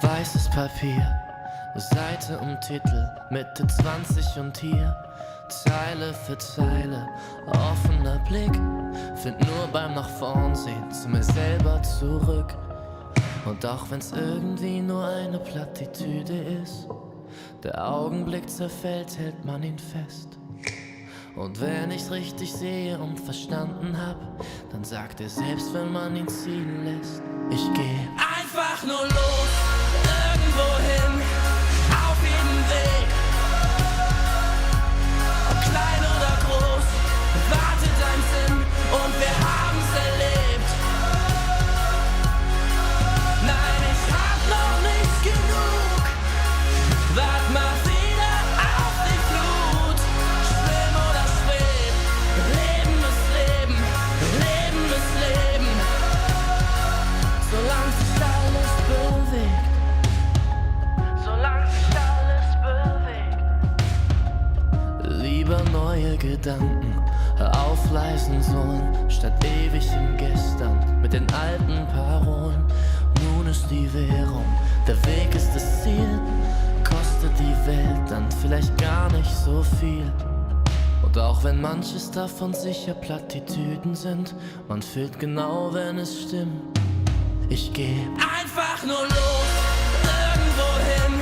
Weißes Papier, Seite um Titel, Mitte 20 und hier Zeile für Zeile, offener Blick, find nur beim nach vorn sehen zu mir selber zurück. Und auch wenn's irgendwie nur eine Plattitüde ist, der Augenblick zerfällt, hält man ihn fest. Und wenn ich's richtig sehe und verstanden hab, dann sagt er selbst, wenn man ihn ziehen lässt, ich geh einfach nur los, irgendwohin, auf jeden Weg. Ob klein oder groß, wartet ein Sinn und wir haben's erlebt. Nein, ich hab noch nicht genug, wart mal wieder auf die Flut. Schwimm oder schweb, Leben ist Leben, Leben ist Leben. Solange sich alles bewegt, solange sich alles bewegt. Lieber neue Gedanken aufleisen sollen, statt ewig im Gestern mit den alten Parolen. Nun ist die Währung, der Weg ist das Ziel, kostet die Welt dann vielleicht gar nicht so viel. Und auch wenn manches davon sicher Plattitüden sind, man fühlt genau, wenn es stimmt. Ich geh einfach nur los, irgendwohin,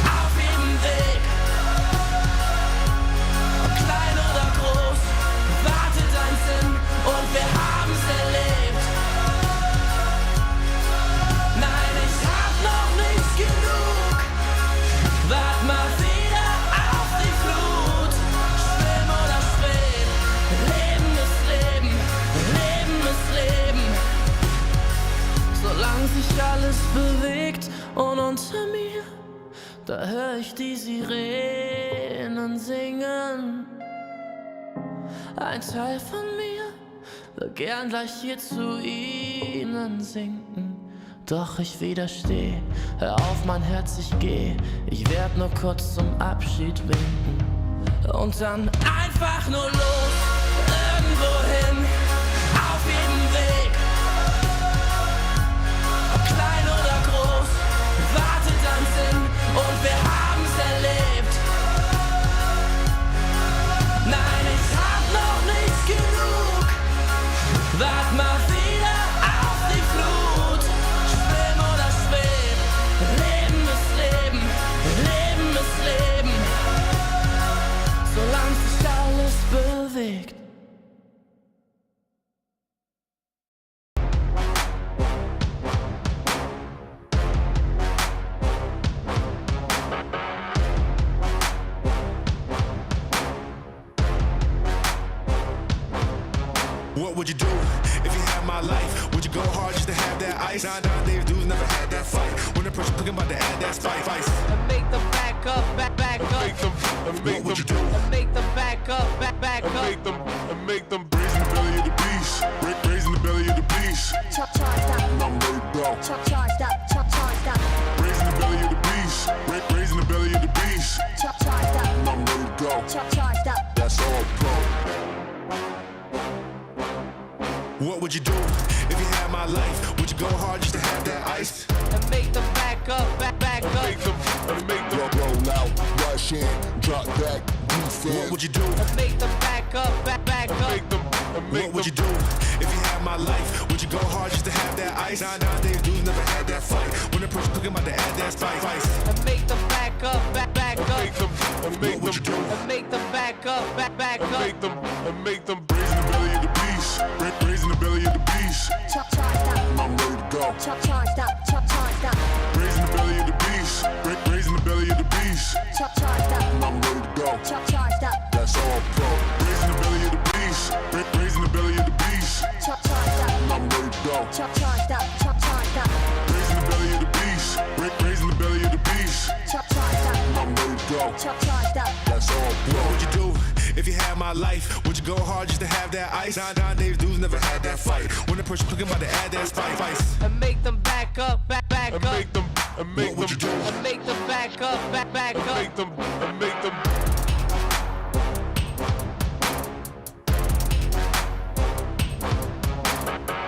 auf jedem Weg. Ob klein oder groß, wartet ein Sinn und wir haben's erlebt. Nein, ich hab noch nicht genug, wart mal wieder auf die Flut. Schwimm oder schweb, Leben ist Leben, Leben ist Leben. Solange sich alles bewegt und unter mir, da hör ich die Sirenen singen. Ein Teil von mir will gern gleich hier zu ihnen sinken. Doch ich widersteh, hör auf mein Herz, ich geh. Ich werd nur kurz zum Abschied winken. Und dann einfach nur los, irgendwohin, auf jedem Weg. Klein oder groß, wartet ein Sinn und wir haben's erlebt. Nein, ich hab noch nicht genug, wart mal wieder auf die Flut. Schwimm oder schweb, Leben ist Leben, Leben ist Leben. Solange sich alles bewegt. What would you do if you had my life? Would you go hard just to have that ice? Nowadays dudes never had that fight. When the person talking about to add that spice. And make them back up, back up. What would you do? And make them back up, back up. And make them brazen the belly of the beast. Raising the belly of the beast. Charged up. I'm ready to go. Charged up. Raising the belly of the beast. Raising the belly of the beast. Charged up. I'm ready to go. Charged up. That's all pro. What would you do if you had my life? Would you go hard just to have that ice? And make them back up, back up. And make them roll out, rush in, drop back, defense. What would you do? And make them back up, back up. What would you do if you had my life? Would you go hard just to have that ice? Nowadays dudes never had that fight. When the person talking about to add that spice. And make them back up, back up. What would you do? And make them back up, back up. And make them brazen the belly of the beast. Raising the belly of the beast. Charged up. I'm ready to go. Charged up. Raising the belly of the beast. Raising the belly of the beast. Charged up. I'm ready to go. Charged up. That's all pro. Raising the belly of the beast. Raising the belly of the beast. Charged up. I'm ready to go. Charged up. Raising the belly of the beast. Raising the belly of the beast. go. Charged up. That's all. What would you do if you had my life? Would you go hard just to have that ice? Nowadays dudes never had that fight. When the person cooking about to add that spice. And make them back up, back up. What would you do? And make them back up, back up. Make them.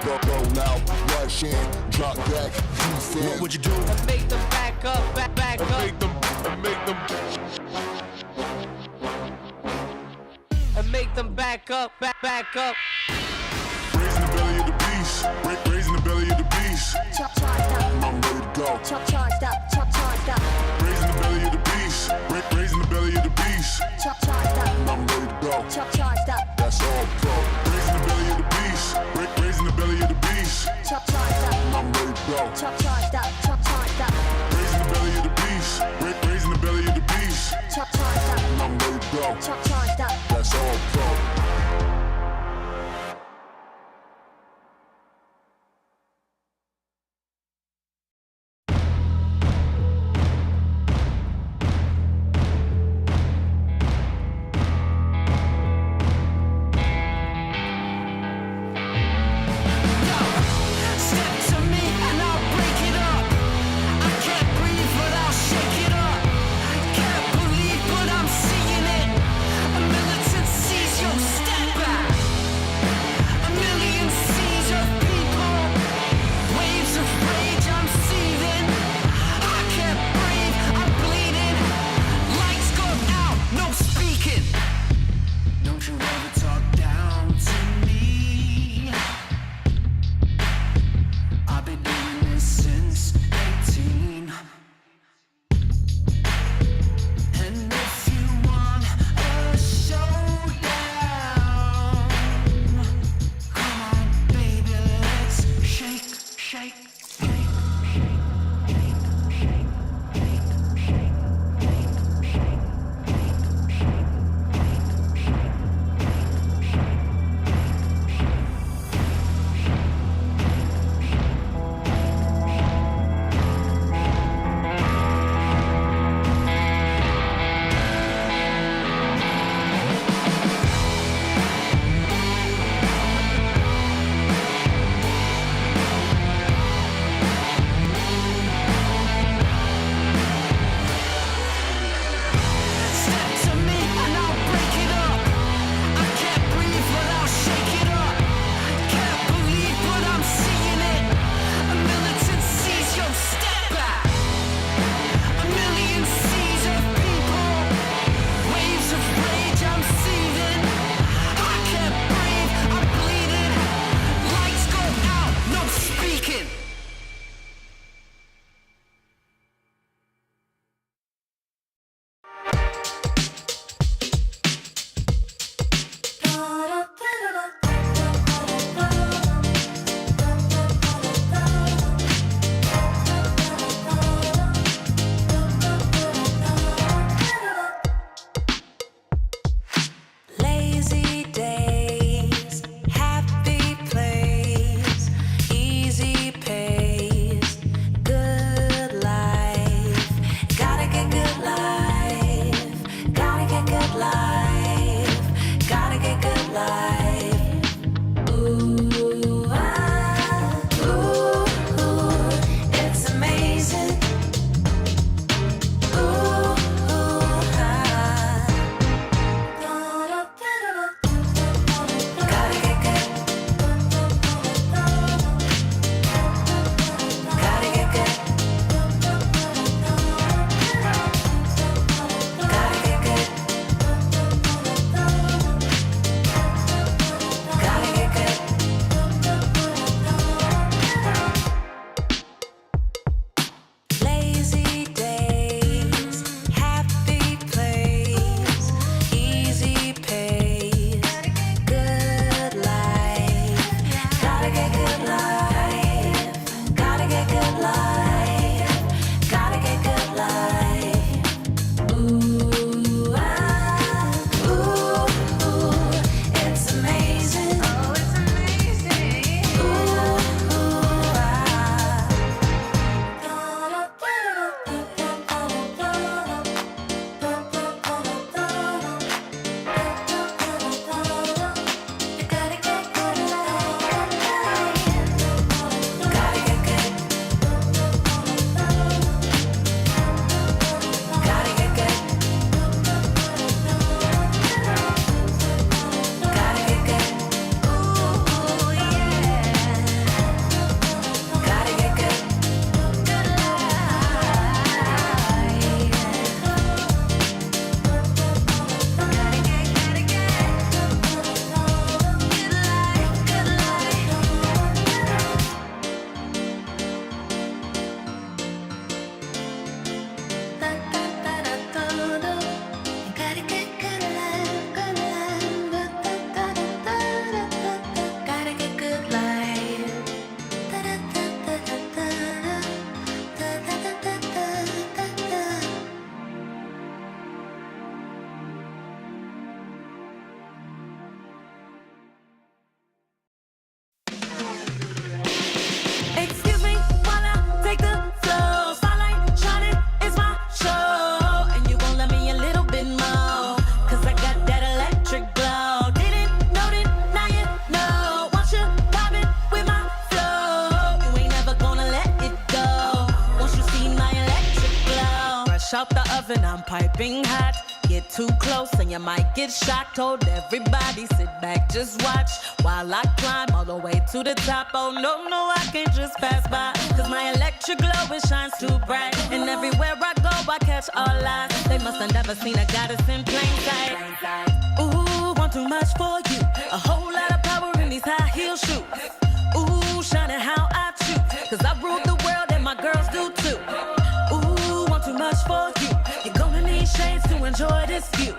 Go loud, rush in, drop back, defense. What would you do? And make them back up, back up. And make them back up, back up. Raising the belly of the beast. Raising the belly of the beast. Charged up. I'm ready to go. Charged up. Charged up. Raising the belly of the beast. Raising the belly of the beast. Charged up. I'm ready to go. Charged up. That's all pro. Raising the belly of the beast. Raising the belly of the beast. Charged up. I'm ready to go. Charged up. Charged up. Raising the belly of the beast. Raising the belly of the beast. Charged up. I'm ready to go. Charged up. That's all pro. Fresh out the oven, I'm piping hot. Get too close and you might get shocked. Told everybody sit back, just watch while I climb all the way to the top. Oh no, I can't just pass by, cause my electric glow, it shines too bright. And everywhere I go, I catch all eyes. They must have never seen a goddess in plain sight. Ooh, want too much for you. A whole lot of power in these high heel shoes. Ooh, shining how I choose, cause I rule the world and my girls do too. Ooh, want too much for you. You're gonna need shades to enjoy this view.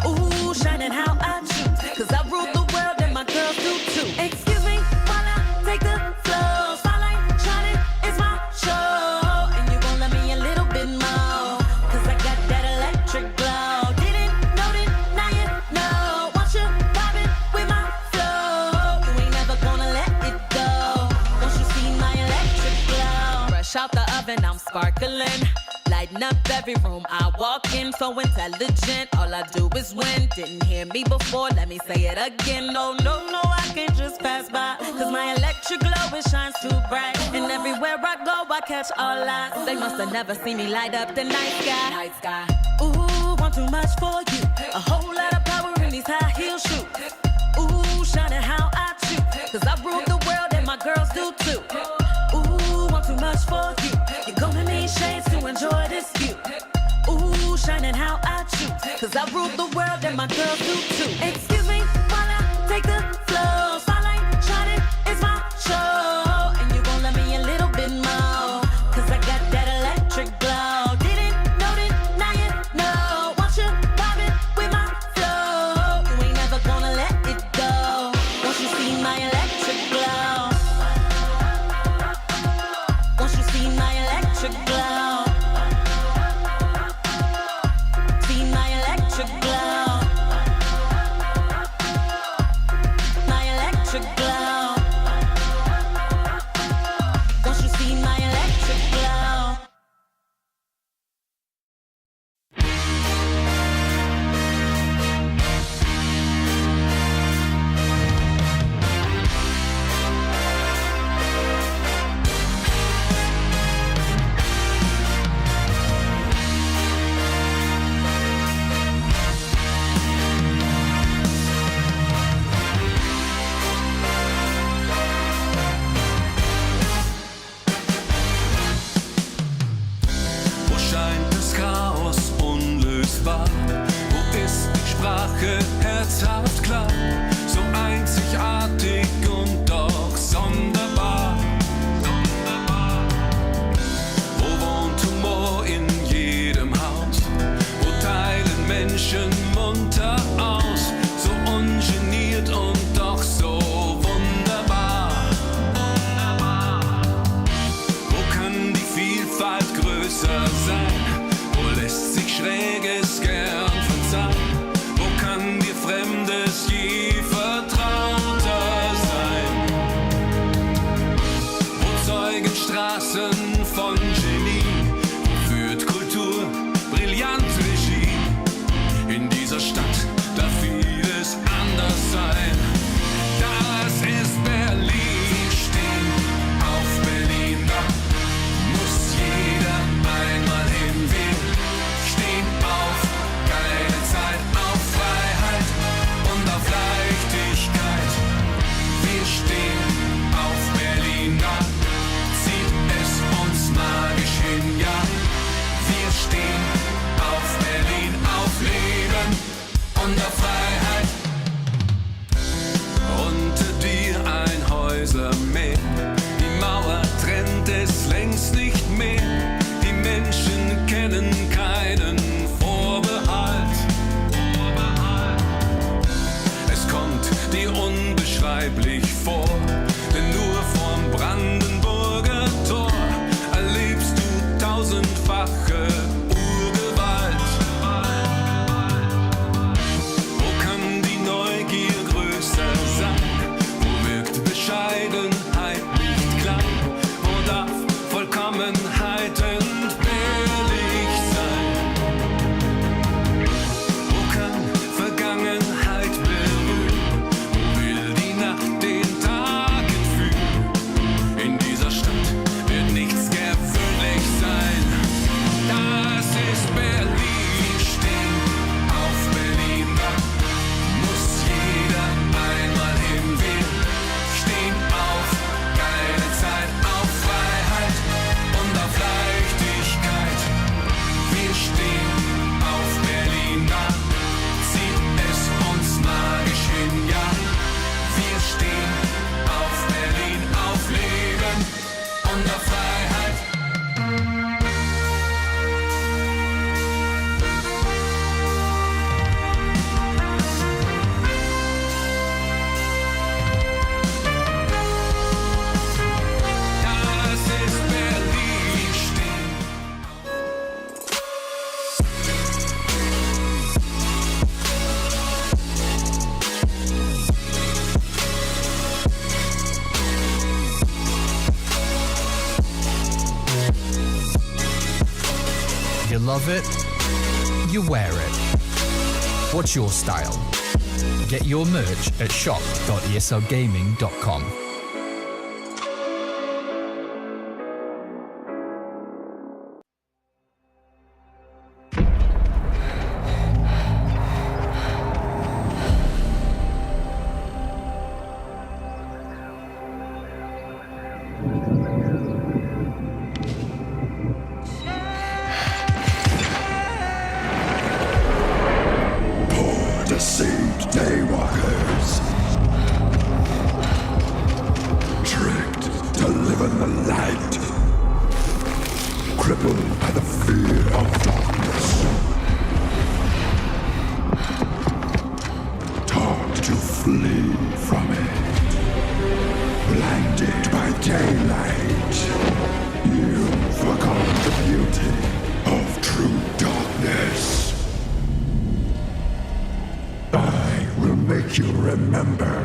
Ooh, shining how I choose, cause I rule the world and my girls do too. Excuse me while I take the floor. Spotlight shining, it's my show. And you gon' love me a little bit more, cause I got that electric glow. Didn't know it, now you know. Want you vibing with my flow. You ain't never gonna let it go. Don't you see my electric glow? Fresh out the oven, I'm sparkling. Lighting up every room I walk in, so intelligent, all I do is win. Didn't hear me before, let me say it again. No, I can't just pass by, cause my electric glow, it shines too bright. And everywhere I go, I catch all eyes. They must have never seen me light up the night sky. Ooh, want too much for you. A whole lot of power in these high heel shoes. Ooh, shining how I choose, cause I rule the world and my girls do too. Ooh, want too much for you. You're gonna need shades to enjoy this view. Ooh, shining how I choose, cause I rule the world and my girls do too. Excuse me while I take the floor. Spotlight shining, it's my show. And you gon' love me a little bit more, cause I got that electric glow. Didn't know it, now you know. Want you vibing with my flow. You ain't never gonna let it go. Won't you see my electric glow? Won't you see my electric glow? See my electric glow. My electric glow. Won't you see my electric glow? Wo scheint das Chaos unlösbar? Wo ist die Sprache herzhaft klar? So einzigartig und doch sonderbar. Wo wohnt Humor in jedem Haus? Wo teilen Menschen munter aus? So ungeniert und doch so wunderbar. Wo kann die Vielfalt größer sein? Wo lässt sich Schräges gern verzeihen? Wo kann dir Fremdes je vertrauter sein? Wo zeugen Straßen von Genie? Wo führt Kultur brillant Regie? In dieser Stadt darf vieles anders sein. Das ist Berlin. Wir stehen auf Berlin, da muss jeder einmal hin. Wir stehen auf geile Zeit, auf Freiheit und auf Leichtigkeit. Wir stehen auf Berlin, da zieht es uns magisch hin, ja. Wir stehen auf Berlin, auf Leben und auf Freiheit. Unter dir ein Häusermeer, die Mauer trennt es längst nicht mehr. Die Menschen kennen keinen Vorbehalt. Es kommt dir unbeschreiblich vor, denn nur vorm Brandenburger Tor erlebst du tausendfache Urgewalt. Wo love it, you wear it. What's your style? Get your merch at shop.eslgaming.com. Deceived daywalkers, tricked to live in the light, crippled by the fear of darkness, taught to flee from it, blinded by daylight. You forgot the beauty of true darkness. I will make you remember.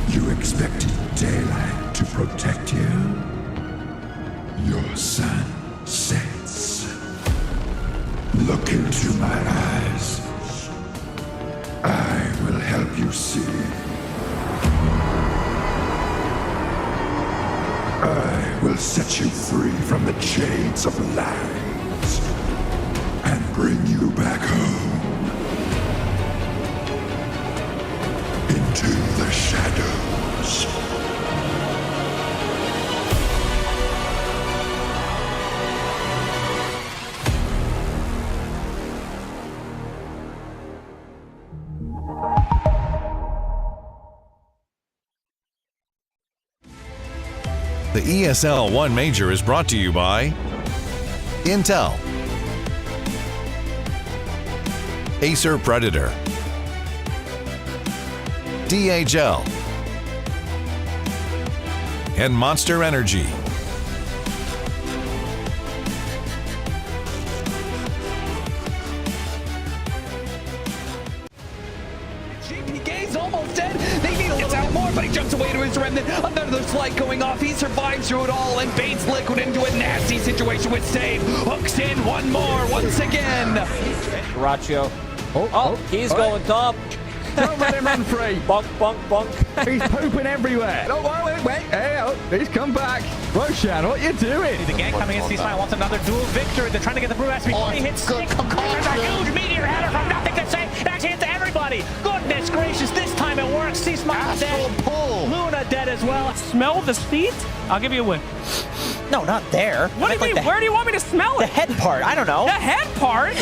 You expected daylight to protect you? Your sun sets. Look into my eyes. I will help you see. I will set you free from the chains of lies and bring you back home. Into the shadows. The ESL One Major is brought to you by Intel, Acer Predator, DHL, and Monster Energy. GPK's almost dead. They need a little out more, but he jumps away to his remnant. Another slide going off. He survives through it all and baits Liquid into a nasty situation with save. Hooks in one more once again. Ratio. Oh, he's going top. Don't let him run free. Bunk, bunk, bunk. He's pooping everywhere. Oh, wait. Hey, he's come back. Roshan, what you doing? The gang coming in, C-Smile wants another dual victory. They're trying to get the Brew before he hits stick. There's a huge meteor header from nothing to say. It actually hits everybody. Goodness gracious, this time it works. C-Smile dead. Luna dead as well. Smell the seat? I'll give you a win. No, not there. What do you mean? Where do you want me to smell The it? head part, I don't know. The head part?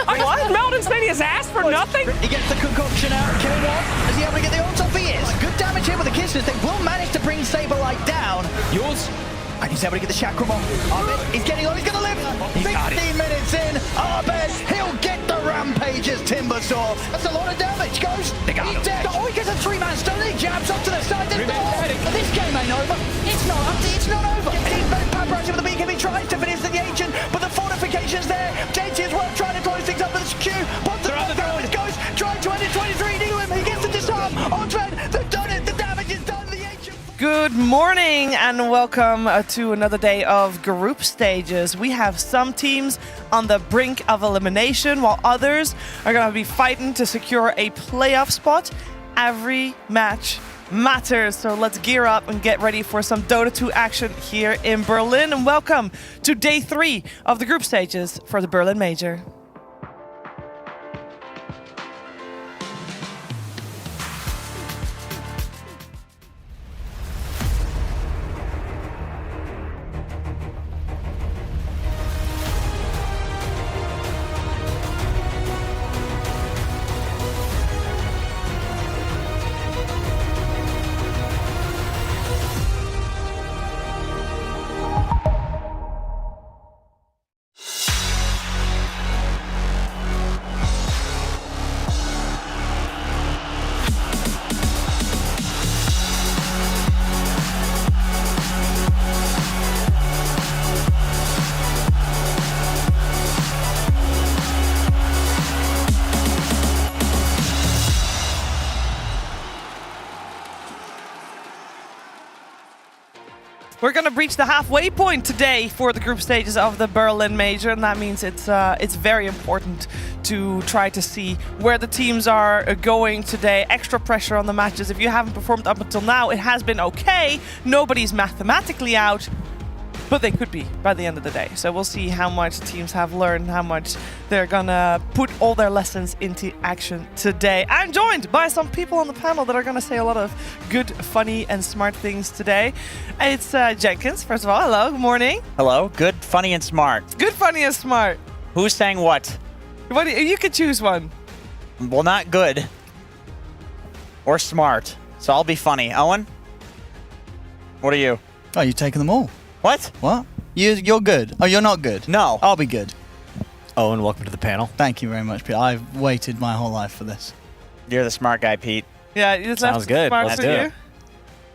I smelled Insidious ass for nothing? He gets the concoction out. K1, is he able to get the ult off? He is. Good damage here with the kisses. They will manage to bring Saberlight down. Yours? And he's able to get the chakra bomb. Abed, he's getting low, he's gonna live. 15 minutes in, Abed, he'll get the rampages, Timbersaw. That's a lot of damage, Ghost. He's dead. Oh, he gets a three-man stun, he jabs up to the side. This game ain't over. It's not over. He's been paparazzi with the BKB, tries to finish the ancient, but the fortification's there. JT as well, trying to close things up with the Q. Pops the down with Ghost, trying to end it, 23 to him. He gets the disarm. On trend, they've done it. The damage is done. The ancient. Good morning and welcome to another day of group stages. We have some teams on the brink of elimination while others are going to be fighting to secure a playoff spot. Every match matters. So let's gear up and get ready for some Dota 2 action here in Berlin. And welcome to day 3 of the group stages for the Berlin Major. We're going to breach the halfway point today for the group stages of the Berlin Major, and that means it's very important to try to see where the teams are going today. Extra pressure on the matches. If you haven't performed up until now, it has been okay. Nobody's mathematically out, but they could be by the end of the day. So we'll see how much teams have learned, how much they're gonna put all their lessons into action today. I'm joined by some people on the panel that are gonna say a lot of good, funny, and smart things today. It's Jenkins, first of all. Hello, good morning. Hello, good, funny, and smart. Good, funny, and smart. Who's saying what? You could choose one. Well, not good. Or smart. So I'll be funny. Owen? What are you? Oh, you're taking them all. What? What? You're good. Oh, you're not good. No. I'll be good. Owen, welcome to the panel. Thank you very much, Pete. I've waited my whole life for this. You're the smart guy, Pete. Yeah, you sounds good. Let's do it.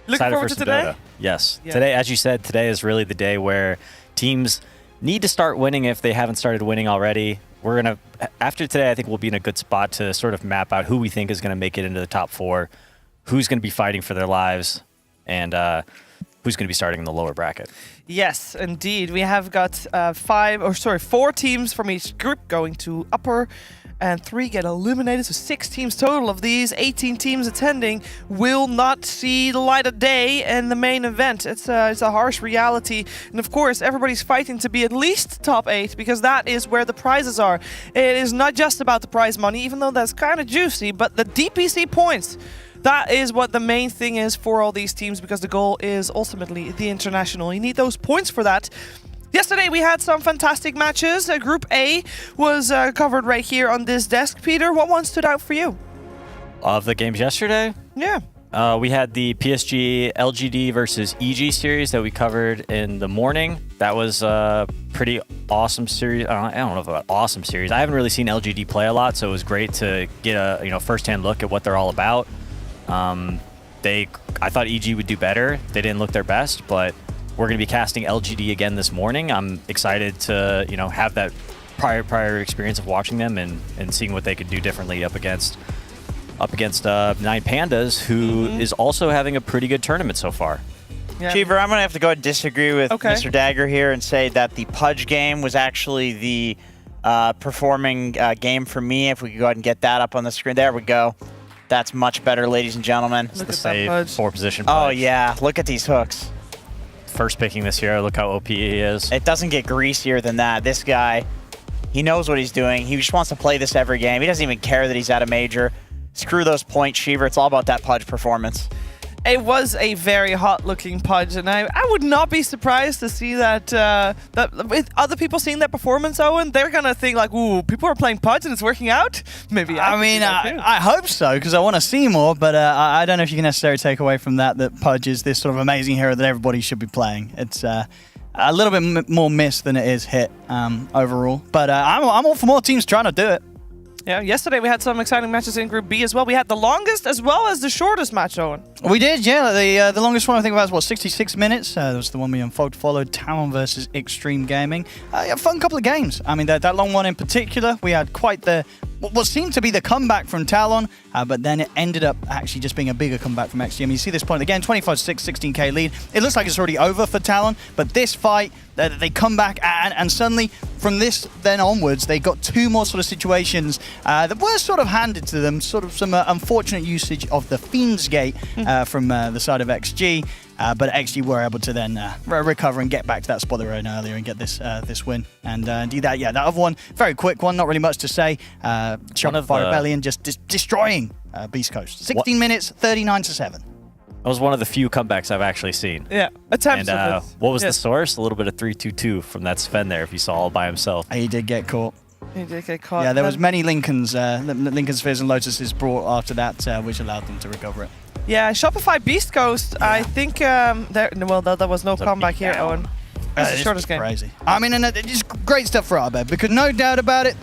Looking forward to today? Dota. Yes. Yeah. Today, as you said, today is really the day where teams need to start winning if they haven't started winning already. We're going to, after today, I think we'll be in a good spot to sort of map out who we think is going to make it into the top 4, who's going to be fighting for their lives, and who's going to be starting in the lower bracket. Yes, indeed. We have got 4 teams from each group going to upper, and 3 get eliminated. So 6 teams total. Of these 18 teams attending will not see the light of day in the main event. It's a harsh reality. And of course, everybody's fighting to be at least top 8 because that is where the prizes are. It is not just about the prize money, even though that's kind of juicy, but the DPC points. That is what the main thing is for all these teams because the goal is ultimately the international. You need those points for that. Yesterday we had some fantastic matches. Group A was covered right here on this desk. Peter, what one stood out for you? Of the games yesterday? Yeah. We had the PSG LGD versus EG series that we covered in the morning. That was a pretty awesome series. I don't know about awesome series. I haven't really seen LGD play a lot, so it was great to get a first-hand look at what they're all about. I thought EG would do better. They didn't look their best, but we're going to be casting LGD again this morning. I'm excited to have that prior experience of watching them and seeing what they could do differently up against Nine Pandas, who is also having a pretty good tournament so far. Yeah. Cheever, I'm going to have to go and disagree with Mr. Dagger here and say that the Pudge game was actually the performing game for me. If we could go ahead and get that up on the screen. There we go. That's much better, ladies and gentlemen. It's the save 4-position Pudge. Oh, yeah. Look at these hooks. First picking this year. Look how OP he is. It doesn't get greasier than that. This guy, he knows what he's doing. He just wants to play this every game. He doesn't even care that he's at a major. Screw those points, Cheever. It's all about that Pudge performance. It was a very hot-looking Pudge, and I would not be surprised to see that with other people seeing that performance, Owen, they're going to think like, ooh, people are playing Pudge and it's working out? Maybe. I hope so, because I want to see more, but I don't know if you can necessarily take away from that Pudge is this sort of amazing hero that everybody should be playing. It's a little bit more miss than it is hit overall, but I'm all for more teams trying to do it. Yeah, yesterday we had some exciting matches in Group B as well. We had the longest as well as the shortest match, Owen. We did, yeah. The longest one I think was 66 minutes. That was the one we followed, Talon versus Extreme Gaming. A fun couple of games. I mean, that long one in particular, we had quite what seemed to be the comeback from Talon, but then it ended up actually just being a bigger comeback from XGM. You see this point again, 25-6, 16k lead. It looks like it's already over for Talon, but this fight, they come back and suddenly from this then onwards, they got 2 more sort of situations that were sort of handed to them, sort of some unfortunate usage of the Fiend's Gate from the side of XG. But XG were able to then recover and get back to that spot they were in earlier and get this win. And indeed, that other one, very quick one, not really much to say. Shopify Rebellion just destroying Beast Coast. 16 minutes, 39-7. That was one of the few comebacks I've actually seen. Yeah, attempts. And what was the source? A little bit of 3-2-2 from that Sven there, if you saw all by himself. He did get caught. He did get caught. Yeah, there was many Lincoln Spheres and Lotuses brought after that, which allowed them to recover it. Yeah, Shopify Beast Coast, yeah. I think, there was no comeback here, Owen. It's the shortest game. Crazy. I mean, and it's great stuff for Arbed, because no doubt about it,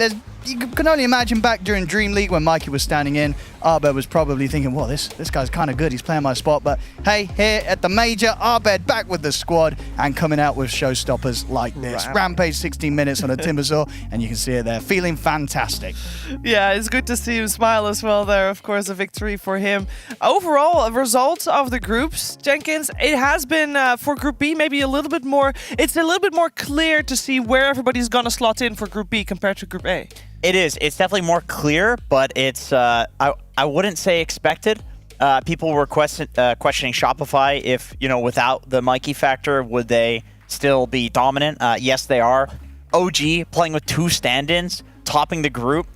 you can only imagine back during Dream League when Mikey was standing in, Arbed was probably thinking, well, this guy's kind of good, he's playing my spot. But hey, here at the Major, Arbed back with the squad and coming out with showstoppers like this. Rampage 16 minutes on a Timbersaw, and you can see it there, feeling fantastic. Yeah, it's good to see him smile as well there. Of course, a victory for him. Overall, results of the groups, Jenkins, it has been, for Group B, maybe a little bit more, it's a little bit more clear to see where everybody's going to slot in for Group B compared to Group A. It is. It's definitely more clear, but it's I wouldn't say expected. People were questioning Shopify if, without the Mikey factor, would they still be dominant? Yes, they are. OG playing with 2 stand-ins, topping the group.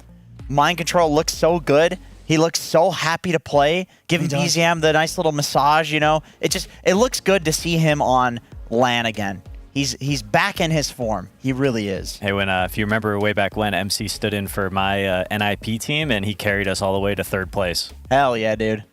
Mind Control looks so good. He looks so happy to play, giving BZM the nice little massage, It looks good to see him on LAN again. He's back in his form. He really is. Hey, if you remember way back when, MC stood in for my NIP team, and he carried us all the way to 3rd place. Hell yeah, dude.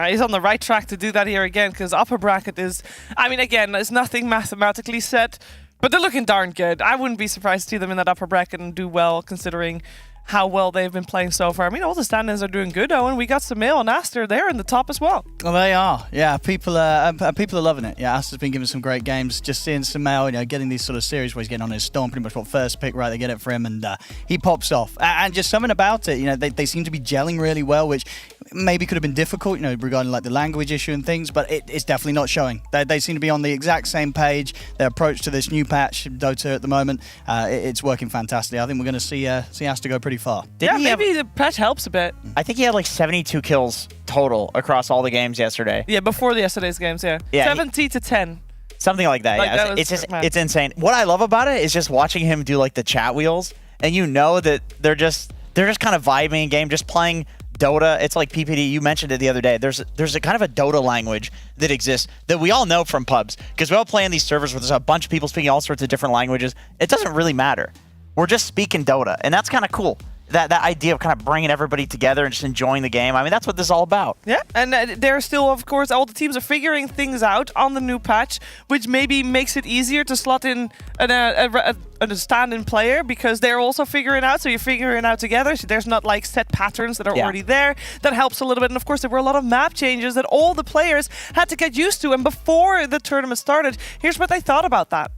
He's on the right track to do that here again, because upper bracket is, again, there's nothing mathematically set, but they're looking darn good. I wouldn't be surprised to see them in that upper bracket and do well, considering how well they've been playing so far. All the stand-ins are doing good, Owen. We got Samil and Aster there in the top as well. Well, they are. Yeah, people are loving it. Yeah, Aster's been giving some great games. Just seeing Samil, getting these sort of series where he's getting on his storm, pretty much first pick, right? They get it for him, and he pops off. And just something about it, they seem to be gelling really well, which maybe could have been difficult, regarding like the language issue and things, but it's definitely not showing. They seem to be on the exact same page. Their approach to this new patch, Dota at the moment, it's working fantastic. I think we're going to see Aster go pretty far. Maybe the patch helps a bit. I think he had like 72 kills total across all the games yesterday. Yeah, before yesterday's games, yeah 70-10. Something like that, it's insane. What I love about it is just watching him do like the chat wheels, and that they're just kind of vibing in game, just playing Dota. It's like PPD, you mentioned it the other day. There's a kind of a Dota language that exists that we all know from pubs, because we all play in these servers where there's a bunch of people speaking all sorts of different languages. It doesn't really matter. We're just speaking Dota, and that's kind of cool. That idea of kind of bringing everybody together and just enjoying the game. That's what this is all about. Yeah, and there's still, of course, all the teams are figuring things out on the new patch, which maybe makes it easier to slot in a stand-in player, because they're also figuring out, so you're figuring out together. So there's not like set patterns that are already there. That helps a little bit. And of course, there were a lot of map changes that all the players had to get used to. And before the tournament started, here's what they thought about that.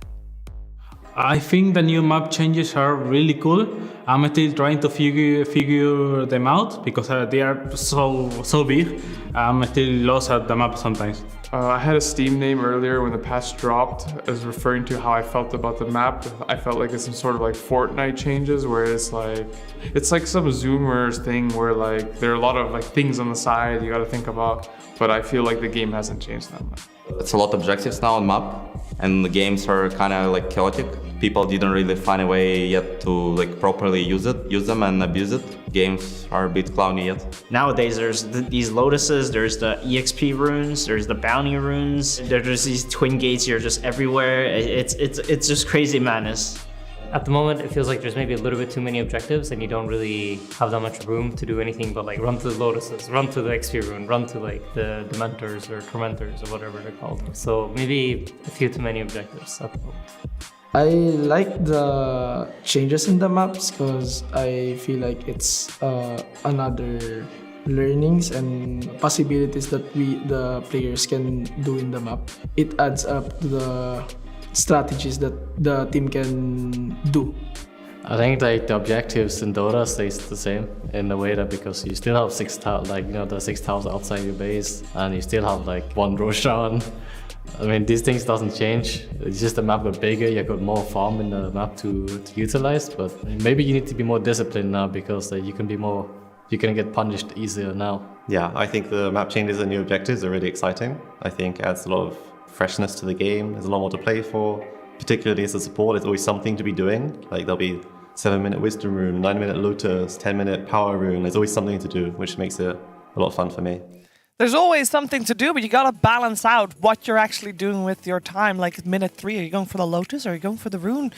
I think the new map changes are really cool. I'm still trying to figure them out, because they are so big. I'm still lost at the map sometimes. I had a Steam name earlier when the patch dropped as referring to how I felt about the map. I felt like it's some sort of like Fortnite changes, where it's like some Zoomers thing where like there are a lot of like things on the side you got to think about, but I feel like the game hasn't changed that much. It's a lot of objectives now on map, and the games are kind of like chaotic. People didn't really find a way yet to like properly use them and abuse it. Games are a bit clowny yet. Nowadays there's these lotuses, there's the EXP runes, there's the bounty runes, there's these twin gates here just everywhere. It's just crazy madness. At the moment, it feels like there's maybe a little bit too many objectives, and you don't really have that much room to do anything but like run to the lotuses, run to the XP rune, run to like the Dementors or Tormentors or whatever they're called. So maybe a few too many objectives at the moment. I like the changes in the maps, because I feel like it's another learnings and possibilities that the players can do in the map. It adds up to the strategies that the team can do. I think like the objectives in Dota stays the same in the way that, because you still have 6 tiles, the 6 tiles outside your base, and you still have like 1 Roshan, I mean, these things doesn't change. It's just the map got bigger, you got more farm in the map to utilize, but maybe you need to be more disciplined now because you can get punished easier now. Yeah, I think the map changes and new objectives are really exciting. I think it adds a lot of freshness to the game. There's a lot more to play for. Particularly as a support, there's always something to be doing. Like there'll be 7-minute Wisdom Rune, 9-minute Lotus, 10-minute Power Rune. There's always something to do, which makes it a lot of fun for me. There's always something to do, but you gotta balance out what you're actually doing with your time. Like at minute 3, are you going for the Lotus or are you going for the Rune?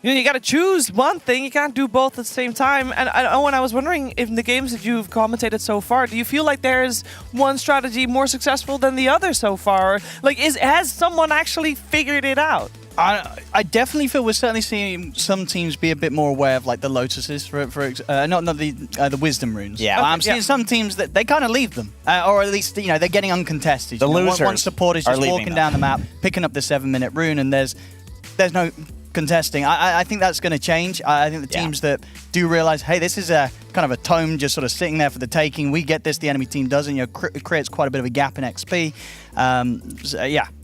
You gotta choose one thing. You can't do both at the same time. And Owen, I was wondering, if in the games that you've commentated so far, do you feel like there's one strategy more successful than the other so far? Like, has someone actually figured it out? I definitely feel we're certainly seeing some teams be a bit more aware of like the Lotuses, not the Wisdom Runes. Yeah, I'm seeing some teams that they kind of leave them, or at least they're getting uncontested. The losers one support is just walking them. down the map, picking up the 7-minute rune, and there's no contesting. I think that's going to change. I think the teams that do realize, hey, this is a kind of a tome just sort of sitting there for the taking. We get this, the enemy team doesn't. It creates quite a bit of a gap in XP.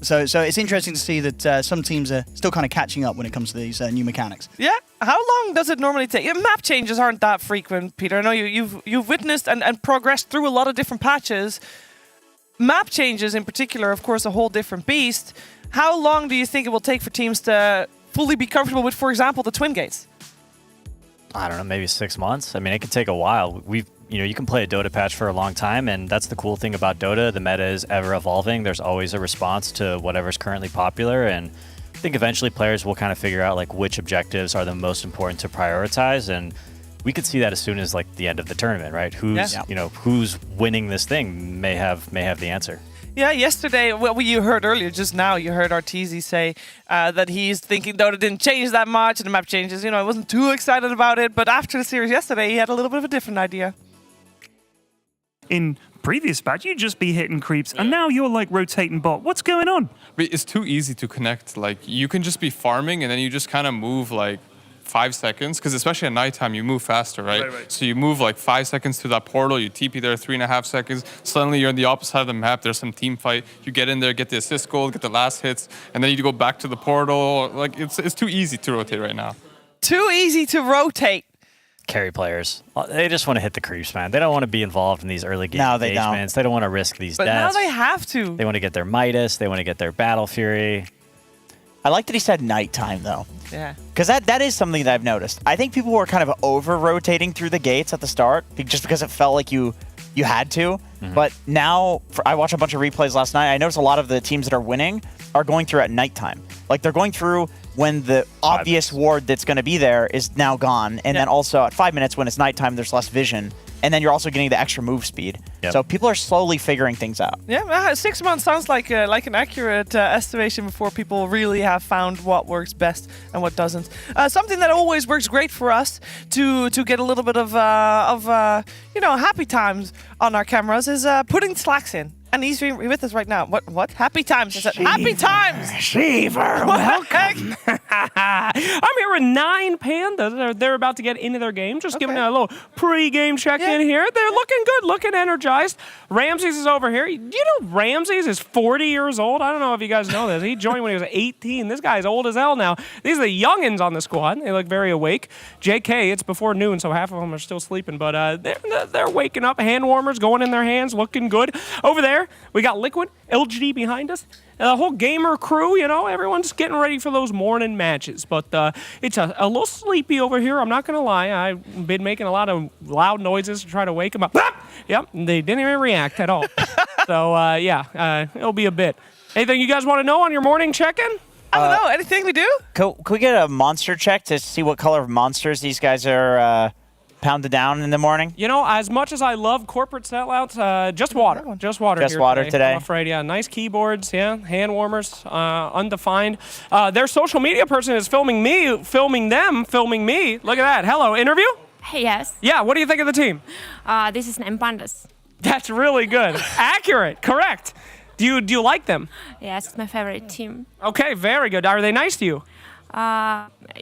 So it's interesting to see that some teams are still kind of catching up when it comes to these new mechanics. Yeah. How long does it normally take? Map changes aren't that frequent, Peter. I know you've witnessed and progressed through a lot of different patches. Map changes in particular, of course, a whole different beast. How long do you think it will take for teams to fully be comfortable with, for example, the Twin Gates? I don't know, maybe 6 months. I mean, it could take a while. You can play a Dota patch for a long time, and that's the cool thing about Dota. The meta is ever evolving. There's always a response to whatever's currently popular, and I think eventually players will kind of figure out like which objectives are the most important to prioritize, and we could see that as soon as like the end of the tournament, right? Who's winning this thing may have the answer. Yeah, yesterday, you heard earlier, just now, you heard Arteezy say that he's thinking Dota didn't change that much and the map changes. I wasn't too excited about it, but after the series yesterday, he had a little bit of a different idea. In previous patch, you'd just be hitting creeps, and now you're like rotating bot. What's going on? It's too easy to connect. Like, you can just be farming, and then you just kind of move like 5 seconds, because especially at nighttime, you move faster, right? So you move like 5 seconds to that portal, you TP there 3.5 seconds, suddenly you're on the opposite side of the map, there's some team fight, you get in there, get the assist goal, get the last hits, and then you go back to the portal. Like, it's too easy to rotate right now. Too easy to rotate. Carry players, they just want to hit the creeps, man. They don't want to be involved in these early game engagements. They don't want to risk these deaths. But now they have to. They want to get their Midas, they want to get their Battle Fury. I like that he said nighttime, though. Yeah. Because that is something that I've noticed. I think people were kind of over-rotating through the gates at the start, just because it felt like you had to. Mm-hmm. But now, I watched a bunch of replays last night. I noticed a lot of the teams that are winning are going through at nighttime. Like, they're going through when the obvious ward that's going to be there is now gone. And then also at 5 minutes when it's nighttime, there's less vision. And then you're also getting the extra move speed. Yep. So people are slowly figuring things out. Yeah, 6 months sounds like an accurate estimation before people really have found what works best and what doesn't. Something that always works great for us to get a little bit of happy times on our cameras is putting slacks in. And he's with us right now. What? Happy times. I said, happy times! Shiver, welcome. I'm here with 9 Pandas. They're about to get into their game. Just giving a little pre-game check-in here. They're looking good, looking energized. Ramses is over here. You know Ramses is 40 years old? I don't know if you guys know this. He joined when he was 18. This guy's old as hell now. These are the youngins on the squad. They look very awake. JK, it's before noon, so half of them are still sleeping. But they're waking up. Hand warmers going in their hands, looking good. Over there, we got Liquid, LGD behind us, and the whole gamer crew, everyone's getting ready for those morning matches. But it's a little sleepy over here, I'm not going to lie. I've been making a lot of loud noises to try to wake them up. Yep, they didn't even react at all. So, it'll be a bit. Anything you guys want to know on your morning check-in? I don't know. Anything we do? Can we get a monster check to see what color of monsters these guys are pounded down in the morning? As much as I love corporate sellouts, just water. Just water Just here water today. I'm afraid, yeah. Nice keyboards, yeah. Hand warmers, undefined. Their social media person is filming me. Look at that. Hello, interview? Yes. Yeah, what do you think of the team? This is 9 Pandas. That's really good. Accurate. Correct. Do you like them? Yes, it's my favorite team. Okay, very good. Are they nice to you?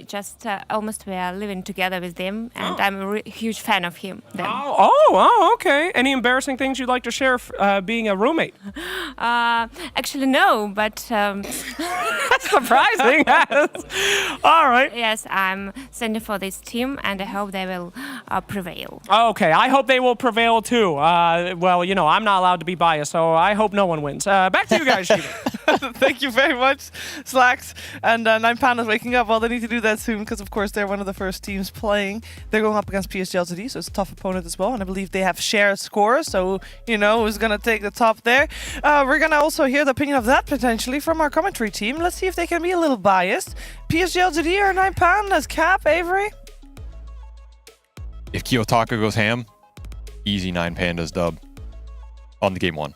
Just almost we are living together with them, and I'm a huge fan of him. Oh, okay. Any embarrassing things you'd like to share being a roommate? Actually, no, but surprising. All right. Yes, I'm sending for this team, and I hope they will prevail. Okay, I hope they will prevail too. Well, you know, I'm not allowed to be biased, so I hope no one wins. Back to you guys, Shiva. Thank you very much, Slacks. And 9 Pandas waking up. Well, they need to do that soon because, of course, they're one of the first teams playing. They're going up against PSG LTD, so it's a tough opponent as well. And I believe they have shared scores, so you know who's going to take the top there. We're going to also hear the opinion of that potentially from our commentary team. Let's see if they can be a little biased. PSG LTD or 9 Pandas? Cap, Avery? If Kiyotaka goes ham, easy 9 Pandas dub on the game 1.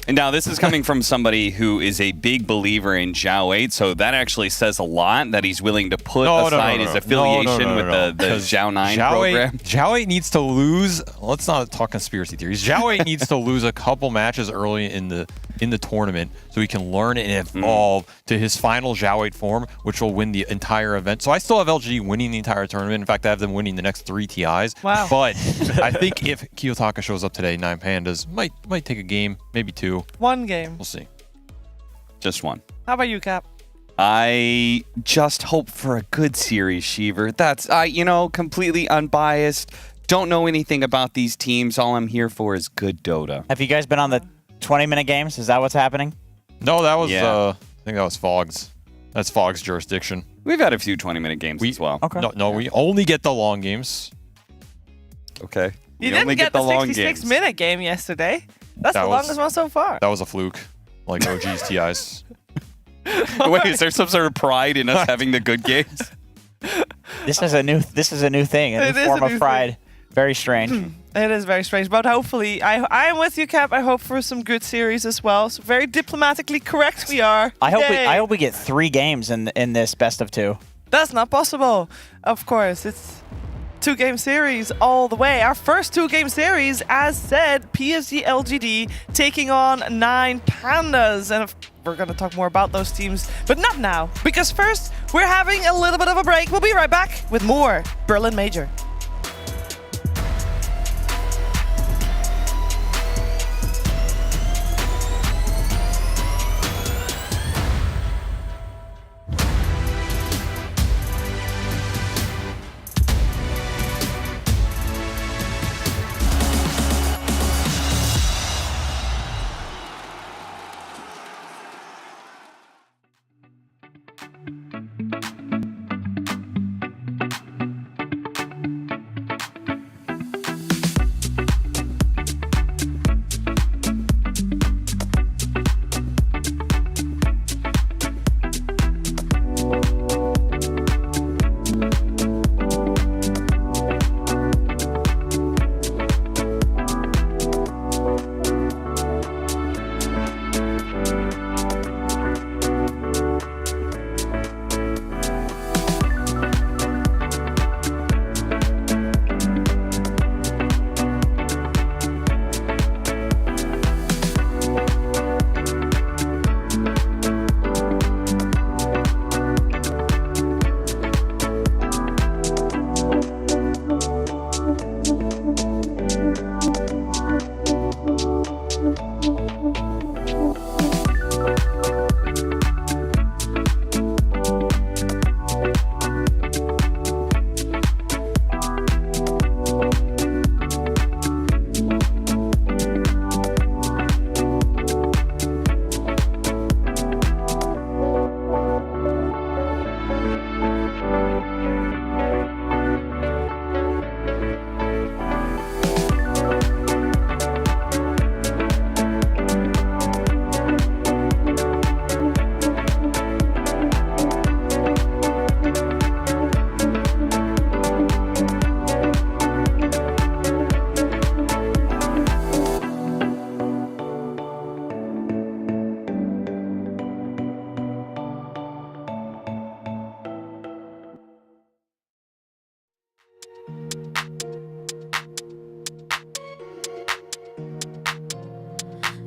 And now this is coming from somebody who is a big believer in Zhao 8, so that actually says a lot that he's willing to put aside his affiliation with the Zhao 9 program. Zhao 8 needs to lose. Let's not talk conspiracy theories. Zhao 8 needs to lose a couple matches early in the tournament so he can learn and evolve to his final Zhao 8 form, which will win the entire event. So I still have LGD winning the entire tournament. In fact, I have them winning the next 3 TIs. Wow. But I think if Kiyotaka shows up today, 9 Pandas might take a game, maybe 2. 1 game. We'll see. Just 1. How about you, Cap? I just hope for a good series, Sheever. That's, completely unbiased. Don't know anything about these teams. All I'm here for is good Dota. Have you guys been on the 20-minute games? Is that what's happening? No, that was, I think that was Fogg's. That's Fogg's jurisdiction. We've had a few 20-minute games as well. Okay. No, we only get the long games. Okay. You didn't get the 66-minute game yesterday. That's the longest one so far. That was a fluke, like OG's TIs. Wait, is there some sort of pride in us having the good games? This is a new thing, a new form of pride. Very strange. It is very strange, but hopefully, I am with you, Cap. I hope for some good series as well. So very diplomatically correct we are. I hope we get 3 games in this best of 2. That's not possible. Of course, it's 2-game series all the way. Our first 2-game series, as said, PSG LGD taking on 9 Pandas. And we're going to talk more about those teams, but not now. Because first, we're having a little bit of a break. We'll be right back with more Berlin Major.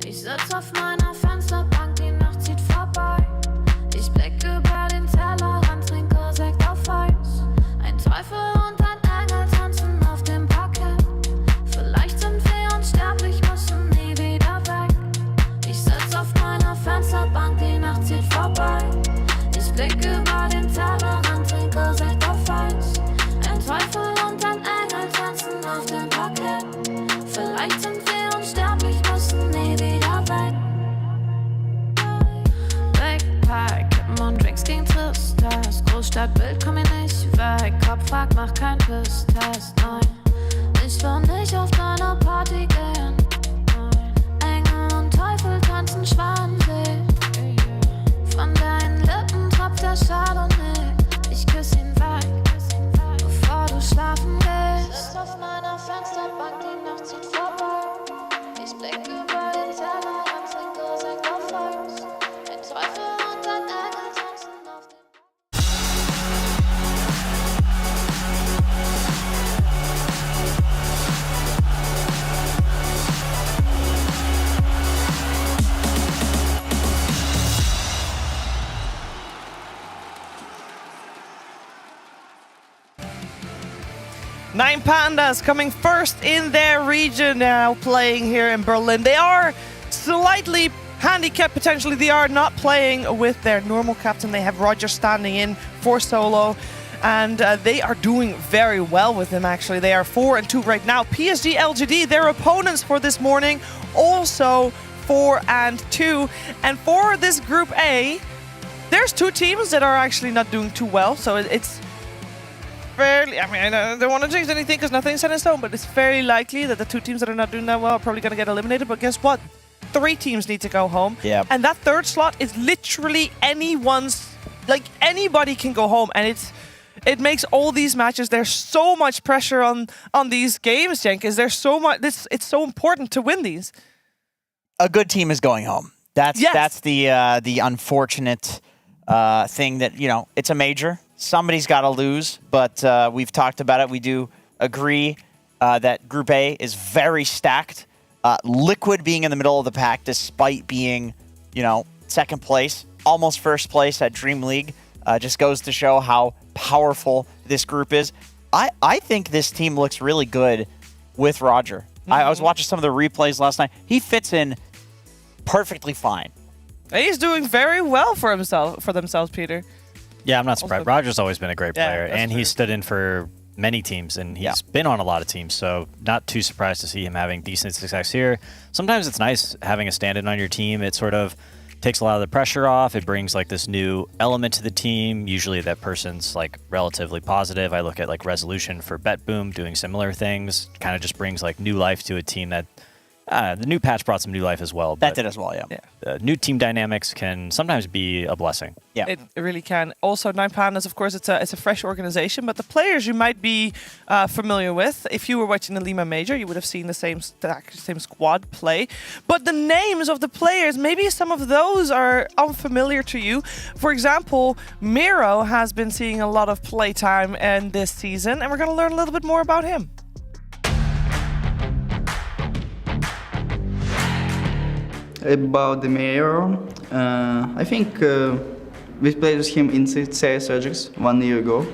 Ich sitz auf meiner Fensterbank, die Nacht zieht vorbei. Ich blicke über den Tellerrand, trink Vielleicht sind wir unsterblich, müssen nie wieder weg. Backpack, Kippen und Drinks gegen Tristesse. Großstadtbild, komm mir nicht weg. Kopf fragt, mach kein Pisstest, nein. Ich will nicht auf deine Party gehen. Engel und Teufel tanzen Schwanensee. Von deinen Lippen tropft der Chardonnay. Ich küss ihn weg, bevor du schlafen gehst. Sitzt auf meiner Fensterbank, die Nacht zieht vorbei. Ich blick über den Tellerrand, trinke Sekt auf Eis. Ein Teufel und ein Engel tanzen auf dem... 9 Pandas coming first in their region now, playing here in Berlin. They are slightly handicapped potentially. They are not playing with their normal captain. They have Roger standing in for solo, and they are doing very well with him, actually. They are 4-2 right now. PSG LGD, their opponents for this morning, also 4-2. And for this Group A, there's 2 teams that are actually not doing too well, so it's fairly, I mean, I don't want to jinx anything because nothing's set in stone, but it's fairly likely that the 2 teams that are not doing that well are probably going to get eliminated. But guess what? 3 teams need to go home. Yeah. And that 3rd slot is literally anyone's, like anybody can go home. And it makes all these matches, there's so much pressure on these games, Jenkins. There's so much, it's so important to win these. A good team is going home. That's the unfortunate thing that, you know, it's a major. Somebody's got to lose, but we've talked about it. We do agree that Group A is very stacked. Liquid being in the middle of the pack, despite being, you know, 2nd place, almost 1st place at Dream League, just goes to show how powerful this group is. I think this team looks really good with Roger. I was watching some of the replays last night. He fits in perfectly fine. He's doing very well for themselves, Peter. Yeah, I'm not surprised. Roger's always been a great player, and he stood in for many teams, and he's been on a lot of teams, so not too surprised to see him having decent success here. Sometimes it's nice having a stand-in on your team. It sort of takes a lot of the pressure off. It brings like this new element to the team. Usually that person's like relatively positive. I look at like Resolution for Bet Boom doing similar things. Kind of just brings like new life to a team that the new patch brought some new life as well. That did as well, yeah. New team dynamics can sometimes be a blessing. Yeah, it really can. Also, 9 Pandas, of course, it's a fresh organization, but the players you might be familiar with. If you were watching the Lima Major, you would have seen the same squad play. But the names of the players, maybe some of those are unfamiliar to you. For example, Miro has been seeing a lot of playtime in this season, and we're going to learn a little bit more about him. About the mayor, I think we played with him in CS Surgex 1 year ago.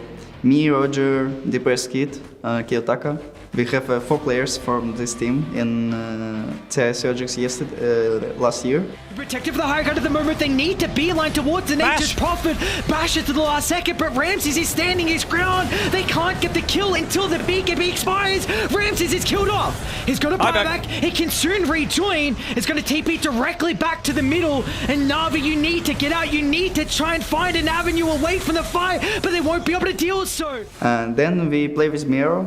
Me, Roger, the press kid, Kiyotaka. We have 4 players from this team in CS Surgex last year. Protected for the high ground at the moment. They need to beeline towards the Nature's Prophet. Bash it to the last second, but Ramses is standing his ground. They can't get the kill until the BKB expires. Ramses is killed off. He's got a buyback. He can soon rejoin. It's going to TP directly back to the middle. And Navi, you need to get out. You need to try and find an avenue away from the fire, but they won't be able to deal so. Then we play with Miro.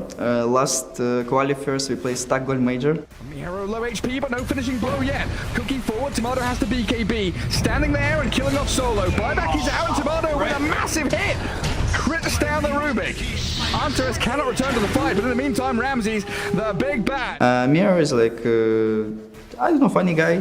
Last qualifiers we play Stack Gold Major. Miro low HP, but no finishing blow yet. Cooking forward, Tomato has the BKB. Standing there and killing off Solo. Buyback is out, and Tomato with a massive hit. Crits down the Rubik. Antares cannot return to the fight, but in the meantime, Ramses, the big bad. Miro is like, I don't know, funny guy.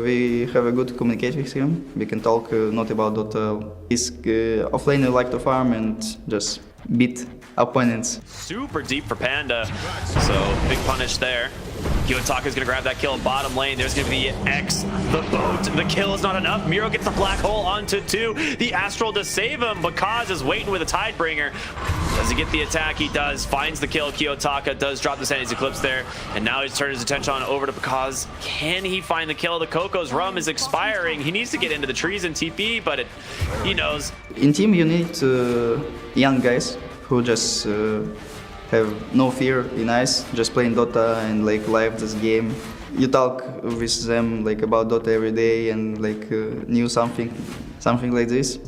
We have a good communication with him. We can talk not about Dota. He's offlane, he like to farm and just beat opponents. Super deep for Panda, so big punish there. Kiyotaka's gonna grab that kill in bottom lane. There's gonna be X, the boat. The kill is not enough. Miro gets the black hole onto 2. The Astral to save him, but Kaz is waiting with a Tidebringer. Does he get the attack? He does. Finds the kill. Kiyotaka does drop the Sandy's Eclipse there, and now he's turned his attention on over to Kaz. Can he find the kill? The Coco's rum is expiring. He needs to get into the trees and TP, but he knows. In team, you need young guys who just have no fear in ice, just playing Dota and like live this game. You talk with them like about Dota every day and like knew something like this.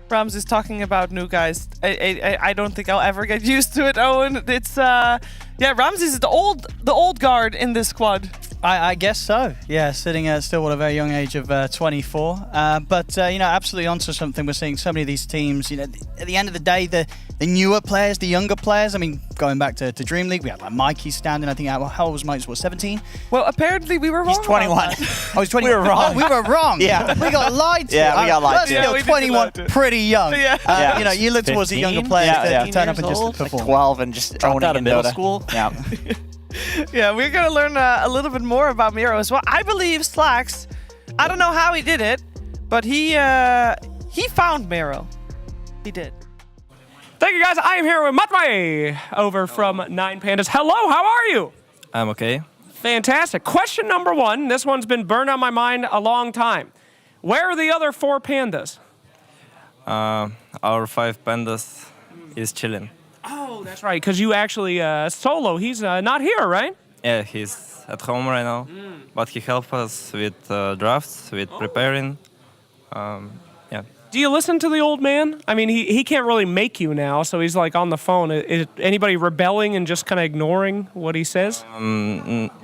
Rams is talking about new guys. I don't think I'll ever get used to it, Owen. It's yeah, Rams is the old guard in this squad. I guess so. Yeah, sitting at still at a very young age of 24. But you know, absolutely onto something. We're seeing so many of these teams. You know, at the end of the day, the newer players, the younger players. I mean, going back to Dream League, we had like Mikey standing. I think how old was Mike? What, 17? Well, apparently we were wrong. He's 21. I was 20. We were wrong. We were wrong. Yeah, we got lied to. Yeah, we got lied to. Still, 21, pretty young. Yeah. You know, you look towards the younger players that turn up and just perform. Like 12 and just dropped out of middle school. Yeah. Yeah, we're gonna learn a little bit more about Miro as well. I believe Slacks, I don't know how he did it, but he found Miro. He did. Thank you, guys. I am here with Matmai over from Nine Pandas. Hello, how are you? I'm okay. Fantastic. Question number 1. This one's been burned on my mind a long time. Where are the other 4 pandas? Our 5 pandas is chilling. Oh, that's right, because you actually, Solo, he's not here, right? Yeah, he's at home right now, but he helps us with drafts, with preparing. Yeah. Do you listen to the old man? I mean, he can't really make you now, so he's like on the phone. Is anybody rebelling and just kind of ignoring what he says?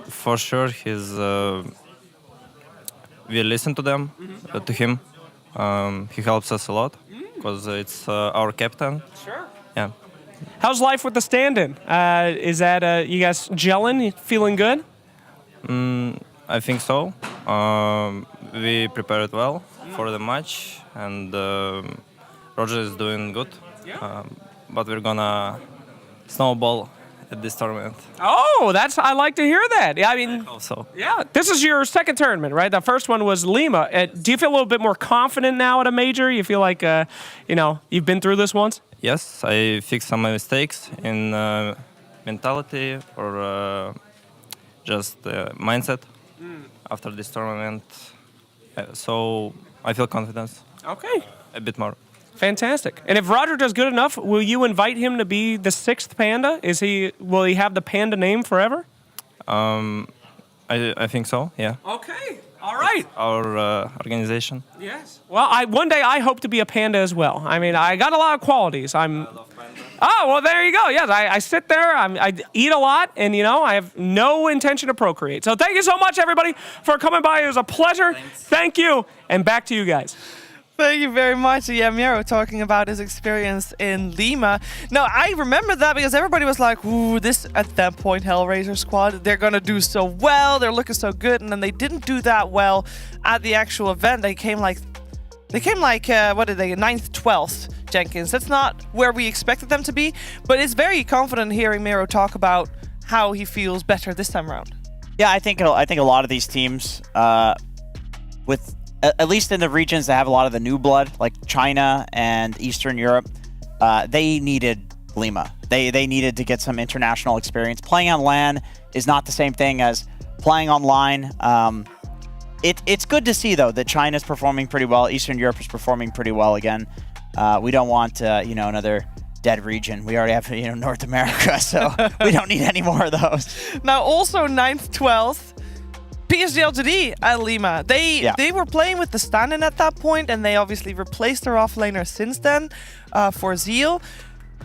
For sure, we listen to them, to him. He helps us a lot because it's our captain. Sure. Yeah. How's life with the stand-in? Is that you guys gelling? Feeling good? I think so. We prepared well for the match, and Roger is doing good. But we're gonna snowball at this tournament. Oh, I like to hear that. I mean, Also. yeah, this is your second tournament, right? The first one was Lima. Do you feel a little bit more confident now at a major? You feel like, you know, you've been through this once? Yes, I fixed some mistakes in mentality or just mindset after this tournament. So I feel confident. Okay. A bit more. Fantastic. And if Roger does good enough, will you invite him to be the 6th panda? Will he have the panda name forever? I think so, yeah. Okay. All right. Our organization. Yes. Well, one day I hope to be a panda as well. I mean, I got a lot of qualities. I love panda. Oh, well, there you go. Yes, I sit there, I eat a lot, and, you know, I have no intention to procreate. So thank you so much, everybody, for coming by. It was a pleasure. Thanks. Thank you. And back to you guys. Thank you very much. Yeah, Miro talking about his experience in Lima. Now, I remember that because everybody was like, ooh, this, at that point, Hellraiser squad, they're going to do so well. They're looking so good. And then they didn't do that well at the actual event. They came like what did they, 9th, 12th, Jenkins. That's not where we expected them to be. But it's very confident hearing Miro talk about how he feels better this time around. Yeah, I think a lot of these teams, with at least in the regions that have a lot of the new blood, like China and Eastern Europe, they needed Lima. They needed to get some international experience. Playing on LAN is not the same thing as playing online. It's good to see, though, that China's performing pretty well. Eastern Europe is performing pretty well again. We don't want, you know, another dead region. We already have, you know, North America, so we don't need any more of those. Now, also 9th, 12th, PSG LGD at Lima. They were playing with the stand-in at that point, and they obviously replaced their offlaner since then for Zeal.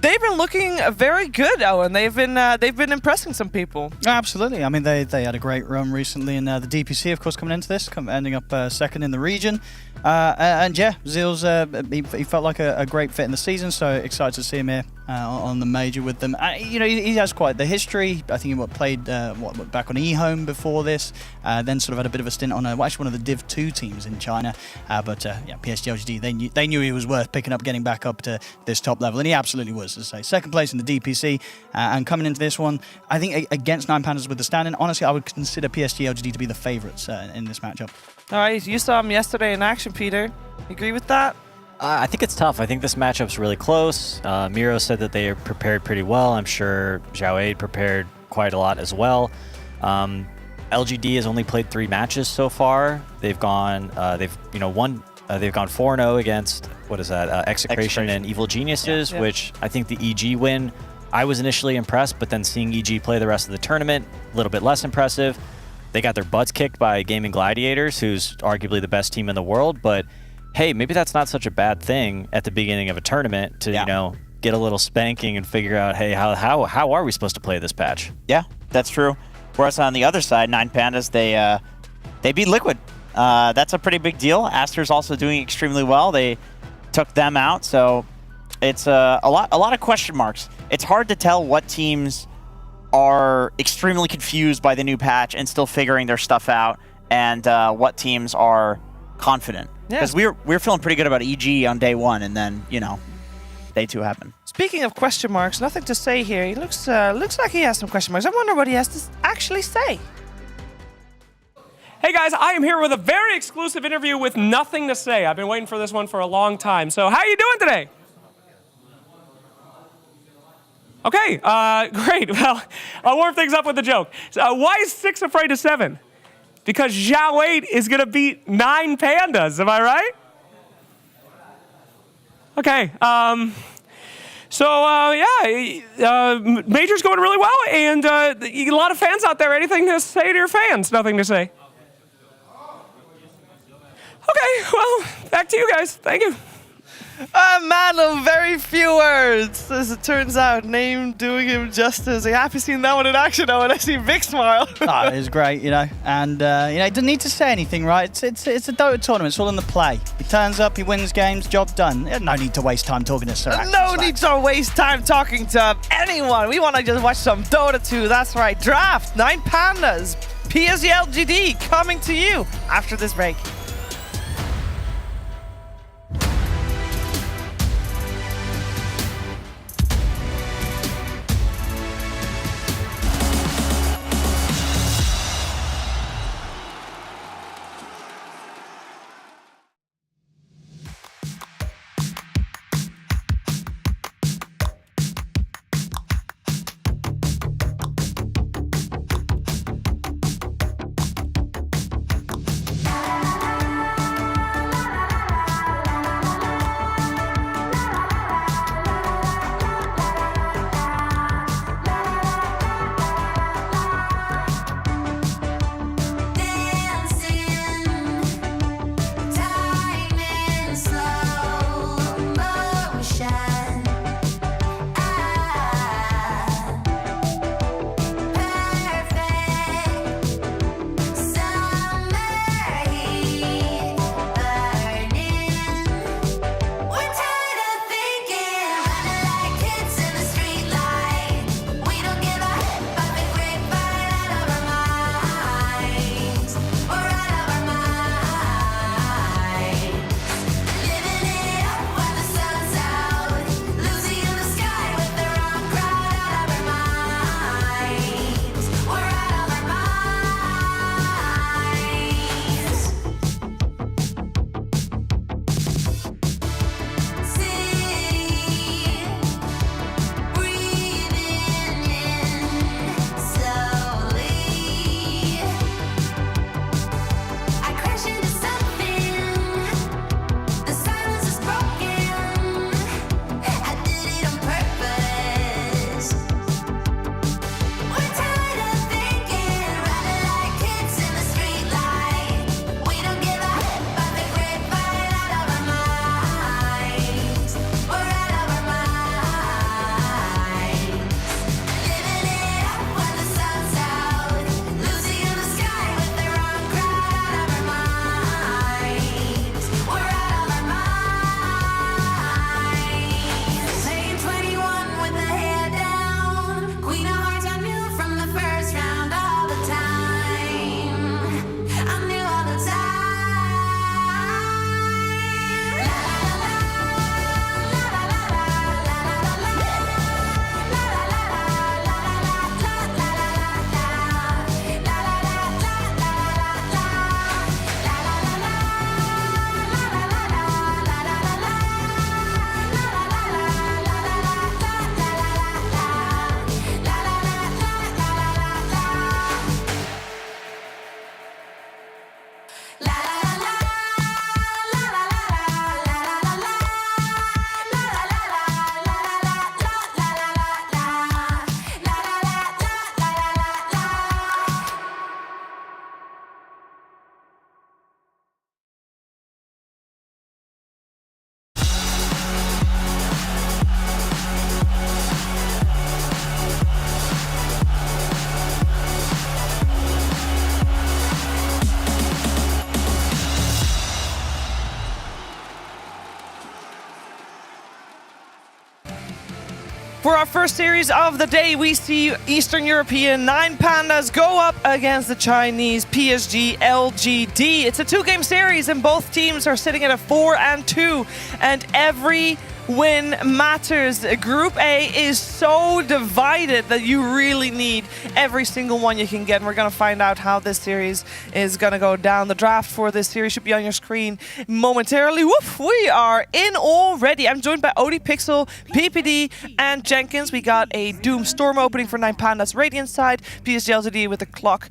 They've been looking very good, Owen. They've been impressing some people. Absolutely. I mean, they had a great run recently in the DPC, of course, coming into this, ending up second in the region. And yeah, Zeal's he felt like a great fit in the season, so excited to see him here on the major with them. You know, he has quite the history. I think he played back on eHome before this, then sort of had a bit of a stint on actually one of the Div 2 teams in China. But yeah, PSG LGD, they knew he was worth picking up, getting back up to this top level, and he absolutely was. As I say, second place in the DPC, and coming into this one, I think against Nine Pandas with the stand-in, honestly, I would consider PSG LGD to be the favourites in this matchup. All right, you saw him yesterday in action, Peter. You agree with that? I think it's tough. I think this matchup's really close. Miro said that they are prepared pretty well. I'm sure Xiao prepared quite a lot as well. LGD has only played 3 matches so far. They've gone, they've gone 4-0 against Execration and Evil Geniuses, which I think the EG win I was initially impressed, but then seeing EG play the rest of the tournament, a little bit less impressive. They got their butts kicked by Gaming Gladiators, who's arguably the best team in the world, but hey, maybe that's not such a bad thing at the beginning of a tournament to, you know, get a little spanking and figure out, hey, how are we supposed to play this patch? Yeah, that's true. Whereas on the other side, 9Pandas, they beat Liquid. That's a pretty big deal. Aster's also doing extremely well. They took them out, so it's a lot of question marks. It's hard to tell what teams are extremely confused by the new patch and still figuring their stuff out, and what teams are confident. Because we're feeling pretty good about EG on day one, and then, you know, day two happened. Speaking of question marks, nothing to say here. He looks like he has some question marks. I wonder what he has to actually say. Hey guys, I am here with a very exclusive interview with nothing to say. I've been waiting for this one for a long time. So how are you doing today? Okay, great. Well, I'll warm things up with a joke. So, why is 6 afraid of 7? Because Zhao 8 is going to beat 9Pandas, am I right? Okay, Major's going really well, and a lot of fans out there. Anything to say to your fans? Nothing to say. Okay, well, back to you guys. Thank you. A man of very few words, as it turns out. Name doing him justice. I'm happy seeing that one in action now, and I see a big smile. Oh, it was great, you know. And, you know, he doesn't need to say anything, right? It's a Dota tournament. It's all in the play. He turns up, he wins games, job done. No need to waste time talking to Sir Action No need to waste time talking to anyone. We want to just watch some Dota 2. That's right. Draft, 9Pandas, PSG LGD coming to you after this break. For our first series of the day, we see Eastern European 9 Pandas go up against the Chinese PSG LGD. It's a 2-game series, and both teams are sitting at a 4-2, and every win matters. Group A is so divided that you really need every single one you can get. And we're going to find out how this series is going to go down. The draft for this series should be on your screen momentarily. Woof, we are in already. I'm joined by Odie Pixel, PPD, and Jenkins. We got a Doom Storm opening for 9 Pandas Radiant side, PSG LGD with the Clock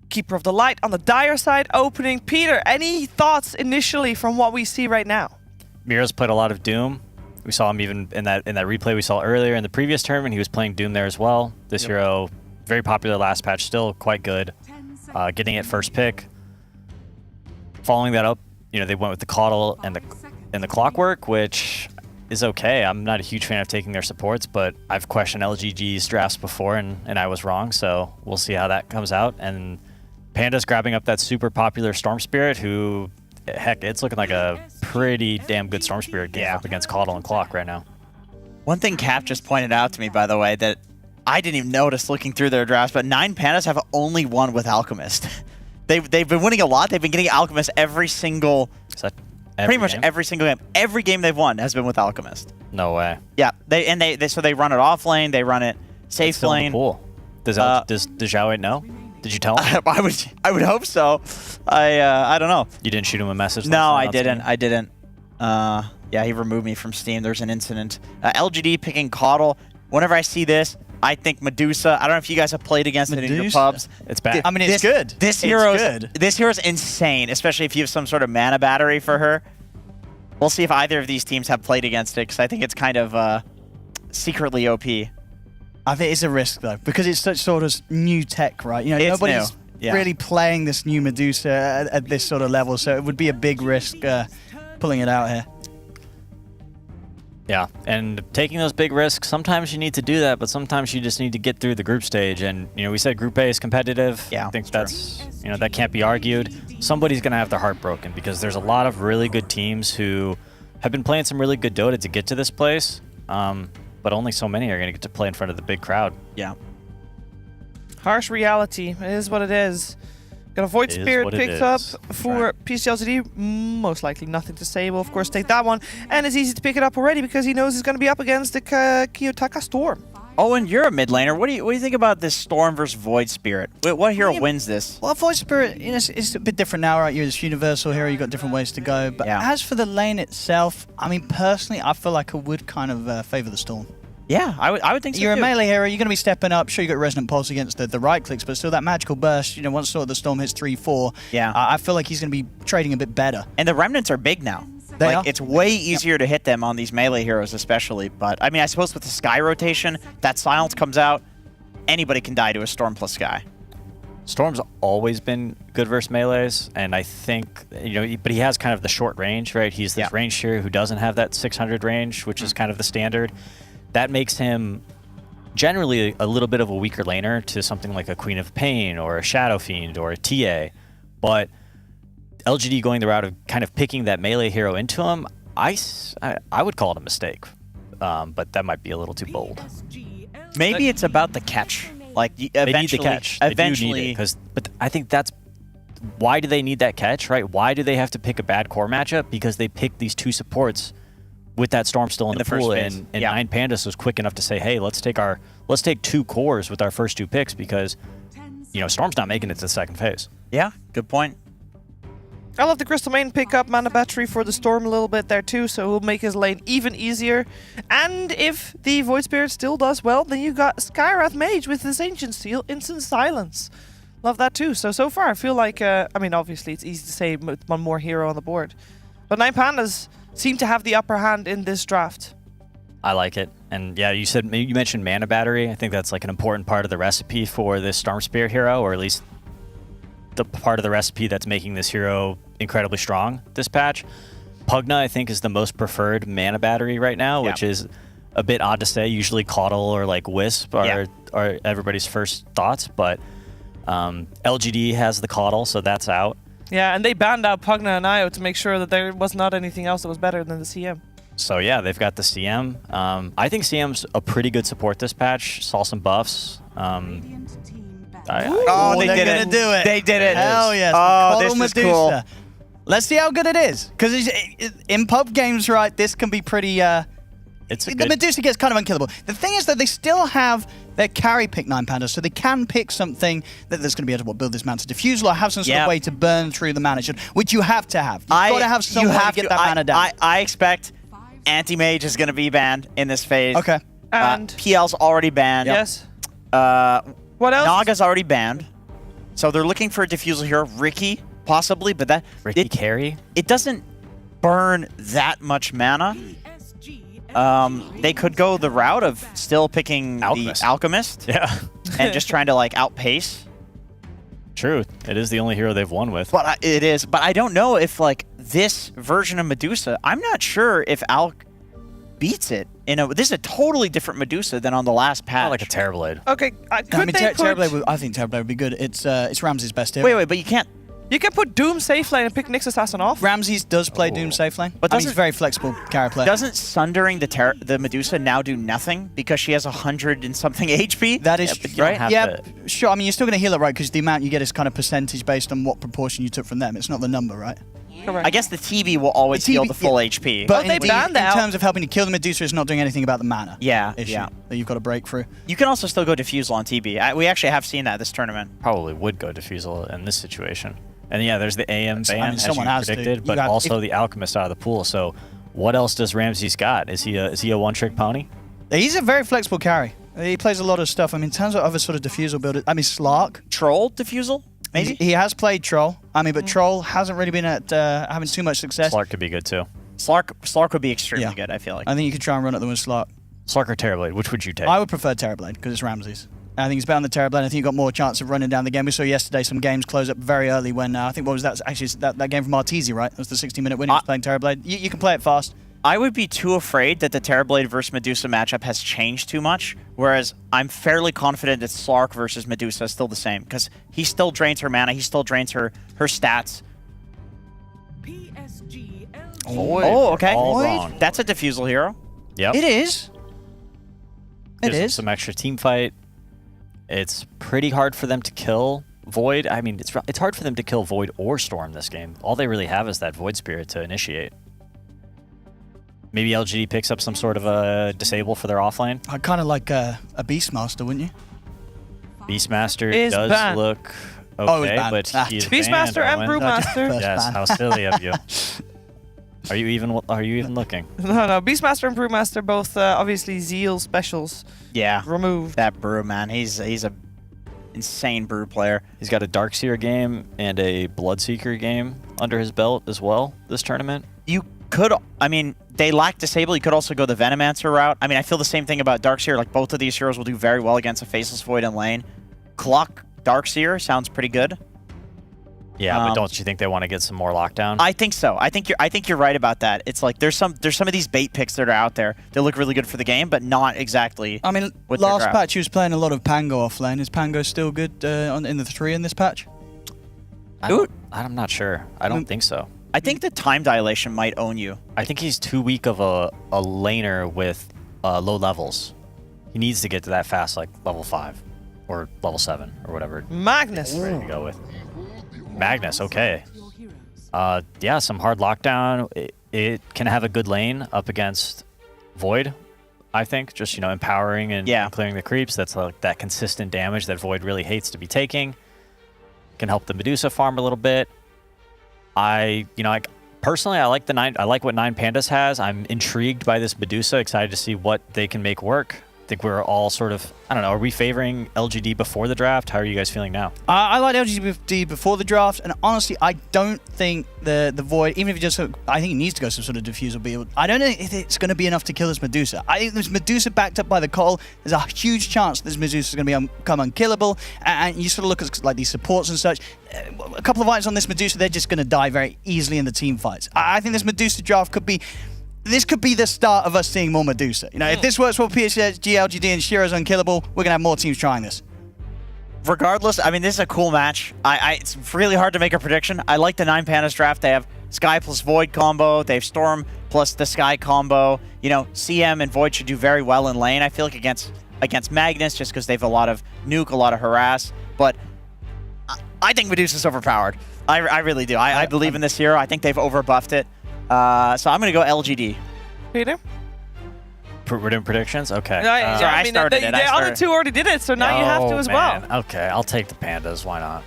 Keeper of the Light on the Dire side opening. Peter, any thoughts initially from what we see right now? Mira's played a lot of Doom. We saw him even in that replay we saw earlier in the previous tournament. He was playing Doom there as well. This hero, very popular last patch, still quite good. Getting it first pick. Following that up, they went with the Coddle and the Clockwork, which is okay. I'm not a huge fan of taking their supports, but I've questioned LGG's drafts before, and I was wrong. So we'll see how that comes out. And Panda's grabbing up that super popular Storm Spirit, who, heck, it's looking like a pretty damn good Storm Spirit game up against Coddle and Clock right now. One thing Cap just pointed out to me, by the way, that I didn't even notice looking through their drafts, but 9 Pandas have only won with Alchemist. They've been winning a lot. They've been getting Alchemist every single... Pretty much every single game. Every game they've won has been with Alchemist. No way. Yeah, so they run it off lane, they run it safe lane. Cool. Does Xiao know? Did you tell him? I would hope so. I don't know. You didn't shoot him a message? No, I didn't. Yeah, he removed me from Steam. There's an incident. LGD picking Coddle. Whenever I see this, I think Medusa. I don't know if you guys have played against it in your pubs. It's bad. I mean, it's good. This hero's insane, especially if you have some sort of mana battery for her. We'll see if either of these teams have played against it, because I think it's kind of secretly OP. I think it's a risk, though, because it's such sort of new tech, right? Nobody's really playing this new Medusa at this sort of level, so it would be a big risk pulling it out here. Yeah, and taking those big risks, sometimes you need to do that, but sometimes you just need to get through the group stage. And, we said Group A is competitive. Yeah, I think that's, that can't be argued. Somebody's going to have their heart broken because there's a lot of really good teams who have been playing some really good Dota to get to this place, but only so many are going to get to play in front of the big crowd. Yeah. Harsh reality. It is what it is. Got a Void Spirit picked up for PSG LGD. Most likely nothing to say. We'll, of course, take that one. And it's easy to pick it up already because he knows he's going to be up against the Kiyotaka Storm. Oh, and you're a mid laner. What do you think about this Storm versus Void Spirit? What hero wins this? Well, Void Spirit, it's a bit different now, right? You're this universal hero. You've got different ways to go. But as for the lane itself, I mean, personally, I feel like I would kind of favor the Storm. Yeah, I would think so. You're a melee hero, you're going to be stepping up. Sure, you got Resonant Pulse against the right clicks, but still that magical burst, once sort of the Storm hits 3-4, I feel like he's going to be trading a bit better. And the Remnants are big now. They are. It's way easier to hit them on these melee heroes especially. But, I mean, I suppose with the Sky rotation, that silence comes out, anybody can die to a Storm plus Sky. Storm's always been good versus melees, and I think, but he has kind of the short range, right? He's this range hero who doesn't have that 600 range, which is kind of the standard. That makes him generally a little bit of a weaker laner to something like a Queen of Pain or a Shadow Fiend or a TA. But LGD going the route of kind of picking that melee hero into him, I would call it a mistake. But that might be a little too bold. Maybe it's about the catch. Like, eventually, they need the catch. They do need it, but I think that's why do they need that catch, right? Why do they have to pick a bad core matchup? Because they pick these two supports with that Storm still in the pool, and 9 Pandas was quick enough to say, hey, let's take 2 cores with our first 2 picks because, Storm's not making it to the second phase. Yeah, good point. I love the Crystal Main pick up mana battery for the Storm a little bit there too, so he'll make his lane even easier. And if the Void Spirit still does well, then you got Skywrath Mage with this Ancient Seal, Instant Silence. Love that too. So far I feel like, I mean, obviously it's easy to say with one more hero on the board. But 9 Pandas seem to have the upper hand in this draft. I like it. And yeah, you mentioned mana battery. I think that's like an important part of the recipe for this Storm Spirit hero, or at least the part of the recipe that's making this hero incredibly strong this patch. Pugna, I think, is the most preferred mana battery right now, which is a bit odd to say. Usually Coddle or like Wisp are everybody's first thoughts, but LGD has the Coddle, so that's out. Yeah, and they banned out Pugna and Io to make sure that there was not anything else that was better than the CM. So yeah, they've got the CM. I think CM's a pretty good support this patch. Saw some buffs. Oh, They're gonna do it. They did it. Hell yes. Oh, Coddle this is Medusa. cool. Let's see how good it is. Because in pub games, right, this can be pretty... the Medusa gets kind of unkillable. The thing is that they still have their carry pick 9 Panda, so they can pick something that's going to be able to build this mana to Diffusal or have some sort of way to burn through the mana, which you have to have. You've got to have some way to get that mana down. I expect Anti-Mage is going to be banned in this phase. Okay. And PL's already banned. Yes. What else? Naga's already banned. So they're looking for a Diffusal hero. Ricky, possibly, but that... Ricky carry? It doesn't burn that much mana. They could go the route of still picking the Alchemist. Yeah. And just trying to, like, outpace. True. It is the only hero they've won with. But it is. But I don't know if, like, this version of Medusa, I'm not sure if Alc beats it. This is a totally different Medusa than on the last patch. Like a Terrorblade. Okay, could they put... Terrorblade, I think Terrorblade would be good. It's Ramsey's best hero. Wait, but you can't... You can put Doom safe lane and pick Nyx Assassin off. Ramses does play Doom safe lane, but he's a very flexible character player. Doesn't sundering the Medusa now do nothing because she has 100 and something HP? That is right. Yeah, sure. I mean, you're still going to heal it, right? Because the amount you get is kind of percentage based on what proportion you took from them. It's not the number, right? Correct. I guess the TB will always heal the full HP. But in terms of helping to kill the Medusa, it's not doing anything about the mana. Issue that you've got to break through. You can also still go Diffusal on TB. We actually have seen that this tournament. Probably would go Diffusal in this situation. And yeah, there's the AM ban, as you someone has predicted, but also the Alchemist out of the pool. So what else does Ramses got? Is he a one-trick pony? He's a very flexible carry. He plays a lot of stuff. I mean, in terms of other sort of Diffusal builders, I mean, Slark. Troll Diffusal? Maybe? He has played Troll. I mean, but Troll hasn't really been at having too much success. Slark could be good too. Slark would be extremely good, I feel like. I think you could try and run at them with Slark. Slark or Terrorblade, which would you take? I would prefer Terrorblade because it's Ramses. I think he's better on the Terrorblade. I think you've got more chance of running down the game. We saw yesterday some games close up very early when, I think, what was that? Actually, that game from Arteezy, right? It was the 60-minute win. He was playing Terrorblade. You can play it fast. I would be too afraid that the Terrorblade versus Medusa matchup has changed too much, whereas I'm fairly confident that Slark versus Medusa is still the same, because he still drains her mana, he still drains her stats. Oh, okay. All wrong. That's a Diffusal hero. Yep. It is. There's some extra team fight. It's pretty hard for them to kill Void. I mean, it's hard for them to kill Void or Storm this game. All they really have is that Void Spirit to initiate. Maybe LGD picks up some sort of a disable for their offlane. I kind of like a Beastmaster, wouldn't you? Beastmaster is does banned. look okay, but he's Beastmaster banned, and Owen. Brewmaster. Yes, how silly of you. Are you even looking? No, Beastmaster and Brewmaster both obviously Zeal specials. Yeah. Removed. That Brew, man. He's a insane Brew player. He's got a Darkseer game and a Bloodseeker game under his belt as well this tournament. You could, I mean, they lack Disable. You could also go the Venomancer route. I mean, I feel the same thing about Darkseer. Like, both of these heroes will do very well against a Faceless Void in lane. Clock Darkseer sounds pretty good. Yeah, but don't you think they want to get some more lockdown? I think so. I think you're right about that. It's like there's some of these bait picks that are out there. They look really good for the game, but not exactly. I mean, last patch he was playing a lot of Pango offlane. Is Pango still good in the 3 in this patch? I'm not sure. I don't think so. I think the time dilation might own you. I think he's too weak of a laner with low levels. He needs to get to that fast, like level 5 or level 7 or whatever. Magnus. Ready to go with. Magnus, okay. Yeah, some hard lockdown. It can have a good lane up against Void, I think. Just, empowering and clearing the creeps. That's like that consistent damage that Void really hates to be taking. Can help the Medusa farm a little bit. Personally, I like what 9 Pandas has. I'm intrigued by this Medusa, excited to see what they can make work. I think we're all sort of, I don't know, are we favoring LGD before the draft? How are you guys feeling now? I like LGD before the draft, and honestly, I don't think the Void, even if he I think he needs to go some sort of Diffusal build. I don't know if it's going to be enough to kill this Medusa. I think this Medusa backed up by the Coal, there's a huge chance this Medusa is going to become unkillable, and you sort of look at like these supports and such. A couple of items on this Medusa, they're just going to die very easily in the team fights. I think this Medusa draft could be the start of us seeing more Medusa. If this works for PSG, LGD, and Shiro's unkillable, we're going to have more teams trying this. Regardless, I mean, this is a cool match. It's really hard to make a prediction. I like the 9 Pandas draft. They have Sky plus Void combo. They have Storm plus the Sky combo. You know, CM and Void should do very well in lane. I feel like against Magnus, just because they have a lot of nuke, a lot of harass. But I think Medusa's overpowered. I really do. I believe in this hero. I think they've overbuffed it. So I'm going to go LGD. Peter? We're doing predictions? Okay. Sorry, I started it. The other two already did it, so now you have to as well. Okay, I'll take the Pandas. Why not?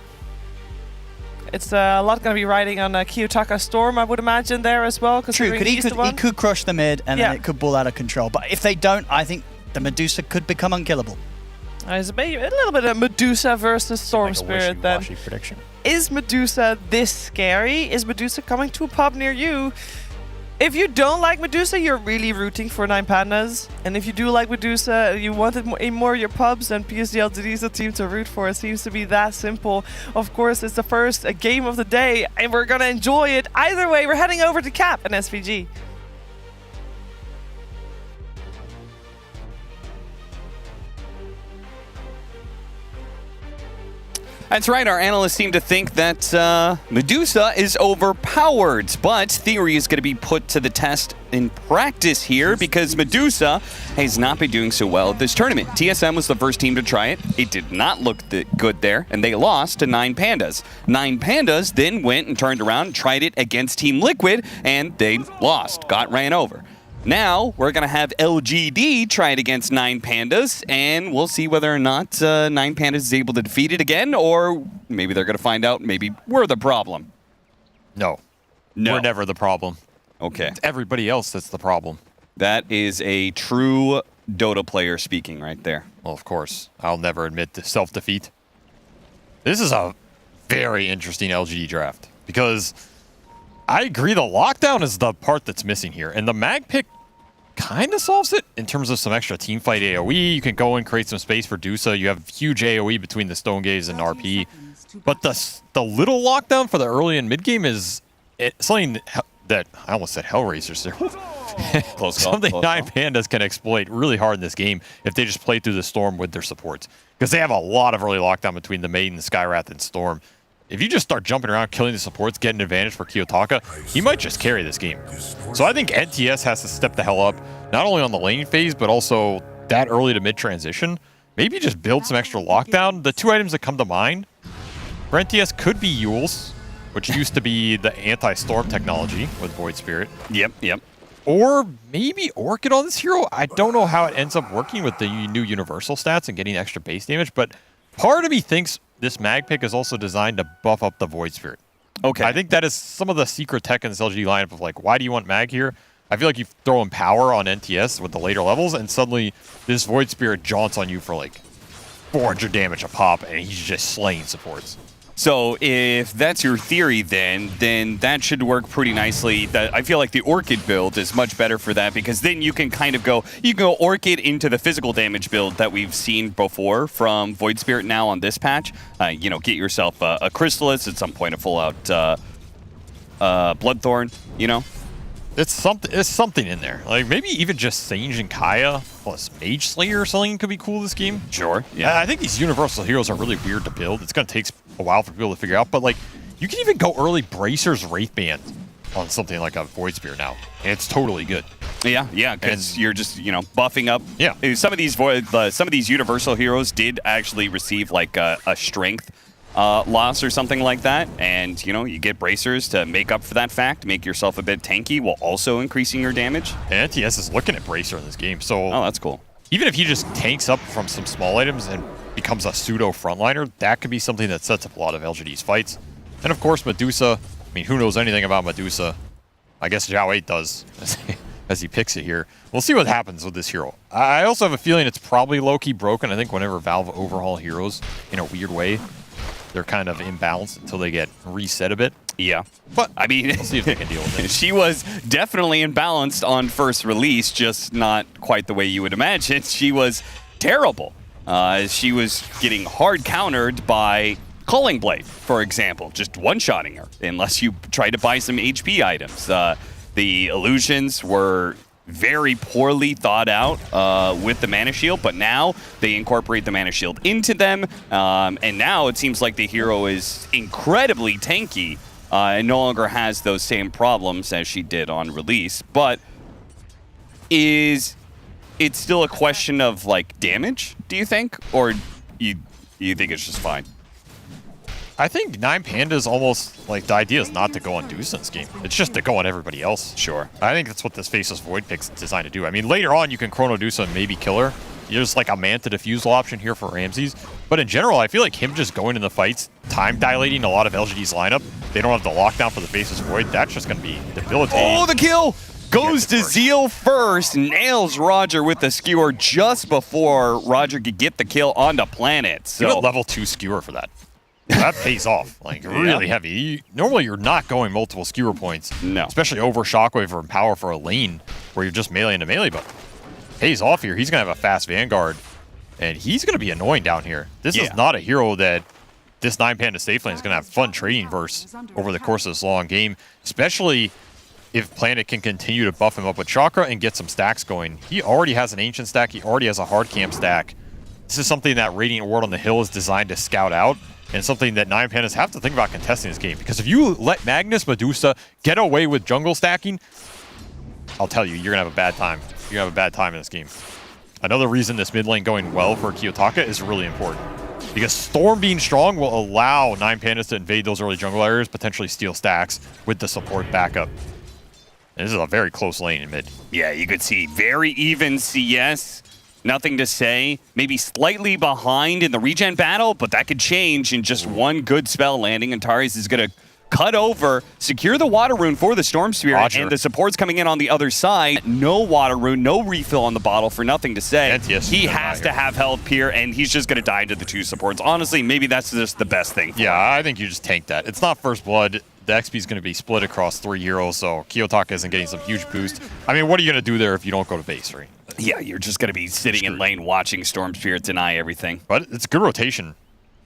It's a lot going to be riding on Kiyotaka Storm, I would imagine, there as well. True, he could crush the mid, and then it could ball out of control. But if they don't, I think the Medusa could become unkillable. It's a little bit of Medusa versus Storm Spirit then. Prediction. Is Medusa this scary? Is Medusa coming to a pub near you? If you don't like Medusa, you're really rooting for 9 Pandas. And if you do like Medusa, you want it in more of your pubs, then PSG LGD is the team to root for. It seems to be that simple. Of course, it's the first game of the day, and we're going to enjoy it. Either way, we're heading over to Cap and SVG. That's right, our analysts seem to think that Medusa is overpowered, but theory is going to be put to the test in practice here because Medusa has not been doing so well at this tournament. TSM was the first team to try it. It did not look good there, and they lost to 9 Pandas. 9 Pandas then went and turned around and tried it against Team Liquid, and they lost, got ran over. Now, we're going to have LGD try it against 9 Pandas, and we'll see whether or not 9 Pandas is able to defeat it again, or maybe they're going to find out maybe we're the problem. No. We're never the problem. Okay. It's everybody else that's the problem. That is a true Dota player speaking right there. Well, of course. I'll never admit to self-defeat. This is a very interesting LGD draft, because I agree the lockdown is the part that's missing here, and the mag pick kind of solves it in terms of some extra teamfight AoE. You can go and create some space for Dusa. You have huge AoE between the Stone Gaze and RP. But the little lockdown for the early and mid game is something that I almost said Hellraisers there. Something 9 Pandas can exploit really hard in this game if they just play through the Storm with their supports, because they have a lot of early lockdown between the Maiden, Skywrath, and Storm. If you just start jumping around, killing the supports, getting an advantage for Kiyotaka, he might just carry this game. So I think NTS has to step the hell up, not only on the lane phase, but also that early to mid transition. Maybe just build some extra lockdown. The 2 items that come to mind for NTS could be Yules, which used to be the anti-storm technology with Void Spirit. Yep. Or maybe Orchid on this hero. I don't know how it ends up working with the new universal stats and getting extra base damage, but part of me thinks this mag pick is also designed to buff up the Void Spirit. Okay. I think that is some of the secret tech in this LGD lineup of like, why do you want mag here? I feel like you throw in power on NTS with the later levels, and suddenly this Void Spirit jaunts on you for like 400 damage a pop, and he's just slaying supports. So if that's your theory, then that should work pretty nicely. I feel like the Orchid build is much better for that, because then you can kind of go Orchid into the physical damage build that we've seen before from Void Spirit now on this patch. Get yourself a Chrysalis at some point, a full out Bloodthorn. It's something in there. Like maybe even just Sage and Kaya plus Mage Slayer or something could be cool this game. Sure. Yeah. I think these universal heroes are really weird to build. It's gonna take a while for people to figure out, but like you can even go early Bracers Wraithband on something like a Void Spear now, and it's totally good. Yeah, because you're just buffing up. Yeah. Some of these universal heroes did actually receive like a strength loss or something like that, and you get bracers to make up for that fact, make yourself a bit tanky while also increasing your damage. And NTS is looking at bracer in this game, so that's cool. Even if he just tanks up from some small items and becomes a pseudo frontliner, that could be something that sets up a lot of LGD's fights. And of course Medusa, I mean, who knows anything about Medusa? I guess Zhao 8 does as he picks it here. We'll see what happens with this hero. I also have a feeling it's probably low-key broken. I think whenever Valve overhaul heroes in a weird way, they're kind of imbalanced until they get reset a bit. Yeah. But, I mean, we'll see if they can deal with it. She was definitely imbalanced on first release, just not quite the way you would imagine. She was terrible. She was getting hard countered by Culling Blade, for example, just one-shotting her, unless you try to buy some HP items. The illusions were very poorly thought out with the Mana Shield, but now they incorporate the Mana Shield into them, and now it seems like the hero is incredibly tanky and no longer has those same problems as she did on release. But is it still a question of like damage, do you think? Or you think it's just fine? I think 9 Pandas almost, like, the idea is not to go on Deuce in this game. It's just to go on everybody else. Sure. I think that's what this Faceless Void pick's designed to do. I mean, later on, you can Chrono Deuce and maybe kill her. There's like a Manta Diffusal option here for Ramses. But in general, I feel like him just going in the fights, time dilating a lot of LGD's lineup. They don't have the lockdown for the Faceless Void. That's just going to be debilitating. Oh, the kill! Goes to Zeal first, nails Roger with the skewer just before Roger could get the kill onto Planet. So you level 2 skewer for that. That pays off, like, really heavy. Normally, you're not going multiple skewer points. No. Especially over Shockwave or Power for a lane where you're just melee into melee, but pays off here. He's going to have a fast Vanguard, and he's going to be annoying down here. This is not a hero that this 9 Panda safe lane is going to have fun trading versus over the course of this long game, especially if Planet can continue to buff him up with Chakra and get some stacks going. He already has an Ancient stack. He already has a Hard Camp stack. This is something that Radiant Ward on the Hill is designed to scout out, and something that 9 Pandas have to think about contesting this game. Because if you let Magnus Medusa get away with jungle stacking, I'll tell you, you're going to have a bad time. You're going to have a bad time in this game. Another reason this mid lane going well for Kiyotaka is really important. Because Storm being strong will allow 9 Pandas to invade those early jungle areas, potentially steal stacks with the support backup. And this is a very close lane in mid. Yeah, you could see very even CS. Nothing to say. Maybe slightly behind in the regen battle, but that could change in just one good spell landing. Antares is going to cut over, secure the Water Rune for the Storm Spirit, and the support's coming in on the other side. No Water Rune, no refill on the bottle for nothing to say. He has to have help here, and he's just going to die to the 2 supports. Honestly, maybe that's just the best thing for him. I think you just tank that. It's not First Blood. The XP is going to be split across 3 heroes, so Kiyotaka isn't getting some huge boost. I mean, what are you going to do there if you don't go to base, right? Yeah, you're just going to be sitting in lane watching Storm Spirit deny everything. But it's good rotation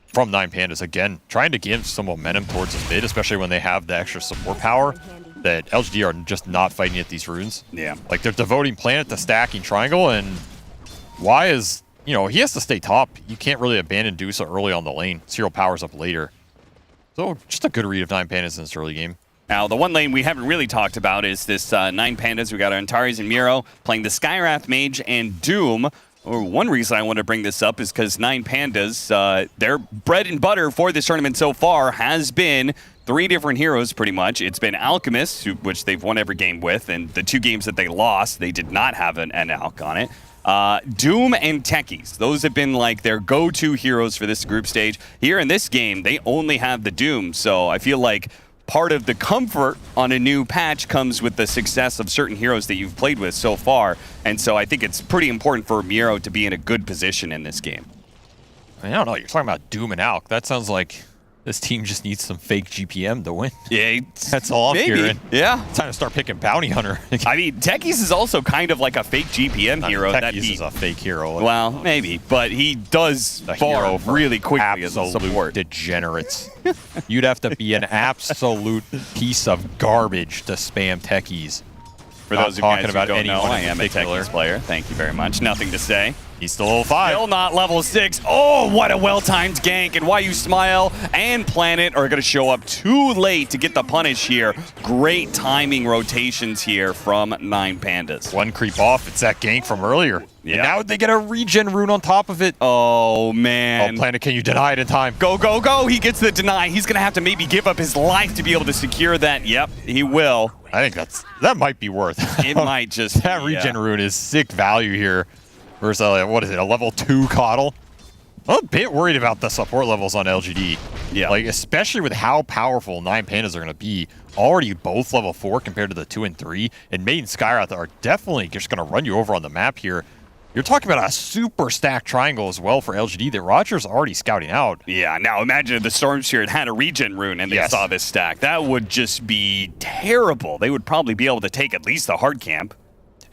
from 9 Pandas. Again, trying to give some momentum towards this mid, especially when they have the extra support power that LGD are just not fighting at these runes. Yeah. Like, they're devoting Planet to stacking Triangle, and Y is, you know, he has to stay top. You can't really abandon Dusa early on the lane. Zero powers up later. So, just a good read of 9 Pandas in this early game. Now, the one lane we haven't really talked about is this 9 Pandas. We got Antares and Miro playing the Skywrath Mage and Doom. One reason I want to bring this up is because 9 Pandas, their bread and butter for this tournament so far has been 3 different heroes, pretty much. It's been Alchemist, which they've won every game with, and the 2 games that they lost, they did not have an Alch on it. Doom and Techies. Those have been like their go-to heroes for this group stage. Here in this game, they only have the Doom, so I feel like part of the comfort on a new patch comes with the success of certain heroes that you've played with so far, and so I think it's pretty important for Miro to be in a good position in this game. I mean, I don't know, you're talking about Doom and Alch. That sounds like this team just needs some fake GPM to win. Yeah, that's all I'm hearing. Yeah. It's time to start picking Bounty Hunter. I mean, Techies is also kind of like a fake GPM hero. Techies is a fake hero. Well, maybe, but he does farm really quickly as a support. Degenerates. You'd have to be an absolute piece of garbage to spam Techies. For those of you guys who don't know, I am a Techies player. Thank you very much. Nothing to say. He's still level 5. Still not level 6. Oh, what a well-timed gank. And Why You Smile and Planet are going to show up too late to get the punish here. Great timing rotations here from 9 Pandas. One creep off. It's that gank from earlier. Yeah. And now they get a regen rune on top of it. Oh, man. Oh, Planet, can you deny it in time? Go, go, go. He gets the deny. He's going to have to maybe give up his life to be able to secure that. Yep, he will. I think that might be worth it. It might just That regen rune is sick value here. Versus, what is it, a level 2 Coddle? I'm a bit worried about the support levels on LGD. Yeah. Like, especially with how powerful 9 Pandas are going to be. Already both level 4 compared to the 2 and 3. And Maiden Skywrath are definitely just going to run you over on the map here. You're talking about a super stacked triangle as well for LGD that Roger's already scouting out. Yeah, now imagine if the Storm Spirit had a regen rune and they saw this stack. That would just be terrible. They would probably be able to take at least the hard camp.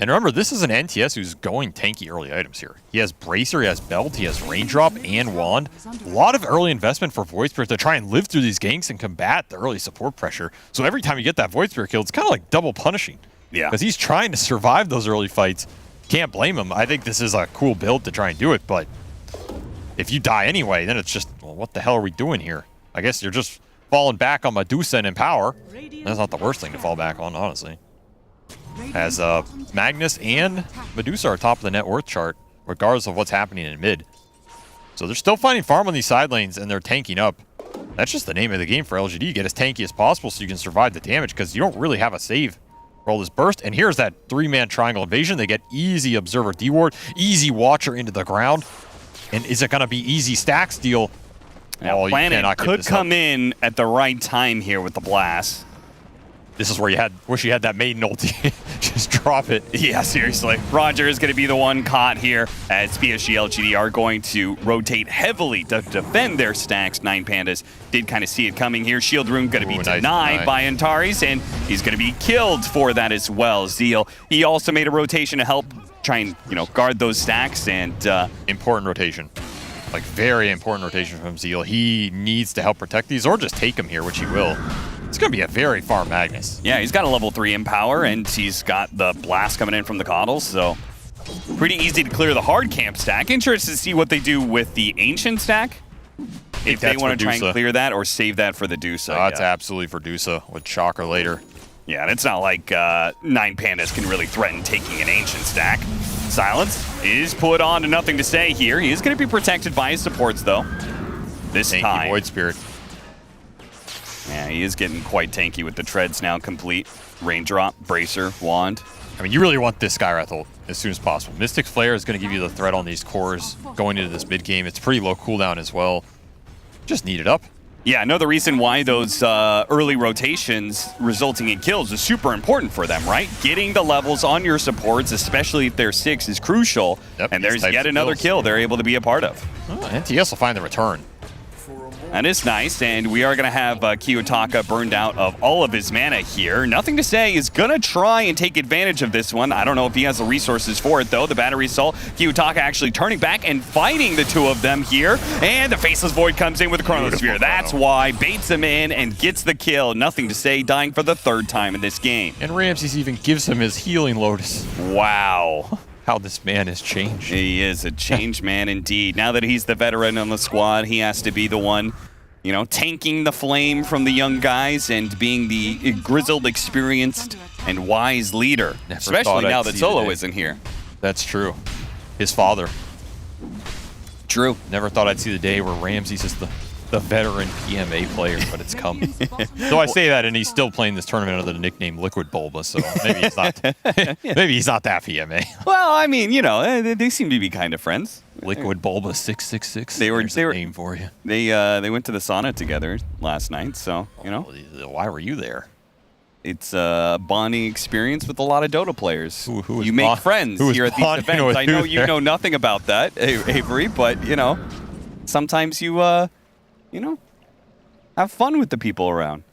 And remember, this is an NTS who's going tanky early items here. He has Bracer, he has Belt, he has Raindrop, and Wand. A lot of early investment for Void Spirit to try and live through these ganks and combat the early support pressure. So every time you get that Void Spirit kill, it's kind of like double punishing. Yeah. Because he's trying to survive those early fights. Can't blame him. I think this is a cool build to try and do it, but if you die anyway, then it's just, well, what the hell are we doing here? I guess you're just falling back on Medusa and Empower. That's not the worst thing to fall back on, honestly. As Magnus and Medusa are top of the net worth chart, regardless of what's happening in mid. So they're still finding farm on these side lanes, and they're tanking up. That's just the name of the game for LGD. Get as tanky as possible so you can survive the damage, because you don't really have a save for all this burst. And here's that 3-man triangle invasion. They get easy Observer D-Ward, easy Watcher into the ground. And is it going to be easy stack steal? Now, Planet could come in at the right time here with the blast. This is where you wish you had that maiden ulti. Just drop it. Yeah, seriously. Roger is going to be the one caught here as PSG LGD are going to rotate heavily to defend their stacks. 9Pandas did kind of see it coming here. Shield Rune going to be denied by Antares, and he's going to be killed for that as well. Zeal, he also made a rotation to help try and, guard those stacks, and important rotation. Like, very important rotation from Zeal. He needs to help protect these, or just take him here, which he will. It's going to be a very far Magnus. Yeah, he's got a level 3 Empower, and he's got the blast coming in from the Coddles, so pretty easy to clear the hard camp stack. Interested to see what they do with the Ancient stack. If they want to try and clear that or save that for the Dusa. That's absolutely for Dusa with Shocker later. Yeah, and it's not like 9Pandas can really threaten taking an Ancient stack. Silence is put on to nothing to say here. He is going to be protected by his supports, though. This time. Void Spirit. Yeah, he is getting quite tanky with the treads now complete. Raindrop, Bracer, Wand. I mean, you really want this Skywrath ult as soon as possible. Mystic Flare is going to give you the threat on these cores going into this mid game. It's pretty low cooldown as well. Just need it up. Yeah, no, the reason why those early rotations resulting in kills is super important for them, right? Getting the levels on your supports, especially if they're 6, is crucial. Yep, and there's yet another kill they're able to be a part of. Oh, NTS will find the return. That is nice, and we are going to have Kiyotaka burned out of all of his mana here. Nothing to say, is going to try and take advantage of this one. I don't know if he has the resources for it, though. The Battery Assault, Kiyotaka actually turning back and fighting the two of them here. And the Faceless Void comes in with the Chronosphere. That's why, baits him in and gets the kill. Nothing to say, dying for the 3rd time in this game. And Ramses even gives him his Healing Lotus. Wow. How this man has changed. He is a changed man indeed. Now that he's the veteran on the squad, he has to be the one, tanking the flame from the young guys and being the grizzled, experienced, and wise leader. Especially now that Solo isn't here. That's true. His father. True. Never thought I'd see the day where Ramses is the veteran PMA player, but it's coming. So I say that, and he's still playing this tournament under the nickname Liquid Bulba, so maybe he's not maybe he's not that PMA. Well, I mean, they seem to be kind of friends. Liquid Bulba 666. They were name for you. They went to the sauna together last night, so why were you there? It's a bonding experience with a lot of Dota players. Who you make friends here at these events. I know you there? know nothing about that, Avery, but sometimes you have fun with the people around.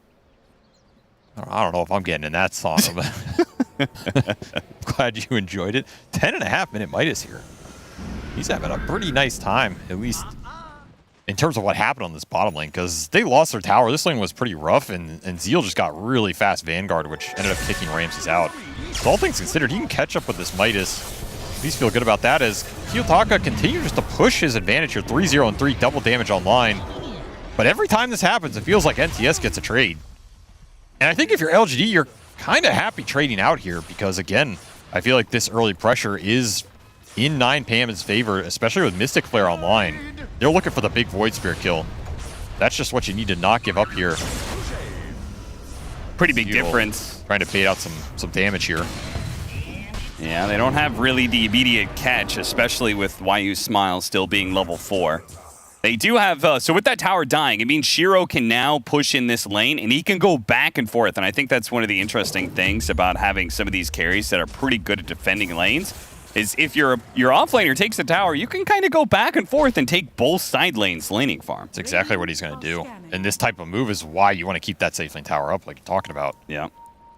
I don't know if I'm getting in that sauna, but glad you enjoyed it. 10.5-minute Midas here. He's having a pretty nice time, at least in terms of what happened on this bottom lane, because they lost their tower. This lane was pretty rough, and Zeal just got really fast Vanguard, which ended up kicking Ramses out. So all things considered, he can catch up with this Midas. At least feel good about that, as Kiyotaka continues to push his advantage here. 3-0 and 3 double damage online. But every time this happens, it feels like NTS gets a trade. And I think if you're LGD, you're kind of happy trading out here, because again, I feel like this early pressure is in 9Pandas' favor, especially with Mystic Flare online. They're looking for the big Void Spirit kill. That's just what you need to not give up here. Pretty big difference. Trying to bait out some damage here. Yeah, they don't have really the immediate catch, especially with YU Smile still being level 4. They do have, so with that tower dying, it means Shiro can now push in this lane, and he can go back and forth. And I think that's one of the interesting things about having some of these carries that are pretty good at defending lanes, is if your offlaner takes the tower, you can kind of go back and forth and take both side lanes laning farm. That's exactly what he's going to do. And this type of move is why you want to keep that safe lane tower up, like you're talking about. Yeah.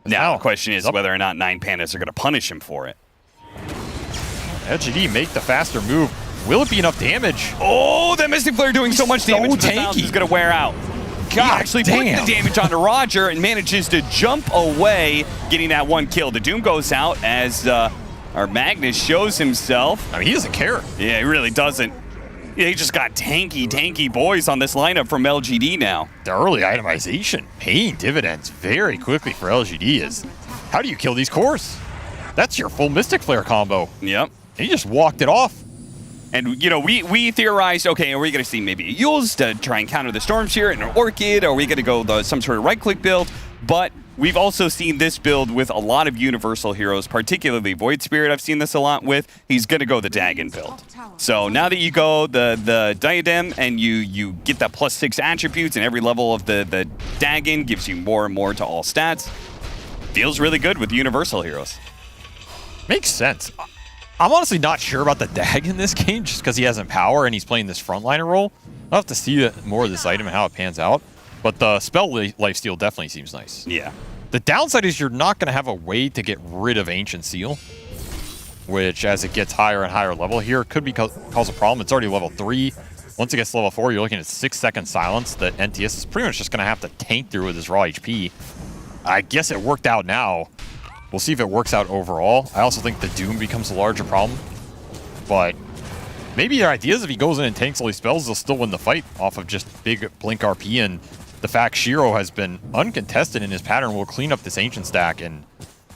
Now the question is whether or not 9Pandas are going to punish him for it. LGD make the faster move. Will it be enough damage? Oh, that Mystic Flare doing so much damage. Tanky. He's going to wear out. God, he actually puts the damage onto Roger and manages to jump away, getting that one kill. The Doom goes out as our Magnus shows himself. I mean, he doesn't care. Yeah, he really doesn't. They just got tanky boys on this lineup from LGD now. The early itemization paying dividends very quickly for LGD is, how do you kill these cores? That's your full Mystic Flare combo. Yep. And he just walked it off. And, you know, we theorized, okay, are we going to see maybe a Yules to try and counter the Storm Sphere and an Orchid? Or are we going to go some sort of right-click build? But we've also seen this build with a lot of Universal heroes, particularly Void Spirit. I've seen this a lot with. He's going to go the Dagon build. So now that you go the Diadem and you get that +6 attributes, and every level of the Dagon gives you more and more to all stats, feels really good with Universal heroes. Makes sense. I'm honestly not sure about the Dag in this game just because he has Empower and he's playing this frontliner role. I'll have to see more of this item and how it pans out. But the spell lifesteal definitely seems nice. Yeah. The downside is you're not going to have a way to get rid of Ancient Seal, which as it gets higher and higher level here could cause a problem. It's already level 3. Once it gets to level 4, you're looking at 6-second silence that NTS is pretty much just going to have to tank through with his raw HP. I guess it worked out now. We'll see if it works out overall. I also think the Doom becomes a larger problem. But maybe your idea is if he goes in and tanks all these spells, he'll still win the fight off of just big Blink RP. And the fact Shiro has been uncontested in his pattern will clean up this Ancient stack and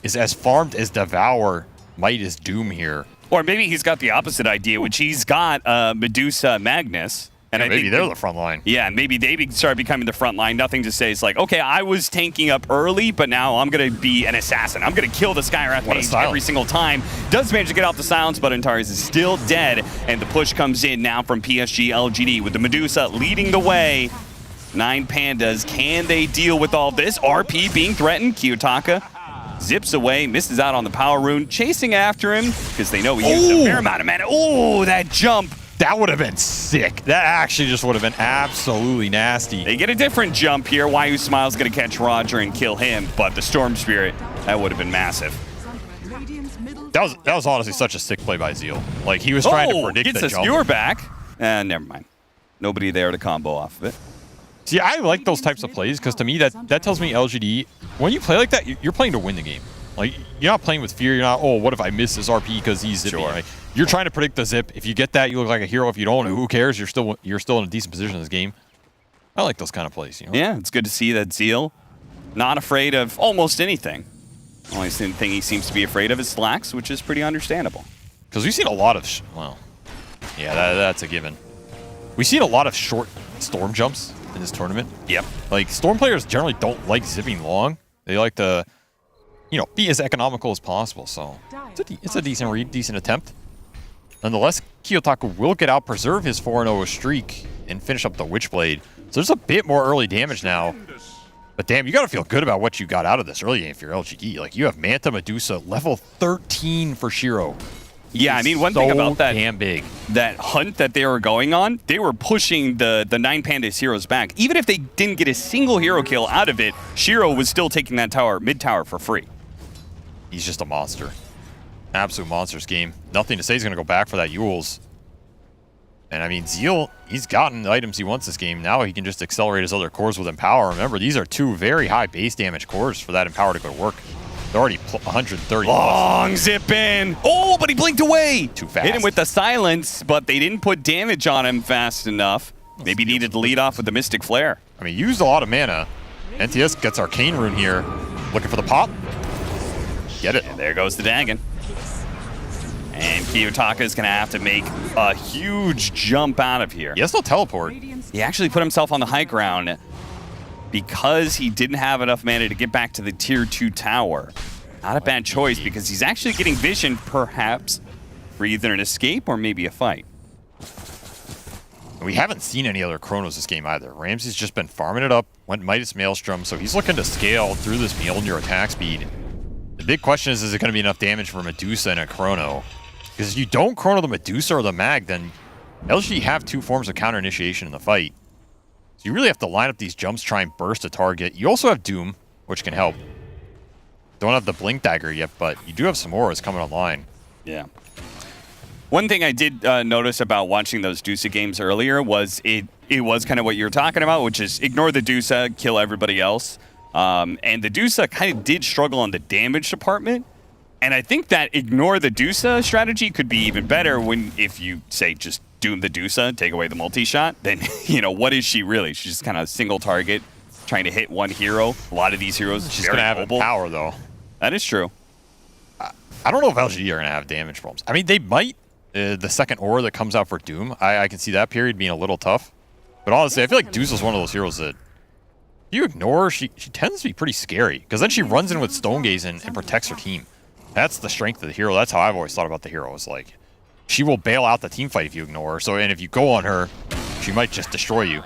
is as farmed as Devour might as Doom here. Or maybe he's got the opposite idea, which he's got Medusa Magnus. And yeah, I maybe think they're the front line. Yeah, maybe they start becoming the front line. Nothing to say. It's like, okay, I was tanking up early, but now I'm going to be an assassin. I'm going to kill the Skywrath mage every single time. Does manage to get out the silence, but Antares is still dead. And the push comes in now from PSG LGD with the Medusa leading the way. 9 Pandas. Can they deal with all this? RP being threatened. Kiyotaka zips away, misses out on the power rune, chasing after him because they know he used a fair amount of mana. Oh, that jump. That would have been sick. That actually just would have been absolutely nasty. They get a different jump here. Wahoo Smile's going to catch Roger and kill him, but the Storm Spirit, that would have been massive. That was honestly such a sick play by Zeal. Like, he was trying to predict the jump. Gets a skewer back. Never mind. Nobody there to combo off of it. See, I like those types of plays because to me, that tells me LGD, when you play like that, you're playing to win the game. Like, you're not playing with fear. You're not, oh, what if I miss this RP because he's zipping? Sure. Right? You're trying to predict the zip. If you get that, you look like a hero. If you don't, who cares? You're still in a decent position in this game. I like those kind of plays. You know? Yeah, it's good to see that Zeal not afraid of almost anything. The only thing he seems to be afraid of is Slacks, which is pretty understandable. Because we've seen a lot of, that's a given. We've seen a lot of short storm jumps in this tournament. Yep. Like, storm players generally don't like zipping long. They like to, be as economical as possible. So it's a decent read, decent attempt. Nonetheless, Kiyotaka will get out, preserve his 4-0 streak, and finish up the Witchblade. So there's a bit more early damage now. But damn, you got to feel good about what you got out of this early game for your LGD. Like, you have Manta Medusa, level 13 for Shiro. Yeah, I mean, one thing about that damn big. That hunt that they were going on, they were pushing the 9 Pandas heroes back. Even if they didn't get a single hero kill out of it, Shiro was still taking that tower, mid tower, for free. He's just a monster. Absolute monsters game. Nothing to say he's going to go back for that Yules. And I mean, Zeal, he's gotten the items he wants this game. Now he can just accelerate his other cores with Empower. Remember, these are 2 very high base damage cores for that Empower to go to work. They're already 130. Long zip in. Oh, but he blinked away. Too fast. Hit him with the silence, but they didn't put damage on him fast enough. Maybe needed to lead off with the Mystic Flare. I mean, used a lot of mana. NTS gets Arcane Rune here. Looking for the pop. Get it. And there goes the Dagon. And Kiyotaka is going to have to make a huge jump out of here. He has no teleport. He actually put himself on the high ground because he didn't have enough mana to get back to the tier 2 tower. Not a bad choice because he's actually getting vision, perhaps, for either an escape or maybe a fight. We haven't seen any other Chronos this game either. Ramsey's just been farming it up, went Midas Maelstrom, so he's looking to scale through this Mjolnir attack speed. The big question is it going to be enough damage for Medusa and a Chrono? Because if you don't Chrono the Medusa or the Mag, then LG have 2 forms of counter initiation in the fight. So you really have to line up these jumps, try and burst a target. You also have Doom, which can help. Don't have the Blink Dagger yet, but you do have some auras coming online. Yeah. One thing I did notice about watching those Dusa games earlier was it was kind of what you were talking about, which is ignore the Dusa, kill everybody else. And the Dusa kind of did struggle on the damage department. And I think that ignore the Dusa strategy could be even better if you, say, just Doom the Medusa, take away the multi-shot, then, you know, what is she really? She's just kind of single target, trying to hit one hero. A lot of these heroes, she's going to have power, though. That is true. I don't know if LGD are going to have damage problems. I mean, they might. The second aura that comes out for Doom, I can see that period being a little tough. But honestly, I feel like Deuce is one of those heroes that you ignore her, she tends to be pretty scary. Because then she runs in with Stone Gaze and protects her team. That's the strength of the hero. That's how I've always thought about the hero. Is like, she will bail out the team fight if you ignore her. So, and if you go on her, she might just destroy you.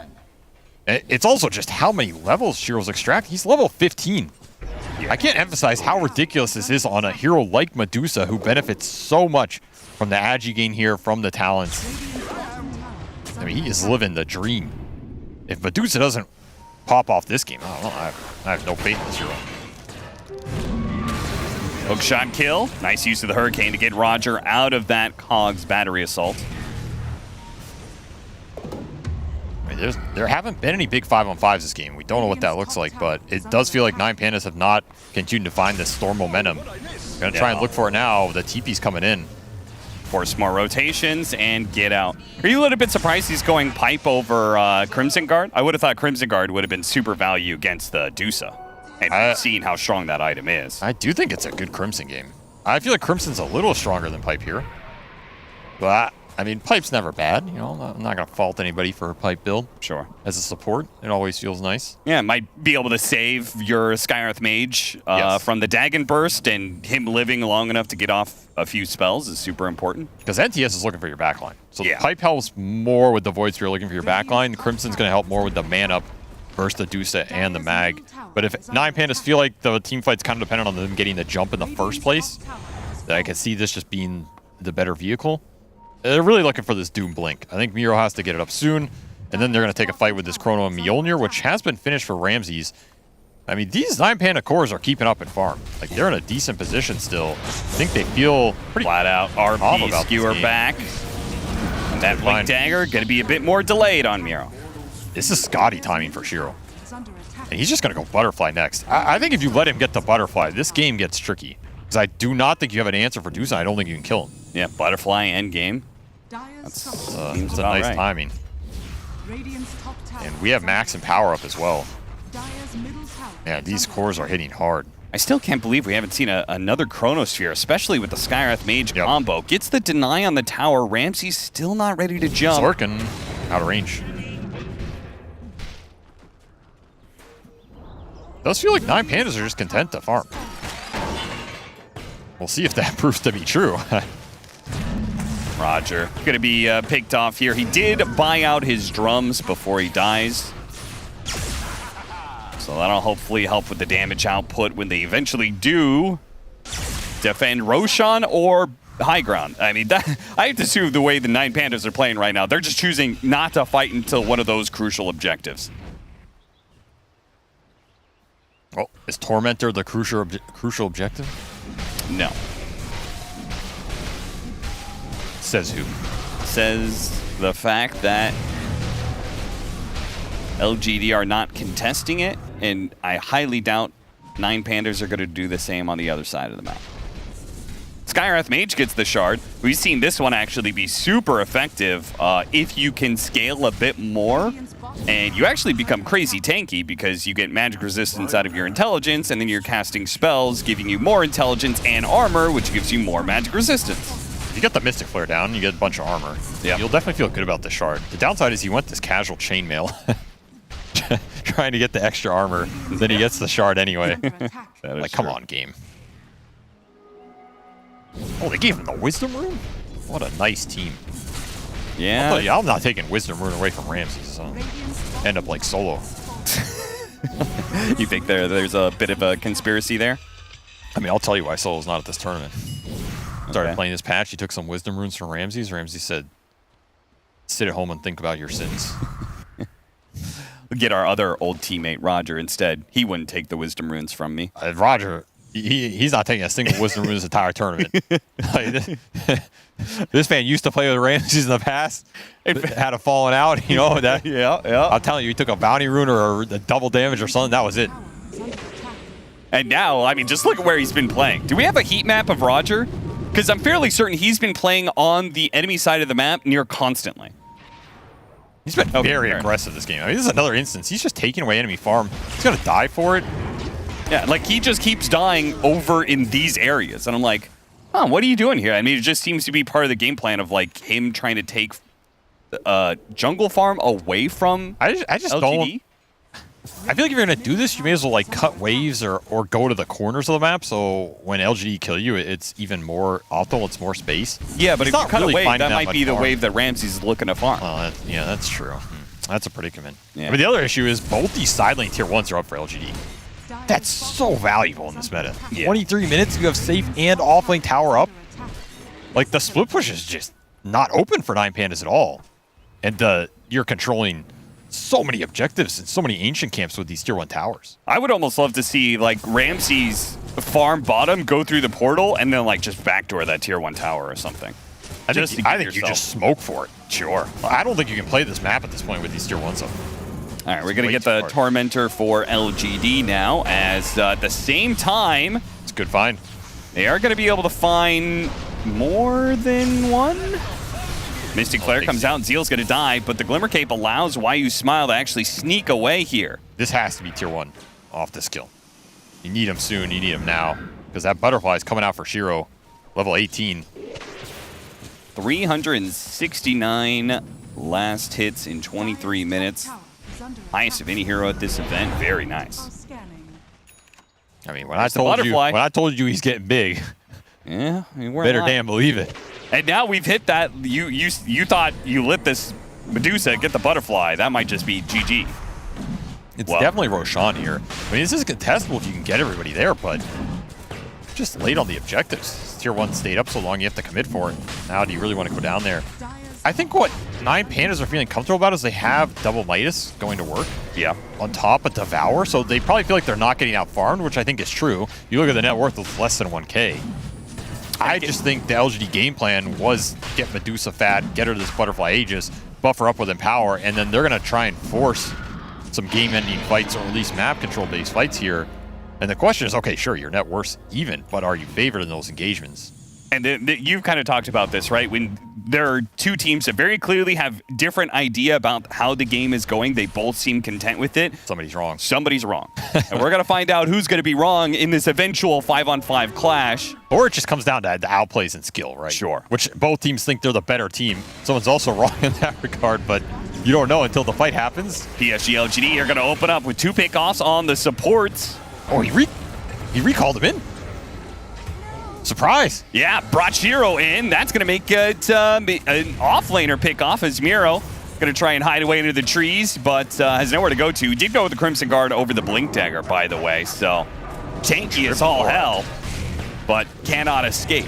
It's also just how many levels Shiro's extract. He's level 15. I can't emphasize how ridiculous this is on a hero like Medusa, who benefits so much from the agi gain here, from the talents. I mean, he is living the dream. If Medusa doesn't pop off this game, I don't know. I have no faith in this hero. Hookshot kill. Nice use of the Hurricane to get Roger out of that Cogs battery assault. I mean, there haven't been any big 5-on-5s this game. We don't know what that looks like, but it does feel like 9 Pandas have not continued to find this storm momentum. Gonna try and look for it now. The TP's coming in. Force more rotations and get out. Are you a little bit surprised he's going pipe over Crimson Guard? I would have thought Crimson Guard would have been super value against the Dusa. And seeing how strong that item is. I do think it's a good Crimson game. I feel like Crimson's a little stronger than Pipe here. But, I mean, Pipe's never bad. You know, I'm not going to fault anybody for a Pipe build. Sure. As a support, it always feels nice. Yeah, might be able to save your Skyreth Mage from the Dagon Burst, and him living long enough to get off a few spells is super important. Because NTS is looking for your backline. So the Pipe helps more with the Void Sphere looking for your backline. Crimson's going to help more with the man-up versus the Dusa and the Mag. But if 9 Pandas feel like the team fight's kind of dependent on them getting the jump in the first place, I can see this just being the better vehicle. They're really looking for this Doom Blink. I think Miro has to get it up soon, and then they're going to take a fight with this Chrono and Mjolnir, which has been finished for Ramses. I mean, these 9 Panda cores are keeping up in farm. Like, they're in a decent position still. I think they feel pretty flat out. RP about skewer back. And that Blink Dagger going to be a bit more delayed on Miro. This is Scotty timing for Shiro. And he's just going to go Butterfly next. I think if you let him get the Butterfly, this game gets tricky. Because I do not think you have an answer for Dusa. I don't think you can kill him. Yeah, Butterfly end game. That's a nice timing. And we have max and power up as well. Yeah, these cores are hitting hard. I still can't believe we haven't seen another Chronosphere, especially with the Skyreth Mage combo. Gets the deny on the tower. Ramsey's still not ready to jump. Zorkin out of range. Does feel like 9 Pandas are just content to farm. We'll see if that proves to be true. Roger going to be picked off here. He did buy out his drums before he dies. So that'll hopefully help with the damage output when they eventually do defend Roshan or high ground. I mean, I have to assume the way the 9 Pandas are playing right now, they're just choosing not to fight until one of those crucial objectives. Oh, is Tormentor the crucial objective? No. Says who? Says the fact that LGD are not contesting it, and I highly doubt 9 Pandas are going to do the same on the other side of the map. Skyreth Mage gets the shard. We've seen this one actually be super effective if you can scale a bit more, and you actually become crazy tanky because you get magic resistance out of your intelligence, and then you're casting spells, giving you more intelligence and armor, which gives you more magic resistance. You get the Mystic Flare down, you get a bunch of armor. Yeah, you'll definitely feel good about the shard. The downside is he went this casual chainmail, trying to get the extra armor. Then he gets the shard anyway. Like, come on, game. Oh, they gave him the Wisdom Rune? What a nice team. Yeah. I'm not taking Wisdom Rune away from Ramses. So end up like solo. You think there's a bit of a conspiracy there? I mean, I'll tell you why Solo's not at this tournament. Started playing this patch. He took some Wisdom Runes from Ramses. Ramses said, sit at home and think about your sins. We'll get our other old teammate, Roger, instead. He wouldn't take the Wisdom Runes from me. Roger, he's not taking a single Wisdom Rune this entire tournament. This man used to play with Ramses in the past. Had a falling out, you know. That, yeah. I'm telling you, he took a bounty rune or a double damage or something. That was it. And now, I mean, just look at where he's been playing. Do we have a heat map of Roger? Because I'm fairly certain he's been playing on the enemy side of the map near constantly. He's been very aggressive this game. I mean, this is another instance. He's just taking away enemy farm. He's going to die for it. Yeah, like he just keeps dying over in these areas. And I'm like, huh, what are you doing here? I mean, it just seems to be part of the game plan of like him trying to take jungle farm away from I just LGD. don't. I feel like if you're going to do this, you may as well like cut waves or go to the corners of the map. So when LGD kill you, it's even more optimal. It's more space. Yeah, but He's if you not cut really away, finding that might be the farm. wave that Ramsey's looking to farm. Yeah, that's true. That's a predicament. Yeah. I mean, the other issue is both these side lane tier 1s are up for LGD. That's so valuable in this meta. Yeah. 23 minutes, you have safe and off lane tower up. Like, the split push is just not open for 9 Pandas at all. And you're controlling so many objectives and so many ancient camps with these tier 1 towers. I would almost love to see like Ramsey's farm bottom go through the portal and then like just backdoor that tier 1 tower or something. I think you just smoke for it. Sure. I don't think you can play this map at this point with these tier 1s up. All right, we're going to get the Tormentor for LGD now as at the same time... It's a good find. They are going to be able to find more than one? Mystic Flare comes out, Zeal's going to die, but the Glimmer Cape allows Why You Smile to actually sneak away here. This has to be tier 1 off this kill. You need him soon, you need him now, because that butterfly is coming out for Shiro, level 18. 369 last hits in 23 minutes. Highest of any hero at this event. Very nice. I mean, when I told you he's getting big, yeah, I mean, better damn believe it. And now we've hit that. You thought you lit this Medusa, get the butterfly. That might just be GG. It's definitely Roshan here. I mean, this is contestable if you can get everybody there, but just late on the objectives. Tier 1 stayed up so long, you have to commit for it. Now, do you really want to go down there? I think what 9 Pandas are feeling comfortable about is they have double Midas going to work. Yeah. On top of Devour, so they probably feel like they're not getting out farmed, which I think is true. You look at the net worth of less than 1K. I just think the LGD game plan was get Medusa fat, get her this Butterfly Aegis, buffer up with Empower, and then they're going to try and force some game-ending fights or at least map control-based fights here. And the question is, okay, sure, your net worth's even, but are you favored in those engagements? And you've kind of talked about this, right? When there are two teams that very clearly have different idea about how the game is going, they both seem content with it. Somebody's wrong. Somebody's wrong. And we're going to find out who's going to be wrong in this eventual 5-on-5 clash. Or it just comes down to the outplays and skill, right? Sure. Which both teams think they're the better team. Someone's also wrong in that regard, but you don't know until the fight happens. PSG LGD are going to open up with 2 pickoffs on the supports. Oh, he recalled him in. Surprise! Yeah, brought Shiro in. That's going to make it an off-laner pick-off as Miro going to try and hide away into the trees, but has nowhere to go to. Did go with the Crimson Guard over the Blink Dagger, by the way, so tanky as all hell, but cannot escape.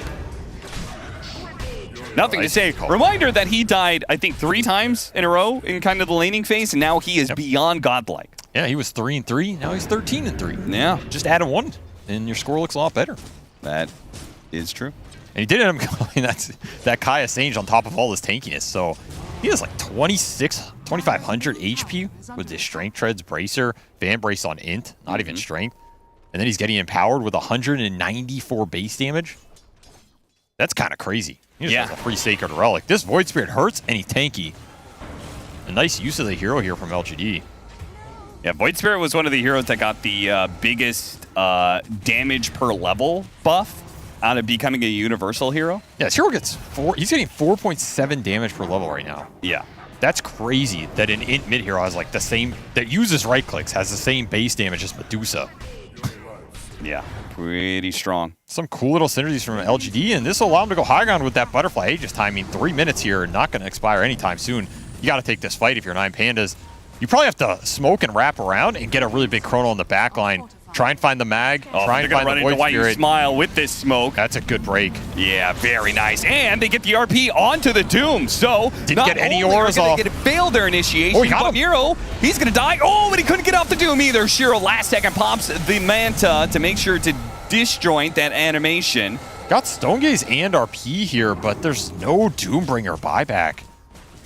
Nothing to say. Reminder that he died, I think, 3 times in a row in kind of the laning phase, and now he is beyond godlike. Yeah, he was 3-3. Now he's 13-3. Yeah. Just add him 1, and your score looks a lot better. That is true. And he did end up going that Kaya Sage on top of all his tankiness. So he has like 2,500 HP with his Strength Treads, Bracer, Fan Brace on Int, not even Strength. And then he's getting empowered with 194 base damage. That's kind of crazy. He just has a free Sacred Relic. This Void Spirit hurts, and he's tanky. A nice use of the hero here from LGD. Yeah, Void Spirit was one of the heroes that got the biggest damage per level buff out of becoming a universal hero. Yeah, this hero gets he's getting 4.7 damage per level right now. Yeah. That's crazy that an int mid hero has like the same, that uses right clicks, has the same base damage as Medusa. Yeah, pretty strong. Some cool little synergies from LGD, and this will allow him to go high ground with that Butterfly Aegis timing. 3 minutes here, not going to expire anytime soon. You got to take this fight if you're 9 Pandas. You probably have to smoke and wrap around and get a really big chrono on the back line. Try and find the mag. Try and find the Void Why You Spirit. Smile with this smoke. That's a good break. Yeah, very nice. And they get the RP onto the Doom. So didn't get any auras off. They failed their initiation. Oh, he got him. Miro, he's going to die. Oh, but he couldn't get off the Doom either. Shiro last second pops the Manta to make sure to disjoint that animation. Got Stone Gaze and RP here, but there's no Doombringer buyback.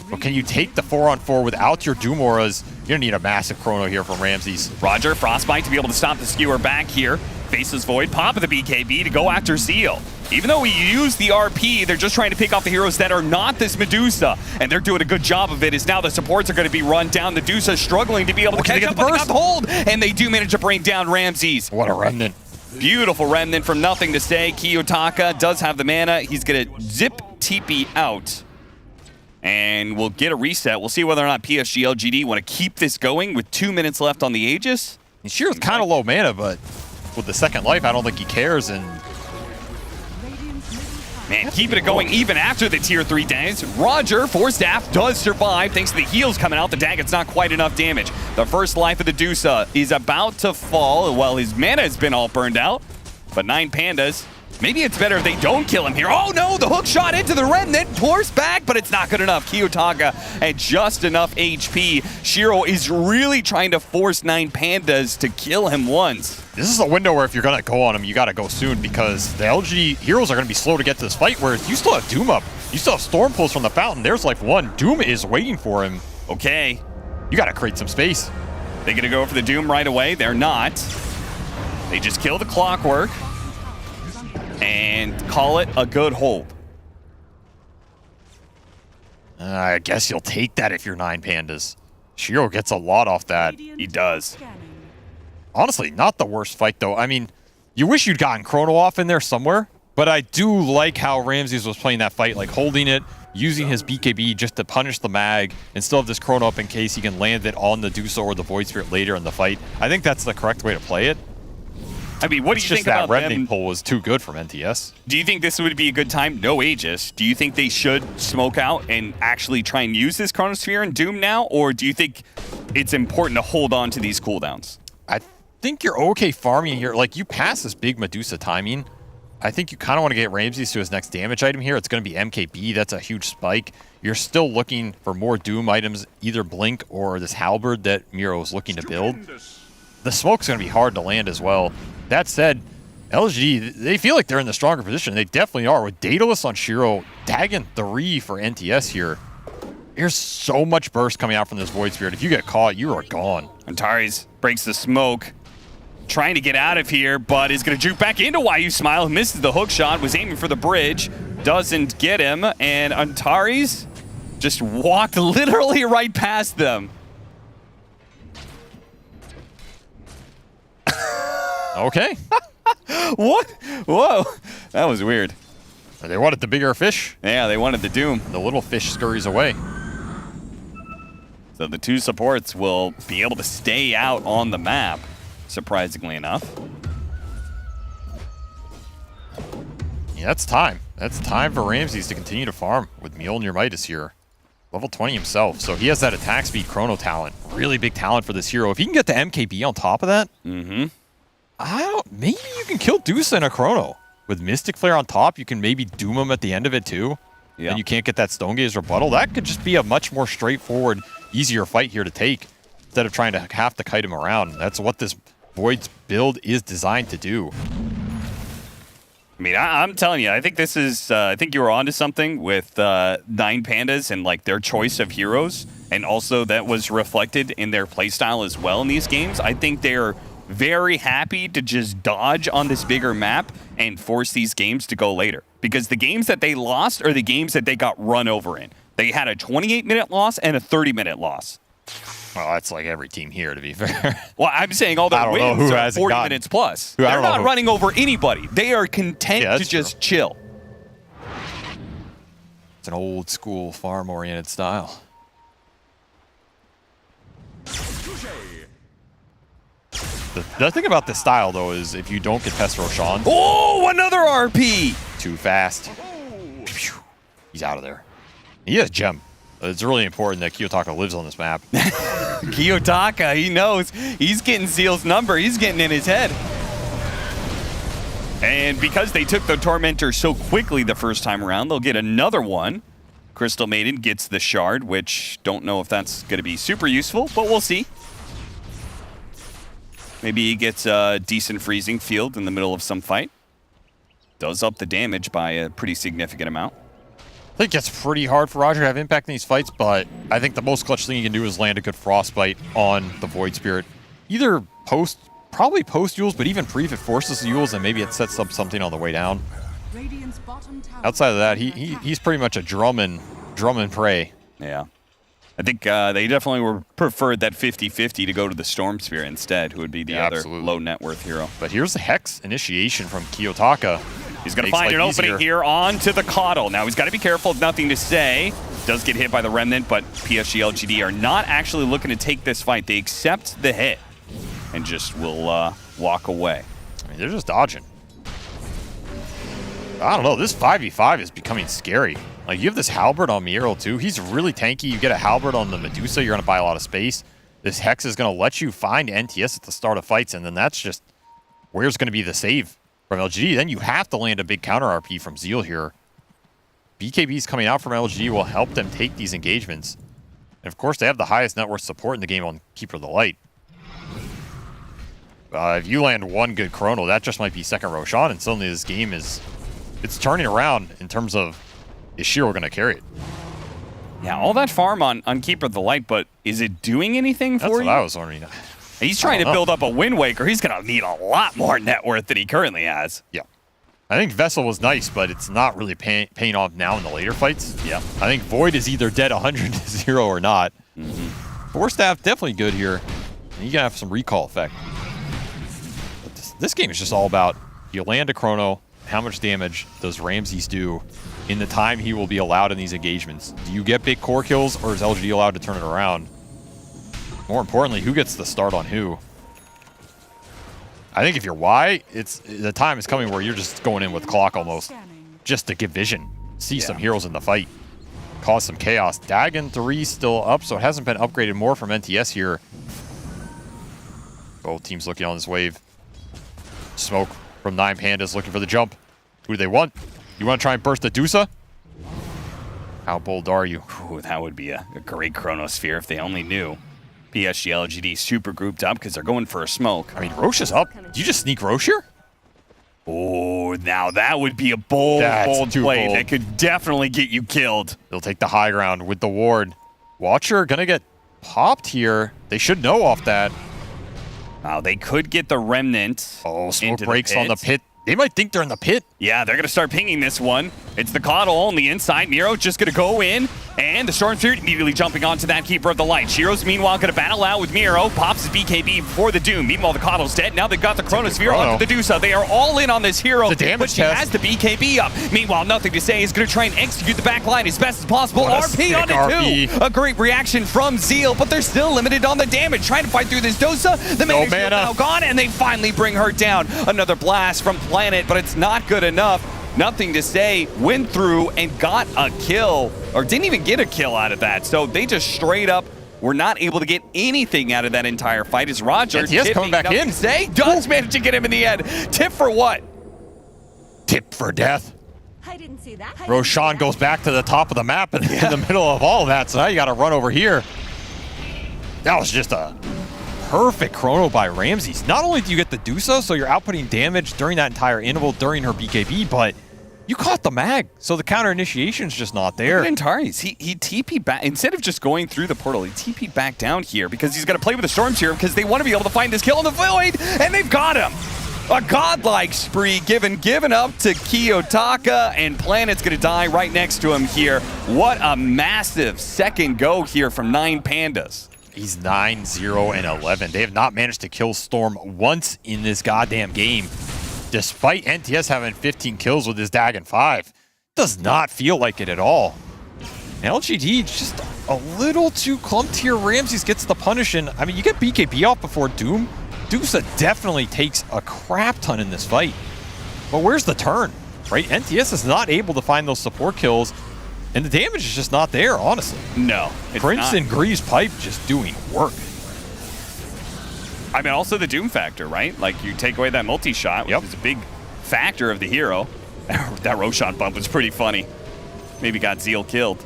But can you take the 4-on-4 without your Doom auras? You're going to need a massive chrono here from Ramses. Roger, Frostbite to be able to stop the skewer back here. Faceless Void, pop of the BKB to go after Zeal. Even though we use the RP, they're just trying to pick off the heroes that are not this Medusa, and they're doing a good job of it, as now the supports are going to be run down. Medusa struggling to be able to catch up, but they got the hold, and they do manage to bring down Ramses. What a remnant. Beautiful remnant from nothing to say. Kiyotaka does have the mana. He's going to zip TP out, and we'll get a reset. We'll see whether or not PSG LGD want to keep this going with 2 minutes left on the Aegis. Shiro's kind of low mana, but with the second life, I don't think he cares, and man, keeping it going even after the tier 3 damage. Roger, Force Staff does survive thanks to the heals coming out. The Daggot's not quite enough damage. The first life of the Dusa is about to fall while his mana has been all burned out. But 9 Pandas, maybe it's better if they don't kill him here. Oh no, the hook shot into the Remnant. Force back, but it's not good enough. Kiyotaka at just enough HP. Shiro is really trying to force 9 Pandas to kill him once. This is a window where if you're going to go on him, you got to go soon, because the LG heroes are going to be slow to get to this fight, whereas you still have Doom up. You still have Storm Pulse from the Fountain. There's life 1. Doom is waiting for him. Okay. You got to create some space. They're going to go for the Doom right away. They're not. They just kill the Clockwork and call it a good hold. I guess you'll take that if you're 9 Pandas. Shiro gets a lot off that. He does. Honestly, not the worst fight, though. I mean, you wish you'd gotten Chrono off in there somewhere, but I do like how Ramses was playing that fight, like holding it, using his BKB just to punish the mag, and still have this Chrono up in case he can land it on the Dusa or the Void Spirit later in the fight. I think that's the correct way to play it. I mean, what do you think about that Remnant them? pull was too good from NTS. Do you think this would be a good time? No Aegis. Do you think they should smoke out and actually try and use this Chronosphere and Doom now? Or do you think it's important to hold on to these cooldowns? I think you're okay farming here. Like, you pass this big Medusa timing. I think you kind of want to get Ramses to his next damage item here. It's going to be MKB. That's a huge spike. You're still looking for more Doom items, either Blink or this Halberd that Miro is looking to build. The smoke's going to be hard to land as well. That said, LG, they feel like they're in the stronger position. They definitely are. With Daedalus on Shiro, Dagon 3 for NTS here. There's so much burst coming out from this Void Spirit. If you get caught, you are gone. Antares breaks the smoke, trying to get out of here, but is going to juke back into Why You Smile. Misses the hook shot, was aiming for the bridge, doesn't get him, and Antares just walked literally right past them. Okay. What? Whoa. That was weird. They wanted the bigger fish. Yeah, they wanted the Doom. The little fish scurries away. So the 2 supports will be able to stay out on the map, surprisingly enough. Yeah, that's time. That's time for Ramses to continue to farm with Mjolnir Midas here. Level 20 himself, so he has that attack speed Chrono talent. Really big talent for this hero. If he can get the MKB on top of that, maybe you can kill Dusa in a Chrono. With Mystic Flare on top, you can maybe doom him at the end of it too. Yeah. And you can't get that Stone Gaze rebuttal. That could just be a much more straightforward, easier fight here to take, instead of trying to have to kite him around. That's what this Void's build is designed to do. I mean, I'm telling you, I think this is, I think you were onto something with 9 Pandas and like their choice of heroes. And also that was reflected in their playstyle as well in these games. I think they're very happy to just dodge on this bigger map and force these games to go later. Because the games that they lost are the games that they got run over in. They had a 28-minute loss and a 30-minute loss. Well, that's like every team here, to be fair. Well, I'm saying all their wins are 40 minutes plus. They're not running over anybody. They are content to just chill. It's an old school farm-oriented style. The thing about this style, though, is if you don't get past Roshan... Oh, another RP! Too fast. He's out of there. He has Gem. It's really important that Kiyotaka lives on this map. Kiyotaka, he knows. He's getting Zeal's number. He's getting in his head. And because they took the Tormentor so quickly the first time around, they'll get another one. Crystal Maiden gets the Shard, which don't know if that's going to be super useful, but we'll see. Maybe he gets a decent freezing field in the middle of some fight. Does up the damage by a pretty significant amount. I think it's pretty hard for Roger to have impact in these fights, but I think the most clutch thing you can do is land a good Frostbite on the Void Spirit. Either post probably post-Yules, but even pre if it forces the Yules, and maybe it sets up something on the way down. Outside of that, he's pretty much a drum and pray. Yeah. I think they definitely were preferred that 50-50 to go to the Storm Spear instead, who would be the other low net worth hero. But here's the Hex initiation from Kiyotaka. He's going to find an opening here onto the Coddle. Now, he's got to be careful. Nothing to say. Does get hit by the Remnant, but PSG LGD are not actually looking to take this fight. They accept the hit and just will walk away. I mean, they're just dodging. I don't know. This 5v5 is becoming scary. Like, you have this Halberd on Miro, too. He's really tanky. You get a Halberd on the Medusa, you're going to buy a lot of space. This Hex is going to let you find NTS at the start of fights, and then that's just where's going to be the save from LGD. Then you have to land a big counter RP from Zeal here. BKBs coming out from LGD will help them take these engagements. And, of course, they have the highest net worth support in the game on Keeper of the Light. If you land one good Chrono, that just might be second Roshan, and suddenly this game is... It's turning around in terms of, is Shiro going to carry it? Yeah, all that farm on Keeper of the Light, but is it doing anything for you? That's what I was wondering. He's trying to build up a Wind Waker. He's going to need a lot more net worth than he currently has. Yeah. I think Vessel was nice, but it's not really paying off now in the later fights. Yeah. I think Void is either dead 100-0 or not. Force Staff definitely good here. And you gotta have some recall effect. But this game is just all about you land a Chrono, how much damage does Ramses do in the time he will be allowed in these engagements? Do you get big core kills, or is LGD allowed to turn it around? More importantly, who gets the start on who? I think if you're Y, the time is coming where you're just going in with clock almost, just to get vision, see some heroes in the fight, cause some chaos. Dagon 3 still up, so it hasn't been upgraded more from NTS here. Both teams looking on this wave. Smoke from 9 Pandas looking for the jump. Who do they want? You want to try and burst the Dusa? How bold are you? Ooh, that would be a great Chronosphere if they only knew. PSG LGD super grouped up because they're going for a smoke. I mean, Roche is up. Did you just sneak Roche here? Oh, now that would be a bold play. That could definitely get you killed. They'll take the high ground with the ward. Watcher gonna get popped here. They should know off that. Wow, they could get the Remnant. Oh, smoke breaks on the pit. They might think they're in the pit. Yeah, they're going to start pinging this one. It's the Coddle on the inside. Miro's just going to go in, and the Storm Spirit immediately jumping onto that Keeper of the Light. Shiro's meanwhile going to battle out with Miro. Pops his BKB before the Doom. Meanwhile, the Coddle's dead. Now they've got the Chronosphere onto the Dusa. They are all in on this hero, but she has the BKB up. Meanwhile, nothing to say. Is going to try and execute the back line as best as possible. RP on it too. A great reaction from Zeal, but they're still limited on the damage. Trying to fight through this Dosa. The mana is now gone, and they finally bring her down. Another blast from Planet, but it's not good enough. Nothing to say, went through and got a kill, or didn't even get a kill out of that. So they just straight up were not able to get anything out of that entire fight as Roger coming back in. Does manage to get him in the end. Tip for what? Tip for death. I didn't see that. Roshan goes back to the top of the map in the middle of all of that, so now you got to run over here. That was just a perfect Chrono by Ramses. Not only do you get the Dusa, so you're outputting damage during that entire interval during her BKB, but you caught the mag, so the counter initiation's just not there. Antares, he TP'd back. Instead of just going through the portal, he TP'd back down here because he's going to play with the Storms here because they want to be able to find this kill in the Void, and they've got him. A godlike spree given up to Kiyotaka, and Planet's going to die right next to him here. What a massive second go here from 9 Pandas. He's 9-0 and 11. They have not managed to kill Storm once in this goddamn game, despite NTS having 15 kills with his Dagon 5. Does not feel like it at all. And LGD just a little too clumped here. Ramses gets the punish, and I mean, you get BKB off before Doom. Dusa definitely takes a crap ton in this fight. But where's the turn, right? NTS is not able to find those support kills, and the damage is just not there, honestly. No, Prince and Greaves Pipe just doing work. I mean, also the Doom factor, right? Like, you take away that multi-shot, which is a big factor of the hero. That Roshan bump was pretty funny. Maybe got Zeal killed.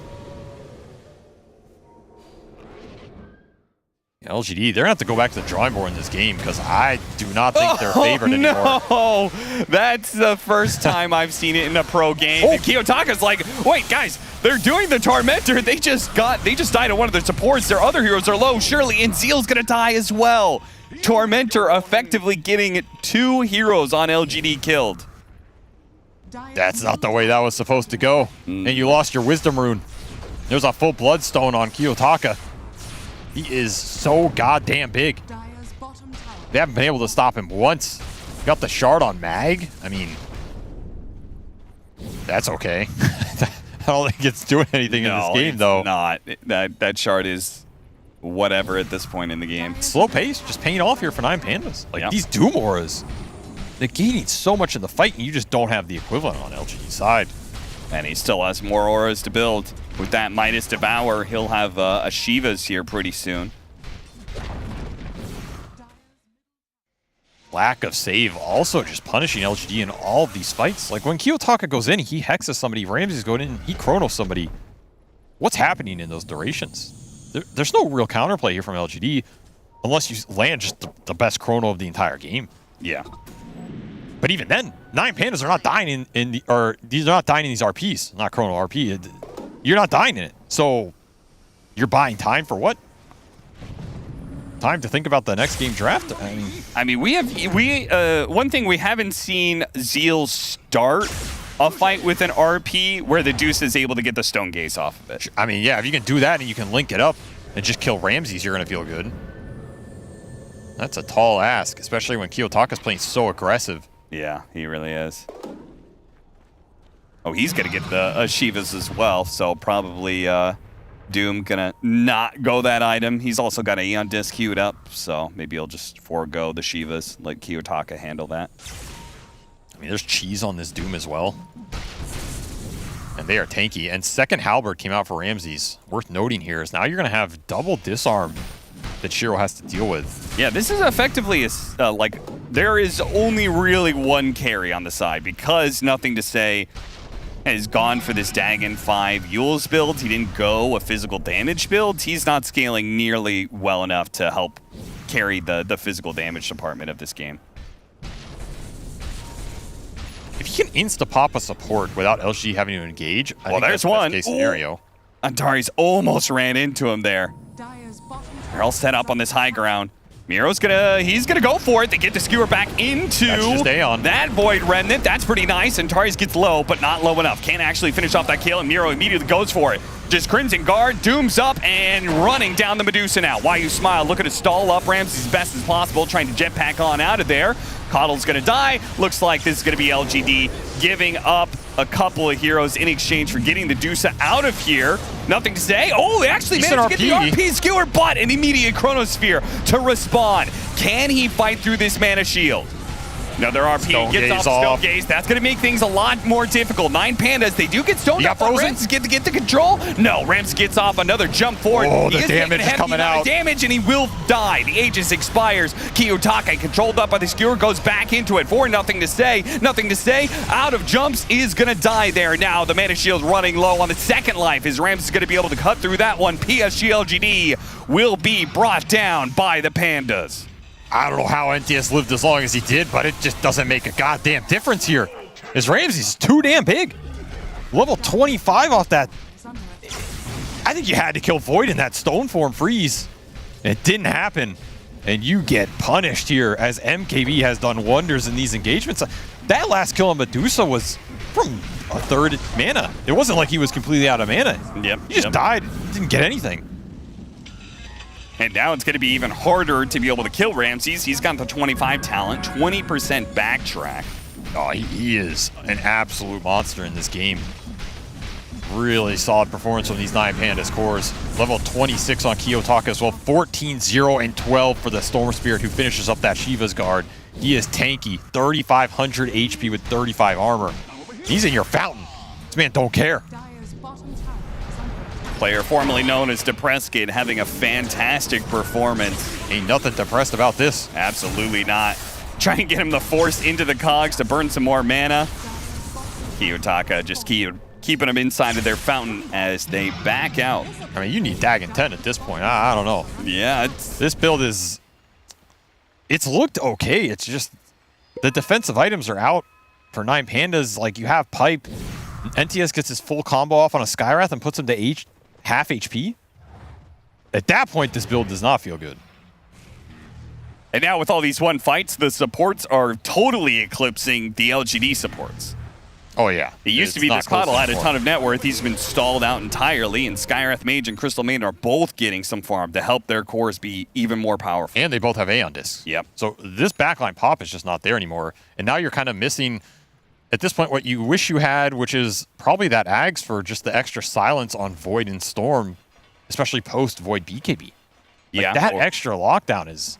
LGD, they're going to have to go back to the drawing board in this game because I do not think they're favored anymore. No, that's the first time I've seen it in a pro game. And Kiyotaka's like, wait, guys, They're doing the Tormentor. They just died to one of their supports. Their other heroes are low, surely, and Zeal's gonna die as well. Tormentor effectively getting 2 heroes on LGD killed. That's not the way that was supposed to go. And you lost your Wisdom Rune. There's a full Bloodstone on Kiyotaka. He is so goddamn big. They haven't been able to stop him once. Got the shard on Mag. I mean, that's okay. I don't think it's doing anything in this game, though. Not. That shard is whatever at this point in the game. Slow pace, just paying off here for 9Pandas. Like, these Doom Auras, they're gaining so much in the fight, and you just don't have the equivalent on LGD's side. And he still has more auras to build. With that Midas Devour, he'll have a Shiva's here pretty soon. Lack of save also just punishing LGD in all of these fights. Like, when Kiyotaka goes in, he hexes somebody. Ramsey's going in, he chronos somebody. What's happening in those durations? There's no real counterplay here from LGD unless you land just the best chrono of the entire game. Yeah. But even then, 9Pandas are not dying these are not dying in these RPs, not chrono RP. You're not dying in it. So you're buying time for what? Time to think about the next game draft? I mean, one thing we haven't seen Zeal start a fight with an RP where the Deuce is able to get the Stone Gaze off of it. I mean, yeah, if you can do that and you can link it up and just kill Ramses, you're going to feel good. That's a tall ask, especially when Kiyotaka's playing so aggressive. Yeah, he really is. Oh, he's going to get the Shivas as well, so probably Doom going to not go that item. He's also got an Aeon Disc queued up, so maybe he'll just forego the Shivas, let Kiyotaka handle that. I mean, there's cheese on this Doom as well. And they are tanky. And second Halberd came out for Ramses. Worth noting here is now you're going to have double disarm that Shiro has to deal with. Yeah, this is effectively like there is only really one carry on the side because Nothing to Say has gone for this Dagon 5 Yules build. He didn't go a physical damage build. He's not scaling nearly well enough to help carry the physical damage department of this game. If you can insta-pop a support without LG having to engage, I think there's that's one. Best case scenario. Antari's almost ran into him there. They're all set up on this high ground. Miro's he's gonna go for it. They get the skewer back into that Void Remnant. That's pretty nice. And Tari's gets low, but not low enough. Can't actually finish off that kill, and Miro immediately goes for it. Just Crimson Guard, Doom's up, and running down the Medusa now. Why you smile? Looking to stall up Ramses as best as possible, trying to jetpack on out of there. Coddle's gonna die. Looks like this is gonna be LGD giving up a couple of heroes in exchange for getting the Dusa out of here. Nothing to say. Oh, they actually managed to get the RP skewer, but an immediate Chronosphere to respawn. Can he fight through this mana shield? Another RP gets off Stone Gaze. That's going to make things a lot more difficult. 9Pandas, they do get stoned up. Ramses get the control. No, Ramses gets off another jump forward. Oh, the damage is coming out. Damage, and he will die. The Aegis expires. Kiyotaka, controlled up by the skewer, goes back into it for Nothing to Say. Nothing to Say, out of jumps, is going to die there. Now, the mana shield running low on the second life. Is Ramses going to be able to cut through that one? PSG LGD will be brought down by the Pandas. I don't know how NTS lived as long as he did, but it just doesn't make a goddamn difference here. As Ramses is too damn big. Level 25 off that. I think you had to kill Void in that Stone Form freeze. It didn't happen. And you get punished here as MKB has done wonders in these engagements. That last kill on Medusa was from a third mana. It wasn't like he was completely out of mana. Yep. He just died. Didn't get anything. And now it's going to be even harder to be able to kill Ramses. He's got the 25 talent, 20% backtrack. Oh, he is an absolute monster in this game. Really solid performance from these 9Pandas cores. Level 26 on Kiyotaka as well. 14, 0, and 12 for the Storm Spirit who finishes up that Shiva's Guard. He is tanky. 3,500 HP with 35 armor. He's in your fountain. This man don't care. Player formerly known as Depressed Kid having a fantastic performance. Ain't nothing depressed about this. Absolutely not. Trying to get him the force into the cogs to burn some more mana. Kiyotaka just keeping them inside of their fountain as they back out. I mean, you need Dagon 10 at this point. I don't know. Yeah. This build is... It's looked okay. It's just... The defensive items are out for 9Pandas. Like, you have Pipe. NTS gets his full combo off on a Skywrath and puts him to half HP. At that point, this build does not feel good. And now with all these 1 fights, the supports are totally eclipsing the LGD supports. Oh, yeah. It used to be that Coddle had a ton of net worth. He's been stalled out entirely, and Skywrath Mage and Crystal Maiden are both getting some farm to help their cores be even more powerful. And they both have Aeon Discs. Yep. So this backline pop is just not there anymore. And now you're kind of missing, at this point, what you wish you had, which is probably that Ags for just the extra silence on Void and Storm, especially post-Void BKB. Like that extra lockdown is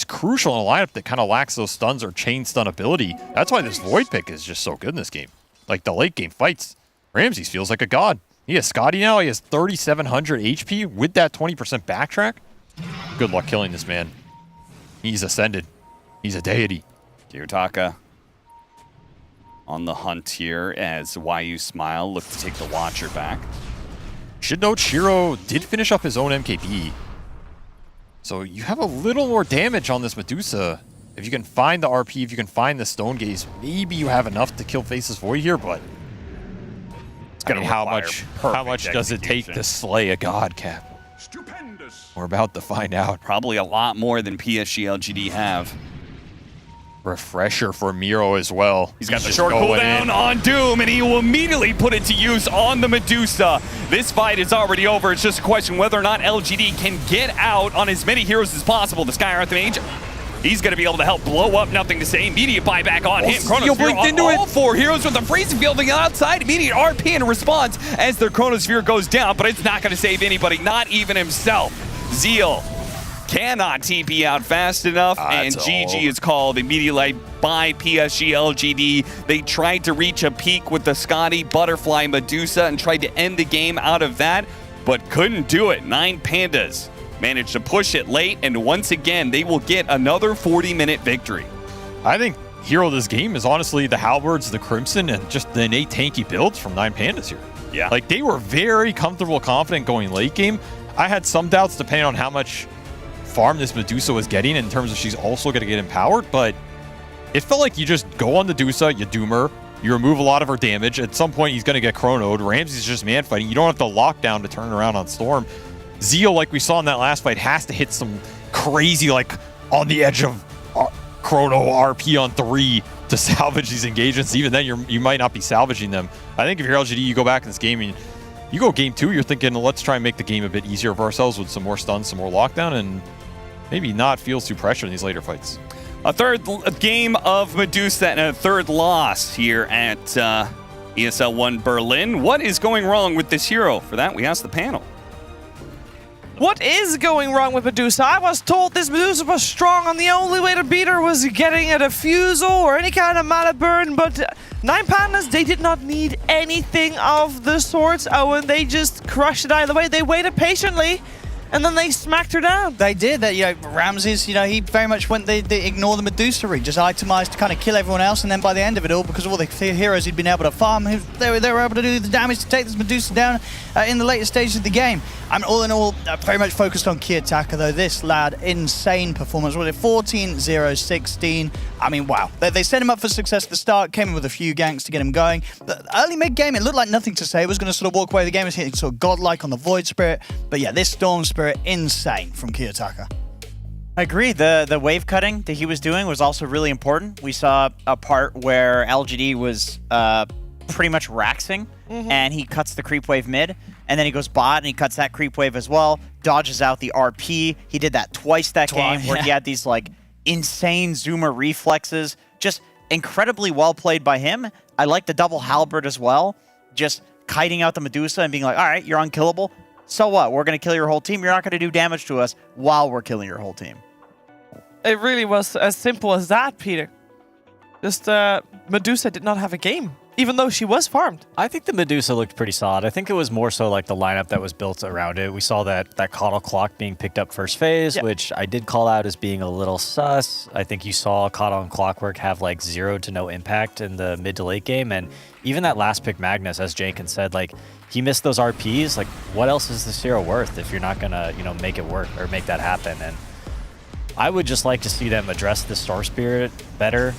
crucial in a lineup that kind of lacks those stuns or chain stun ability. That's why this Void pick is just so good in this game. Like the late game fights, Ramses feels like a god. He has Scotty now. He has 3,700 HP with that 20% backtrack. Good luck killing this man. He's ascended. He's a deity. Kiyotaka on the hunt here as YU Smile look to take the Watcher back. Should note Shiro did finish up his own MKB. So you have a little more damage on this Medusa. If you can find the RP, if you can find the Stone Gaze, maybe you have enough to kill Faceless Void here, but I mean, how much does it take to slay a god, Cap? We're about to find out. Probably a lot more than PSG LGD have. Refresher for Miro as well. He's got the short cooldown on Doom, and he will immediately put it to use on the Medusa. This fight is already over. It's just a question whether or not LGD can get out on as many heroes as possible. The Skywrath Mage, he's going to be able to help blow up Nothing to Say. Immediate buyback on him. Chronosphere on all 4 heroes with the freezing field on the outside. Immediate RP in response as their Chronosphere goes down, but it's not going to save anybody, not even himself. Zeal cannot TP out fast enough, and GG is called immediately by PSG LGD. They tried to reach a peak with the Scotty Butterfly Medusa and tried to end the game out of that, but couldn't do it. 9 Pandas managed to push it late, and once again, they will get another 40-minute victory. I think hero of this game is honestly the Halberds, the Crimson, and just the innate tanky builds from 9 Pandas here. Yeah. Like, they were very comfortable, confident going late game. I had some doubts depending on how much farm this Medusa was getting in terms of she's also going to get empowered, but it felt like you just go on the Medusa, you doom her, you remove a lot of her damage. At some point, he's going to get chronoed. Ramsey's just man fighting. You don't have to lock down to turn around on Storm. Zeal, like we saw in that last fight, has to hit some crazy, like, on the edge of chrono RP on 3 to salvage these engagements. Even then, you might not be salvaging them. I think if you're LGD, you go back in this game and you go game 2, you're thinking, let's try and make the game a bit easier for ourselves with some more stuns, some more lockdown, and maybe not feel too pressure in these later fights. A third game of Medusa and a third loss here at ESL One Berlin. What is going wrong with this hero? For that, we asked the panel. What is going wrong with Medusa? I was told this Medusa was strong and the only way to beat her was getting a defusal or any kind of mana burn, but 9 Pandas, they did not need anything of the sorts, Owen. They just crushed it either way. They waited patiently, and then they smacked her down. They did. Ramses, he very much went, they ignore the Medusa rig, just itemized to kind of kill everyone else, and then by the end of it all, because of all the heroes he'd been able to farm, they were able to do the damage to take this Medusa down in the later stages of the game. I'm all in all very much focused on Kiyotaka, though. This lad, insane performance. Was it 14-0-16? I mean, wow. They set him up for success at the start, came in with a few ganks to get him going. The early mid-game, it looked like Nothing to Say was going to sort of walk away with the game. It was hitting sort of godlike on the Void Spirit. But yeah, this Storm Spirit, insane from Kiyotaka. I agree. The wave cutting that he was doing was also really important. We saw a part where LGD was pretty much raxing, and he cuts the creep wave mid, and then he goes bot and he cuts that creep wave as well, dodges out the RP. He did that twice that game where he had these like insane zoomer reflexes. Just incredibly well played by him. I like the double halberd as well, just kiting out the Medusa and being like, all right, you're unkillable. So what? We're going to kill your whole team. You're not going to do damage to us while we're killing your whole team. It really was as simple as that, Peter. Just Medusa did not have a game, even though she was farmed. I think the Medusa looked pretty solid. I think it was more so like the lineup that was built around it. We saw that Coddle Clock being picked up first phase, which I did call out as being a little sus. I think you saw Coddle and Clockwork have like 0 to no impact in the mid to late game. And even that last pick Magnus, as Jenkins said, like he missed those RPs. Like what else is this hero worth if you're not going to, make it work or make that happen? And I would just like to see them address the Star Spirit better.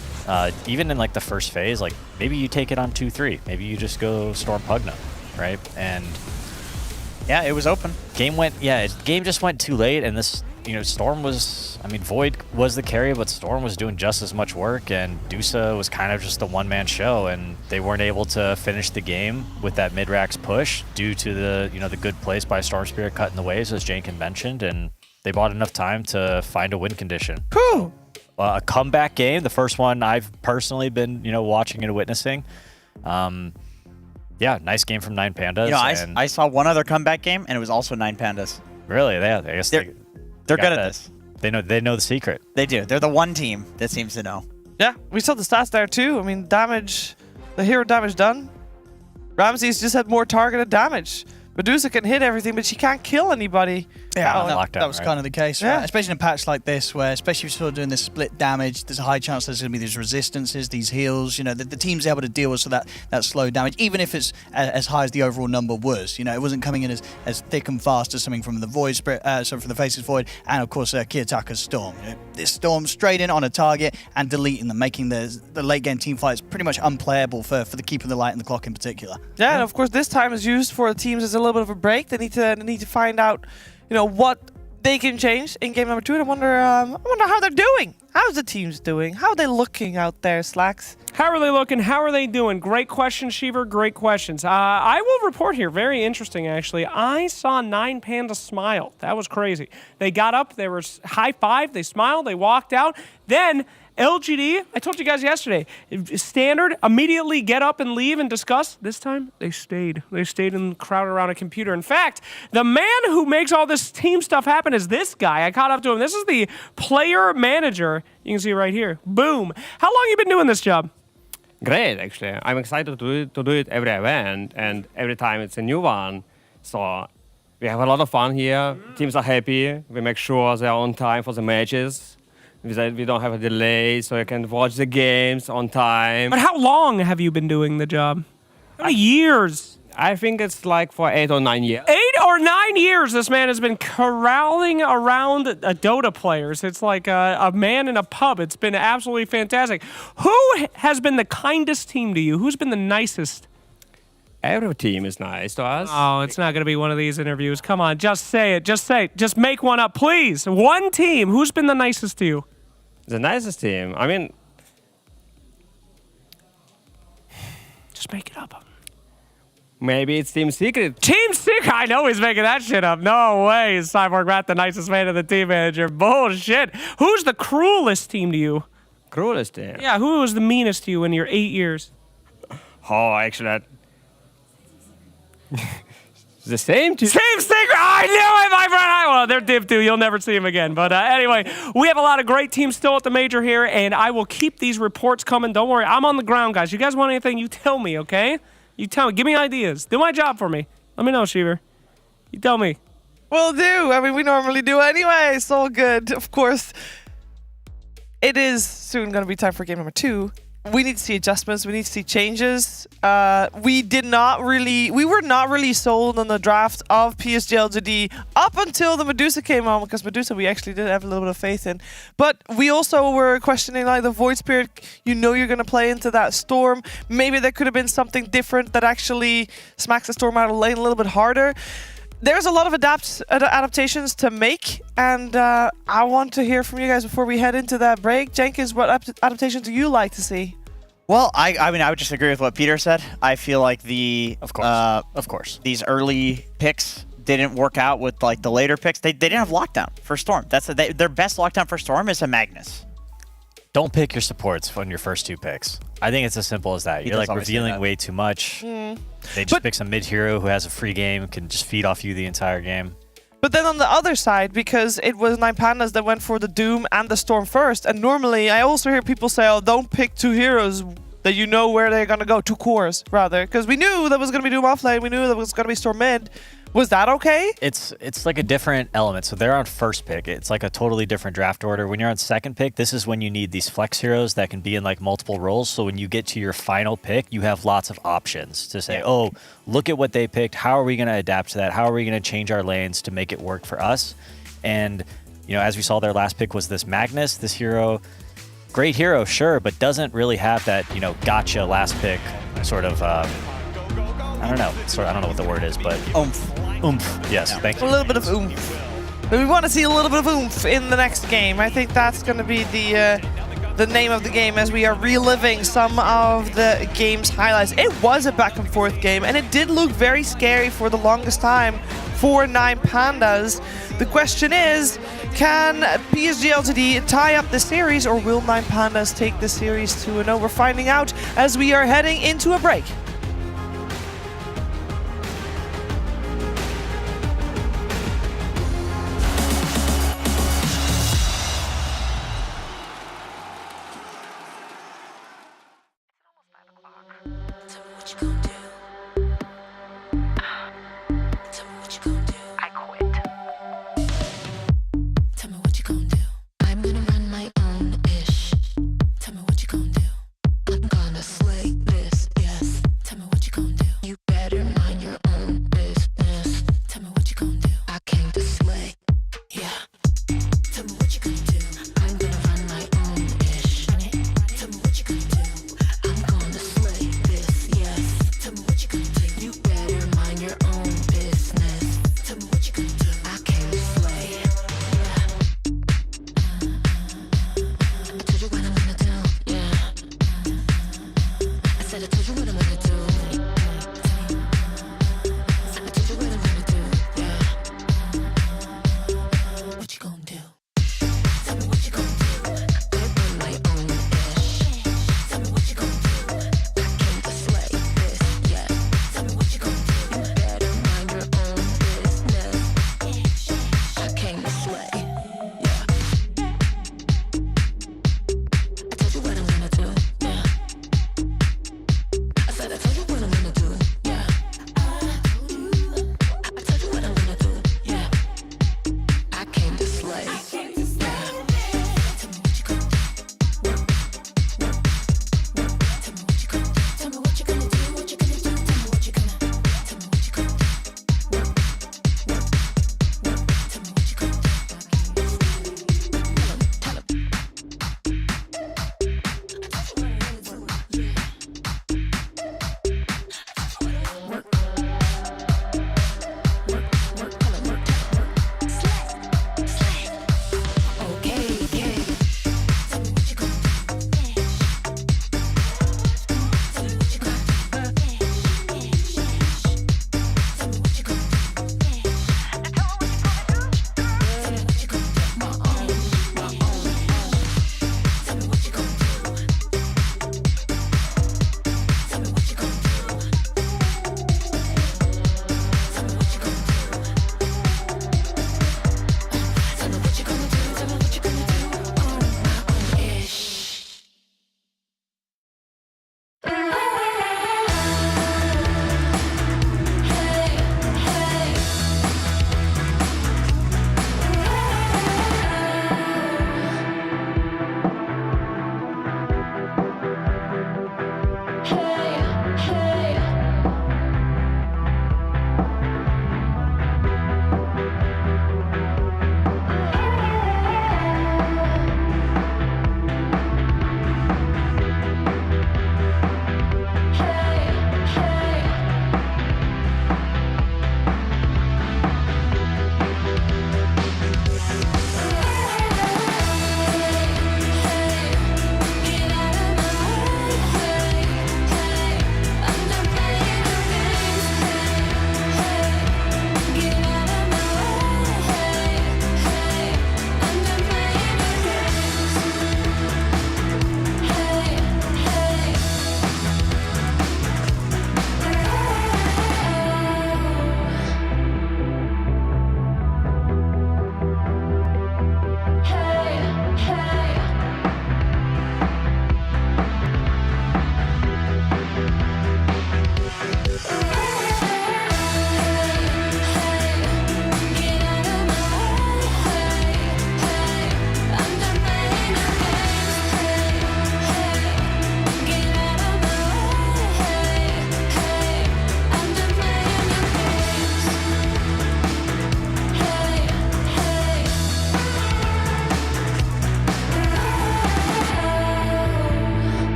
even in like the first phase, like maybe you take it on 2-3. Maybe you just go Storm Pugna, right? And yeah, it was open. Game just went too late, and this, Storm was, Void was the carry, but Storm was doing just as much work, and Dusa was kind of just a one-man show, and they weren't able to finish the game with that mid-racks push due to the, the good plays by Storm Spirit cutting the waves, as Jankin mentioned, and they bought enough time to find a win condition. Whew. A comeback game, the first one I've personally been, watching and witnessing. Yeah, nice game from 9 Pandas. I saw one other comeback game, and it was also 9 Pandas. Really? Yeah, I guess they're good at this. They know the secret. They do. They're the one team that seems to know. Yeah, we saw the stats there too. Damage, the hero damage done. Ramses just had more targeted damage. Medusa can hit everything, but she can't kill anybody. Yeah, that was kind of the case, right? Especially in a patch like this, where especially if you're sort of doing this split damage, there's a high chance there's going to be these resistances, these heals. The team's able to deal with that slow damage, even if it's as high as the overall number was. It wasn't coming in as thick and fast as something from the Void Spirit, from the Faceless Void, and of course Kiyotaka's Storm. This Storm straight in on a target and deleting them, making the late game team fights pretty much unplayable for the Keeping the Light and the Clock in particular. Yeah, and of course this time is used for the teams as a little bit of a break. They need to find out, what they can change in game number 2. And I wonder how they're doing. How's the teams doing? How are they looking out there, Slacks? How are they looking? How are they doing? Great question, Shiver. Great questions. I will report here. Very interesting, actually. I saw 9 Panda smile. That was crazy. They got up. They were high five. They smiled. They walked out. Then LGD, I told you guys yesterday, standard, immediately get up and leave and discuss. This time, they stayed. They stayed and crowded around a computer. In fact, the man who makes all this team stuff happen is this guy. I caught up to him. This is the player manager. You can see right here. Boom. How long have you been doing this job? Great, actually. I'm excited to do it every event, and every time it's a new one. So we have a lot of fun here. Teams are happy. We make sure they're on time for the matches. We don't have a delay, so you can watch the games on time. But how long have you been doing the job? How many years? I think it's like for 8 or 9 years. 8 or 9 years this man has been corralling around Dota players. It's like a man in a pub. It's been absolutely fantastic. Who has been the kindest team to you? Who's been the nicest? Every team is nice to us. Oh, it's not going to be one of these interviews. Come on, just say it. Just say it. Just make one up, please. One team. Who's been the nicest to you? The nicest team? Just make it up. Maybe it's Team Secret. Team Secret? I know he's making that shit up. No way is Cyborg Matt the nicest man of the team manager. Bullshit. Who's the cruelest team to you? Cruelest team? Yeah, who was the meanest to you in your 8 years? Oh, actually, the same team. Team Secret! I knew it, my friend! Well, they're Div 2. You'll never see him again. But anyway, we have a lot of great teams still at the Major here, and I will keep these reports coming. Don't worry. I'm on the ground, guys. You guys want anything, you tell me, okay? You tell me. Give me ideas. Do my job for me. Let me know, Shiver. You tell me. Will do. We normally do anyway. It's all good. Of course, it is soon going to be time for game number 2. We need to see adjustments. We need to see changes. We were not really sold on the draft of PSG LGD up until the Medusa came on, because Medusa we actually did have a little bit of faith in. But we also were questioning the Void Spirit. You're going to play into that Storm. Maybe there could have been something different that actually smacks the Storm out of the lane a little bit harder. There's a lot of adaptations to make, and I want to hear from you guys before we head into that break. Jenkins, what adaptations do you like to see? Well, I would just agree with what Peter said. I feel like of course, these early picks didn't work out with the later picks. They didn't have lockdown for Storm. Their best lockdown for Storm is a Magnus. Don't pick your supports on your first 2 picks. I think it's as simple as that. You're revealing way too much. They just pick some mid-hero who has a free game, can just feed off you the entire game. But then on the other side, because it was 9 Pandas that went for the Doom and the Storm first, and normally I also hear people say, oh, don't pick 2 heroes that you know where they're going to go, 2 cores, rather. Because we knew that was going to be Doom offlane, we knew that was going to be Storm mid. Was that okay? It's like a different element. So they're on first pick. It's like a totally different draft order. When you're on second pick, this is when you need these flex heroes that can be in multiple roles. So when you get to your final pick, you have lots of options to say, oh, look at what they picked. How are we going to adapt to that? How are we going to change our lanes to make it work for us? And, as we saw, their last pick was this Magnus. This hero, great hero, sure, but doesn't really have that, gotcha last pick sort of, I don't know. I don't know what the word is, but oomph. Yes, thank you. A little bit of oomph. But we want to see a little bit of oomph in the next game. I think that's going to be the name of the game as we are reliving some of the game's highlights. It was a back and forth game, and it did look very scary for the longest time for 9 Pandas. The question is, can PSG Ltd tie up the series, or will 9 Pandas take the series 2-0? We're finding out as we are heading into a break.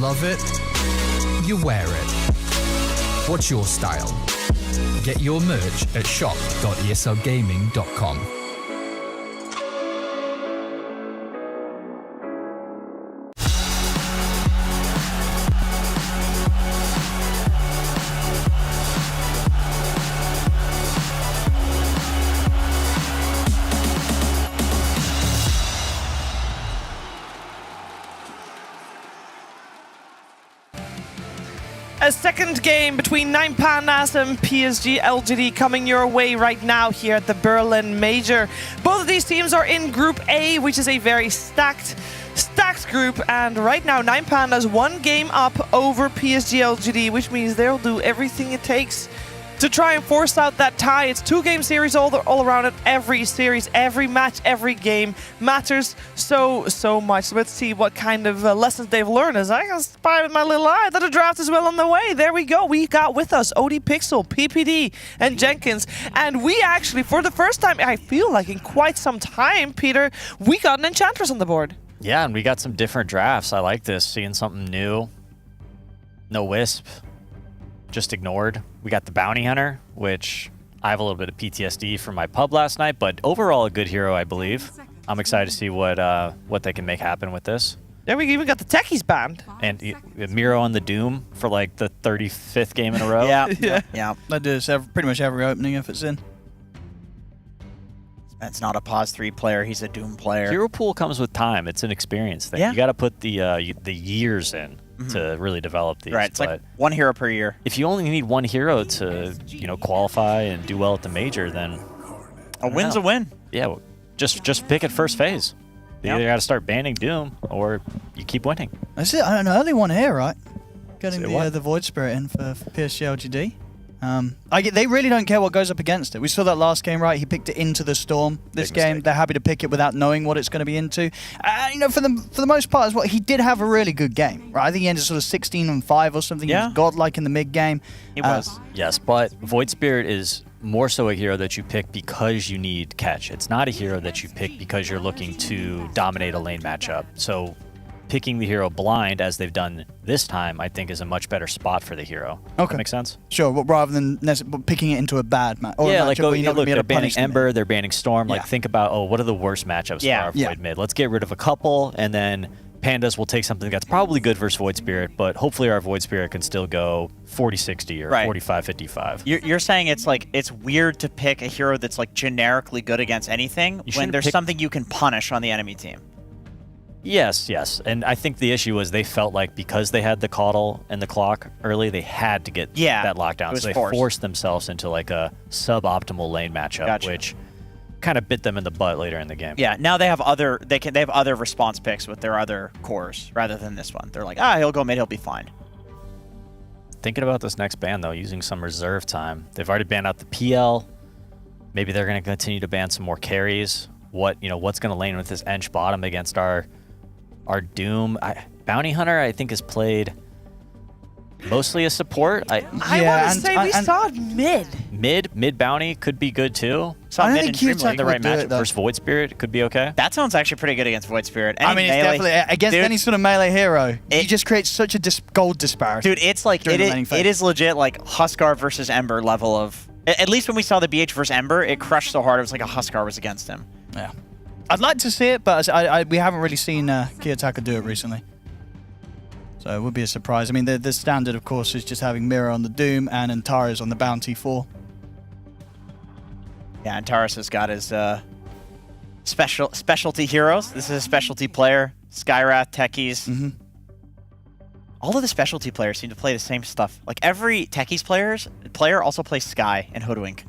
love it, you wear it. What's your style? Get your merch at shop.eslgaming.com. A second game between 9 Pandas and PSG LGD coming your way right now here at the Berlin Major. Both of these teams are in Group A, which is a very stacked group, and right now 9 Pandas 1 game up over PSG LGD, which means they'll do everything it takes to try and force out that tie. It's 2-game series all around it. Every series, every match, every game matters so much. So let's see what kind of lessons they've learned. As I can spy with my little eye that the draft is well on the way. There we go. We got with us OD Pixel, PPD, and Jenkins. And we actually, for the first time, I feel like in quite some time, Peter, we got an Enchantress on the board. Yeah, and we got some different drafts. I like this, seeing something new. No Wisp. Just ignored. We got the Bounty Hunter, which I have a little bit of PTSD from my pub last night, but overall a good hero, I believe. I'm excited to see what they can make happen with this. Yeah, we even got the Techies banned. And Miro on the Doom for like the 35th game in a row. Yeah. I do this pretty much every opening if it's in. That's not a Pause 3 player. He's a Doom player. Hero pool comes with time. It's an experience thing. Yeah. You got to put the years in to really develop these. Right, it's like 1 hero per year. If you only need 1 hero to, qualify and do well at the major, then a win's a win. Yeah, just pick it first phase. You either got to start banning Doom or you keep winning. That's it. An early one here, right? Getting Say the Void Spirit in for PSG LGD. They really don't care what goes up against it. We saw that last game, right? He picked it into the Storm. This game, they're happy to pick it without knowing what it's going to be into. For the most part as well, he did have a really good game, right? I think he ended sort of 16-5 or something. Yeah. He was godlike in the mid game. He was. Yes, but Void Spirit is more so a hero that you pick because you need catch. It's not a hero that you pick because you're looking to dominate a lane matchup. So picking the hero blind, as they've done this time, I think is a much better spot for the hero. Okay. That makes sense? Sure, but rather than picking it into a bad match. Yeah, like, look, they're banning Ember, they're banning Storm. Yeah. Like, think about, what are the worst matchups for our Void mid? Let's get rid of a couple, and then Pandas will take something that's probably good versus Void Spirit, but hopefully our Void Spirit can still go 40-60 or 45-55. You're saying it's weird to pick a hero that's like generically good against anything when there's something you can punish on the enemy team. Yes. And I think the issue was they felt like because they had the Caudal and the Clock early, they had to get that lockdown. So they forced themselves into like a suboptimal lane matchup, which kind of bit them in the butt later in the game. Yeah, now they have other response picks with their other cores rather than this one. They're like, he'll go mid, he'll be fine. Thinking about this next ban though, using some reserve time. They've already banned out the PL. Maybe they're going to continue to ban some more carries. What's going to lane with this Ench bottom against our Doom? Bounty Hunter, I think, is played mostly a support. I want to say we saw it Mid Bounty could be good too. I think Dreamlink, the right matchup versus Void Spirit could be okay. That sounds actually pretty good against Void Spirit. It's definitely against any sort of melee hero. It just creates such a gold disparity. Dude, it's like it is legit like Huskar versus Ember level of. At least when we saw the BH versus Ember, it crushed so hard it was like a Huskar was against him. Yeah. I'd like to see it, but we haven't really seen Kiyotaka do it recently. So it would be a surprise. I mean, the standard, of course, is just having Mira on the Doom and Antares on the Bounty 4. Yeah, Antares has got his specialty heroes. This is a specialty player. Skyrath, Techies. All of the specialty players seem to play the same stuff. Like every Techies player also plays Sky and Hoodwink.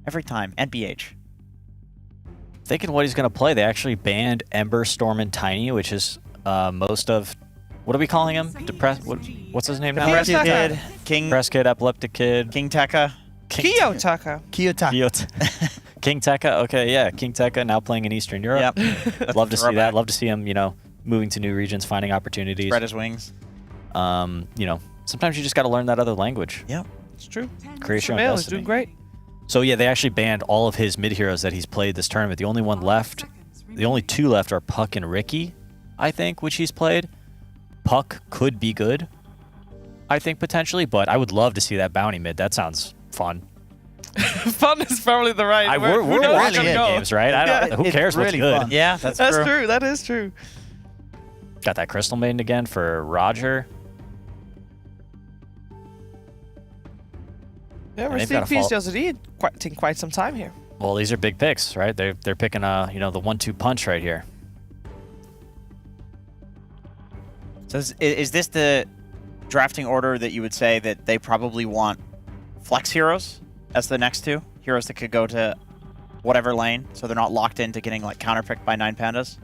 Every time. And BH. Thinking what he's going to play, they actually banned Ember, Storm, and Tiny, which is most of... What are we calling him? What's his name now? Depressed Kid. Depressed Kid, Epileptic Kid. King Tekka. Kiyotaka. King Tekka, okay, yeah. King Tekka now playing in Eastern Europe. Yep. Love to see that. Love to see him, moving to new regions, finding opportunities. Spread his wings. Sometimes you just got to learn that other language. Yep, it's true. Create your own Surveil is destiny. doing great. So yeah, they actually banned all of his mid heroes that he's played this tournament. The only two left are Puck and Ricky, I think, which he's played. Puck could be good, I think, potentially, but I would love to see that bounty mid. That sounds fun. Fun is probably the right word. We're watching games, right? Who cares what's really good? fun. Yeah, that's true. That is true. Got that Crystal Maiden again for Roger. Yeah, we're seeing PSG taking quite some time here. Well, these are big picks, right? They're picking the 1-2 punch right here. So is this the drafting order that you would say that they probably want flex heroes as the next two? Heroes that could go to whatever lane, so they're not locked into getting like counterpicked by 9 pandas?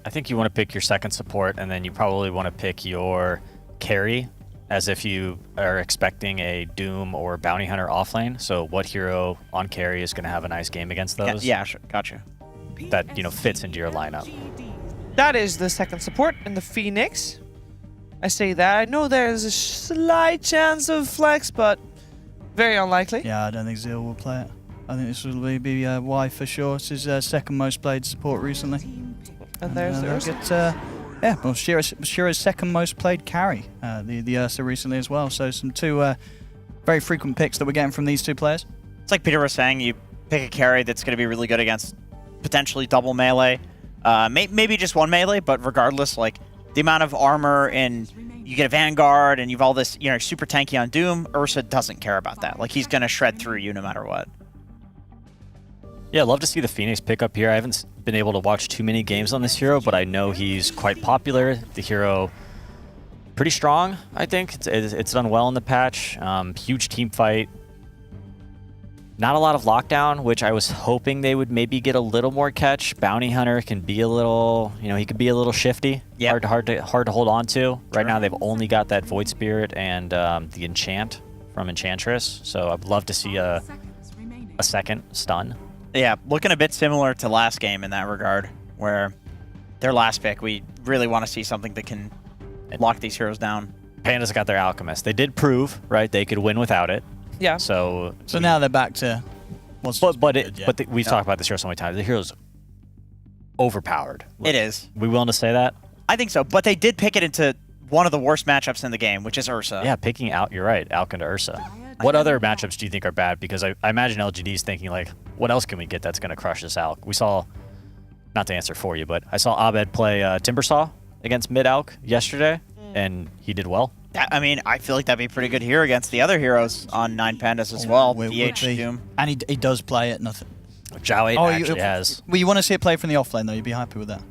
I think you want to pick your second support, and then you probably want to pick your carry as if you are expecting a Doom or Bounty Hunter offlane. So what hero on carry is going to have a nice game against those? Yeah, sure. Gotcha. That, fits into your lineup. That is the second support in the Phoenix. I say that. I know there's a slight chance of flex, but very unlikely. Yeah, I don't think Zeal will play it. I think this will be Y for sure. It's his second most played support recently. And there's the Ursa. Shiro's second most played carry, the Ursa recently as well. So some two very frequent picks that we're getting from these two players. It's like Peter was saying, you pick a carry that's going to be really good against potentially double melee, maybe just one melee, but regardless, like the amount of armor and you get a Vanguard and you've all this, super tanky on Doom, Ursa doesn't care about that. Like he's going to shred through you no matter what. Yeah, I'd love to see the Phoenix pick up here. I haven't been able to watch too many games on this hero, but I know he's quite popular. The hero, pretty strong, I think. It's done well in the patch. Huge team fight. Not a lot of lockdown, which I was hoping they would maybe get a little more catch. Bounty Hunter can be a little, he could be a little shifty. Yep. Hard to hold on to. Right now, they've only got that Void Spirit and the Enchant from Enchantress. So I'd love to see a second stun. Yeah, looking a bit similar to last game in that regard, where their last pick, we really want to see something that can lock these heroes down. Pandas got their Alchemist. They did prove, right, they could win without it. Yeah. So now they're back to we've talked about this hero so many times. The hero's overpowered. It is. We willing to say that? I think so, but they did pick it into one of the worst matchups in the game, which is Ursa. Yeah, picking out, you're right, Alkin to Ursa. What other matchups do you think are bad? Because I imagine LGD's thinking, like, what else can we get that's going to crush this Alk? We saw, not to answer for you, but I saw Abed play Timbersaw against mid-Alk yesterday, and he did well. I mean, I feel like that'd be pretty good here against the other heroes on 9 pandas as well. DH Doom. And he does play it, nothing. Zhao 8 actually has. Well, you want to see it play from the offlane, though. You'd be happy with that.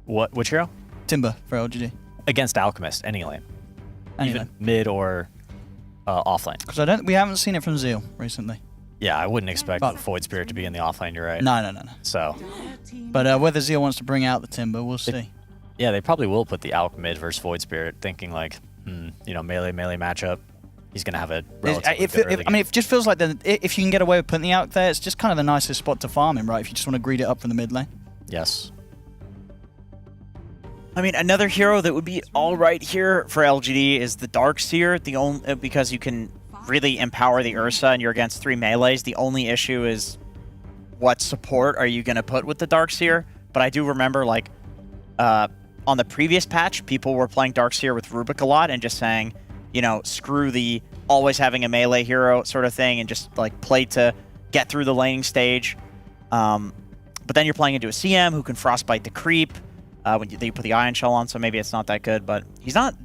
Which hero? Timber for LGD. Against Alchemist, any lane. Even mid or offlane. Because we haven't seen it from Zeal recently. Yeah, I wouldn't expect the Void Spirit to be in the offlane, you're right. No. So. But whether Zeal wants to bring out the Timber, we'll see. Yeah, they probably will put the Alch mid versus Void Spirit, thinking like, melee matchup. He's going to have a relatively good early game. It just feels like if you can get away with putting the Alch there, it's just kind of the nicest spot to farm him, right? If you just want to greed it up from the mid lane. Yes. I mean, another hero that would be all right here for LGD is the Darkseer, because you can really empower the Ursa and you're against 3 melees. The only issue is what support are you going to put with the Darkseer? But I do remember, like, on the previous patch, people were playing Darkseer with Rubik a lot and just saying, screw the always having a melee hero sort of thing and just, like, play to get through the laning stage. But then you're playing into a CM who can Frostbite the creep. When you put the Ion Shell on, so maybe it's not that good. But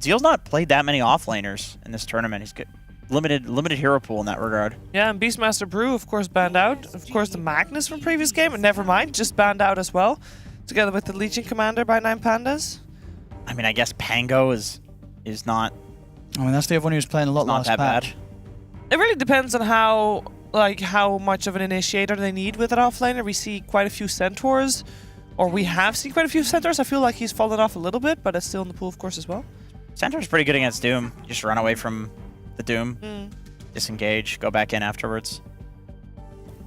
Zeal's not played that many offlaners in this tournament. He's got limited hero pool in that regard. Yeah, and Beastmaster Brew, of course, banned out. Of course, the Magnus from previous game, and never mind, just banned out as well, together with the Legion Commander by 9 pandas. I mean, I guess Pango is not. I mean, that's the other one who was playing a lot last patch. It really depends on how much of an initiator they need with an offlaner. We see quite a few Centaurs. Or we have seen quite a few Centaurs. I feel like he's fallen off a little bit, but it's still in the pool, of course, as well. Centaur's pretty good against Doom. You just run away from the Doom, disengage, go back in afterwards.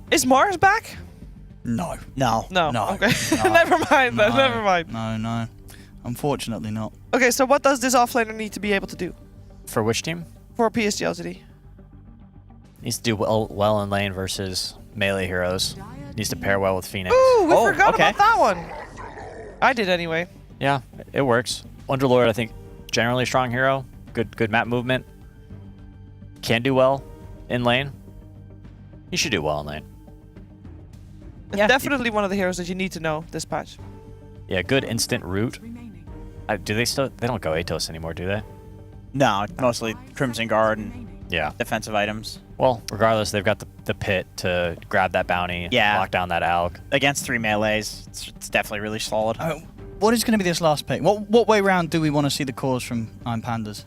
Is Mars back? No. Okay. Never mind then. Never mind. No. Unfortunately not. Okay, so what does this offlaner need to be able to do? For which team? For PSG LGD. Needs to do well in lane versus melee heroes. Needs to pair well with Phoenix. Ooh, we forgot about that one. I did anyway. Yeah, it works. Underlord, I think, generally strong hero. Good map movement. Can do well in lane. He should do well in lane. Yeah, definitely one of the heroes that you need to know this patch. Yeah, good instant root. Do they still? They don't go Atos anymore, do they? No, mostly Crimson Guard and Yeah. defensive items. Well, regardless, they've got the pit to grab that bounty, Yeah. lock down that Alk. Against 3 melees, it's definitely really solid. What is going to be this last pick? What way round do we want to see the cores from Nine Pandas?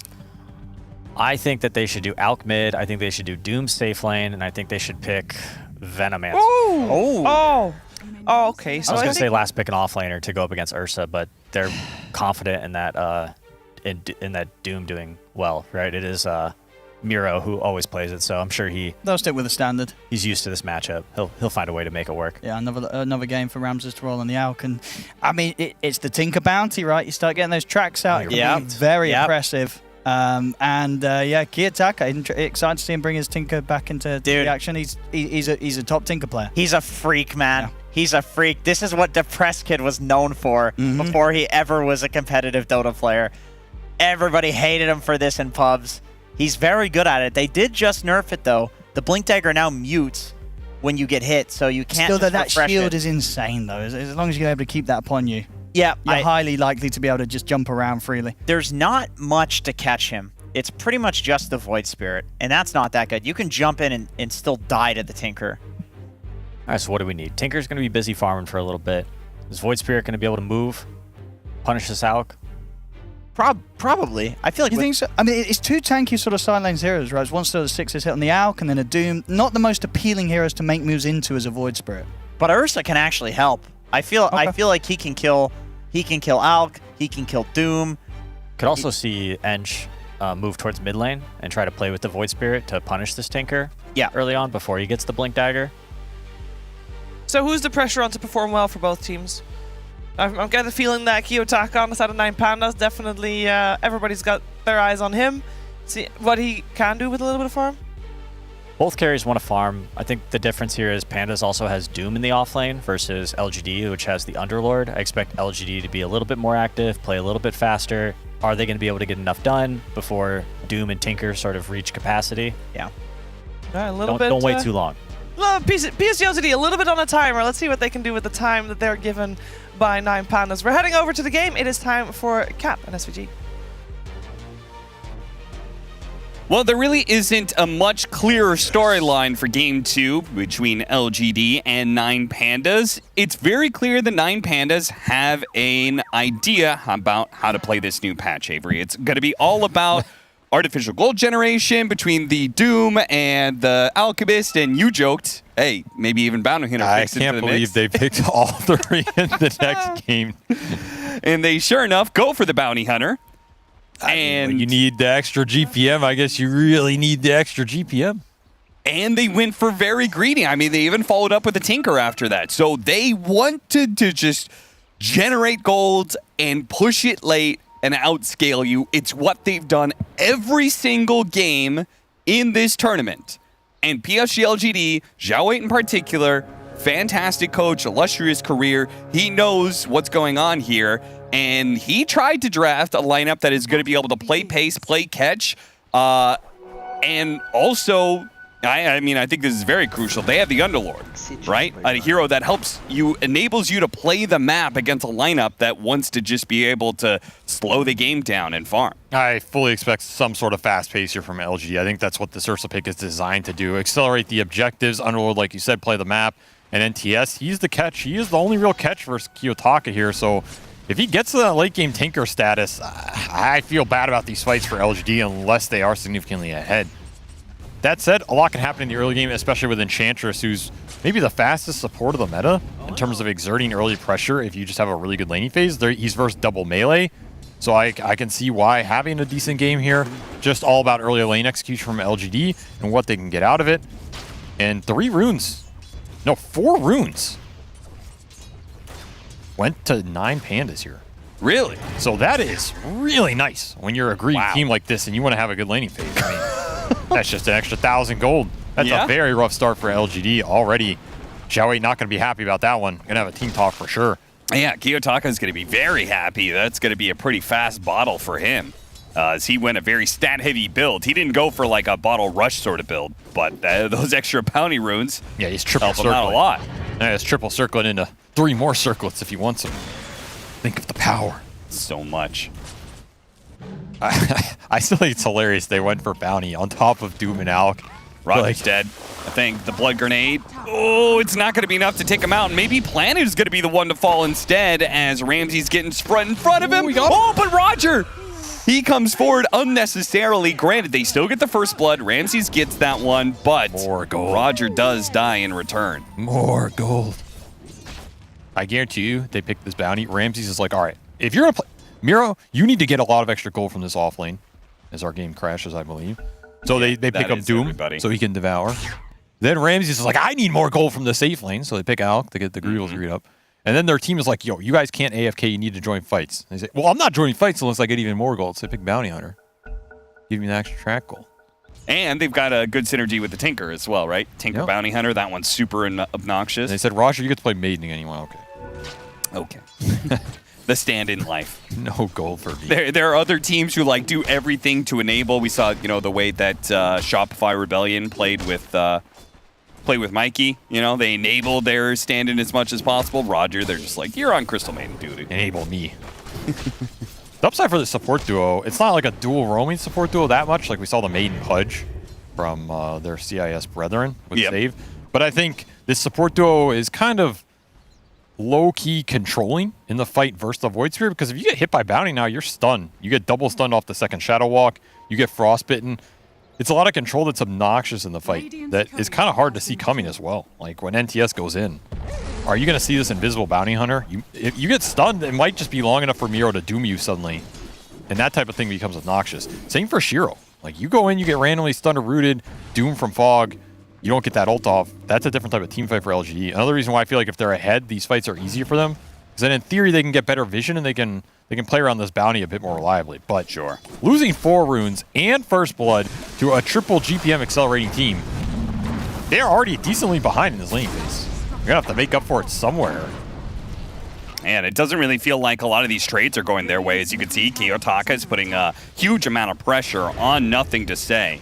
I think that they should do Alk mid. I think they should do Doom safe lane, and I think they should pick Venomancer. Oh, okay. So I was I gonna say think last pick an offlaner to go up against Ursa, but they're confident in that in that Doom doing well, right? It is Miro who always plays it, so I'm sure They'll stick with the standard. he's used to this matchup. He'll find a way to make it work. Yeah, another game for Ramses to roll on the Alk, and I mean it's the Tinker bounty, right? You start getting those tracks out. It can be very impressive. Kiyotaka, excited to see him bring his Tinker back into the action. He's a top Tinker player. He's a freak, man. Yeah. He's a freak. This is what Depressed Kid was known for before he ever was a competitive Dota player. Everybody hated him for this in pubs. He's very good at it. They did just nerf it, though. The Blink Dagger now mutes when you get hit, so you can't Still, just that refresh shield it. is insane, though. As long as you're able to keep that upon you, Yeah, you're highly likely to be able to just jump around freely. There's not much to catch him. It's pretty much just the Void Spirit, and that's not that good. You can jump in and still die to the Tinker. All right, so what do we need? Tinker's going to be busy farming for a little bit. Is Void Spirit going to be able to move, punish this Alk? Probably. I feel like you think so? I mean, it's two tanky sort of side lanes heroes, right? It's one sort of 6's hit on the Alk and then a Doom. Not the most appealing heroes to make moves into as a Void Spirit. But Ursa can actually help. I feel like he can kill Alk, he can kill Doom. Could also see Ench move towards mid lane and try to play with the Void Spirit to punish this Tinker early on before he gets the Blink Dagger. So who's the pressure on to perform well for both teams? I'm getting the feeling that Kiyotaka on the side of Nine Pandas, definitely everybody's got their eyes on him. See what he can do with a little bit of farm. Both carries want to farm. I think the difference here is Pandas also has Doom in the offlane versus LGD, which has the Underlord. I expect LGD to be a little bit more active, play a little bit faster. Are they going to be able to get enough done before Doom and Tinker sort of reach capacity? Yeah. A little bit. Don't wait too long. PSGLGD, a little bit on a timer. Let's see what they can do with the time that they're given by Nine Pandas. We're heading over to the game. It is time for Cap and SVG. Well, there really isn't a much clearer storyline for Game 2 between LGD and Nine Pandas. It's very clear the Nine Pandas have an idea about how to play this new patch, Avery. It's going to be all about artificial gold generation between the Doom and the Alchemist, and you joked, hey, maybe even Bounty Hunter. I can't believe they picked all three in the next game. And they, sure enough, go for the Bounty Hunter. And you need the extra GPM. I guess you really need the extra GPM. And they went for very greedy. I mean, they even followed up with a Tinker after that. So they wanted to just generate gold and push it late and outscale you. It's what they've done every single game in this tournament. And PSG LGD, Zhao 8 in particular, fantastic coach, illustrious career. He knows what's going on here. And he tried to draft a lineup that is going to be able to play pace, play catch, and also, I mean, I think this is very crucial. They have the Underlord, right? A hero that helps you, enables you to play the map against a lineup that wants to just be able to slow the game down and farm. I fully expect some sort of fast pace here from LG. I think that's what this Ursa pick is designed to do. Accelerate the objectives, Underlord, like you said, play the map, and then TS, he's the catch. He is the only real catch versus Kiyotaka here, so if he gets to that late game Tinker status, I feel bad about these fights for LGD unless they are significantly ahead. That said, a lot can happen in the early game, especially with Enchantress, who's maybe the fastest support of the meta in terms of exerting early pressure if you just have a really good laning phase. He's versus double melee, so I can see why having a decent game here. Just all about early lane execution from LGD and what they can get out of it. And 4 runes went to 9 Pandas here. Really? So that is really nice when you're a greedy team like this and you want to have a good laning phase. I mean, that's just an extra 1,000 gold. That's a very rough start for LGD already. Zhao 8 not going to be happy about that one. Going to have a team talk for sure. Yeah, Kiyotaka is going to be very happy. That's going to be a pretty fast bottle for him. As he went a very stat-heavy build. He didn't go for like a bottle rush sort of build, but those extra bounty runes he's triple help him out a circling. lot. Yeah, he's triple circling into 3 more circlets if he wants them. Think of the power. So much. I still think it's hilarious they went for bounty on top of Doom and Alk. Roger's dead. I think the blood grenade. Oh, it's not going to be enough to take him out. And maybe Planet is going to be the one to fall instead as Ramsey's getting sprung in front of him. But Roger! He comes forward unnecessarily. Granted, they still get the first blood. Ramses gets that one, but more gold. Roger does die in return. More gold. I guarantee you, they pick this bounty. Ramses is like, all right, if you're going to play... Miro, you need to get a lot of extra gold from this off lane as our game crashes, I believe. So they pick up Doom so he can devour. Then Ramses is like, I need more gold from the safe lane. So they pick Alk to get the Greedles read up. And then their team is like, yo, you guys can't AFK. You need to join fights. And they say, well, I'm not joining fights unless I get even more gold. So they pick Bounty Hunter. Give me an extra track goal. And they've got a good synergy with the Tinker as well, right? Tinker Bounty Hunter. That one's super obnoxious. And they said, Roger, you get to play Maiden again. You went, okay. The stand-in life. No gold for me. There are other teams who like do everything to enable. We saw, the way that Shopify Rebellion played with Mikey. They enable their stand-in as much as possible. Roger, they're just like, you're on Crystal Maiden duty. Enable me. The upside for the support duo, it's not like a dual roaming support duo that much. Like we saw the Maiden Pudge from their CIS brethren with Save. But I think this support duo is kind of low-key controlling in the fight versus the Void Spirit, because if you get hit by Bounty now, you're stunned. You get double stunned off the second Shadow Walk. You get frostbitten. It's a lot of control that's obnoxious in the fight that is kind of hard to see coming as well. Like when NTS goes in, are you going to see this invisible Bounty Hunter? If you get stunned, it might just be long enough for Miro to doom you suddenly, and that type of thing becomes obnoxious. Same for Shiro. Like you go in, you get randomly stunned or rooted, doom from Fog, you don't get that ult off. That's a different type of team fight for LGD. Another reason why I feel like if they're ahead, these fights are easier for them, because then in theory they can get better vision and they can play around this bounty a bit more reliably. But losing 4 runes and first blood to a triple GPM accelerating team, they're already decently behind in this lane phase. You're gonna have to make up for it somewhere. And it doesn't really feel like a lot of these trades are going their way. As you can see, Kiyotaka is putting a huge amount of pressure on Nothing to Say.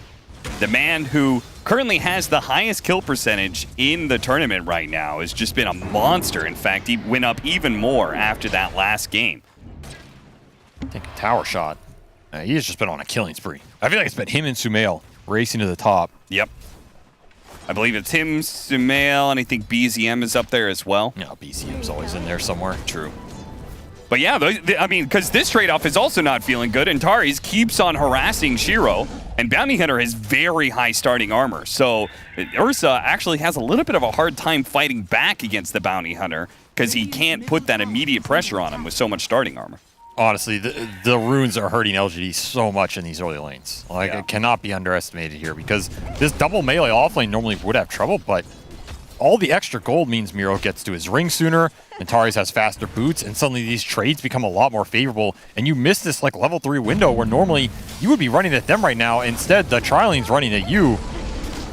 The man who currently has the highest kill percentage in the tournament right now has just been a monster. In fact, he went up even more after that last game. Take a tower shot. He has just been on a killing spree. I feel like it's been him and Sumail racing to the top. Yep. I believe it's him, Sumail, and I think BZM is up there as well. No, BZM's always in there somewhere. True. But yeah, I mean, because this trade-off is also not feeling good. Antares keeps on harassing Shiro, and Bounty Hunter has very high starting armor. So Ursa actually has a little bit of a hard time fighting back against the Bounty Hunter because he can't put that immediate pressure on him with so much starting armor. Honestly, the runes are hurting LGD so much in these early lanes. Like, it cannot be underestimated here because this double melee offlane normally would have trouble, but all the extra gold means Miro gets to his ring sooner, Antares has faster boots, and suddenly these trades become a lot more favorable, and you miss this like level 3 window where normally you would be running at them right now. Instead, the Triling's running at you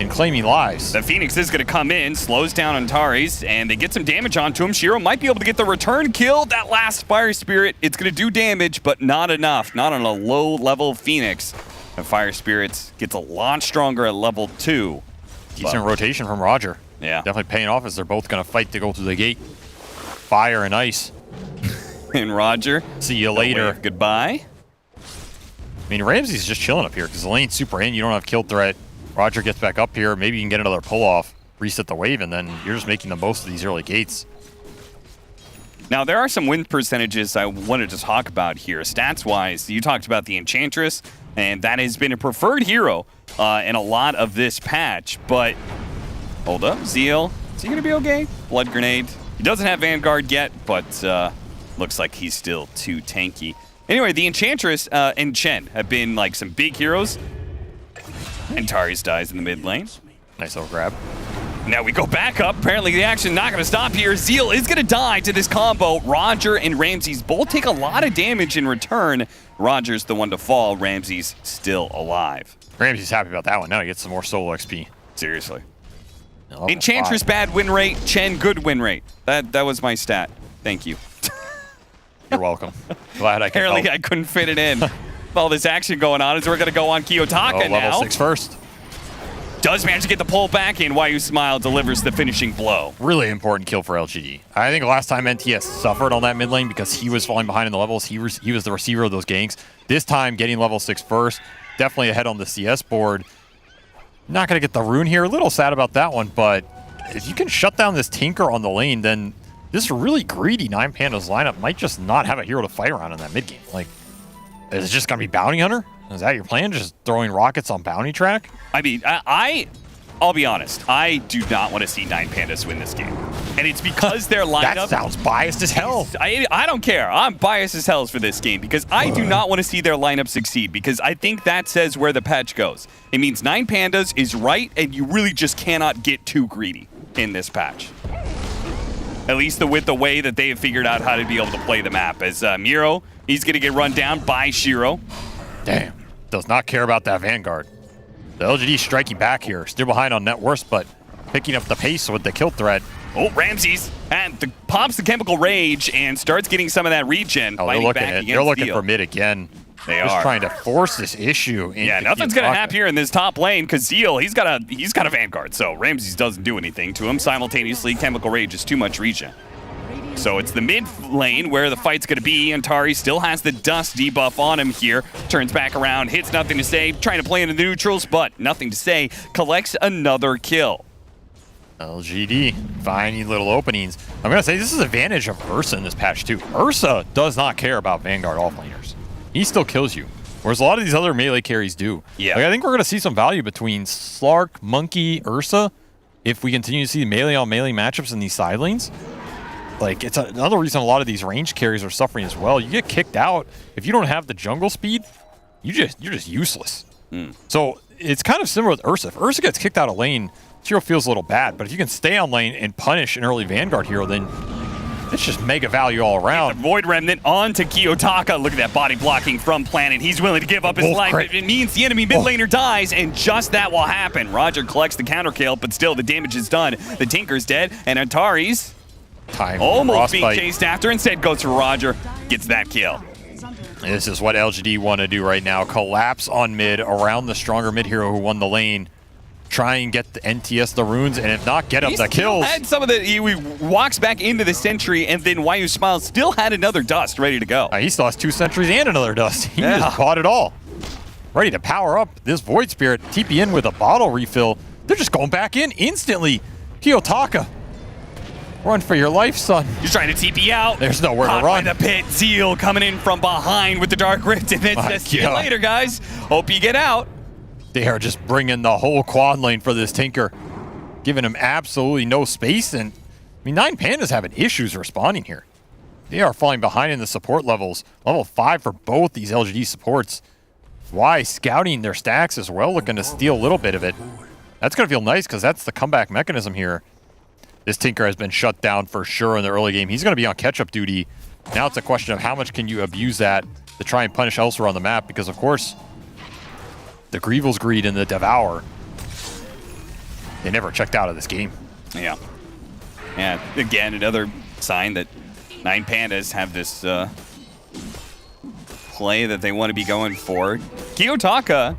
and claiming lives. The Phoenix is going to come in, slows down Antares, and they get some damage onto him. Shiro might be able to get the return kill. That last Fire Spirit, it's going to do damage, but not enough. Not on a low-level Phoenix. And Fire Spirit gets a lot stronger at level 2. Decent rotation from Roger. Yeah. Definitely paying off as they're both going to fight to go through the gate. Fire and ice. And Roger. See you later. Goodbye. I mean, Ramsey's just chilling up here because the lane's super in. You don't have kill threat. Roger gets back up here. Maybe you can get another pull-off, reset the wave, and then you're just making the most of these early gates. Now, there are some win percentages I wanted to talk about here. Stats-wise, you talked about the Enchantress, and that has been a preferred hero in a lot of this patch. But, hold up, Zeal. Is he going to be okay? Blood Grenade. He doesn't have Vanguard yet, but looks like he's still too tanky. Anyway, the Enchantress and Chen have been like some big heroes. Antares dies in the mid lane. Nice little grab. Now we go back up. Apparently the action not going to stop here. Zeal is going to die to this combo. Roger and Ramses both take a lot of damage in return. Roger's the one to fall. Ramses still alive. Ramsey's happy about that one. Now he gets some more solo XP. Seriously. Enchantress bad win rate. Chen good win rate. That was my stat. Thank you. You're welcome. Glad I could Apparently help. I couldn't fit it in. all this action going on is we're going to go on Kiyotaka now. Level 6 first. Does manage to get the pull back in. Why You Smile delivers the finishing blow. Really important kill for LGD. I think last time NTS suffered on that mid lane because he was falling behind in the levels. He was the receiver of those ganks. This time, getting level 6 first. Definitely ahead on the CS board. Not going to get the rune here. A little sad about that one, but if you can shut down this Tinker on the lane, then this really greedy 9Pandas lineup might just not have a hero to fight around in that mid game. Like, is it just going to be Bounty Hunter? Is that your plan? Just throwing rockets on Bounty Track? I mean, I'll be honest. I do not want to see 9Pandas win this game. And it's because their lineup... That sounds biased as hell. I don't care. I'm biased as hell for this game because I do not want to see their lineup succeed because I think that says where the patch goes. It means 9Pandas is right and you really just cannot get too greedy in this patch. At least with the way that they have figured out how to be able to play the map. As Miro, he's going to get run down by Shiro. Damn. Does not care about that Vanguard. The LGD striking back here. Still behind on net worth, but picking up the pace with the kill threat. Oh, Ramses and pops the Chemical Rage and starts getting some of that regen. Oh, they're looking for mid again. They Just are trying to force this issue. Yeah, nothing's gonna happen here in this top lane because Zeal, he's got a Vanguard, so Ramses doesn't do anything to him. Simultaneously, Chemical Rage is too much regen. So it's the mid lane where the fight's going to be. Antari still has the dust debuff on him here. Turns back around, hits Nothing to Say, trying to play into the neutrals, but Nothing to Say collects another kill. LGD finding little openings. I'm going to say this is advantage of Ursa in this patch too. Ursa does not care about Vanguard offlaners. He still kills you, whereas a lot of these other melee carries do. Yeah. Like, I think we're going to see some value between Slark, Monkey, Ursa if we continue to see melee on melee matchups in these side lanes. Like, it's another reason a lot of these range carries are suffering as well. You get kicked out. If you don't have the jungle speed, you're just useless. So it's kind of similar with Ursa. If Ursa gets kicked out of lane, hero feels a little bad. But if you can stay on lane and punish an early Vanguard hero, then it's just mega value all around. Void Remnant on to Kiyotaka. Look at that body blocking from Planet. He's willing to give up his life. It means the enemy mid laner dies, and just that will happen. Roger collects the counter kill, but still the damage is done. The Tinker's dead, and Antari's almost being chased after. Instead goes for Roger, gets that kill. This is what LGD want to do right now. Collapse on mid around the stronger mid hero who won the lane. Try and get the NTS the runes, and if not, get up the kills. Had some of the, he walks back into the sentry, and then Why You Smile still had another dust ready to go. He still has 2 sentries and another dust. He just caught it all. Ready to power up this Void Spirit. TP in with a bottle refill. They're just going back in instantly. Kiyotaka. Run for your life, son. He's trying to TP out. There's nowhere Caught to run. by the pit. Zeal coming in from behind with the Dark Rift, and then says, see you later, guys. Hope you get out. They are just bringing the whole quad lane for this Tinker, giving him absolutely no space. And I mean, 9Pandas having issues responding here. They are falling behind in the support levels. Level 5 for both these LGD supports. Why scouting their stacks as well, looking to steal a little bit of it. That's going to feel nice because that's the comeback mechanism here. This Tinker has been shut down for sure in the early game. He's going to be on catch-up duty. Now it's a question of how much can you abuse that to try and punish elsewhere on the map, because of course, the Greevil's Greed and the Devour, they never checked out of this game. Yeah. Yeah, again, another sign that 9Pandas have this play that they want to be going for. Kiyotaka,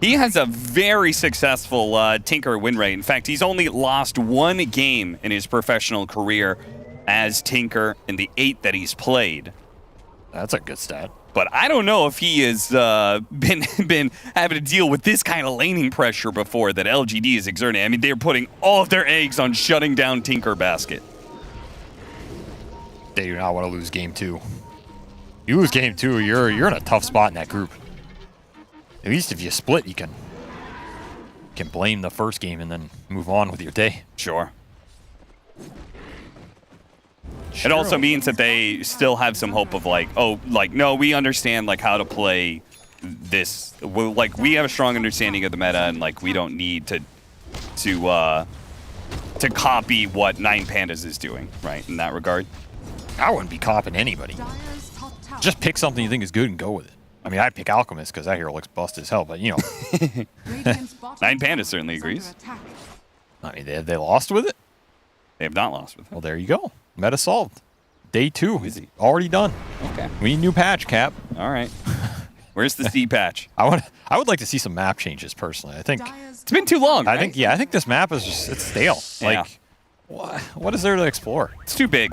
he has a very successful Tinker win rate. In fact, he's only lost 1 game in his professional career as Tinker in the 8 that he's played. That's a good stat. But I don't know if he has been having to deal with this kind of laning pressure before that LGD is exerting. I mean, they're putting all of their eggs on shutting down Tinker Basket. They do not want to lose game 2. You lose game 2, you're in a tough spot in that group. At least if you split, you can blame the first game and then move on with your day. Sure. It also means that they still have some hope of like, oh, like, no, we understand like how to play this. Like, we have a strong understanding of the meta, and like we don't need to copy what 9Pandas is doing, right? In that regard, I wouldn't be copying anybody. Just pick something you think is good and go with it. I mean, I'd pick Alchemist because that hero looks busted as hell, but you know. 9Pandas certainly agrees. I mean, have they lost with it? They have not lost with it. Well, there you go. Meta solved. Day 2 is already done. Okay. We need a new patch, Cap. All right. Where's the C patch? I would like to see some map changes personally. I think it's been too long. I think this map is just it's stale. Yeah. Like what is there to explore? It's too big.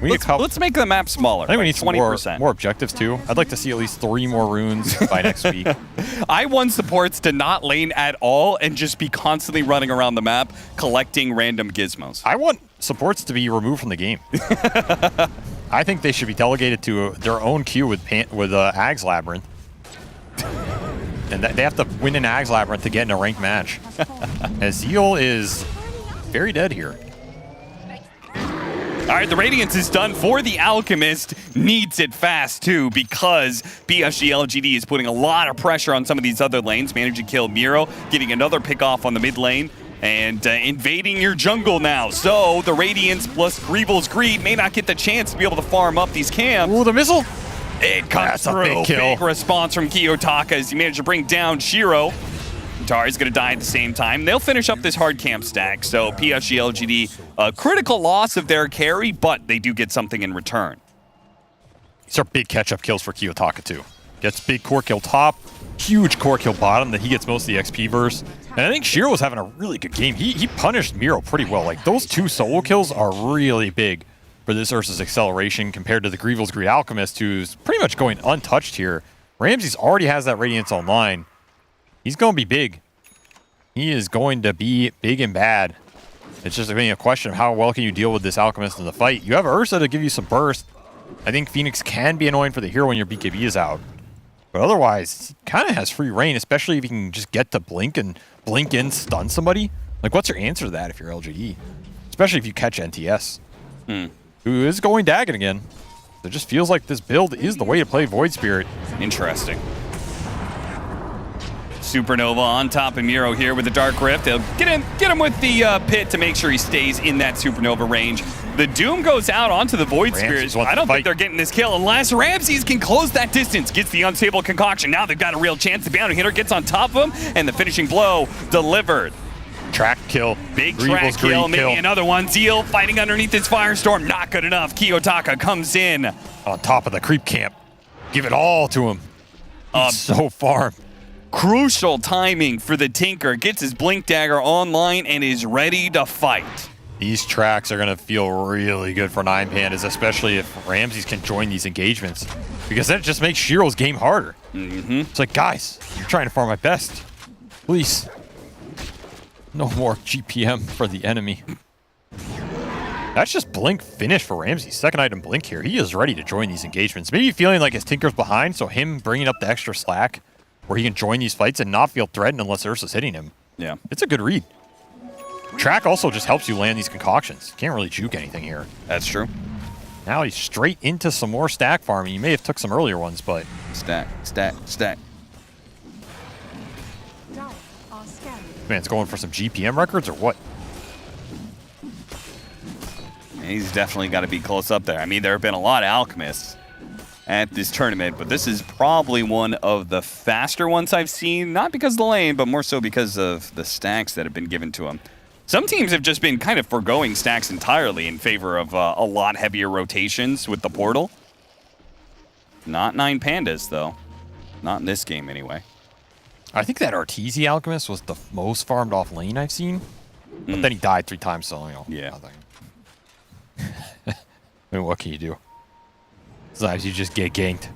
Let's make the map smaller. I think we need 20%. some more objectives too. I'd like to see at least 3 more runes by next week. I want supports to not lane at all and just be constantly running around the map collecting random gizmos. I want supports to be removed from the game. I think they should be delegated to their own queue with Ag's Labyrinth. And they have to win an Ag's Labyrinth to get in a ranked match. As Zeal is very dead here. All right, the Radiance is done for the Alchemist. Needs it fast, too, because PSG LGD is putting a lot of pressure on some of these other lanes. Managed to kill Miro, getting another pick off on the mid lane, and invading your jungle now. So the Radiance plus Greevil's Greed may not get the chance to be able to farm up these camps. Ooh, the missile! It comes through. A big kill. Big response from Kiyotaka as he managed to bring down Shiro. Tari's going to die at the same time. They'll finish up this hard camp stack. So PSG LGD, a critical loss of their carry, but they do get something in return. These are big catch-up kills for Kiyotaka too. Gets big core kill top, huge core kill bottom that he gets most of the XP verse. And I think Shiro was having a really good game. He punished Miro pretty well. Like those 2 solo kills are really big for this Ursa's acceleration compared to the Greevil's Greed Alchemist, who's pretty much going untouched here. Ramses already has that Radiance online. He's going to be big. He is going to be big and bad. It's just a question of how well can you deal with this Alchemist in the fight. You have Ursa to give you some burst. I think Phoenix can be annoying for the hero when your BKB is out. But otherwise, he kind of has free reign, especially if you can just get to blink and blink in, stun somebody. Like, what's your answer to that if you're LGD? Especially if you catch NTS. Who is going Dagon again. It just feels like this build is the way to play Void Spirit. Interesting. Supernova on top of Miro here with the Dark Rift. They'll get him with the pit to make sure he stays in that Supernova range. The Doom goes out onto the Void Spirit. I don't think they're getting this kill unless Ramses can close that distance. Gets the Unstable Concoction. Now they've got a real chance. The Bounty Hitter gets on top of him, and the finishing blow delivered. Track kill. Big track kill, maybe another one. Zeal fighting underneath this Firestorm. Not good enough. Kiyotaka comes in. On top of the creep camp. Give it all to him. He's so farmed. Crucial timing for the Tinker. Gets his Blink Dagger online and is ready to fight. These tracks are going to feel really good for 9 Pandas, especially if Ramses can join these engagements. Because that just makes Shiro's game harder. It's like, guys, you're trying to farm my best. Please. No more GPM for the enemy. That's just Blink finish for Ramses. Second item Blink here. He is ready to join these engagements. Maybe feeling like his Tinker's behind, so him bringing up the extra slack where he can join these fights and not feel threatened unless Ursa's hitting him. Yeah. It's a good read. Track also just helps you land these concoctions. Can't really juke anything here. That's true. Now he's straight into some more stack farming. You may have took some earlier ones, but... Stack. Man, it's going for some GPM records or what? He's definitely got to be close up there. I mean, there have been a lot of Alchemists at this tournament, but this is probably one of the faster ones I've seen, not because of the lane, but more so because of the stacks that have been given to him. Some teams have just been kind of foregoing stacks entirely in favor of a lot heavier rotations with the portal. Not 9 Pandas, though. Not in this game, anyway. I think that Arteezy Alchemist was the most farmed off lane I've seen, but then he died 3 times, so, you know, nothing. I mean, what can you do? Sometimes you just get ganked.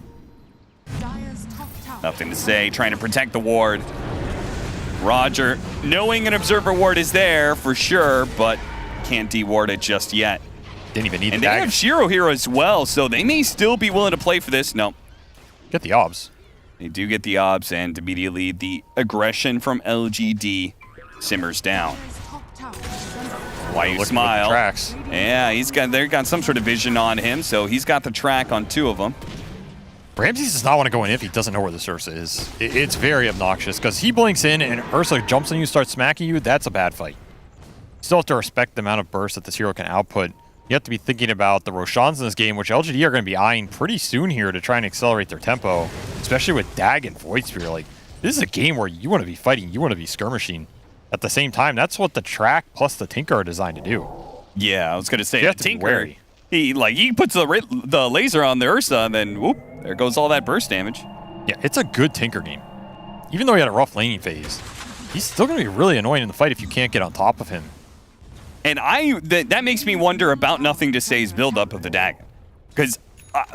Nothing to say, trying to protect the ward. Roger, knowing an Observer ward is there for sure, but can't de-ward it just yet. Didn't even need and the they dagger. have Shiro here as well, so they may still be willing to play for this. No. Get the obs. They do get the obs, and immediately the aggression from LGD simmers down. Why you smile? Tracks. Yeah, they've got some sort of vision on him, so he's got the track on 2 of them. Ramses does not want to go in if he doesn't know where this Ursa is. It's very obnoxious because he blinks in and Ursa jumps on you, starts smacking you. That's a bad fight. You still have to respect the amount of burst that this hero can output. You have to be thinking about the Roshans in this game, which LGD are going to be eyeing pretty soon here to try and accelerate their tempo, especially with Dag and Void Spear. Like, this is a game where you want to be fighting, you want to be skirmishing. At the same time, that's what the track plus the Tinker are designed to do. Yeah, I was going to say, you the Tinker, he puts the laser on the Ursa, and then whoop, there goes all that burst damage. Yeah, it's a good Tinker game. Even though he had a rough laning phase, he's still going to be really annoying in the fight if you can't get on top of him. And that makes me wonder about Nothing to Say's buildup of the dagger. Because,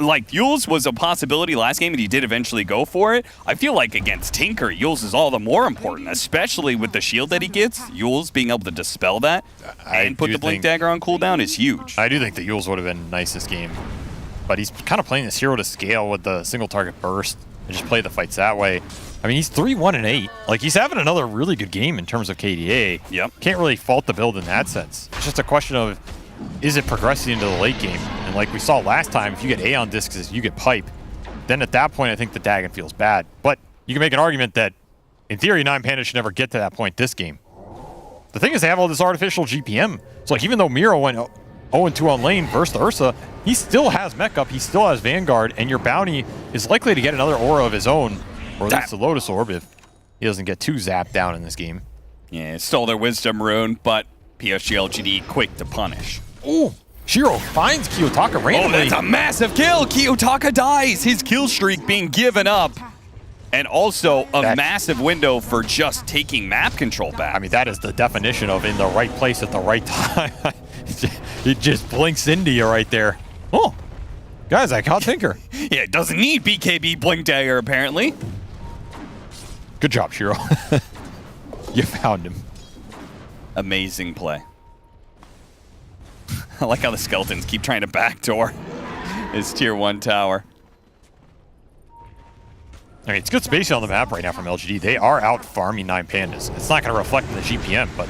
like, Yules was a possibility last game, and he did eventually go for it. I feel like against Tinker, Yules is all the more important, especially with the shield that he gets. Yules being able to dispel that and put the Blink Dagger on cooldown is huge. I do think that Yules would have been nice this game. But he's kind of playing this hero to scale with the single target burst and just play the fights that way. I mean, he's 3-1-8. Like, he's having another really good game in terms of KDA. Yep. Can't really fault the build in that sense. It's just a question of, is it progressing into the late game? And like we saw last time, if you get Aeon Discs, you get Pipe, then at that point, I think the Dagon feels bad. But you can make an argument that, in theory, 9 Panda should never get to that point this game. The thing is, they have all this artificial GPM. So, like, even though Miro went 0-2 on lane versus the Ursa, he still has mech up, he still has Vanguard, and your bounty is likely to get another aura of his own, or at least the Lotus Orb if he doesn't get too zapped down in this game. Yeah, it stole their Wisdom Rune, but PSG LGD quick to punish. Ooh, Shiro finds Kiyotaka randomly. Oh, that's a massive kill! Kiyotaka dies! His kill streak being given up. And also a massive window for just taking map control back. I mean, that is the definition of in the right place at the right time. It just blinks into you right there. Oh, guys, I caught Tinker. Yeah, it doesn't need BKB Blink Dagger, apparently. Good job, Shiro. You found him. Amazing play. I like how the skeletons keep trying to backdoor his tier 1 tower. I mean, it's good spacing on the map right now from LGD. They are out farming 9 Pandas. It's not going to reflect in the GPM, but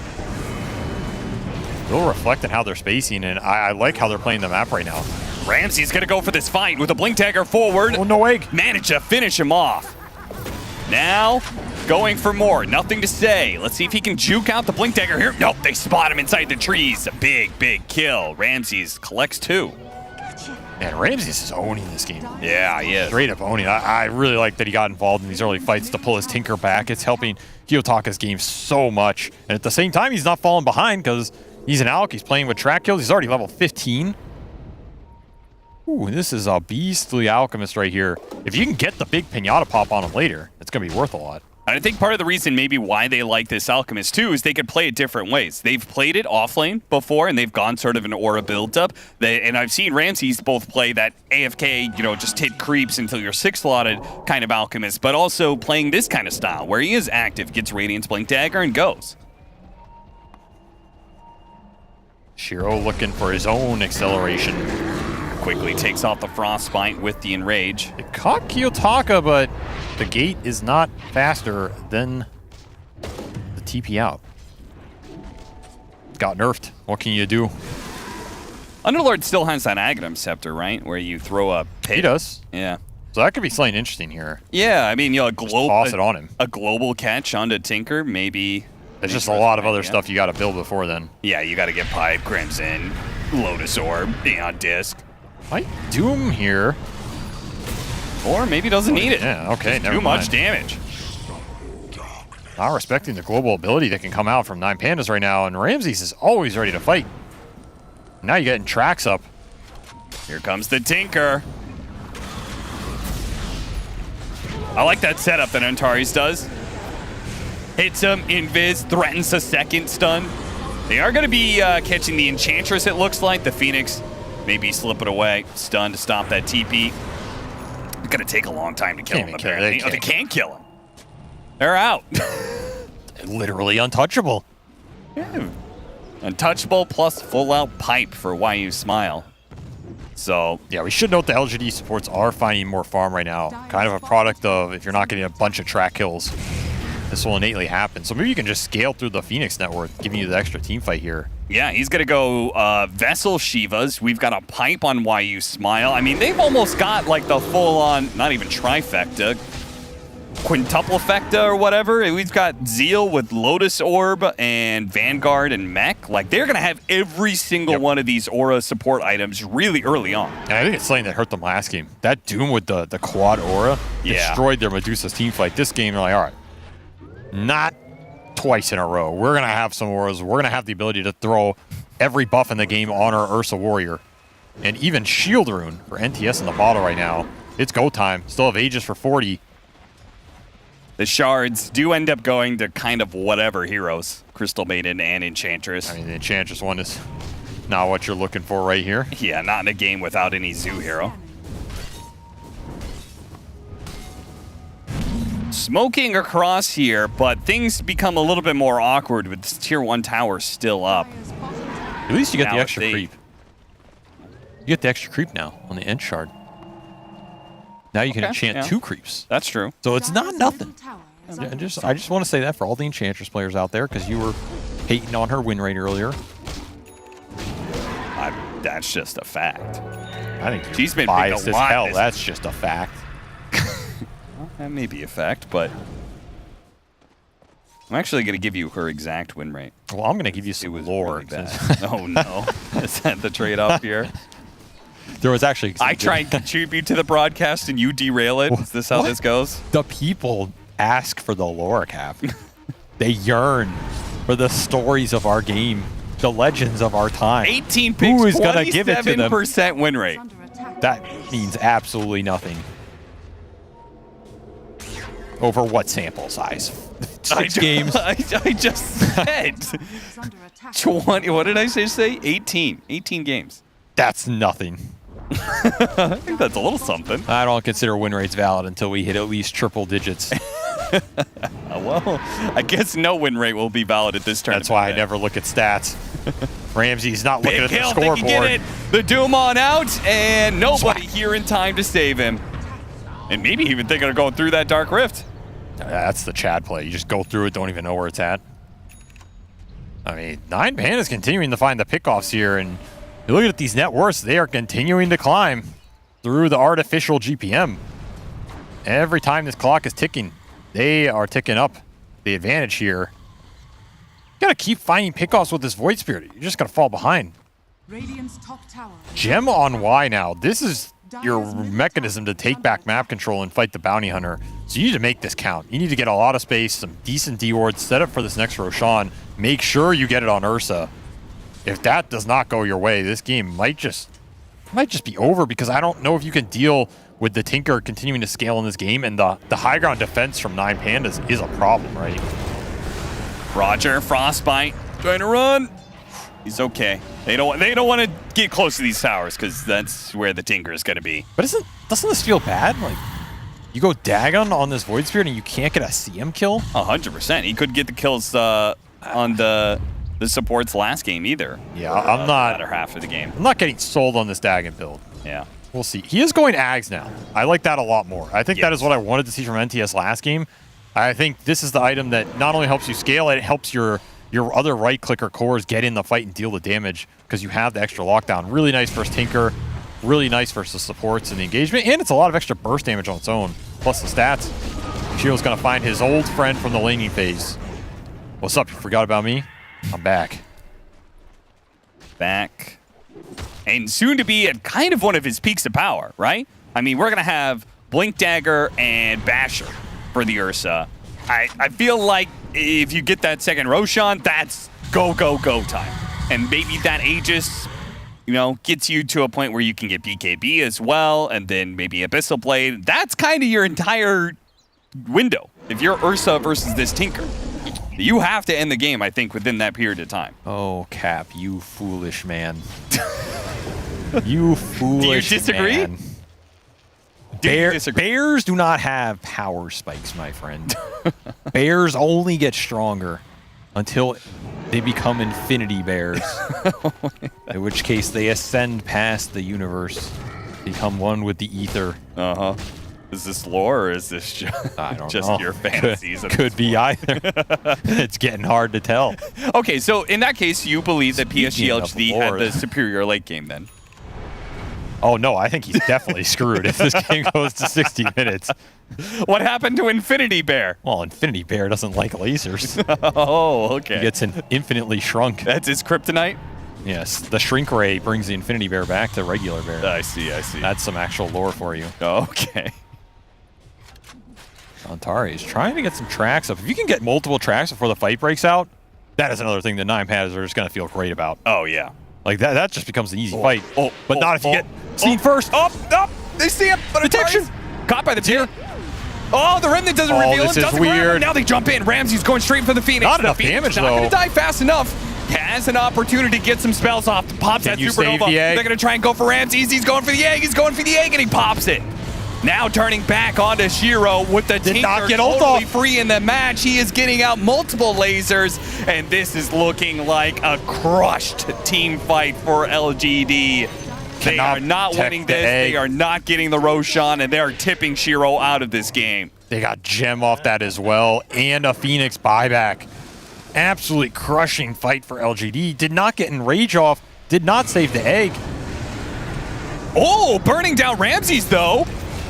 it'll reflect in how they're spacing, and I like how they're playing the map right now. Ramsey's going to go for this fight with a Blink Dagger forward. Oh, no egg. Managed to finish him off. Now, going for more. Nothing to say. Let's see if he can juke out the Blink Dagger here. Nope, they spot him inside the trees. A big, big kill. Ramses collects 2. Man, Ramses is owning this game. Yeah, he is. Straight up owning. I really like that he got involved in these early fights to pull his Tinker back. It's helping Kiyotaka's game so much. And at the same time, he's not falling behind because he's an Alk. He's playing with track kills. He's already level 15. Ooh, this is a beastly Alchemist right here. If you can get the big Pinata pop on him later, it's going to be worth a lot. I think part of the reason maybe why they like this Alchemist too is they could play it different ways. They've played it offlane before, and they've gone sort of an aura build-up. And I've seen Ramses both play that AFK, just hit creeps until you're 6-slotted kind of Alchemist, but also playing this kind of style where he is active, gets Radiance Blink Dagger, and goes. Shiro looking for his own acceleration. Quickly takes off the Frostbite with the Enrage. It caught Kiyotaka, but the gate is not faster than the TP out. Got nerfed. What can you do? Underlord still has that Aghanim Scepter, right? Where you throw a pit. He does. Yeah. So that could be something interesting here. Yeah, I mean, toss it on him. A global catch onto Tinker, maybe. There's just a lot of other stuff you got to build before then. Yeah, you got to get Pipe, Crimson, Lotus Orb, Aeon Disc. Might Doom here. Or maybe doesn't need it. Yeah, okay, never too mind. much damage. Not respecting the global ability that can come out from 9 Pandas right now, and Ramses is always ready to fight. Now you're getting tracks up. Here comes the Tinker. I like that setup that Antares does. Hits him, invis, threatens a second stun. They are going to be catching the Enchantress, it looks like. The Phoenix maybe slip it away. Stun to stop that TP. It's going to take a long time to kill him, apparently. They can't kill him. They're out. Literally untouchable. Yeah. Untouchable plus full-out pipe for YU Smile. So, yeah, we should note the LGD supports are finding more farm right now. Kind of a product of if you're not getting a bunch of track kills, this will innately happen. So maybe you can just scale through the Phoenix network, giving you the extra team fight here. Yeah, he's going to go Vessel Shivas. We've got a pipe on YU Smile. I mean, they've almost got like the full-on, not even trifecta, quintuplefecta or whatever. We've got Zeal with Lotus Orb and Vanguard and Mech. Like, they're going to have every single one of these aura support items really early on. And I think it's something that hurt them last game. That Doom with the quad aura destroyed their Medusa's team fight. This game, they're like, all right, not twice in a row. We're going to have some auras. We're going to have the ability to throw every buff in the game on our Ursa Warrior. And even Shield Rune for NTS in the bottle right now. It's go time. Still have Aegis for 40. The shards do end up going to kind of whatever heroes, Crystal Maiden and Enchantress. I mean, the Enchantress one is not what you're looking for right here. Yeah, not in a game without any Zoo hero. Smoking across here, but things become a little bit more awkward with this tier 1 tower still up. At least you get Now the extra creep. You get the extra creep now on the end shard. Now you can enchant 2 creeps. That's true. So it's not nothing. Yeah, I just want to say that for all the Enchantress players out there, because you were hating on her win rate earlier. That's just a fact. I think she's been biased as hell. This. That's just a fact. Well, that may be a fact, but I'm actually going to give you her exact win rate. Well, I'm going to give you some lore. Really oh no, is that the trade-off here? There was actually. I try and contribute to the broadcast, and you derail it. Is this how this goes? The people ask for the lore, Cap. They yearn for the stories of our game, the legends of our time. 18 picks, who is going to give it to them? 27% win rate. That means absolutely nothing. Over what sample size? 6 games. I just said 20. What did I say? 18. 18 games. That's nothing. I think that's a little something. I don't consider win rates valid until we hit at least triple digits. Well, I guess no win rate will be valid at this tournament. That's why I never look at stats. Ramsey's not looking at the scoreboard. Get it. The Doom on out, and nobody here in time to save him. And maybe even thinking of going through that Dark Rift. That's the Chad play. You just go through it, don't even know where it's at. I mean, 9 Panda's continuing to find the pickoffs here, and you look at these net worths, they are continuing to climb through the artificial GPM. Every time this clock is ticking, they are ticking up the advantage here. You gotta keep finding pickoffs with this Void Spirit. You're just gonna fall behind. Gem on Y now. This is your mechanism to take back map control and fight the bounty hunter. So you need to make this count. You need to get a lot of space, some decent D-wards, set up for this next Roshan. Make sure you get it on Ursa. If that does not go your way, this game might just be over, because I don't know if you can deal with the Tinker continuing to scale in this game, and the high ground defense from 9 Pandas is a problem, right? Roger, Frostbite, trying to run. He's okay. They don't want to get close to these towers, because that's where the Tinker is going to be. But doesn't this feel bad? Like, you go Dagon on this Void Spirit and you can't get a CM kill? 100%. He could get the kills on the support's last game either. Yeah, I'm not. Latter half of the game. I'm not getting sold on this Dagon build. Yeah. We'll see. He is going Ags now. I like that a lot more. I think that is what I wanted to see from NTS last game. I think this is the item that not only helps you scale, it helps your other right-clicker cores get in the fight and deal the damage, because you have the extra lockdown. Really nice versus Tinker. Really nice versus supports in the engagement. And it's a lot of extra burst damage on its own. Plus the stats. Shield's going to find his old friend from the laning phase. What's up? You forgot about me? I'm back. Back. And soon to be at kind of one of his peaks of power, right? I mean, we're going to have Blink Dagger and Basher for the Ursa. I feel like if you get that second Roshan, that's go, go, go time. And maybe that Aegis, gets you to a point where you can get BKB as well, and then maybe Abyssal Blade. That's kind of your entire window. If you're Ursa versus this Tinker, you have to end the game, I think, within that period of time. Oh, Cap, you foolish man. You foolish Do you disagree? man. Bears do not have power spikes, my friend. Bears only get stronger until they become infinity bears. In which case they ascend past the universe, become one with the ether. Uh-huh. Is this lore, or is this just know. your fantasies? Could be either. It's getting hard to tell. Okay, so in that case, you believe that PSG LGD had lore. the superior late game then? Oh, no, I think he's definitely screwed if this game goes to 60 minutes. What happened to Infinity Bear? Well, Infinity Bear doesn't like lasers. Oh, okay. He gets infinitely shrunk. That's his kryptonite? Yes, the Shrink Ray brings the Infinity Bear back to regular Bear. I see. That's some actual lore for you. Okay. Antari is trying to get some tracks up. If you can get multiple tracks before the fight breaks out, that is another thing that 9 Pandas are just going to feel great about. Oh, yeah. Like, that just becomes an easy fight. But not if you get seen first. Up! They see him! But detection! Caught by the tier. Oh, the Remnant doesn't reveal him. This is Doesn't grab him. weird. Now they jump in. Ramsey's going straight for the Phoenix. Not The enough Phoenix damage, not though. going to die fast enough. Has an opportunity to get some spells off. Pops Can that you save supernova. the egg? They're going to try and go for Ramses. He's going for the egg. He's going for the egg, and he pops it. Now turning back onto Shiro with the Did not Tinker get ult totally off. free in the match. He is getting out multiple lasers, and this is looking like a crushed team fight for LGD. They are not protect winning the this. egg. They are not getting the Roshan, and they are tipping Shiro out of this game. They got Gem off that as well, and a Phoenix buyback. Absolutely crushing fight for LGD. Did not get Enrage off. Did not save the egg. Oh, burning down Ramses, though.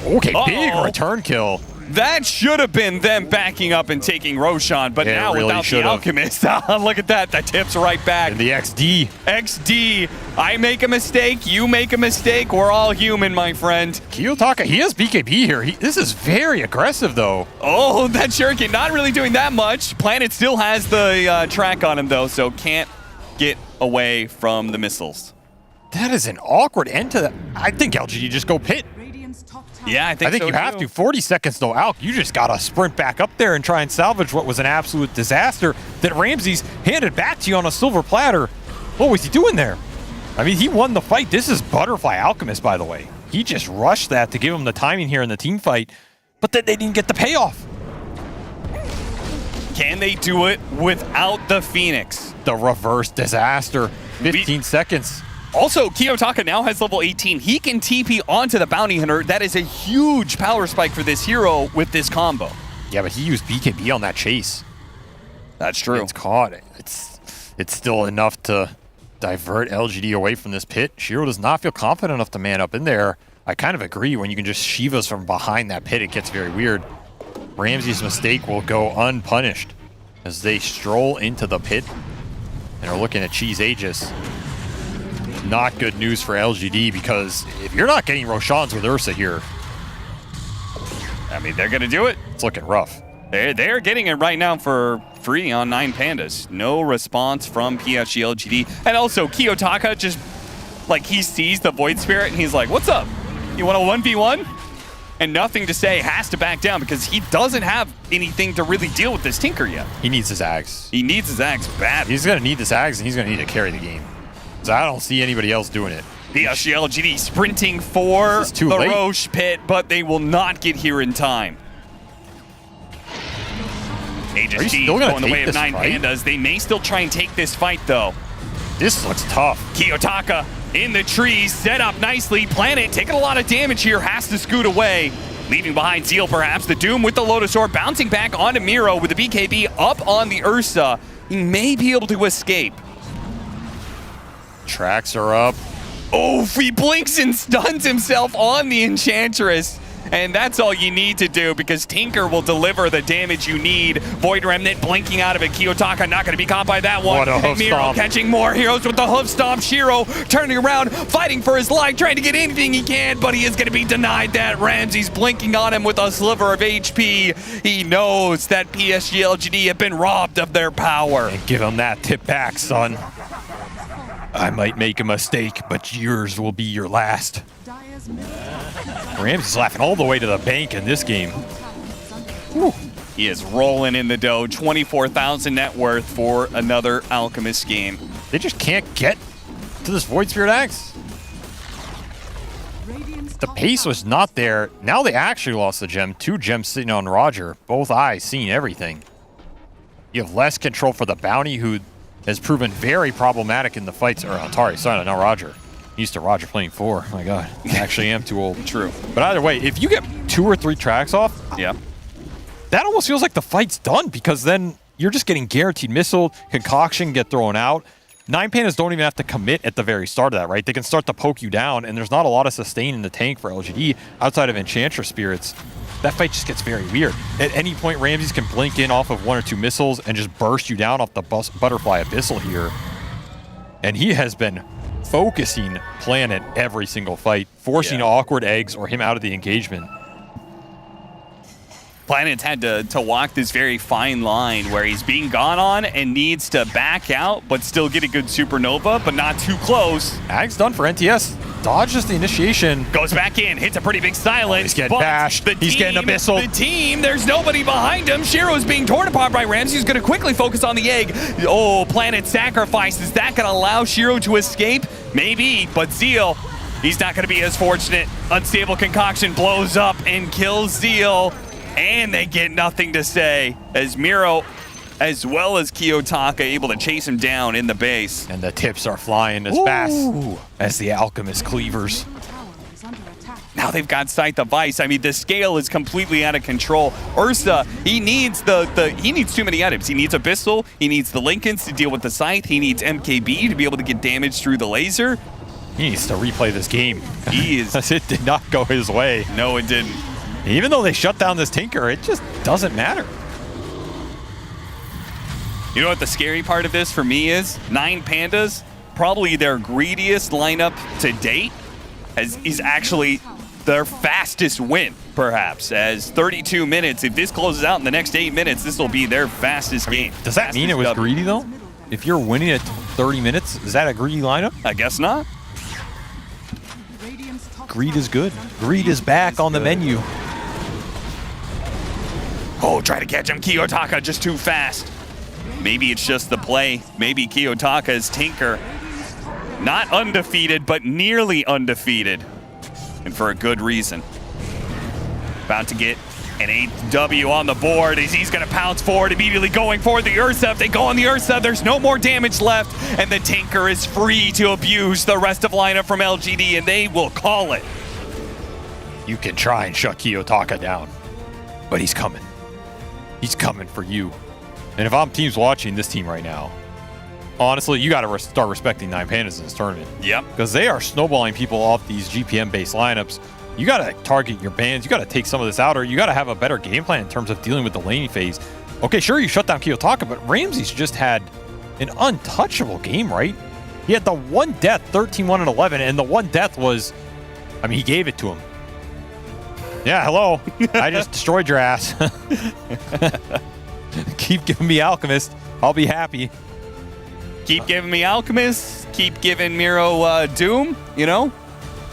Okay, big return kill. That should have been them backing up and taking Roshan, but Yeah, now really without the should've. Alchemist, look at that. That tips right back. And the XD. XD. I make a mistake, you make a mistake. We're all human, my friend. Kiyotaka, he has BKB here. This is very aggressive, though. Oh, that Shuriken not really doing that much. Planet still has the track on him, though, so can't get away from the missiles. That is an awkward end to that. I think LGD just go pit. Yeah, I think so you have too. to. 40 seconds though, Alk. You just got to sprint back up there and try and salvage what was an absolute disaster that Ramses handed back to you on a silver platter. What was he doing there? I mean, he won the fight. This is Butterfly Alchemist, by the way. He just rushed that to give him the timing here in the team fight, but then they didn't get the payoff. Can they do it without the Phoenix? The reverse disaster. 15 seconds. Also, Kiyotaka now has level 18. He can TP onto the Bounty Hunter. That is a huge power spike for this hero with this combo. Yeah, but he used BKB on that chase. That's true. It's caught. It's still enough to divert LGD away from this pit. Shiro does not feel confident enough to man up in there. I kind of agree. When you can just Shivas from behind that pit, it gets very weird. Ramsey's mistake will go unpunished as they stroll into the pit and are looking at Cheese Aegis. Not good news for LGD, because if you're not getting Roshans with Ursa here, I mean, they're going to do it. It's looking rough. They're getting it right now for free on 9 Pandas. No response from PSG LGD. And also, Kiyotaka just, like, he sees the Void Spirit and he's like, what's up? You want a 1v1? And nothing to say, has to back down because he doesn't have anything to really deal with this Tinker yet. He needs his Ags. He needs his Ags bad. He's going to need this Ags, and he's going to need to carry the game. So I don't see anybody else doing it. PSG LGD sprinting for the late. Roche pit, but they will not get here in time. Aegis Are you G still gonna going the take way of this 9 fight? Pandas. They may still try and take this fight, though. This looks tough. Kiyotaka in the trees, set up nicely. Planet taking a lot of damage here, has to scoot away. Leaving behind Zeal, perhaps. The Doom with the Lotus Orb, bouncing back onto Miro with the BKB up on the Ursa. He may be able to escape. Tracks are up. Oh, he blinks and stuns himself on the Enchantress. And that's all you need to do, because Tinker will deliver the damage you need. Void Remnant blinking out of it. Kiyotaka not going to be caught by that one. What a hoof Miro stomp. catching more heroes with the hoof stomp. Shiro turning around, fighting for his life, trying to get anything he can, but he is going to be denied that. Ramsey's blinking on him with a sliver of HP. He knows that PSG LGD have been robbed of their power. And give him that tip back, son. I might make a mistake, but yours will be your last. Ramsey's laughing all the way to the bank in this game. Whew. He is rolling in the dough. 24,000 net worth for another Alchemist game. They just can't get to this Void Spirit Axe. The pace was not there. Now they actually lost the gem. 2 gems sitting on Roger. Both eyes seeing everything. You have less control for the bounty, who has proven very problematic in the fights. Or Atari, sorry, not Roger. Used to Roger playing 4. My God, I actually am too old. True. But either way, if you get 2 or 3 tracks off, yeah, that almost feels like the fight's done, because then you're just getting guaranteed missile, concoction, get thrown out. 9 Pandas don't even have to commit at the very start of that, right? They can start to poke you down, and there's not a lot of sustain in the tank for LGD outside of Enchantress Spirits. That fight just gets very weird. At any point, Ramses can blink in off of 1 or 2 missiles and just burst you down off the Butterfly Abyssal here. And he has been focusing Planet every single fight, forcing awkward eggs or him out of the engagement. Planet's had to walk this very fine line where he's being gone on and needs to back out, but still get a good supernova, but not too close. Ag's done for NTS. dodges the initiation. Goes back in, hits a pretty big silence. He's getting bashed. He's getting abyssal. The team, there's nobody behind him. Shiro's being torn apart by Ramsey. He's going to quickly focus on the egg. Oh, Planet Sacrifice. Is that going to allow Shiro to escape? Maybe, but Zeal, he's not going to be as fortunate. Unstable Concoction blows up and kills Zeal. And they get nothing to say as Miro, as well as Kiyotaka, able to chase him down in the base. And the tips are flying as fast as the Alchemist cleavers. Now they've got Scythe of Ice. I mean, the scale is completely out of control. Ursa, he needs he needs too many items. He needs Abyssal, he needs the Lincolns to deal with the Scythe, he needs MKB to be able to get damage through the laser. He needs to replay this game. He is. It did not go his way. No, it didn't. Even though they shut down this Tinker, it just doesn't matter. You know what the scary part of this for me is? 9 Pandas, probably their greediest lineup to date, is actually their fastest win, perhaps, as 32 minutes. If this closes out in the next 8 minutes, this will be their fastest game. Does that mean it was greedy, though? If you're winning at 30 minutes, is that a greedy lineup? I guess not. Greed is good. Greed is back on the menu. Oh, try to catch him. Kiyotaka just too fast. Maybe it's just the play. Maybe Kiyotaka's Tinker. Not undefeated, but nearly undefeated. And for a good reason. About to get an 8th W on the board as he's going to pounce forward, immediately going for the Ursa. If they go on the Ursa, there's no more damage left. And the Tinker is free to abuse the rest of lineup from LGD, and they will call it. You can try and shut Kiyotaka down, but he's coming. He's coming for you. And if I'm teams watching this team right now, honestly, you got to start respecting 9 Pandas in this tournament. Yep. Because they are snowballing people off these GPM-based lineups. You got to target your bans. You got to take some of this out, or you got to have a better game plan in terms of dealing with the laning phase. Okay, sure, you shut down Kiyotaka, but Ramsey's just had an untouchable game, right? He had the one death, 13-1 and 11, and the one death was, I mean, he gave it to him. Yeah, hello. I just destroyed your ass. Keep giving me Alchemist. I'll be happy. Keep giving me Alchemist. Keep giving Miro Doom, you know?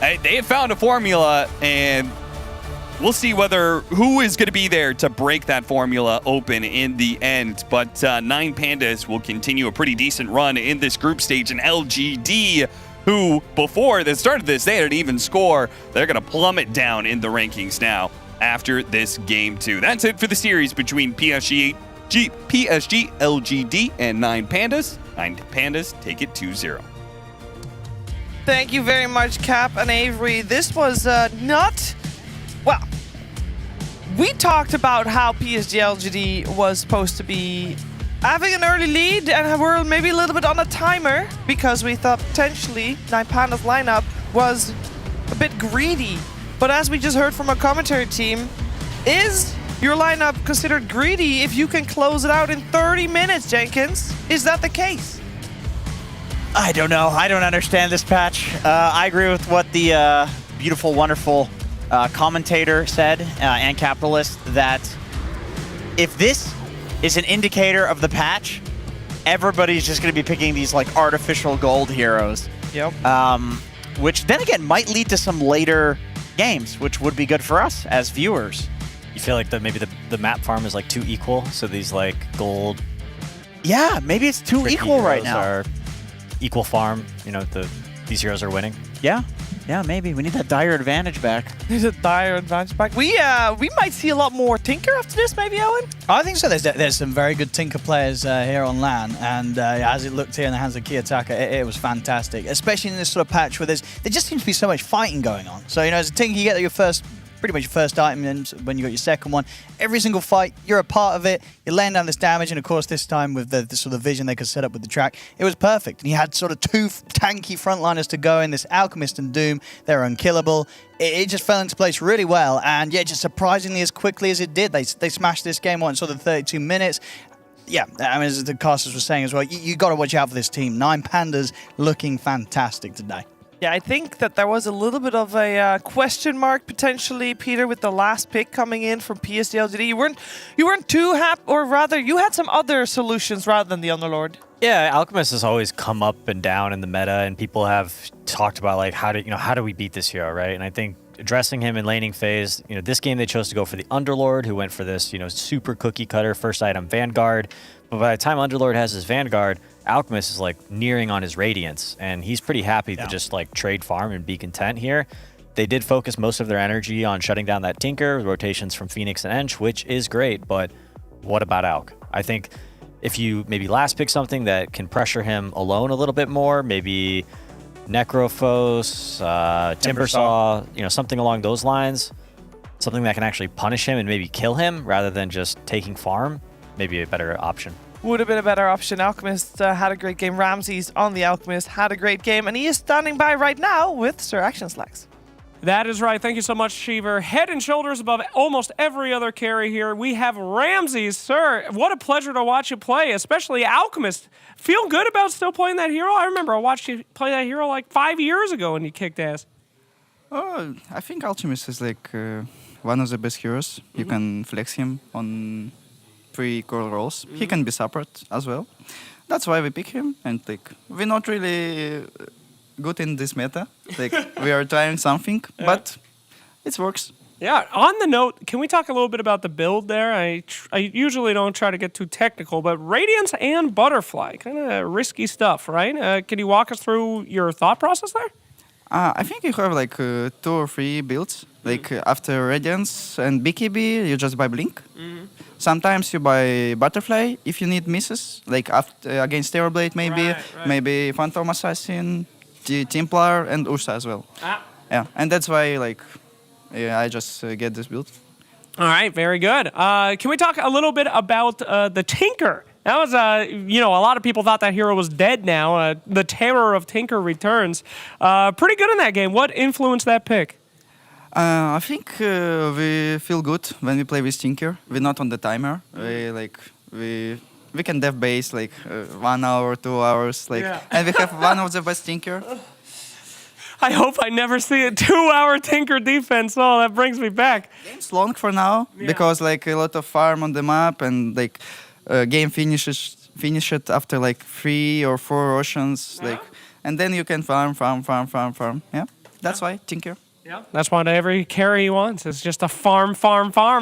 They have found a formula, and we'll see who is going to be there to break that formula open in the end. But 9 Pandas will continue a pretty decent run in this group stage, and LGD, who before the start of this, they had an even score, they're going to plummet down in the rankings now after this game 2. That's it for the series between PSG, LGD, and 9 Pandas. 9 Pandas take it 2-0. Thank you very much, Cap and Avery. This was not... Well, we talked about how PSG LGD was supposed to be having an early lead, and we're maybe a little bit on a timer because we thought potentially 9 Pandas lineup was a bit greedy. But as we just heard from our commentary team, is your lineup considered greedy if you can close it out in 30 minutes, Jenkins? Is that the case? I don't know. I don't understand this patch. I agree with what the beautiful, wonderful commentator said, and capitalist, that if this is an indicator of the patch, everybody's just going to be picking these like artificial gold heroes. Yep. Which then again might lead to some later games, which would be good for us as viewers. You feel like maybe the map farm is like too equal, so these like gold. Yeah, maybe it's too equal right now. Are equal farm, you know, these heroes are winning. Yeah, maybe we need that dire advantage back. There's a dire advantage back. We might see a lot more Tinker after this, maybe, Owen. I think so. There's some very good Tinker players here on LAN, and as it looked here in the hands of Kiyotaka, it was fantastic, especially in this sort of patch where there just seems to be so much fighting going on. So, you know, as a Tinker, you get pretty much your first item, and when you got your second one, every single fight, you're a part of it, you're laying down this damage, and of course this time with the sort of vision they could set up with the track, it was perfect. And you had sort of 2 tanky frontliners to go in, this Alchemist and Doom, they're unkillable. It just fell into place really well, and yeah, just surprisingly as quickly as it did. They smashed this game on sort of 32 minutes. Yeah, I mean, as the casters were saying as well, you got to watch out for this team. 9 Pandas looking fantastic today. Yeah, I think that there was a little bit of a question mark potentially, Peter, with the last pick coming in from PSG LGD. You weren't too happy, or rather, you had some other solutions rather than the Underlord. Yeah, Alchemist has always come up and down in the meta, and people have talked about like how do we beat this hero, right? And I think addressing him in laning phase, this game they chose to go for the Underlord, who went for this, super cookie cutter first item Vanguard. But by the time Underlord has his Vanguard, Alchemist is like nearing on his Radiance, and he's pretty happy to just like trade farm and be content here. They did focus most of their energy on shutting down that Tinker, rotations from Phoenix and Ench, which is great, but what about Alk? I think if you maybe last pick something that can pressure him alone a little bit more, maybe Necrophos, Timbersaw, something along those lines, something that can actually punish him and maybe kill him rather than just taking farm, maybe a better option. Would have been a better option. Alchemist had a great game. Ramses on the Alchemist had a great game, and he is standing by right now with Sir Action Slacks. That is right. Thank you so much, Cheever. Head and shoulders above almost every other carry here. We have Ramses. Sir, what a pleasure to watch you play, especially Alchemist. Feel good about still playing that hero? I remember I watched you play that hero like 5 years ago and you kicked ass. Oh, I think Alchemist is like one of the best heroes. You can flex him on 3 core roles. He can be support as well. That's why we pick him. And like we're not really good in this meta. Like we are trying something, but it works. Yeah, on the note, can we talk a little bit about the build there? I usually don't try to get too technical, but Radiance and Butterfly, kind of risky stuff, right? Can you walk us through your thought process there? I think you have like 2 or 3 builds. Like after Radiance and BKB, you just buy Blink. Sometimes you buy Butterfly if you need misses, like after, against Terrorblade maybe, maybe Phantom Assassin, Templar, and Ursa as well. Yeah, and that's why like I just get this build. All right, very good. Can we talk a little bit about the Tinker? That was, a lot of people thought that hero was dead now. The terror of Tinker returns. Pretty good in that game. What influenced that pick? I think we feel good when we play with Tinker. We're not on the timer. We can dev base like 1 hour, 2 hours, and we have one of the best Tinker. I hope I never see a 2-hour Tinker defense. Oh, that brings me back. Game's long for now because like a lot of farm on the map and like game finish it after like 3 or 4 oceans, and then you can farm. Yeah, that's why Tinker. Yeah, that's what every carry wants. It's just a farm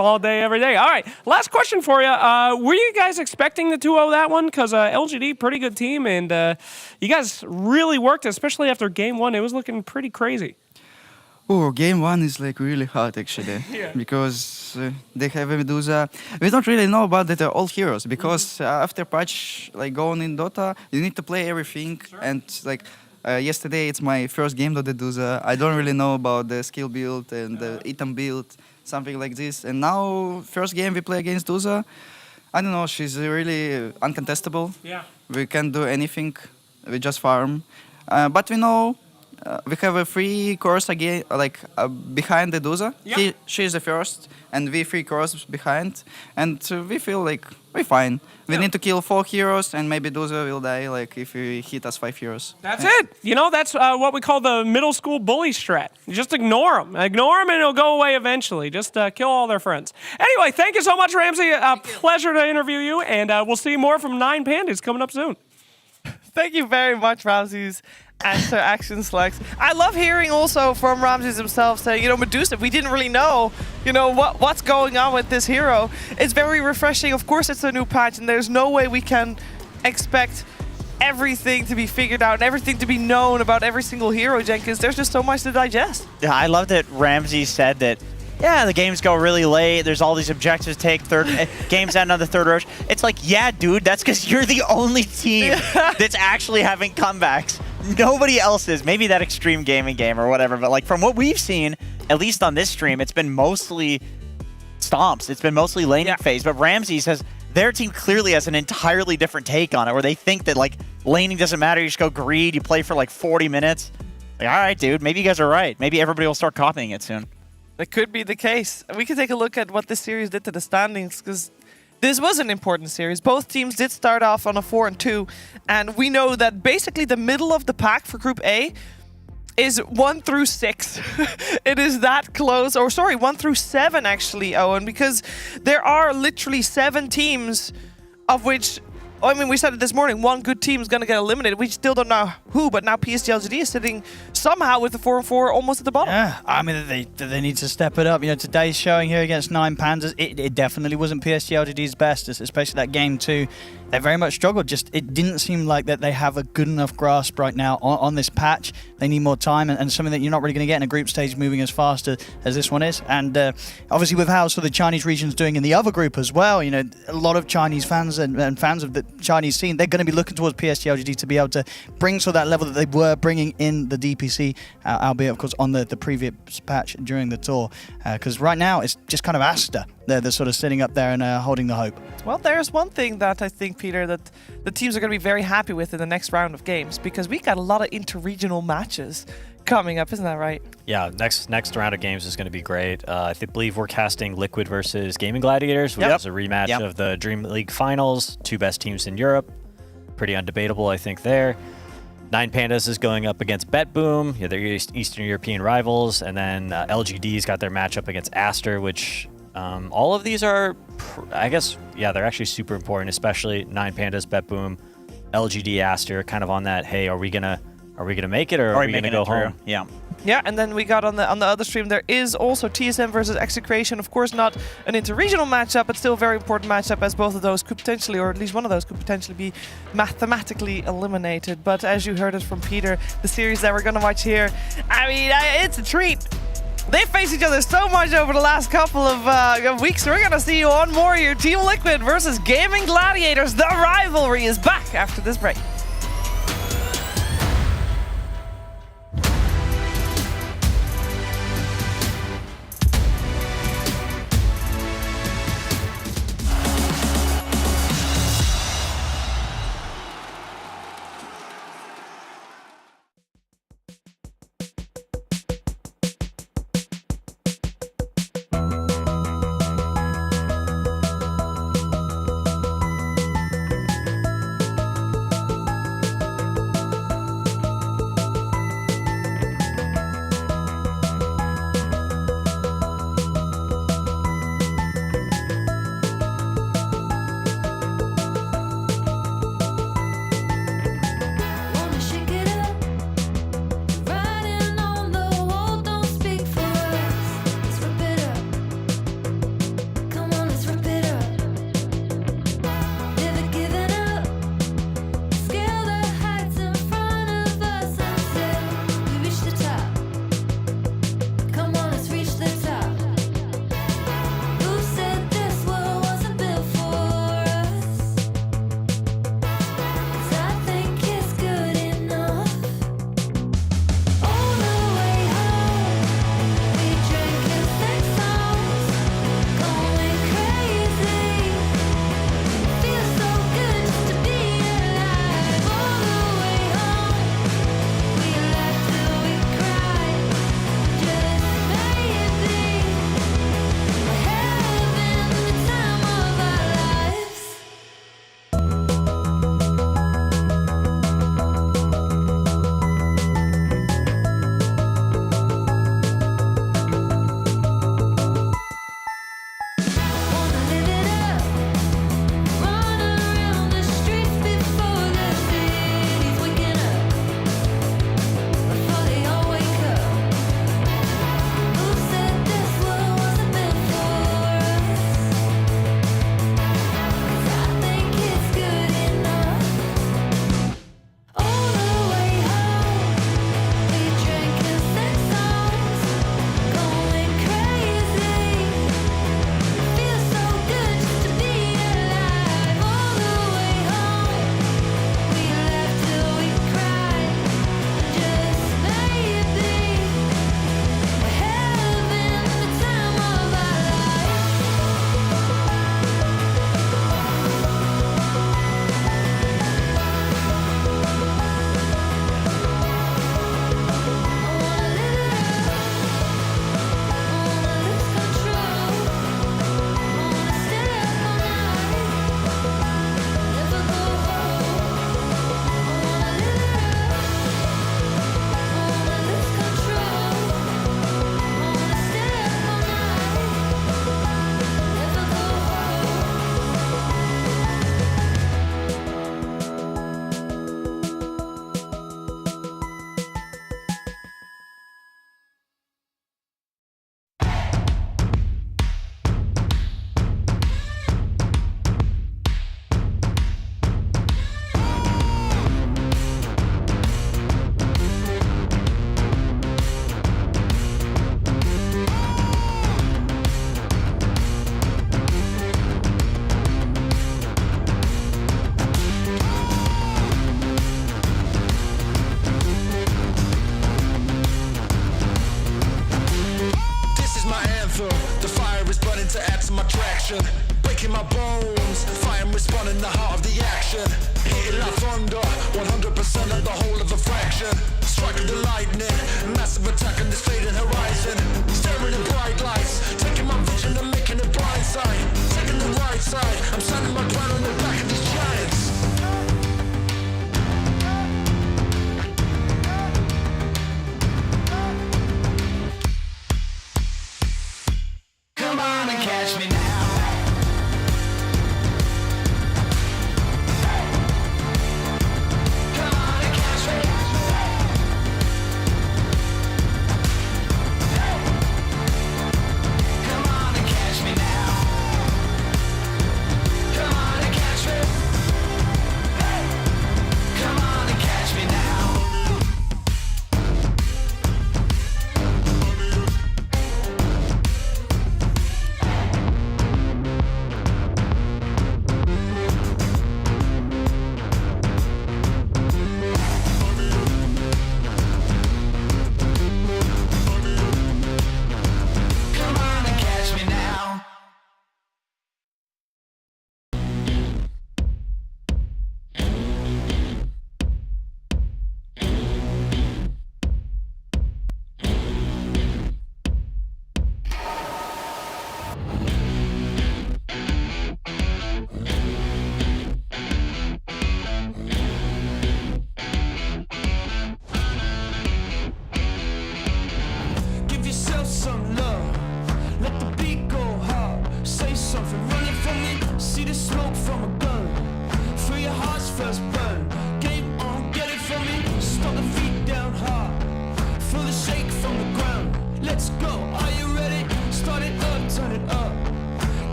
all day, every day. All right, last question for you. Were you guys expecting the 2-0 that one? Because LGD, pretty good team, and you guys really worked, especially after game 1. It was looking pretty crazy. Oh, game 1 is like really hard actually, because they have a Medusa. We don't really know about that they're all heroes, because after patch, like going in Dota, you need to play everything, and like yesterday it's my first game to the Medusa. I don't really know about the skill build and the item build, something like this. And now, first game we play against Dusa. I don't know, she's really uncontestable. Yeah. We can't do anything, we just farm. But we know we have a 3 cores again, behind the Dusa. Yeah. She's the first, and we 3 cores behind. And we feel like we're fine. We need to kill 4 heroes, and maybe Dusa will die if we hit us 5 heroes. That's it. That's what we call the middle school bully strat. You just ignore them. Ignore them, and it'll go away eventually. Just kill all their friends. Anyway, thank you so much, Ramsey. Pleasure to interview you, and we'll see more from 9 Pandas coming up soon. Thank you very much, Ramses. And Sir Action Slacks. I love hearing also from Ramses himself saying, Medusa, we didn't really know, what's going on with this hero. It's very refreshing. Of course, it's a new patch, and there's no way we can expect everything to be figured out and everything to be known about every single hero, Jenkins. There's just so much to digest. Yeah, I love that Ramses said that, the games go really late. There's all these objectives to take. Games end on the 3rd rush. It's like, yeah, dude, that's because you're the only team that's actually having comebacks. Nobody else is. Maybe that Extreme Gaming game or whatever, but from what we've seen, at least on this stream, it's been mostly stomps. It's been mostly laning phase, but Ramses says their team clearly has an entirely different take on it, where they think that laning doesn't matter. You just go greed, you play for 40 minutes. All right, dude, maybe you guys are right. Maybe everybody will start copying it soon. That could be the case. We can take a look at what this series did to the standings, because this was an important series. Both teams did start off on a 4-2, and we know that basically the middle of the pack for Group A is 1 through 6. It is that close. Or sorry, 1 through 7 actually, Owen, because there are literally 7 teams, of which I mean, we said it this morning, one good team is going to get eliminated. We still don't know who, but now PSG LGD is sitting somehow with the 4-4 almost at the bottom. Yeah, I mean, they need to step it up. You know, today's showing here against 9 Pandas, it definitely wasn't PSG LGD's best, especially that game 2. They very much struggled. Just it didn't seem like that they have a good enough grasp right now on this patch. They need more time and something that you're not really going to get in a group stage moving as fast as this one is. And obviously with how the Chinese region's doing in the other group as well, you know, a lot of Chinese fans and fans of the Chinese scene, they're going to be looking towards PSG LGD to be able to bring that level that they were bringing in the DPC, albeit of course on the previous patch during the tour. Because right now it's just kind of Asta. They're sort of sitting up there and holding the hope. Well, there's one thing that I think, Peter, that the teams are going to be very happy with in the next round of games, because we got a lot of inter-regional matches coming up, isn't that right? Yeah, next round of games is going to be great. I believe we're casting Liquid versus Gaming Gladiators, which is a rematch of the Dream League finals, 2 best teams in Europe. Pretty undebatable, I think, there. 9 Pandas is going up against BetBoom. Yeah, they're Eastern European rivals. And then LGD's got their matchup against Aster, which all of these are, I guess, yeah, they're actually super important, especially 9 Pandas, BetBoom, LGD, Aster, kind of on that, hey, are we gonna make it or are we gonna go home? Yeah. Yeah, and then we got on the other stream, there is also TSM versus Execration. Of course, not an interregional matchup, but still a very important matchup, as both of those could potentially, or at least one of those could potentially be mathematically eliminated. But as you heard it from Peter, the series that we're going to watch here, I mean, it's a treat. They face each other so much over the last couple of weeks. So we're going to see you on more here. Team Liquid versus Gaming Gladiators. The rivalry is back after this break. my anthem. The fire is burning to add to my traction. Breaking my bones, fire responding the heart of the action. Hitting like thunder, 100% of the whole of a fraction. Striking the lightning, massive attack on this fading horizon. Staring at bright lights, taking my vision and making it blindside. Taking the right side, I'm standing my ground on the back of these giants. Come on and catch me now.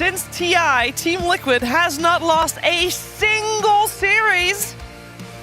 Since TI, Team Liquid has not lost a single series.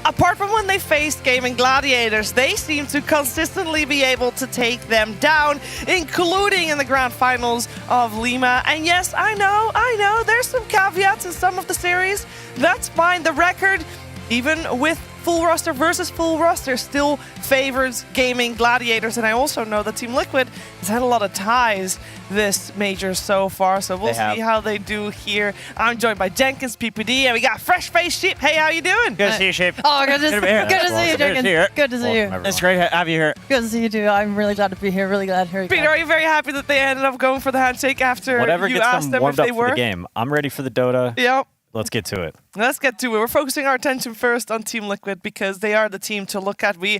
Apart from when they faced Gaming Gladiators, they seem to consistently be able to take them down, including in the grand finals of Lima. And yes, I know, there's some caveats in some of the series. That's fine. The record, even with full roster versus full roster, still favors Gaming Gladiators. And I also know that Team Liquid has had a lot of ties this major so far, so we'll see how they do here. I'm joined by Jenkins, PPD, and we got Fresh Face Sheep. Hey, how you doing? Good to see you, Sheep. Oh, good to see you, Jenkins. Good to see you. It's great to have you here. Good to see you too. I'm really glad to be here. Really glad to hear you. Peter, are you very happy that they ended up going for the handshake after you asked them if they were? For the game. I'm ready for the Dota. Yep. Let's get to it. Let's get to it. We're focusing our attention first on Team Liquid because they are the team to look at. We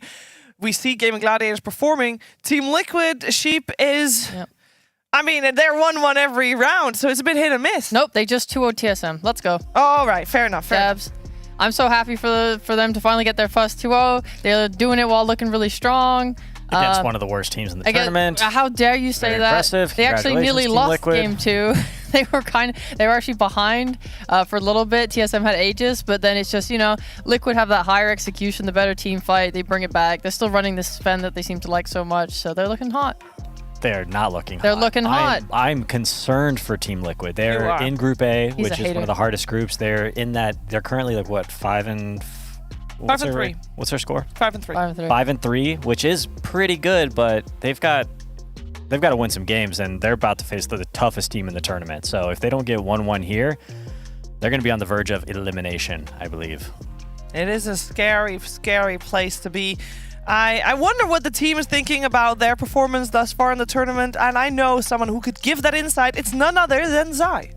see Gaming Gladiators performing. Team Liquid, Sheep is... Yep. I mean, they're 1-1 every round, so it's a bit hit and miss. Nope, they just 2-0 TSM. Let's go. All right, fair enough. Fair enough. I'm so happy for them to finally get their first 2-0. They're doing it while looking really strong. Against one of the worst teams in the tournament. How dare you say Very that? Impressive. They actually nearly lost Liquid. game 2. They were actually behind for a little bit. TSM had Aegis, but then it's just, Liquid have that higher execution, the better team fight. They bring it back. They're still running this Sven that they seem to like so much, so they're looking hot. They're not looking hot. They're looking hot. I'm concerned for Team Liquid. They're in Group A, which is one of the hardest groups. They're in that. They're currently like what, 5-3. What's their score? 5-3. 5-3, which is pretty good, but they've got to win some games, and they're about to face the toughest team in the tournament. So if they don't get 1-1 here, they're going to be on the verge of elimination, I believe. It is a scary, scary place to be. I wonder what the team is thinking about their performance thus far in the tournament, and I know someone who could give that insight. It's none other than Zai.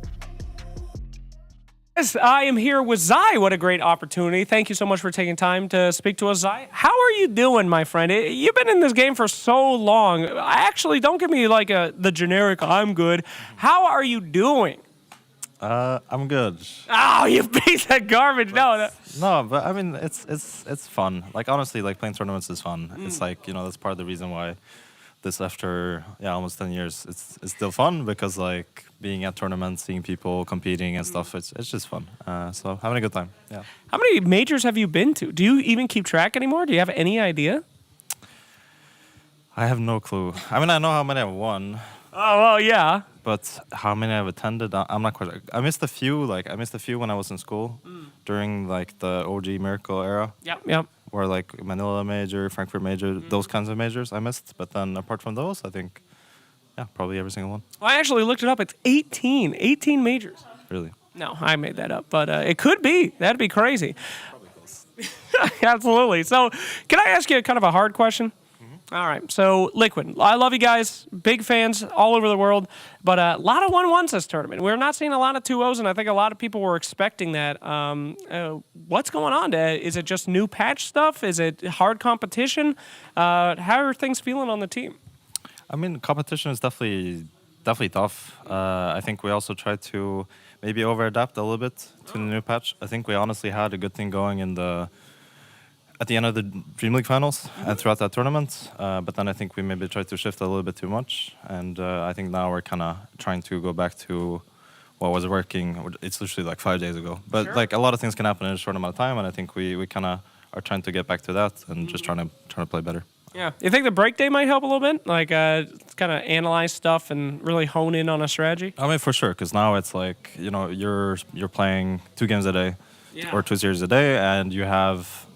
Yes, I am here with Zai. What a great opportunity. Thank you so much for taking time to speak to us, Zai. How are you doing, my friend? You've been in this game for so long. Actually, don't give me like the generic, I'm good. How are you doing? I'm good. Oh, you beat that garbage. No, but I mean, it's fun. Like, honestly, like, playing tournaments is fun. It's like, that's part of the reason why this, after almost 10 years, it's still fun, because like being at tournaments, seeing people competing and stuff, it's just fun. So having a good time. Yeah. How many majors have you been to? Do you even keep track anymore? Do you have any idea? I have no clue. I mean, I know how many I've won. Oh, well, yeah. But how many I've attended, I'm not quite sure. I missed a few. Like, I missed a few when I was in school during like the OG Miracle era. Yep. Or like Manila Major, Frankfurt Major, those kinds of majors I missed. But then apart from those, I think, probably every single one. Well, I actually looked it up. It's 18 majors. Really? No, I made that up, but it could be. That'd be crazy. Absolutely. So, can I ask you kind of a hard question? All right. So, Liquid, I love you guys. Big fans all over the world, but a lot of 1-1s this tournament. We're not seeing a lot of 2-0s, and I think a lot of people were expecting that. What's going on? Is it just new patch stuff? Is it hard competition? How are things feeling on the team? I mean, competition is definitely tough. I think we also tried to maybe over-adapt a little bit to the new patch. I think we honestly had a good thing going at the end of the Dream League finals and throughout that tournament. But then I think we maybe tried to shift a little bit too much. And I think now we're kind of trying to go back to what was working. It's literally like 5 days ago. But like a lot of things can happen in a short amount of time. And I think we kind of are trying to get back to that and just trying to play better. Yeah. You think the break day might help a little bit? Like kind of analyze stuff and really hone in on a strategy? I mean, for sure. Because now it's like, you're playing 2 games a day or 2 series a day. And you have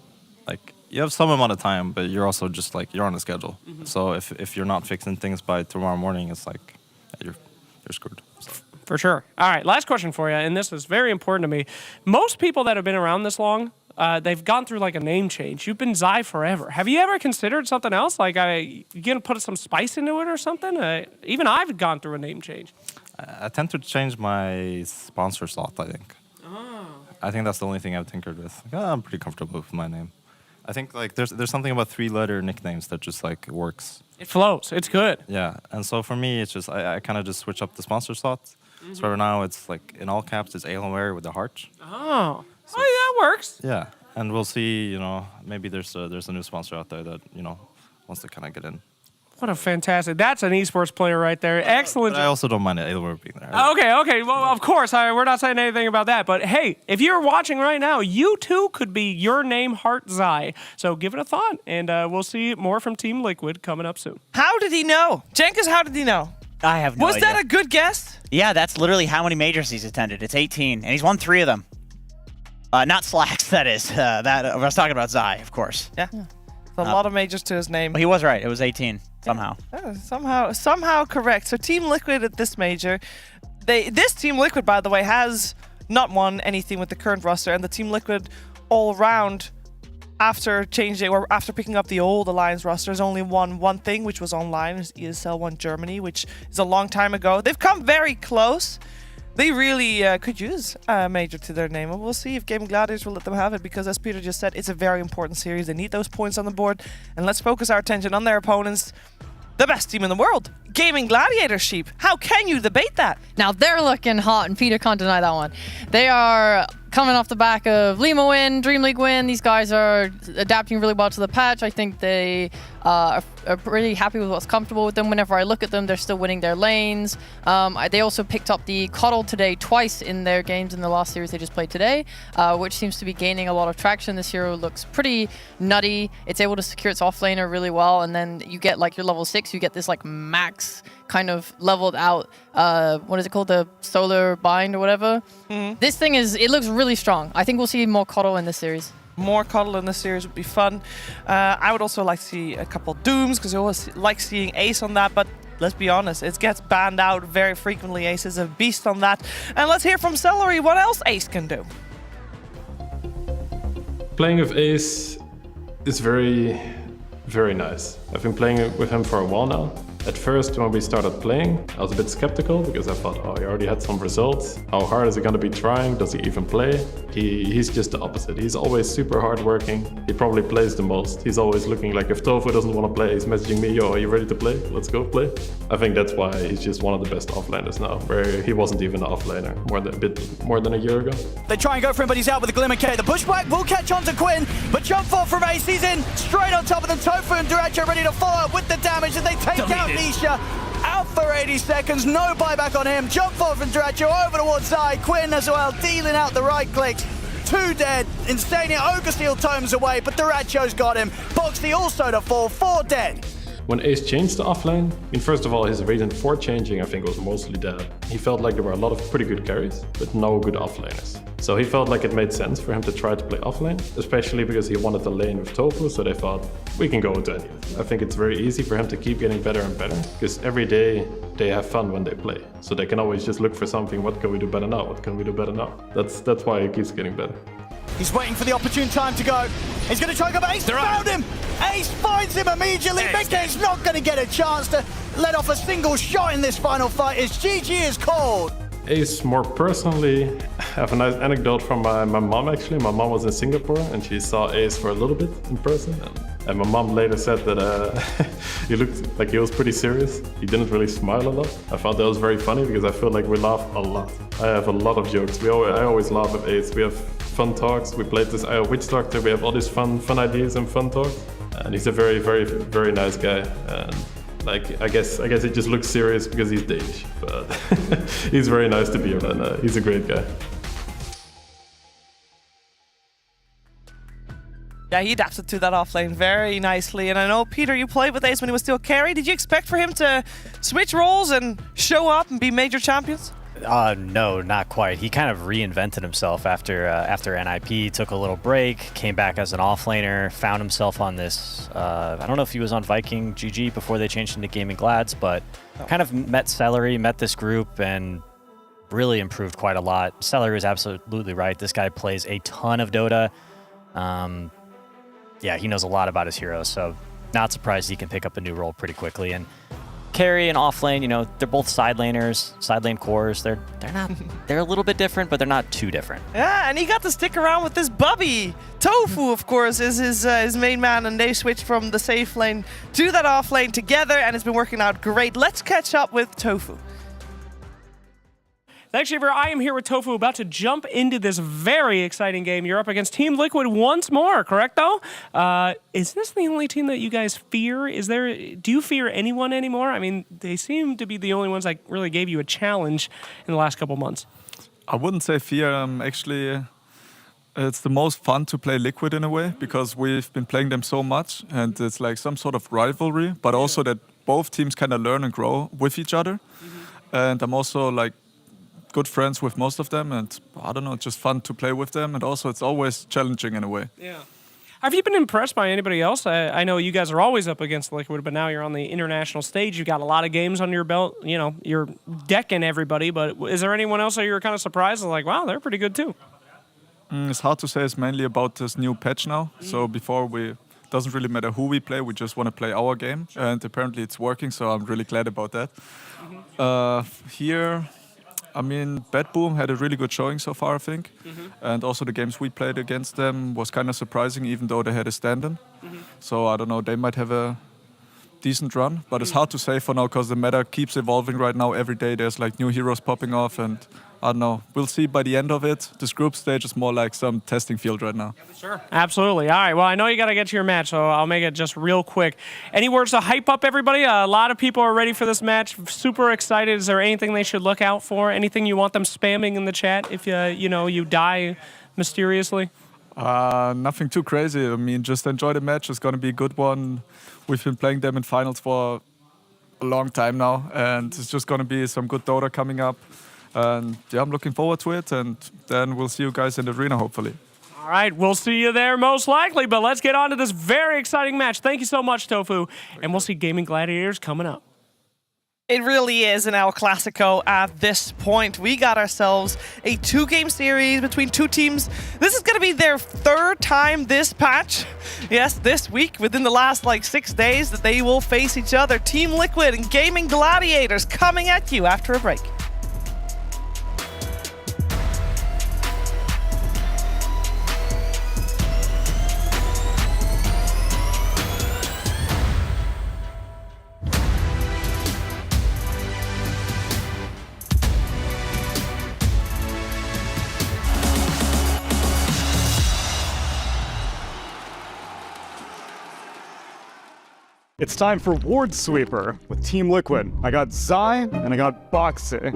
some amount of time, but you're also just like, you're on a schedule. So if you're not fixing things by tomorrow morning, it's like you're screwed. So. For sure. All right, last question for you, and this is very important to me. Most people that have been around this long, they've gone through like a name change. You've been Zai forever. Have you ever considered something else? Like, you gonna put some spice into it or something? Even I've gone through a name change. I tend to change my sponsor slot, I think. Oh. I think that's the only thing I've tinkered with. I'm pretty comfortable with my name. I think like there's something about 3-letter nicknames that just like works. It flows. It's good. Yeah, and so for me, it's just I kind of just switch up the sponsor slot. So right now it's like in all caps, it's Aelonware with the heart. Oh, so, that works. Yeah, and we'll see. Maybe there's a new sponsor out there that wants to kind of get in. What a fantastic... That's an esports player right there. Excellent. But I also don't mind Aelonware being there. Okay. Well, of course, we're not saying anything about that. But hey, if you're watching right now, you too could be your name Heart Zai. So give it a thought, and we'll see more from Team Liquid coming up soon. How did he know? Jenkins, how did he know? I have no idea. Was that a good guess? Yeah, that's literally how many majors he's attended. It's 18, and he's won 3 of them. Not Slacks, that is. I was talking about Zai, of course. Yeah. A lot of majors to his name. Well, he was right. It was 18 somehow. Somehow correct. So Team Liquid at this major, this Team Liquid, by the way, has not won anything with the current roster, and the Team Liquid all around after changing or after picking up the old Alliance roster has only won one thing, which was online, is ESL One Germany, which is a long time ago. They've come very close. They really could use a major to their name, and we'll see if Gaming Gladiators will let them have it, because as Peter just said, it's a very important series. They need those points on the board, and let's focus our attention on their opponents. The best team in the world, Gaming Gladiators, Sheep. How can you debate that? Now they're looking hot, and Peter can't deny that one. They are coming off the back of Lima win, Dream League win. These guys are adapting really well to the patch. I think they are pretty happy with what's comfortable with them. Whenever I look at them, they're still winning their lanes. They also picked up the Coddle today twice in their games in the last series they just played today, which seems to be gaining a lot of traction. This hero looks pretty nutty. It's able to secure its offlaner really well, and then you get like your level 6, you get this like max kind of leveled out, what is it called? The solar bind or whatever. This thing it looks really strong. I think we'll see more Coddle in this series. More Coddle in this series would be fun. I would also like to see a couple Dooms, because I always like seeing Ace on that, but let's be honest, it gets banned out very frequently. Ace is a beast on that. And let's hear from Celery what else Ace can do. Playing with Ace is very, very nice. I've been playing with him for a while now. At first, when we started playing, I was a bit skeptical because I thought, oh, he already had some results. How hard is he going to be trying? Does he even play? He's just the opposite. He's always super hardworking. He probably plays the most. He's always looking like if Tofu doesn't want to play, he's messaging me, yo, are you ready to play? Let's go play. I think that's why he's just one of the best offlaners now, where he wasn't even an offlaner a bit more than a year ago. They try and go for him, but he's out with a Glimmer K. The pushback will catch on to Quinn, but jump forward from Ace. He's in straight on top of them. Tofu and Duracho ready to follow up with the damage, and they take out Nisha. Out for 80 seconds, no buyback on him. Jump forward from Duracho over towards Zai. Quinn as well, dealing out the right clicks. 2 dead. Insania Ogre Steel tomes away, but Duracho's got him. Boxy also to fall, 4 dead. When Ace changed to offlane, first of all, his reason for changing, I think, was mostly that he felt like there were a lot of pretty good carries, but no good offlaners. So he felt like it made sense for him to try to play offlane, especially because he wanted to lane with Tofu, so they thought, we can go into any of it. I think it's very easy for him to keep getting better and better, because every day they have fun when they play. So they can always just look for something, what can we do better now? What can we do better now? That's why he keeps getting better. He's waiting for the opportune time to go. He's going to try and go, but Ace found him! Ace finds him immediately. Mickey's not going to get a chance to let off a single shot in this final fight as GG is called. Ace, more personally, I have a nice anecdote from my mom actually. My mom was in Singapore and she saw Ace for a little bit in person. And my mom later said that he looked like he was pretty serious. He didn't really smile a lot. I thought that was very funny because I feel like we laugh a lot. I have a lot of jokes. I always laugh at Ace. We have fun talks. We played this IO Witch Doctor. We have all these fun ideas and fun talks. And he's a very, very, very nice guy. And like, I guess he just looks serious because he's Danish. But he's very nice to be around. He's a great guy. Yeah, he adapted to that offlane very nicely. And I know, Peter, you played with Ace when he was still carry. Did you expect for him to switch roles and show up and be major champions? No, not quite. He kind of reinvented himself after NIP, took a little break, came back as an offlaner, found himself on this, I don't know if he was on Viking GG before they changed into Gaming Glads, but kind of met Celery, met this group, and really improved quite a lot. Celery was absolutely right. This guy plays a ton of Dota. Yeah, he knows a lot about his heroes, so not surprised he can pick up a new role pretty quickly. And carry and offlane, you know, they're both side laners, side lane cores. They're a little bit different, but they're not too different. Yeah, and he got to stick around with this Bubby. Tofu, of course, is his main man, and they switched from the safe lane to that off lane together, and it's been working out great. Let's catch up with Tofu. Thanks, Shiver. I am here with Tofu, about to jump into this very exciting game. You're up against Team Liquid once more, correct though? Is this the only team that you guys fear? Do you fear anyone anymore? I mean, they seem to be the only ones that really gave you a challenge in the last couple months. I wouldn't say fear. Actually, it's the most fun to play Liquid in a way, because we've been playing them so much, and it's like some sort of rivalry, but also that both teams kind of learn and grow with each other. And I'm also like good friends with most of them, and I don't know, it's just fun to play with them, and also it's always challenging in a way. Yeah. Have you been impressed by anybody else? I know you guys are always up against Liquid, but now you're on the international stage. You've got a lot of games on your belt. You know, you're decking everybody, but is there anyone else that you're kind of surprised and like, wow, they're pretty good too? It's hard to say. It's mainly about this new patch now. So before it doesn't really matter who we play, we just want to play our game, and apparently it's working, so I'm really glad about that. Here, I mean, Bad Boom had a really good showing so far, I think. And also the games we played against them was kind of surprising, even though they had a stand-in. So I don't know, they might have a decent run, but it's hard to say for now because the meta keeps evolving right now. Every day there's like new heroes popping off, and I don't know. We'll see by the end of it. This group stage is more like some testing field right now. Sure. Absolutely. All right. Well, I know you got to get to your match, so I'll make it just real quick. Any words to hype up everybody? A lot of people are ready for this match. Super excited. Is there anything they should look out for? Anything you want them spamming in the chat if you die mysteriously? Nothing too crazy. I mean, just enjoy the match. It's going to be a good one. We've been playing them in finals for a long time now, and it's just going to be some good Dota coming up. And yeah, I'm looking forward to it, and then we'll see you guys in the arena, hopefully. All right, we'll see you there most likely, but let's get on to this very exciting match. Thank you so much, Tofu, and we'll see Gaming Gladiators coming up. It really is an El Clasico at this point. We got ourselves a 2-game series between two teams. This is going to be their 3rd time this patch. Yes, this week, within the last 6 days, that they will face each other. Team Liquid and Gaming Gladiators coming at you after a break. It's time for Ward Sweeper with Team Liquid. I got Zai and I got Boxy.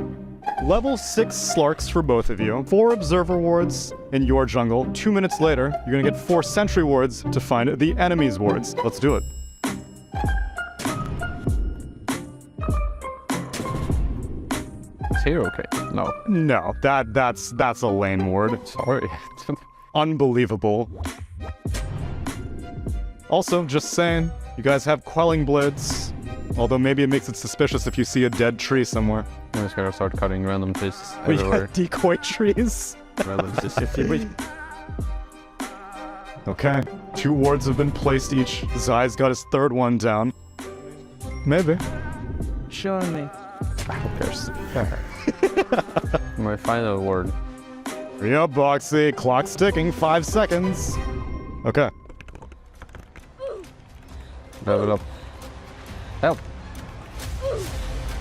Level 6 Slarks for both of you. 4 Observer Wards in your jungle. 2 minutes later, you're gonna get 4 Sentry Wards to find the enemy's wards. Let's do it. Is here okay? No. No, that's a lane ward. Sorry. Unbelievable. Also, just saying, you guys have Quelling Blades, although maybe it makes it suspicious if you see a dead tree somewhere. I'm just gonna start cutting random trees We everywhere. got decoy trees. Okay, 2 wards have been placed each. Zai's got his 3rd one down. Maybe. Show me. Who cares? My final word. Hurry up, Boxy. Clock's ticking. 5 seconds. Okay. Level up. Help.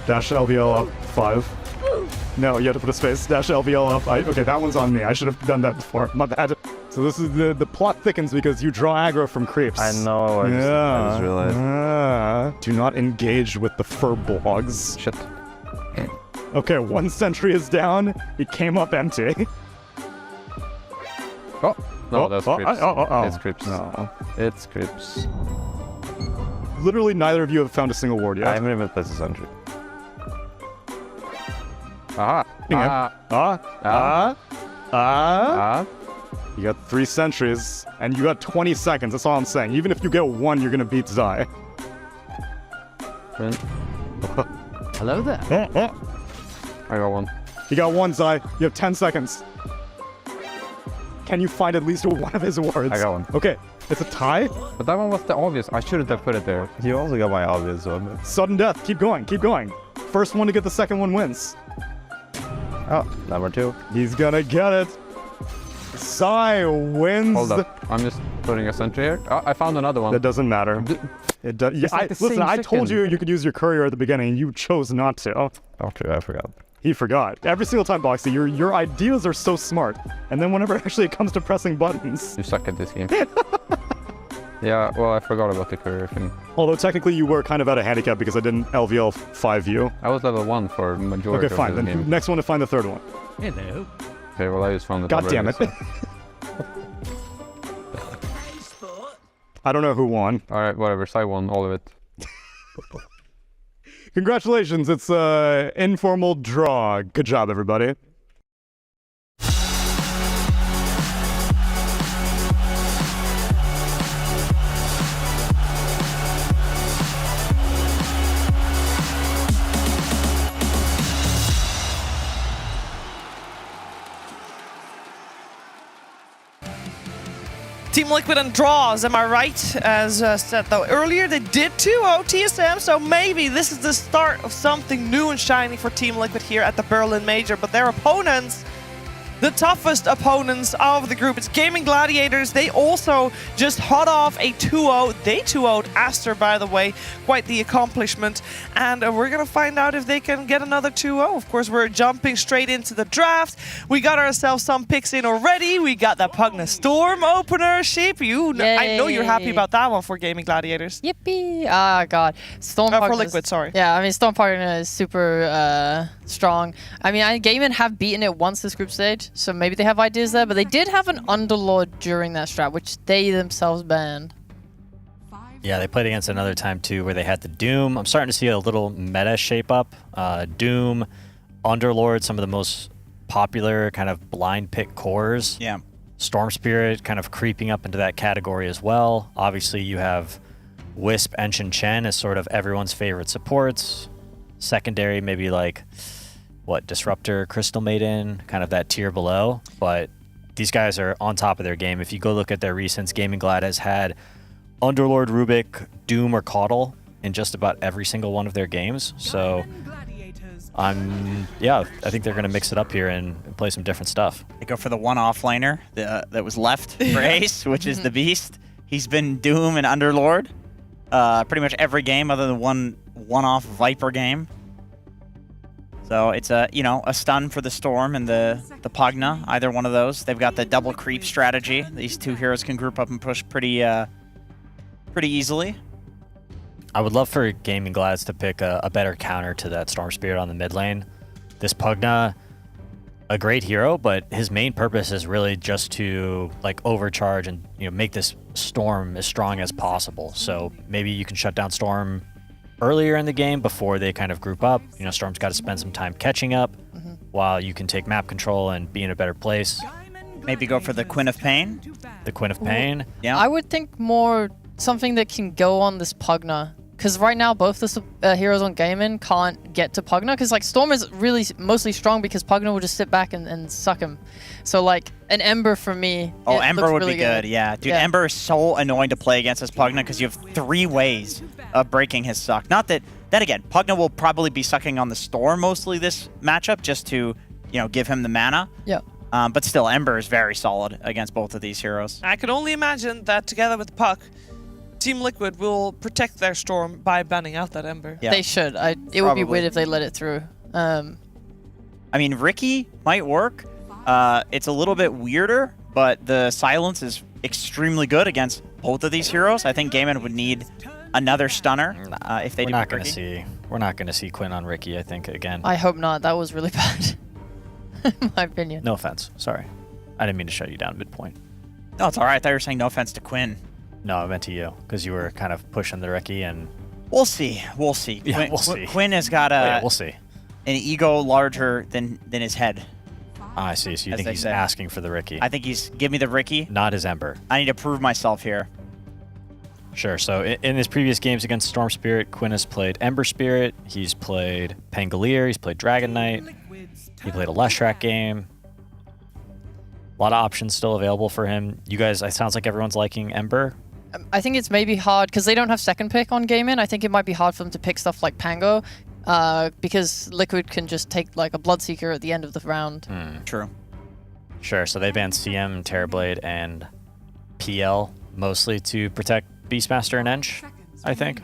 Dash LVL up. 5. No, you have to put a space. Dash LVL up. Okay, that one's on me. I should have done that before. My bad. So this is the plot thickens because you draw aggro from creeps. I know. I just realized. Do not engage with the fur blogs. Shit. Okay, 1 sentry is down. He came up empty. Oh. No, that's creeps. Oh. It's creeps. No. It's creeps. Literally neither of you have found a single ward yet. I haven't even placed a sentry. You got 3 sentries, and you got 20 seconds. That's all I'm saying. Even if you get 1, you're gonna beat Zai. Hello there. I got 1. You got 1, Zai. You have 10 seconds. Can you find at least one of his wards? I got 1. Okay, it's a tie. But that one was the obvious. I shouldn't have put it there. You also got my obvious one. Sudden death. Keep going. Keep going. First one to get the second one wins. Oh, number 2. He's gonna get it. Zai wins. Hold up. I'm just putting a sentry here. Oh, I found another one. That doesn't matter. It does. Yeah, listen, I told you you could use your courier at the beginning, and you chose not to. Oh, true. I forgot. He forgot. Every single time, Boxy, your ideas are so smart. And then whenever actually it comes to pressing buttons... You suck at this game. Yeah, well, I forgot about the courier thing. Although technically you were kind of out of handicap because I didn't LVL 5 you. I was level 1 for majority Okay, fine. of this Then game. next one to find the 3rd one. Hello. Okay, well, I just found it. God damn it. I don't know who won. Alright, whatever. Sai won all of it. Congratulations, it's an informal draw. Good job, everybody. Team Liquid and draws, am I right? As said though earlier, they did 2-0 TSM, so maybe this is the start of something new and shiny for Team Liquid here at the Berlin Major. But their opponents, the toughest opponents of the group, it's Gaming Gladiators. They also just hot off a 2-0. They 2-0'd Aster, by the way. Quite the accomplishment. And we're going to find out if they can get another 2-0. Of course, we're jumping straight into the draft. We got ourselves some picks in already. We got the Pugna Storm opener. Sheep, I know you're happy about that one for Gaming Gladiators. Yippee! Ah, God. Storm for Liquid, sorry. Yeah, I mean, Storm Pugna is super strong. I mean, Gaming have beaten it once this group stage, so maybe they have ideas there, but they did have an Underlord during that strat, which they themselves banned. Yeah, they played against another time too where they had the Doom. I'm starting to see a little meta shape up. Doom, Underlord, some of the most popular kind of blind pick cores. Yeah. Storm Spirit kind of creeping up into that category as well. Obviously, you have Wisp, Ensign Chen as sort of everyone's favorite supports. secondary, maybe like Disruptor, Crystal Maiden, kind of that tier below. But these guys are on top of their game. If you go look at their recents, Gaming Glad has had Underlord, Rubik, Doom, or Caudle in just about every single one of their games. So I think they're going to mix it up here and play some different stuff. They go for the one offlaner that was left for Ace, which is the Beast. He's been Doom and Underlord pretty much every game other than one-off Viper game. So it's a stun for the Storm and the Pugna, either one of those. They've got the double creep strategy. These two heroes can group up and push pretty easily. I would love for Gaming Glads to pick a better counter to that Storm Spirit on the mid lane. This Pugna, a great hero, but his main purpose is really just to overcharge and make this Storm as strong as possible. So maybe you can shut down Storm earlier in the game before they kind of group up. Storm's got to spend some time catching up while you can take map control and be in a better place. Maybe go for the Quinn of Pain. The Quinn of Pain. Yeah. I would think more something that can go on this Pugna. Because right now, both the heroes on Gaimin can't get to Pugna. Because Storm is really mostly strong because Pugna will just sit back and suck him. So an Ember for me. Oh, Ember would really be good. Yeah, dude, yeah. Ember is so annoying to play against this Pugna because you have 3 ways of breaking his suck. Not that. Then again, Pugna will probably be sucking on the Storm mostly this matchup just to give him the mana. Yeah. But still, Ember is very solid against both of these heroes. I can only imagine that together with Puck, Team Liquid will protect their Storm by banning out that Ember. Yeah. They should. It would be weird if they let it through. I mean, Riki might work. It's a little bit weirder, but the silence is extremely good against both of these heroes. I think Gaimin would need another stunner if they do Riki. We're not going to see Quinn on Riki, I think, again. I hope not. That was really bad, in my opinion. No offense. Sorry. I didn't mean to shut you down midpoint. No, it's all right. I thought you were saying no offense to Quinn. No, I meant to you, because you were kind of pushing the Riki and... We'll see. We'll see. Yeah, Quinn, we'll see. Quinn has got we'll see. An ego larger than his head. I see. So you think he's asking for the Riki? I think he's... Give me the Riki. Not his Ember. I need to prove myself here. Sure. So in his previous games against Storm Spirit, Quinn has played Ember Spirit. He's played Pangolier. He's played Dragon Knight. He played a Leshrac game. A lot of options still available for him. You guys, it sounds like everyone's liking Ember. I think it's maybe hard because they don't have second pick on Gaimin. I think it might be hard for them to pick stuff like Pango because Liquid can just take a Bloodseeker at the end of the round. True. Sure. So they banned CM, Terrorblade, and PL mostly to protect Beastmaster and Ench, I think.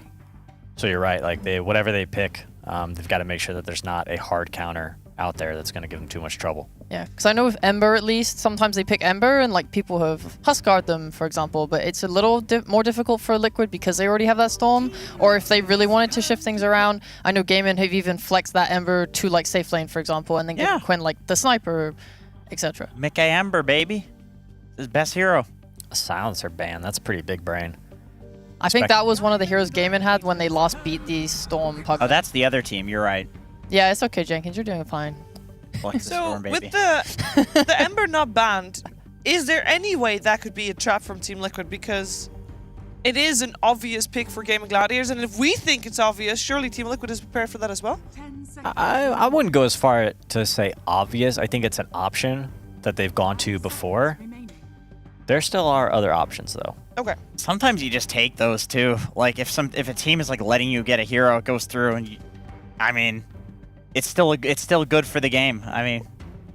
So you're right. Whatever they pick, they've got to make sure that there's not a hard counter out there that's going to give them too much trouble. Yeah, because I know with Ember at least, sometimes they pick Ember and people have Huskguard them, for example, but it's a little more difficult for Liquid because they already have that Storm, or if they really wanted to shift things around, I know Gaimin have even flexed that Ember to safe lane, for example, and then give Quinn the Sniper, etc. Mickey Ember, baby. His best hero. A Silencer ban, that's pretty big brain. I think that was one of the heroes Gaimin had when they last beat the Storm Pugna. Oh, that's the other team, you're right. Yeah, it's okay, Jenkins, you're doing fine. So, with the Ember not banned, is there any way that could be a trap from Team Liquid? Because it is an obvious pick for Gaming Gladiators, and if we think it's obvious, surely Team Liquid is prepared for that as well? I wouldn't go as far to say obvious. I think it's an option that they've gone to before. There still are other options, though. Okay. Sometimes you just take those, too. If a team is letting you get a hero, it goes through, and it's still good for the game.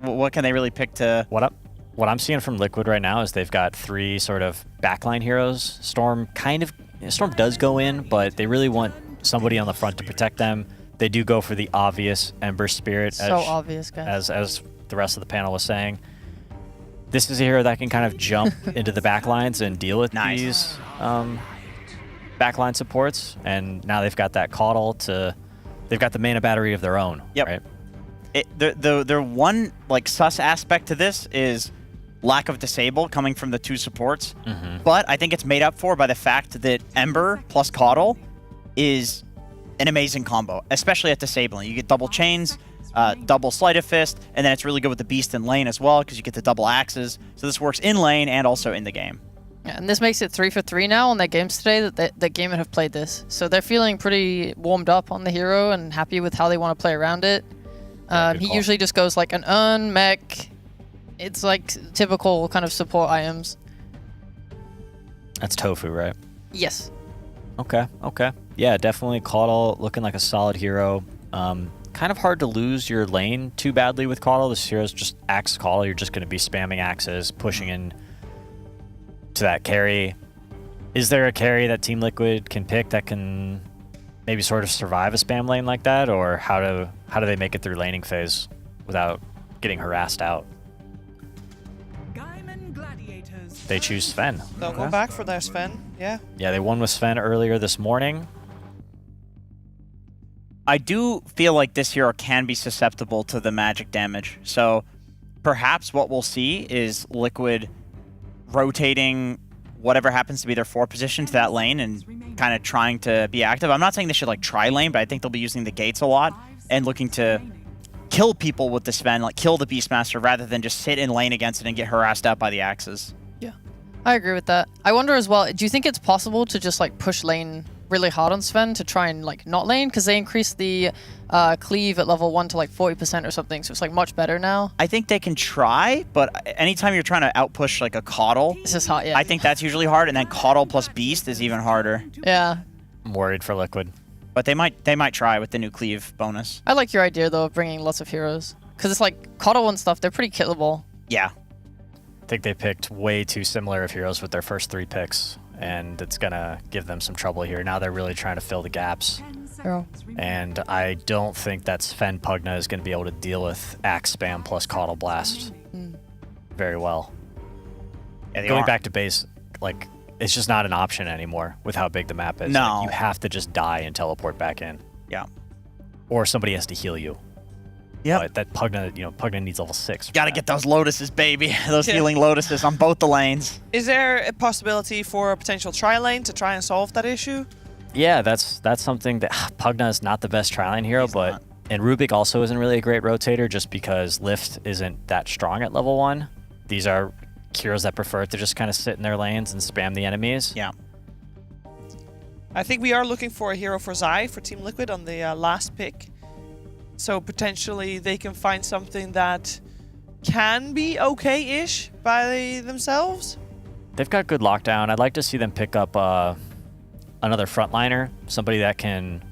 What can they really pick to... What I'm seeing from Liquid right now is they've got 3 sort of backline heroes. Storm does go in, but they really want somebody on the front to protect them. They do go for the obvious Ember Spirit. So obvious, guys. As the rest of the panel was saying. This is a hero that can kind of jump into the backlines and deal with these backline supports. And now they've got that Caudle to... They've got the mana battery of their own, right? The one sus aspect to this is lack of disable coming from the 2 supports. But I think it's made up for by the fact that Ember plus Caudle is an amazing combo, especially at disabling. You get double chains, double Sleight of Fist, and then it's really good with the Beast in lane as well because you get the double axes. So this works in lane and also in the game. Yeah, and this makes it 3 for 3 now on their games today that Gaming have played this. So they're feeling pretty warmed up on the hero and happy with how they want to play around it. He usually just goes like an urn, mech. It's like typical kind of support items. That's Tofu, right? Yes. Okay. Yeah, definitely Caudle looking like a solid hero. Kind of hard to lose your lane too badly with Caudle. This hero's just axe Caudle. You're just going to be spamming axes, pushing in to that carry. Is there a carry that Team Liquid can pick that can maybe sort of survive a spam lane like that, or how do they make it through laning phase without getting harassed out? They choose Sven. They'll go back for their Sven, yeah. Yeah, they won with Sven earlier this morning. I do feel like this hero can be susceptible to the magic damage. So perhaps what we'll see is Liquid rotating whatever happens to be their 4 position to that lane and kind of trying to be active. I'm not saying they should like try lane, but I think they'll be using the gates a lot and looking to kill people with the Sven, like kill the Beastmaster rather than just sit in lane against it and get harassed out by the axes. I agree with that. I wonder as well, do you think it's possible to just like push lane really hard on Sven to try and like not lane? Because they increased the cleave at level 1 to like 40% or something, so it's like much better now. I think they can try, but anytime you're trying to outpush like a Caudle, this is hard, yeah. I think that's usually hard, and then Caudle plus Beast is even harder. Yeah. I'm worried for Liquid. But they might try with the new cleave bonus. I like your idea though of bringing lots of heroes. Because it's like Caudle and stuff, they're pretty killable. Yeah. I think they picked way too similar of heroes with their first 3 picks, and it's going to give them some trouble here. Now they're really trying to fill the gaps. And I don't think that Sven Pugna is going to be able to deal with Axe Spam plus Caudle Blast very well. Yeah, Going back to base, like, it's just not an option anymore with how big the map is. No. Like, you have to just die and teleport back in. Yeah. Or somebody has to heal you. Yeah. But that Pugna, Pugna needs level 6. Gotta get those lotuses, baby. Those healing lotuses on both the lanes. Is there a possibility for a potential tri-lane to try and solve that issue? Yeah, that's something that Pugna is not the best tri-lane hero, and Rubik also isn't really a great rotator just because Lift isn't that strong at level 1. These are heroes that prefer to just kind of sit in their lanes and spam the enemies. Yeah. I think we are looking for a hero for Zai for Team Liquid on the last pick. So potentially they can find something that can be okay-ish by themselves. They've got good lockdown. I'd like to see them pick up another frontliner, somebody that can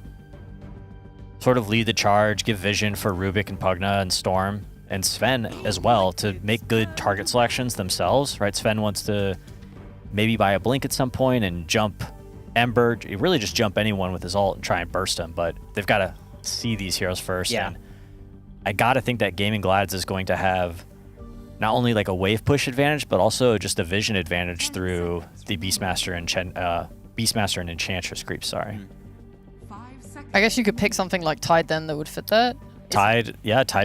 sort of lead the charge, give vision for Rubik and Pugna and Storm and Sven as well to make good target selections themselves, right? Sven wants to maybe buy a blink at some point and jump Ember, really just jump anyone with his ult and try and burst him, but they've got to see these heroes first. Yeah. And I gotta think that Gaming Glads is going to have not only like a wave push advantage, but also just a vision advantage through the Beastmaster and Enchantress creeps, sorry. I guess you could pick something like Tide then that would fit that. Tide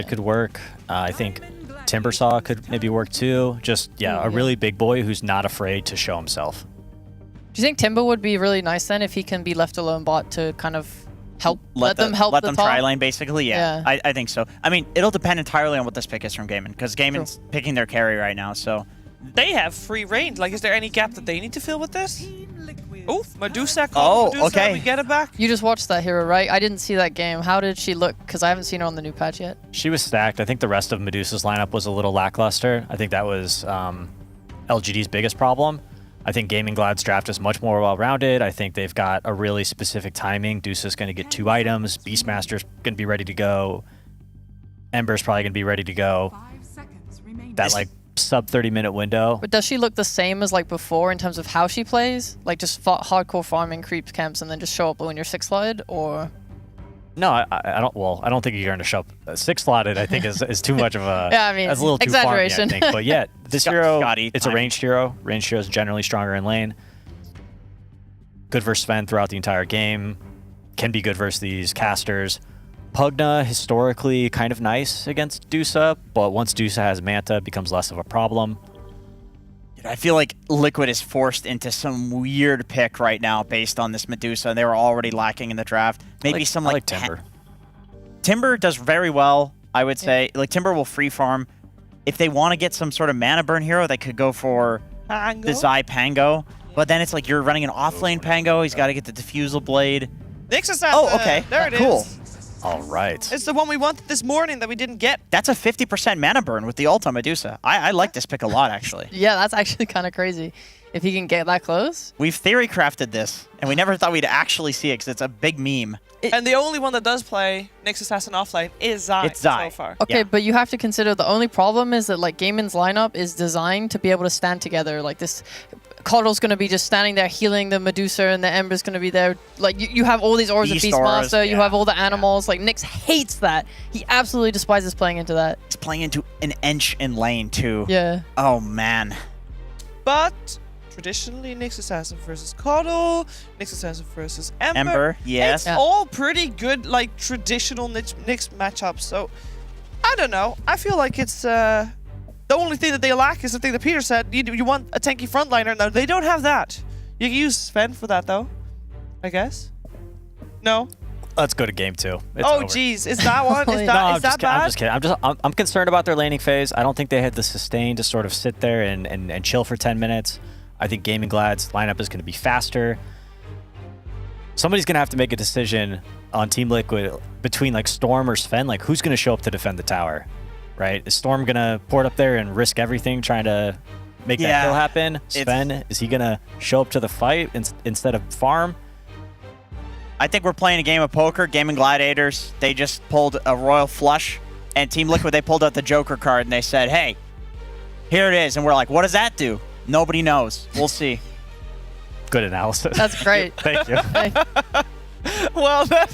could work. I think Timbersaw could maybe work too. Just, a really big boy who's not afraid to show himself. Do you think Timber would be really nice then if he can be left alone bot to kind of help, let them help let the them top? try lane, basically. Yeah. I think so. I mean, it'll depend entirely on what this pick is from Gaimin, because Gaimin's picking their carry right now, so They have free reign. Like, is there any gap that they need to fill with this? Oof, Medusa. okay. We get it back. You just watched that hero, right? I didn't see that game. How did she look? Because I haven't seen her on the new patch yet. She was stacked. I think the rest of Medusa's lineup was a little lackluster. I think that was LGD's biggest problem. I think Gaming Glad's draft is much more well-rounded. I think they've got a really specific timing. Dusa's going to get 2 items. Beastmaster's going to be ready to go. Ember's probably going to be ready to go. That, like, sub 30-minute window. But does she look the same as like before in terms of how she plays? Like just hardcore farming, creeps, camps, and then just show up when you're 6-slotted, or? No, I don't. Well, I don't think you're going to show up 6-slotted. I think is too much of a. Yeah, I mean, that's a little too exaggeration. farmy, I think. But yeah, this hero, Scotty it's a ranged hero. Ranged hero is generally stronger in lane. Good versus Sven throughout the entire game. Can be good versus these casters. Pugna, historically kind of nice against Dusa, but once Dusa has Manta, it becomes less of a problem. I feel like Liquid is forced into some weird pick right now based on this Medusa, and they were already lacking in the draft. Maybe some like Timber. Timber does very well, I would say. Like Timber will free farm. If they want to get some sort of mana burn hero, they could go for the Zai Pango. But then it's like you're running an off-lane Pango. He's got to get the Diffusal Blade. Nyx is Oh, okay. There it cool. is. All right. It's the one we wanted this morning that we didn't get. That's a 50% mana burn with the ult on Medusa. I like this pick a lot, actually. Yeah, that's actually kind of crazy. If he can get that close. We've theory crafted this, and we never thought we'd actually see it because it's a big meme. And the only one that does play Nyx Assassin offlane is Zai. It's Zai. So far. Okay, but you have to consider the only problem is that like Gaimin's lineup is designed to be able to stand together. Like this, Coddle's going to be just standing there healing the Medusa, and the Ember's going to be there. Like you have all these auras of Beastmaster, you have all the animals. Like Nyx hates that. He absolutely despises playing into that. It's playing into an Ench in lane too. Yeah. Oh man. But traditionally, Nyx Assassin versus Coddle, Nyx Assassin versus Ember. Ember, yes. It's all pretty good, like traditional Nyx matchups. So I don't know. I feel like it's the only thing that they lack is the thing that Peter said. You want a tanky frontliner. No, they don't have that. You can use Sven for that though, I guess. No. Let's go to game 2. It's Oh over. jeez, is that one? Is that, No, is that bad? I'm just kidding. I'm concerned about their laning phase. I don't think they had the sustain to sort of sit there and chill for 10 minutes. I think Gaming Glad's lineup is going to be faster. Somebody's going to have to make a decision on Team Liquid between like Storm or Sven. Like who's going to show up to defend the tower, right? Is Storm going to port up there and risk everything trying to make that kill happen? Sven, is he going to show up to the fight instead of farm? I think we're playing a game of poker. Gaming Gladiators, they just pulled a royal flush, and Team Liquid, they pulled out the Joker card and they said, "Hey, here it is." And we're like, "What does that do?" Nobody knows. We'll see. Good analysis. That's great. Thank you. Well, that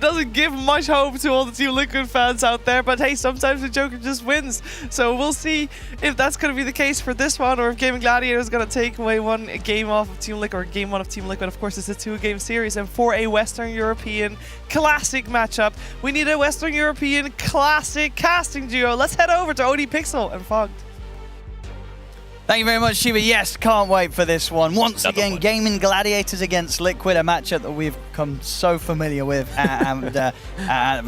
doesn't give much hope to all the Team Liquid fans out there. But hey, sometimes the Joker just wins. So we'll see if that's going to be the case for this one, or if Gaming Gladiator is going to take away one game off of Team Liquid, or game 1 of Team Liquid. Of course, it's a 2-game series, and for a Western European classic matchup, we need a Western European classic casting duo. Let's head over to OD Pixel and Fogged. Thank you very much, Shiva. Yes, can't wait for this one. Once again, Gaming Gladiators against Liquid, a matchup that we've come so familiar with, and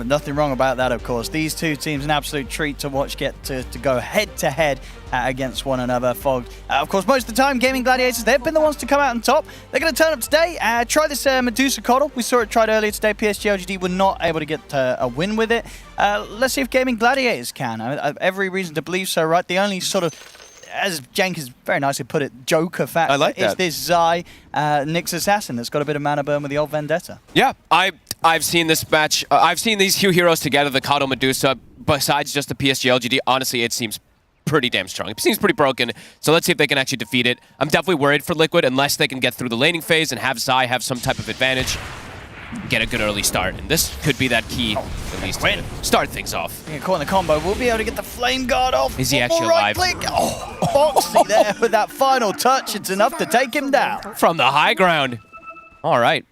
nothing wrong about that, of course. These two teams, an absolute treat to watch get to go head-to-head against one another. Fogged. Of course, most of the time, Gaming Gladiators, they've been the ones to come out on top. They're going to turn up today. Try this Medusa Coddle. We saw it tried earlier today. PSG LGD were not able to get a win with it. Let's see if Gaming Gladiators can. Every reason to believe so, right? The only sort of, as Jenkins very nicely put it, Joker factor I like that. is this Zai Nyx Assassin that's got a bit of mana burn with the old Vendetta. Yeah, I've seen this match. I've seen these two heroes together, the Coddle Medusa. Besides just the PSG LGD, honestly, it seems pretty damn strong. It seems pretty broken, so let's see if they can actually defeat it. I'm definitely worried for Liquid unless they can get through the laning phase and have Zai have some type of advantage. Get a good early start, and this could be that key, at least, to start things off. Get caught in the combo. We'll be able to get the Flame Guard off. Is he actually right alive? click. Oh, Boxy there with that final touch. It's enough to take him down. From the high ground. All right.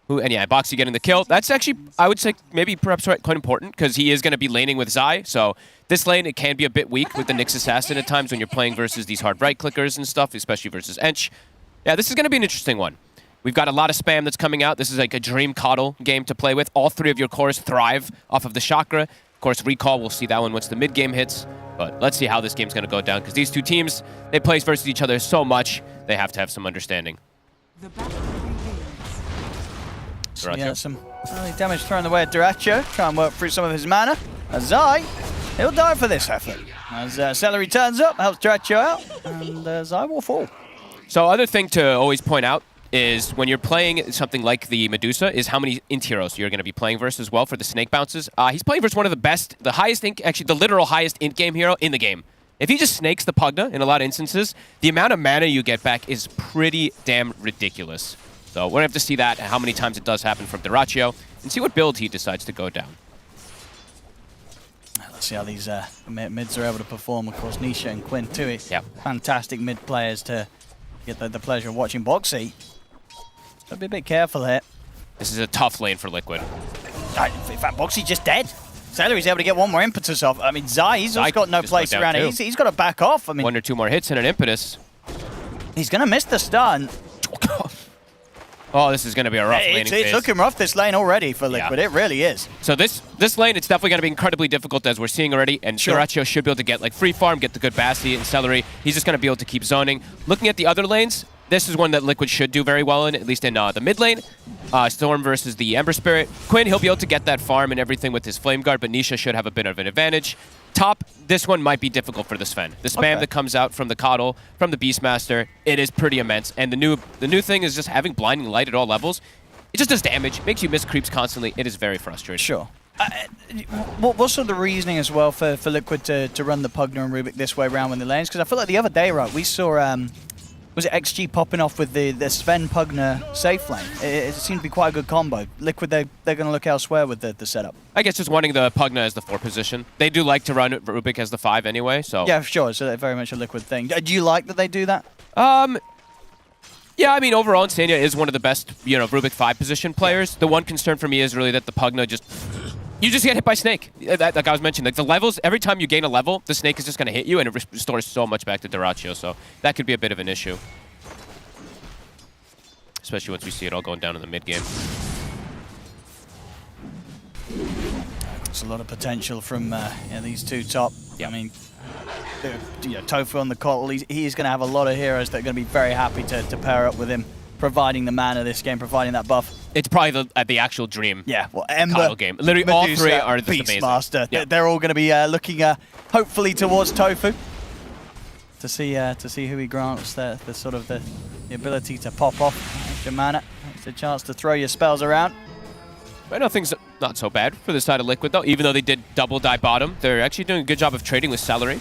And yeah, Boxy getting the kill. That's actually, I would say, maybe perhaps quite important, because he is going to be laning with Zai, so this lane, it can be a bit weak with the Nyx Assassin at times when you're playing versus these hard right clickers and stuff, especially versus Ench. Yeah, this is going to be an interesting one. We've got a lot of spam that's coming out. This is like a dream Coddle game to play with. All three of your cores thrive off of the Chakra. Of course, Recall, we'll see that one once the mid-game hits. But let's see how this game's going to go down, because these two teams, they play versus each other so much, they have to have some understanding. Yeah, some early damage thrown away at Duracho. Try and work through some of his mana. Zai, he'll die for this effort. As Celery turns up, helps Duracho out, and Zai will fall. So other thing to always point out is when you're playing something like the Medusa is how many int heroes you're going to be playing versus as well for the snake bounces. He's playing versus one of the best, the highest int, actually the literal highest int game hero in the game. If he just snakes the Pugna in a lot of instances, the amount of mana you get back is pretty damn ridiculous. So we're going to have to see that, how many times it does happen from Duracho, and see what build he decides to go down. Let's see how these mids are able to perform. Of course, Nisha and Quinn too. Yep. Fantastic mid players to get the pleasure of watching Boxy. So be a bit careful here. This is a tough lane for Liquid. In fact, Boxy just dead. Celery's able to get one more impetus off. I mean, Zai, he's also got no place around it. He's got to back off. I mean, 1 or 2 more hits and an impetus. He's going to miss the stun. Oh, this is going to be a rough laning It's phase. looking rough, this lane already for Liquid. Yeah. It really is. So this lane, it's definitely going to be incredibly difficult, as we're seeing already, and Sure. Dyrachyo should be able to get like free farm, get the good Basti and Celery. He's just going to be able to keep zoning. Looking at the other lanes, this is one that Liquid should do very well in, at least in the mid lane. Storm versus the Ember Spirit. Quinn, he'll be able to get that farm and everything with his Flame Guard, but Nisha should have a bit of an advantage. Top, this one might be difficult for the Sven. The spam that comes out from the Coddle, from the Beastmaster, it is pretty immense. And the new thing is just having Blinding Light at all levels. It just does damage, makes you miss creeps constantly. It is very frustrating. Sure. What's sort of the reasoning as well for Liquid to run the Pugna and Rubik this way around with the lanes? Because I feel like the other day, right, we saw, was it XG popping off with the Sven Pugna safe lane? It seemed to be quite a good combo. Liquid, they're going to look elsewhere with the setup. I guess just wanting the Pugna as the 4 position. They do like to run Rubik as the 5 anyway, so... Yeah, sure, so very much a Liquid thing. Do you like that they do that? Yeah, I mean, overall, Insania is one of the best, Rubik 5 position players. The one concern for me is really that the Pugna you just get hit by Snake. Like I was mentioning, like the levels, every time you gain a level, the Snake is just going to hit you, and it restores so much back to Dyrachyo, so that could be a bit of an issue. Especially once we see it all going down in the mid game. There's a lot of potential from these two top. I mean, Tofu on the Coddle, he's going to have a lot of heroes that are going to be very happy to pair up with him, providing the mana this game, providing that buff. It's probably the actual dream. Yeah, well, Ember, Coddle game. Literally, all Medusa, three are just amazing. Beastmaster. Yeah. They're all going to be looking, hopefully, towards Tofu to see who he grants the ability to pop off extra mana. It's a chance to throw your spells around. I know things not so bad for the side of Liquid, though. Even though they did double die bottom, they're actually doing a good job of trading with Celery.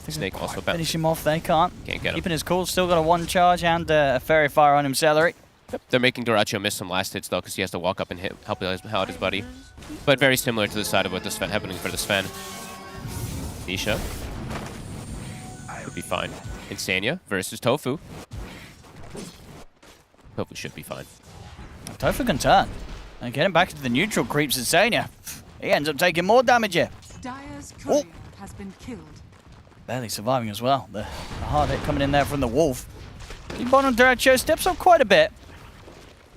Snake also bad. Finish him off, they can't. Can't get him. Keeping his cool, still got a 1 charge and a Fairy Fire on him, Celery. Yep. They're making Dyrachyo miss some last hits, though, because he has to walk up and help out his buddy. But very similar to the side of what the Sven happening for the Sven. Nisha. Should be fine. Insania versus Tofu. Tofu should be fine. Tofu can turn. And get him back into the neutral creeps Insania. He ends up taking more damage here. Dire's courier has been killed. Barely surviving as well. The hard hit coming in there from the Wolf. Keep on Dyrachyo steps up quite a bit.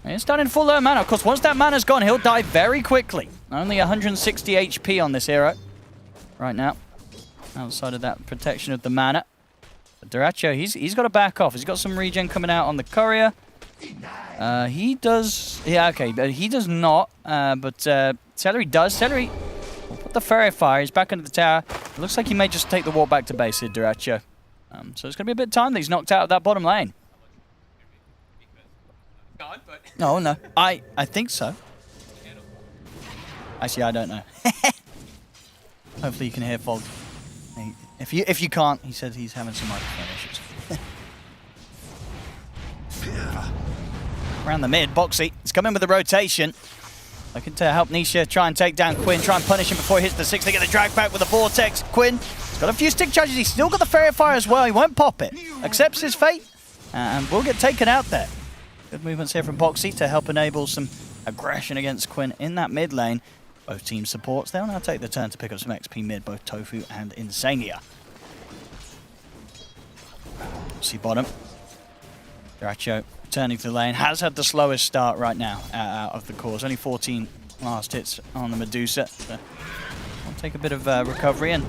He's starting full low mana. Of course, once that mana's gone, he'll die very quickly. Only 160 HP on this hero right now. Outside of that protection of the mana. But Dyrachyo, he's got to back off. He's got some regen coming out on the courier. He does... Yeah, okay. He does not. But Celery does. Celery will put the Fairy Fire. He's back into the tower. It looks like he may just take the walk back to base here, Dyrachyo. So it's going to be a bit of time that he's knocked out of that bottom lane. Oh, no. I think so. Actually, I don't know. Hopefully you can hear Fog. If you can't, he said he's having some microphone issues. Around the mid, Boxy. He's coming with the rotation. Looking to help Nisha try and take down Quinn, try and punish him before he hits the 6. They get the drag back with the Vortex. Quinn, he's got a few stick charges. He's still got the Fairy Fire as well. He won't pop it. Accepts his fate and will get taken out there. Good movements here from Boxy to help enable some aggression against Quinn in that mid lane. Both team supports. They'll now take the turn to pick up some XP mid, both Tofu and Insania. See bottom. Dyrachyo turning to the lane. Has had the slowest start right now out of the cores. Only 14 last hits on the Medusa. So we'll take a bit of recovery. And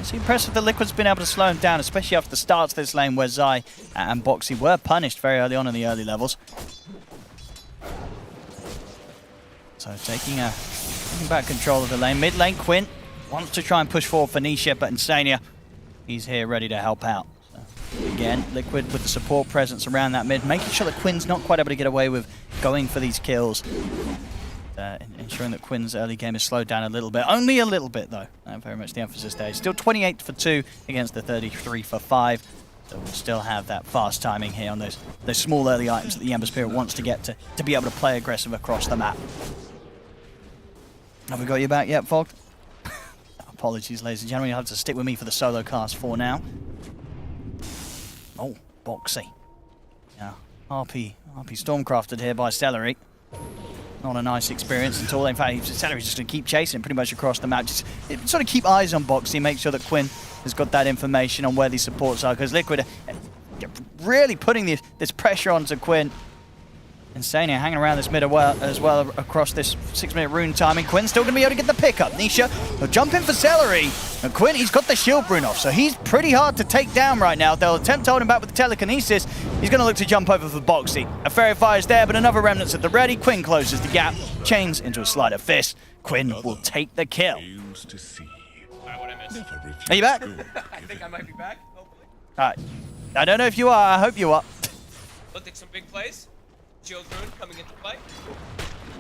it's impressive the Liquid's been able to slow him down, especially after the starts of this lane where Zai and Boxy were punished very early on in the early levels. So taking back control of the lane. Mid lane, Quinn wants to try and push forward for Nisha, but Insania, he's here ready to help out. So, again, Liquid with the support presence around that mid, making sure that Quinn's not quite able to get away with going for these kills. Ensuring that Quinn's early game is slowed down a little bit. Only a little bit, though. Very much the emphasis there. Still 28 for 2 against the 33 for 5. So we'll still have that fast timing here on those small early items that the Ember Spirit wants to get to be able to play aggressive across the map. Have we got you back yet, Fog? Apologies, ladies and gentlemen. You'll have to stick with me for the solo cast for now. Oh, Boxy. Yeah, RP Stormcrafted here by Celery. Not a nice experience at all. In fact, Celery's just going to keep chasing pretty much across the map. Just sort of keep eyes on Boxy, make sure that Quinn has got that information on where these supports are, because Liquid are really putting this pressure onto Quinn. Insane hanging around this mid as well across this 6-minute rune timing. Quinn's still going to be able to get the pickup. Nisha will jump in for Celery. And Quinn, he's got the shield rune off, so he's pretty hard to take down right now. They'll attempt to hold him back with the telekinesis. He's going to look to jump over for Boxy. A Fairy Fire is there, but another Remnant's at the ready. Quinn closes the gap, chains into a sleight of fist. Quinn will take the kill. Are you back? I think I might be back, hopefully. Alright. I don't know if you are, I hope you are. Looked at some big plays. Shield rune coming into play.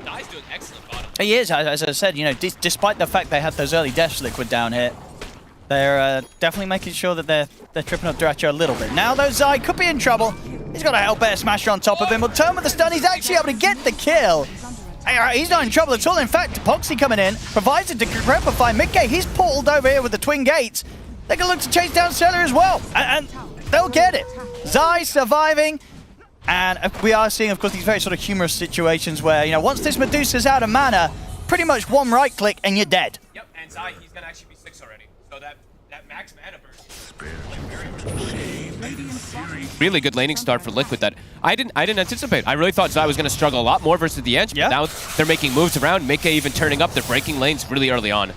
Dai's doing excellent bottom. He is, as I said, you know, despite the fact they had those early deaths Liquid down here, they're definitely making sure that they're tripping up Duracho a little bit. Now though, Zai could be in trouble. He's got a Hellbear Smasher on top of him. Will turn with the stun. He's actually able to get the kill. He's not in trouble at all. In fact, Poxy coming in provides a decrepify. Midgate, he's portaled over here with the twin gates. They can look to chase down Seller as well, and they'll get it. Zai surviving. And we are seeing, of course, these very sort of humorous situations where, you know, once this Medusa's out of mana, pretty much one right click and you're dead. Yep, and Zai, he's gonna actually be 6 already. So that max mana burst. Really good laning start for Liquid that I didn't anticipate. I really thought Zai was gonna struggle a lot more versus the Edge, but now they're making moves around, Mikke even turning up, they're breaking lanes really early on.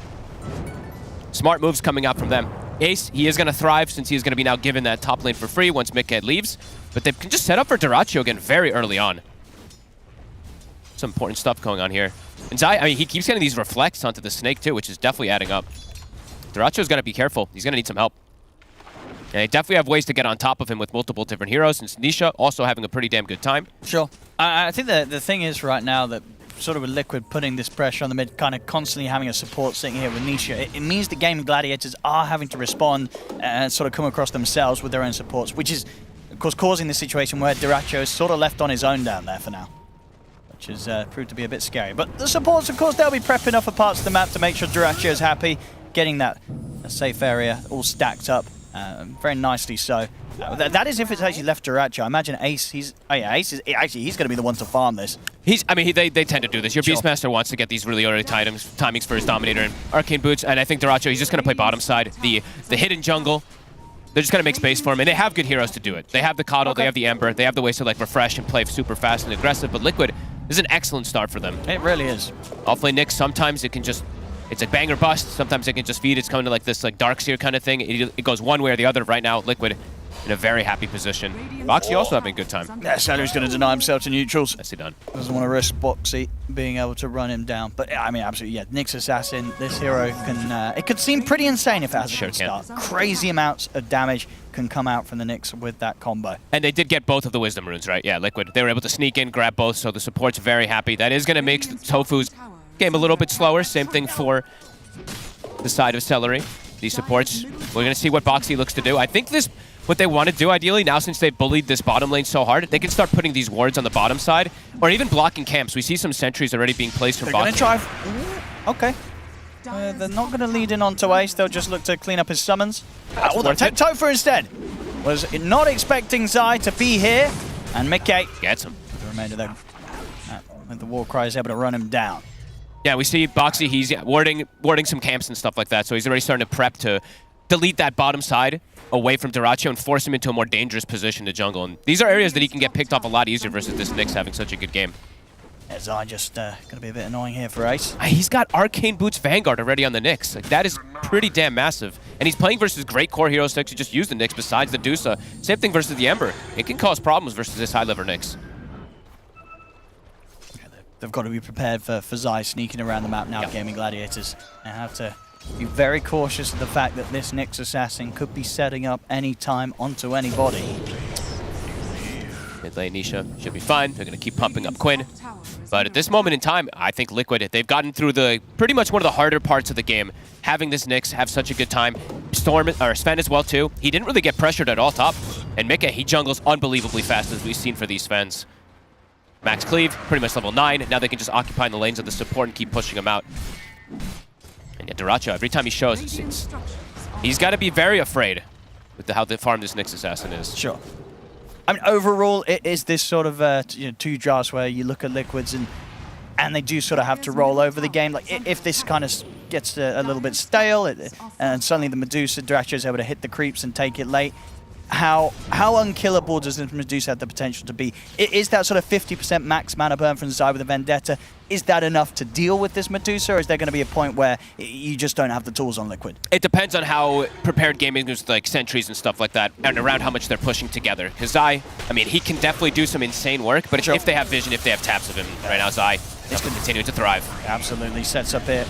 Smart moves coming out from them. Ace, he is going to thrive since he is going to be now given that top lane for free once Mikke leaves. But they can just set up for Duracho again very early on. Some important stuff going on here. And Zai, I mean, he keeps getting these reflects onto the Snake too, which is definitely adding up. Duracho's got to be careful. He's going to need some help. And they definitely have ways to get on top of him with multiple different heroes, and Nisha also having a pretty damn good time. Sure. I think the thing is right now that sort of with Liquid putting this pressure on the mid, kind of constantly having a support sitting here with Nisha, it means the game Gladiators are having to respond and sort of come across themselves with their own supports, which is, of course, causing the situation where Duracho is sort of left on his own down there for now, which has proved to be a bit scary. But the supports, of course, they'll be prepping up for parts of the map to make sure Duracho is happy, getting that safe area all stacked up very nicely so. That is if it's actually left Duracho. I imagine Ace, Ace is actually, he's going to be the one to farm this. I mean, they tend to do this. Your Beastmaster wants to get these really early timings for his Dominator and Arcane Boots, and I think Duracho, he's just going to play bottom side. The hidden jungle, they're just going to make space for him, and they have good heroes to do it. They have the Coddle, they have the Ember, they have the ways to like refresh and play super fast and aggressive, but Liquid is an excellent start for them. It really is. Offlane Nyx, sometimes it can just, it's a bang or bust. Sometimes it can just feed. It's coming to like this like Darkseer kind of thing. It goes one way or the other. Right now, Liquid in a very happy position. Boxy also having a good time. Yeah, Sally's going to deny himself to neutrals. Yes, he done. Doesn't want to risk Boxy being able to run him down. But I mean, absolutely, yeah. Nyx Assassin, this hero can, it could seem pretty insane if it has a good start. Crazy amounts of damage can come out from the Nyx with that combo. And they did get both of the Wisdom Runes, right? Yeah, Liquid. They were able to sneak in, grab both, so the support's very happy. That is going to make Tofu's game a little bit slower. Same thing for the side of Celery. These supports, we're going to see what Boxy looks to do. I think this, what they want to do ideally, now since they've bullied this bottom lane so hard, they can start putting these wards on the bottom side, or even blocking camps. We see some sentries already being placed from bottom. They're going to try. Okay. They're not going to lead in onto Ace. They'll just look to clean up his summons. They'll take Tofu instead. Was not expecting Zai to be here, and Mikke gets him. The remainder there. With the war cry is able to run him down. Yeah, we see Boxy, he's warding some camps and stuff like that, so he's already starting to prep to delete that bottom side away from Duracho and force him into a more dangerous position to jungle. And these are areas that he can get picked off a lot easier versus this Nyx having such a good game. Yeah, Zai just going to be a bit annoying here for Ace. He's got Arcane Boots Vanguard already on the Nyx. Like, that is pretty damn massive. And he's playing versus great core heroes to actually just use the Nyx besides the Dusa. Same thing versus the Ember. It can cause problems versus this high-level Nyx. They've got to be prepared for Zai sneaking around the map now, Gaming Gladiators. They have to be very cautious of the fact that this Nyx Assassin could be setting up any time onto anybody. Mid lane Nisha should be fine. They're going to keep pumping up Quinn. But at this moment in time, I think Liquid, they've gotten through the pretty much one of the harder parts of the game. Having this Nyx have such a good time. Sven as well too. He didn't really get pressured at all top. And Mikke, he jungles unbelievably fast as we've seen for these Svens. Max Cleave, pretty much level 9. Now they can just occupy in the lanes of the support and keep pushing him out. And yeah, Duracho, every time he shows, he's got to be very afraid with how farm this Nyx Assassin is. Sure. I mean, overall, it is this sort of two jars where you look at Liquids and they do sort of have to roll over the game. Like, if this kind of gets a little bit stale and suddenly the Medusa Duracho is able to hit the creeps and take it late, how unkillable does this Medusa have the potential to be? Is that sort of 50% max mana burn from Zai with the Vendetta, is that enough to deal with this Medusa, or is there going to be a point where you just don't have the tools on Liquid? It depends on how prepared gaming is with like sentries and stuff like that, and around how much they're pushing together. Because Zai, I mean, he can definitely do some insane work, but if they have vision, if they have taps of him right now, Zai is going to continue to thrive. Absolutely sets up it.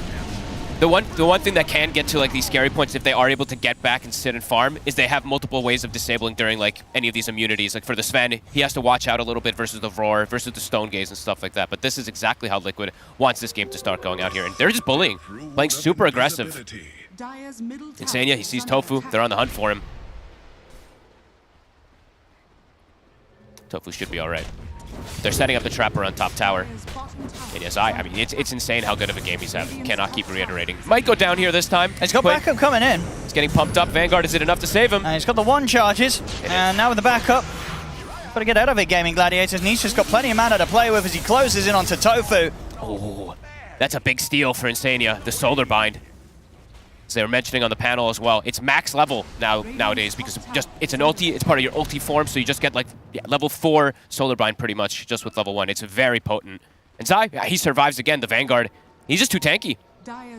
The one thing that can get to like these scary points if they are able to get back and sit and farm is they have multiple ways of disabling during like any of these immunities. Like for the Sven, he has to watch out a little bit versus the Roar, versus the Stone Gaze and stuff like that. But this is exactly how Liquid wants this game to start going out here. And they're just bullying, playing super aggressive. Insania, he sees Tofu. They're on the hunt for him. Tofu should be all right. They're setting up the trapper on top tower. And yes, I mean, it's insane how good of a game he's having. Cannot keep reiterating. Might go down here this time. He's got backup coming in. He's getting pumped up. Vanguard, is it enough to save him? And he's got the 1 charges. And now with the backup, got to get out of it, Gaming Gladiators. Nisha's got plenty of mana to play with as he closes in onto Tofu. Oh, that's a big steal for Insania, the Solar Bind. As they were mentioning on the panel as well, it's max level nowadays because it's an ulti, it's part of your ulti form, so you just get like level 4 Solar Bind pretty much just with level 1. It's very potent. And Zai, he survives again, the Vanguard. He's just too tanky.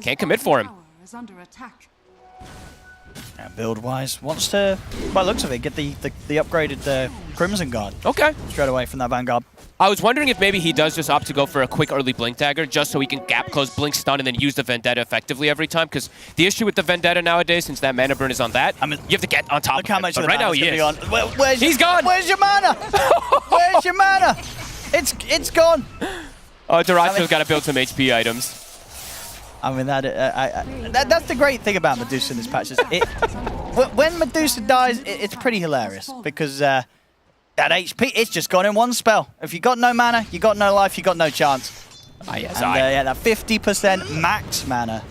Can't commit for him. Build-wise, wants to, by the looks of it, get the upgraded Crimson Guard. Okay. Straight away from that Vanguard. I was wondering if maybe he does just opt to go for a quick early Blink Dagger just so he can gap close, Blink Stun, and then use the Vendetta effectively every time. Because the issue with the Vendetta nowadays, since that mana burn is on that, you have to get on top of it. But right now he is. He's gone. Where's your mana? Where's your mana? It's gone. Oh, Duracho's got to build some HP items. I mean, that's the great thing about Medusa in this patch. Is when Medusa dies, it's pretty hilarious because that HP, it's just gone in one spell. If you got no mana, you got no life, you got no chance. Yes, and that 50% max mana.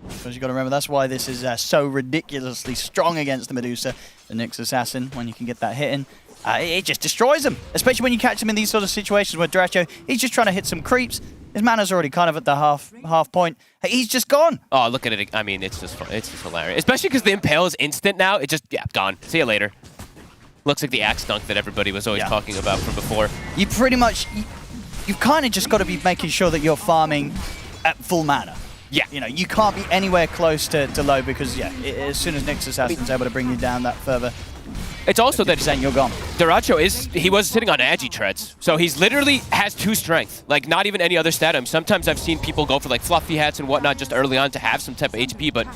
Because you got to remember, that's why this is so ridiculously strong against the Medusa, the Nyx Assassin. When you can get that hit in, it just destroys them. Especially when you catch him in these sort of situations where Duracho, he's just trying to hit some creeps. His mana's already kind of at the half point. He's just gone. Oh, look at it. I mean, it's just fun. It's just hilarious. Especially because the Impale is instant now. It just, gone. See you later. Looks like the Axe Dunk that everybody was always talking about from before. You pretty much, you've kind of just got to be making sure that you're farming at full mana. Yeah. You know, you can't be anywhere close to low because, as soon as Nyx Assassin's able to bring you down that further, it's also that you're gone. Duracho he was sitting on Agi Treads, so he's literally has 2 strength, like not even any other stat item. Sometimes I've seen people go for like fluffy hats and whatnot just early on to have some type of HP, but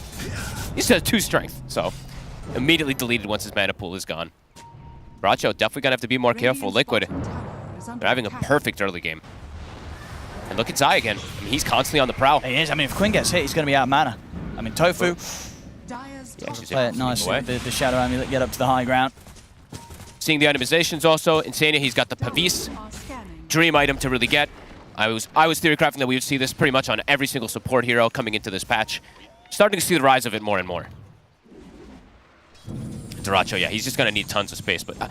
he still has 2 strength, so immediately deleted once his mana pool is gone. Duracho definitely gonna have to be more careful. Liquid, they're having a perfect early game. And look at Zai again. I mean, he's constantly on the prowl. He is. I mean, if Quinn gets hit, he's gonna be out of mana. I mean, Tofu. Play it nice with the Shadow Amulet, get up to the high ground. Seeing the itemizations also, Insania, he's got the Pavis. Dream item to really get. I was theorycrafting that we would see this pretty much on every single support hero coming into this patch. Starting to see the rise of it more and more. Duracho, he's just going to need tons of space. But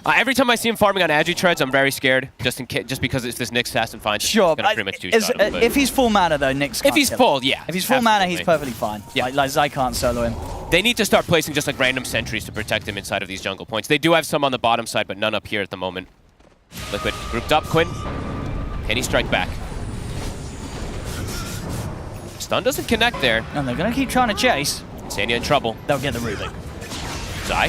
every time I see him farming on Agi Treads, I'm very scared, just because it's this Nyx Assassin finds it. Sure, Gonna pretty much two-shot him, if he's full mana though, Nyx can't If he's full, If he's full mana, he's perfectly fine. Yeah. Like Zai can't solo him. They need to start placing just like random sentries to protect him inside of these jungle points. They do have some on the bottom side, but none up here at the moment. Liquid grouped up, Quinn. Can he strike back? Stun doesn't connect there. No, they're going to keep trying to chase. Insania in trouble. They'll get the Rubik. Zai?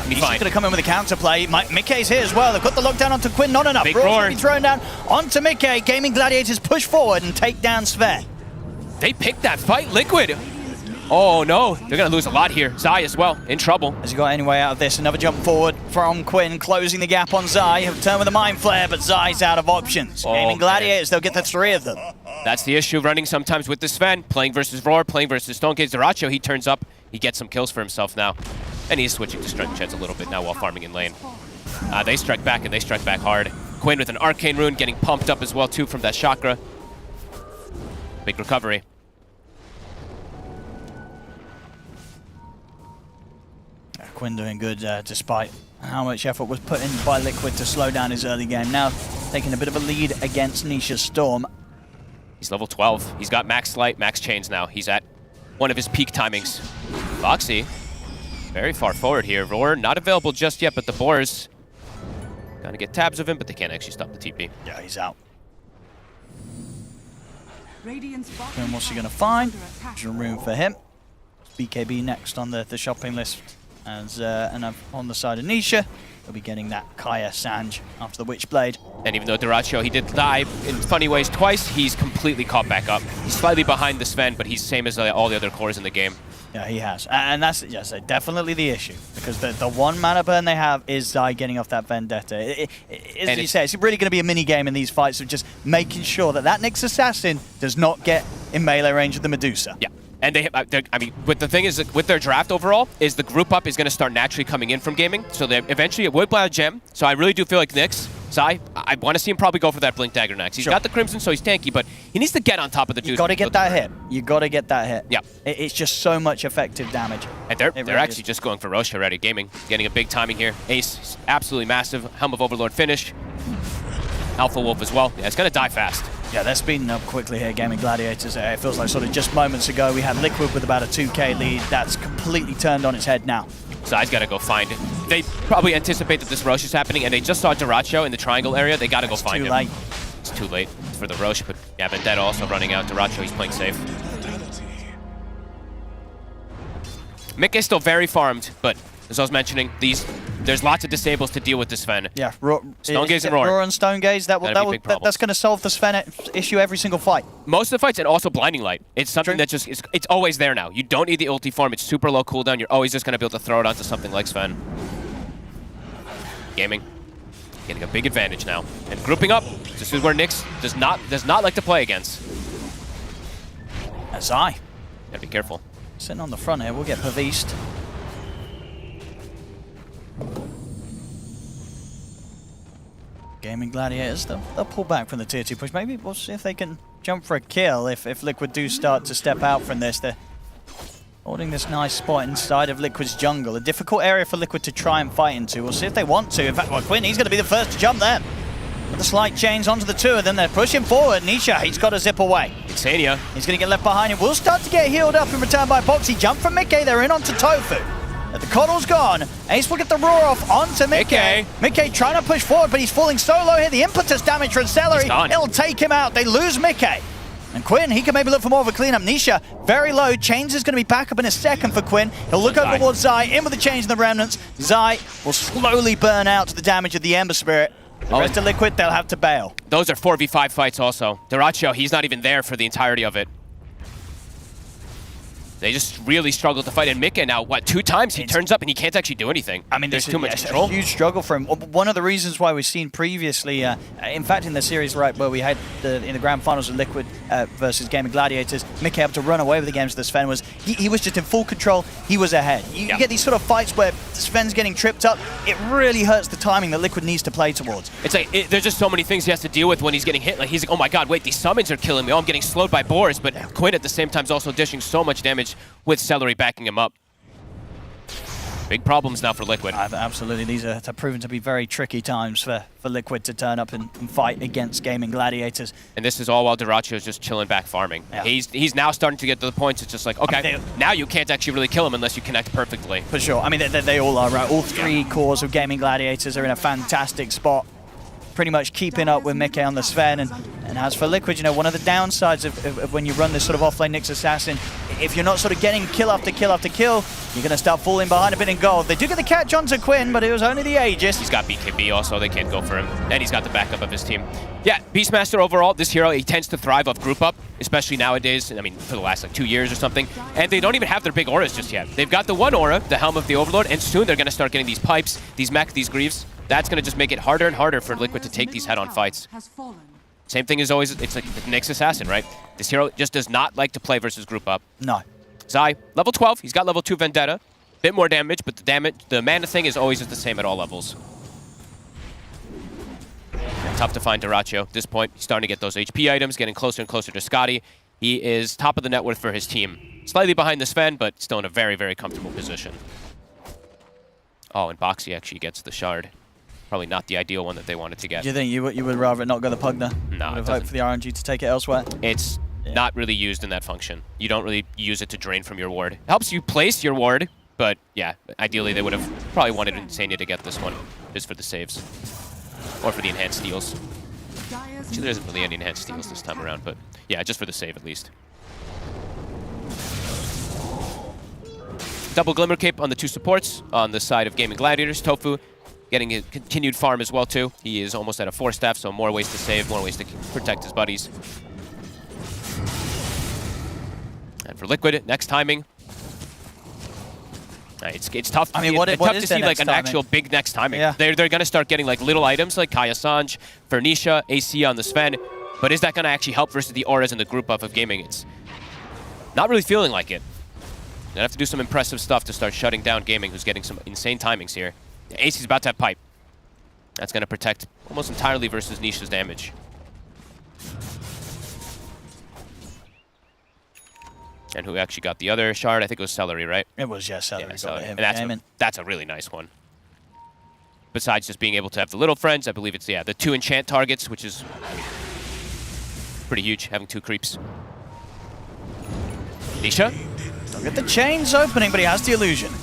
He's just going to come in with a counterplay. Mickey's here as well. They've got the lockdown onto Quinn. Not enough. Big Roar's roar. going to be thrown down onto Mickey. Gaming Gladiators push forward and take down Sve. They picked that fight, Liquid. Oh no, they're going to lose a lot here. Zai as well, in trouble. Has he got any way out of this? Another jump forward from Quinn, closing the gap on Zai. He'll turn with a Mind Flare, but Zai's out of options. Gaming Gladiators, they'll get the 3 of them. That's the issue running sometimes with the Sven. Playing versus Roar, playing versus Stone Gaze. Duracho, he turns up. He gets some kills for himself now. And he's switching to Strength Cheds a little bit now while farming in lane. They strike back, and they strike back hard. Quinn with an Arcane Rune getting pumped up as well, too, from that Chakra. Big recovery. Quinn doing good despite how much effort was put in by Liquid to slow down his early game. Now taking a bit of a lead against Nisha's Storm. He's level 12. He's got max light, max chains now. He's at one of his peak timings. Foxy Very far forward here. Roar not available just yet, but the Boars trying to get tabs of him, but they can't actually stop the TP. Yeah, he's out. Radiant's And what's he going to find? There's room for him. BKB next on the shopping list. And on the side of Nisha, he'll be getting that Kaya Sanj after the Witchblade. And even though Duracho, he did die in funny ways twice, he's completely caught back up. He's slightly behind the Sven, but he's same as all the other cores in the game. Yeah, he has. And that's definitely the issue. Because the one mana burn they have is Zai getting off that Vendetta. As you say, it's really going to be a mini-game in these fights of just making sure that Nyx Assassin does not get in melee range of the Medusa. Yeah. And but the thing is, with their draft overall, is the group up is going to start naturally coming in from gaming. So they eventually it would buy a gem. So I really do feel like Nyx, Zai, I want to see him probably go for that Blink Dagger next. He's got the Crimson, so he's tanky, but he needs to get on top of the dude. You got to get that hit. You got to get that hit. Yeah. It's just so much effective damage. And they're actually just going for Roche already. Gaming, getting a big timing here. Ace, absolutely massive. Helm of Overlord finish. Alpha Wolf as well. Yeah, it's going to die fast. Yeah, they're speeding up quickly here, Gaming Gladiators. It feels like sort of just moments ago we had Liquid with about a 2k lead. That's completely turned on its head now. Zai's got to go find it. They probably anticipate that this Roche is happening, and they just saw Duracho in the triangle area. They got to go find him. Too late. It's too late for the Roche, but yeah, Vendetta also running out. Duracho, he's playing safe. Mickey's still very farmed, but as I was mentioning, there's lots of disables to deal with this Sven. Yeah, Stone Gaze and Roar. Roar and Stone Gaze, that's going to solve the Sven issue every single fight. Most of the fights, and also Blinding Light. It's something that just, it's always there now. You don't need the ulti form. It's super low cooldown. You're always just going to be able to throw it onto something like Sven. Gaming, getting a big advantage now. And grouping up, this is where Nyx does not like to play against. Zai. Gotta be careful. Sitting on the front here, we'll get Pavist. Gaming Gladiators, they'll pull back from the tier 2 push. Maybe we'll see if they can jump for a kill if Liquid do start to step out from this. They're holding this nice spot inside of Liquid's jungle. A difficult area for Liquid to try and fight into. We'll see if they want to. In fact, Quinn, he's going to be the first to jump there. With the slight chains onto the two of them, they're pushing forward. Nisha, he's got to zip away. Xania. He's going to get left behind him. Will start to get healed up in return by Boxy. Jump from Mickey, they're in onto Tofu. The Coddle's gone. Ace will get the roar off onto Mickey. Mickey trying to push forward, but he's falling so low here. The impetus damage from Celery, it'll take him out. They lose Mickey. And Quinn, he can maybe look for more of a cleanup. Nisha, very low. Chains is going to be back up in a second for Quinn. He'll look over towards Zai, in with the chains and the remnants. Zai will slowly burn out to the damage of the Ember Spirit. The rest of Liquid, they'll have to bail. Those are 4v5 fights also. Duracho, he's not even there for the entirety of it. They just really struggle to fight. And Mika now, what, 2 times he turns up and he can't actually do anything. I mean, there's too much control. A huge struggle for him. One of the reasons why we've seen previously, in fact, in the series right where we had in the grand finals of Liquid versus Gaming Gladiators, Mika able to run away with the games with Sven was he was just in full control. He was ahead. You get these sort of fights where Sven's getting tripped up. It really hurts the timing that Liquid needs to play towards. It's like there's just so many things he has to deal with when he's getting hit. Like he's like, oh my god, wait, these summons are killing me. Oh, I'm getting slowed by Boars. But Quinn at the same time is also dishing so much damage with Celery backing him up. Big problems now for Liquid. Absolutely, these are proven to be very tricky times for Liquid to turn up and fight against Gaming Gladiators. And this is all while Duracho is just chilling back farming. Yeah. He's now starting to get to the point it's just like, okay, now you can't actually really kill him unless you connect perfectly. For sure. I mean, they all are, right? All 3 cores of Gaming Gladiators are in a fantastic spot. Pretty much keeping up with Mickey on the Sven. And as for Liquid, you know, one of the downsides of when you run this sort of offlane Nyx Assassin, if you're not sort of getting kill after kill after kill, you're going to start falling behind a bit in gold. They do get the catch onto Quinn, but it was only the Aegis. He's got BKB also, they can't go for him. And he's got the backup of his team. Yeah, Beastmaster overall, this hero, he tends to thrive off group up, especially nowadays, I mean, for the last like 2 years or something. And they don't even have their big auras just yet. They've got the one aura, the Helm of the Overlord, and soon they're going to start getting these pipes, these mech, these greaves. That's going to just make it harder and harder for Liquid to take these head-on fights. Same thing as always, it's like the Nyx Assassin, right? This hero just does not like to play versus group up. No. Zai, level 12, he's got level 2 Vendetta. Bit more damage, but the mana thing is always just the same at all levels. Tough to find Duracho at this point. He's starting to get those HP items, getting closer and closer to Scotty. He is top of the net worth for his team. Slightly behind the Sven, but still in a very, very comfortable position. Oh, and Boxy actually gets the shard. Probably not the ideal one that they wanted to get. Do you think you would rather not go the Pug there? No, would hope for the RNG to take it elsewhere? It's not really used in that function. You don't really use it to drain from your ward. It helps you place your ward, But yeah, ideally they would have probably wanted Insania to get this one, just for the saves. Or for the enhanced steals. Actually, there isn't really any enhanced steals this time around, but yeah, just for the save at least. Double Glimmer Cape on the 2 supports. On the side of Gaming Gladiators, Tofu getting a continued farm as well too. He is almost at a 4 staff, so more ways to save, more ways to protect his buddies. And for Liquid, next timing. It's tough. I mean, what it's tough is to their see like next an timing? actual big next timing. Yeah. They're going to start getting like little items like Kaya Sanj, Fernisha, AC on the Sven. But is that going to actually help versus the auras and the group buff of gaming? It's not really feeling like it. Gonna have to do some impressive stuff to start shutting down gaming, who's getting some insane timings here. AC's about to have pipe. That's going to protect almost entirely versus Nisha's damage. And who actually got the other shard? I think it was Celery, right? It was, yeah, Celery. Yeah, Celery. Him And that's a really nice one. Besides just being able to have the little friends, I believe it's, yeah, the 2 enchant targets, which is pretty huge, having 2 creeps. Nisha? Don't get the chains opening, but he has the illusion.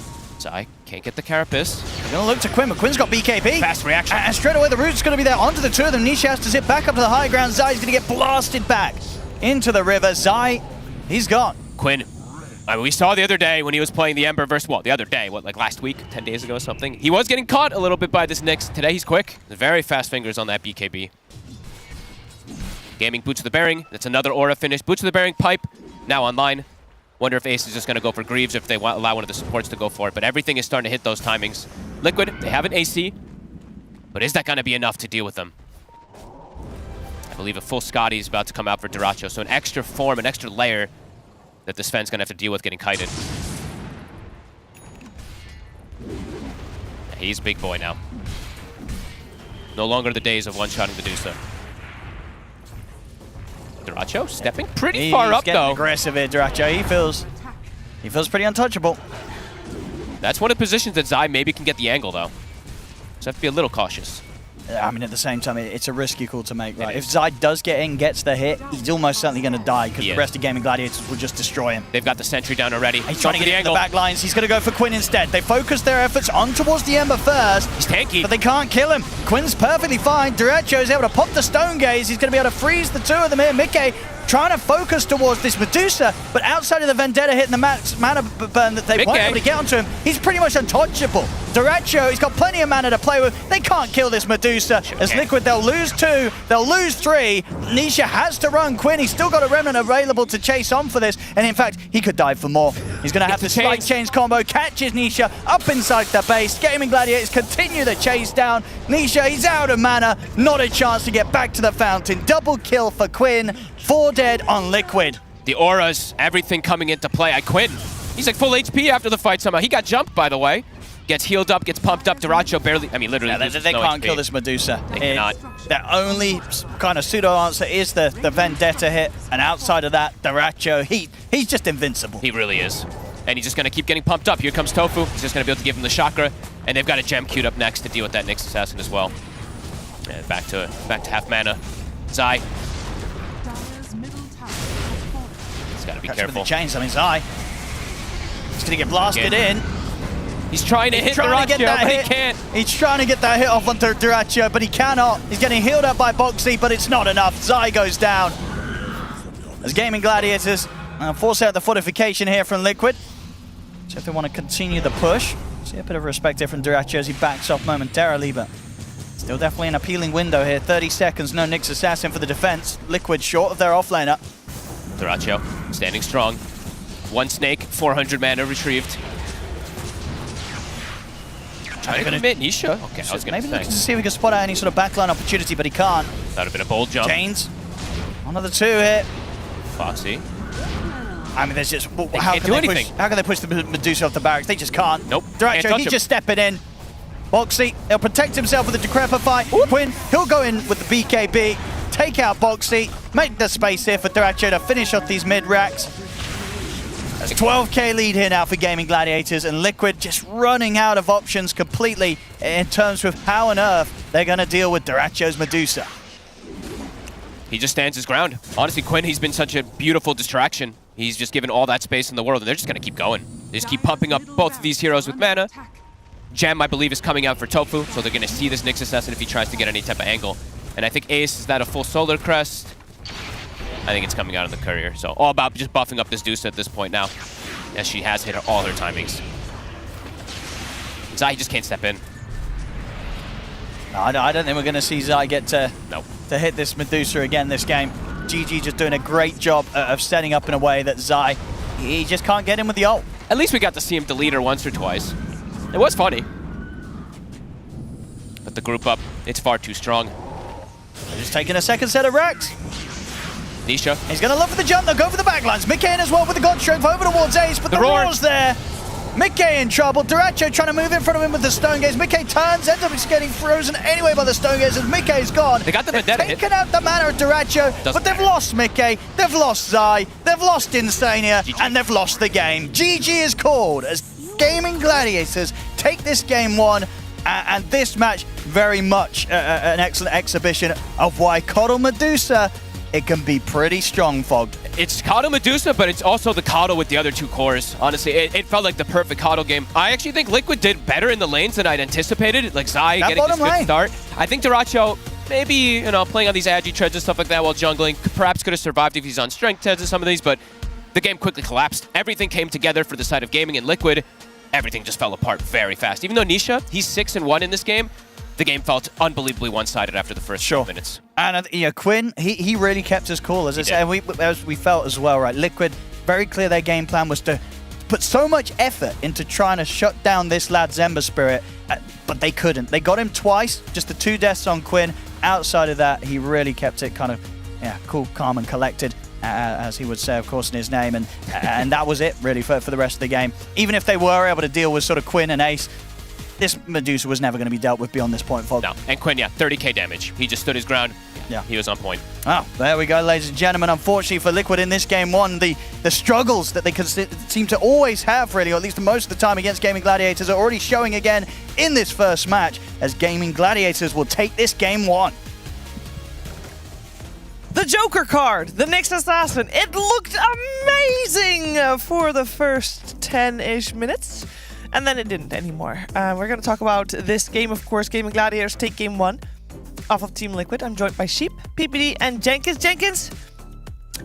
Zai can't get the Carapace. They're going to look to Quinn, but Quinn's got BKB. Fast reaction. And straight away the root's going to be there onto the 2 of them. Nisha has to zip back up to the high ground. Zai's going to get blasted back into the river. Zai, he's gone. Quinn. I mean, we saw the other day when he was playing the Ember versus, well, the other day, what, like last week, 10 days ago or something. He was getting caught a little bit by this Nyx. Today he's quick. Very fast fingers on that BKB. Gaming Boots of the Bearing. That's another aura finish. Boots of the Bearing pipe now online. Wonder if Ace is just going to go for Greaves, if they allow one of the supports to go for it. But everything is starting to hit those timings. Liquid, they have an AC. But is that going to be enough to deal with them? I believe a full Scotty is about to come out for Duracho. So an extra form, an extra layer that this Sven's going to have to deal with getting kited. He's big boy now. No longer the days of one-shotting Medusa. Duracho stepping pretty far up, though. Aggressive here, Duracho. He feels pretty untouchable. That's one of the positions that Zai maybe can get the angle, though. So have to be a little cautious. I mean, at the same time, it's a risky call to make. Right? If Zai does get in, gets the hit, he's almost certainly going to die because the rest of Gaming Gladiators will just destroy him. They've got the sentry down already. He's trying to get into the back lines. He's going to go for Quinn instead. They focus their efforts on towards the Ember first. He's tanky. But they can't kill him. Quinn's perfectly fine. Duracho is able to pop the Stone Gaze. He's going to be able to freeze the 2 of them here. Mickey trying to focus towards this Medusa, but outside of the Vendetta hitting the max mana burn that they won't be able to get onto him, he's pretty much untouchable. Duracho, he's got plenty of mana to play with. They can't kill this Medusa. As Liquid, they'll lose 2, they'll lose 3. Nisha has to run Quinn. He's still got a Remnant available to chase on for this, and in fact, he could dive for more. He's going to have to Slight Chains combo, catches Nisha up inside the base. Gaming Gladiators continue the chase down. Nisha, he's out of mana. Not a chance to get back to the fountain. Double kill for Quinn. 4 dead on Liquid. The auras, everything coming into play. Quinn, he's like full HP after the fight somehow. He got jumped, by the way. Gets healed up, gets pumped up. Duracho barely, I mean, literally they can't kill this Medusa. They cannot. Their only kind of pseudo answer is the Vendetta hit, and outside of that, Duracho, he's just invincible. He really is. And he's just going to keep getting pumped up. Here comes Tofu. He's just going to be able to give him the chakra, and they've got a gem queued up next to deal with that Nyx assassin as well. And back to half mana. Zai. He's got to be careful. With the chains, I mean, Zai. He's going to get blasted in. He's trying to hit Duracho, but he can't. He's trying to get that hit off onto Duracho, but he cannot. He's getting healed up by Boxy, but it's not enough. Zai goes down. As Gaming Gladiators force out the fortification here from Liquid. So if they want to continue the push, see a bit of respect here from Duracho as he backs off momentarily, but still definitely an appealing window here. 30 seconds, no Nyx Assassin for the defense. Liquid short of their offlaner. Duracho standing strong. 1 snake, 400 mana retrieved. Trying to commit Nisha. Okay, I was going to say. Maybe looking to see if we can spot out any sort of backline opportunity, but he can't. That would have been a bold jump. Chains. Another 2 here. Foxy. I mean, there's just... How can they push the Medusa off the barracks? They just can't. Nope. Duracho, he's just stepping in. Boxy, he'll protect himself with the Decrepify. Quinn, he'll go in with the BKB, take out Boxy, make the space here for Duracho to finish off these mid-racks. There's 12k lead here now for Gaming Gladiators, and Liquid just running out of options completely in terms of how on earth they're going to deal with Duracho's Medusa. He just stands his ground. Honestly, Quinn, he's been such a beautiful distraction. He's just given all that space in the world, and they're just going to keep going. They just keep pumping up both of these heroes with mana. Gem, I believe, is coming out for Tofu, so they're going to see this Nyx Assassin if he tries to get any type of angle. And I think Ace, is that a full Solar Crest? I think it's coming out of the Courier. So all about just buffing up this Deuce at this point now, as she has hit all her timings. Zai just can't step in. No, I don't think we're going to see Zai get to hit this Medusa again this game. GG just doing a great job of setting up in a way that Zai, he just can't get in with the ult. At least we got to see him delete her once or twice. It was funny. But the group up, it's far too strong. They're just taking a second set of racks. Nisha. He's going to look for the jump. They'll go for the backlines. Mickey in as well with the God Strength over towards Ace, but the roar's there. Mickey in trouble. Duracho trying to move in front of him with the Stone Gaze. Mickey turns, ends up getting frozen anyway by the Stone Gaze as Mickey's gone. They got the Vendetta hit. Taken out the mana of Duracho, but they've lost Mickey, they've lost Zai, they've lost Insania, and they've lost the game. GG is called as Gaming Gladiators take this game 1, and this match very much an excellent exhibition of why Coddle Medusa, it can be pretty strong, Fog. It's Coddle Medusa, but it's also the Coddle with the other 2 cores. Honestly, it felt like the perfect Coddle game. I actually think Liquid did better in the lanes than I'd anticipated. Like Zai getting this good start. I think Duracho, maybe, you know, playing on these agi treads and stuff like that while jungling, perhaps could have survived if he's on strength treads and some of these, but the game quickly collapsed. Everything came together for the side of gaming, and Liquid, everything just fell apart very fast. Even though Nisha, he's 6-1 in this game, the game felt unbelievably one-sided after the first 5 minutes. And you know, Quinn, he really kept us cool, as I said, and as we felt as well, right? Liquid, very clear their game plan was to put so much effort into trying to shut down this lad's Ember Spirit, but they couldn't. They got him twice, just the 2 deaths on Quinn. Outside of that, he really kept it kind of cool, calm, and collected, as he would say, of course, in his name, and that was it, really, for the rest of the game. Even if they were able to deal with sort of Quinn and Ace, this Medusa was never going to be dealt with beyond this point, Fog. No, and Quinn, 30k damage. He just stood his ground. Yeah. He was on point. Oh, there we go, ladies and gentlemen. Unfortunately for Liquid in this game 1, the struggles that they seem to always have, really, or at least most of the time against Gaming Gladiators, are already showing again in this first match, as Gaming Gladiators will take this game 1. The Joker card, the Nyx Assassin. It looked amazing for the first 10-ish minutes. And then it didn't anymore. We're going to talk about this game, of course. Gaming Gladiators take game 1 off of Team Liquid. I'm joined by Sheep, PPD, and Jenkins. Jenkins,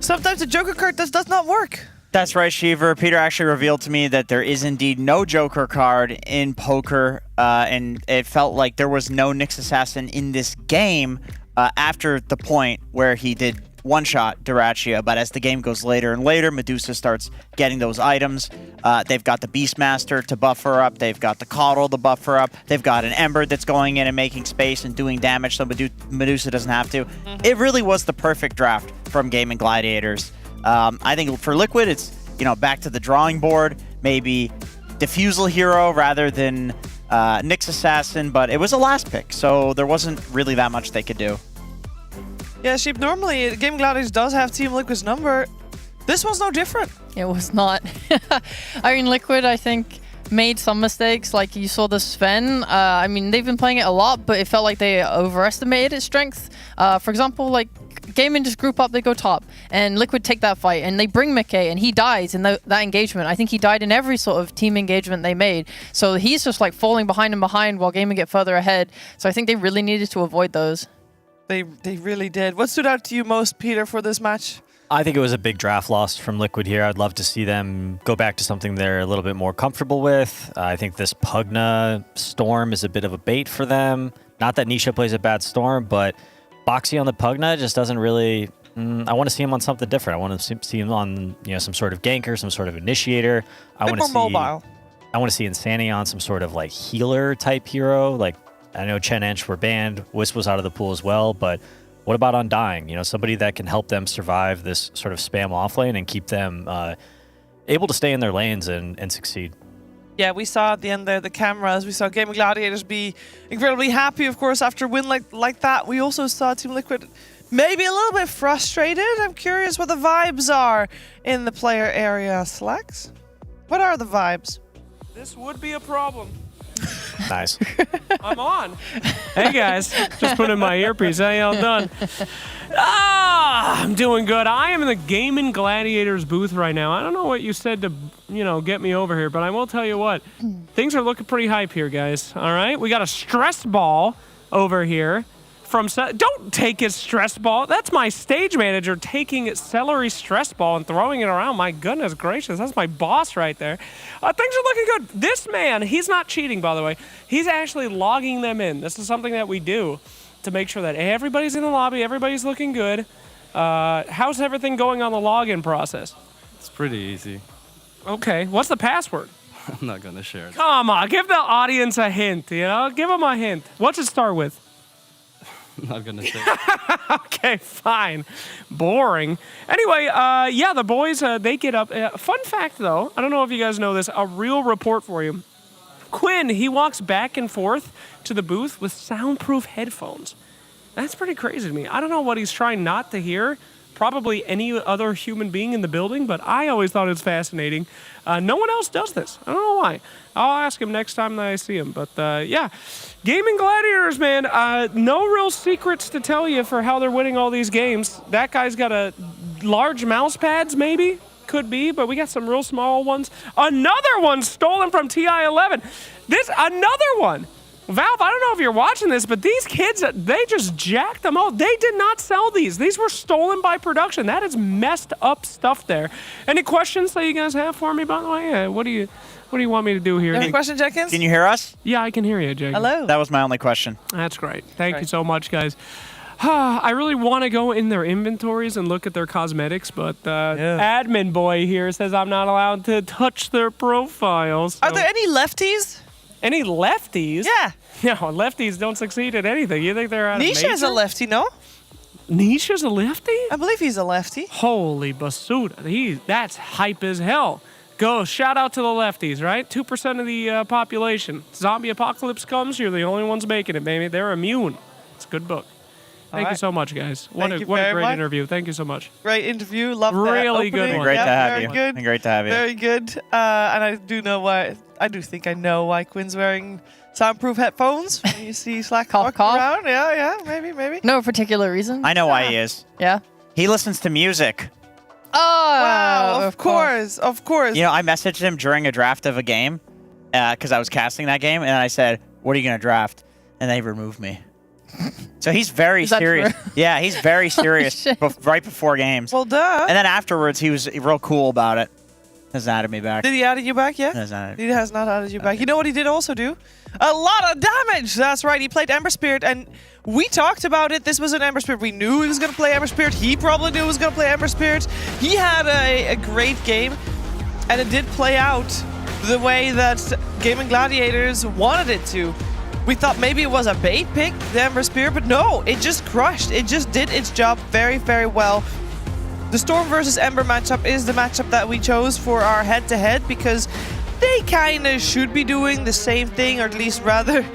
sometimes the Joker card does not work. That's right, Shiver. Peter actually revealed to me that there is indeed no Joker card in poker, and it felt like there was no Nyx Assassin in this game after the point where he did one-shot Duracio, but as the game goes later and later, Medusa starts getting those items. They've got the Beastmaster to buff her up. They've got the Coddle to buff her up. They've got an Ember that's going in and making space and doing damage, so Medusa doesn't have to. It really was the perfect draft from Gaming Gladiators. I think for Liquid, it's back to the drawing board. Maybe Diffusal Hero rather than Nyx Assassin, but it was a last pick, so there wasn't really that much they could do. Yeah, Sheep, normally Gaming Gladiators does have Team Liquid's number. This one's no different. It was not. I mean, Liquid, I think, made some mistakes. Like, you saw the Sven. I mean, they've been playing it a lot, but it felt like they overestimated its strength. For example, like, Gaming just group up, they go top, and Liquid take that fight, and they bring Mickey, and he dies in that engagement. I think he died in every sort of team engagement they made. So he's just, like, falling behind and behind while Gaming get further ahead. So I think they really needed to avoid those. They really did. What stood out to you most, Peter, for this match? I think it was a big draft loss from Liquid here. I'd love to see them go back to something they're a little bit more comfortable with. I think this Pugna Storm is a bit of a bait for them. Not that Nisha plays a bad Storm, but Boxy on the Pugna just doesn't really... I want to see him on something different. I want to see him on some sort of ganker, some sort of initiator. A bit more mobile. I want to see Insania on some sort of like healer type hero. Like, I know Chen Ench were banned. Wisp was out of the pool as well, but what about Undying? Somebody that can help them survive this sort of spam offlane and keep them able to stay in their lanes and succeed. Yeah, we saw at the end there the cameras. We saw Gaming Gladiators be incredibly happy, of course, after a win like that. We also saw Team Liquid maybe a little bit frustrated. I'm curious what the vibes are in the player area. Slacks? What are the vibes? This would be a problem. Nice. I'm on. Hey guys, just put in my earpiece. How y'all done? I'm doing good. I am in the Gaming Gladiators booth right now. I don't know what you said to, get me over here, but I will tell you what. Things are looking pretty hype here, guys. All right, we got a stress ball over here. Don't take his stress ball. That's my stage manager taking celery stress ball and throwing it around. My goodness gracious, that's my boss right there. Things are looking good. This man, he's not cheating, by the way. He's actually logging them in. This is something that we do to make sure that everybody's in the lobby, everybody's looking good. How's everything going on the login process? It's pretty easy. Okay, what's the password? I'm not gonna share it. Come on, give the audience a hint, Give them a hint. What's it start with? I'm not gonna say. Okay, fine. Boring. Anyway, the boys, they get up. Fun fact, though, I don't know if you guys know this, a real report for you. Quinn, he walks back and forth to the booth with soundproof headphones. That's pretty crazy to me. I don't know what he's trying not to hear. Probably any other human being in the building, but I always thought it was fascinating. No one else does this. I don't know why. I'll ask him next time that I see him. But Gaming Gladiators, man, no real secrets to tell you for how they're winning all these games. That guy's got a large mouse pads, maybe. Could be, but we got some real small ones. Another one stolen from TI-11. Another one. Valve, I don't know if you're watching this, but these kids, they just jacked them all. They did not sell these. These were stolen by production. That is messed up stuff there. Any questions that you guys have for me, by the way? What do you want me to do here? Any question, Jenkins? Can you hear us? Yeah, I can hear you, Jenkins. Hello. That was my only question. That's great. Thank you so much, guys. I really want to go in their inventories and look at their cosmetics, but admin boy here says I'm not allowed to touch their profiles. So. Are there any lefties? Any lefties? Yeah. No, lefties don't succeed at anything. You think they're at Nisha is a lefty, no? Nisha's a lefty? I believe he's a lefty. Holy basuda. That's hype as hell. Go, shout out to the lefties, right? 2% of the population. Zombie apocalypse comes, you're the only ones making it, baby. They're immune. It's a good book. Thank you so much, guys. What a great interview. Thank you so much. Great interview. Love that. Really good one. Great to have you. Good. Great to have you. Very good. And I do know why. I do think I know why Quinn's wearing soundproof headphones. When you see Slack walking around. Yeah, maybe. No particular reason. I know why he is. Yeah. He listens to music. Oh, wow, of course. I messaged him during a draft of a game because I was casting that game, and I said, "What are you gonna draft?" And they removed me. So he's very serious. Yeah, he's very serious right before games. Well, duh. And then afterwards, he was real cool about it. Has added me back. Did he add you back? Yeah. He has not added you back. You know what he did also do? A lot of damage. That's right. He played Ember Spirit, and we talked about it. This was an Ember Spirit. We knew he was going to play Ember Spirit. He probably knew he was going to play Ember Spirit. He had a great game, and it did play out the way that Gaming Gladiators wanted it to. We thought maybe it was a bait pick, the Ember Spear, but no, it just crushed. It just did its job very, very well. The Storm versus Ember matchup is the matchup that we chose for our head-to-head because they kind of should be doing the same thing, or at least rather,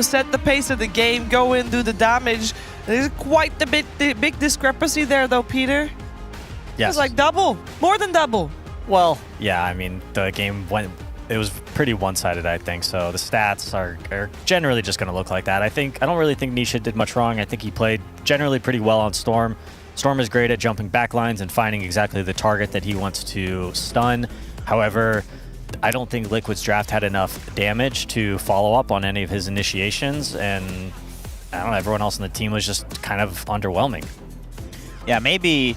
set the pace of the game, go in, do the damage. There's quite the big discrepancy there, though, Peter. Yes. It was like double, more than double. Well, yeah, I mean, the game it was pretty one-sided, I think. So the stats are generally just going to look like that. I don't really think Nisha did much wrong. I think he played generally pretty well on Storm. Storm is great at jumping back lines and finding exactly the target that he wants to stun. However, I don't think Liquid's draft had enough damage to follow up on any of his initiations, and I don't know, everyone else on the team was just kind of underwhelming. Yeah, maybe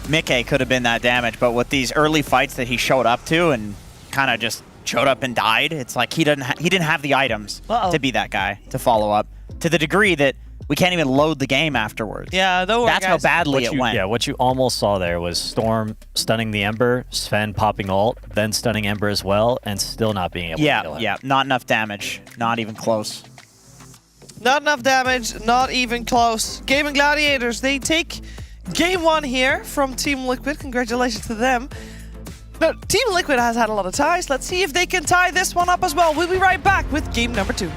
Mickey could have been that damage, but with these early fights that he showed up to and kind of just showed up and died, it's like he didn't have the items to be that guy to follow up to the degree that we can't even load the game afterwards. Yeah, that's how badly it went. Yeah, what you almost saw there was Storm stunning the Ember, Sven popping ult, then stunning Ember as well, and still not being able to kill him. Yeah, not enough damage. Not even close. Not enough damage, not even close. Gaming Gladiators, they take game one here from Team Liquid. Congratulations to them. Now, Team Liquid has had a lot of ties. Let's see if they can tie this one up as well. We'll be right back with game number 2.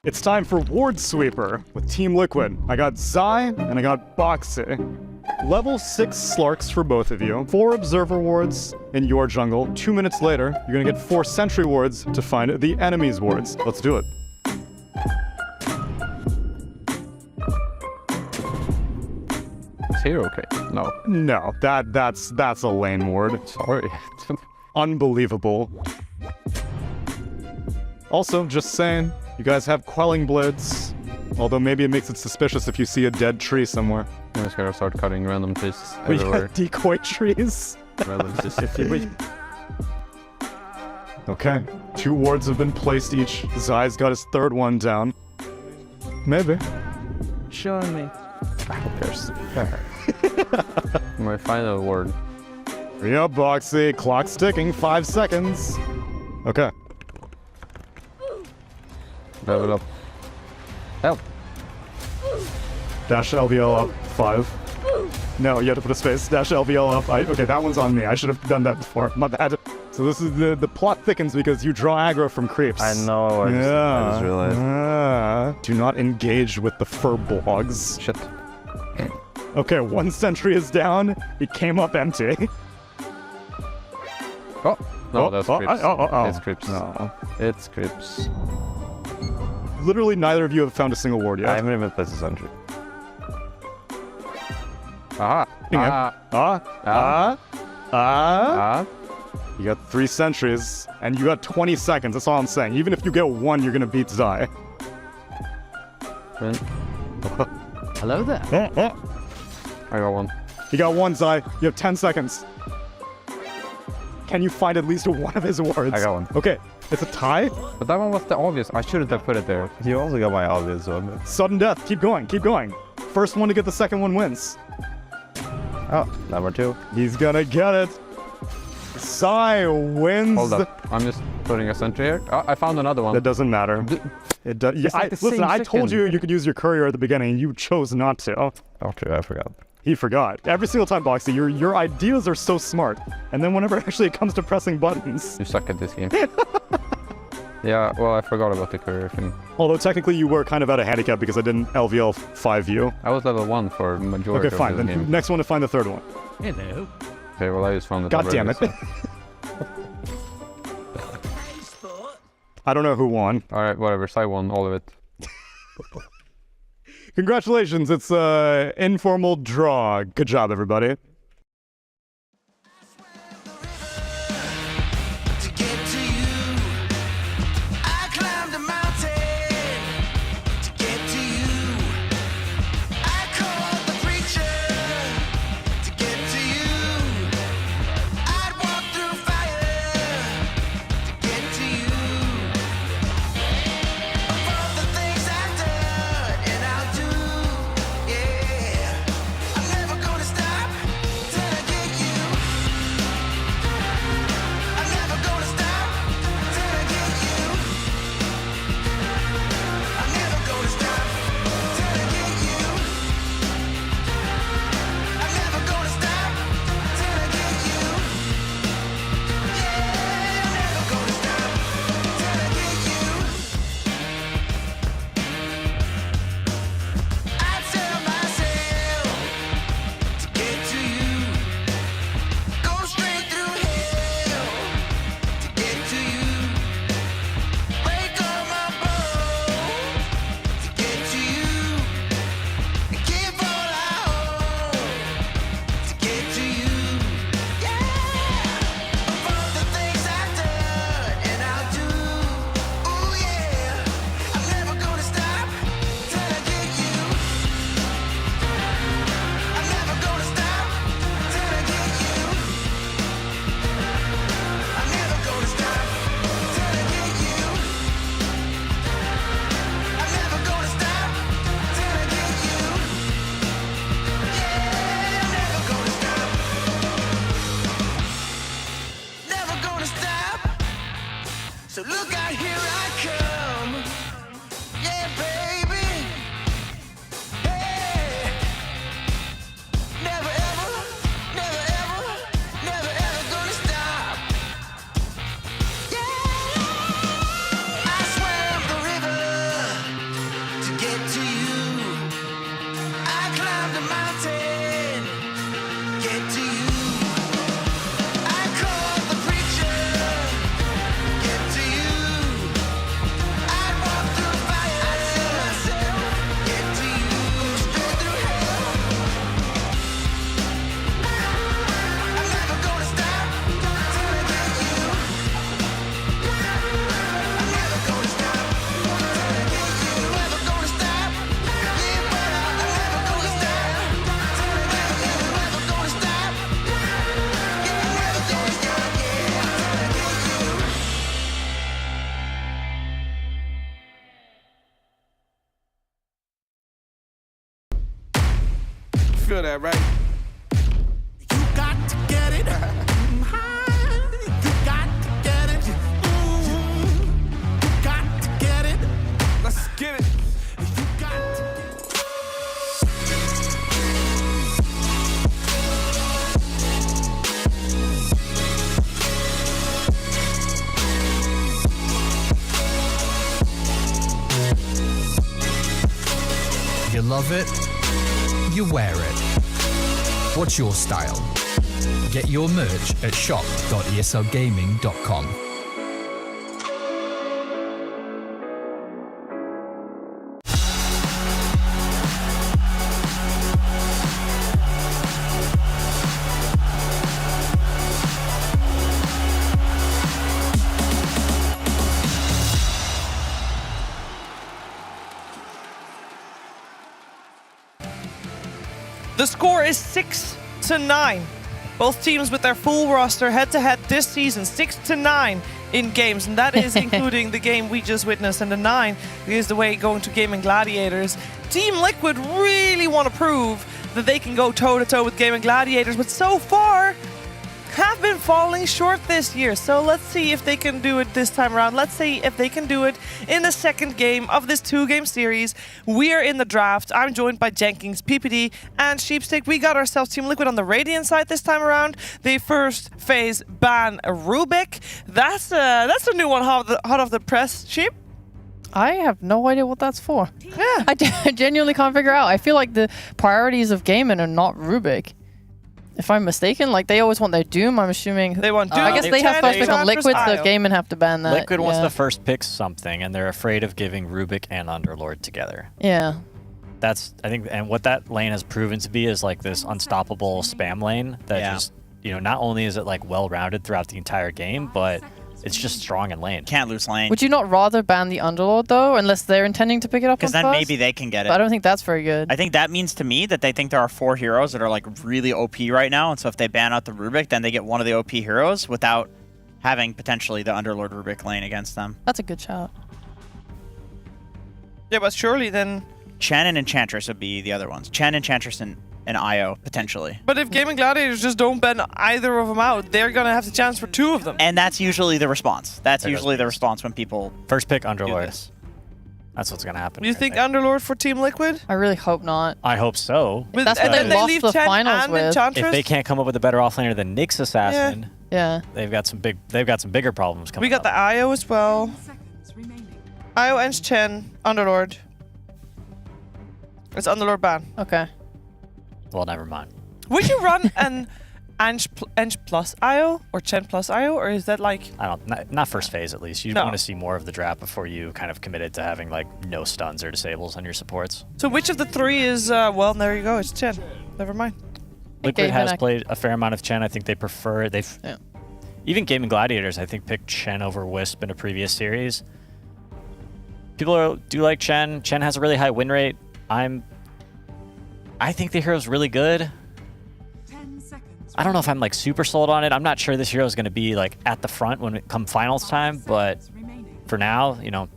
It's time for Ward Sweeper with Team Liquid. I got Zai and I got Boxy. Level 6 Slarks for both of you. 4 Observer Wards in your jungle. 2 minutes later, you're gonna get 4 Sentry Wards to find the enemy's wards. Let's do it. Is here okay? No. No, that's a lane ward. Sorry. Unbelievable. Also, just saying, you guys have Quelling Blades. Although maybe it makes it suspicious if you see a dead tree somewhere. I'm just gonna start cutting random trees We everywhere. got decoy trees. Okay, 2 wards have been placed each. Zai's got his 3rd one down. Maybe. Show me. Who cares? My final word. Hurry up, Boxy. Clock's ticking. 5 seconds. Okay. Level up. Help. Dash LVL up. 5. No, you have to put a space. Dash LVL up. Okay, that one's on me. I should have done that before. My bad. So this is the plot thickens because you draw aggro from creeps. I know. I just realized. Do not engage with the furbolgs. Shit. Okay, 1 sentry is down. It came up empty. Oh, no, that's creeps. Oh. It's creeps. No. It's creeps. Literally neither of you have found a single ward yet. I haven't even placed a sentry. You got 3 sentries, and you got 20 seconds. That's all I'm saying. Even if you get 1, you're gonna beat Zai. Hello there. I got 1. You got 1, Zai. You have 10 seconds. Can you find at least one of his wards? I got 1. Okay, it's a tie. But that one was the obvious. I shouldn't have put it there. You also got my obvious one. Sudden death. Keep going. Keep going. First one to get the second one wins. Oh, number 2. He's gonna get it. Zai wins. Hold up. I'm just putting a sentry here. Oh, I found another one. That doesn't matter. It does. Yeah, listen, I told you you could use your courier at the beginning, and you chose not to. Oh, true. I forgot. He forgot. Every single time, Boxy, your ideas are so smart. And then whenever actually it comes to pressing buttons... You suck at this game. Yeah, well, I forgot about the courier thing. Although technically you were kind of out of handicap because I didn't LVL 5 you. I was level 1 for majority Okay, fine. of the Then game. next one to find the 3rd one. Hello. Okay, well, I just found the God damn it. I don't know who won. Alright, whatever. Sai won all of it. Congratulations, it's an informal draw. Good job, everybody. So look out, here I come. Yeah, baby. Hey. Never ever, never ever, never ever gonna stop. Yeah. I swam the river feel that, right? You got to get it. You got to get it. You got to get it. Let's get it. You got to You love it, you wear it. What's your style? Get your merch at shop.eslgaming.com. The score is 6-9. Both teams with their full roster head-to-head this season, 6-9 in games, and that is including the game we just witnessed, and the 9 is the way going to Gaming Gladiators. Team Liquid really want to prove that they can go toe-to-toe with Gaming Gladiators, but so far have been falling short this year. So let's see if they can do it this time around. Let's see if they can do it in the second game of this 2-game series. We are in the draft. I'm joined by Jenkins, PPD, and Sheepstick. We got ourselves Team Liquid on the Radiant side this time around. They first phase ban Rubik. That's a new one hot off the press, Sheep. I have no idea what that's for. Yeah. I genuinely can't figure out. I feel like the priorities of gaming are not Rubik. If I'm mistaken, like they always want their Doom, I'm assuming. They want Doom. I guess they have first pick on Liquid, so Gaming have to ban that. Liquid wants to first pick something, and they're afraid of giving Rubik and Underlord together. Yeah. That's, I think, and what that lane has proven to be is like this unstoppable spam lane that just, you know, not only is it like well-rounded throughout the entire game, but it's just strong in lane. Can't lose lane. Would you not rather ban the Underlord, though, unless they're intending to pick it up on Because then first? maybe they can get it. But I don't think that's very good. I think that means to me that they think there are 4 heroes that are like really OP right now, and so if they ban out the Rubik, then they get one of the OP heroes without having potentially the Underlord Rubik lane against them. That's a good shout. Yeah, but surely then... Chen and Enchantress would be the other ones. Chen, Enchantress, and Io, potentially. But if Gaming Gladiators just don't ban either of them out, they're going to have the chance for 2 of them. And that's usually the response. That's usually the response when people first pick Underlord. That's what's going to happen. You think Underlord for Team Liquid? I really hope not. I hope so. That's what they lost the finals with. If they can't come up with a better offlaner than Nyx Assassin, yeah, they've got some bigger problems coming. We got the Io as well. Io and Chen, Underlord. It's Underlord ban. Okay. Well, never mind. Would you run an Ange plus Io or Chen plus Io, or is that like... I don't, not first phase at least. You want to see more of the draft before you kind of committed to having like no stuns or disables on your supports. So which of the 3 is, well, there you go, it's Chen. Never mind. Liquid has played a fair amount of Chen. I think they prefer, even Gaming Gladiators, I think, picked Chen over Wisp in a previous series. People do like Chen. Chen has a really high win rate. I think the hero's really good. I don't know if I'm like super sold on it. I'm not sure this hero is going to be like at the front when it come finals time, but for now, you know,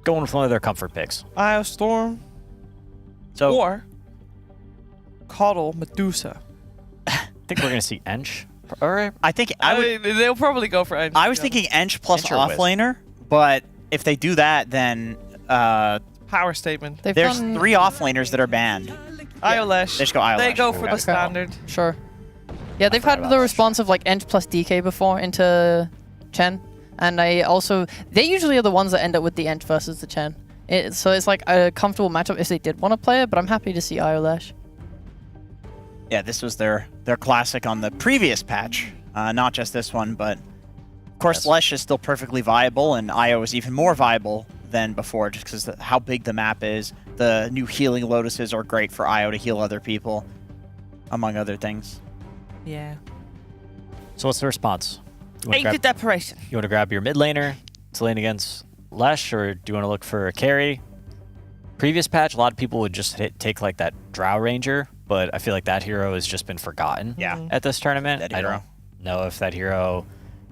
going with one of their comfort picks. Io Storm. Or Coddle Medusa. I think we're going to see Ench. I think they'll probably go for Ench. I was thinking Ench plus offlaner, but if they do that, then power statement. There's 3 offlaners that are banned. Iolash. They just go Iolash. They go for the standard. Sure. Yeah, they've had the response of like Ench plus DK before into Chen, and they usually are the ones that end up with the Ench versus the Chen. So it's like a comfortable matchup if they did want to play it, but I'm happy to see Iolash. Yeah, this was their classic on the previous patch, not just this one, but of course Lesh is still perfectly viable, and Io is even more viable than before just because how big the map is. The new healing lotuses are great for Io to heal other people, among other things. Yeah. So what's the response? Ain't it desperation? You want to grab your mid laner to lane against Lesh, or do you want to look for a carry? Previous patch, a lot of people would just take like that Drow Ranger, but I feel like that hero has just been forgotten at this tournament. I don't know if that hero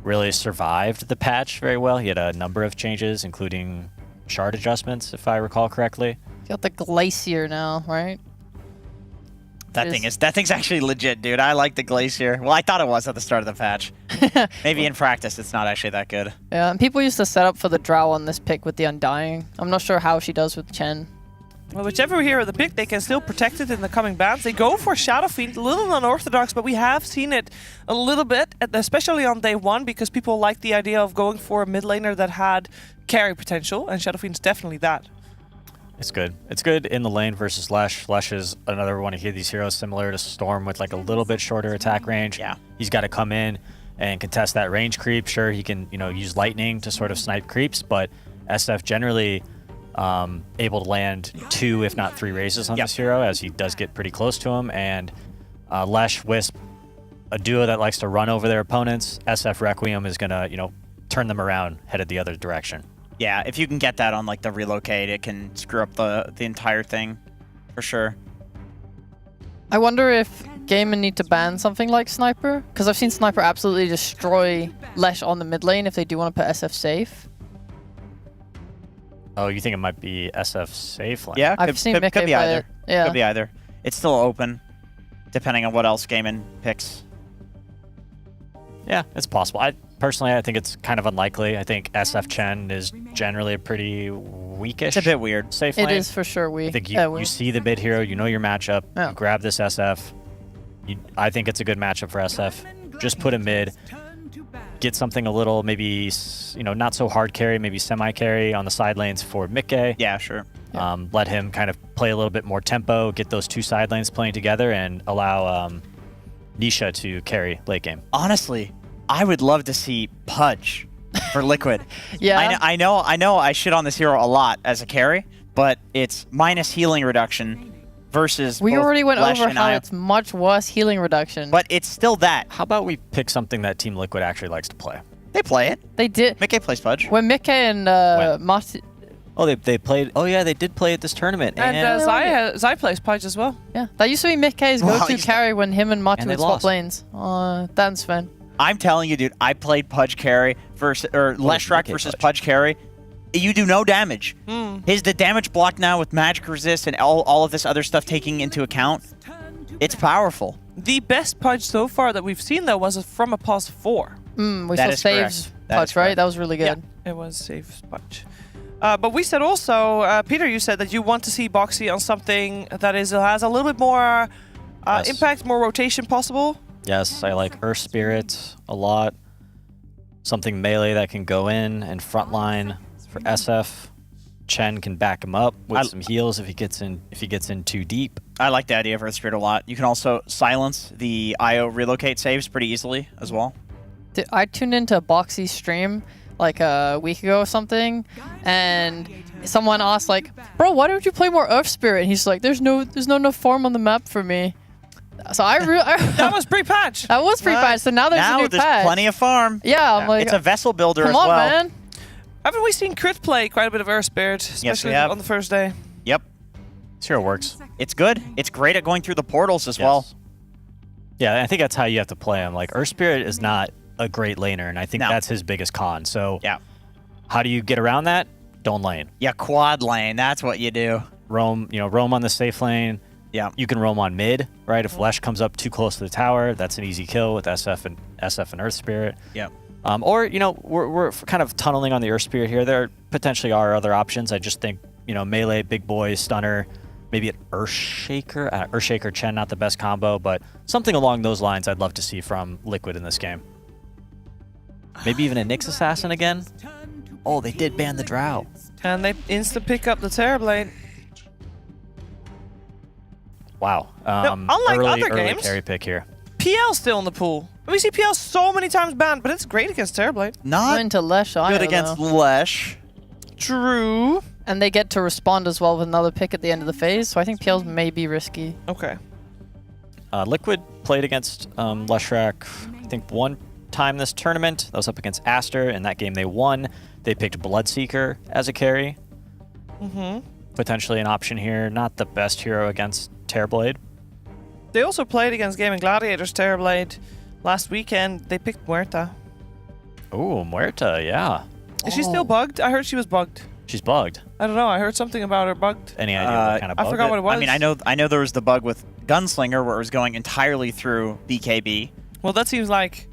really survived the patch very well. He had a number of changes, including shard adjustments, if I recall correctly. You got the Glacier now, right? That thing's actually legit, dude. I like the Glacier. Well, I thought it was at the start of the patch. Maybe in practice, it's not actually that good. Yeah, and people used to set up for the Drow on this pick with the Undying. I'm not sure how she does with Chen. Well, whichever hero the pick, they can still protect it in the coming bans. They go for Shadow Fiend, a little unorthodox, but we have seen it a little bit, especially on day one, because people like the idea of going for a mid laner that had carry potential, and Shadow Fiend's definitely that. It's good. It's good in the lane versus Lesh. Lesh is another one of these heroes similar to Storm with like a little bit shorter attack range. Yeah. He's got to come in and contest that range creep. Sure, he can, use lightning to sort of snipe creeps, but SF generally able to land 2, if not 3 raises on this hero, as he does get pretty close to him. And Lesh, Wisp, a duo that likes to run over their opponents. SF Requiem is going to, turn them around, headed the other direction. Yeah, if you can get that on like the relocate, it can screw up the entire thing, for sure. I wonder if Gaimin need to ban something like Sniper, because I've seen Sniper absolutely destroy Lesh on the mid lane if they do want to put SF safe. Oh, you think it might be SF safe lane? Yeah, I've seen Mickey could be play either. it. Yeah. Could be either. It's still open, depending on what else Gaimin picks. Yeah, it's possible. Personally, I think it's kind of unlikely. I think SF Chen is generally a pretty weakish. It's a bit weird. Safe It lane. is for sure weak. I think you see the mid hero, you know your matchup, you grab this SF. I think it's a good matchup for SF. Just put a mid, get something a little maybe, not so hard carry, maybe semi carry on the side lanes for Mickey. Yeah, sure. Let him kind of play a little bit more tempo, get those 2 side lanes playing together, and allow Nisha to carry late game. Honestly, I would love to see Pudge for Liquid. Yeah. I know I shit on this hero a lot as a carry, but it's minus healing reduction versus We both already went Lesh over and how Io. it's much worse healing reduction. But it's still that. How about we pick something that Team Liquid actually likes to play? They play it. They did. Mickey plays Pudge. When Mickey and Marty... Oh, they played. Oh yeah, they did play at this tournament. And Zai plays Pudge as well. Yeah, that used to be Mickey's Wow, go-to he's- carry when him and Marty And they would swap lost. lanes. That's Sven. I'm telling you, dude, I played Pudge carry versus Leshrac Mickey versus Pudge. Pudge carry. You do no damage. The damage block now with magic resist and all of this other stuff taking into account. It's powerful. The best Pudge so far that we've seen, though, was from a pause 4. We That saw is saves correct. That Pudge, is right? correct. That was really good. It was safe Pudge. But we said also, Peter, you said that you want to see Boxy on something that has a little bit more impact, more rotation possible. Yes, I like Earth Spirit a lot. Something melee that can go in and frontline for SF. Chen can back him up with some heals if he gets in too deep. I like the idea of Earth Spirit a lot. You can also silence the IO relocate saves pretty easily as well. I tuned into Boxy's stream like a week ago or something, and someone asked like, "Bro, why don't you play more Earth Spirit?" And he's like, "There's no enough farm on the map for me." So that was pre-patch. That was pre-patch. So now there's a new there's patch. plenty of farm. Yeah, I'm like, it's a vessel builder come as on, well. man. Haven't we seen Crit play quite a bit of Earth Spirit, especially have. on the first day? Yep. This hero works. It's good. It's great at going through the portals as well. Yeah, I think that's how you have to play him. Like Earth Spirit is not a great laner, and I think that's his biggest con. So yeah, how do you get around that? Don't lane. Yeah, quad lane. That's what you do. Roam on the safe lane. Yeah. You can roam on mid, right? If Lesh comes up too close to the tower, that's an easy kill with SF and Earth Spirit. Yeah. Or we're kind of tunneling on the Earth Spirit here. There potentially are other options. I just think melee, big boy, stunner, maybe an Earthshaker. Earthshaker Chen, not the best combo, but something along those lines I'd love to see from Liquid in this game. Maybe even a Nyx Assassin again. Oh, they did ban the Drow. And they insta pick up the Terrorblade. Wow. Unlike other early games, carry pick here. PL's still in the pool. We see PL so many times banned, but it's great against Terrorblade. Not into Lesh good against Lesh. True. And they get to respond as well with another pick at the end of the phase, so I think PL's may be risky. Okay. Liquid played against Leshrac, I think one time this tournament. That was up against Aster. In that game they won. They picked Bloodseeker as a carry. Potentially an option here. Not the best hero against Terrorblade. They also played against Gaming Gladiators Terrorblade last weekend. They picked Muerta. Ooh, Muerta, yeah. Is she still bugged? I heard she was bugged. She's bugged. I don't know. I heard something about her bugged. Any idea what kind of bug? I forgot what it was. I mean, I know there was the bug with Gunslinger, where it was going entirely through BKB. Well, that seems like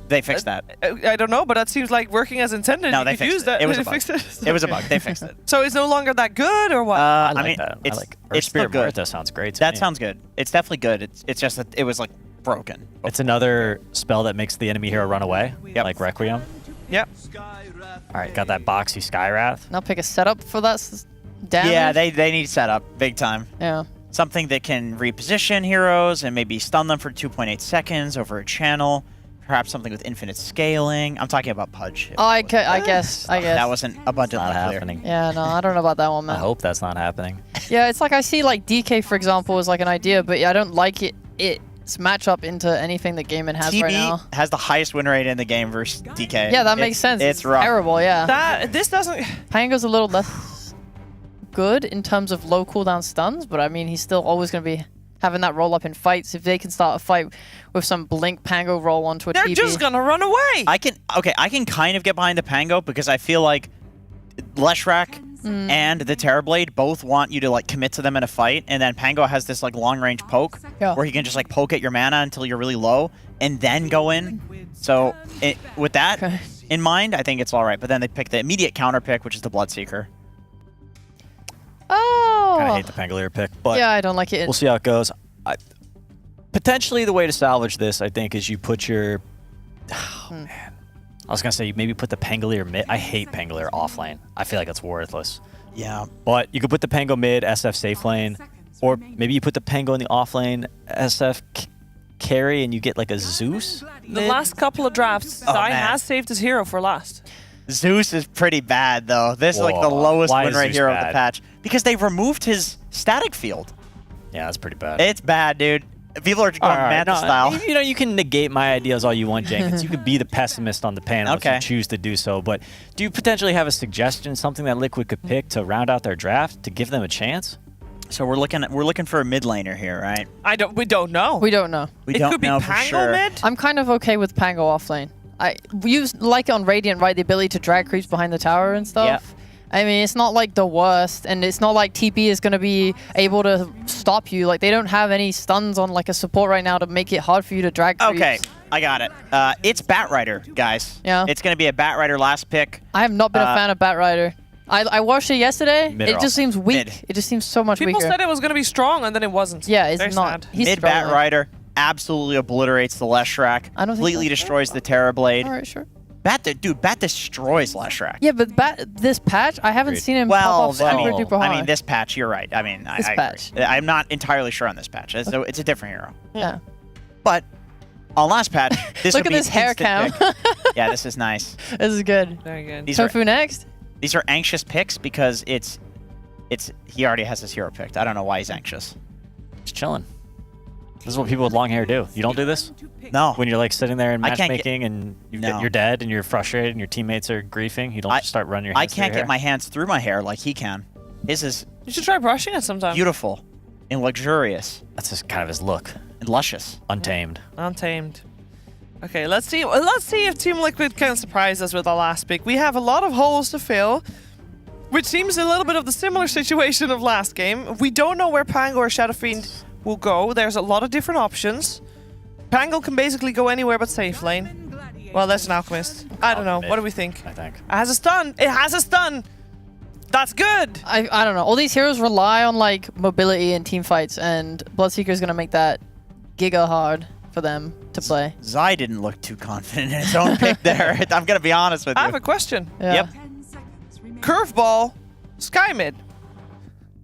they fixed that. I don't know, but that seems like working as intended. No, You they could fixed use it. that. It was a They bug. fixed it. It was a bug. They fixed it. So it's no longer that good, or what? I like mean, that. it's, I like or it's still Spirit good. Muerta sounds great to That me. sounds good. It's definitely good. It's just that it was like broken. It's another spell that makes the enemy hero run away, like Requiem. Yep. All right, got that boxy Skywrath. Now pick a setup for that damage. Yeah, they need setup big time. Yeah. Something that can reposition heroes and maybe stun them for 2.8 seconds over a channel. Perhaps something with infinite scaling. I'm talking about Pudge. Oh, I guess. That wasn't abundantly Not clear. happening. Yeah, no, I don't know about that one, man. I hope that's not happening. Yeah, it's like I see like DK, for example, as like an idea, but I don't like its matchup into anything that Gaimin has TB right now. has the highest win rate in the game versus DK. Yeah, that makes sense. It's rough. terrible, yeah. This doesn't... Pango's a little less good in terms of low cooldown stuns, but I mean, he's still always going to be having that roll up in fights. If they can start a fight with some blink Pango roll onto a They're TB. just gonna run away. I can kind of get behind the Pango because I feel like Leshrac and the Terrorblade both want you to like commit to them in a fight, and then Pango has this like long range poke where he can just like poke at your mana until you're really low and then go in. So with that in mind, I think it's all right. But then they pick the immediate counter pick, which is the Bloodseeker. Oh. Kind of hate the Pangolier pick, but yeah, I don't like it. we'll see how it goes. Potentially, the way to salvage this, I think, is you put your. Oh man, I was gonna say maybe put the Pangolier mid. I hate Pangolier off lane. I feel like it's worthless. Yeah. But you could put the Pango mid, SF safe lane, or maybe you put the Pango in the off lane, SF carry, and you get like a Zeus. The last couple of drafts, Oh, Zai man. has saved his hero for last. Zeus is pretty bad though. This is like the Whoa. lowest Why win is rate Zeus hero of the bad? patch because they removed his static field. Yeah, that's pretty bad. It's bad, dude. People are going All right, Manta no, style. You know, you can negate my ideas all you want, Jenkins. You could be the pessimist on the panel if Okay. you choose to do so. But do you potentially have a suggestion, something that Liquid could pick to round out their draft to give them a chance? So we're looking for a mid laner here, right? We don't know. We don't know. We don't could be know for Pango sure. mid. I'm kind of okay with Pango off lane. We use like it on Radiant, right? The ability to drag creeps behind the tower and stuff. Yeah. I mean, it's not like the worst, and it's not like TP is going to be able to stop you. Like, they don't have any stuns on like a support right now to make it hard for you to drag creeps. Okay, I got it. It's Batrider, guys. Yeah. It's going to be a Batrider last pick. I have not been a fan of Batrider. I watched it yesterday. Mid or It just seems weak. Mid. It just seems so much People weaker. said it was going to be strong, and then it wasn't. Yeah, it's Very not. sad. He's Mid struggling. Batrider absolutely obliterates the Leshrac. I don't think completely so. destroys the Terrorblade. All right, sure. Bat destroys Leshrac. Yeah, but this patch, I haven't seen him pop Well, off super duper hard. I mean, this patch, you're right. I mean, This I patch. agree. I'm not entirely sure on this patch. So it's a different hero. Yeah. But on last patch, this Look would at be this hair instant cam. pick. Yeah, this is nice. This is good. Very good. These are- Tofu next? These are anxious picks because he already has his hero picked. I don't know why he's anxious. Just chilling. This is what people with long hair do. You don't do this? No. When you're like sitting there in I can't get- matchmaking and No. you're dead and you're frustrated and your teammates are griefing, you don't just start running your I hands through can't your get my hands through my hair like he can. His is You should try brushing it sometime. beautiful and luxurious That's just kind of his look. and luscious. Untamed. Untamed. Okay, let's see if Team Liquid can surprise us with our last pick. We have a lot of holes to fill, which seems a little bit of the similar situation of last game. We don't know where Pango or Shadow Fiend will go. There's a lot of different options. Pango can basically go anywhere but safe lane. Well, that's an Alchemist. I don't know. What do we think? I think. It has a stun. It has a stun. That's good. I don't know. All these heroes rely on like mobility and team fights, and Bloodseeker is going to make that giga hard for them to play. Zai didn't look too confident in his own pick there. I'm gonna be honest with you. I have a question. Yeah. Yep. Curveball, Sky mid.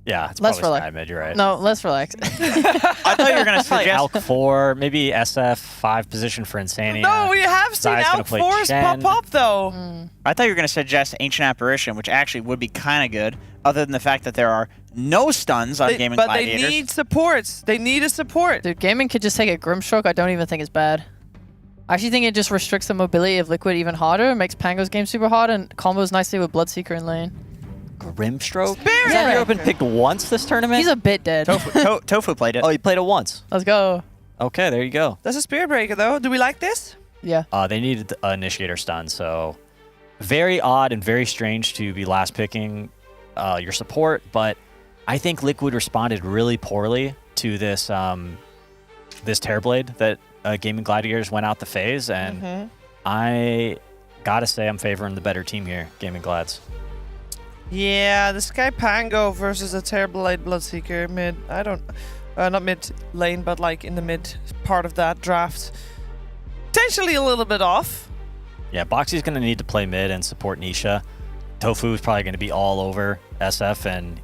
Yeah, it's Let's probably relax. Sky mid, you're right. No, let's relax. I thought you were gonna Probably suggest. Alk 4, maybe SF 5 position for Insania. No, we have seen Zai's gonna Alk play Force Chen. pop up though. I thought you were gonna suggest Ancient Apparition, which actually would be kind of good, other than the fact that there are no stuns on Gaming But Gladiators. they need supports. They need a support. Dude, Gaming could just take a Grimstroke. I don't even think it's bad. I actually think it just restricts the mobility of Liquid even harder, makes Pango's game super hard, and combos nicely with Bloodseeker in lane. Grimstroke? Spirit! Has that hero been picked once this tournament? He's a bit dead. Tofu played it. Oh, he played it once. Let's go. Okay, there you go. That's a Spirit Breaker though. Do we like this? Yeah. They needed an Initiator stun, so very odd and very strange to be last picking your support, but I think Liquid responded really poorly to this this Terrorblade that Gaming Gladiators went out the phase, and I gotta say I'm favoring the better team here, Gaming Glads. Yeah, this guy Pango versus a Terrorblade Bloodseeker mid. I don't, not mid lane, but like in the mid part of that draft. Potentially a little bit off. Yeah, Boxy's gonna need to play mid and support Nisha. Tofu is probably gonna be all over SF, and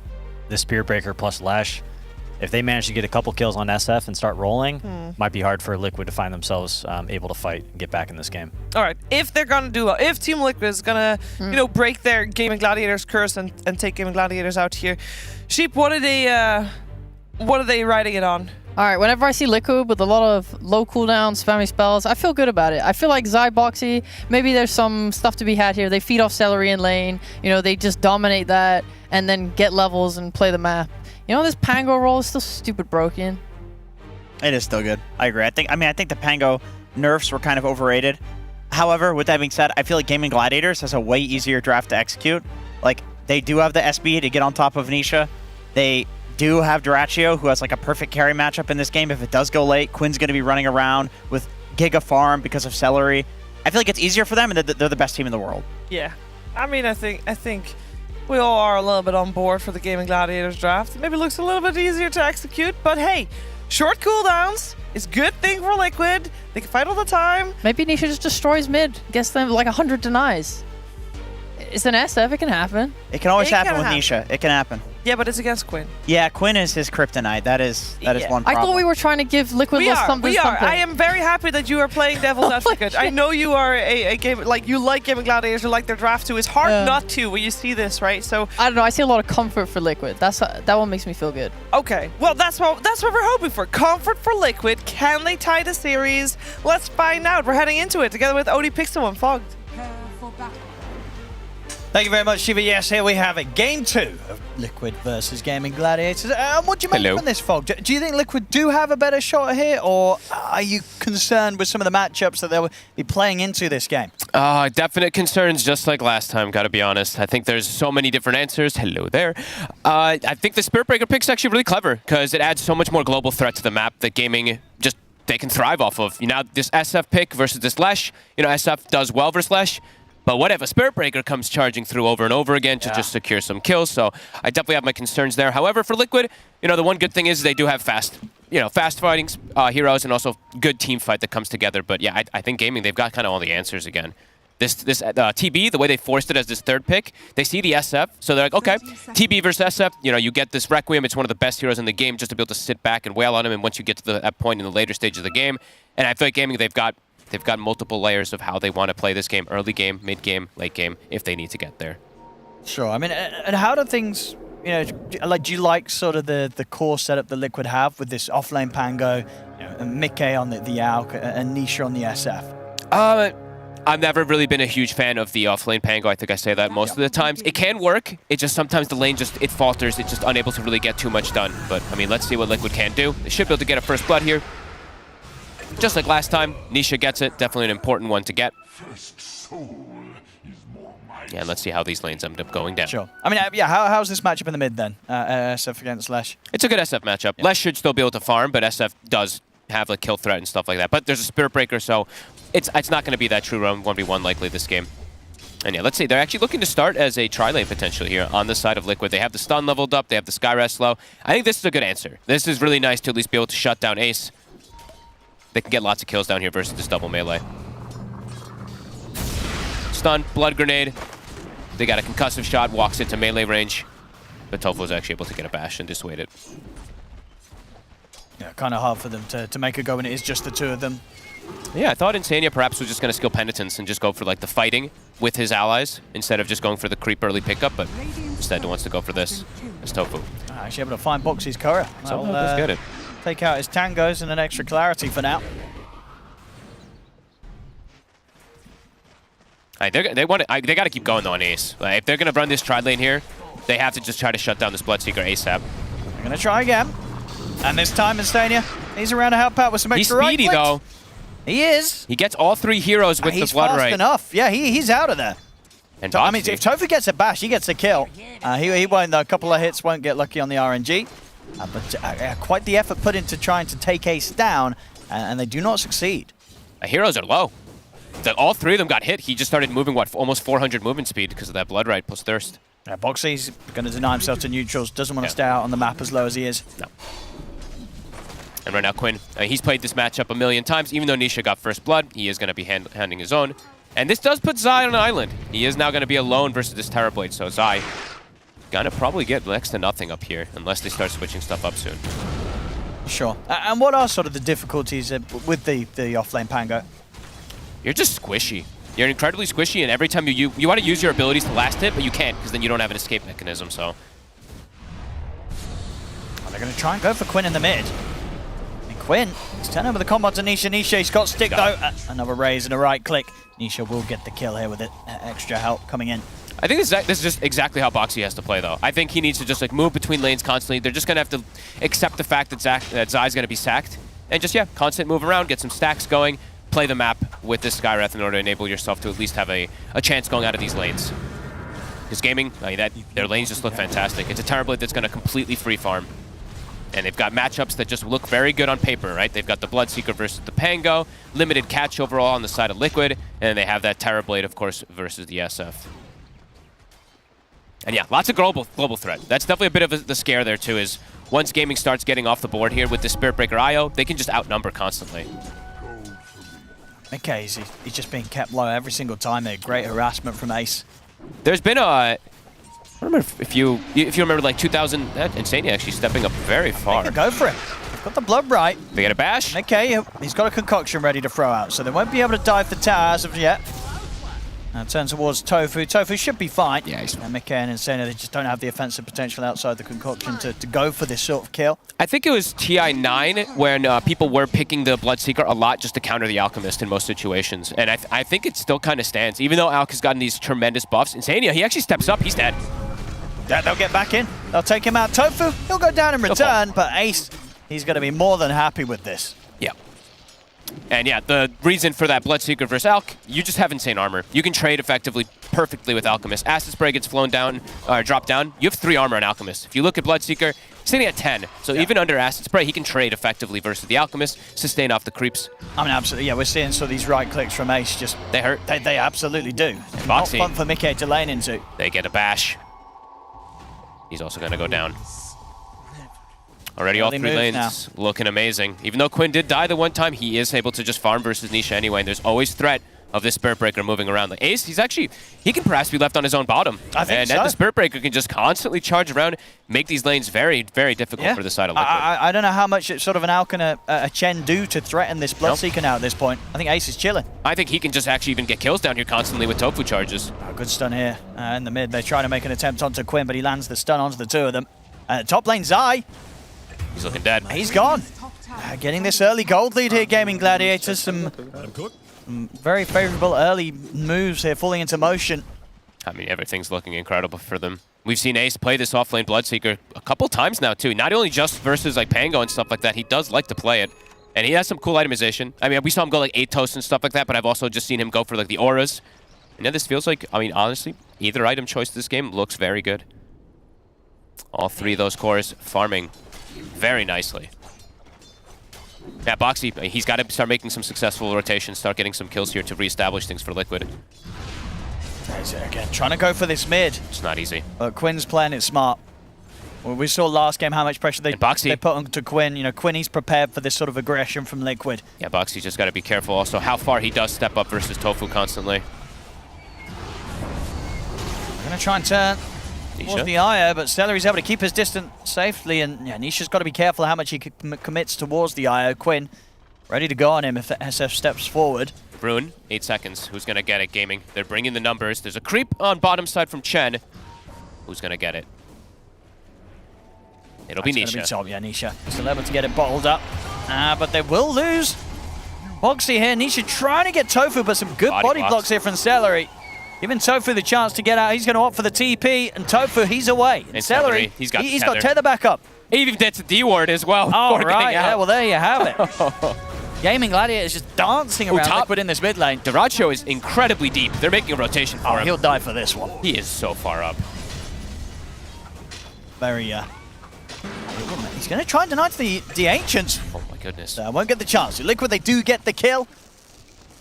the Spear Breaker plus Lesh. If they manage to get a couple kills on SF and start rolling, might be hard for Liquid to find themselves able to fight and get back in this game. All right, if they're gonna do, if Team Liquid is gonna, you know, break their Gaming Gladiators curse and take Gaming Gladiators out here, Sheep, what are they riding it on? All right, whenever I see Liquid with a lot of low cooldown, spammy spells, I feel good about it. I feel like Zai Boxy, maybe there's some stuff to be had here. They feed off Celery in lane, you know, they just dominate that and then get levels and play the map. You know, this Pango roll is still stupid broken. It is still good. I agree. I think the Pango nerfs were kind of overrated. However, with that being said, I feel like Gaming Gladiators has a way easier draft to execute. Like, they do have the SB to get on top of Nisha. They do have Duraccio, who has like a perfect carry matchup in this game. If it does go late, Quinn's going to be running around with Giga Farm because of Celery. I feel like it's easier for them, and they're the best team in the world. Yeah, I mean, I think we all are a little bit on board for the Gaming Gladiators draft. Maybe it looks a little bit easier to execute, but hey, short cooldowns is a good thing for Liquid. They can fight all the time. Maybe Nisha just destroys mid, gets them like 100 denies. It's an SF, it can happen. It can always happen with Nisha. It can happen. Yeah, but it's against Quinn. Yeah, Quinn is his kryptonite. That is one problem. I thought we were trying to give Liquid something. We are. I am very happy that you are playing Devil's Advocate. I know you are a game, like you like Gaming Gladiators, you like their draft too. It's hard not to when you see this, right? So I don't know. I see a lot of comfort for Liquid. That one makes me feel good. Okay, well that's what we're hoping for. Comfort for Liquid. Can they tie the series? Let's find out. We're heading into it together with Odie Pixel and Fogged. Thank you very much, Shiva. Yes, here we have it. Game 2 of Liquid versus Gaming Gladiators. What do you make from this, Fog? Do you think Liquid do have a better shot here, or are you concerned with some of the matchups that they'll be playing into this game? Definite concerns, just like last time, gotta be honest. I think there's so many different answers. Hello there. I think the Spirit Breaker pick's actually really clever, because it adds so much more global threat to the map that Gaming just, they can thrive off of. You know, this SF pick versus this Lesh, you know, SF does well versus Lesh. But what if a Spirit Breaker comes charging through over and over again to just secure some kills? So I definitely have my concerns there. However, for Liquid, you know, the one good thing is they do have fast fighting heroes and also good team fight that comes together. But yeah, I think Gaming, they've got kind of all the answers again. This TB, the way they forced it as this third pick, they see the SF, so they're like, okay, TB versus SF, you know, you get this Requiem, it's one of the best heroes in the game, just to be able to sit back and wail on him, and once you get to that point in the later stage of the game, and I feel like Gaming, they've got multiple layers of how they want to play this game, early game, mid game, late game, if they need to get there. Sure. I mean, and how do things, you know, like, do you like sort of the core setup that Liquid have with this offlane Pango, you know, and Mickey on the AUK and Nisha on the SF? I've never really been a huge fan of the offlane Pango. I think I say that most of the times. It can work. It just sometimes the lane it falters. It's just unable to really get too much done. But I mean, let's see what Liquid can do. They should be able to get a first blood here. Just like last time, Nisha gets it. Definitely an important one to get. Yeah, and let's see how these lanes end up going down. Sure. I mean, yeah, how's this matchup in the mid then? SF against Lesh? It's a good SF matchup. Yeah. Lesh should still be able to farm, but SF does have a kill threat and stuff like that. But there's a Spirit Breaker, so it's not going to be that true run 1v1 likely this game. And yeah, let's see. They're actually looking to start as a tri-lane potentially here on the side of Liquid. They have the stun leveled up. They have the Skyrest low. I think this is a good answer. This is really nice to at least be able to shut down Ace. They can get lots of kills down here versus this double melee. Stun, Blood Grenade. They got a concussive shot, walks into melee range. But Tofu's actually able to get a bash and dissuade it. Yeah, kind of hard for them to make a go when it is just the two of them. Yeah, I thought Insania perhaps was just going to skill Penitence and just go for like the fighting with his allies instead of just going for the creep early pickup, but instead wants to go for this as Tofu. Actually able to find Boxy's courier. So let's get it. Take out his tangos and an extra clarity for now. They got to keep going though on Ace. Like, if they're going to run this tri lane here, they have to just try to shut down this Bloodseeker ASAP. They're going to try again. And this time Instania, he's around to help out with some extra right clicks. He's speedy though. He is. He gets all three heroes with the Blood Right. He's fast enough. Yeah, he's out of there. And I mean, Boxy. if Tofu gets a bash, he gets a kill. He won't, though. A couple of hits won't get lucky on the RNG. But quite the effort put into trying to take Ace down, and they do not succeed. Heroes are low. All three of them got hit. He just started moving, what, almost 400 movement speed because of that Blood Right plus Thirst. Yeah, Boxy's going to deny himself to neutrals. Doesn't want to stay out on the map as low as he is. No. And right now, Quinn, he's played this matchup a million times. Even though Nisha got first blood, he is going to be handing his own. And this does put Zai on an island. He is now going to be alone versus this Terrorblade. So Zai gonna probably get next to nothing up here unless they start switching stuff up soon. Sure. And what are sort of the difficulties with the off-lane Pango? You're just squishy. You're incredibly squishy, and every time you want to use your abilities to last hit, but you can't because then you don't have an escape mechanism. So they're going to try and go for Quinn in the mid. And Quinn, he's turning over the combo to Nisha. Nisha, he's got stick though. Another raise and a right click. Nisha will get the kill here with it. Extra help coming in. I think this is just exactly how Boxy has to play, though. I think he needs to just like move between lanes constantly. They're just going to have to accept the fact that Zai's going to be sacked. And just, yeah, constant move around, get some stacks going, play the map with this Skywrath in order to enable yourself to at least have a chance going out of these lanes. Because gaming, their lanes just look fantastic. It's a Terrorblade that's going to completely free farm. And they've got matchups that just look very good on paper, right? They've got the Bloodseeker versus the Pango, limited catch overall on the side of Liquid, and they have that Terrorblade, of course, versus the SF. And yeah, lots of global threat. That's definitely a bit of the scare there, too, is once gaming starts getting off the board here with the Spirit Breaker IO, they can just outnumber constantly. Okay, he's just being kept low every single time there. Great harassment from Ace. There's been I remember if you remember like 2000, Insania actually stepping up very far. They can go for it. They've got the blood right. They get a bash. Okay, he's got a concoction ready to throw out, so they won't be able to dive for tower as of yet. Now turn towards Tofu. Tofu should be fine. Yeah, he's Mickey and Insania, they just don't have the offensive potential outside the concoction to go for this sort of kill. I think it was TI9 when people were picking the Bloodseeker a lot just to counter the Alchemist in most situations. And I think it still kind of stands. Even though Alk has gotten these tremendous buffs, Insania, he actually steps up. He's dead. They'll get back in. They'll take him out. Tofu, he'll go down in return, but Ace, he's going to be more than happy with this. Yeah. And yeah, the reason for that Bloodseeker versus Alk, you just have insane armor. You can trade effectively perfectly with Alchemist. Acid Spray gets flown down, or dropped down. You have 3 armor on Alchemist. If you look at Bloodseeker, he's sitting at 10. So even under Acid Spray, he can trade effectively versus the Alchemist, sustain off the creeps. I mean, absolutely, yeah, we're seeing some of these right clicks from Ace just... They hurt. They absolutely do. And Not Boxy, fun for Mickey to lane into. They get a bash. He's also going to go down. Already all 3 lanes looking amazing. Even though Quinn did die the one time, he is able to just farm versus Nisha anyway. And there's always threat of this Spirit Breaker moving around. Like Ace, he can perhaps be left on his own bottom. I think and so. then the Spirit Breaker can just constantly charge around, make these lanes very, very difficult for the side of Liquid. I don't know how much sort of an Alk and a Chen do to threaten this Bloodseeker now at this point. I think Ace is chilling. I think he can just actually even get kills down here constantly with Tofu charges. Good stun here in the mid. They try to make an attempt onto Quinn, but he lands the stun onto the 2 of them. Top lane Zai. He's looking dead. He's gone. Getting this early gold lead here, Gaming Gladiators. Some very favorable early moves here, falling into motion. I mean, everything's looking incredible for them. We've seen Ace play this offlane Bloodseeker a couple times now, too. Not only just versus like Pango and stuff like that, he does like to play it. And he has some cool itemization. I mean, we saw him go like 8 toasts and stuff like that, but I've also just seen him go for like the auras. And yeah, this feels like, I mean, honestly, either item choice this game looks very good. All 3 of those cores farming very nicely. Yeah, Boxy, he's got to start making some successful rotations, start getting some kills here to reestablish things for Liquid. Again, trying to go for this mid. It's not easy. But Quinn's playing it smart. Well, we saw last game how much pressure they put onto Quinn. You know, Quinn, he's prepared for this sort of aggression from Liquid. Yeah, Boxy just got to be careful also how far he does step up versus Tofu constantly. We're going to try and turn towards the IO, but Celery's able to keep his distance safely, and yeah, Nisha's got to be careful how much he commits towards the IO. Quinn, ready to go on him if the SF steps forward. Rune, 8 seconds. Who's going to get it, Gaming? They're bringing the numbers. There's a creep on bottom side from Chen. Who's going to get it? It'll be Nisha. Top, yeah, Nisha. Still able to get it bottled up. But they will lose. Boxy here. Nisha trying to get Tofu, but some good body blocks here from Celery. Giving Tofu the chance to get out. He's going to opt for the TP, and Tofu, he's away. And Celery, he's got tether back up. He even gets a D ward as well. Oh, right. Yeah, well, there you have it. Gaming Gladiator is just dancing around top. Liquid in this mid lane. Duracho is incredibly deep. They're making a rotation for him. He'll die for this one. He is so far up. Very, he's going to try and deny to the Ancients. Oh my goodness. Won't get the chance. Liquid, they do get the kill.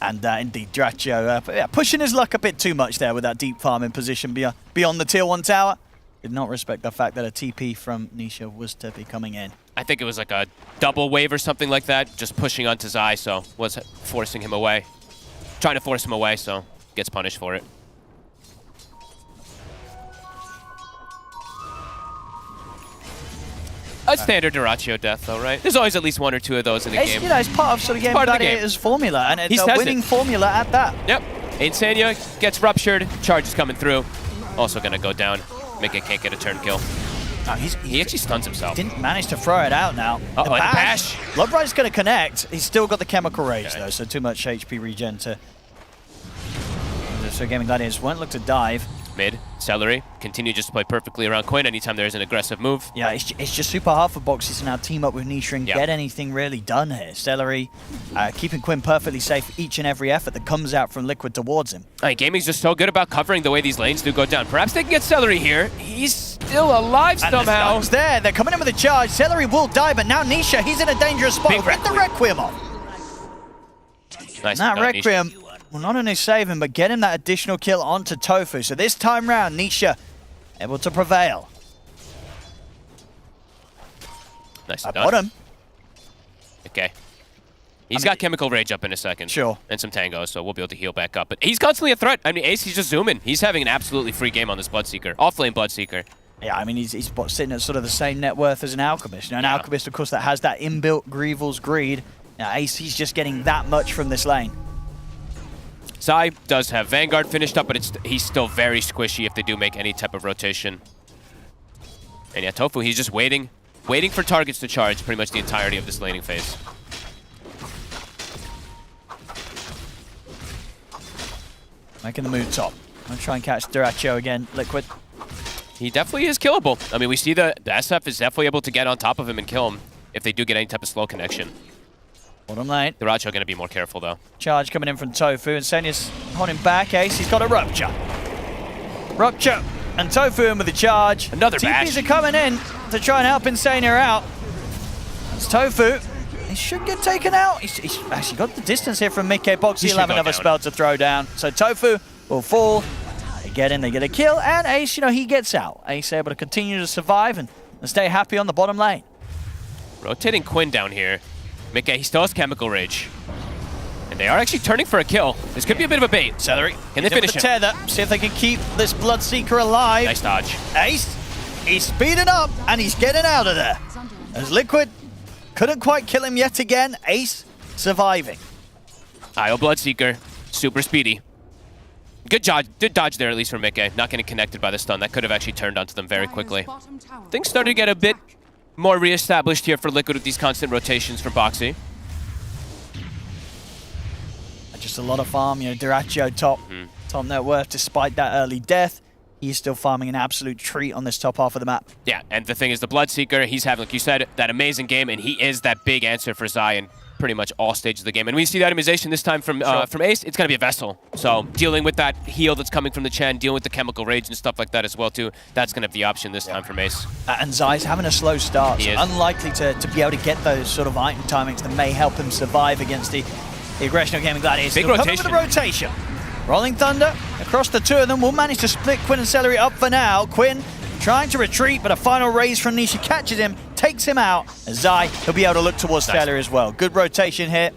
And indeed, Duracho pushing his luck a bit too much there with that deep farming position beyond the tier 1 tower. Did not respect the fact that a TP from Nisha was to be coming in. I think it was like a double wave or something like that, just pushing onto Zai, so was forcing him away. Trying to force him away, so gets punished for it. A standard Duracho death, though, right? There's always at least one or two of those in the game. You know, it's part of sort of Game Gladiator's formula, and it's a winning formula at that. Yep. Insania gets ruptured. Charge is coming through. Also going to go down. Mickey can't get a turn kill. He actually stuns himself. Didn't manage to throw it out now. Uh-oh, the bash. Bloodbride's going to connect. He's still got the Chemical Rage, though, so too much HP regen to... So Gaming Gladiators won't look to dive. Mid, Celery, continue just to play perfectly around Quinn anytime there's an aggressive move. Yeah, it's just super hard for Boxy to now team up with Nisha and get anything really done here. Celery keeping Quinn perfectly safe each and every effort that comes out from Liquid towards him. Gaming's just so good about covering the way these lanes do go down. Perhaps they can get Celery here. He's still alive somehow. And the there. They're coming in with a charge. Celery will die, but now Nisha, he's in a dangerous spot. Get the Requiem off. Nice. That Requiem will not only save him, but get him that additional kill onto Tofu. So this time round, Nisha able to prevail. Nice. Bottom. Okay. He's got Chemical Rage up in a second. Sure. And some Tango, so we'll be able to heal back up. But he's constantly a threat. I mean, Ace, he's just zooming. He's having an absolutely free game on this Bloodseeker. Off-lane Bloodseeker. Yeah, I mean, he's sitting at sort of the same net worth as an Alchemist. You know, an Alchemist, of course, that has that inbuilt Grieval's Greed. Now, Ace, he's just getting that much from this lane. Zai does have Vanguard finished up, but he's still very squishy if they do make any type of rotation. And yeah, Tofu, he's just waiting for targets to charge pretty much the entirety of this laning phase. Making the move top. I'm going to try and catch Duracho again, Liquid. He definitely is killable. I mean, we see the SF is definitely able to get on top of him and kill him if they do get any type of slow connection. Bottom lane. Duracho going to be more careful, though. Charge coming in from Tofu, and Senya's holding back. Ace, he's got a Rupture. Rupture, and Tofu in with the charge. Another TPs bash. are coming in to try and help Insania out. It's Tofu. He should get taken out. He's actually got the distance here from Mickey Box. He'll have another spell to throw down. So Tofu will fall. They get in, they get a kill, and Ace, you know, he gets out. Ace able to continue to survive and stay happy on the bottom lane. Rotating Quinn down here. Mickey, he still has Chemical Rage. And they are actually turning for a kill. This could be a bit of a bait. Celery. Can they finish the him? tether. See if they can keep this Bloodseeker alive. Nice dodge. Ace, he's speeding up, and he's getting out of there. As Liquid couldn't quite kill him yet again. Ace surviving. IO Bloodseeker, super speedy. Good dodge there, at least for Mickey. Not getting connected by the stun. That could have actually turned onto them very quickly. Things started to get a bit more reestablished here for Liquid with these constant rotations from Boxy. Just a lot of farm, you know, Duracho top net worth. Despite that early death, he's still farming an absolute treat on this top half of the map. Yeah, and the thing is, the Bloodseeker, he's having, like you said, that amazing game, and he is that big answer for Zai in pretty much all stages of the game. And we see the itemization this time from Ace. It's going to be a Vessel. So dealing with that heal that's coming from the Chen, dealing with the Chemical Rage and stuff like that as well, too, that's going to be the option this time from Ace. And Zai's having a slow start, so He is. unlikely to be able to get those sort of item timings that may help him survive against the aggression of Gaming Gladiators. Big He'll come in rotation. with a rotation. Rolling Thunder across the two of them will manage to split Quinn and Celery up for now. Quinn trying to retreat, but a final raise from Nisha catches him, takes him out. And Zai, he'll be able to look towards Celery as well. Good rotation here.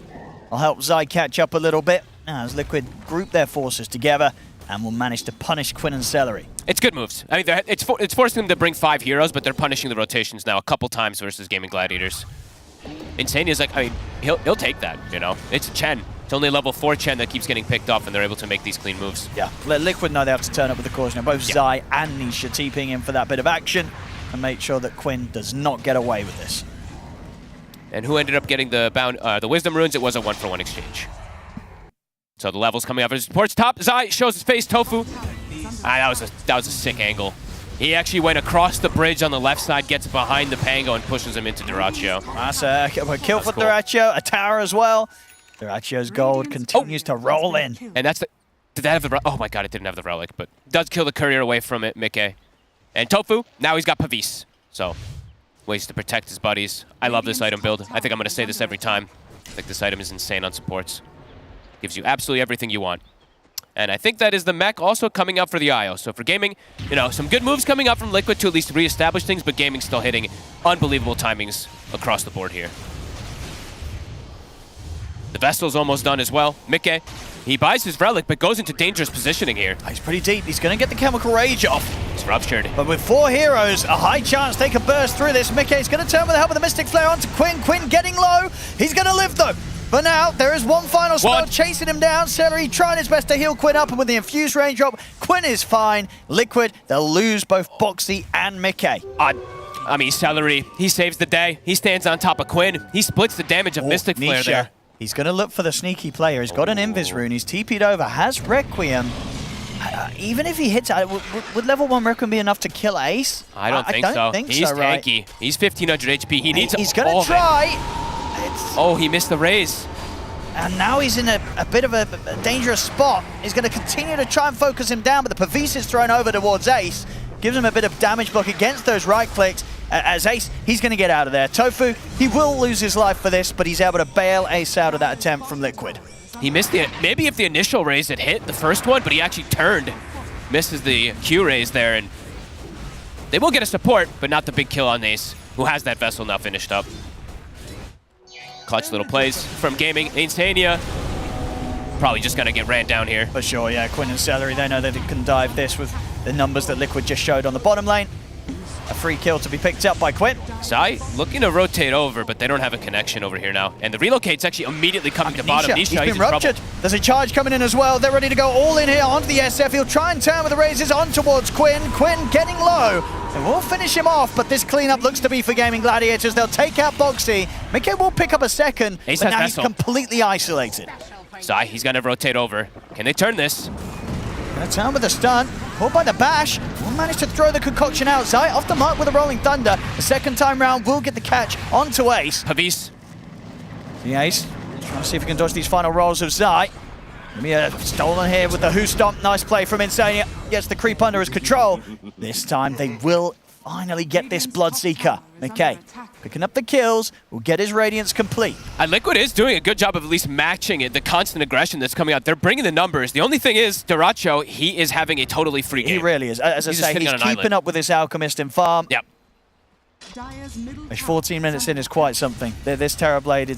I'll help Zai catch up a little bit now as Liquid group their forces together and will manage to punish Quinn and Celery. It's good moves. I mean, it's forcing them to bring 5 heroes, but they're punishing the rotations now a couple times versus Gaming Gladiators. Insania's like, I mean, he'll take that, you know? It's a Chen. It's only a level 4 Chen that keeps getting picked off, and they're able to make these clean moves. Yeah, let Liquid know they have to turn up with the caution. Both Zai and Nisha TPing in for that bit of action and make sure that Quinn does not get away with this. And who ended up getting the Wisdom Runes? It was a 1-for-1 exchange. So the levels coming up. Supports top. Zai shows his face. Tofu. That was a sick angle. He actually went across the bridge on the left side, gets behind the Pango, and pushes him into Dyrachyo. That's a kill for cool. Dyrachyo, a tower as well. Dyrachyo's gold continues to roll in. And that's the... Did that have the... Oh my god, it didn't have the relic, but does kill the courier away from it, Mickey. And Tofu, now he's got Pavis. So, ways to protect his buddies. I love this item build. I think I'm going to say this every time. I think this item is insane on supports. Gives you absolutely everything you want. And I think that is the mech also coming up for the IO. So for gaming, you know, some good moves coming up from Liquid to at least reestablish things, but gaming still hitting unbelievable timings across the board here. The Vestal's almost done as well. Mickey, he buys his relic, but goes into dangerous positioning here. He's pretty deep. He's going to get the Chemical Rage off. It's ruptured. But with 4 heroes, a high chance they could burst through this. Mickey's going to turn with the help of the Mystic Flare onto Quinn. Quinn getting low. He's going to live, though. But now, there is one final spell chasing him down. Celery trying his best to heal Quinn up, and with the infused range drop, Quinn is fine. Liquid, they'll lose both Boxy and Mickey. I mean, Celery, he saves the day. He stands on top of Quinn. He splits the damage of Mystic Flare Nisha. there. He's going to look for the sneaky player. He's got an Invis rune. He's TP'd over, has Requiem. Even if he hits, would level 1 Requiem be enough to kill Ace? I don't think so. He's tanky. He's 1500 HP. He needs He's going to try. Oh, he missed the raise. And now he's in a bit of a dangerous spot. He's going to continue to try and focus him down, but the Pavis is thrown over towards Ace. Gives him a bit of damage block against those right clicks. As Ace, he's going to get out of there. Tofu, he will lose his life for this, but he's able to bail Ace out of that attempt from Liquid. He missed the... Maybe if the initial raise had hit, the first one, but he actually turned. Misses the Q raise there, and they will get a support, but not the big kill on Ace, who has that Vessel now finished up. Clutch little plays from Gaming. Insania probably just going to get ran down here. For sure, yeah. Quinn and Celery, they know that they can dive this with the numbers that Liquid just showed on the bottom lane. A free kill to be picked up by Quinn. Zai looking to rotate over, but they don't have a connection over here now. And the relocate's actually immediately coming to bottom. Nisha, he's been ruptured. There's a charge coming in as well. They're ready to go all in here onto the SF. He'll try and turn with the raises on towards Quinn. Quinn getting low. They will finish him off, but this cleanup looks to be for Gaming Gladiators. They'll take out Boxy. Mickey will pick up a second, Ace but has now Vessel. he's completely isolated. Zai, he's going to rotate over. Can they turn this? Gonna turn with a stun. Caught by the bash. Will manage to throw the concoction out. Zai off the mark with a Rolling Thunder. The second time round will get the catch onto Ace. Pavis. The Ace trying to see if he can dodge these final rolls of Zai. Mia stolen here with the Who Stomp. Nice play from Insania. Gets the creep under his control. This time they will finally get this Bloodseeker. Mickey picking up the kills, will get his Radiance complete. And Liquid is doing a good job of at least matching it, the constant aggression that's coming out. They're bringing the numbers. The only thing is, Dyrachyo, he is having a totally free game. He really is. As I say, he's keeping up with this Alchemist in farm. Yep. 14 minutes in is quite something. This Terrorblade,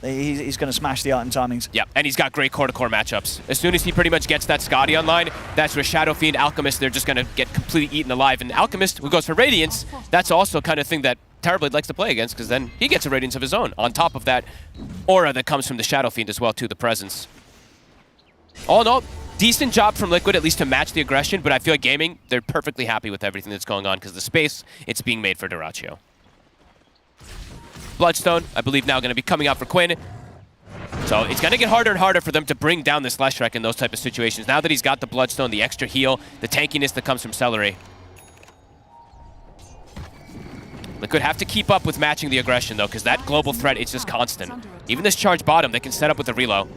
he's going to smash the item timings. Yep, and he's got great core-to-core matchups. As soon as he pretty much gets that Scotty online, that's where Shadow Fiend, Alchemist, they're just going to get completely eaten alive. And Alchemist, who goes for Radiance, that's also kind of thing that Terrorblade likes to play against, because then he gets a Radiance of his own, on top of that aura that comes from the Shadow Fiend as well, too, the presence. All in all, decent job from Liquid, at least to match the aggression, but I feel like Gaming, they're perfectly happy with everything that's going on, because the space, it's being made for Dyrachyo. Bloodstone, I believe, now going to be coming out for Quinn. So it's going to get harder and harder for them to bring down this Leshrac in those type of situations. Now that he's got the Bloodstone, the extra heal, the tankiness that comes from Celery. Liquid have to keep up with matching the aggression, though, because that global threat is just constant. Even this charge bottom, they can set up with the reload.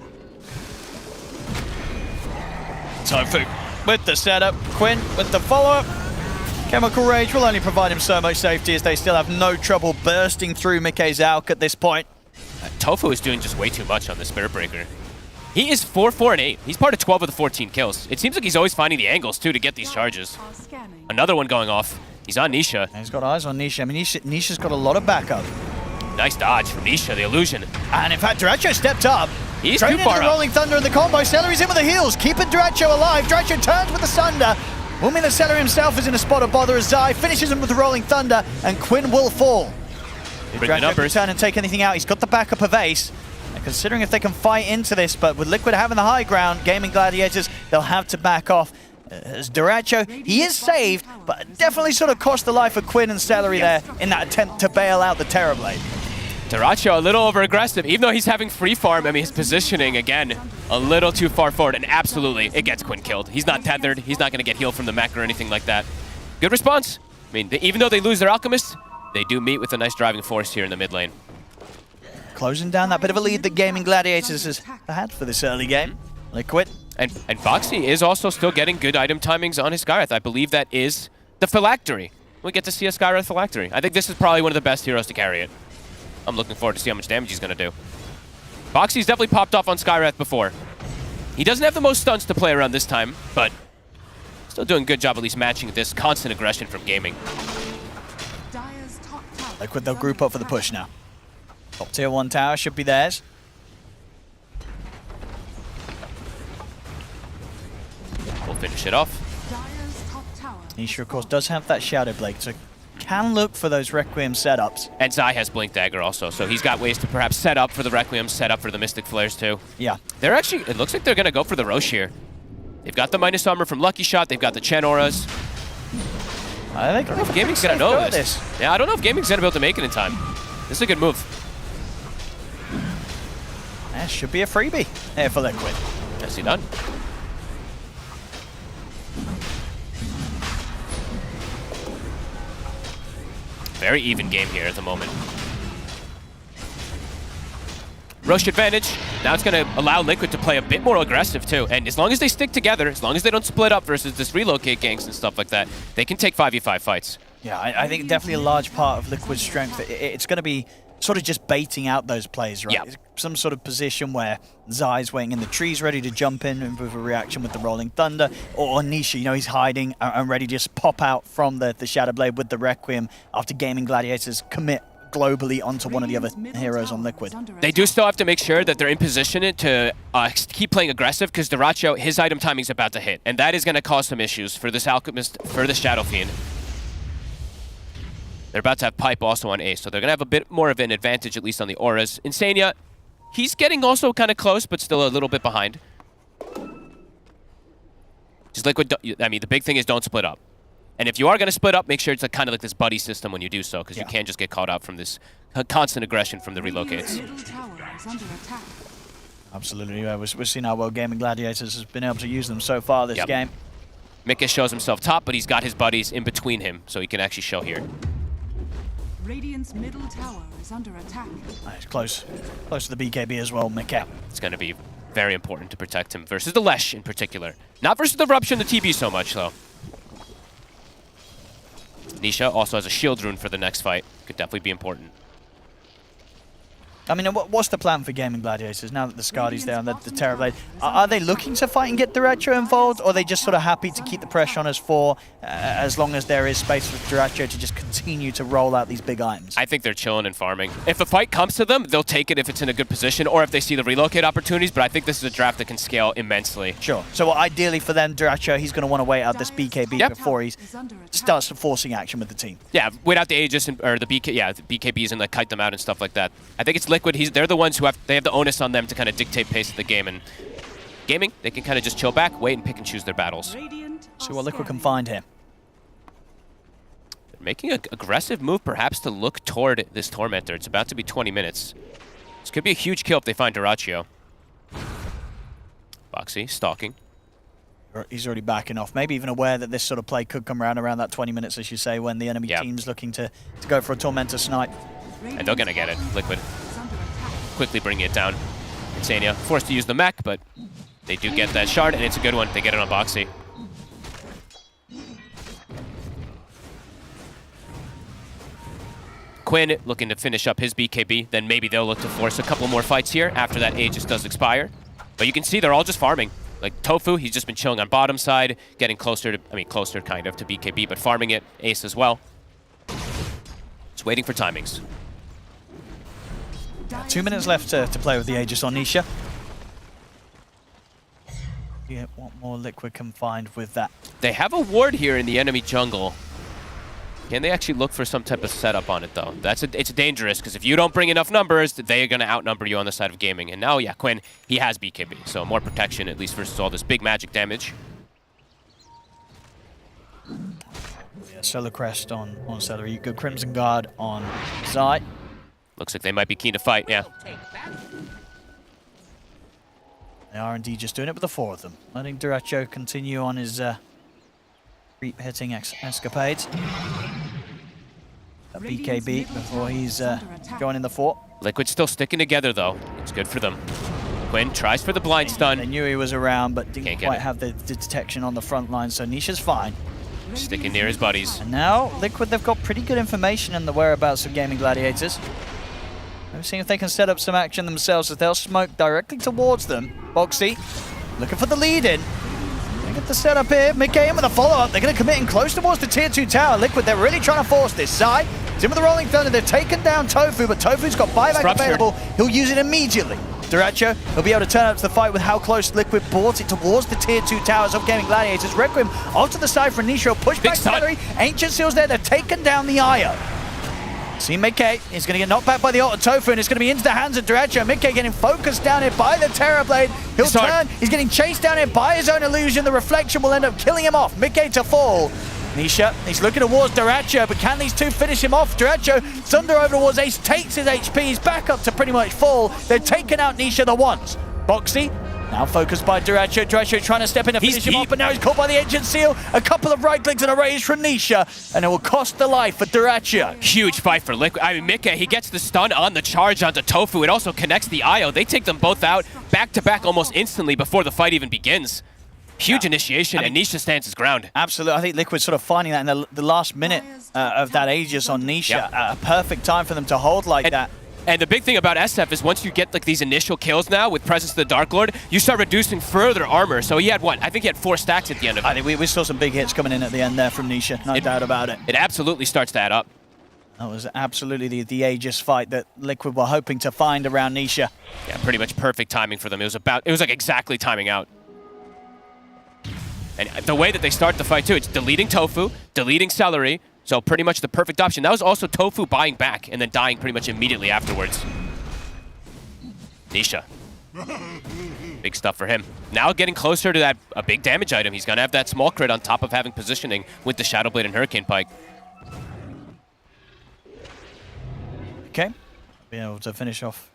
Tofu with the setup. Quinn with the follow-up. Chemical Rage will only provide him so much safety as they still have no trouble bursting through Mickey's Alk at this point. Tofu is doing just way too much on the Spirit Breaker. He is 4, 4, and 8. He's part of 12 of the 14 kills. It seems like he's always finding the angles, too, to get these charges. Another one going off. He's on Nisha. He's got eyes on Nisha. I mean, Nisha's got a lot of backup. Nice dodge from Nisha, the illusion. And in fact, Dyrachyo stepped up. He's straight too into far the up. Rolling Thunder and the combo. Celery's in with the heals, keeping Dyrachyo alive. Dyrachyo turns with the Sunder. Will mean that Celery himself is in a spot of bother as Zai finishes him with the Rolling Thunder, and Quinn will fall. Bring the numbers. Turn and take anything out. He's got the backup of Ace. And considering if they can fight into this, but with Liquid having the high ground, Gaming Gladiators, they'll have to back off. As Dyrachyo, he is saved, but definitely sort of cost the life of Quinn and Celery there in that attempt to bail out the Terrorblade. Dyrachyo a little over-aggressive, even though he's having free farm. I mean, his positioning, again, a little too far forward, and absolutely, it gets Quinn killed. He's not tethered. He's not going to get healed from the mech or anything like that. good response. I mean, even though they lose their Alchemist, they do meet with a nice driving force here in the mid lane. Closing down that bit of a lead that Gaming Gladiators has had for this early game. Liquid. And Boxy is also still getting good item timings on his Skywrath. I believe that is the Phylactery. We get to see a Skywrath Phylactery. I think this is probably one of the best heroes to carry it. I'm looking forward to see how much damage he's going to do. Boxy's definitely popped off on Skywrath before. He doesn't have the most stuns to play around this time, but still doing a good job at least matching this constant aggression from Gaming. Liquid, they'll group up for the push now. Top tier 1 tower should be theirs. We'll finish it off. Nisha, of course, does have that Shadow Blade, so can look for those Requiem setups. And Zai has Blink Dagger also, so he's got ways to perhaps set up for the Requiem, set up for the Mystic Flares too. Yeah. They're actually, it looks like they're going to go for the Roche here. They've got the minus armor from Lucky Shot, they've got the Chen Auras. I don't know if Gaming's going to know this. Yeah, I don't know if Gaming's going to be able to make it in time. This is a good move. That should be a freebie here for Liquid. Nicely done. Very even game here at the moment. Roche advantage. Now it's going to allow Liquid to play a bit more aggressive too. And as long as they stick together, as long as they don't split up versus this relocate ganks and stuff like that, they can take 5v5 fights. Yeah, I think definitely a large part of Liquid's strength, it's going to be sort of just baiting out those plays, right? Yeah. Some sort of position where Zai's waiting in the trees, ready to jump in with a reaction with the Rolling Thunder, or Nisha, you know, he's hiding and ready to just pop out from the Shadow Blade with the Requiem after Gaming Gladiators commit globally onto one of the other heroes on Liquid. They do still have to make sure that they're in position to keep playing aggressive, because Dyrachyo, his item timing's about to hit, and that is going to cause some issues for this Alchemist, for the Shadow Fiend. They're about to have Pipe also on Ace, so they're going to have a bit more of an advantage, at least on the Auras. Insania, he's getting also kind of close, but still a little bit behind. Just Liquid, I mean, the big thing is don't split up. And if you are going to split up, make sure it's kind of like this buddy system when you do so, because you can't just get caught out from this constant aggression from the relocates. Absolutely, yeah. We've seen how well Gaming Gladiators has been able to use them so far this game. Mikis shows himself top, but he's got his buddies in between him, so he can actually show here. Radiant's middle tower is under attack. Nice, close to the BKB as well, Mikis. It's going to be very important to protect him versus the Lesh in particular. Not versus the Rupture and the TB so much, though. Nisha also has a shield rune for the next fight. Could definitely be important. I mean, what's the plan for Gaming Gladiators now that the Skardi's there and the Terrorblade? Are they looking to fight and get Dyrachyo involved, or are they just sort of happy to keep the pressure on us for as long as there is space for Dyrachyo to just continue to roll out these big items? I think they're chilling and farming. If a fight comes to them, they'll take it if it's in a good position or if they see the relocate opportunities, but I think this is a draft that can scale immensely. Sure. So ideally for them, Dyrachyo, he's going to want to wait out this BKB before he starts forcing action with the team. Yeah, wait out the Aegis or the BKBs and like kite them out and stuff like that. I think it's Liquid. They're the ones who have the onus on them to kind of dictate pace of the game, and Gaming, they can kind of just chill back, wait, and pick and choose their battles. See what Liquid can find here. They're making an aggressive move, perhaps, to look toward this Tormentor. It's about to be 20 minutes. This could be a huge kill if they find Dyrachyo. Boxy stalking. He's already backing off, maybe even aware that this sort of play could come around that 20 minutes, as you say, when the enemy team's looking to go for a Tormentor snipe. And they're going to get it. Liquid quickly bringing it down. Insania forced to use the mech, but they do get that shard, and it's a good one. They get it on Boxy. Quinn looking to finish up his BKB, then maybe they'll look to force a couple more fights here after that Aegis does expire. But you can see they're all just farming. Like Tofu, he's just been chilling on bottom side, getting closer to, closer kind of to BKB, but farming it. Ace as well. Just waiting for timings. 2 minutes left to play with the Aegis on Nisha. Yeah, what more Liquid can find with that? They have a ward here in the enemy jungle. Can they actually look for some type of setup on it, though? It's dangerous, because if you don't bring enough numbers, they are going to outnumber you on the side of Gaming. And now, yeah, Quinn, he has BKB, so more protection, at least versus all this big magic damage. Yeah, Solar Crest on Celery, good Crimson Guard on Zai. Looks like they might be keen to fight, yeah. They are indeed just doing it with the four of them. Letting Dyrachyo continue on his creep hitting escapades. A BKB before he's joining the fort. Liquid's still sticking together, though. It's good for them. Quinn tries for the blind stun. They knew he was around, but didn't Can't get quite it. have the detection on the front line, so Nisha's fine. Sticking near his buddies. And now, Liquid, they've got pretty good information on the whereabouts of Gaming Gladiators. Let's see if they can set up some action themselves, as they'll smoke directly towards them. Boxy looking for the lead in. They get the setup here. Mickey in with a follow-up. They're going to commit in close towards the tier 2 tower. Liquid, they're really trying to force this. Zai is in with the Rolling Thunder. They've taken down Tofu, but Tofu's got buyback available. He'll use it immediately. Duracho will be able to turn up to the fight with how close Liquid brought it towards the tier 2 towers of Gaming Gladiators. Requiem off to the side for Nisha. Push back salary. Ancient Seal's there. They've taken down the Io. See Mickey is going to get knocked back by the ult of Tofu, and it's going to be into the hands of Duracho. Mickey getting focused down here by the Terror Blade. He'll turn. He's getting chased down here by his own illusion. The reflection will end up killing him off. Mickey to fall. Nisha, he's looking towards Duracho, but can these two finish him off? Duracho, Thunder over towards Ace, takes his HP. He's back up to pretty much full. They've taken out Nisha the once. Boxy, now focused by Duracho. Duracho trying to step in to finish him off, but now he's caught by the Ancient Seal. A couple of right clicks and a raise from Nisha, and it will cost the life for Duracho. Huge fight for Liquid. I mean, Mickey, he gets the stun on the charge onto Tofu. It also connects the Io. They take them both out back-to-back almost instantly before the fight even begins. Huge initiation, and Nisha stands his ground. Absolutely. I think Liquid's sort of finding that in the last minute of that Aegis on Nisha. A perfect time for them to hold like that. And the big thing about SF is once you get like these initial kills now with Presence of the Dark Lord, you start reducing further armor. So he had what? I think he had 4 stacks at the end of it. I think we saw some big hits coming in at the end there from Nisha, no doubt about it. It absolutely starts to add up. That was absolutely the Aegis fight that Liquid were hoping to find around Nisha. Yeah, pretty much perfect timing for them. It was like exactly timing out. And the way that they start the fight too, it's deleting Tofu, deleting Celery, so pretty much the perfect option. That was also Tofu buying back and then dying pretty much immediately afterwards. Nisha. Big stuff for him. Now getting closer to that a big damage item. He's going to have that small crit on top of having positioning with the Shadow Blade and Hurricane Pike. Okay. Being able to finish off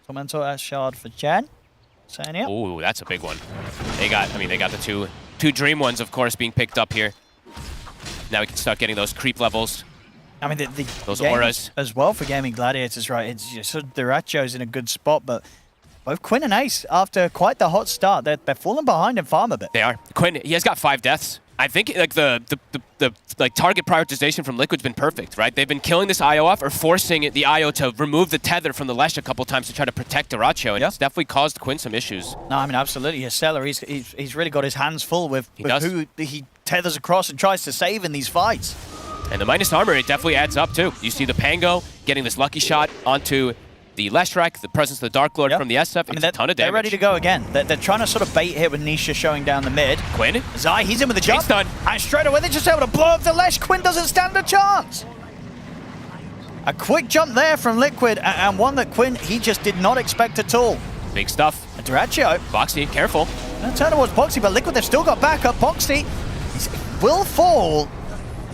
Tormentor as Shard for Jan. Ooh, that's a big one. They got the two Dream ones, of course, being picked up here. Now we can start getting those creep levels. I mean, those game auras as well for Gaming Gladiators, right? It's just sort of Duracho's in a good spot, but both Quinn and Ace, after quite the hot start, they're falling behind in farm a bit. They are. Quinn, he has got 5 deaths. I think like the target prioritization from Liquid's been perfect, right? They've been killing this Io off or forcing the Io to remove the tether from the Lesh a couple times to try to protect Duracho, and it's definitely caused Quinn some issues. No, I mean, absolutely. His Seller, he's really got his hands full with who he tethers across and tries to save in these fights. And the minus armor, it definitely adds up too. You see the Pango getting this lucky shot onto the Leshrac, the Presence of the Dark Lord from the SF. It's a ton of damage. They're ready to go again. They're trying to sort of bait here with Nisha showing down the mid. Quinn? Zai, he's in with the jump. He's done. And straight away, they're just able to blow up the Lesh. Quinn doesn't stand a chance. A quick jump there from Liquid, and one that Quinn, he just did not expect at all. Big stuff. Duracho. Boxy, careful. Turn towards Boxy, but Liquid, they've still got backup. Boxy will fall.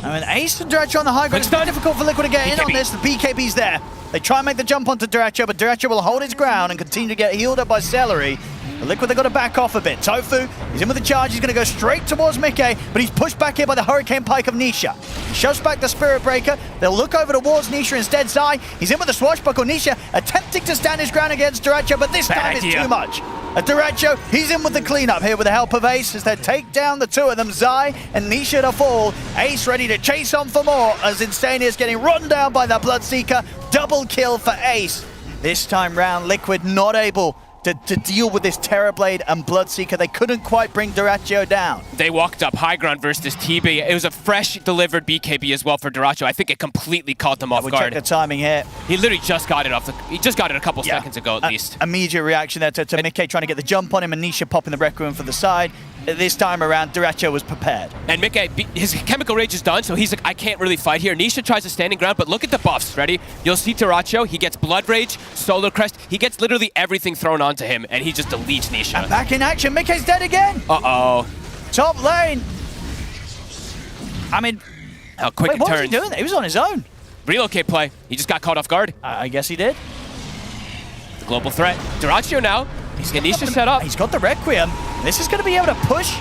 I mean, Ace and Duracho on the high ground. It's very difficult for Liquid to get in on this. The BKB's there. They try and make the jump onto Duracho, but Duracho will hold his ground and continue to get healed up by Celery. The Liquid, they've got to back off a bit. Tofu, he's in with the charge. He's going to go straight towards Mickey, but he's pushed back here by the Hurricane Pike of Nisha. He shoves back the Spirit Breaker. They'll look over towards Nisha instead. Zai, he's in with the Swashbuckle. Nisha attempting to stand his ground against Duracho, but this time it's too much. Duracho, he's in with the cleanup here with the help of Ace as they take down the two of them, Zai and Nisha to fall. Ace ready to chase on for more as Insane is getting run down by the Bloodseeker. Double kill for Ace. This time round, Liquid not able to deal with this Terrorblade and Bloodseeker. They couldn't quite bring Duracho down. They walked up high ground versus TB. It was a fresh delivered BKB as well for Duracho. I think it completely caught them off guard. Check the timing here. He literally just got it he just got it a couple seconds ago at least. Immediate reaction there to Mickey trying to get the jump on him and Nisha popping the Requiem for the side. This time around, Duracho was prepared. And Mickey, his Chemical Rage is done, so he's like, I can't really fight here. Nisha tries to standing ground, but look at the buffs, ready? You'll see Duracho, he gets Blood Rage, Solar Crest, he gets literally everything thrown onto him, and he just deletes Nisha. And back in action, Mickey's dead again! Uh-oh. Top lane! I mean... How quick it what turns. was he doing? He was on his own. Relocate play. He just got caught off guard. I guess he did. The global threat. Duracho now. He's got Nisha set up. He's got the Requiem. This is going to be able to push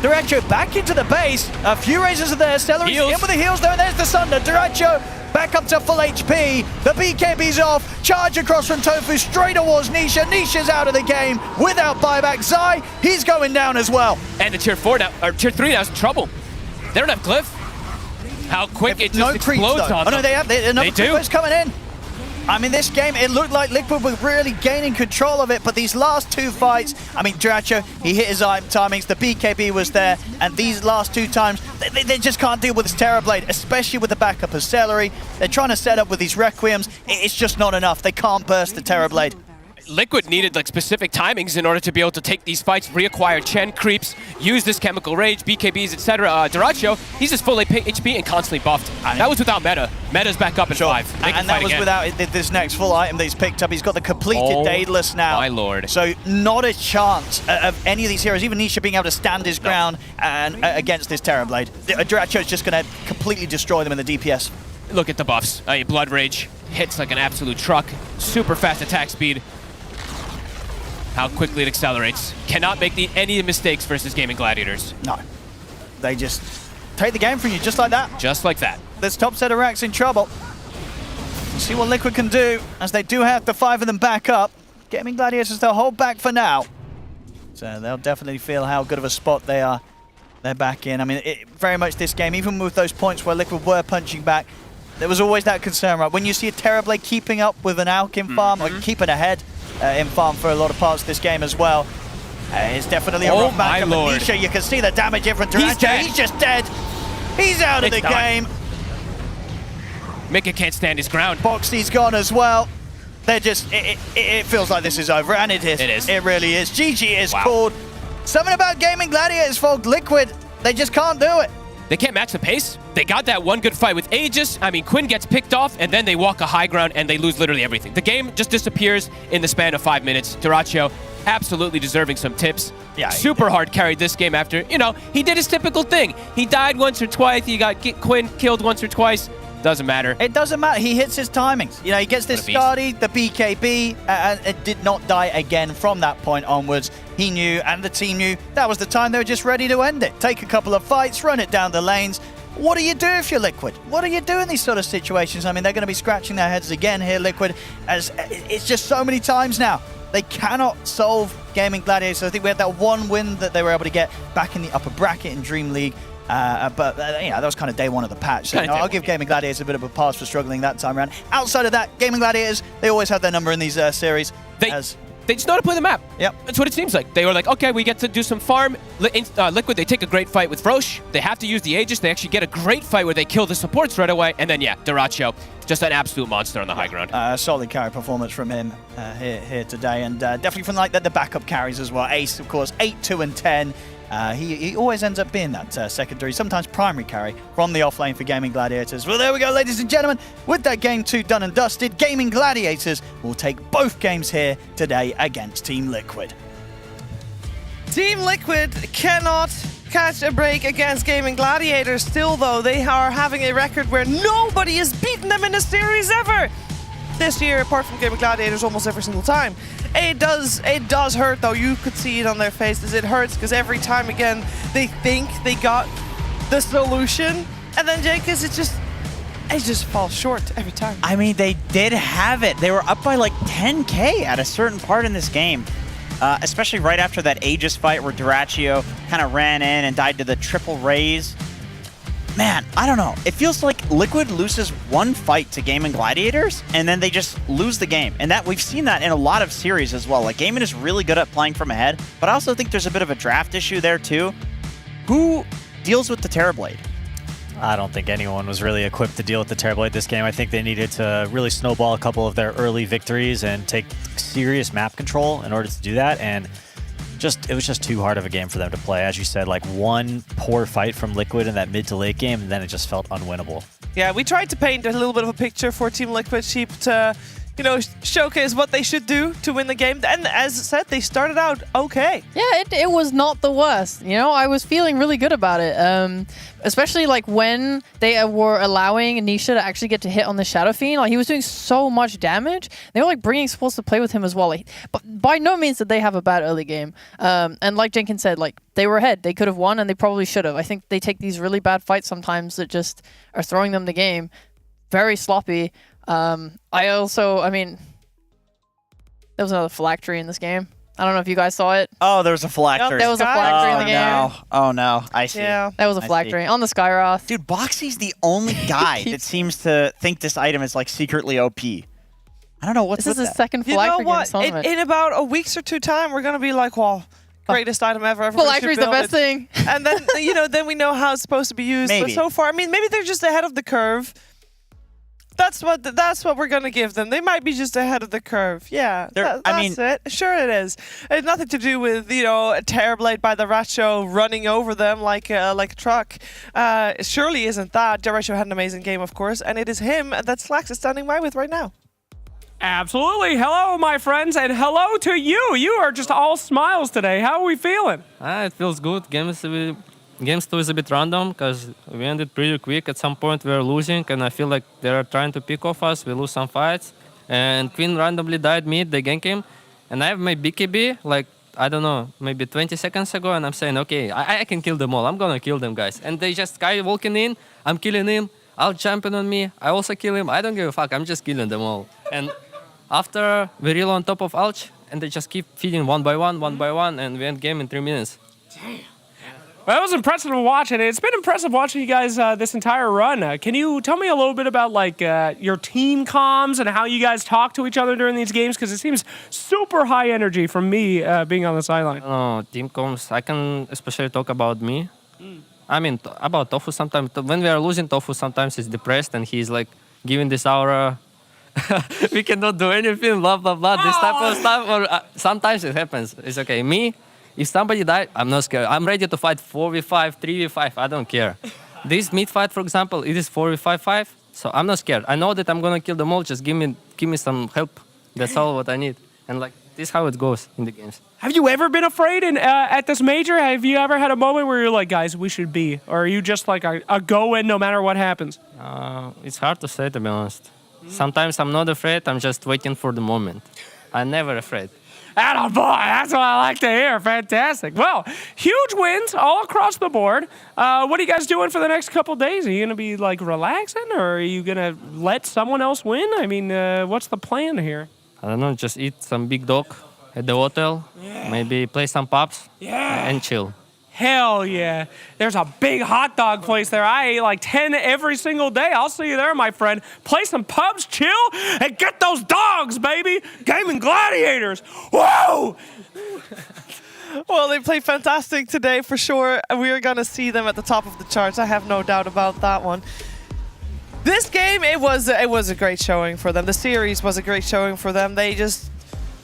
Duracho back into the base. A few razors are there. Celery's in with the heals though, and there's the Sunder. Duracho back up to full HP. The BKB's off. Charge across from Tofu straight towards Nisha. Nisha's out of the game without buyback. Zai, he's going down as well. And the tier 4 now, or tier 3 now is in trouble. They don't have Glyph. How quick it just explodes on them. Oh no, they have another do. Creeper's coming in. I mean, this game, it looked like Liquid were really gaining control of it, but these last two fights, I mean, Duracho, he hit his timings, the BKB was there, and these last two times, they just can't deal with this Terrorblade, especially with the backup of Celery. They're trying to set up with these Requiems. It's just not enough. They can't burst the Terrorblade. Liquid needed like specific timings in order to be able to take these fights, reacquire Chen creeps, use this chemical rage, BKBs, etc. Duracho, he's just full HP and constantly buffed. That was without Meta. Meta's back up at 5. And that was without this next full item that he's picked up. He's got the completed Daedalus now. My lord. So not a chance of any of these heroes, even Nisha being able to stand his ground and against this Terrorblade. Duracho's just going to completely destroy them in the DPS. Look at the buffs. Blood Rage hits like an absolute truck. Super fast attack speed. How quickly it accelerates. Cannot make any mistakes versus Gaming Gladiators. No. They just take the game from you just like that. Just like that. This top set of racks in trouble. We'll see what Liquid can do, as they do have the 5 of them back up. Gaming Gladiators, they'll hold back for now. So they'll definitely feel how good of a spot they are. They're back in. I mean, very much this game, even with those points where Liquid were punching back, there was always that concern, right? When you see a Terrorblade keeping up with an Alk in farm, or keeping ahead in farm for a lot of parts of this game as well, it's definitely a rough matchup. Nisha, you can see the damage here from Duracho. He's just dead. He's out of the game. Mika can't stand his ground. Boxy's gone as well. They're just, it feels like this is over, and it is. It is. It really is. GG is called. Something about Gaming Gladiators, folks. Liquid, they just can't do it. They can't match the pace. They got that one good fight with Aegis. I mean, Quinn gets picked off, and then they walk a high ground, and they lose literally everything. The game just disappears in the span of 5 minutes. Duracho, absolutely deserving some tips. Yeah, super hard carried this game after, he did his typical thing. He died once or twice. He got Quinn killed once or twice. Doesn't matter. It doesn't matter. He hits his timings. He gets this Skadi, the BKB, and it did not die again from that point onwards. He knew, and the team knew, that was the time they were just ready to end it. Take a couple of fights, run it down the lanes. What do you do if you're Liquid? What do you do in these sort of situations? I mean, they're going to be scratching their heads again here, Liquid, as it's just so many times now. They cannot solve Gaming Gladiators. I think we had that one win that they were able to get back in the upper bracket in Dream League. But that was kind of day one of the patch. So I'll give Gaming Gladiators a bit of a pass for struggling that time around. Outside of that, Gaming Gladiators, they always have their number in these series. They just know how to play the map. Yep. That's what it seems like. They were like, okay, we get to do some farm. Liquid, they take a great fight with Frosh. They have to use the Aegis. They actually get a great fight where they kill the supports right away. And then, Duracho, just an absolute monster on the high ground. Solid carry performance from him here today. And definitely from the backup carries as well. Ace, of course, 8, 2, and 10. He always ends up being that secondary, sometimes primary carry from the offlane for Gaming Gladiators. Well, there we go, ladies and gentlemen. With that game 2 done and dusted, Gaming Gladiators will take both games here today against Team Liquid. Team Liquid cannot catch a break against Gaming Gladiators. Still, though, they are having a record where nobody has beaten them in a series ever. This year, apart from Gaming Gladiators, almost every single time. It does hurt, though. You could see it on their faces. It hurts because every time again they think they got the solution, and then Jenkins, it just falls short every time. I mean, they did have it. They were up by like 10K at a certain part in this game, especially right after that Aegis fight where Duracho kind of ran in and died to the triple raise. Man, I don't know. It feels like Liquid loses one fight to Gaming Gladiators, and then they just lose the game. And that we've seen that in a lot of series as well. Like, Gaming is really good at playing from ahead, but I also think there's a bit of a draft issue there too. Who deals with the Terrorblade? I don't think anyone was really equipped to deal with the Terrorblade this game. I think they needed to really snowball a couple of their early victories and take serious map control in order to do that. And it was just too hard of a game for them to play. As you said, like one poor fight from Liquid in that mid to late game, and then it just felt unwinnable. Yeah, we tried to paint a little bit of a picture for Team Liquid Sheep to you know, showcase what they should do to win the game. And as I said, they started out okay. Yeah, it was not the worst. You know, I was feeling really good about it. Especially like when they were allowing Nisha to actually get to hit on the Shadow Fiend. Like, he was doing so much damage. They were like bringing supports to play with him as well. Like, but by no means did they have a bad early game. And like Jenkins said, like, they were ahead. They could have won, and they probably should have. I think they take these really bad fights sometimes that just are throwing them the game. Very sloppy. I mean, there was another phylactery in this game. I don't know if you guys saw it. Oh, there was a phylactery. There was a phylactery in the game. No. Oh, no. I see. Yeah. That was a phylactery on the Skyroth. Dude, Boxy's the only guy that seems to think this item is, like, secretly OP. I don't know what's This is with his that. second You know phylactery game what? tournament. In about a week or two time, we're going to be like, well, greatest item ever. Phylactery's the best thing. And then, you know, then we know how it's supposed to be used. Maybe. But so far, I mean, maybe they're just ahead of the curve. That's what we're gonna give them. They might be just ahead of the curve. Yeah, that's it. Sure, it is. It's nothing to do with, you know, a Terrorblade by the Ratcho running over them like a truck. It surely isn't that. Ratcho had an amazing game, of course, and it is him that Slacks is standing by with right now. Absolutely. Hello, my friends, and hello to you. You are just all smiles today. How are we feeling? It feels good. Game 2 is a bit random because we ended pretty quick. At some point we were losing, and I feel like they are trying to pick off us. We lose some fights, and Queen randomly died mid. They gank him, and I have my BKB like, I don't know, maybe 20 seconds ago, and I'm saying, okay, I can kill them all. I'm gonna kill them, guys. And they just guy walking in. I'm killing him. Out jumping on me. I also kill him. I don't give a fuck. I'm just killing them all. And after we reel on top of Alch, and they just keep feeding one by one, and we end game in 3 minutes. Damn. Well, that was impressive to watch, and it's been impressive watching you guys this entire run. Can you tell me a little bit about like your team comms and how you guys talk to each other during these games? Because it seems super high energy from me being on the sideline. Oh, team comms. I can especially talk about me. I mean, about Tofu sometimes. When we are losing, Tofu sometimes is depressed, and he's like giving this aura. We cannot do anything, blah, blah, blah, this type of stuff. Or sometimes it happens. It's okay. Me, if somebody died, I'm not scared. I'm ready to fight 4v5, 3v5. I don't care. This mid fight, for example, it is 4v5, so I'm not scared. I know that I'm gonna kill them all. Just give me some help. That's all what I need. And like, this is how it goes in the games. Have you ever been afraid at this major? Have you ever had a moment where you're like, guys, we should be? Or are you just like a go-in no matter what happens? It's hard to say, to be honest. Sometimes I'm not afraid. I'm just waiting for the moment. I'm never afraid. Atta boy, that's what I like to hear. Fantastic. Well, huge wins all across the board. What are you guys doing for the next couple days? Are you going to be like relaxing, or are you going to let someone else win? I mean, what's the plan here? I don't know, just eat some big dog at the hotel, maybe play some pubs, and chill. Hell yeah. There's a big hot dog place there. I ate like 10 every single day. I'll see you there, my friend. Play some pubs, chill, and get those dogs, baby. Gaming Gladiators. Whoa! Well, they played fantastic today for sure. We are going to see them at the top of the charts. I have no doubt about that one. This game, it was a great showing for them. The series was a great showing for them. They just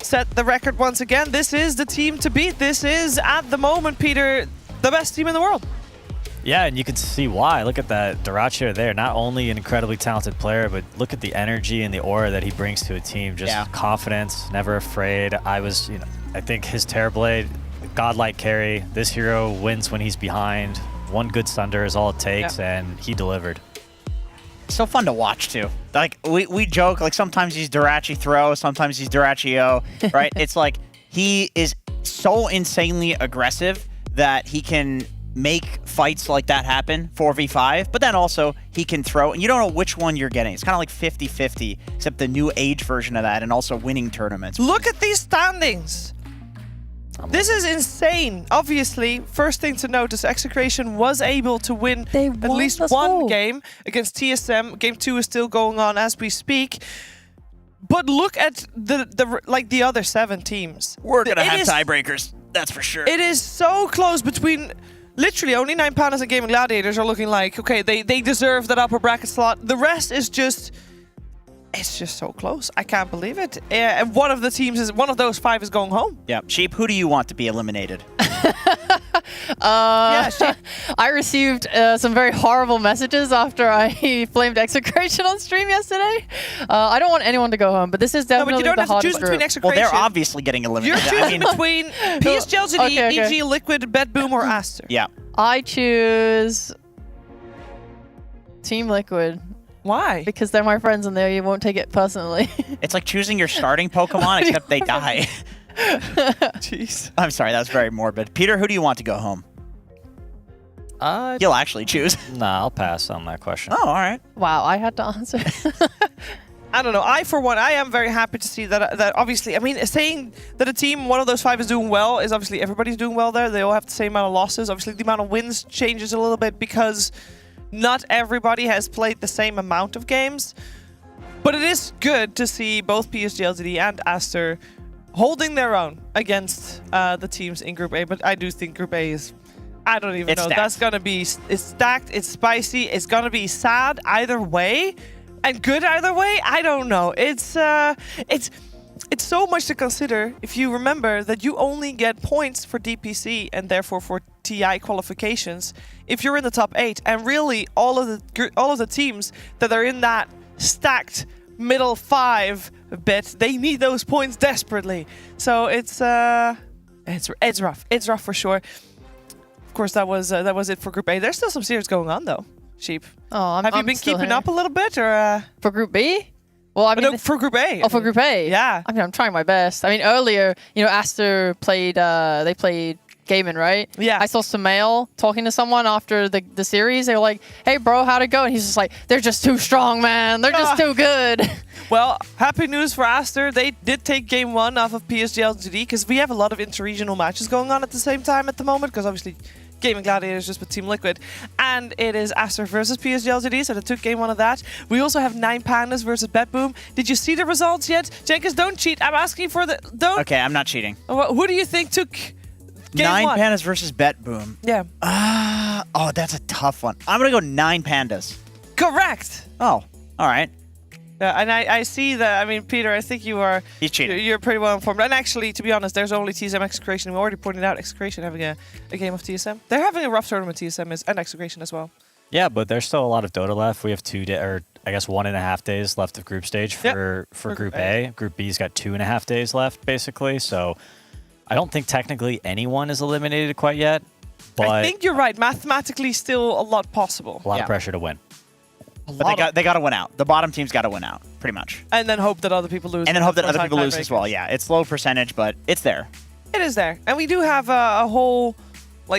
set the record once again. This is the team to beat. This is, at the moment, Peter, the best team in the world. Yeah, and you can see why. Look at that Duracho there. Not only an incredibly talented player, but look at the energy and the aura that he brings to a team. Just confidence, never afraid. I think his Terrorblade, godlike carry. This hero wins when he's behind. One good Sunder is all it takes, and he delivered. So fun to watch too. Like we joke, like sometimes he's Durachi throw, sometimes he's Durachi O, right? It's like he is so insanely aggressive that he can make fights like that happen, 4v5, but then also he can throw, and you don't know which one you're getting. It's kind of like 50-50, except the new age version of that, and also winning tournaments. Look at these standings. This is insane. Obviously, first thing to notice, Execration was able to win at least one game against TSM. Game 2 is still going on as we speak. But look at the other 7 teams. We're gonna have tiebreakers, that's for sure. It is so close between literally only 9 Pandas and Gaming Gladiators are looking like, okay, they deserve that upper bracket slot. The rest is just, It's just so close. I can't believe it. And one of those 5 is going home. Yeah. Sheep, who do you want to be eliminated? I received some very horrible messages after I flamed Execration on stream yesterday. I don't want anyone to go home, but this is definitely you don't the have to hardest choose between group. Execration. Well, they're obviously getting eliminated. You're choosing between PSG, LGD, EG, Liquid, Bedboom, or Aster. Yeah. I choose Team Liquid. Why? Because they're my friends and they won't take it personally. It's like choosing your starting Pokemon, except they die. Jeez. I'm sorry, that was very morbid. Peter, who do you want to go home? You'll actually choose. Nah, I'll pass on that question. Oh, all right. Wow, I had to answer. I don't know. I am very happy to see that obviously, I mean, saying that a team, one of those 5 is doing well is obviously everybody's doing well there. They all have the same amount of losses. Obviously, the amount of wins changes a little bit because not everybody has played the same amount of games. But it is good to see both PSG, LGD, and Aster holding their own against the teams in Group A. But I do think Group A is, I don't even know. Stacked. That's going to be, it's stacked, it's spicy, it's going to be sad either way. And good either way? I don't know. It's so much to consider if you remember that you only get points for DPC and therefore for TI qualifications if you're in the top 8. And really, all of the teams that are in that stacked middle 5 bit, they need those points desperately. So it's rough. It's rough for sure. Of course, that was it for Group A. There's still some series going on though. Sheep. Oh, Have you been keeping up a little bit, or for Group B? Well, I mean, no, for Group A. Oh, for Group A. Yeah. I mean, I'm trying my best. I mean, earlier, Aster played. They played Gaiman, right? Yeah. I saw Samael talking to someone after the series. They were like, "Hey, bro, how'd it go?" And he's just like, "They're just too strong, man. They're just too good." Well, happy news for Aster. They did take game 1 off of PSG LGD because we have a lot of interregional matches going on at the same time at the moment because obviously Gaming Gladiators just with Team Liquid, and it is Aster versus PSG LGD, so they took game 1 of that. We also have 9 Pandas versus Bedboom. Did you see the results yet? Jenkins, don't cheat. I'm asking for the... Don't. Okay, I'm not cheating. Who do you think took game 9 1? Pandas versus Bedboom. Yeah. Oh, that's a tough one. I'm going to go 9 Pandas. Correct. Oh, all right. Yeah, and I see that. I mean, Peter, I think you are. He's cheating. You're pretty well informed. And actually, to be honest, there's only TSM Execration. We already pointed out Execration having a game of TSM. They're having a rough tournament. TSM is, and Execration as well. Yeah, but there's still a lot of Dota left. We have 1.5 days left of group stage for Group A. Group B's got 2.5 days left, basically. So I don't think technically anyone is eliminated quite yet. But I think you're right. Mathematically, still a lot possible. A lot of pressure to win. But they got to win out. The bottom team's got to win out, pretty much. And then hope that other people lose. And then hope that other people lose as well. Yeah, it's low percentage, but it's there. It is there. And we do have a whole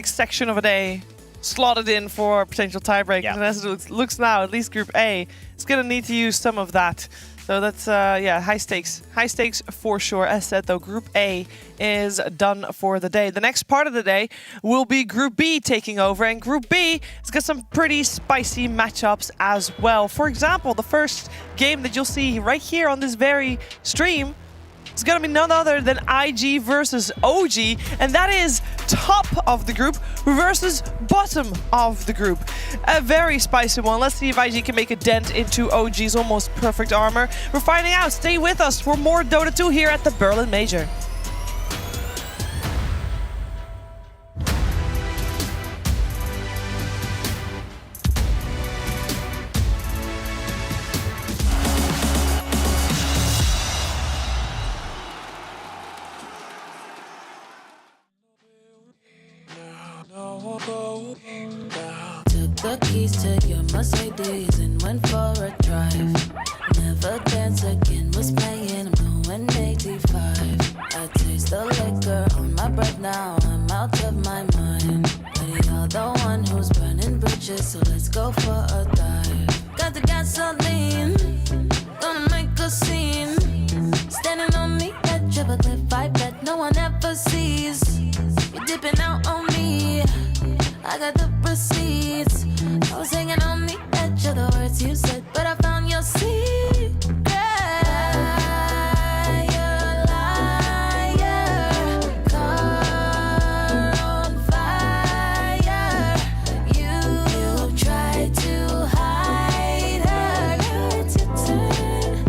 section of a day slotted in for potential tiebreakers. Yeah. And as it looks now, at least Group A is going to need to use some of that. So that's, high stakes. High stakes for sure. As said, though, Group A is done for the day. The next part of the day will be Group B taking over. And Group B has got some pretty spicy matchups as well. For example, the first game that you'll see right here on this very stream is going to be none other than IG versus OG, and that is top of the group versus bottom of the group. A very spicy one. Let's see if IG can make a dent into OG's almost perfect armor. We're finding out. Stay with us for more Dota 2 here at the Berlin Major. Took the keys to your Mercedes and went for a drive. Never dance again was playing, I'm going 85. I taste the liquor on my breath now, I'm out of my mind. But you're the one who's burning bridges, so let's go for a dive. Got the gasoline, gonna make a scene. Standing on the edge of a cliff, I bet no one ever sees. You're dipping out on me, I got the receipts. I was hanging on the edge of the words you said, but I found your secret. Liar, liar, car on fire. You tried to hide her. Now it's your turn.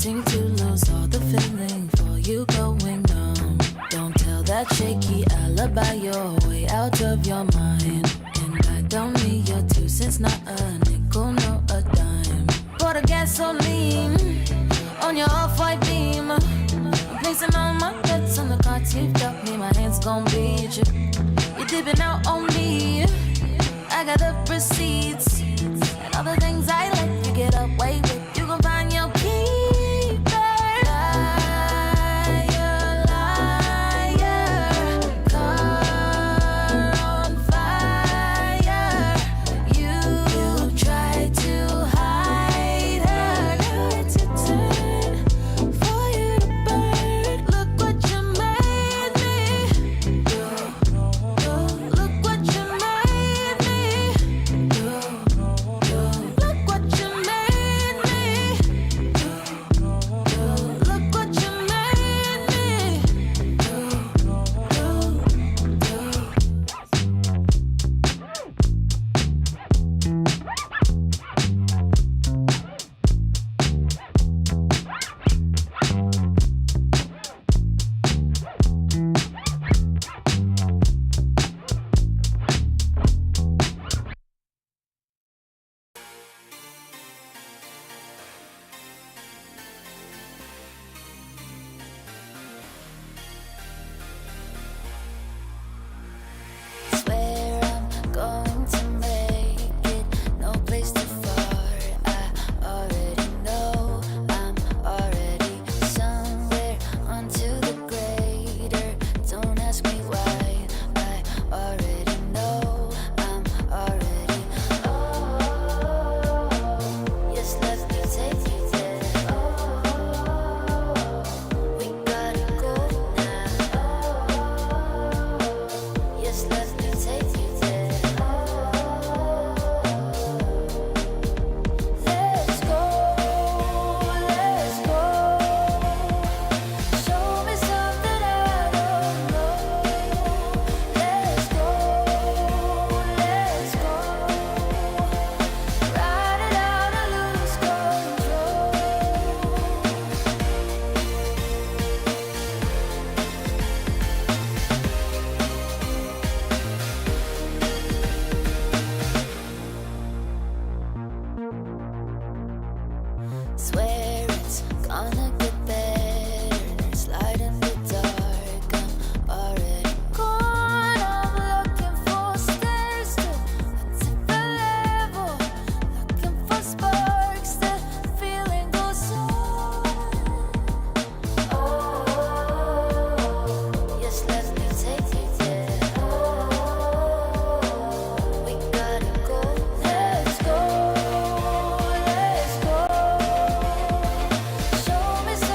starting to lose all the feeling for you going numb. Don't tell that shaky alibi you're way out of your mind. And I don't need your 2 cents, not a nickel, no a dime. Pour the gasoline on your off-white beam. I'm placing all my bets on the cards you've got me. My hands gon' beat you. You're dipping out on me. I got the receipts and all the things I let you get away with. You gon' find your keeper. Liar, liar, car on fire. You tried to hide her. Now it's your turn for you to burn. Look what you made me do. Look what you made me do. Look what you made me do. Look what you made me Swear I'm going to make it, no place too far. I already know I'm already somewhere onto the greater. Don't ask me why, I already know I'm already. Oh, yes, let me take you there. Oh, we gotta go now. Yes, let me take you there. Let's go, let's go. Show me something I don't know. Let's go, let's go. Ride it out and lose control. Swear it's gonna get better. Slide in the dark. I'm already gone. I'm looking for stairs to a different level. Looking for sparks. The feeling goes on. Oh, yes, let me take you there. Oh, we gotta go. Let's go. Let's go. Show me something.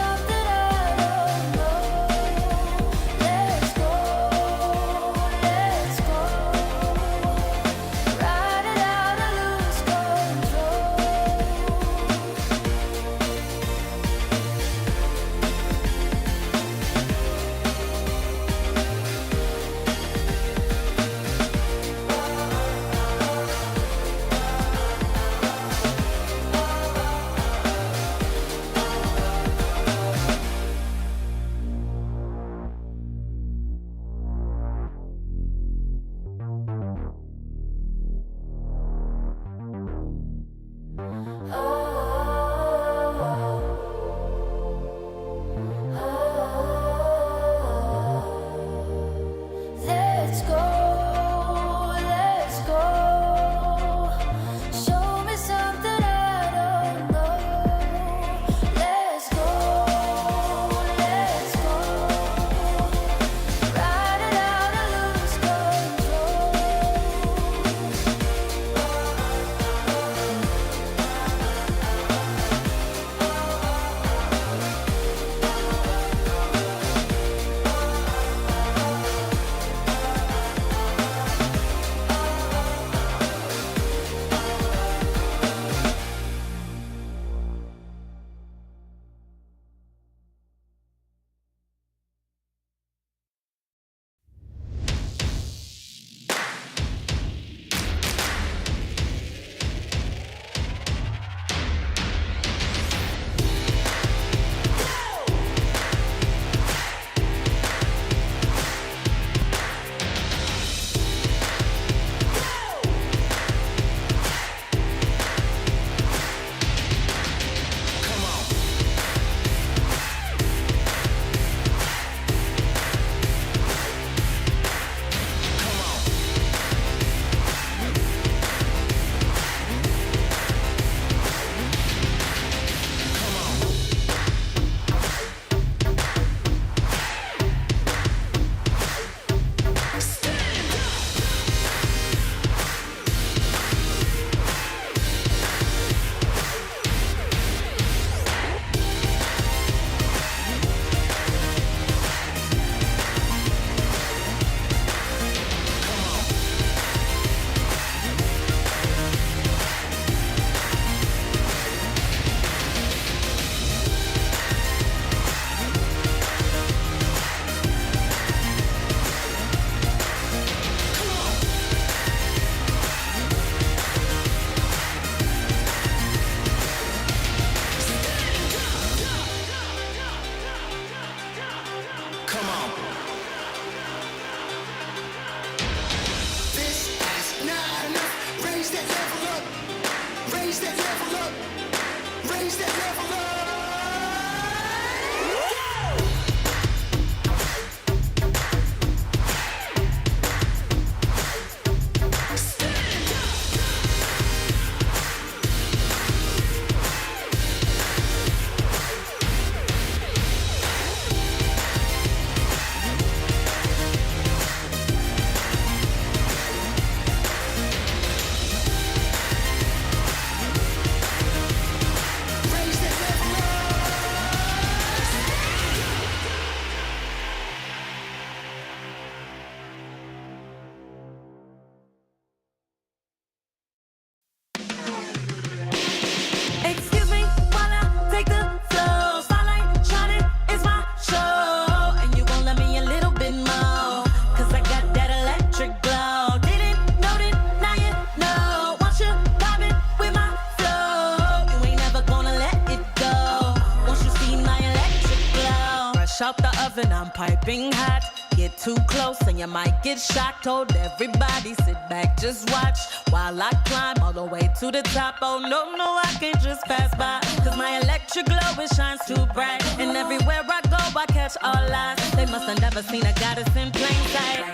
Excuse me while I take the floor. Spotlight shining, it's my show. And you gon' love me a little bit more. Cause I got that electric glow. Didn't know it, now you know. Want you vibing with my flow. You ain't never gonna let it go. Once you see my electric glow. Fresh out the oven, I'm piping hot. Get too close and you might get shocked. Told everybody sit back, just watch while I climb all the way to the top. Oh no, no, I can't just pass by. Cause my electric glow, it shines too bright. And everywhere I go, I catch all eyes. They must have never seen a goddess in plain sight.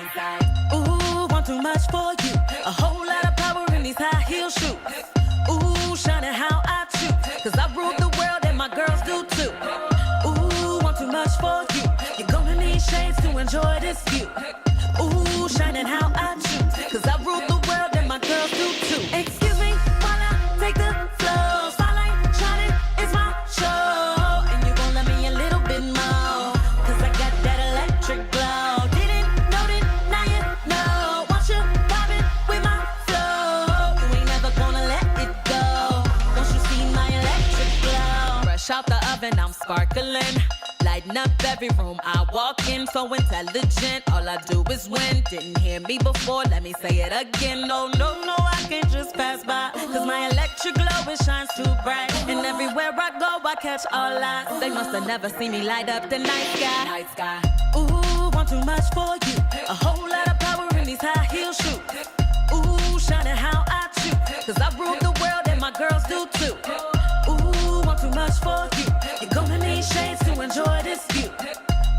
Ooh, want too much for you. A whole lot of power in these high heel shoes. Ooh, shining how I choose. Cause I rule the world and my girls do too. Ooh, want too much for you. You're gonna need shades to enjoy this view. Ooh, shining how I choose. Cause I rule the world and my girls do too. Excuse me while I take the floor. Spotlight shining, it's my show. And you gon' love me a little bit more. Cause I got that electric glow. Didn't know it, now you know. Want you vibing with my flow. You ain't never gonna let it go. Once you see my electric glow. Fresh out the oven, I'm sparkling. Lighting up every room I walk in, so intelligent, all I do is win. Didn't hear me before, let me say it again. No, no, no, I can't just pass by. Cause my electric glow, it shines too bright. And everywhere I go, I catch all eyes. They must have never seen me light up the night sky. Ooh, want too much for you. A whole lot of power in these high heel shoes. Ooh, shining how I choose. Cause I rule the world and my girls do too. Ooh, want too much for you. You're gonna need shades to enjoy this view.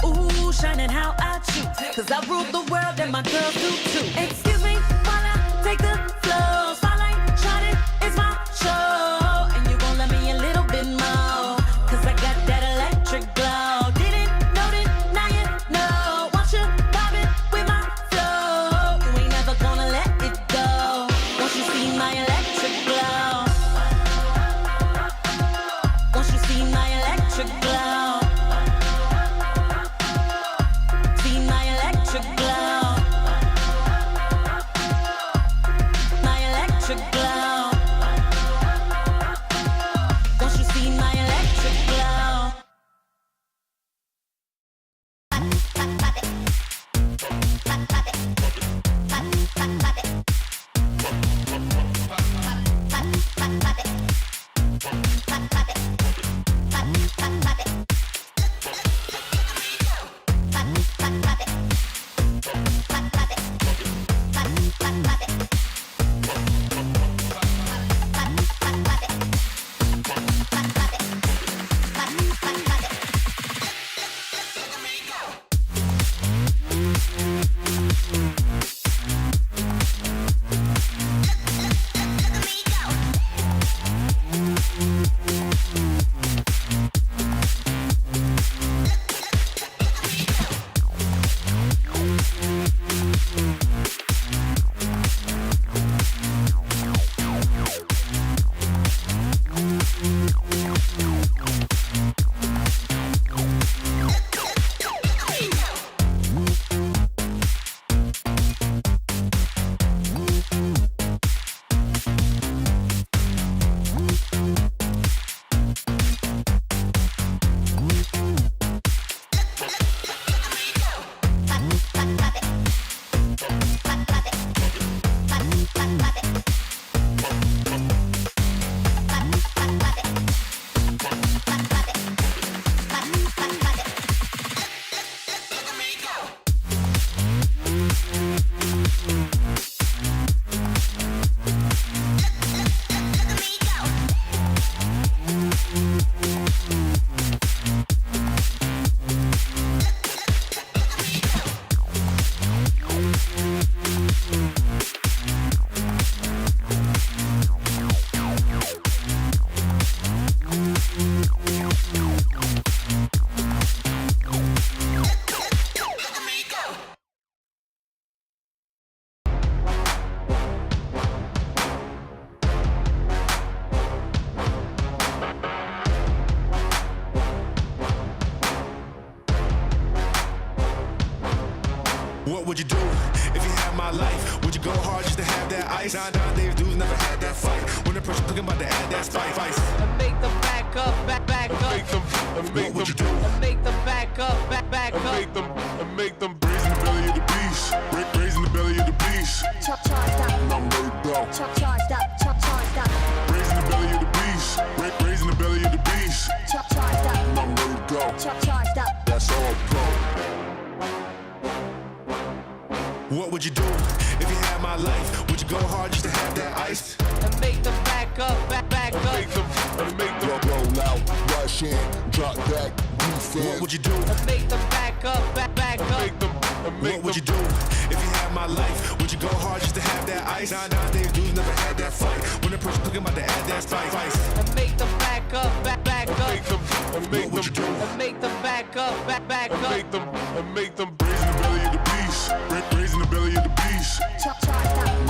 Ooh, shining how I choose. Cause I rule the world and my girls do too. Excuse me while I take the floor. Spotlight shining, it's my show. And you gon' love me a little bit more. Cause I got that electric glow. Didn't know it, now you know. Want you vibing with my flow. You ain't never gonna let it go. Once you see my electric glow. Once you see my electric glow. See my electric glow. My What would you do if you had my life? Would you go hard just to have that ice? Nowadays dudes never had that fight. When the person talking about to add that spice. And make them back up, back up. What would you do? And make them back up, back up. Make them brazen the belly of the beast. Brazen the belly of the beast. Charged up. I'm ready to go. Charged up, charged up. Brazen the belly of the beast. Brazen the belly of the beast. Charged up. I'm ready to go. Charged up. That's all pro. What would you do if you had my life? Would you go hard just to have that ice? And make them back up, back up. Make them roll out, rush in, drop back, defense. What would you do? And make them back up, back up. What would you do if you had my life? Would you go hard just to have that ice? Nowadays dudes never had that fight. When the person talking about to add that spice. And make them back up, back up. What would you do? And make them back up, back up. Make them brazen the belly of the beast. Brazen the belly of the beast. Charged up.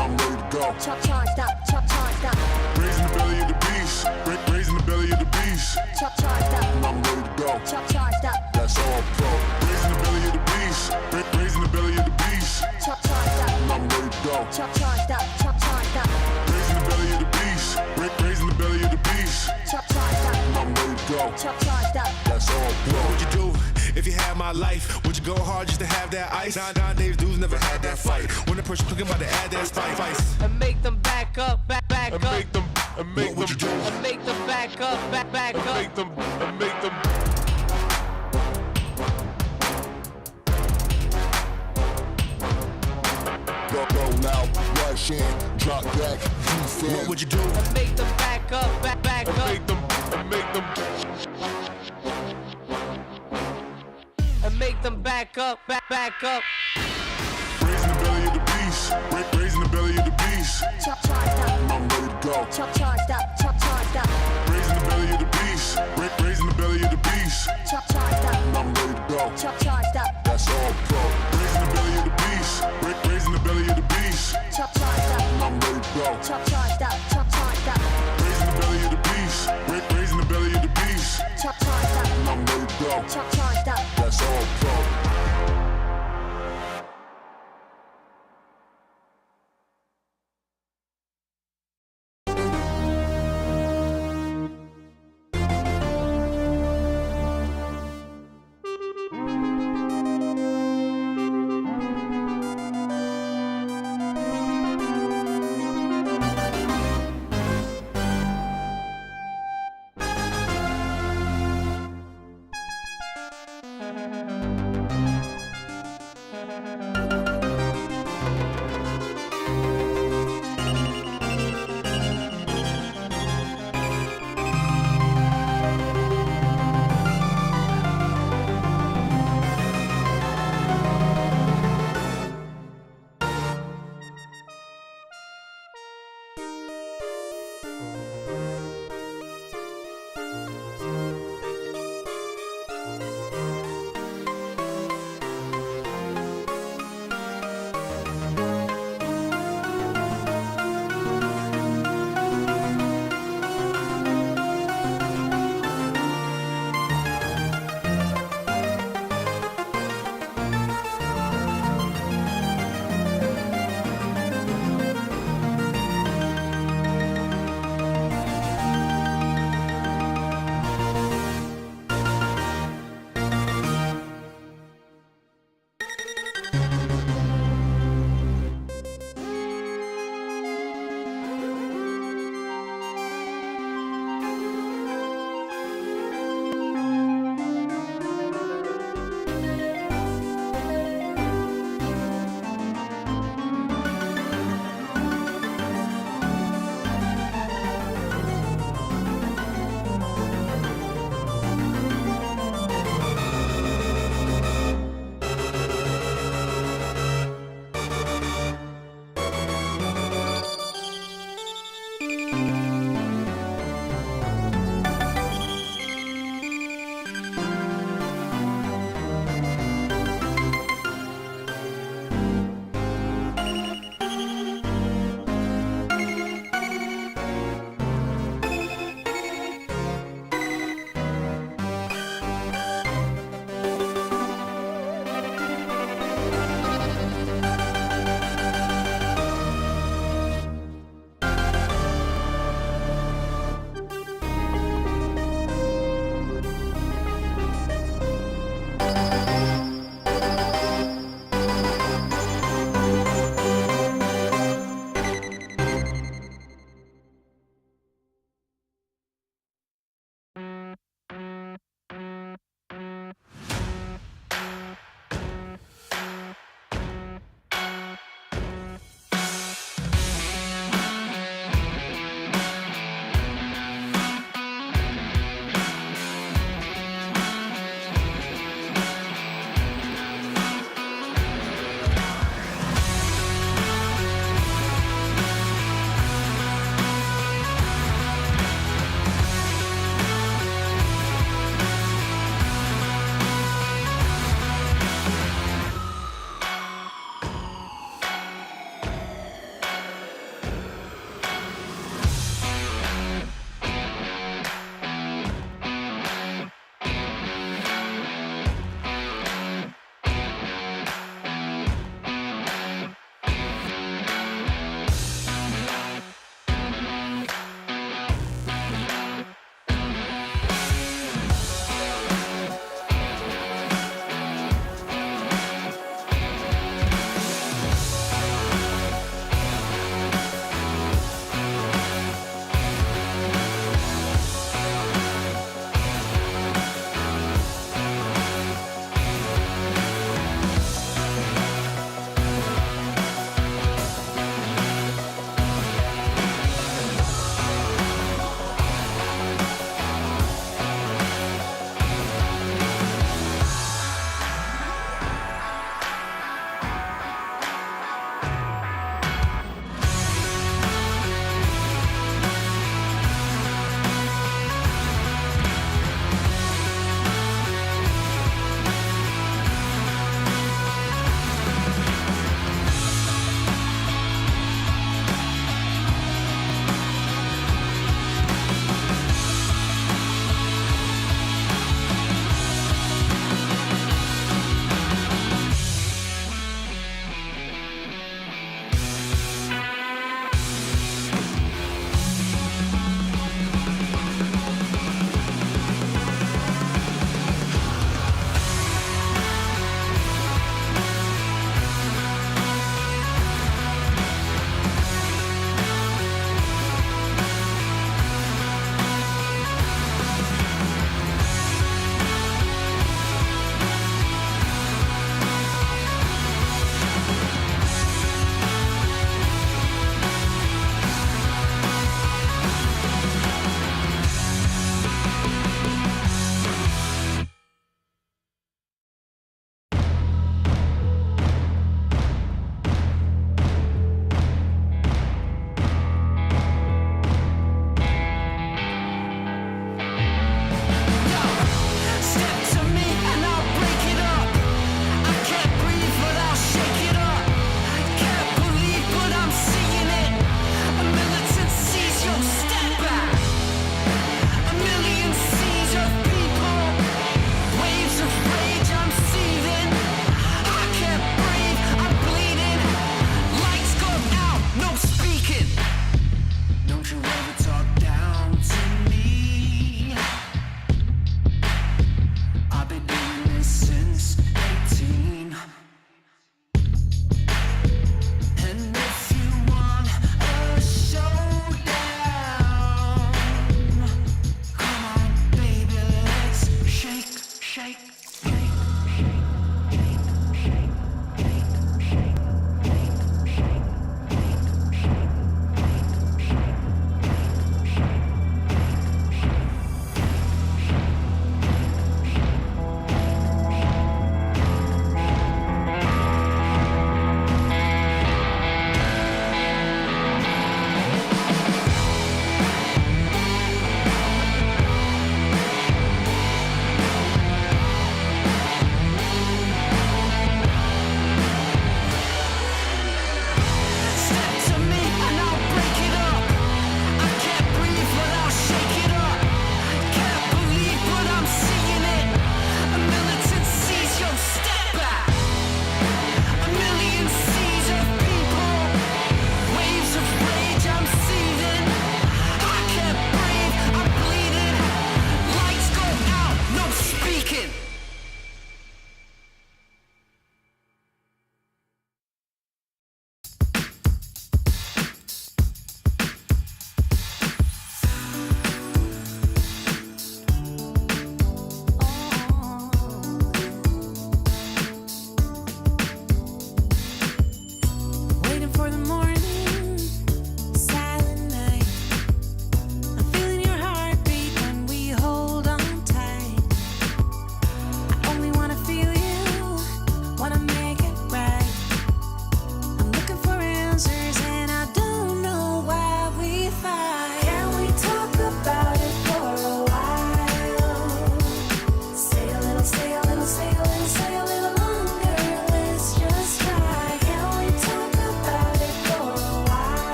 I'm ready to go. Charged up, charged up. Brazen the belly of the beast. Brazen the belly of the beast. Charged up. I'm ready to go. Charged up. That's all pro. Brazen the belly of the beast. Brazen the belly of the beast. Charged up. I'm ready to go. Charged up, charged up. Brazen the belly of the beast. Brazen the belly of the beast. Charged up. I'm ready to go. Charged up. That's all pro. What would you do if you had my life? Would you go hard just to have that ice? Nowadays dudes never had that fight. When the person talking about to add that spice. And make them back up, back up. What would you do? And make them back up, back up. Make them roll out, rush in, drop back, defense. What would you do? And make them back up, back up. And make them back up, back up. Brazen the belly of the beast. Brazen the belly of the beast. Charged up. I'm ready to go. Charged up, charged up. Brazen the belly of the beast. Brazen the belly of the beast. Charged up. I'm ready to go. Charged up. That's all pro. Brazen the belly of the beast. Brazen the belly of the beast. Charged up. I'm ready to go. Charged up, charged up. Brazen the belly of the beast. Brazen the belly of the beast. Charged up. I'm ready to go. Charged up. That's all pro.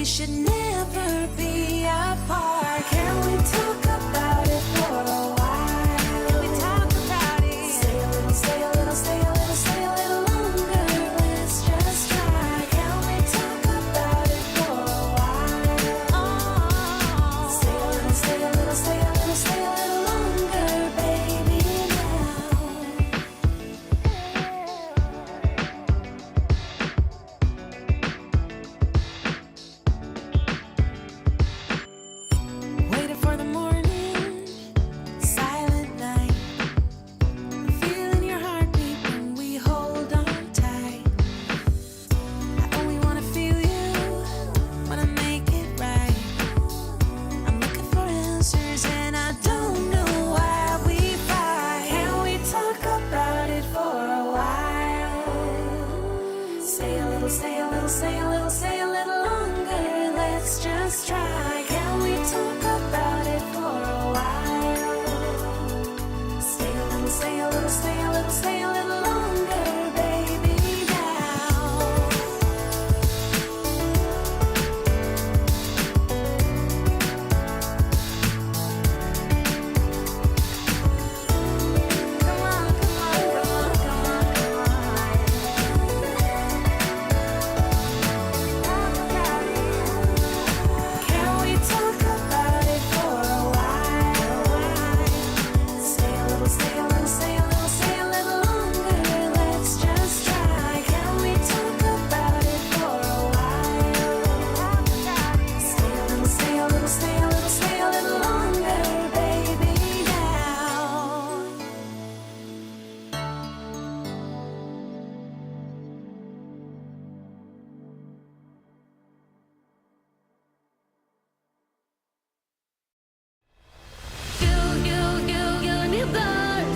should never be apart. Can we talk about it for a while? Can we talk about it? Stay a little, stay a little, stay a little, stay a little longer. Let's just try. Can we talk about it for a while? Oh. Stay a little, stay a little, stay a little, stay a little longer, baby, waiting for the morning, silent night. Feeling your heartbeat when we hold on tight. I only wanna feel you, wanna make it right. I'm looking for answers and I don't know why we fight. Can we talk about it for a while? Stay a little, stay a little, stay a little, stay a little longer. Let's just try. Can we talk about it for a while? Stay a little, stay a little, stay a little, stay a little longer, baby, now. Come on, come on, come on, come on, come on. Can we talk about it for a while? Stay a little, stay a little, stay a little, stay a little longer. Let's just try. Can we talk about it for a while? Stay a little, stay a little, stay a little, stay a little longer, baby, now. You need that.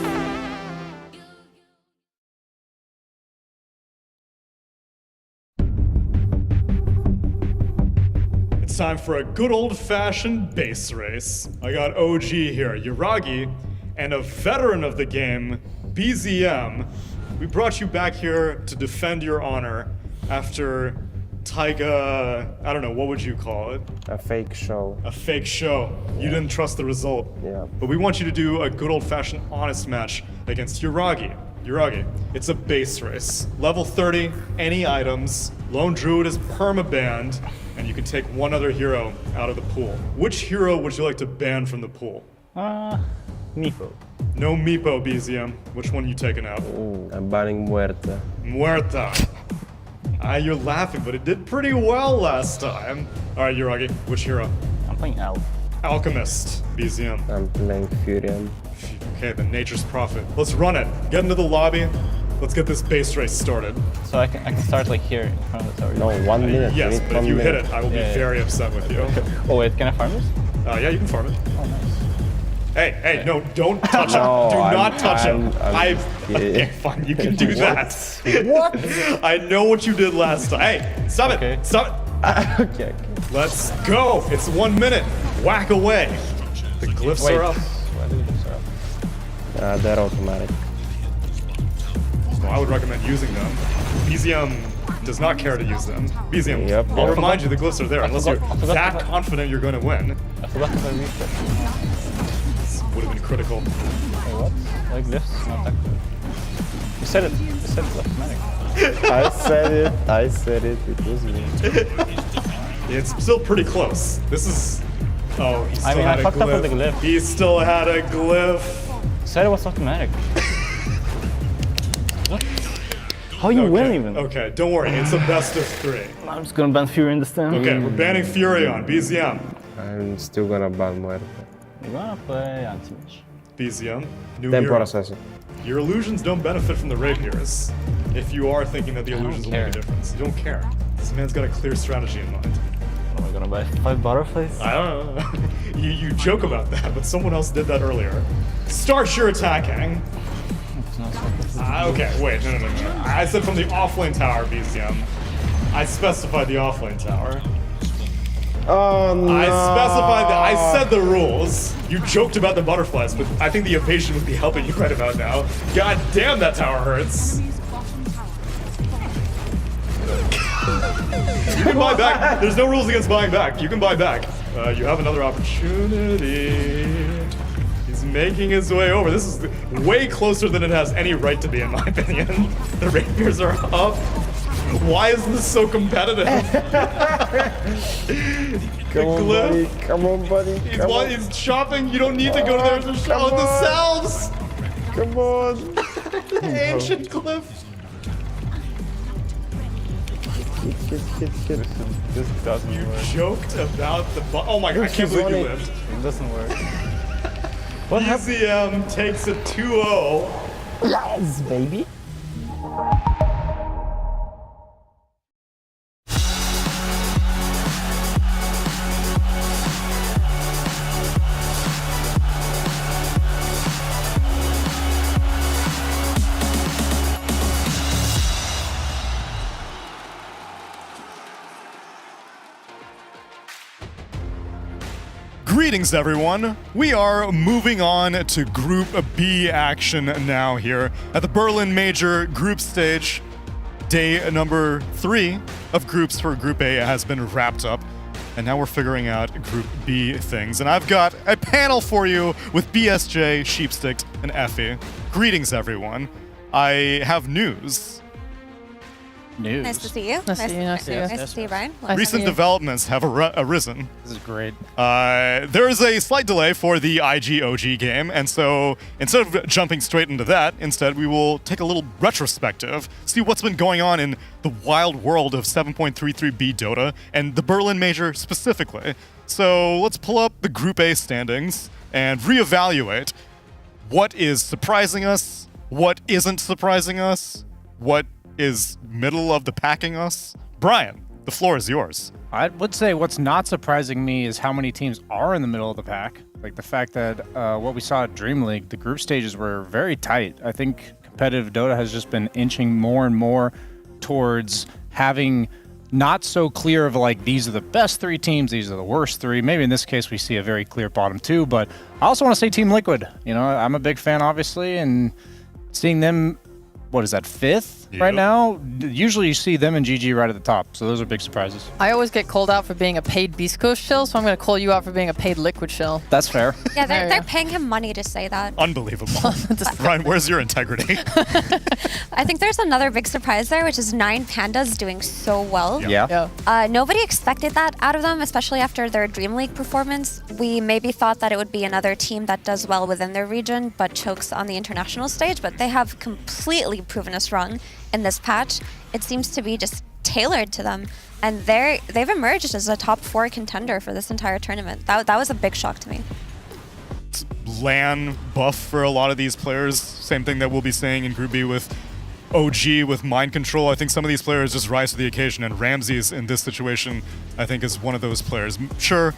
It's time for a good old-fashioned base race. I got OG here, Yuragi, and a veteran of the game, BZM. We brought you back here to defend your honor after Taiga, I don't know, what would you call it? A fake show. A fake show. You didn't trust the result. Yeah. But we want you to do a good old-fashioned honest match against Yuragi. Yuragi, it's a base race. Level 30, any items. Lone Druid is perma-banned, and you can take one other hero out of the pool. Which hero would you like to ban from the pool? Meepo. No Meepo, BZM. Which one you taking out? I'm banning Muerta. Muerta. You're laughing, but it did pretty well last time. All right, Yuragi, which hero? I'm playing Alp. Alchemist, BZM. I'm playing Furion. Okay, the Nature's Prophet. Let's run it. Get into the lobby. Let's get this base race started. So I can start like here in front of the tower. No, 1 minute. Yes, but if you hit it, I will be very upset with you. Oh wait, can I farm this? Yeah, you can farm it. Oh, nice. Hey, no, don't touch him. Do not touch him. Okay, fine, you can do that. What? I know what you did last time. Hey, stop it. Okay. Stop it. Okay. Let's go. It's 1 minute. Whack away. The glyphs are up. Why do the glyphs are up? They're automatic. So I would recommend using them. BZM does not care to use them. BZM, Yep. I'll remind you the glyphs are there unless you're that confident you're going to win. I forgot to refresh. Would have been critical. Wait, what? Like this? Not that good. You said it. You said it's automatic. I said it. It was me. It's still pretty close. This is... Oh, he still had I a fucked up glyph. with the glyph. He still had a glyph. You said it was automatic. What? How you win even? Okay, don't worry. It's a best of 3. I'm just gonna ban Fury in this time. Okay, we're banning Fury on BZM. I'm still gonna ban Muerta. You're gonna play anti-mage. BZM. New Tempo hero. Assassin. Your illusions don't benefit from the rapiers. If you are thinking that the illusions will make a difference. You don't care. This man's got a clear strategy in mind. Am I gonna buy 5 butterflies? I don't know. you joke about that, but someone else did that earlier. Start your attacking. Okay, wait, no. I said from the offlane tower, BZM. I specified the offlane tower. Oh no! I said the rules. You joked about the butterflies, but I think the evasion would be helping you right about now. God damn, that tower hurts. You can buy back. There's no rules against buying back. You can buy back. You have another opportunity. He's making his way over. This is way closer than it has any right to be, in my opinion. The Rapiers are up. Why is this so competitive? Come on, buddy. Come on, buddy. He's shopping. You don't need to go to there to shop themselves. Come on. Ancient Cliff. This doesn't You work. joked about the oh my god, I can't believe you lived. It doesn't work. ECM takes a 2-0. Yes, baby. Greetings, everyone. We are moving on to Group B action now here at the Berlin Major Group Stage. Day number 3 of groups for Group A has been wrapped up, and now we're figuring out Group B things. And I've got a panel for you with BSJ, Sheepstick, and Effie. Greetings, everyone. I have news. Nice to see you. Nice to see you, Brian. Recent developments have arisen. This is great. There is a slight delay for the IG-OG game, and so instead of jumping straight into that, instead we will take a little retrospective, see what's been going on in the wild world of 7.33B Dota, and the Berlin Major specifically. So let's pull up the Group A standings and reevaluate what is surprising us, what isn't surprising us, what is middle of the packing us. Brian, the floor is yours. I would say what's not surprising me is how many teams are in the middle of the pack. Like the fact that what we saw at Dream League, the group stages were very tight. I think competitive Dota has just been inching more and more towards having not so clear of like, these are the best 3 teams, these are the worst 3. Maybe in this case we see a very clear bottom 2, but I also want to say Team Liquid. You know, I'm a big fan, obviously, and seeing them, what is that, 5th? Right now, usually you see them and GG right at the top, so those are big surprises. I always get called out for being a paid Beast Coast shell, so I'm going to call you out for being a paid Liquid shell. That's fair. Yeah, they're paying him money to say that. Unbelievable. Brian, where's your integrity? I think there's another big surprise there, which is 9 Pandas doing so well. Yeah. Nobody expected that out of them, especially after their Dream League performance. We maybe thought that it would be another team that does well within their region, but chokes on the international stage, but they have completely proven us wrong. In this patch, it seems to be just tailored to them, and they've emerged as a top 4 contender for this entire tournament. That was a big shock to me. LAN buff for a lot of these players. Same thing that we'll be saying in Group B with OG, with Mind Control. I think some of these players just rise to the occasion, and Ramses in this situation, I think, is one of those players. Sure,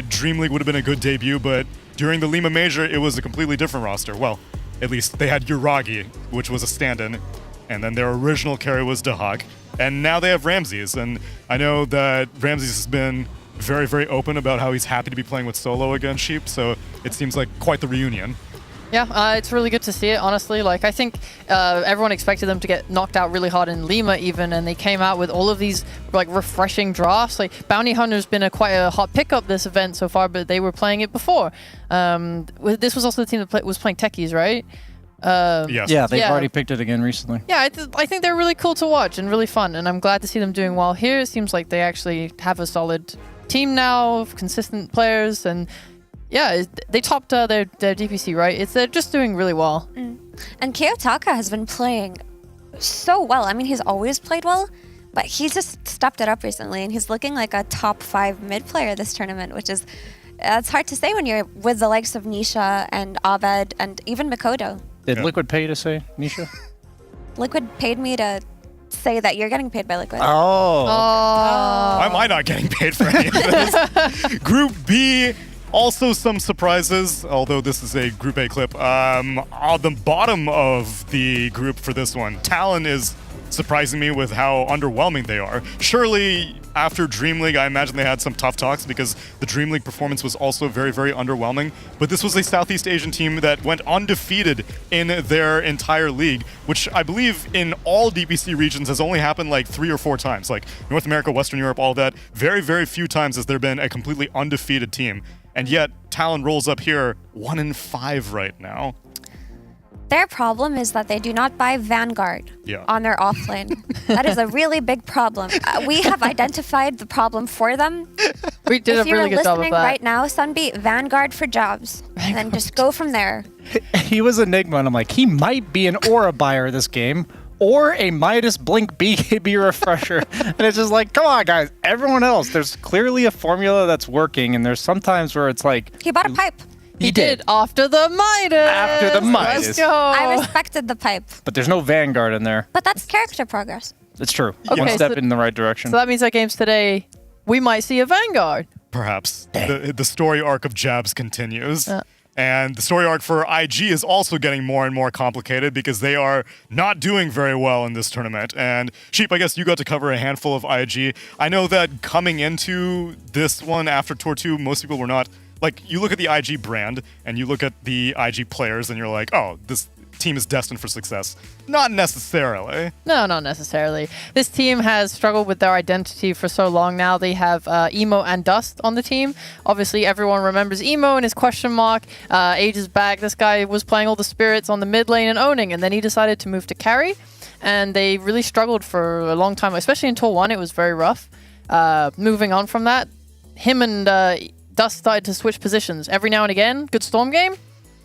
Dream League would have been a good debut, but during the Lima Major, it was a completely different roster. Well, at least they had Uragi, which was a stand-in, and then their original carry was Dahak, and now they have Ramses. And I know that Ramses has been very, very open about how he's happy to be playing with solo against Sheep, so it seems like quite the reunion. Yeah, it's really good to see it, honestly. Like, I think everyone expected them to get knocked out really hard in Lima even, and they came out with all of these like refreshing drafts. Like, Bounty Hunter's been quite a hot pickup this event so far, but they were playing it before. This was also the team that was playing Techies, right? Yes. Yeah, they've already picked it again recently. Yeah, I think they're really cool to watch and really fun, and I'm glad to see them doing well here. It seems like they actually have a solid team now of consistent players, and yeah, they topped their DPC, right? They're just doing really well. And Kiyotaka has been playing so well. I mean, he's always played well, but he's just stepped it up recently, and he's looking like a top 5 mid player this tournament, which is it's hard to say when you're with the likes of Nisha and Abed and even Mikoto. Did Liquid pay to say Nisha? Liquid paid me to say that you're getting paid by Liquid. Oh. Why am I not getting paid for any of this? Group B, also some surprises, although this is a Group A clip. On the bottom of the group for this one, Talon is surprising me with how underwhelming they are. Surely, after Dream League, I imagine they had some tough talks because the Dream League performance was also very, very underwhelming. But this was a Southeast Asian team that went undefeated in their entire league, which I believe in all DPC regions has only happened like 3 or 4 times. Like North America, Western Europe, all that. Very, very few times has there been a completely undefeated team. And yet, Talon rolls up here 1-5 right now. Their problem is that they do not buy Vanguard on their offlane. That is a really big problem. We have identified the problem for them. We did a really good job of that. If you're listening right now, Sunbeat, Vanguard for jobs. And then just go from there. He was Enigma, and I'm like, he might be an Aura buyer this game, or a Midas Blink BKB refresher. And it's just like, come on, guys, everyone else, there's clearly a formula that's working, and there's sometimes where it's like... He bought a pipe. He did. After the Midas. After the Midas. Let's go. I respected the pipe. But there's no Vanguard in there. But that's character progress. It's true. Okay, One step so- in the right direction. So that means that games today, we might see a Vanguard. Perhaps. The story arc of Jabs continues. And the story arc for IG is also getting more and more complicated because they are not doing very well in this tournament. And Sheep, I guess you got to cover a handful of IG. I know that coming into this one after Tour 2, most people were not... Like, you look at the IG brand and you look at the IG players and you're like, oh, this team is destined for success. Not necessarily. No, not necessarily. This team has struggled with their identity for so long now. They have Emo and Dust on the team. Obviously, everyone remembers Emo and his question mark. Ages back, this guy was playing all the spirits on the mid lane and owning, and then he decided to move to carry. And they really struggled for a long time, especially in Tour 1. It was very rough. Moving on from that, him and Dust started to switch positions. Every now and again, good Storm game,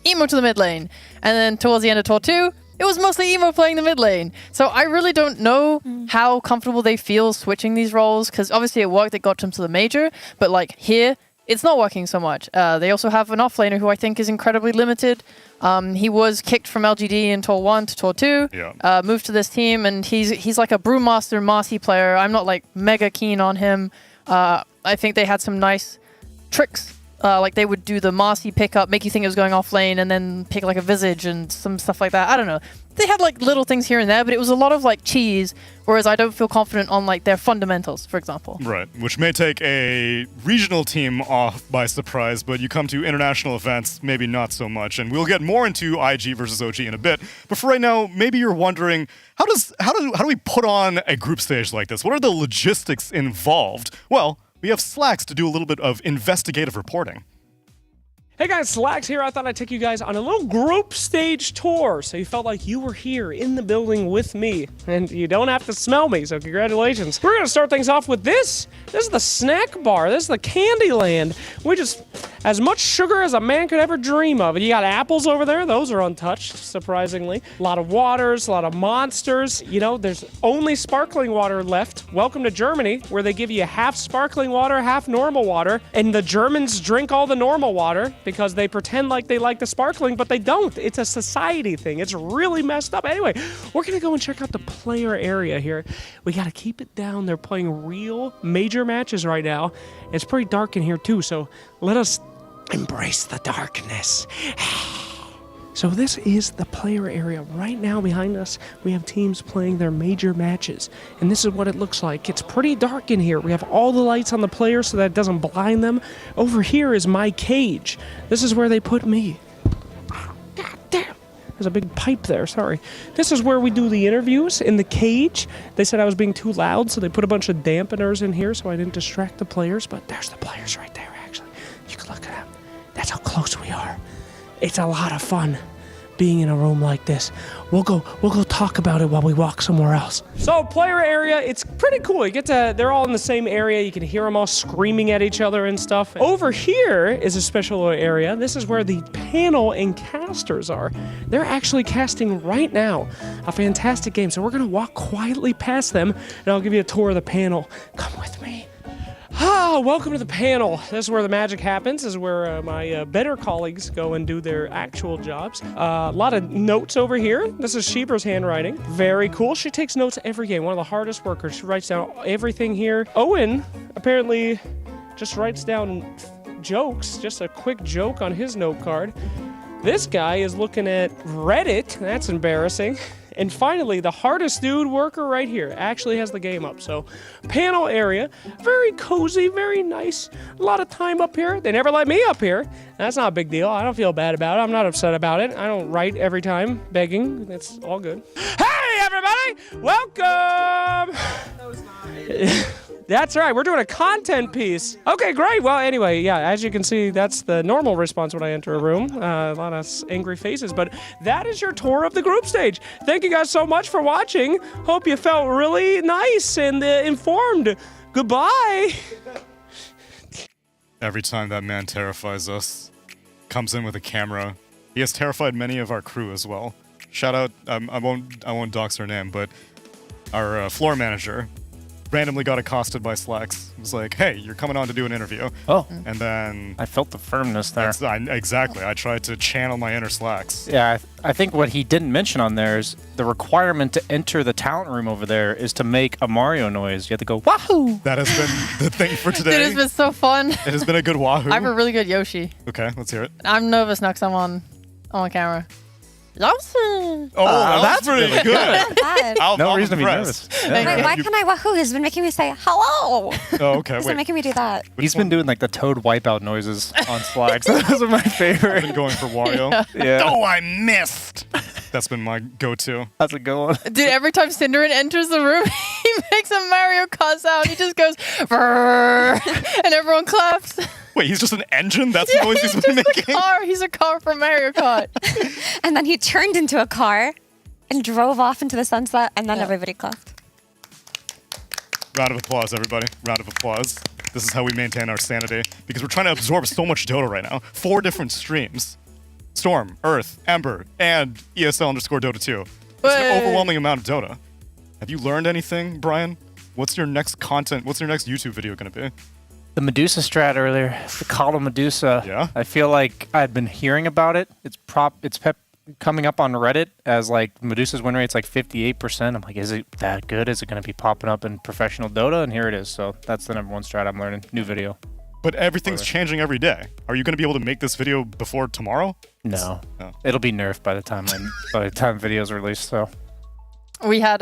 Emo to the mid lane. And then towards the end of Tour 2, it was mostly Emo playing the mid lane. So I really don't know how comfortable they feel switching these roles, because obviously it worked, it got them to the major, but like here, it's not working so much. They also have an offlaner who I think is incredibly limited. He was kicked from LGD in Tour 1 to Tour 2, moved to this team, and he's like a Brewmaster Marcy player. I'm not like mega keen on him. I think they had some nice tricks, like they would do the Marcy pickup, make you think it was going off lane, and then pick like a Visage and some stuff like that. I don't know. They had like little things here and there, but it was a lot of like cheese, whereas I don't feel confident on like their fundamentals, for example. Right, which may take a regional team off by surprise, but you come to international events, maybe not so much. And we'll get more into IG versus OG in a bit. But for right now, maybe you're wondering, how do we put on a group stage like this? What are the logistics involved? Well, we have Slacks to do a little bit of investigative reporting. Hey guys, Slacks here. I thought I'd take you guys on a little group stage tour so you felt like you were here in the building with me. And you don't have to smell me, so congratulations. We're going to start things off with this. This is the snack bar. This is the Candyland. We just, as much sugar as a man could ever dream of. You got apples over there. Those are untouched, surprisingly. A lot of waters, a lot of monsters. You know, there's only sparkling water left. Welcome to Germany, where they give you half sparkling water, half normal water. And the Germans drink all the normal water because they pretend like they like the sparkling, but they don't. It's a society thing. It's really messed up. Anyway, we're going to go and check out the player area here. We got to keep it down. They're playing real major matches right now. It's pretty dark in here too, so let us embrace the darkness. So this is the player area. Right now behind us, we have teams playing their major matches. And this is what it looks like. It's pretty dark in here. We have all the lights on the players so that it doesn't blind them. Over here is my cage. This is where they put me. God damn. There's a big pipe there, sorry. This is where we do the interviews in the cage. They said I was being too loud, so they put a bunch of dampeners in here so I didn't distract the players. But there's the players right there, actually. You can look at them. That's how close we are. It's a lot of fun being in a room like this. We'll go talk about it while we walk somewhere else. So player area, it's pretty cool. You get to, they're all in the same area. You can hear them all screaming at each other and stuff. Over here is a special area. This is where the panel and casters are. They're actually casting right now a fantastic game. So we're gonna walk quietly past them and I'll give you a tour of the panel. Come with me. Welcome to the panel. This is where the magic happens. This is where my better colleagues go and do their actual jobs. A lot of notes over here. This is Sheeper's handwriting. Very cool. She takes notes every game. One of the hardest workers. She writes down everything here. Owen apparently just writes down jokes. Just a quick joke on his note card. This guy is looking at Reddit. That's embarrassing. And finally, the hardest dude worker right here actually has the game up. So panel area, very cozy, very nice. A lot of time up here. They never let me up here. That's not a big deal. I don't feel bad about it. I'm not upset about it. I don't write every time begging. It's all good. Hey, everybody! Welcome! That was nice. That's right. We're doing a content piece. Okay, great. Well, anyway, yeah, as you can see, that's the normal response when I enter a room. A lot of angry faces, but that is your tour of the group stage. Thank you guys so much for watching. Hope you felt really nice and informed. Goodbye. Every time that man terrifies us, comes in with a camera. He has terrified many of our crew as well. Shout out, I won't dox her name, but our floor manager randomly got accosted by Slacks. It was like, hey, you're coming on to do an interview. Oh. And then... I felt the firmness there. Exactly. I tried to channel my inner Slacks. Yeah, I think what he didn't mention on there is the requirement to enter the talent room over there is to make a Mario noise. You have to go, wahoo! That has been the thing for today. It has been so fun. It has been a good wahoo. I have a really good Yoshi. Okay, let's hear it. I'm nervous now because I'm on camera. Yoshi! Oh, that's pretty good. No reason to be nervous. Wait, why can't I wahoo? He's been making me say hello. Oh, okay. He's been making me do that. He's been doing like the Toad wipeout noises on Slacks. Those are my favorite. I've been going for Wario. Yeah. Oh, I missed. That's been my go-to. How's it going? Dude, every time Cinderin enters the room, he makes a Mario Kart sound. He just goes, "Brrr," and everyone claps. Wait, he's just an engine? That's the noise he's been making? He's a car from Mario Kart. And then he turned into a car and drove off into the sunset, and then everybody clapped. Round of applause, everybody. Round of applause. This is how we maintain our sanity, because we're trying to absorb so much Dota right now. 4 different streams. Storm, Earth, Ember, and ESL_Dota 2. It's an overwhelming amount of Dota. Have you learned anything, Brian? What's your next content? What's your next YouTube video going to be? The Medusa strat earlier, the Call of Medusa. Yeah? I feel like I'd been hearing about it. It's coming up on Reddit as like Medusa's win rate's like 58%. I'm like, is it that good? Is it going to be popping up in professional Dota? And here it is. So that's the #1 strat I'm learning. New video. But everything's changing every day. Are you going to be able to make this video before tomorrow? No. It'll be nerfed by the time video's released. So We had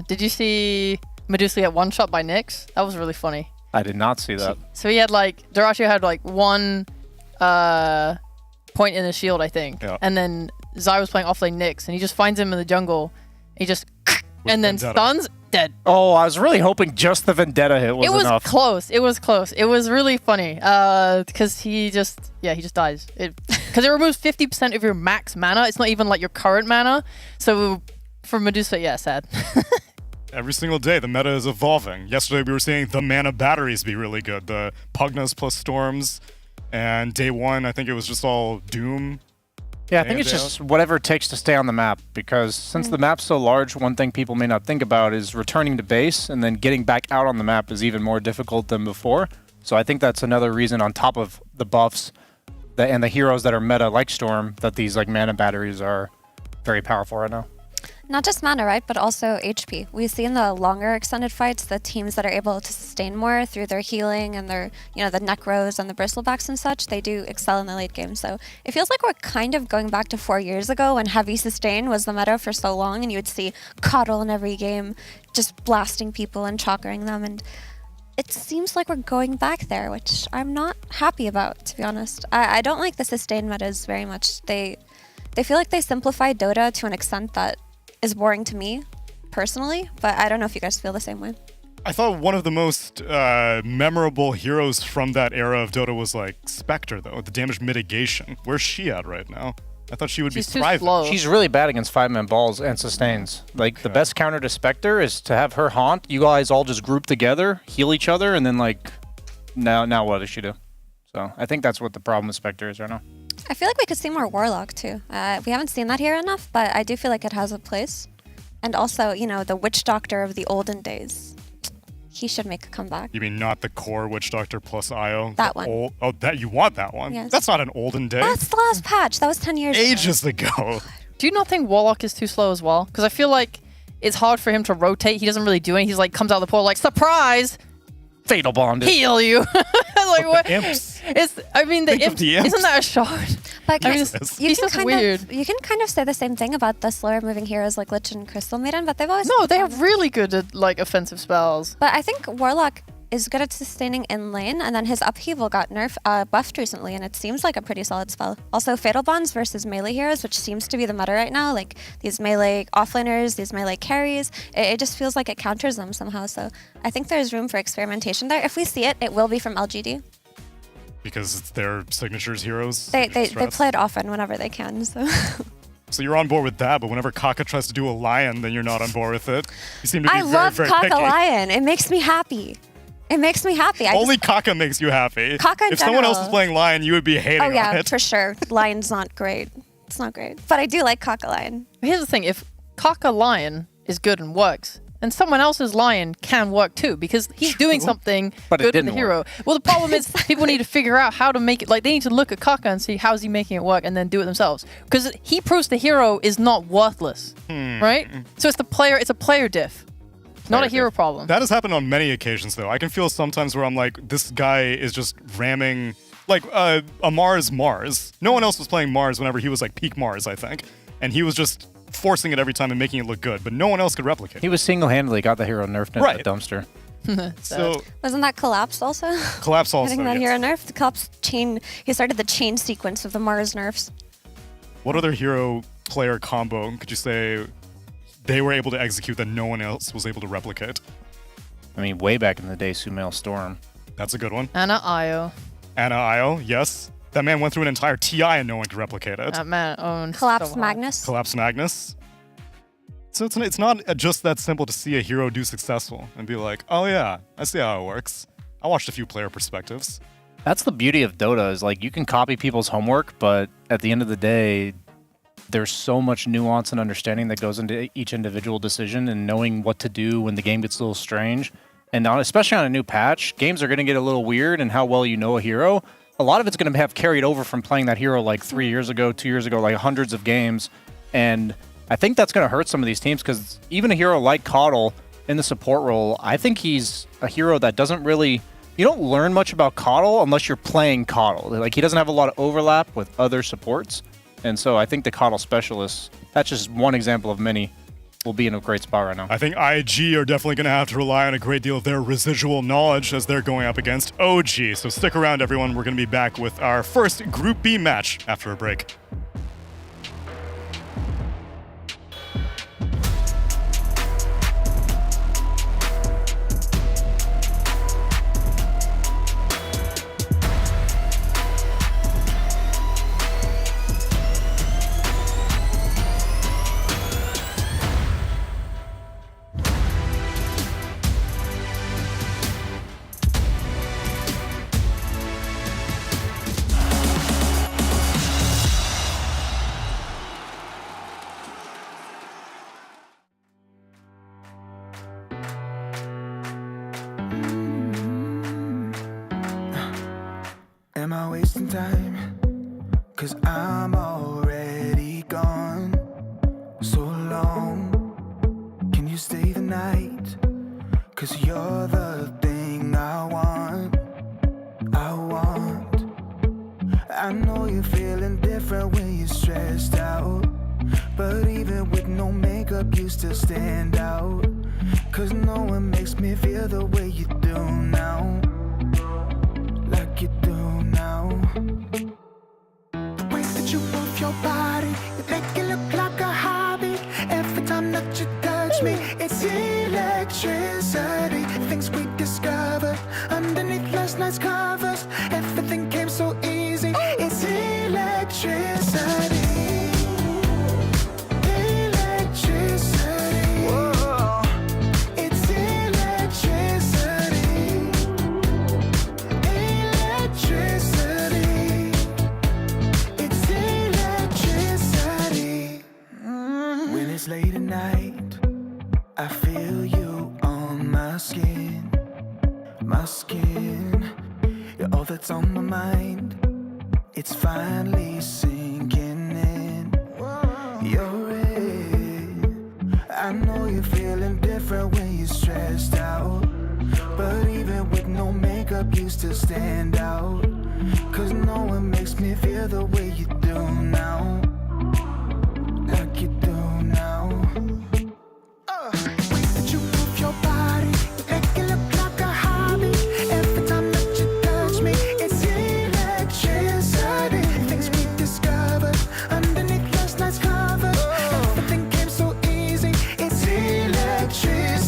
did you see Medusa get one shot by Nyx? That was really funny. I did not see that. So he had Daracho had like 1 point in his shield, I think. Yeah. And then Zai was playing offlane Nyx, and he just finds him in the jungle. He just and then Vendetta. stuns, dead. Oh, I was really hoping just the Vendetta hit was enough. Close. It was close. It was really funny because he just dies. Because it removes 50% of your max mana. It's not even like your current mana. So for Medusa, yeah, sad. Every single day, the meta is evolving. Yesterday, we were seeing the mana batteries be really good. The Pugnas plus Storms. And day 1, I think it was just all Doom. Yeah, I think it's just whatever it takes to stay on the map, because since the map's so large, one thing people may not think about is returning to base, and then getting back out on the map is even more difficult than before. So I think that's another reason, on top of the buffs and the heroes that are meta like Storm, that these like mana batteries are very powerful right now. Not just mana, right, but also HP. We see in the longer extended fights the teams that are able to sustain more through their healing and their, the Necros and the Bristlebacks and such, they do excel in the late game. So it feels like we're kind of going back to 4 years ago when heavy sustain was the meta for so long, and you would see Coddle in every game just blasting people and chockering them, and it seems like we're going back there, which I'm not happy about, to be honest. I don't like the sustain metas very much. They feel like they simplify Dota to an extent that is boring to me personally, but I don't know if you guys feel the same way. I thought one of the most memorable heroes from that era of Dota was like Spectre, though, the damage mitigation. Where's she at right now? I thought she would be thriving. She's really bad against 5-man balls and sustains. Like, the best counter to Spectre is to have her haunt. You guys all just group together, heal each other, and then like, now what does she do? So I think that's what the problem with Spectre is right now. I feel like we could see more Warlock too. We haven't seen that here enough, but I do feel like it has a place. And also, the Witch Doctor of the olden days. He should make a comeback. You mean not the core Witch Doctor plus IO? That one. You want that one? Yes. That's not an olden day. That's the last patch. That was 10 years Ages ago. Do you not think Warlock is too slow as well? Because I feel like it's hard for him to rotate. He doesn't really do anything. He's like, comes out of the portal like, surprise! Fatal bond. Heal you. Like what? Imps. The imps. Isn't that a shard? But he's you just weird. You can kind of say the same thing about the slower moving heroes like Lich and Crystal Maiden, but they've always No, they have really good at like offensive spells. But I think Warlock is good at sustaining in lane, and then his upheaval got buffed recently, and it seems like a pretty solid spell. Also, Fatal Bonds versus melee heroes, which seems to be the meta right now, like these melee offlaners, these melee carries, it just feels like it counters them somehow. So I think there's room for experimentation there. If we see it, it will be from LGD. Because it's their signatures heroes? They play it often whenever they can, so... So you're on board with that, but whenever Kaka tries to do a lion, then you're not on board with it. You seem to be I very, love very Kaka picky. Lion. It makes me happy. It makes me happy. Only Kaka makes you happy. Kaka in if someone else general. was playing lion, you would be hating Oh yeah, on it. for sure. Lion's not great. It's not great. But I do like Kaka Lion. Here's the thing: if Kaka Lion is good and works, then someone else's Lion can work too, because he's doing something But it good for the didn't hero. Well, the problem is people need to figure out how to make it. Like they need to look at Kaka and see how's he making it work, and then do it themselves. Because he proves the hero is not worthless, right? So it's a player diff. Not a hero problem. That has happened on many occasions, though. I can feel sometimes where I'm like, this guy is just ramming, like a Mars. No one else was playing Mars whenever he was like peak Mars, I think. And he was just forcing it every time and making it look good, but no one else could replicate. He was single-handedly got the hero nerfed into the dumpster. So Wasn't that Collapsed also? Collapse also, Getting that yes. hero nerf. The Collapse chain. He started the chain sequence of the Mars nerfs. What other hero player combo could you say they were able to execute that no one else was able to replicate? I mean, way back in the day, Sumail Storm. That's a good one. Anna Io. Anna Io, yes. That man went through an entire TI and no one could replicate it. That man owned Collapse Magnus. Collapse Magnus. So it's not just that simple to see a hero do successful and be like, oh yeah, I see how it works. I watched a few player perspectives. That's the beauty of Dota, is like you can copy people's homework, but at the end of the day, there's so much nuance and understanding that goes into each individual decision and knowing what to do when the game gets a little strange. And especially on a new patch, games are going to get a little weird, and how well you know a hero. A lot of it's going to have carried over from playing that hero like 3 years ago, 2 years ago, like hundreds of games. And I think that's going to hurt some of these teams, because even a hero like Coddle in the support role, I think he's a hero that doesn't really... You don't learn much about Coddle unless you're playing Coddle. Like, he doesn't have a lot of overlap with other supports. And so I think the Coddle specialists, that's just one example of many, will be in a great spot right now. I think IG are definitely going to have to rely on a great deal of their residual knowledge as they're going up against OG. So stick around, everyone. We're going to be back with our first Group B match after a break. Am I wasting time? 'Cause I'm already gone. So long. Can you stay the night? 'Cause you're the thing I want. I know you're feeling different when you're stressed out. But even with no makeup, you still stand out. 'Cause no one makes me feel the way you do now. Like you do now. The way that you move your body, you make it look like a hobby. Every time that you touch me, it's electricity. Things we discovered underneath last night's covers. Everything came so easy. It's electricity. Electricity. Whoa. It's electricity. Electricity. It's electricity. When it's late at night, I feel you on my skin. My skin. You're all that's on my mind. It's finally sinking in. You're it. I know you're feeling different when you're stressed out. But even with no makeup, you still stand out. Cause no one makes me feel the way you do now. Like you do now. The way that you move your body, you make it look like a hobby. Every time that you touch me, it's electricity. Things we discovered underneath last night's covers. Everything came so easy, it's electricity.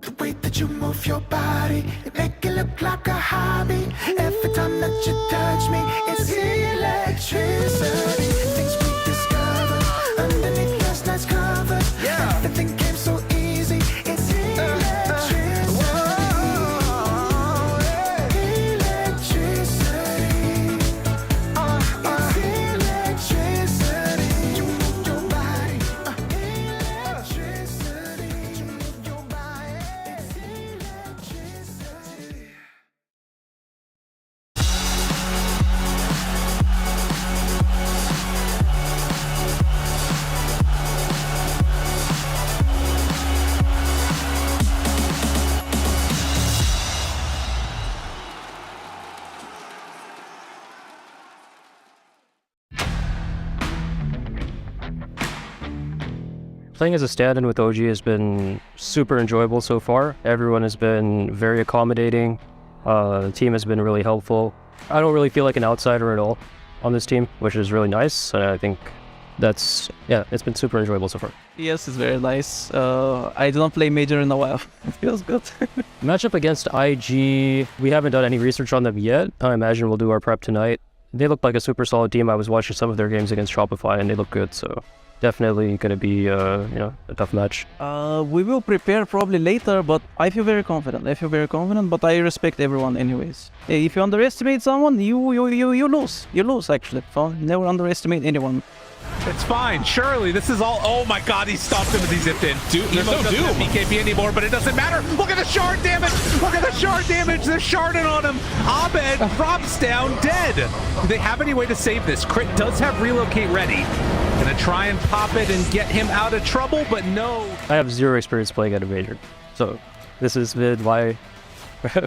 The way that you move your body, you make it look like a hobby. Every time that you touch me, it's electricity. Things we discovered underneath last night's covers. Everything came so easy. It's electricity. Electricity. It's electricity. You move your body. Electricity. You move your body. It's electricity. Playing as a stand-in with OG has been super enjoyable so far. Everyone has been very accommodating. The team has been really helpful. I don't really feel like an outsider at all on this team, which is really nice. And I think it's been super enjoyable so far. Yes, it's very nice. I do not play Major in a while. It feels good. Matchup against IG, we haven't done any research on them yet. I imagine we'll do our prep tonight. They look like a super solid team. I was watching some of their games against Shopify and they look good, so definitely going to be a tough match. We will prepare probably later, but I feel very confident. But I respect everyone anyways. If you underestimate someone, you lose. You lose, actually. So never underestimate anyone. It's fine. Surely this is all. Oh my God, he stopped him as he zipped in. There's no doom. BKB anymore, but it doesn't matter. Look at the shard damage. They're sharding on him. Abed drops down dead. Do they have any way to save this? Crit does have relocate ready. Gonna try and pop it and get him out of trouble, but no. I have zero experience playing at a major, so this has been my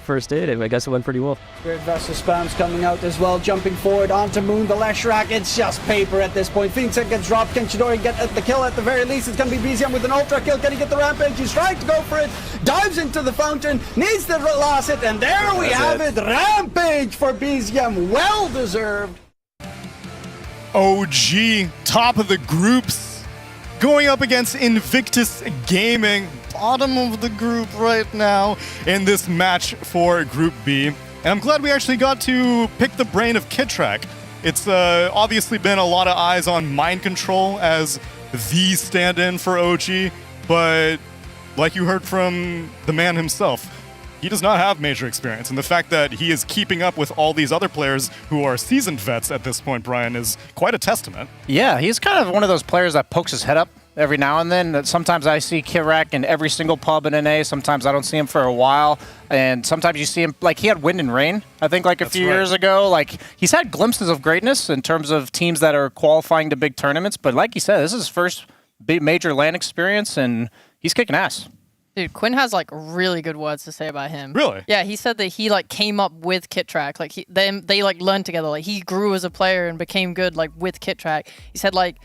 first date, and I guess it went pretty well. Spirit Vessel spam's coming out as well, jumping forward onto Moon, the Lash Rack, it's just paper at this point. Phoenix gets dropped, can Chidori get the kill at the very least? It's gonna be BZM with an ultra kill, can he get the rampage? He's trying to go for it, dives into the fountain, needs to last it, and there we have it. Rampage for BZM, well deserved. OG, top of the groups, going up against Invictus Gaming, bottom of the group right now in this match for Group B. And I'm glad we actually got to pick the brain of Kittrack. It's obviously been a lot of eyes on Mind Control as the stand-in for OG, but like you heard from the man himself, he does not have major experience, and the fact that he is keeping up with all these other players who are seasoned vets at this point, Brian, is quite a testament. Yeah, he's kind of one of those players that pokes his head up every now and then. Sometimes I see Kittrack in every single pub in NA, sometimes I don't see him for a while, and sometimes you see him, like he had Wind and Rain, I think like a few years ago. Like he's had glimpses of greatness in terms of teams that are qualifying to big tournaments, but like you said, this is his first big major LAN experience, and he's kicking ass. Dude, Quinn has like really good words to say about him. Really? Yeah, he said that he like came up with Kittrack. Like they like learned together. Like he grew as a player and became good like with Kittrack. He said like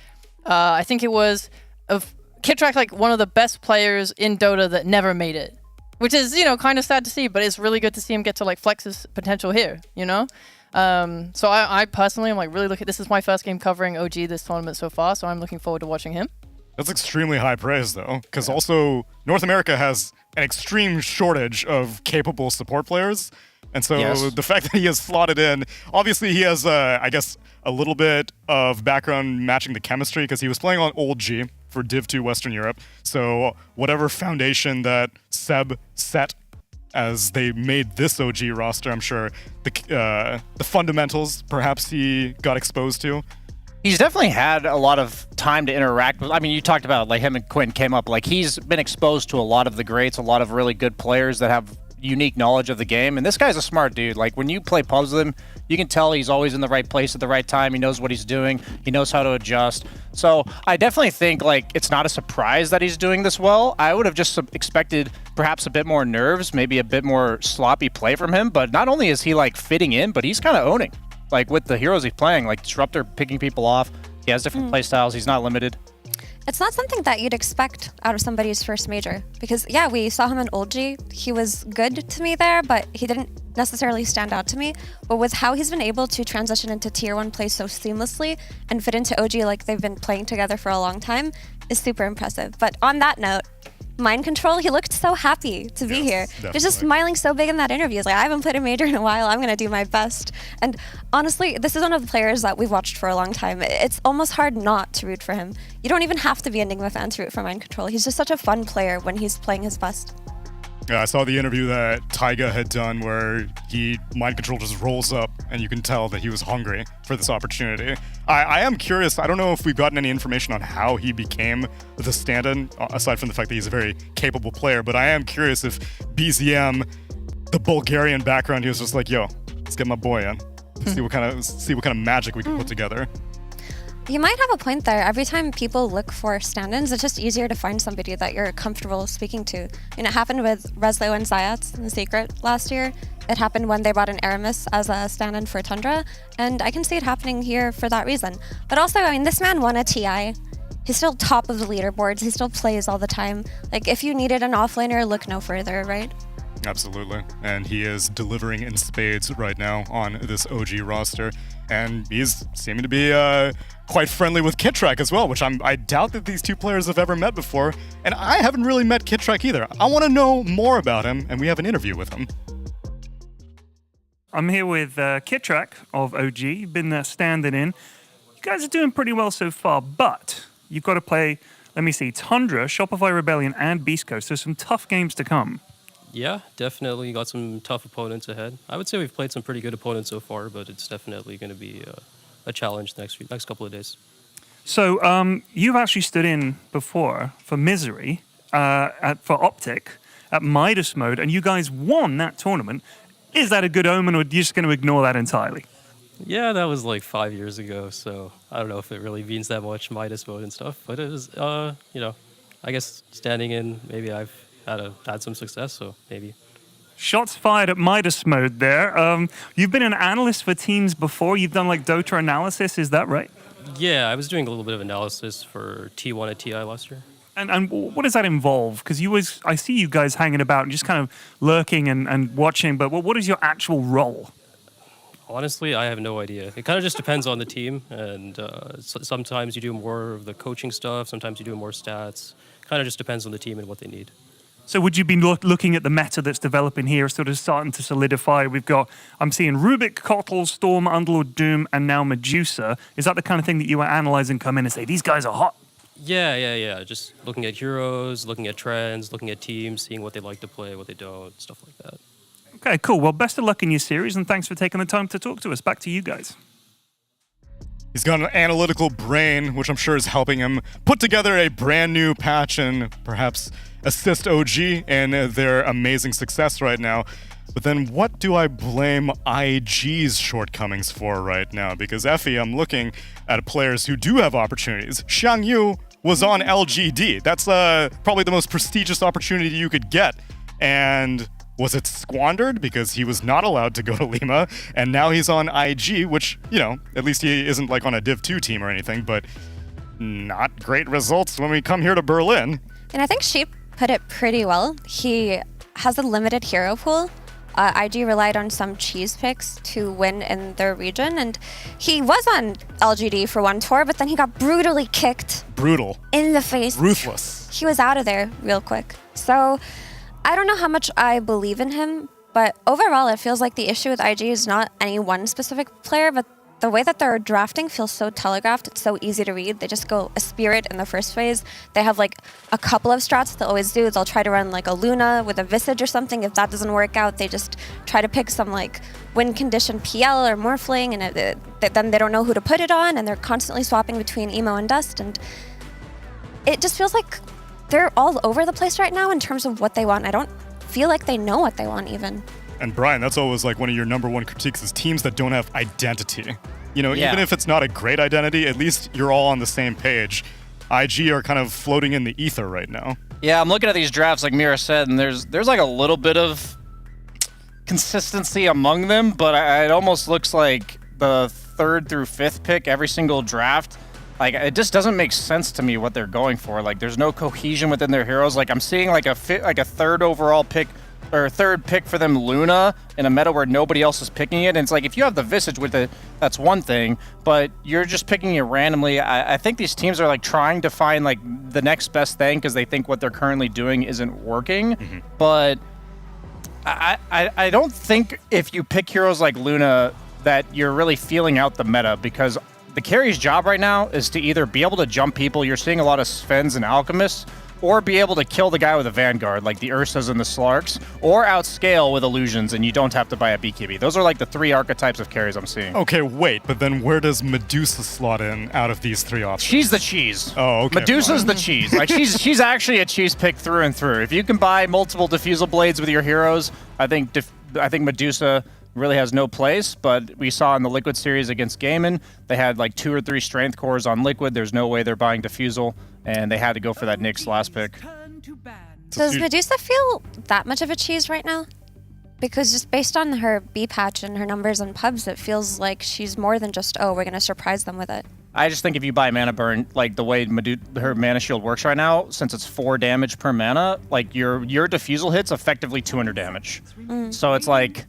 I think it was of Kittrack like one of the best players in Dota that never made it. Which is, you know, kind of sad to see, but it's really good to see him get to like flex his potential here, you know? So I personally am like really looking, this is my first game covering OG this tournament so far, so I'm looking forward to watching him. That's extremely high praise, though, because also North America has an extreme shortage of capable support players. And so the fact that he has slotted in, obviously he has, I guess, a little bit of background matching the chemistry, because he was playing on Old G for Div 2 Western Europe. So whatever foundation that Seb set as they made this OG roster. I'm sure the fundamentals perhaps he got exposed to. He's definitely had a lot of time to interact with. I mean, you talked about like him and Quinn came up. Like he's been exposed to a lot of the greats, a lot of really good players that have unique knowledge of the game. And this guy's a smart dude. Like when you play pubs with him, you can tell he's always in the right place at the right time. He knows what he's doing. He knows how to adjust. So I definitely think like it's not a surprise that he's doing this well. I would have just expected perhaps a bit more nerves, maybe a bit more sloppy play from him. But not only is he like fitting in, but he's kind of owning. Like with the heroes he's playing, like Disruptor picking people off. He has different play styles. He's not limited. It's not something that you'd expect out of somebody's first major. Because, yeah, we saw him in OG. He was good to me there, but he didn't necessarily stand out to me. But with how he's been able to transition into Tier 1 play so seamlessly and fit into OG like they've been playing together for a long time is super impressive. But on that note, Mind Control, he looked so happy to be here. He was just smiling so big in that interview. He's like, I haven't played a major in a while. I'm going to do my best. And honestly, this is one of the players that we've watched for a long time. It's almost hard not to root for him. You don't even have to be Enigma fan to root for Mind Control. He's just such a fun player when he's playing his best. Yeah, I saw the interview that Taiga had done where Mind Control just rolls up and you can tell that he was hungry for this opportunity. I am curious, I don't know if we've gotten any information on how he became the stand-in, aside from the fact that he's a very capable player, but I am curious if BZM, the Bulgarian background, he was just like, yo, let's get my boy in. See what kind of magic we can put together. You might have a point there. Every time people look for stand-ins, it's just easier to find somebody that you're comfortable speaking to. And it happened with Reslo and Zayats in The Secret last year. It happened when they brought in Aramis as a stand-in for Tundra. And I can see it happening here for that reason. But also, I mean, this man won a TI. He's still top of the leaderboards. He still plays all the time. Like, if you needed an offlaner, look no further, right? Absolutely. And he is delivering in spades right now on this OG roster. And he's seeming to be quite friendly with Kittrack as well, which I doubt that these two players have ever met before. And I haven't really met Kittrack either. I want to know more about him, and we have an interview with him. I'm here with Kittrack of OG. You've been standing in. You guys are doing pretty well so far, but you've got to play, let me see, Tundra, Shopify Rebellion, and Beast Coast. So some tough games to come. Yeah, definitely got some tough opponents ahead. I would say we've played some pretty good opponents so far, but it's definitely going to be a challenge next couple of days. So you've actually stood in before for Misery, for Optic, at Midas mode, and you guys won that tournament. Is that a good omen, or are you just going to ignore that entirely? Yeah, that was like 5 years ago, so I don't know if it really means that much, Midas mode and stuff, but it was, I guess standing in, maybe I've had some success, so maybe. Shots fired at Midas mode there. You've been an analyst for teams before. You've done like Dota analysis, is that right? Yeah, I was doing a little bit of analysis for T1 at TI last year. And what does that involve? Because I see you guys hanging about and just kind of lurking and watching, but what is your actual role? Honestly, I have no idea. It kind of just depends on the team, and sometimes you do more of the coaching stuff, sometimes you do more stats. Kind of just depends on the team and what they need. So would you be looking at the meta that's developing here, sort of starting to solidify? I'm seeing Rubik, Kotl, Storm, Underlord, Doom, and now Medusa. Is that the kind of thing that you are analyzing, come in and say, these guys are hot? Yeah. Just looking at heroes, looking at trends, looking at teams, seeing what they like to play, what they don't, stuff like that. Okay, cool. Well, best of luck in your series, and thanks for taking the time to talk to us. Back to you guys. He's got an analytical brain, which I'm sure is helping him put together a brand new patch and perhaps assist OG in their amazing success right now. But then what do I blame IG's shortcomings for right now? Because Effie, I'm looking at players who do have opportunities. Xiang Yu was on LGD. That's probably the most prestigious opportunity you could get. And was it squandered because he was not allowed to go to Lima? And now he's on IG, which, at least he isn't like on a Div 2 team or anything, but not great results when we come here to Berlin. And I think Sheep put it pretty well. He has a limited hero pool. IG relied on some cheese picks to win in their region, and he was on LGD for one tour, but then he got brutally kicked. Brutal. In the face. Ruthless. He was out of there real quick. So I don't know how much I believe in him, but overall it feels like the issue with IG is not any one specific player, but the way that they're drafting feels so telegraphed. It's so easy to read. They just go a Spirit in the first phase. They have like a couple of strats they'll always do. They'll try to run like a Luna with a Visage or something. If that doesn't work out, they just try to pick some like win condition PL or Morphling, and then they don't know who to put it on, and they're constantly swapping between Emo and Dust, and it just feels like they're all over the place right now in terms of what they want. I don't feel like they know what they want even. And Brian, that's always like one of your number one critiques is teams that don't have identity. You know, even if it's not a great identity, at least you're all on the same page. IG are kind of floating in the ether right now. Yeah, I'm looking at these drafts like Mira said, and there's like a little bit of consistency among them, but it almost looks like the 3rd through 5th pick every single draft, like it just doesn't make sense to me what they're going for. Like there's no cohesion within their heroes. Like I'm seeing like a 3rd overall pick or 3rd pick for them Luna in a meta where nobody else is picking it. And it's like if you have the Visage with it, that's one thing, but you're just picking it randomly. I think these teams are like trying to find like the next best thing because they think what they're currently doing isn't working. Mm-hmm. But I don't think if you pick heroes like Luna that you're really feeling out the meta, because the carry's job right now is to either be able to jump people, you're seeing a lot of Svens and Alchemists, or be able to kill the guy with a Vanguard, like the Ursas and the Slarks, or outscale with Illusions, and you don't have to buy a BKB. Those are like the 3 archetypes of carries I'm seeing. Okay, wait, but then where does Medusa slot in out of these 3 options? She's the cheese. Oh, okay. Medusa's the cheese. Like she's actually a cheese pick through and through. If you can buy multiple Diffusal Blades with your heroes, I think Medusa really has no place, but we saw in the Liquid series against Gaiman, they had like 2 or 3 strength cores on Liquid. There's no way they're buying Diffusal, and they had to go for that Nyx last pick. Does Medusa feel that much of a cheese right now? Because just based on her B patch and her numbers on pubs, it feels like she's more than just, oh, we're going to surprise them with it. I just think if you buy Mana Burn, like the way her Mana Shield works right now, since it's 4 damage per mana, like your Diffusal hits effectively 200 damage. So it's like,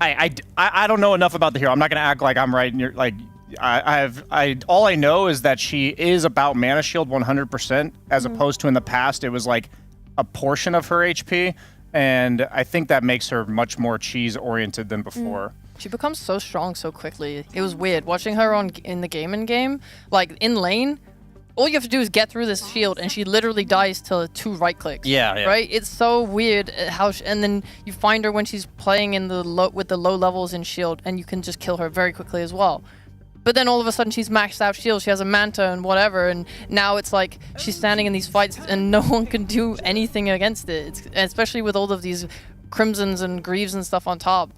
I don't know enough about the hero. I'm not gonna act like I'm right. And you're like, all I know is that she is about Mana Shield 100%, as opposed to in the past it was like a portion of her HP, and I think that makes her much more cheese oriented than before. She becomes so strong so quickly. It was weird watching her in the game, like in lane. All you have to do is get through this shield, and she literally dies to 2 right clicks. Yeah. Right? It's so weird how, and then you find her when she's playing in with the low levels in shield, and you can just kill her very quickly as well. But then all of a sudden she's maxed out shield, she has a Manta and whatever, and now it's like she's standing in these fights and no one can do anything against it. Especially with all of these Crimsons and Greaves and stuff on top.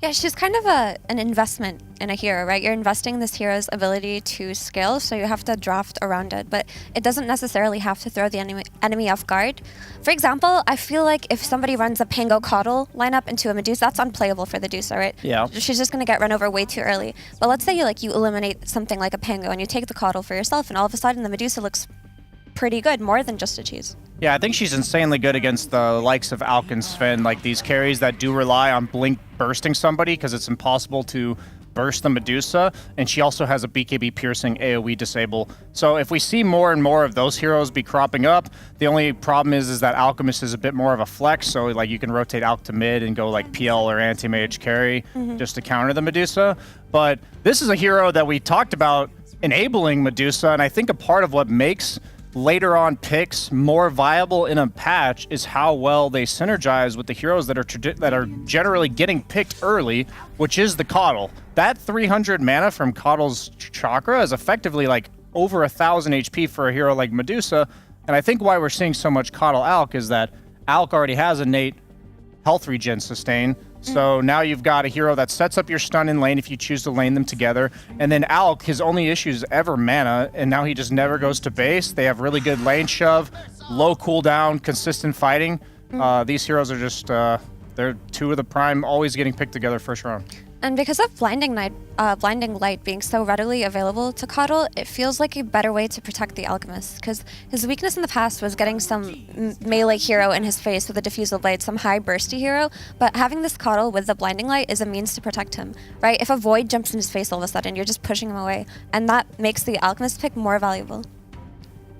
Yeah, she's kind of an investment in a hero, right? You're investing in this hero's ability to scale, so you have to draft around it, but it doesn't necessarily have to throw the enemy off guard. For example, I feel like if somebody runs a Pango Coddle lineup into a Medusa, that's unplayable for the Medusa, right? Yeah. She's just going to get run over way too early. But let's say you eliminate something like a Pango and you take the Coddle for yourself, and all of a sudden the Medusa looks pretty good, more than just a cheese. Yeah, I think she's insanely good against the likes of Alk and Sven, like these carries that do rely on Blink bursting somebody because it's impossible to burst the Medusa, and she also has a BKB piercing AoE disable. So if we see more and more of those heroes be cropping up, the only problem is that Alchemist is a bit more of a flex, so like you can rotate Alk to mid and go like PL or anti-mage carry just to counter the Medusa. But this is a hero that we talked about enabling Medusa, and I think a part of what makes later on picks more viable in a patch is how well they synergize with the heroes that are generally getting picked early, which is the Coddle. That 300 mana from Coddle's Chakra is effectively like over 1,000 HP for a hero like Medusa, and I think why we're seeing so much Coddle Alk is that Alk already has innate health regen sustain. So now you've got a hero that sets up your stun in lane if you choose to lane them together. And then Alk, his only issue is ever mana, and now he just never goes to base. They have really good lane shove, low cooldown, consistent fighting. These heroes are just, they're 2 of the prime, always getting picked together first round. And because of Blinding Light being so readily available to Coddle, it feels like a better way to protect the Alchemist, because his weakness in the past was getting some melee hero in his face with a Diffusal Blade, some high bursty hero, but having this Coddle with the Blinding Light is a means to protect him, right? If a Void jumps in his face all of a sudden, you're just pushing him away, and that makes the Alchemist pick more valuable.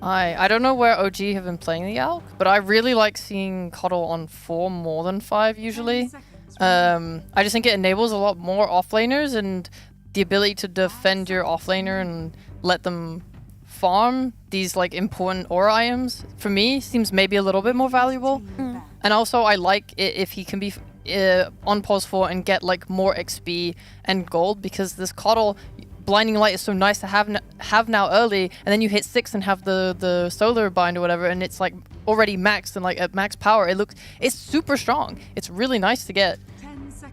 I don't know where OG have been playing the Alk, but I really like seeing Coddle on 4 more than 5 usually. I just think it enables a lot more offlaners, and the ability to defend your offlaner and let them farm these like important aura items, for me, seems maybe a little bit more valuable. And also, I like it if he can be on pause 4 and get like more XP and gold, because this Coddle Blinding Light is so nice to have now early, and then you hit 6 and have the solar bind or whatever, and it's like already maxed and like at max power. It's super strong. It's really nice to get.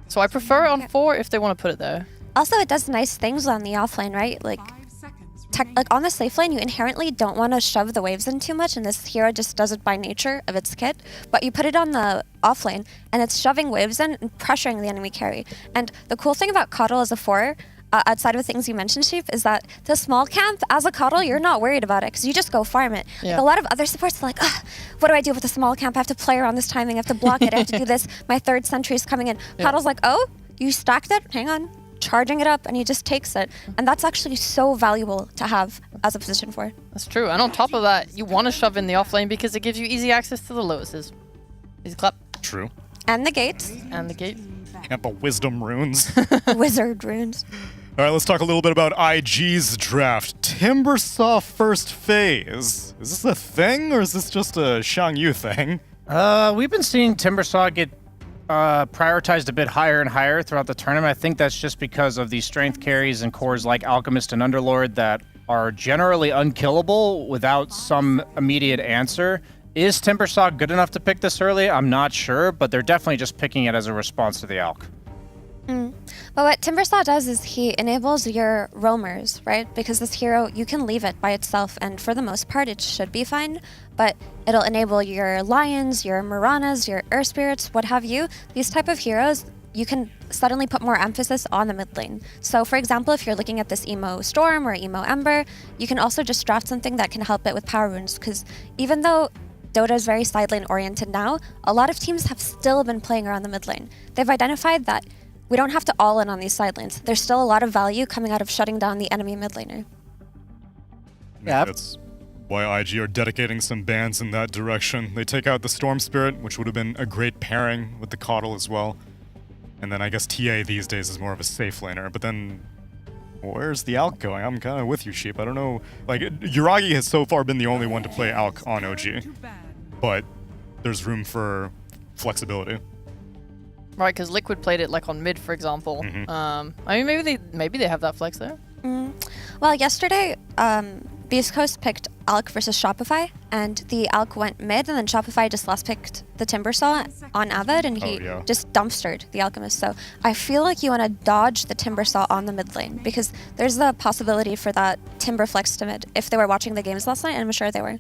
So I prefer it on 4 if they want to put it there. Also, it does nice things on the offlane, right? Like on the safe lane, you inherently don't want to shove the waves in too much, and this hero just does it by nature of its kit. But you put it on the offlane, and it's shoving waves in and pressuring the enemy carry. And the cool thing about Coddle as a 4, outside of the things you mentioned, Sheep, is that the small camp, as a Coddle, you're not worried about it, because you just go farm it. Yeah. Like, a lot of other supports are like, what do I do with the small camp? I have to play around this timing, I have to block it, I have to do this, my 3rd sentry is coming in. Yeah. Coddle's like, oh, you stacked it? Hang on. Charging it up, and he just takes it. And that's actually so valuable to have as a position 4. That's true. And on top of that, you want to shove in the offlane because it gives you easy access to the Lotuses. Easy clap. True. And the gates. And the gate. Camp of wisdom runes. Wizard runes. All right, let's talk a little bit about IG's draft. Timbersaw first phase. Is this a thing, or is this just a Shang-Yu thing? We've been seeing Timbersaw get prioritized a bit higher and higher throughout the tournament. I think that's just because of the strength carries and cores like Alchemist and Underlord that are generally unkillable without some immediate answer. Is Timbersaw good enough to pick this early? I'm not sure, but they're definitely just picking it as a response to the Alch. But what Timbersaw does is he enables your roamers, right? Because this hero, you can leave it by itself, and for the most part, it should be fine. But it'll enable your lions, your Muranas, your earth spirits, what have you. These type of heroes, you can suddenly put more emphasis on the mid lane. So for example, if you're looking at this Emo Storm or Emo Ember, you can also just draft something that can help it with power runes, because even though Dota is very side lane oriented now, a lot of teams have still been playing around the mid lane. They've identified that we don't have to all in on these side lanes. There's still a lot of value coming out of shutting down the enemy mid laner. Yeah. That's why IG are dedicating some bans in that direction. They take out the Storm Spirit, which would have been a great pairing with the Coddle as well. And then I guess TA these days is more of a safe laner. But then, where's the Alch going? I'm kind of with you, Sheep. I don't know. Like, Yuragi has so far been the only one to play Alch on OG. But there's room for flexibility. Right, because Liquid played it like on mid, for example. I mean, maybe they have that flex there. Well, yesterday, beastcoast picked Alch versus Shopify, and the Alch went mid, and then Shopify just last picked the Timbersaw on Avid, and he just dumpstered the Alchemist. So I feel like you want to dodge the Timbersaw on the mid lane, because there's the possibility for that Timber flex to mid. If they were watching the games last night, and I'm sure they were.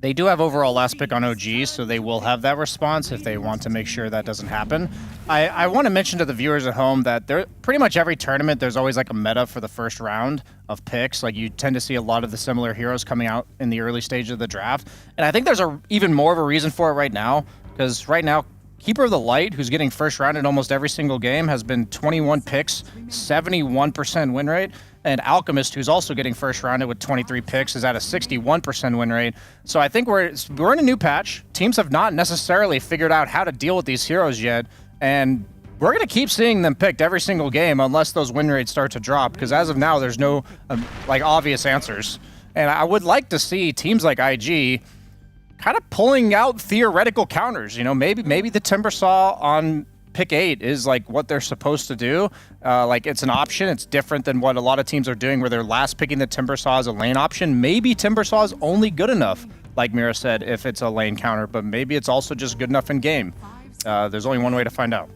They do have overall last pick on OG, so they will have that response if they want to make sure that doesn't happen. I want to mention to the viewers at home that there pretty much every tournament, there's always like a meta for the first round of picks. Like you tend to see a lot of the similar heroes coming out in the early stage of the draft. And I think there's even more of a reason for it right now, because right now, Keeper of the Light, who's getting first round in almost every single game, has been 21 picks, 71% win rate. And Alchemist, who's also getting first rounded with 23 picks, is at a 61% win rate. So I think we're in a new patch. Teams have not necessarily figured out how to deal with these heroes yet. And we're going to keep seeing them picked every single game unless those win rates start to drop. Because as of now, there's no like obvious answers. And I would like to see teams like IG kind of pulling out theoretical counters. You know, maybe the Timbersaw on pick 8 is like what they're supposed to do. Like it's an option. It's different than what a lot of teams are doing where they're last picking the Timbersaw as a lane option. Maybe Timbersaw is only good enough, like Mira said, if it's a lane counter, but maybe it's also just good enough in game. There's only one way to find out.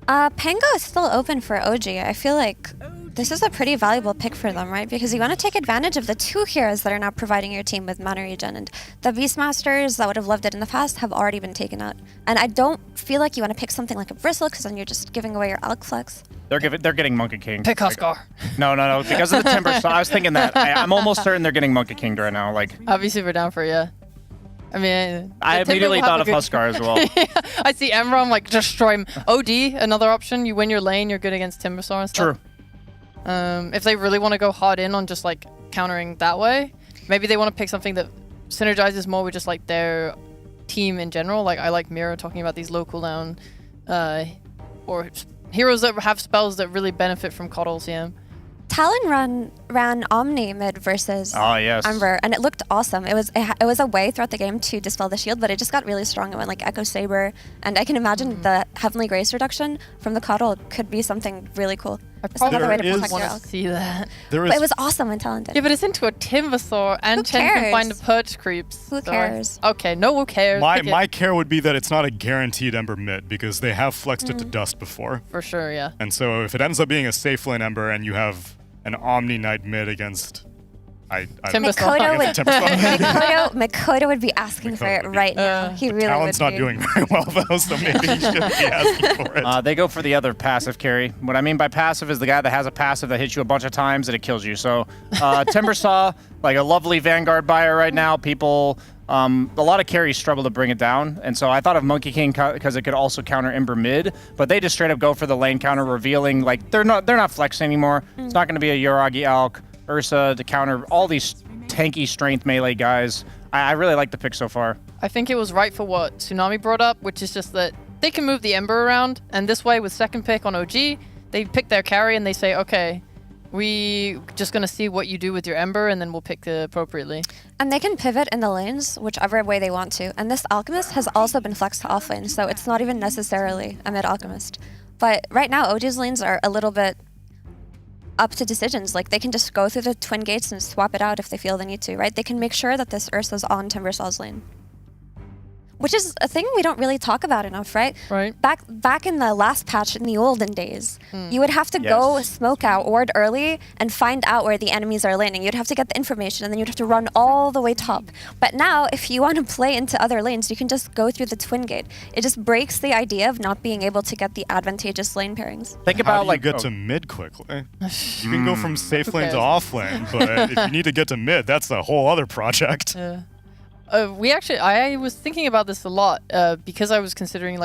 Pango is still open for OG. I feel like this is a pretty valuable pick for them, right? Because you want to take advantage of the 2 heroes that are now providing your team with mana regen. And the Beastmasters that would have loved it in the past have already been taken out. And I don't feel like you want to pick something like a Bristle, because then you're just giving away your Alch flex. They're getting Monkey King. Pick Huskar. No. Because of the Timbersaw, I was thinking that. I'm almost certain they're getting Monkey King right now. Like, I'll be super down for it, yeah. I mean, I immediately thought of Huskar as well. Yeah, I see Emron like destroy him. OD, another option. You win your lane, you're good against Timbersaw and stuff. True. If they really want to go hard in on just like countering that way, maybe they want to pick something that synergizes more with just like their team in general. Like I like Mira talking about these low cooldown, or heroes that have spells that really benefit from Coddles, yeah. Talon ran Omni mid versus Ember, and it looked awesome. It was a way throughout the game to dispel the shield, but it just got really strong. It went like Echo Saber, and I can imagine the Heavenly Grace reduction from the Coddle could be something really cool. Just another way to protect your elk. See that. But it was awesome when Talon did. Yeah, but it's into a Timbersaw, and Chen can find the perch creeps. Who cares? Okay, who cares? My care would be that it's not a guaranteed Ember mid because they have flexed it to dust before. For sure, yeah. And so if it ends up being a safe lane Ember and you have an Omni Knight mid against Makoto would be asking for it right now. He really Talon's would not be. doing very well though, so maybe he shouldn't be asking for it. They go for the other passive carry. What I mean by passive is the guy that has a passive that hits you a bunch of times and it kills you. So Timbersaw, like a lovely Vanguard buyer right now. People, a lot of carries struggle to bring it down. And so I thought of Monkey King because it could also counter Ember mid, but they just straight up go for the lane counter, revealing like they're not flexing anymore. It's not going to be a Yoragi Alk, Ursa to counter all these tanky strength melee guys. I really like the pick so far. I think it was right for what Tsunami brought up, which is just that they can move the Ember around, and this way with second pick on OG, they pick their carry and they say, okay, we just gonna see what you do with your Ember, and then we'll pick appropriately. And they can pivot in the lanes whichever way they want to. And this Alchemist has also been flexed to offlane, so it's not even necessarily a mid Alchemist. But right now, OG's lanes are a little bit up to decisions. Like, they can just go through the twin gates and swap it out if they feel they need to, right? They can make sure that this Ursa's on Timbersaw's lane. Which is a thing we don't really talk about enough, right? Right. Back in the last patch in the olden days, you would have to go smoke out ward early and find out where the enemies are landing. You'd have to get the information and then you'd have to run all the way top. But now, if you want to play into other lanes, you can just go through the twin gate. It just breaks the idea of not being able to get the advantageous lane pairings. Think about like get to mid quickly. You can go from safe lane to off lane, but if you need to get to mid, that's a whole other project. Yeah. I was thinking about this a lot because I was considering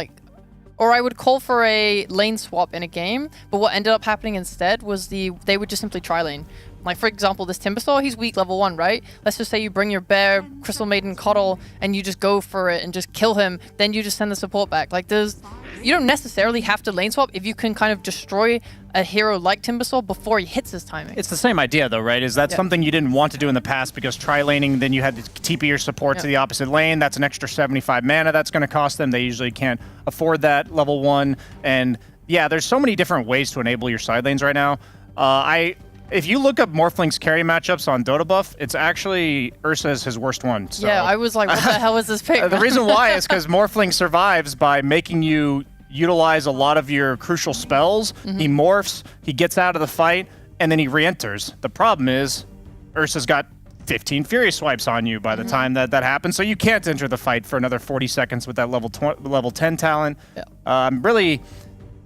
or I would call for a lane swap in a game, but what ended up happening instead was they would just simply tri lane. Like, for example, this Timbersaw, he's weak level 1, right? Let's just say you bring your Bear, Crystal Maiden, Coddle, and you just go for it and just kill him, then you just send the support back. Like, you don't necessarily have to lane swap if you can kind of destroy a hero like Timbersaw before he hits his timing. It's the same idea though, right? Is that something you didn't want to do in the past because tri-laning, then you had to TP your support to the opposite lane. That's an extra 75 mana that's going to cost them. They usually can't afford that level 1. And yeah, there's so many different ways to enable your side lanes right now. If you look up Morphling's carry matchups on Dota Buff, it's actually Ursa's his worst one. So. Yeah, I was like, what the hell is this pick? The reason why is because Morphling survives by making you utilize a lot of your crucial spells. He morphs, he gets out of the fight, and then he re-enters. The problem is Ursa's got 15 Fury Swipes on you by the time that happens, so you can't enter the fight for another 40 seconds with that level 10 talent.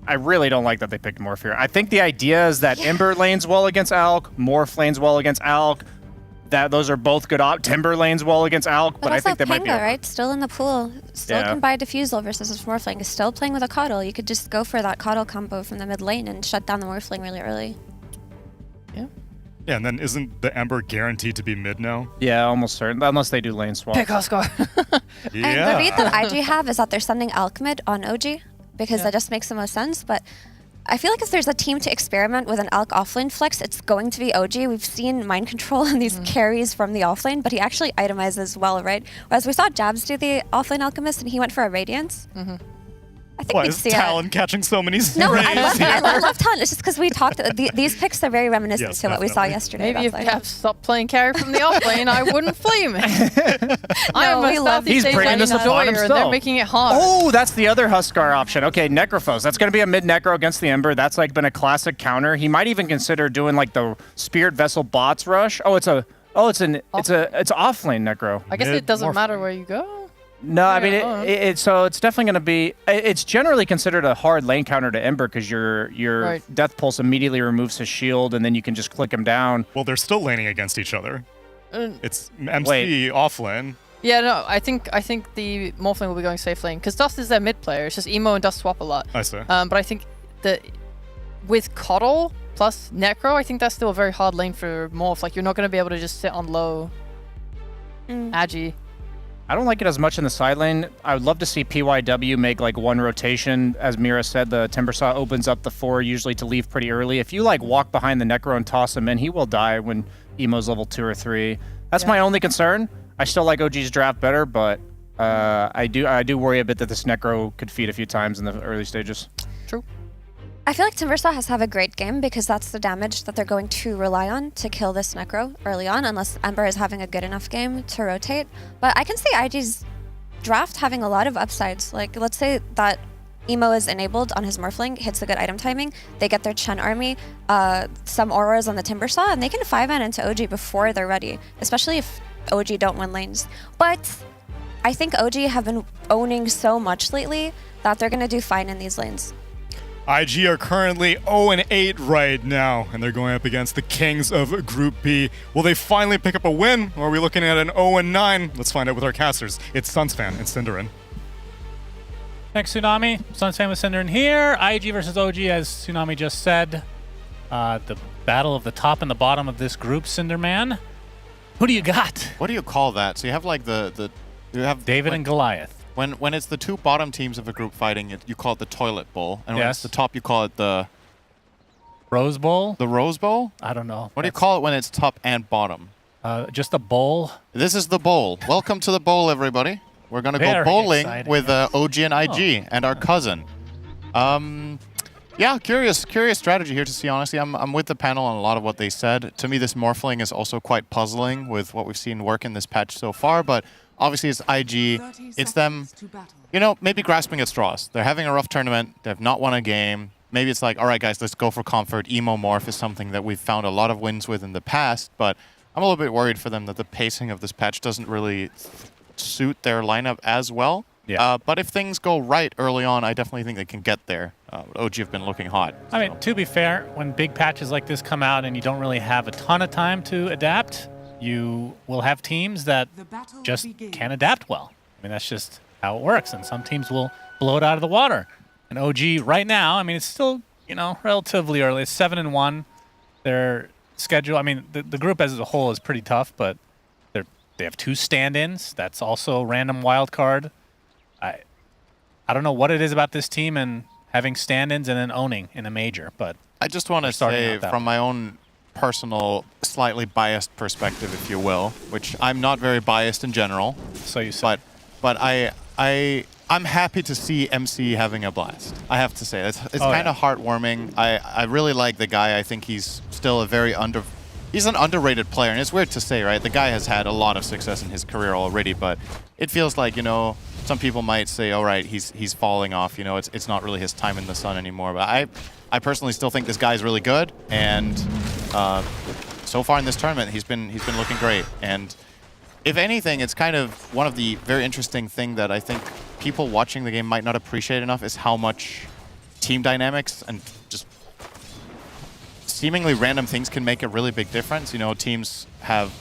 I really don't like that they picked Morph here. I think the idea is that Ember lanes well against Alk, Morph lanes well against Alk. That those are both good Timber lanes well against Alk, but I think they might be. Right? Still in the pool. Still can buy Diffusal versus his Morphling. Is still playing with a Coddle. You could just go for that Coddle combo from the mid lane and shut down the Morphling really early. Yeah, and then isn't the Ember guaranteed to be mid now? Yeah, almost certain, unless they do lane swap. Pick Oscar. And the read that IG have is that they're sending Alk mid on OG because that just makes the most sense, but I feel like if there's a team to experiment with an Alk offlane flex, it's going to be OG. We've seen mind control and these carries from the offlane, but he actually itemizes well, right? Whereas we saw Jabs do the offlane Alchemist and he went for a Radiance. I think we'd is see Talon catching so many No, rays I here? love Talon. It's just because we talked, these picks are very reminiscent to what we saw yesterday. Maybe if Jabs stopped playing carry from the offlane, I wouldn't flame it. I am a Southeast He's bringing this upon enjoyer, and they're himself. making it hard. Oh, that's the other Huskar option. Okay, Necrophos. That's going to be a mid Necro against the Ember. That's like been a classic counter. He might even consider doing like the Spirit Vessel bots rush. It's offlane Necro. I guess it doesn't matter where you go. No, I mean so it's definitely going to be. It's generally considered a hard lane counter to Ember because your Death Pulse immediately removes his shield and then you can just click him down. Well, they're still laning against each other. It's MC off lane. Yeah, no, I think the Morphling will be going safe lane because Dust is their mid player. It's just Emo and Dust swap a lot. I see. But I think that with Coddle plus Necro, I think that's still a very hard lane for Morph. Like, you're not going to be able to just sit on low Agi. I don't like it as much in the side lane. I would love to see PYW make like one rotation. As Mira said, the Timbersaw opens up the 4 usually to leave pretty early. If you like walk behind the Necro and toss him in, he will die when Emo's level 2 or 3. That's my only concern. I still like OG's draft better, but I do worry a bit that this Necro could feed a few times in the early stages. True. I feel like Timbersaw has to have a great game because that's the damage that they're going to rely on to kill this Necro early on, unless Ember is having a good enough game to rotate. But I can see IG's draft having a lot of upsides. Like, let's say that Emo is enabled on his Morphling, hits a good item timing, they get their Chen army, some auras on the Timbersaw, and they can 5-man into OG before they're ready, especially if OG don't win lanes. But I think OG have been owning so much lately that they're going to do fine in these lanes. IG are currently 0-8 right now, and they're going up against the Kings of Group B. Will they finally pick up a win, or are we looking at an 0-9? Let's find out with our casters. It's Sunsfan and Cinderin. Thanks, Tsunami. Sunsfan with Cinderin here. IG versus OG, as Tsunami just said. The battle of the top and the bottom of this group, Cinderman. Who do you got? What do you call that? So you have like you have David and Goliath. When it's the two bottom teams of a group fighting, you call it the toilet bowl, and when it's the top, you call it the Rose Bowl. The Rose Bowl? I don't know. What do you call it when it's top and bottom? Just a bowl. This is the bowl. Welcome to the bowl, everybody. We're gonna go bowling with OG and IG and our cousin. Yeah, curious strategy here to see. Honestly, I'm with the panel on a lot of what they said. To me, this Morphling is also quite puzzling with what we've seen work in this patch so far, but. Obviously, it's IG. It's them, maybe grasping at straws. They're having a rough tournament. They've not won a game. Maybe it's like, all right, guys, let's go for comfort. Emo Morph is something that we've found a lot of wins with in the past, but I'm a little bit worried for them that the pacing of this patch doesn't really suit their lineup as well. Yeah. But if things go right early on, I definitely think they can get there. OG have been looking hot. I mean, to be fair, when big patches like this come out and you don't really have a ton of time to adapt, you will have teams that just can't adapt well. I mean, that's just how it works. And some teams will blow it out of the water. And OG right now, I mean, it's still, relatively early. It's 7-1. Their schedule, I mean, the group as a whole is pretty tough, but they have 2 stand-ins. That's also random wild card. I don't know what it is about this team and having stand-ins and then owning in a major, but I just want to say from my own personal, slightly biased perspective, if you will, which I'm not very biased in general. So you say. But I'm happy to see MC having a blast. I have to say, it's kind of heartwarming. I really like the guy. I think he's still he's an underrated player, and it's weird to say, right? The guy has had a lot of success in his career already, but it feels like, some people might say, all right, he's falling off. It's not really his time in the sun anymore. But I personally still think this guy's really good, and so far in this tournament, he's been looking great. And if anything, it's kind of one of the very interesting thing that I think people watching the game might not appreciate enough is how much team dynamics and just seemingly random things can make a really big difference. Teams have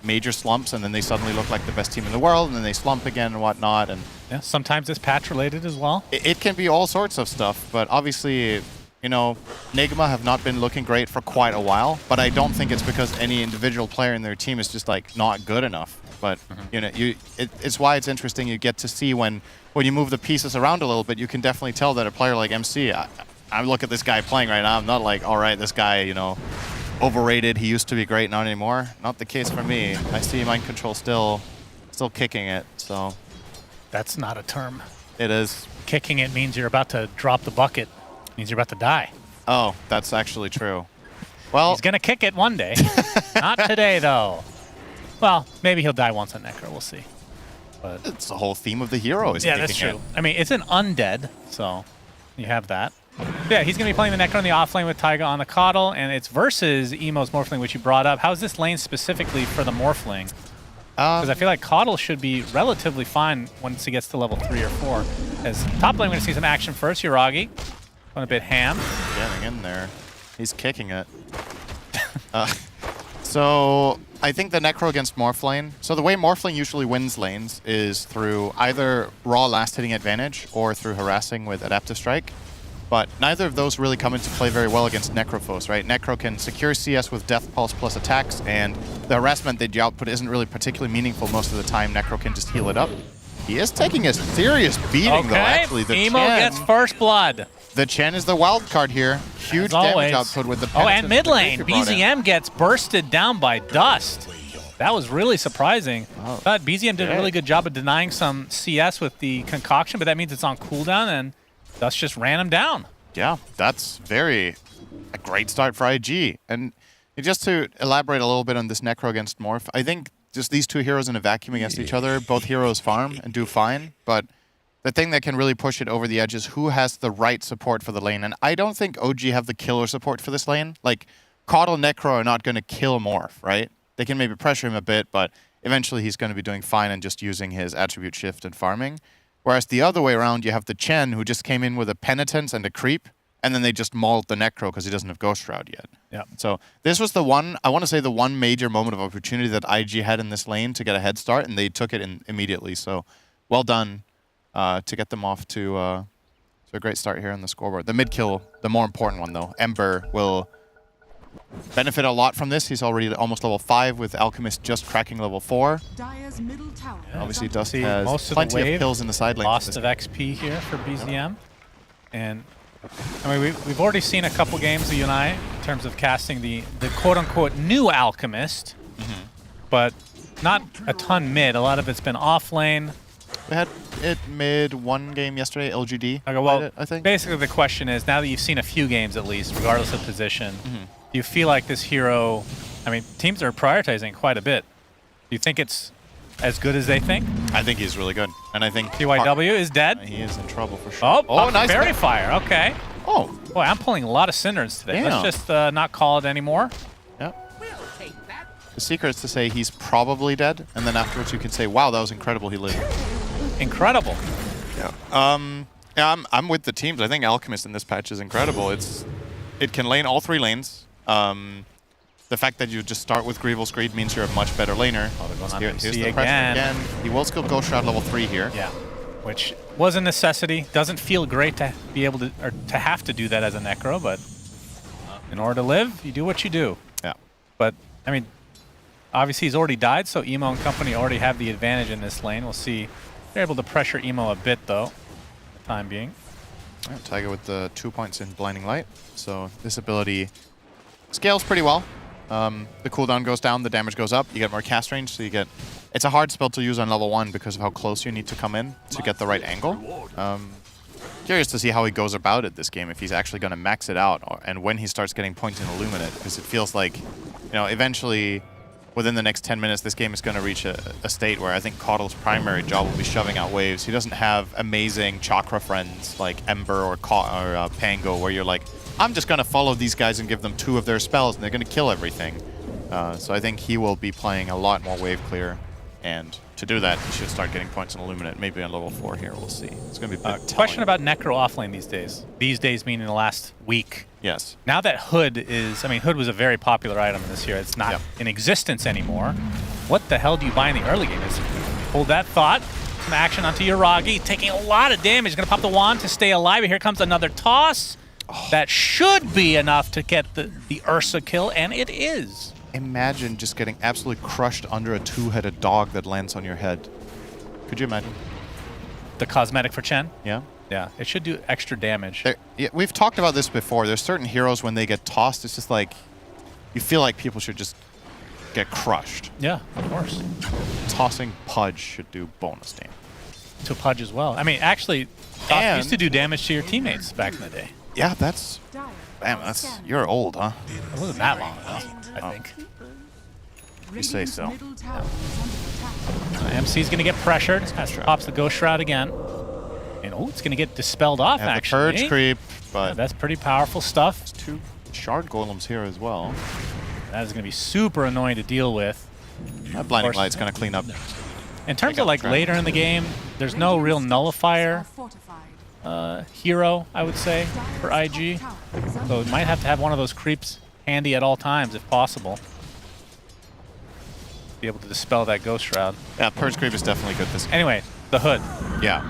major slumps, and then they suddenly look like the best team in the world, and then they slump again and whatnot. And yeah, sometimes it's patch related as well. It can be all sorts of stuff, but obviously, Nigma have not been looking great for quite a while, but I don't think it's because any individual player in their team is just like not good enough. But it's why it's interesting. You get to see when you move the pieces around a little bit, you can definitely tell that a player like MC. I look at this guy playing right now. I'm not like, all right, this guy, overrated. He used to be great, not anymore. Not the case for me. I see Mind Control still kicking it. So that's not a term. It is. Kicking it means you're about to drop the bucket. Means you're about to die. Oh, that's actually true. Well, he's gonna kick it one day. Not today, though. Well, maybe he'll die once on Necro. We'll see. But it's the whole theme of the hero. Is yeah, that's true. I mean, it's an undead, so you have that. Yeah, he's gonna be playing the Necro in the off lane with Taiga on the Coddle, and it's versus Emo's Morphling, which you brought up. How's this lane specifically for the Morphling? Because I feel like Coddle should be relatively fine once he gets to level 3 or 4. As top lane, we're gonna see some action first. Yuragi. Went a bit ham. Getting in there. He's kicking it. So I think the Necro against Morphling. So the way Morphling usually wins lanes is through either raw last hitting advantage or through harassing with Adaptive Strike. But neither of those really come into play very well against Necrophos, right? Necro can secure CS with Death Pulse plus attacks, and the harassment that you output isn't really particularly meaningful most of the time. Necro can just heal it up. He is taking a serious beating, though, actually. The Emo Chen, gets first blood. The Chen is the wild card here. Huge damage output with the and mid lane. that they brought in. BZM gets bursted down by Dust. That was really surprising. Thought BZM did a really good job of denying some CS with the concoction, but that means it's on cooldown, and Dust just ran him down. Yeah, that's a great start for IG. And just to elaborate a little bit on this Necro against Morph, I think just these two heroes in a vacuum against each other, both heroes farm and do fine, but the thing that can really push it over the edge is who has the right support for the lane. And I don't think OG have the killer support for this lane. Like, Caudle Necro are not going to kill Morph, right? They can maybe pressure him a bit, but eventually he's going to be doing fine and just using his attribute shift and farming. Whereas the other way around, you have the Chen, who just came in with a Penitence and a Creep, and then they just mauled the Necro because he doesn't have Ghost Shroud yet. Yeah. So this was the one, I want to say the one major moment of opportunity that IG had in this lane to get a head start, and they took it in immediately. So well done to get them off to a great start here on the scoreboard. The mid kill, the more important one though. Ember will benefit a lot from this. He's already almost level 5 with Alchemist just cracking level 4. Obviously Dust has most of plenty the wave, of kills in the side lane. Lost of XP here for BZM. And I mean, we've already seen a couple games of you and I in terms of casting the quote-unquote new Alchemist, but not a ton mid. A lot of it's been off lane. We had it mid one game yesterday, LGD. Okay, well, I think. Basically the question is, now that you've seen a few games at least, regardless of position, do you feel like this hero, I mean, teams are prioritizing quite a bit. Do you think it's as good as they think? I think he's really good. And I think TYW is dead. He is in trouble for sure. Oh, nice. Fairy Fire. Okay. Oh. Boy, I'm pulling a lot of Cinders today. Damn. Let's just not call it anymore. Yep. The secret is to say he's probably dead, and then afterwards you can say, wow, that was incredible, he lived. Incredible. Yeah. Yeah, I'm with the teams. I think Alchemist in this patch is incredible. It can lane all 3 lanes. The fact that you just start with Greevil's Greed means you're a much better laner. Here's the pressure again. He will skill Ghost Shroud level 3 here. Yeah, which was a necessity. Doesn't feel great to be able to, or to have to do that as a Necro, but in order to live, you do what you do. Yeah. But, I mean, obviously he's already died, so Emo and company already have the advantage in this lane. We'll see. They're able to pressure Emo a bit, though, for the time being. All right, Tiger with the 2 points in Blinding Light. So this ability scales pretty well. The cooldown goes down, the damage goes up, you get more cast range, so you get... It's a hard spell to use on level 1 because of how close you need to come in to get the right angle. Curious to see how he goes about it this game, if he's actually going to max it out, and when he starts getting points in Illuminate, because it feels like, you know, eventually, within the next 10 minutes, this game is going to reach a state where I think Caudle's primary job will be shoving out waves. He doesn't have amazing chakra friends like Ember or Pango, where you're like, I'm just going to follow these guys and give them 2 of their spells, and they're going to kill everything. So I think he will be playing a lot more wave clear, and to do that, he should start getting points in Illuminate, maybe on level 4 here, we'll see. It's going to be Question about Necro offlane these days. These days meaning the last week. Yes. Now that Hood is, I mean, Hood was a very popular item this year. It's not in existence anymore. What the hell do you buy in the early game? Hold that thought. Some action onto Yuragi, taking a lot of damage. He's going to pop the wand to stay alive. Here comes another toss. That should be enough to get the Ursa kill, and it is. Imagine just getting absolutely crushed under a 2-headed dog that lands on your head. Could you imagine? The cosmetic for Chen? Yeah. Yeah, it should do extra damage. Yeah, we've talked about this before. There's certain heroes, when they get tossed, it's just like, you feel like people should just get crushed. Yeah, of course. Tossing Pudge should do bonus damage. To Pudge as well. I mean, actually, Toss used to do damage to your teammates back in the day. Yeah, that's... Damn, you're old, huh? It wasn't that long ago, I think. You say so. MC's going to get pressured. Pops the Ghost Shroud again. And it's going to get dispelled off, yeah, actually. The Purge creep, but... Yeah, that's pretty powerful stuff. There's 2 Shard Golems here as well. That is going to be super annoying to deal with. That Blinding Light's going to clean up. In terms of like later in the game, there's no real nullifier hero, I would say, for IG. So it might have to have one of those creeps handy at all times if possible. Be able to dispel that Ghost Shroud. Yeah, Purge creep is definitely good this game. Anyway, the Hood. Yeah.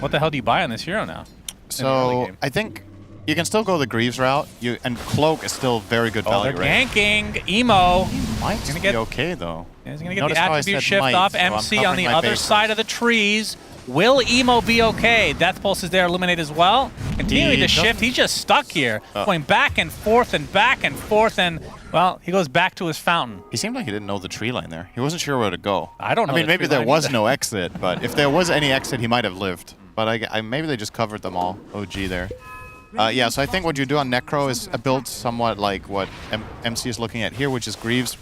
What the hell do you buy on this hero now? So I think You can still go the Greaves route, and Cloak is still very good value, they're right? ganking. Emo. Might gonna be okay, though. Yeah, he's going to get the attribute shift off. so MC on the other bases. side of the trees. Will Emo be okay? Death Pulse is there, Illuminate as well. Continuing to shift, he's just stuck here. Going back and forth and back and forth, and, well, he goes back to his fountain. He seemed like he didn't know the tree line there. He wasn't sure where to go. I don't know. I mean, the maybe tree there line was either. no exit, but if there was any exit, he might have lived. But maybe they just covered them all. OG there. Yeah, so I think what you do on Necro is a build somewhat like what MC is looking at here, which is Greaves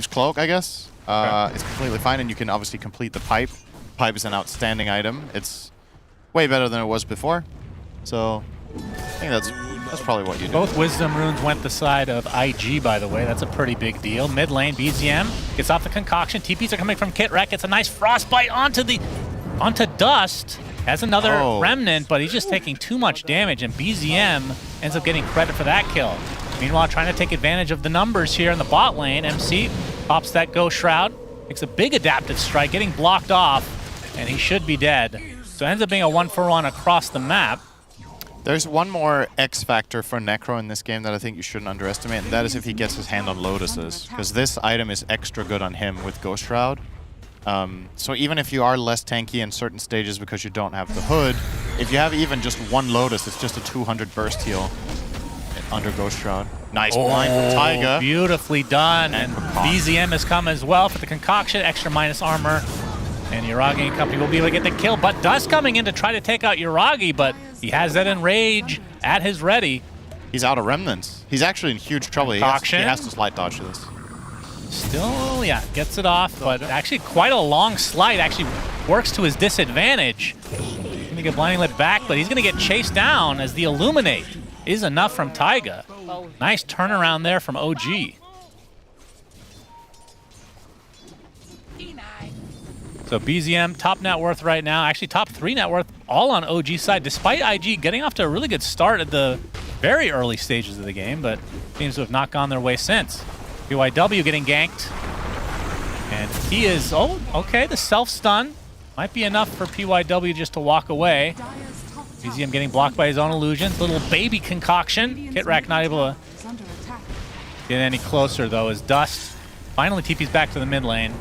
Cloak, I guess. It's completely fine, and you can obviously complete the pipe. Pipe is an outstanding item. It's way better than it was before. So I think that's probably what you do. Both Wisdom Runes went the side of IG, by the way. That's a pretty big deal. Mid lane, BZM gets off the concoction. TPs are coming from Kitrek. Gets a nice frostbite onto Dust. Has another remnant, but he's just taking too much damage, and BZM ends up getting credit for that kill. Meanwhile, trying to take advantage of the numbers here in the bot lane. MC pops that Ghost Shroud, makes a big adaptive strike, getting blocked off, and he should be dead. So it ends up being a 1-for-1 across the map. There's one more X factor for Necro in this game that I think you shouldn't underestimate, and that is if he gets his hand on Lotuses, because this item is extra good on him with Ghost Shroud. So even if you are less tanky in certain stages because you don't have the hood, if you have even just one Lotus, it's just a 200 burst heal under Ghost Shroud. Nice blind from Taiga. Beautifully done, and BZM has come as well for the concoction, extra minus armor. And Yuragi and company will be able to get the kill, but Dust coming in to try to take out Yuragi, but he has that Enrage at his ready. He's out of remnants. He's actually in huge trouble. He has to slide dodge this. Still, yeah, gets it off, but actually quite a long slide. Actually works to his disadvantage. He's going to get blinding lit back, but he's going to get chased down as the Illuminate is enough from Taiga. Nice turnaround there from OG. So BZM, top net worth right now, actually top 3 net worth, all on OG side, despite IG getting off to a really good start at the very early stages of the game, but seems to have not gone their way since. PYW getting ganked. And he is, okay, the self-stun might be enough for PYW just to walk away. BZM getting blocked by his own illusions. Little baby concoction. Kitrek not able to get any closer, though, as Dust finally TP's back to the mid lane.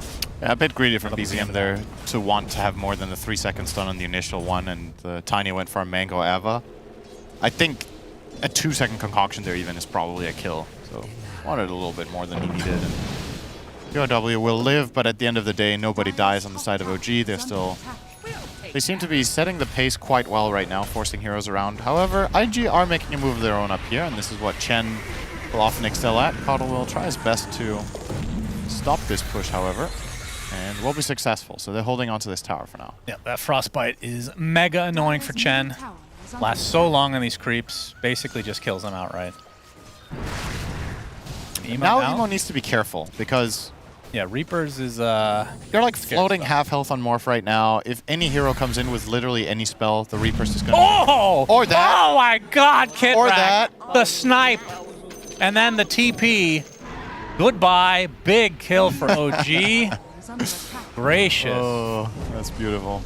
Yeah, a bit greedy from BZM there to want to have more than the 3-second stun on the initial one, and Tiny went for a Mango Ava. I think a 2-second concoction there even is probably a kill. So wanted a little bit more than he needed. And POW will live, but at the end of the day, nobody dies on the side of OG. They seem to be setting the pace quite well right now, forcing heroes around. However, IG are making a move of their own up here, and this is what Chen will often excel at. Coddle will try his best to stop this push, however, and will be successful. So they're holding onto this tower for now. Yeah, that frostbite is mega annoying for Chen. Lasts so long on these creeps, basically just kills them outright. Emo needs to be careful because yeah, Reapers is you're like floating half health on Morph right now. If any hero comes in with literally any spell, the Reaper's just gonna or that. Oh my god, Kitrek. Or that. The snipe. And then the TP. Goodbye. Big kill for OG. Gracious. Oh, that's beautiful.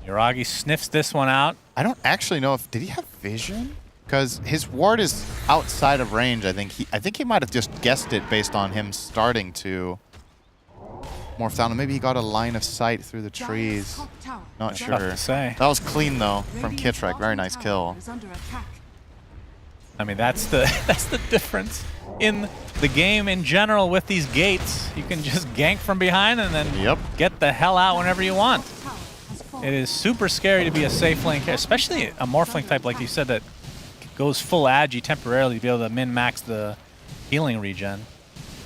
Yuragi sniffs this one out. I don't actually know if did he have vision? Because his ward is outside of range. I think he might have just guessed it based on him starting to morph down. And maybe he got a line of sight through the trees. Not sure. Tough to say. That was clean though from Kitrek. Very nice kill. I mean, that's the difference in the game in general with these gates. You can just gank from behind and then get the hell out whenever you want. It is super scary to be a safe lane, especially a Morphling type like you said that goes full agi temporarily to be able to min-max the healing regen.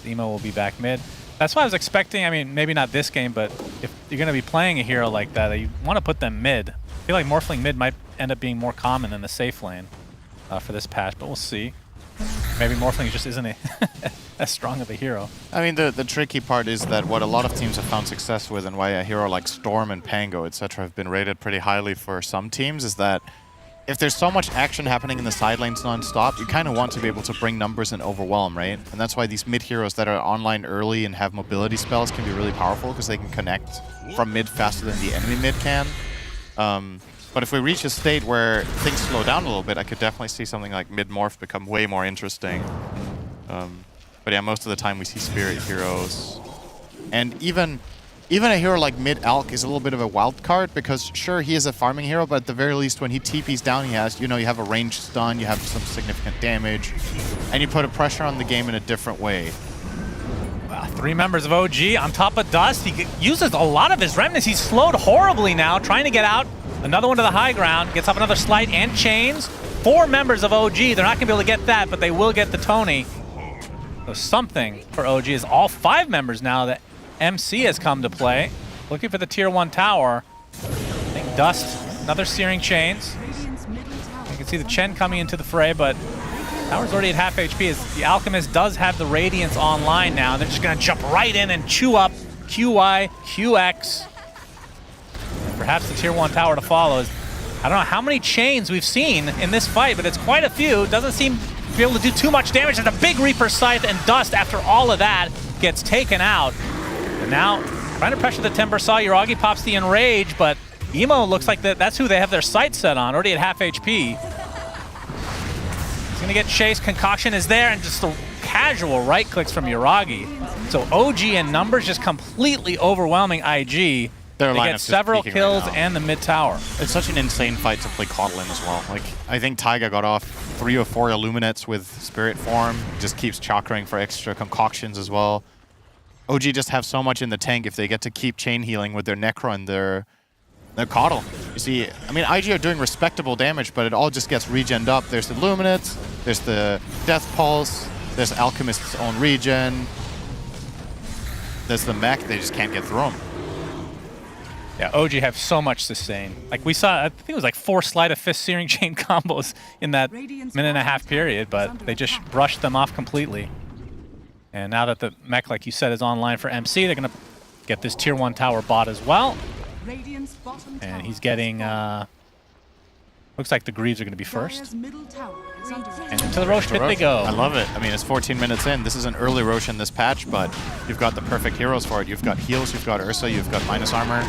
Emo will be back mid. That's why I was expecting, I mean, maybe not this game, but if you're going to be playing a hero like that, you want to put them mid. I feel like Morphling mid might end up being more common than the safe lane for this patch, but we'll see. Maybe Morphling just isn't as strong of a hero. I mean, the tricky part is that what a lot of teams have found success with and why a hero like Storm and Pango, etc. have been rated pretty highly for some teams is that if there's so much action happening in the side lanes non-stop, you kind of want to be able to bring numbers and overwhelm, right? And that's why these mid heroes that are online early and have mobility spells can be really powerful because they can connect from mid faster than the enemy mid can. But But if we reach a state where things slow down a little bit, I could definitely see something like mid-morph become way more interesting. But yeah, most of the time we see Spirit heroes. And even a hero like mid-Alk is a little bit of a wild card because sure, he is a farming hero, but at the very least when he TPs down, he has, you have a ranged stun, you have some significant damage, and you put a pressure on the game in a different way. Wow, 3 members of OG on top of Dust. He uses a lot of his remnants. He's slowed horribly now, trying to get out. Another one to the high ground, gets up another slight and chains. 4 members of OG, they're not gonna be able to get that, but they will get the Tony. So something for OG is all 5 members now that MC has come to play. Looking for the tier 1 tower. I think Dust, another Searing Chains. You can see the Chen coming into the fray, but tower's already at half HP. As the Alchemist does have the Radiance online now. They're just gonna jump right in and chew up QI, QX. And perhaps the tier 1 tower to follow. I don't know how many chains we've seen in this fight, but it's quite a few. Doesn't seem to be able to do too much damage. There's a big Reaper Scythe, and Dust, after all of that, gets taken out. And now, trying to pressure the Timber Saw, Yuragi pops the Enrage, but Emo looks like that's who they have their sights set on, already at half HP. He's gonna get chased, Concoction is there, and just the casual right clicks from Yuragi. So OG in numbers just completely overwhelming IG. They get several kills and the mid tower. It's such an insane fight to play Coddle in as well. Like, I think Taiga got off 3 or 4 Illuminates with Spirit Form, just keeps chakraing for extra concoctions as well. OG just have so much in the tank if they get to keep chain healing with their Necro and their Coddle. You see, I mean, IG are doing respectable damage, but it all just gets regened up. There's the Illuminates, there's the Death Pulse, there's Alchemist's own regen, there's the mech, they just can't get through them. Yeah, OG have so much sustain. Like we saw, I think it was like 4 Sleight of Fist Searing Chain combos in that minute-and-a-half period, but they just brushed them off completely. And now that the mech, like you said, is online for MC, they're going to get this tier 1 tower bot as well. And he's getting, looks like the Greaves are going to be first. And into the Rosh pit they go. I love it. I mean, it's 14 minutes in. This is an early Rosh in this patch, but you've got the perfect heroes for it. You've got heals, you've got Ursa, you've got minus armor.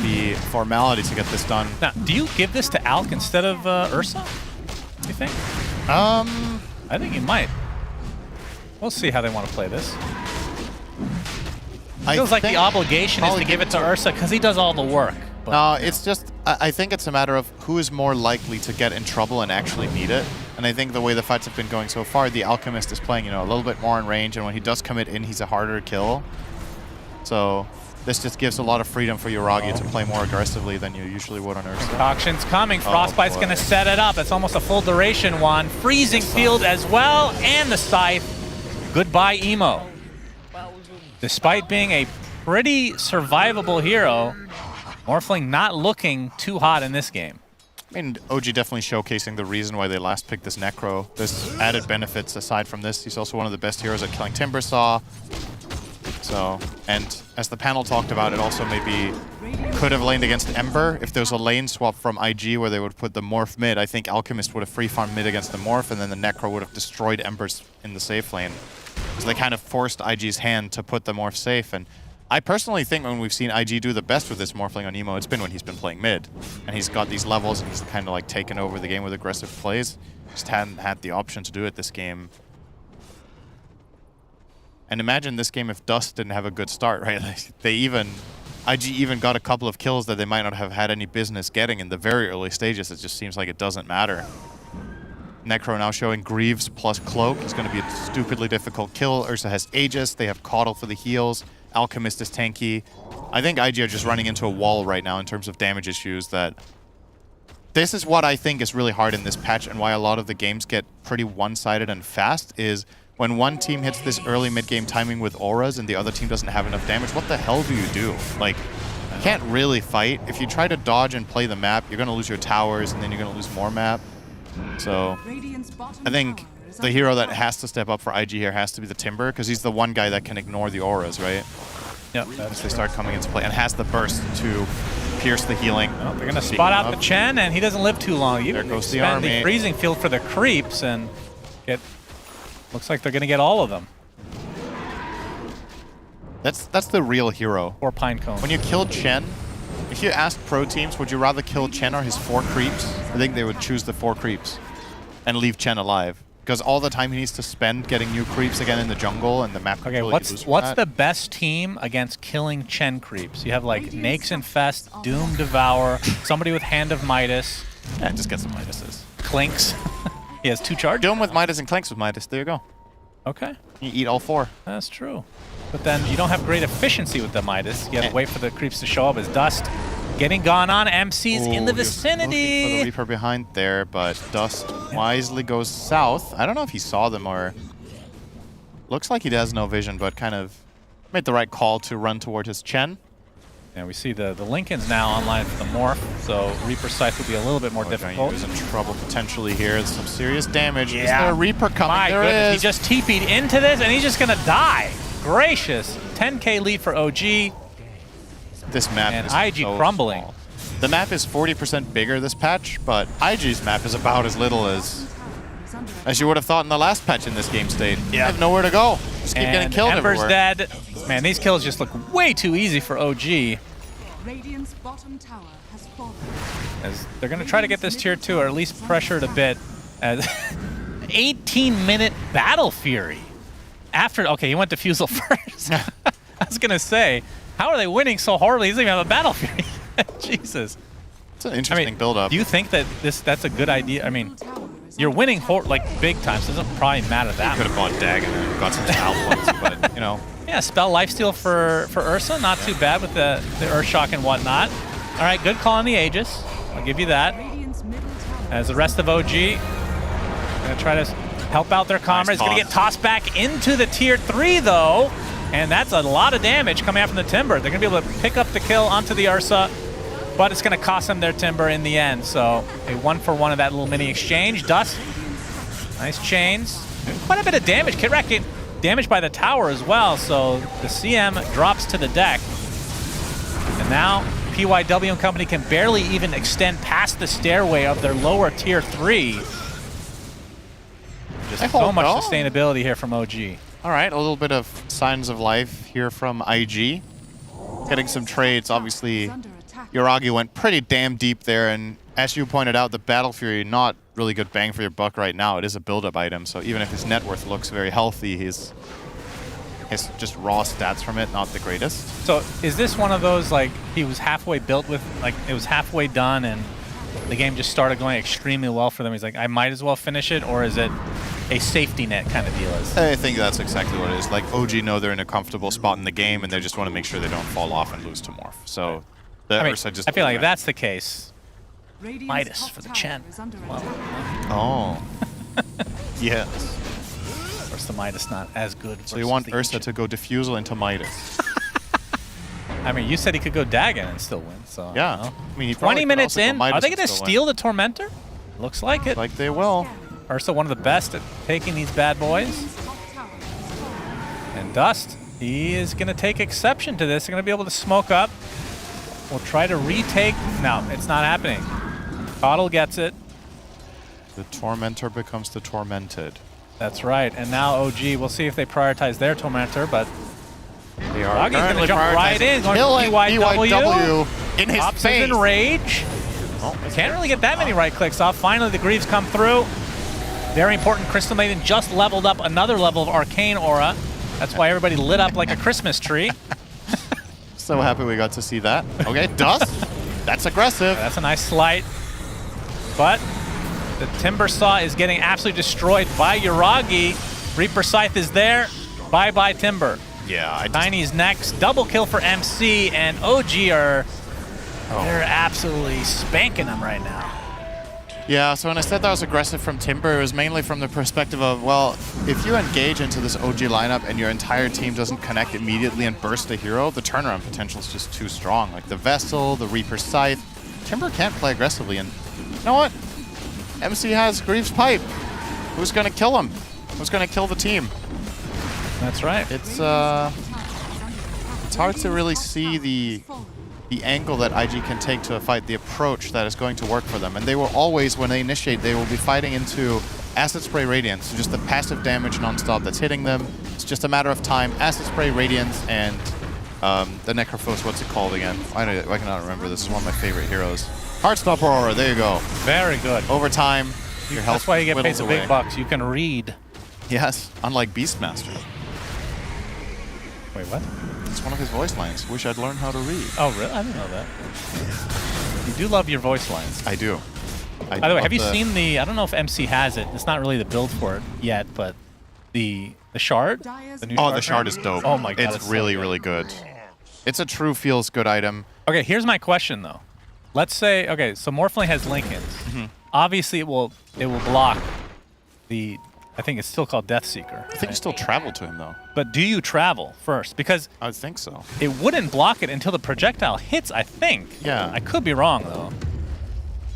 The formality to get this done. Now, do you give this to Alk instead of Ursa, do you think? I think you might. We'll see how they want to play this. Feels like the obligation is to give it to Ursa because he does all the work. But, no, it's just, I think it's a matter of who is more likely to get in trouble and actually need it. And I think the way the fights have been going so far, the Alchemist is playing, a little bit more in range, and when he does commit in, he's a harder kill. So this just gives a lot of freedom for Yuragi to play more aggressively than you usually would on Ursa. Concoction's coming. Frostbite's going to set it up. It's almost a full duration one. Freezing Field as well, and the Scythe. Goodbye, Emo. Despite being a pretty survivable hero, Morphling not looking too hot in this game. I mean, OG definitely showcasing the reason why they last picked this Necro. There's added benefits aside from this. He's also one of the best heroes at killing Timber Saw. So, and as the panel talked about, it also maybe could have laned against Ember. If there's a lane swap from IG where they would put the Morph mid, I think Alchemist would have free farmed mid against the Morph, and then the Necro would have destroyed Embers in the safe lane. So they kind of forced IG's hand to put the Morph safe, and I personally think when we've seen IG do the best with this Morphling on Emo, it's been when he's been playing mid. And he's got these levels and he's kind of like taken over the game with aggressive plays. Just hadn't had the option to do it this game. And imagine this game if Dust didn't have a good start, right? IG even got a couple of kills that they might not have had any business getting in the very early stages. It just seems like it doesn't matter. Necro now showing Greaves plus Cloak. It's going to be a stupidly difficult kill. Ursa has Aegis. They have Coddle for the heals. Alchemist is tanky. I think IG are just running into a wall right now in terms of damage issues. That this is what I think is really hard in this patch, and why a lot of the games get pretty one-sided and fast, is when one team hits this early mid-game timing with auras and the other team doesn't have enough damage, what the hell do you do? Like, you can't really fight. If you try to dodge and play the map, you're going to lose your towers, and then you're going to lose more map. So I think the hero that has to step up for IG here has to be the Timber, because he's the one guy that can ignore the auras, right? Yep. As they start coming into play, and has the burst to pierce the healing. Well, they're going to spot out the Chen, and he doesn't live too long. There goes the army. The freezing field for the creeps, and looks like they're going to get all of them. That's the real hero. Or Pinecone. When you kill Chen, If you asked pro teams, would you rather kill Chen or his 4 creeps? I think they would choose the 4 creeps and leave Chen alive. Because all the time he needs to spend getting new creeps again in the jungle and the map. Okay, what's the best team against killing Chen creeps? You have like Nakes Infest, Doom Devour, somebody with Hand of Midas. Yeah, just get some Midases. Clinks. He has 2 charges. Doom with Midas and Clinks with Midas. There you go. Okay. You eat all 4. That's true. But then you don't have great efficiency with the Midas. You have to wait for the creeps to show up as Dust. Getting gone on. MC's in the vicinity. For the Reaper behind there, but Dust wisely goes south. I don't know if he saw them or... Looks like he has no vision, but kind of made the right call to run toward his Chen. And we see the Lincoln's now online for the Morph, so Reaper Scythe will be a little bit more difficult. He's in trouble potentially here. There's some serious damage. Yeah. Is there a Reaper coming? My there goodness, is. he just TP'd into this, and he's just going to die. Gracious. 10k lead for OG. This map and is IG so crumbling. Small. The map is 40% bigger this patch, but IG's map is about as little as you would have thought in the last patch in this game state. Yeah. You have nowhere to go. Just keep getting killed Ember's everywhere. dead. Man, these kills just look way too easy for OG. Radiant's bottom tower has fallen. As they're going to try to get this tier 2, or at least pressure it a bit. As 18-minute Battle Fury. Okay, he went to Fusel first. I was going to say, how are they winning so horribly? He doesn't even have a Battle Fury. Jesus. It's an interesting build-up. Do you think that that's a good idea? I mean, you're winning like big time, so it doesn't probably matter that You could have bought Dag and then got some style points, but, you know. Yeah, spell lifesteal for Ursa, not too bad with the Earthshock and whatnot. All right, good call on the Aegis. I'll give you that. As the rest of OG gonna try to help out their comrades. Gonna get tossed back into the tier 3 though, and that's a lot of damage coming out from the Timber. They're gonna be able to pick up the kill onto the Ursa, but it's gonna cost them their Timber in the end. So a 1-for-1 of that little mini exchange. Dust, nice chains, quite a bit of damage. Kit getting damaged by the tower as well, so the CM drops to the deck. And now PYW and company can barely even extend past the stairway of their lower tier 3. Just so much sustainability here from OG. All right, a little bit of signs of life here from IG. Getting some trades. Obviously, Yoragi went pretty damn deep there, and as you pointed out, the Battle Fury, not really good bang for your buck right now. It is a build-up item, so even if his net worth looks very healthy, his just raw stats from it, not the greatest. So is this one of those, like, he was halfway built with, like, it was halfway done and the game just started going extremely well for them? He's like, I might as well finish it, or is it a safety net kind of deal? I think that's exactly what it is. Like, OG know they're in a comfortable spot in the game, and they just want to make sure they don't fall off and lose to Morph. So, I feel like if that's the case, Midas for the Chen. Oh. Yes. Of course, the Midas not as good. So you want Ursa to go Diffusal into Midas. I mean, you said he could go Dagon and still win, so... Yeah. I don't know. I mean, he 20 minutes in, are they going to steal the Tormentor? Looks like it. Like they will. Ursa, one of the best at taking these bad boys. And Dust, he is going to take exception to this. They're going to be able to smoke up. We'll try to retake. No, it's not happening. Coddle gets it. The Tormentor becomes the Tormented. That's right. And now OG, we'll see if they prioritize their Tormentor, but they are going to jump right in. Going PYW in his face. In rage. Can't really get that many right clicks off. Finally, the Greaves come through. Very important. Crystal Maiden just leveled up another level of Arcane Aura. That's why everybody lit up like a Christmas tree. So happy we got to see that. Okay, Dust. That's aggressive. That's a nice slight. But the Timber Saw is getting absolutely destroyed by Yoragi. Reaper Scythe is there. Bye-bye, Timber. Yeah. Tiny's next. Double kill for MC, and OG are... They're absolutely spanking them right now. Yeah, so when I said that was aggressive from Timber, it was mainly from the perspective of, well, if you engage into this OG lineup and your entire team doesn't connect immediately and burst a hero, the turnaround potential is just too strong. Like the Vessel, the Reaper Scythe, Timber can't play aggressively, and you know what? MC has Greaves Pipe. Who's going to kill him? Who's going to kill the team? That's right. It's hard to really see the angle that IG can take to a fight, the approach that is going to work for them. And they will always, when they initiate, they will be fighting into Acid Spray Radiance, so just the passive damage nonstop that's hitting them. It's just a matter of time. Acid Spray Radiance, and The Necrophos, what's it called again? I cannot remember. This is one of my favorite heroes. Heartstop Aurora, there you go. Very good. Over time, your health That's why you get paid whittles the away. big bucks. You can read. Yes, unlike Beastmaster. Wait, what? It's one of his voice lines. Wish I'd learned how to read. Oh, really? I didn't know that. You do love your voice lines. I do. By the way, have you seen the? I don't know if MC has it. It's not really the build for it yet, but the shard. The new the shard is dope. Oh my god, it's really really good. It's a true feels good item. Okay, here's my question though. Let's say so Morphling has Lincolns. Obviously, it will block the. I think it's still called Deathseeker. I think you still travel to him though. But do you travel first? Because I would think so. It wouldn't block it until the projectile hits. I think. Yeah. I could be wrong though.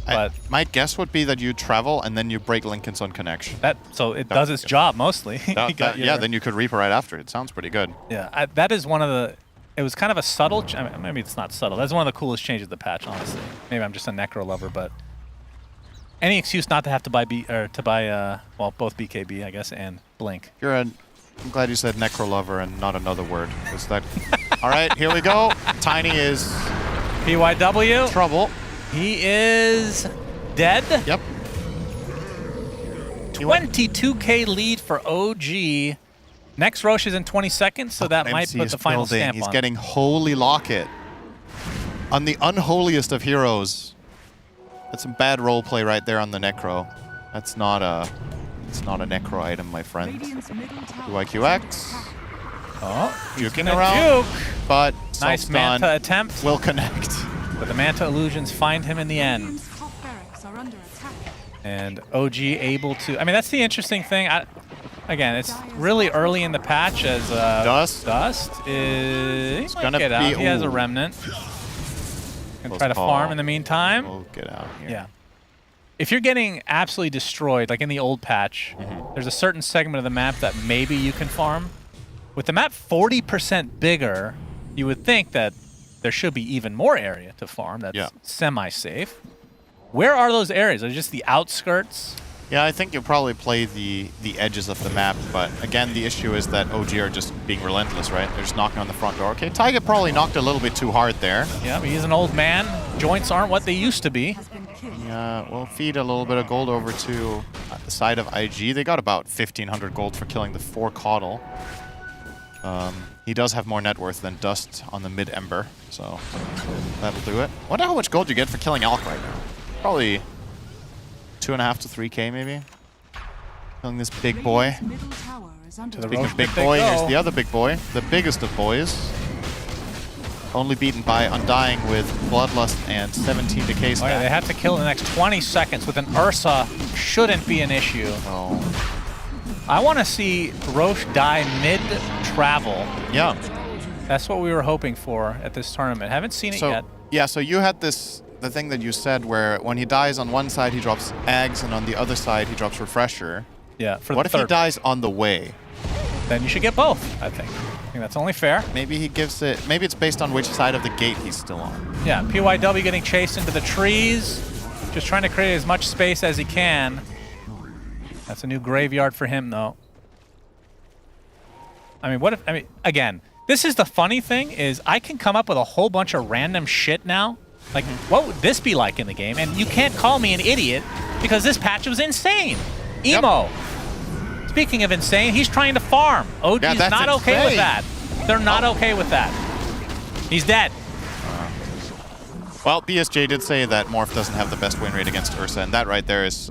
But my guess would be that you travel and then you break Lincoln's on connection. So it does its job mostly. Yeah, then you could Reaper right after. It sounds pretty good. Yeah, that is one of the. It was kind of a subtle. I mean, maybe it's not subtle. That's one of the coolest changes of the patch, honestly. Maybe I'm just a Necro lover, but any excuse not to have to buy both BKB, I guess, and Blink. I'm glad you said Necro lover and not another word. Is that? All right, here we go. Tiny is PYW. Trouble. He is dead. Yep. 22k lead for OG. Next Roche is in 20 seconds, so that might MC put is the final building. stamp He's on. getting Holy Locket. On the unholiest of heroes. That's some bad roleplay right there on the Necro. That's not a Necro item, my friend. QIQX. Oh, juking around. But nice Manta attempt. Will connect. But the Manta illusions find him in the end. And OG able to. I mean, that's the interesting thing. Again, it's really early in the patch as Dust is. He might gonna get out. be- He has a ooh. remnant. Can Close try to call. farm in the meantime. We'll get out here. Yeah. If you're getting absolutely destroyed, like in the old patch, there's a certain segment of the map that maybe you can farm. With the map 40% bigger, you would think that there should be even more area to farm that's semi-safe. Where are those areas? Are they just the outskirts? Yeah, I think you'll probably play the edges of the map, but again, the issue is that OG are just being relentless, right? They're just knocking on the front door. Okay, Taiga probably knocked a little bit too hard there. Yeah, but he's an old man. Joints aren't what they used to be. Yeah, we'll feed a little bit of gold over to the side of IG. They got about 1,500 gold for killing the 4 Caudal. He does have more net worth than Dust on the mid-Ember, so that'll do it. Wonder how much gold you get for killing Alk right now. Probably 2.5 to 3k maybe. Killing this big boy. Speaking of big boy, here's the other big boy. The biggest of boys. Only beaten by Undying with Bloodlust and 17 decay Oh, yeah, stat. they have to kill in the next 20 seconds with an Ursa. Shouldn't be an issue. Oh. I want to see Roche die mid-travel. Yeah. That's what we were hoping for at this tournament. Haven't seen it yet. Yeah, so you had the thing that you said where when he dies on one side he drops Ags and on the other side he drops Refresher. Yeah, for what the if he third. dies on the way? Then you should get both, I think. I think that's only fair. Maybe he gives it, maybe it's based on which side of the gate he's still on. Yeah, PYW getting chased into the trees. Just trying to create as much space as he can. That's a new graveyard for him, though. I mean, again, this is the funny thing is I can come up with a whole bunch of random shit now. Like, what would this be like in the game? And you can't call me an idiot because this patch was insane. Emo. Speaking of insane, he's trying to farm. OG's that's not okay with insane. that. They're not okay with that. He's dead. Well, BSJ did say that Morph doesn't have the best win rate against Ursa, and that right there is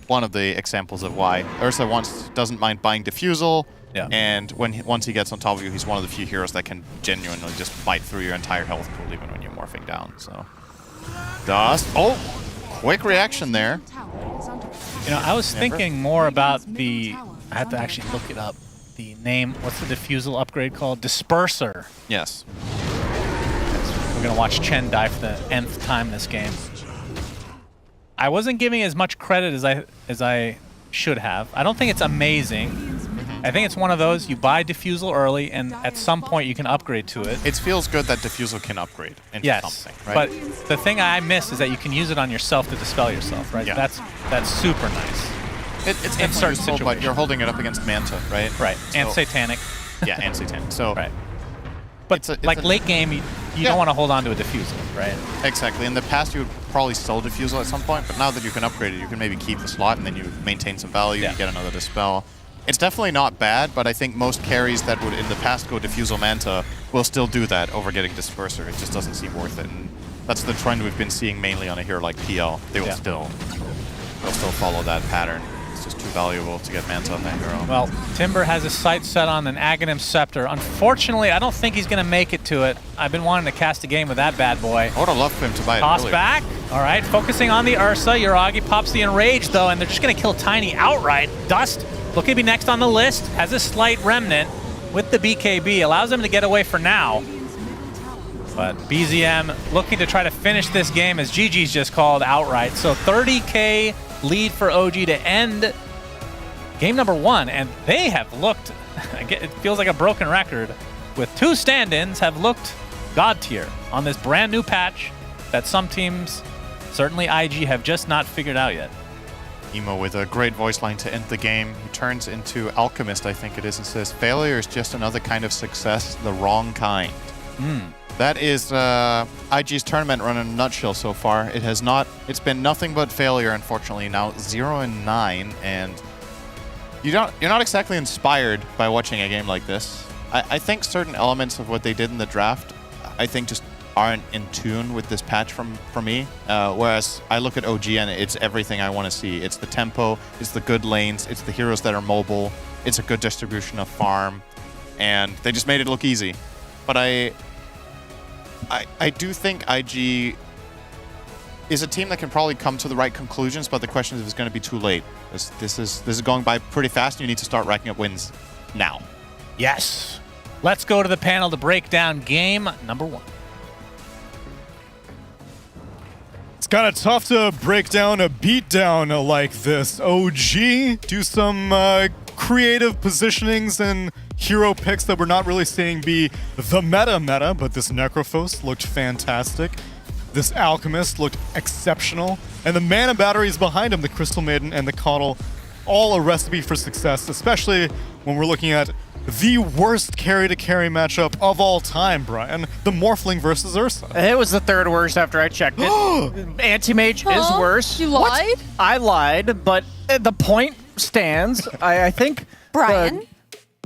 one of the examples of why. Ursa doesn't mind buying Diffusal, and once he gets on top of you, he's one of the few heroes that can genuinely just bite through your entire health pool even when you're morphing down. So, Dust. Oh, quick reaction there. You know, I was thinking more about the... I have to actually look it up. The name, what's the diffusal upgrade called? Disperser. Yes. We're going to watch Chen die for the nth time this game. I wasn't giving as much credit as I should have. I don't think it's amazing. I think it's one of those, you buy Diffusal early, and at some point you can upgrade to it. It feels good that Diffusal can upgrade into something, right? But the thing I miss is that you can use it on yourself to dispel yourself, right? Yeah. That's super nice. It's in definitely certain useful, but situations. you're holding it up against Manta, right? Right, and So- Satanic. Yeah, and Satanic. So, But late game, you don't want to hold on to a diffusal, right? Exactly. In the past, you would probably sell diffusal at some point, but now that you can upgrade it, you can maybe keep the slot and then you maintain some value, you get another dispel. It's definitely not bad, but I think most carries that would in the past go diffusal manta will still do that over getting disperser. It just doesn't seem worth it. And that's the trend we've been seeing mainly on a hero like PL. They will still follow that pattern. It's just too valuable to get manta on that hero. Well, Timber has his sights set on an Aghanim Scepter. Unfortunately, I don't think he's going to make it to it. I've been wanting to cast a game with that bad boy. I would have loved for him to buy it Toss earlier. back. All right, focusing on the Ursa. Uragi pops the Enrage, though, and they're just going to kill Tiny outright. Dust looking to be next on the list. Has a slight remnant with the BKB. Allows him to get away for now. But BZM looking to try to finish this game as GG's just called outright. So 30K lead for OG to end game number 1. And they have looked, it feels like a broken record, with 2 stand-ins have looked god tier on this brand new patch that some teams, certainly IG, have just not figured out yet. Emo with a great voice line to end the game. He turns into Alchemist, I think it is, and says, failure is just another kind of success, the wrong kind. That is IG's tournament run in a nutshell so far. It's been nothing but failure, unfortunately. Now 0-9, and you're not exactly inspired by watching a game like this. I think certain elements of what they did in the draft, I think just aren't in tune with this patch for me. Whereas I look at OG and it's everything I want to see. It's the tempo, it's the good lanes, it's the heroes that are mobile, it's a good distribution of farm, and they just made it look easy. But I do think IG is a team that can probably come to the right conclusions, but the question is if it's going to be too late. This is going by pretty fast, and you need to start racking up wins now. Yes. Let's go to the panel to break down game number 1. It's kind of tough to break down a beatdown like this. OG do some creative positionings and hero picks that we're not really seeing be the meta, but this Necrophos looked fantastic. This Alchemist looked exceptional. And the mana batteries behind him, the Crystal Maiden and the Coddle, all a recipe for success, especially when we're looking at the worst carry-to-carry matchup of all time, Brian. The Morphling versus Ursa. It was the 3rd worst after I checked it. Anti-Mage is worse. You lied? What? I lied, but the point stands. I think... Brian?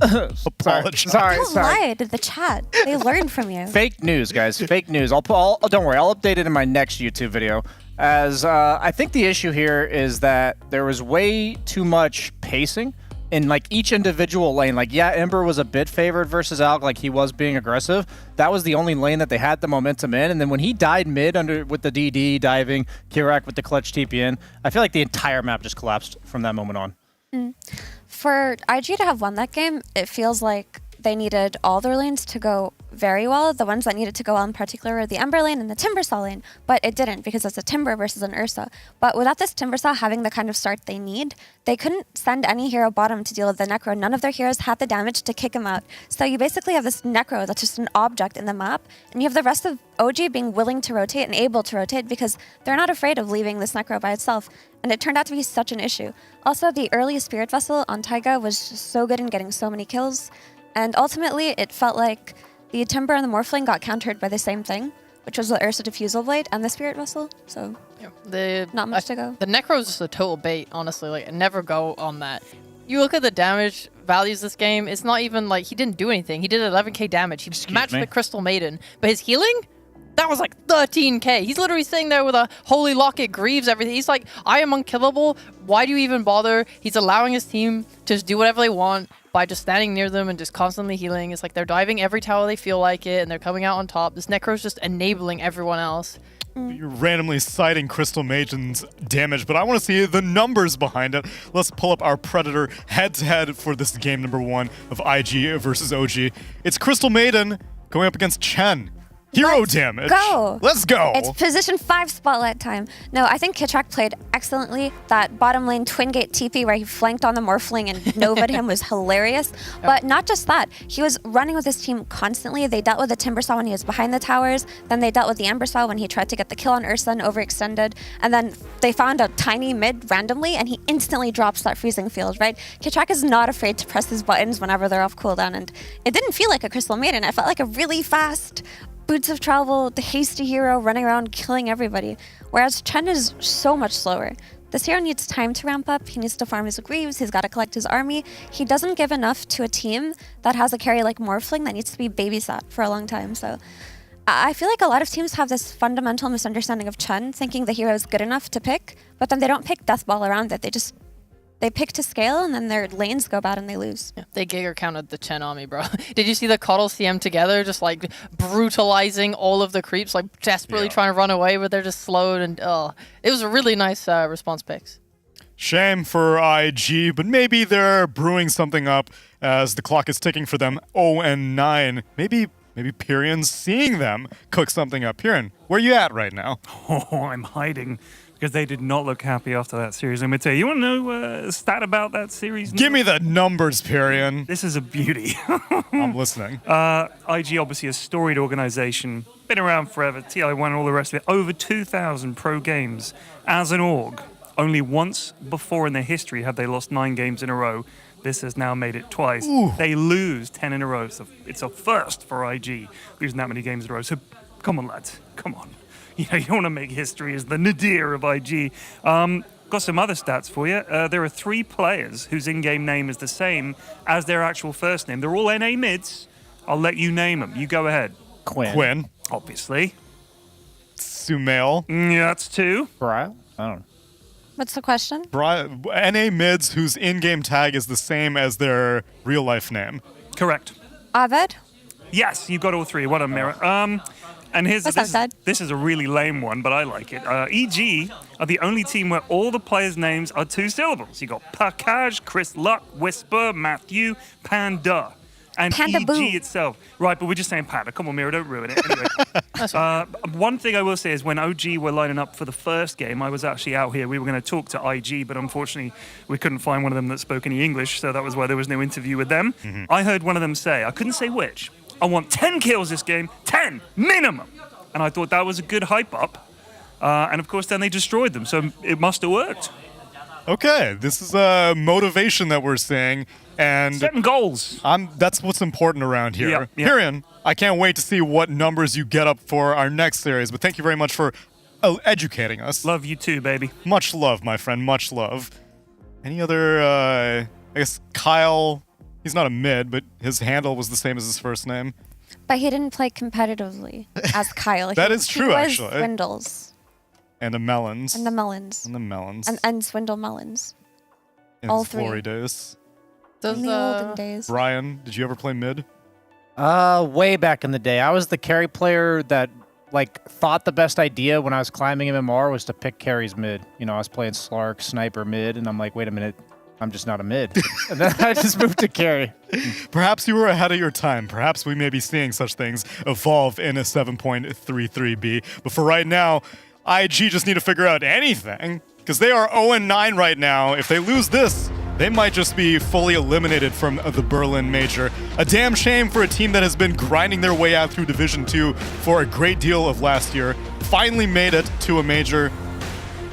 Sorry. Don't lie to the chat. They learned from you. Fake news, guys. Fake news. Don't worry. I'll update it in my next YouTube video. As I think the issue here is that there was way too much pacing in like each individual lane. Like, yeah, Ember was a bit favored versus Alk, like he was being aggressive. That was the only lane that they had the momentum in. And then when he died mid with the DD diving, Kirak with the clutch TPN, I feel like the entire map just collapsed from that moment on. For IG to have won that game, it feels like they needed all their lanes to go very well. The ones that needed to go well in particular were the Ember lane and the Timbersaw lane, but it didn't because it's a Timber versus an Ursa. But without this Timbersaw having the kind of start they need, they couldn't send any hero bottom to deal with the Necro. None of their heroes had the damage to kick him out. So you basically have this Necro that's just an object in the map, and you have the rest of OG being willing to rotate and able to rotate because they're not afraid of leaving this Necro by itself. And it turned out to be such an issue. Also, the early Spirit Vessel on Taiga was just so good in getting so many kills. And ultimately, it felt like the Timber and the Morphling got countered by the same thing, which was the Ursa Diffusal Blade and the Spirit Vessel. So, not much to go. The Necro is just a total bait, honestly. Like, never go on that. You look at the damage values this game, it's not even like he didn't do anything. He did 11k damage. He matched the Crystal Maiden. But his healing? That was like 13k. He's literally sitting there with a Holy Locket, Greaves, everything. He's like, I am unkillable. Why do you even bother? He's allowing his team to just do whatever they want by just standing near them and just constantly healing. It's like they're diving every tower they feel like it, and they're coming out on top. This Necro's just enabling everyone else. You're randomly citing Crystal Maiden's damage, but I want to see the numbers behind it. Let's pull up our Predator head-to-head for this game number 1 of IG versus OG. It's Crystal Maiden going up against Chen. Hero damage. Go. Let's go. It's position 5 spotlight time. No, I think Kitrak played excellently. That bottom lane twin gate TP where he flanked on the Morphling and Nova'd him was hilarious. But not just that. He was running with his team constantly. They dealt with the Timbersaw when he was behind the towers. Then they dealt with the Embersaw when he tried to get the kill on Ursa and overextended. And then they found a tiny mid randomly and he instantly drops that freezing field, right? Kitrak is not afraid to press his buttons whenever they're off cooldown. And it didn't feel like a Crystal Maiden. It felt like a really fast boots of travel, the hasty hero running around killing everybody. Whereas Chen is so much slower. This hero needs time to ramp up. He needs to farm his Greaves. He's got to collect his army. He doesn't give enough to a team that has a carry like Morphling that needs to be babysat for a long time. So I feel like a lot of teams have this fundamental misunderstanding of Chen, thinking the hero is good enough to pick, but then they don't pick Deathball around it. They pick to scale, and then their lanes go bad and they lose. Yeah, they Giga counted the Chen on me, bro. Did you see the Coddle CM together, just like brutalizing all of the creeps, like desperately trying to run away, but they're just slowed, and it was a really nice response picks. Shame for IG, but maybe they're brewing something up as the clock is ticking for them. 0-9. Maybe Pyrion's seeing them cook something up. Pyrion, where you at right now? Oh, I'm hiding. Because they did not look happy after that series. I'm going to tell you, you want to know a stat about that series? Give me the numbers, Pyrion. This is a beauty. I'm listening. IG, obviously a storied organization, been around forever, TI1 and all the rest of it. Over 2,000 pro games as an org. Only once before in their history have they lost 9 games in a row. This has now made it twice. Ooh. They lose 10 in a row. So it's a first for IG, losing that many games in a row. So come on, lads. Come on. You know, you don't want to make history as the nadir of IG. Got some other stats for you. There are 3 players whose in-game name is the same as their actual first name. They're all NA mids. I'll let you name them. You go ahead. Quinn. Obviously. Sumail. Yeah, that's 2. Brian? I don't know. What's the question? NA mids whose in-game tag is the same as their real-life name. Correct. Aved? Yes, you got all 3. What a mirror. And here's this is a really lame one, but I like it. EG are the only team where all the players' names are 2 syllables. You got Pakaj, Chris Luck, Whisper, Matthew, Panda. And Panda EG Boo. itself. Right, but we're just saying Panda. Come on, Mira, don't ruin it. Anyway, one thing I will say is when OG were lining up for the first game, I was actually out here. We were going to talk to IG, but unfortunately, we couldn't find one of them that spoke any English, so that was why there was no interview with them. Mm-hmm. I heard one of them say, I couldn't say which, I want 10 kills this game, 10 minimum. And I thought that was a good hype up. And of course, then they destroyed them. So it must have worked. Okay, this is a motivation that we're seeing. And setting goals. That's what's important around here. Yep. Pyrion, I can't wait to see what numbers you get up for our next series. But thank you very much for educating us. Love you too, baby. Much love, my friend. Much love. Any other, I guess Kyle, he's not a mid, but his handle was the same as his first name. But he didn't play competitively as Kyle. That is true, he was actually. Swindles. And the Melons. And the Melons. And the Melons. And Swindle Melons. In all his 3. glory days. In the olden days. Brian, did you ever play mid? Way back in the day. I was the carry player that thought the best idea when I was climbing MMR was to pick carries mid. You know, I was playing Slark, Sniper mid, and I'm like, wait a minute, I'm just not a mid. And then I just moved to carry. Perhaps you were ahead of your time. Perhaps we may be seeing such things evolve in a 7.33B. But for right now, IG just need to figure out anything, because they are 0-9 right now. If they lose this, they might just be fully eliminated from the Berlin Major. A damn shame for a team that has been grinding their way out through Division 2 for a great deal of last year. Finally made it to a major.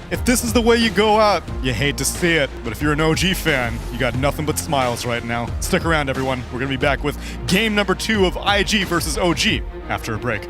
If this is the way you go out, you hate to see it. But if you're an OG fan, you got nothing but smiles right now. Stick around, everyone. We're going to be back with game number 2 of IG versus OG after a break.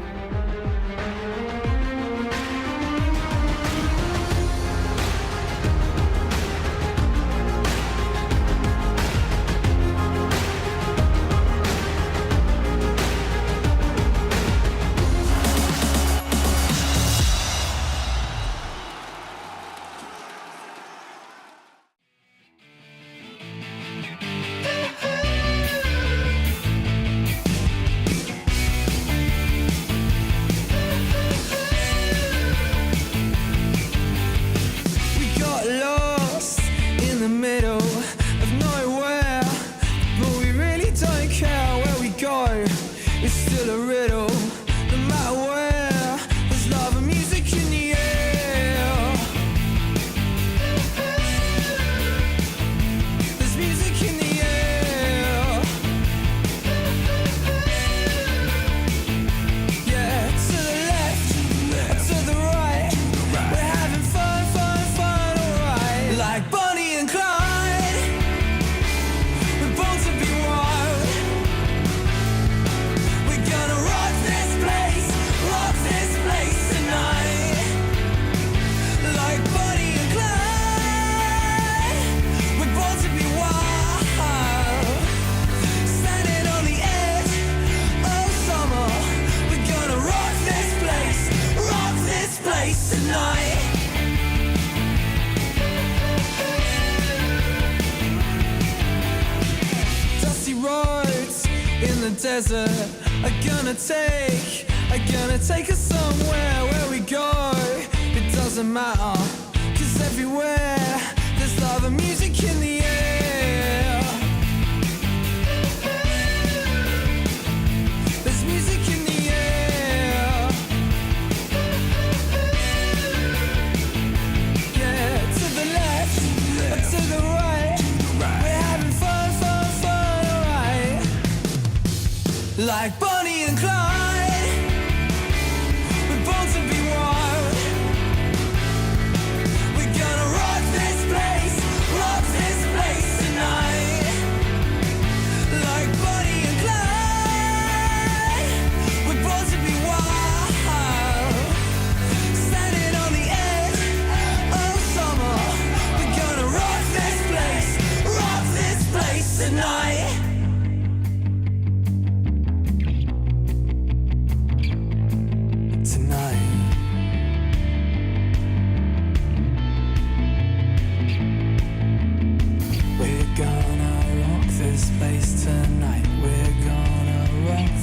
roads in the desert are gonna take us somewhere where we go. It doesn't matter, 'cause everywhere there's love and music in the air. There's music in the air. Yeah, to the left or to the right, we're having fun, alright. Like Bonnie and Clyde, we're born to be wild. We're gonna rock this place tonight. Like Bonnie and Clyde, we're born to be wild. Standing on the edge of summer, we're gonna rock this place tonight.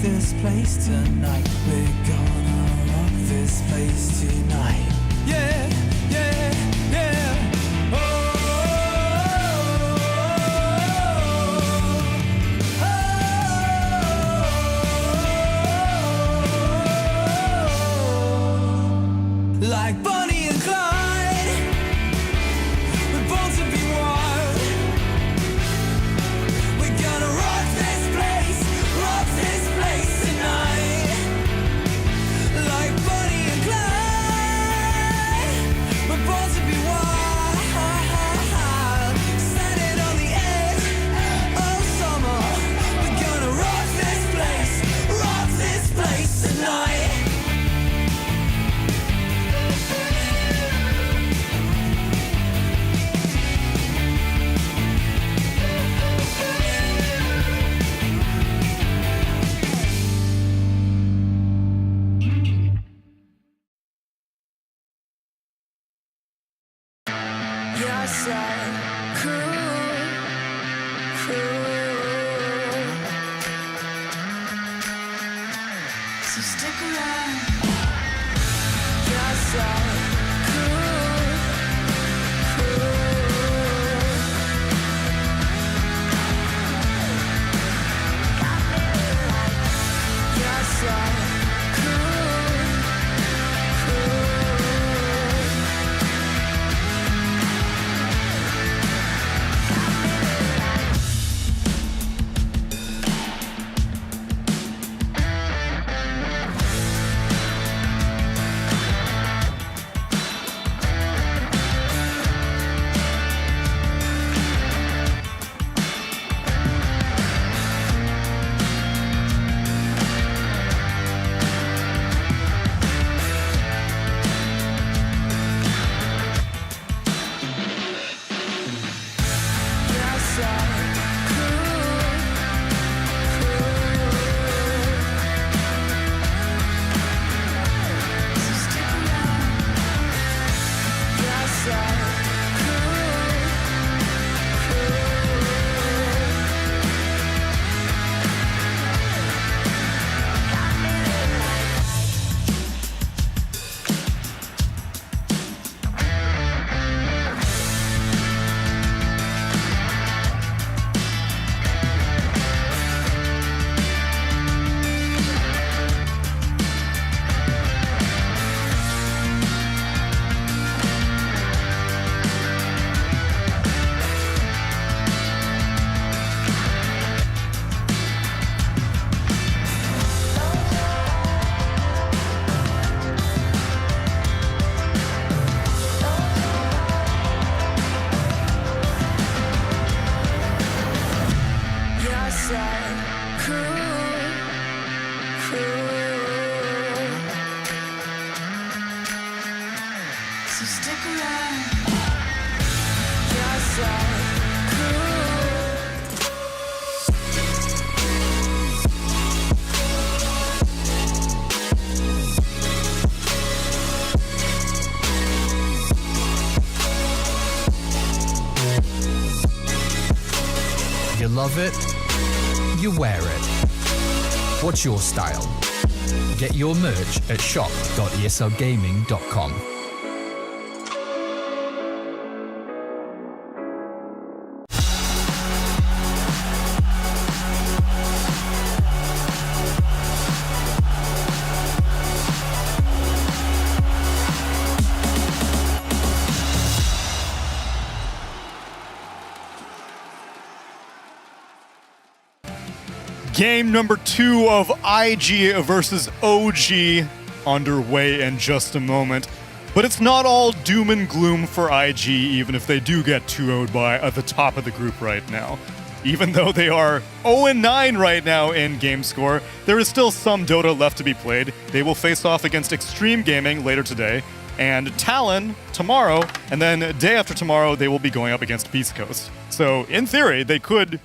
This place tonight, we're gonna rock this place tonight. Yeah, yeah, yeah. Oh, oh, oh, oh. Like Bonnie and Clyde, we're born to be wild. We're gonna rock this place tonight. Like Bonnie and Clyde, we're born to be wild. Standing on the edge of summer, we're gonna rock this place tonight. Yes, I could. So stick around. Yes, I could. Yes, I You love it, you you wear it? What's your style? Get your merch at shop.eslgaming.com. Game number 2 of IG versus OG underway in just a moment. But it's not all doom and gloom for IG, even if they do get 2-0'd by at the top of the group right now. Even though they are 0-9 right now in game score, there is still some Dota left to be played. They will face off against Extreme Gaming later today, and Talon tomorrow, and then day after tomorrow, they will be going up against Beast Coast. So, in theory, they could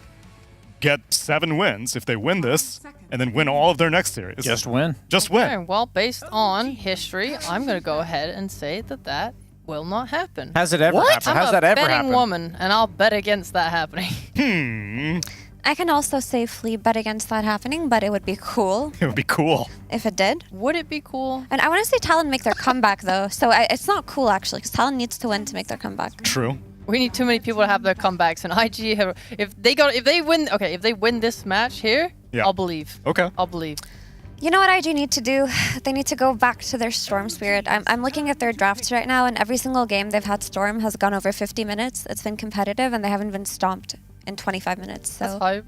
get 7 wins if they win this, and then win all of their next series. Just win. Just win. Okay, well, based on history, I'm going to go ahead and say that will not happen. Has it ever happened? Has that ever I'm a betting happened? woman, and I'll bet against that happening. I can also safely bet against that happening, but it would be cool. It would be cool. If it did. Would it be cool? And I want to see Talon make their comeback, though. So it's not cool, actually, because Talon needs to win to make their comeback. True. We need too many people to have their comebacks, and IG have, if they win this match here, yeah. I'll believe. Okay. I'll believe. You know what IG need to do? They need to go back to their Storm Spirit. I'm looking at their drafts right now, and every single game they've had Storm has gone over 50 minutes. It's been competitive, and they haven't been stomped in 25 minutes. So that's hype.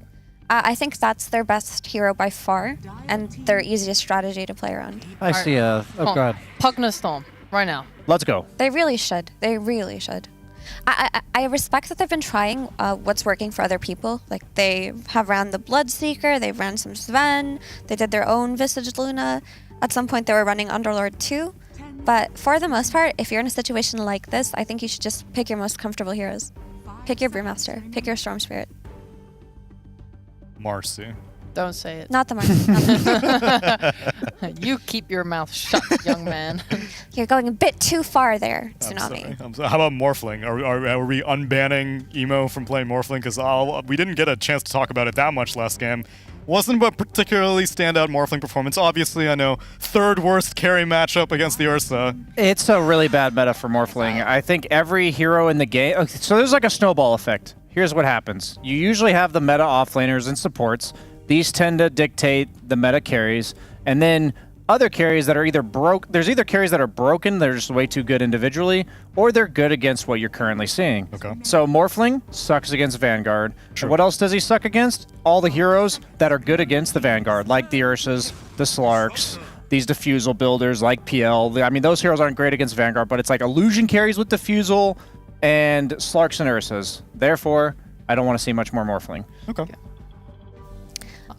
I think that's their best hero by far, and their easiest strategy to play around. I see oh god. Pugna Storm, right now. Let's go. They really should. They really should. I respect that they've been trying what's working for other people. Like, they have ran the Bloodseeker, they've ran some Sven, they did their own Visage Luna. At some point they were running Underlord too. But for the most part, if you're in a situation like this, I think you should just pick your most comfortable heroes. Pick your Brewmaster, pick your Storm Spirit. Marcy. Don't say it. Not the Marcy. You keep your mouth shut, young man. You're going a bit too far there, Tsunami. I'm sorry. How about Morphling? Are we unbanning Emo from playing Morphling? Because we didn't get a chance to talk about it that much last game. Wasn't a particularly standout Morphling performance. Obviously, I know, 3rd worst carry matchup against the Ursa. It's a really bad meta for Morphling. I think every hero in the game... Okay, so there's like a snowball effect. Here's what happens. You usually have the meta offlaners and supports. These tend to dictate the meta carries, and then other carries that are either there's either carries that are broken, they're just way too good individually, or they're good against what you're currently seeing. Okay. So Morphling sucks against Vanguard. True. What else does he suck against? All the heroes that are good against the Vanguard, like the Ursas, the Slarks, these Diffusal builders like PL. I mean, those heroes aren't great against Vanguard, but it's like Illusion carries with Diffusal and Slarks and Ursas. Therefore, I don't want to see much more Morphling. Okay.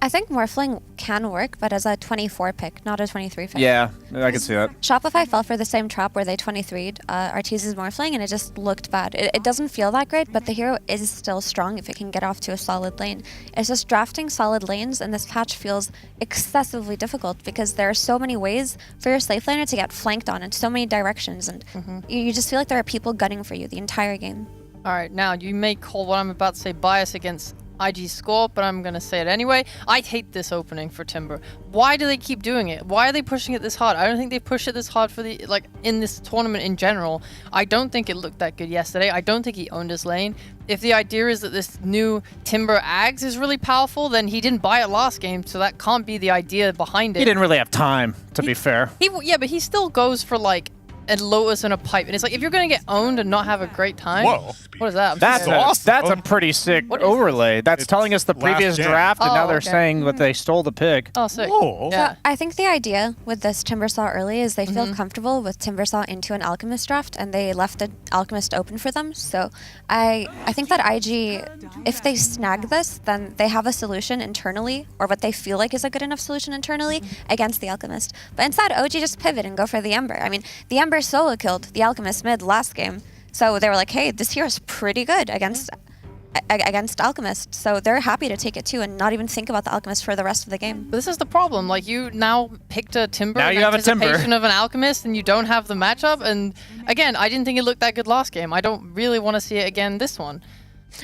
I think Morphling can work, but as a 24 pick, not a 23 pick. Yeah, I can see that. Shopify fell for the same trap where they 23'd Arteeze's Morphling, and it just looked bad. It doesn't feel that great, but the hero is still strong if it can get off to a solid lane. It's just drafting solid lanes in this patch feels excessively difficult because there are so many ways for your safe laner to get flanked on in so many directions, and you just feel like there are people gunning for you the entire game. All right, now you may call what I'm about to say bias against IG's score, but I'm going to say it anyway. I hate this opening for Timber. Why do they keep doing it? Why are they pushing it this hard? I don't think they push it this hard for the in this tournament in general. I don't think it looked that good yesterday. I don't think he owned his lane. If the idea is that this new Timber Ags is really powerful, then he didn't buy it last game, so that can't be the idea behind it. He didn't really have time, to be fair. Yeah, but he still goes for like a Lotus and a pipe, and it's like if you're gonna get owned and not have a great time. Whoa. What is that? That's awesome. That's a pretty sick overlay. That's telling us the previous draft, and now they're saying that they stole the pick. Oh, sick. Yeah. So I think the idea with this Timbersaw early is they feel comfortable with Timbersaw into an Alchemist draft, and they left the Alchemist open for them. So I think that IG, if they snag this, then they have a solution internally, or what they feel like is a good enough solution internally against the Alchemist. But instead, OG just pivot and go for the Ember. I mean, the Ember solo killed the Alchemist mid last game. So they were like, hey, this hero's pretty good against Alchemist. So they're happy to take it too and not even think about the Alchemist for the rest of the game. But this is the problem. Like, you now picked a Timber now in you have a Timber anticipation of an Alchemist, and you don't have the matchup. And again, I didn't think it looked that good last game. I don't really want to see it again this one.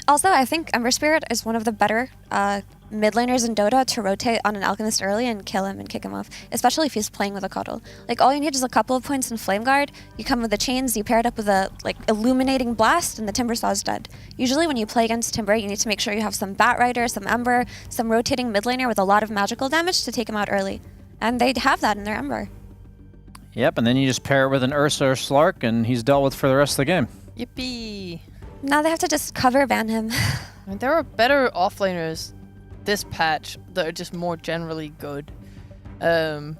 Also, I think Ember Spirit is one of the better mid laners in Dota to rotate on an Alchemist early and kill him and kick him off, especially if he's playing with a Cuddle. Like, all you need is a couple of points in Flame Guard, you come with the chains, you pair it up with a, like, Illuminating Blast, and the Timbersaw is dead. Usually when you play against Timber, you need to make sure you have some Bat Rider, some Ember, some rotating mid laner with a lot of magical damage to take him out early. And they have that in their Ember. Yep, and then you just pair it with an Ursa or Slark, and he's dealt with for the rest of the game. Yippee. Now they have to just cover ban him. I mean, there are better offlaners this patch that are just more generally good. Does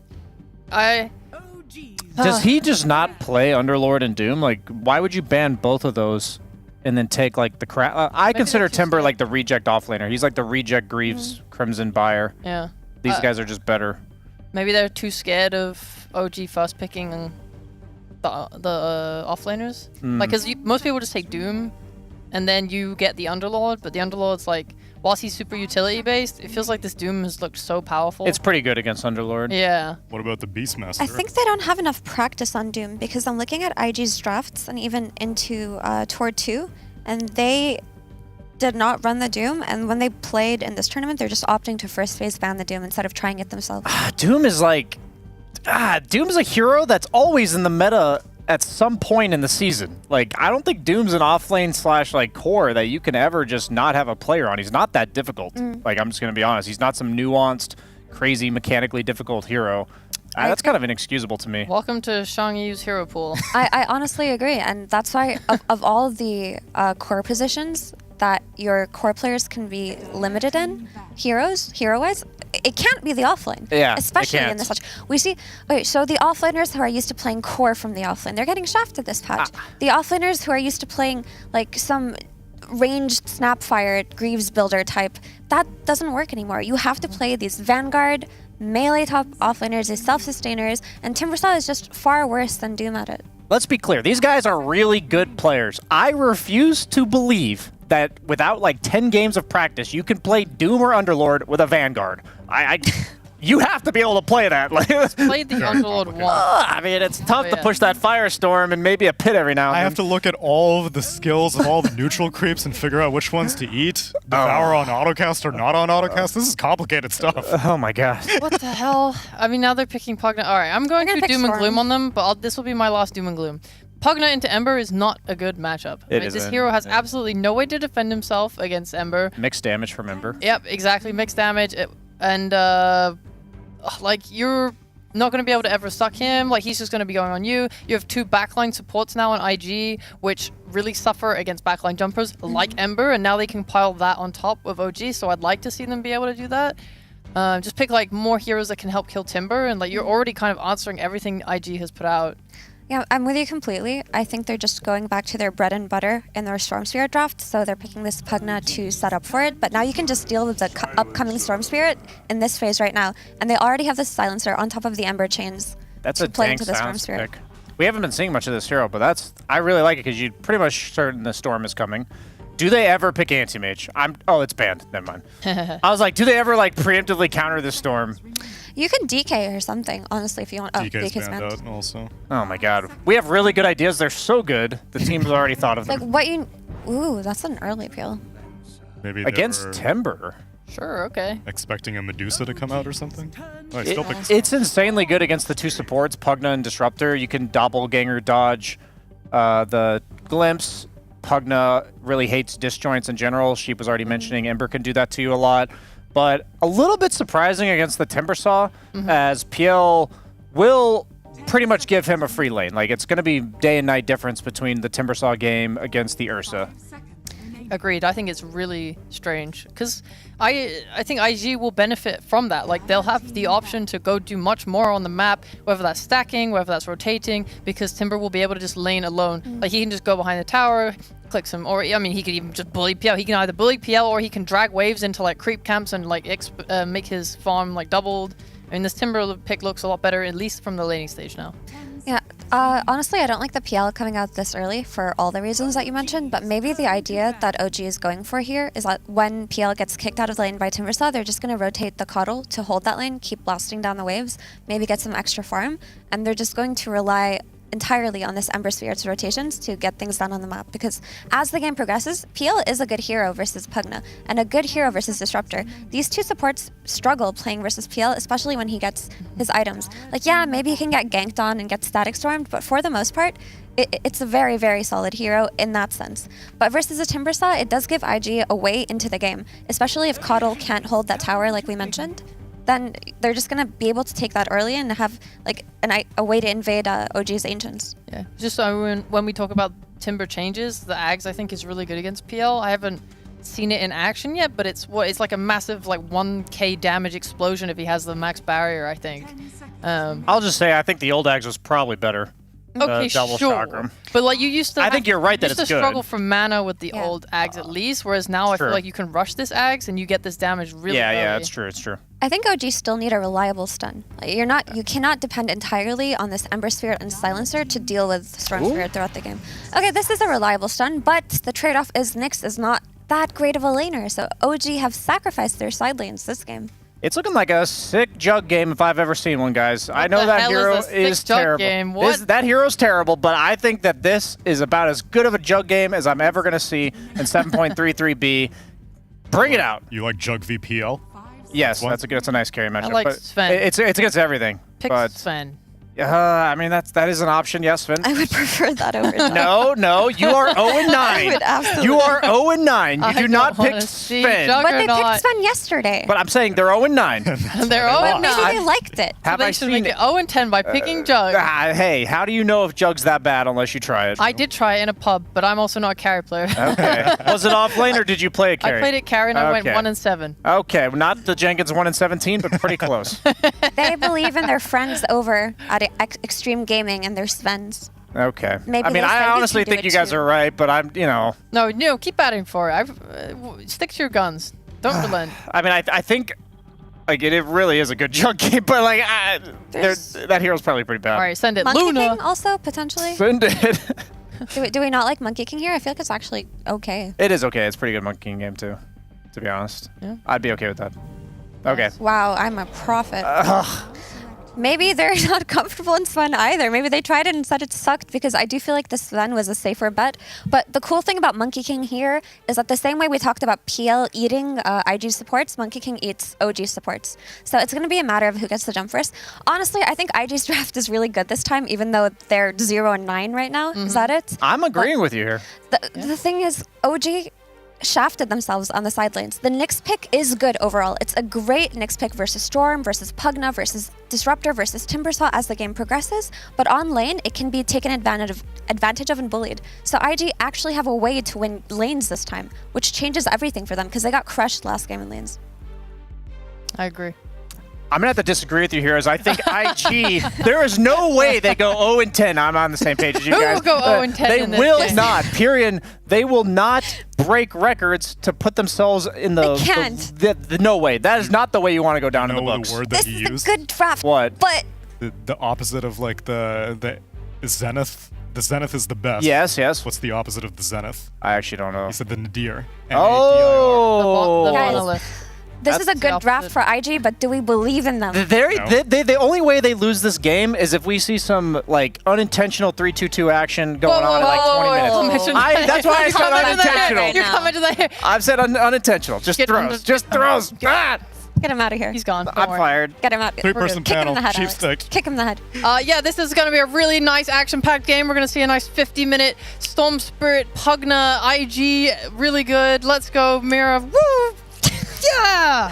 he just not play Underlord and Doom? Like, why would you ban both of those and then take, like, the crap? I consider Timber, like, the reject offlaner. He's like the reject Greaves, Crimson Buyer. Yeah. These guys are just better. Maybe they're too scared of OG first picking the offlaners. Like, because most people just take Doom, and then you get the Underlord, but the Underlord's like, whilst he's super utility based, it feels like this Doom has looked so powerful. It's pretty good against Underlord. Yeah. What about the Beastmaster? I think they don't have enough practice on Doom, because I'm looking at IG's drafts and even into Tour 2, and they did not run the Doom, and when they played in this tournament, they're just opting to first phase ban the Doom instead of trying it themselves. Doom is like... Doom's a hero that's always in the meta at some point in the season. Like, I don't think Doom's an offlane / like core that you can ever just not have a player on. He's not that difficult. Like, I'm just going to be honest. He's not some nuanced, crazy, mechanically difficult hero. That's kind of inexcusable to me. Welcome to Shang Yu's hero pool. I honestly agree, and that's why of all of the core positions that your core players can be limited in, hero-wise, it can't be the offlane. Yeah, especially in this patch. We see, so the offlaners who are used to playing core from the offlane, they're getting shafted this patch. The offlaners who are used to playing like some ranged Snapfire Greaves builder type, that doesn't work anymore. You have to play these Vanguard, melee top offlaners, these self-sustainers, and Timbersaw is just far worse than Doom at it. Let's be clear. These guys are really good players. I refuse to believe that without like 10 games of practice, you can play Doom or Underlord with a Vanguard. You have to be able to play that. Played the Underlord once. I mean, it's tough to push that Firestorm and maybe a pit every now and then. I have to look at all of the skills of all the neutral creeps and figure out which ones to eat. Devour on autocast or not on autocast. This is complicated stuff. Oh my god. What the hell? I mean, now they're picking Pugna. All right, I'm going to Doom and Gloom on them, but this will be my last Doom and Gloom. Pugna into Ember is not a good matchup. This hero has absolutely no way to defend himself against Ember. Mixed damage from Ember. Yep, exactly. Mixed damage. Like, you're not going to be able to ever suck him. Like, he's just going to be going on you. You have 2 backline supports now on IG, which really suffer against backline jumpers like Ember, and now they can pile that on top of OG, so I'd like to see them be able to do that. Just pick, like, more heroes that can help kill Timber, and, like, you're already kind of answering everything IG has put out. Yeah, I'm with you completely. I think they're just going back to their bread and butter in their Storm Spirit draft, so they're picking this Pugna to set up for it, but now you can just deal with the upcoming Storm Spirit in this phase right now, and they already have the Silencer on top of the Ember chains. That's to a play dank into the Storm sounds Spirit. pick. We haven't been seeing much of this hero, but I really like it because you're pretty much certain the Storm is coming. Do they ever pick Anti-Mage? Oh, it's banned. Never mind. I was like, do they ever like preemptively counter the Storm? You can DK or something, honestly, if you want. DK's banned out also. Oh my god. We have really good ideas. They're so good. The team's already thought of them. Like, what you... Ooh, that's an early peel. Maybe against Timber. Sure, okay. Expecting a Medusa to come out or something? Oh, It's insanely good against the 2 supports, Pugna and Disruptor. You can doppelganger dodge the Glimpse. Pugna really hates disjoints in general. Sheep was already mentioning Ember can do that to you a lot. But a little bit surprising against the Timbersaw, as PL will pretty much give him a free lane. Like, it's going to be day and night difference between the Timbersaw game against the Ursa. Agreed. I think it's really strange because I think IG will benefit from that. Like, they'll have the option to go do much more on the map, whether that's stacking, whether that's rotating, because Timber will be able to just lane alone. Like, he can just go behind the tower, click some, or I mean, he could even just bully PL. He can either bully PL or he can drag waves into like creep camps and like make his farm like doubled. I mean, this Timber pick looks a lot better, at least from the laning stage now. Yeah, honestly, I don't like the PL coming out this early for all the reasons that you mentioned, but maybe the idea that OG is going for here is that when PL gets kicked out of the lane by Timbersaw, they're just going to rotate the Coddle to hold that lane, keep blasting down the waves, maybe get some extra farm, and they're just going to rely entirely on this Ember Sphere's rotations to get things done on the map, because as the game progresses, PL is a good hero versus Pugna, and a good hero versus Disruptor. These two supports struggle playing versus PL, especially when he gets his items. Like, yeah, maybe he can get ganked on and get static stormed, but for the most part, it's a very, very solid hero in that sense. But versus a Timbersaw, it does give IG a way into the game, especially if Coddle can't hold that tower like we mentioned. Then they're just going to be able to take that early and have like a way to invade OG's Ancients. Yeah, just so when we talk about Timber changes, the Ags I think is really good against PL. I haven't seen it in action yet, but it's like a massive like 1k damage explosion if he has the max barrier, I think. I'll just say I think the old Ags was probably better. Okay, double sure. chakram. But like you used to I think you're right that used it's to good. struggle for mana with the old Ags at least, whereas now I feel True. like you can rush this Ags and you get this damage really early. Yeah, it's true, it's true. I think OG still need a reliable stun. Like, you cannot depend entirely on this Ember Spirit and Silencer to deal with Storm Spirit throughout the game. Okay, this is a reliable stun, but the trade-off is Nyx is not that great of a laner, so OG have sacrificed their side lanes this game. It's looking like a sick jug game if I've ever seen one, guys. I know that hero is terrible. That hero's terrible, but I think that this is about as good of a jug game as I'm ever going to see in 7.33B. Bring it out. You like jug VPL? Yes, that's a nice carry matchup. like but Sven. It's against everything. Pick but Sven. I mean, that is an option, yes, Sven. I would prefer that over that. No, you are 0-9. I would absolutely. You are 0-9. You do not pick Sven. But they picked Sven yesterday. But I'm saying they're 0-9. They're 0-9. Maybe they liked it. Have they I should seen make it 0-10 by picking Jug. Hey, how do you know if Jug's that bad unless you try it? I did try it in a pub, but I'm also not a carry player. Okay. Was it off lane or did you play it carry? I played it carry and I went Okay. 1-7. Okay, not the Jenkins 1-17, but pretty close. They believe in their friends over at Extreme Gaming and their Svens. Okay. Maybe I mean, they said I we honestly can do think it you guys too. are right, but I'm, No, keep batting for it. Stick to your guns. Don't relent. I mean, I think, like, it really is a good jug game, but, like, that hero's probably pretty bad. All right, send it. Monkey Luna. King also, potentially. Send it. Do we not like Monkey King here? I feel like it's actually okay. It is okay. It's a pretty good Monkey King game, too, to be honest. Yeah. I'd be okay with that. Okay. Wow, I'm a prophet. Maybe they're not comfortable in Sven either. Maybe they tried it and said it sucked, because I do feel like the Sven was a safer bet. But the cool thing about Monkey King here is that the same way we talked about PL eating IG supports, Monkey King eats OG supports. So it's going to be a matter of who gets the jump first. Honestly, I think IG's draft is really good this time, even though they're 0-9 right now. Is that it? I'm agreeing with you here. The thing is, OG shafted themselves on the side lanes. The Nyx pick is good overall. It's a great Nyx pick versus Storm, versus Pugna, versus Disruptor, versus Timbersaw as the game progresses, but on lane, it can be taken advantage of and bullied. So IG actually have a way to win lanes this time, which changes everything for them, because they got crushed last game in lanes. I agree. I'm going to have to disagree with you here, as I think IG, there is no way they go 0-10. I'm on the same page as you Who guys. will go 0-10 They in this will game? not, period. They will not break records to put themselves in the... They can't. The no way. That is not the way you want to go down in the books. The word that This he is used? a good draft, What? but The opposite of like the Zenith. The Zenith is the best. Yes. What's the opposite of the Zenith? I actually don't know. He said the Nadir. Oh! The Guys, monolith. this That's is a the good draft opposite. for IG, but do we believe in them? The only way they lose this game is if we see some like unintentional 3-2-2 action going on in like 20 minutes. That's why I said unintentional. You're coming to the I've said unintentional. Just throws. Just throws. Ah! Get him out of here. He's gone. Don't I'm worry. fired. Get him out. Three-person Kick him in panel. the head, Chief Alex. stick. Kick him in the head. Yeah, this is going to be a really nice action-packed game. We're going to see a nice 50-minute Storm Spirit, Pugna, IG. Really good. Let's go, Mira. Woo! Yeah!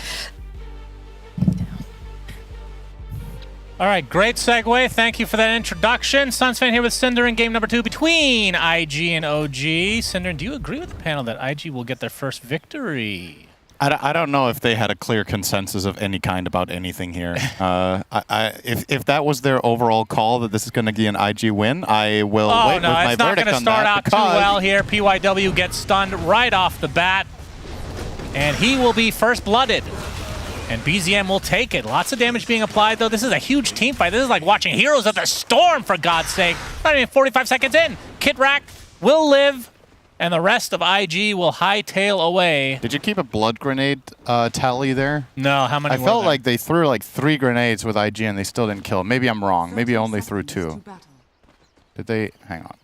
All right, great segue. Thank you for that introduction. Sunsfan here with Cinder in game number 2 between IG and OG. Cinder, do you agree with the panel that IG will get their first victory? I don't know if they had a clear consensus of any kind about anything here. If that was their overall call that this is going to be an IG win, I will wait with my it's not verdict going to on start that out too because well here. PYW gets stunned right off the bat, and he will be first-blooded. And BZM will take it. Lots of damage being applied, though. This is a huge team fight. This is like watching Heroes of the Storm, for God's sake. Not even 45 seconds in. Kitrack will live, and the rest of IG will hightail away. Did you keep a blood grenade tally there? No, how many I were felt there? like they threw like 3 grenades with IG and they still didn't kill. Maybe I'm wrong. Maybe I only threw 2. Did they? Hang on.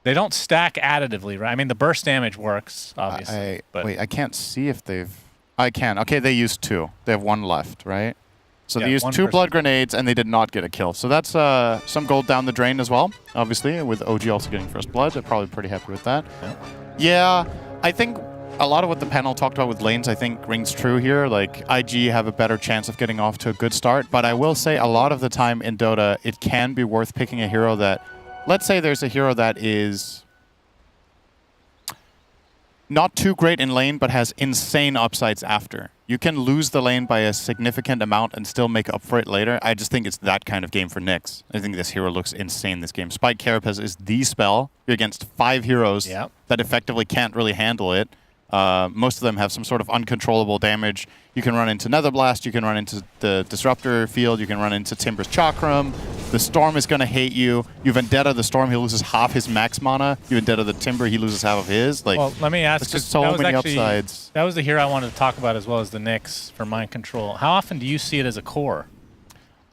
They don't stack additively, right? I mean, the burst damage works, obviously. But Wait, I can't see if they've... I can. Okay, they used 2. They have 1 left, right? So Yeah, they used 2 one person. blood grenades, and they did not get a kill. So that's some gold down the drain as well, obviously, with OG also getting first blood. They're probably pretty happy with that. Yeah, I think a lot of what the panel talked about with lanes, I think, rings true here. Like, IG have a better chance of getting off to a good start. But I will say, a lot of the time in Dota, it can be worth picking a hero that... Let's say there's a hero that is not too great in lane, but has insane upsides after. You can lose the lane by a significant amount and still make up for it later. I just think it's that kind of game for Nyx. I think this hero looks insane this game. Spike Carapace is the spell. You're against 5 heroes that effectively can't really handle it. Most of them have some sort of uncontrollable damage. You can run into Nether Blast, you can run into the Disruptor field, you can run into Timber's Chakram. The Storm is going to hate you. You Vendetta the Storm, he loses half his max mana. You Vendetta the Timber, he loses half of his. Like, well, let me ask. it's just so many upsides. That was the hero I wanted to talk about as well as the Nyx for mind control. How often do you see it as a core?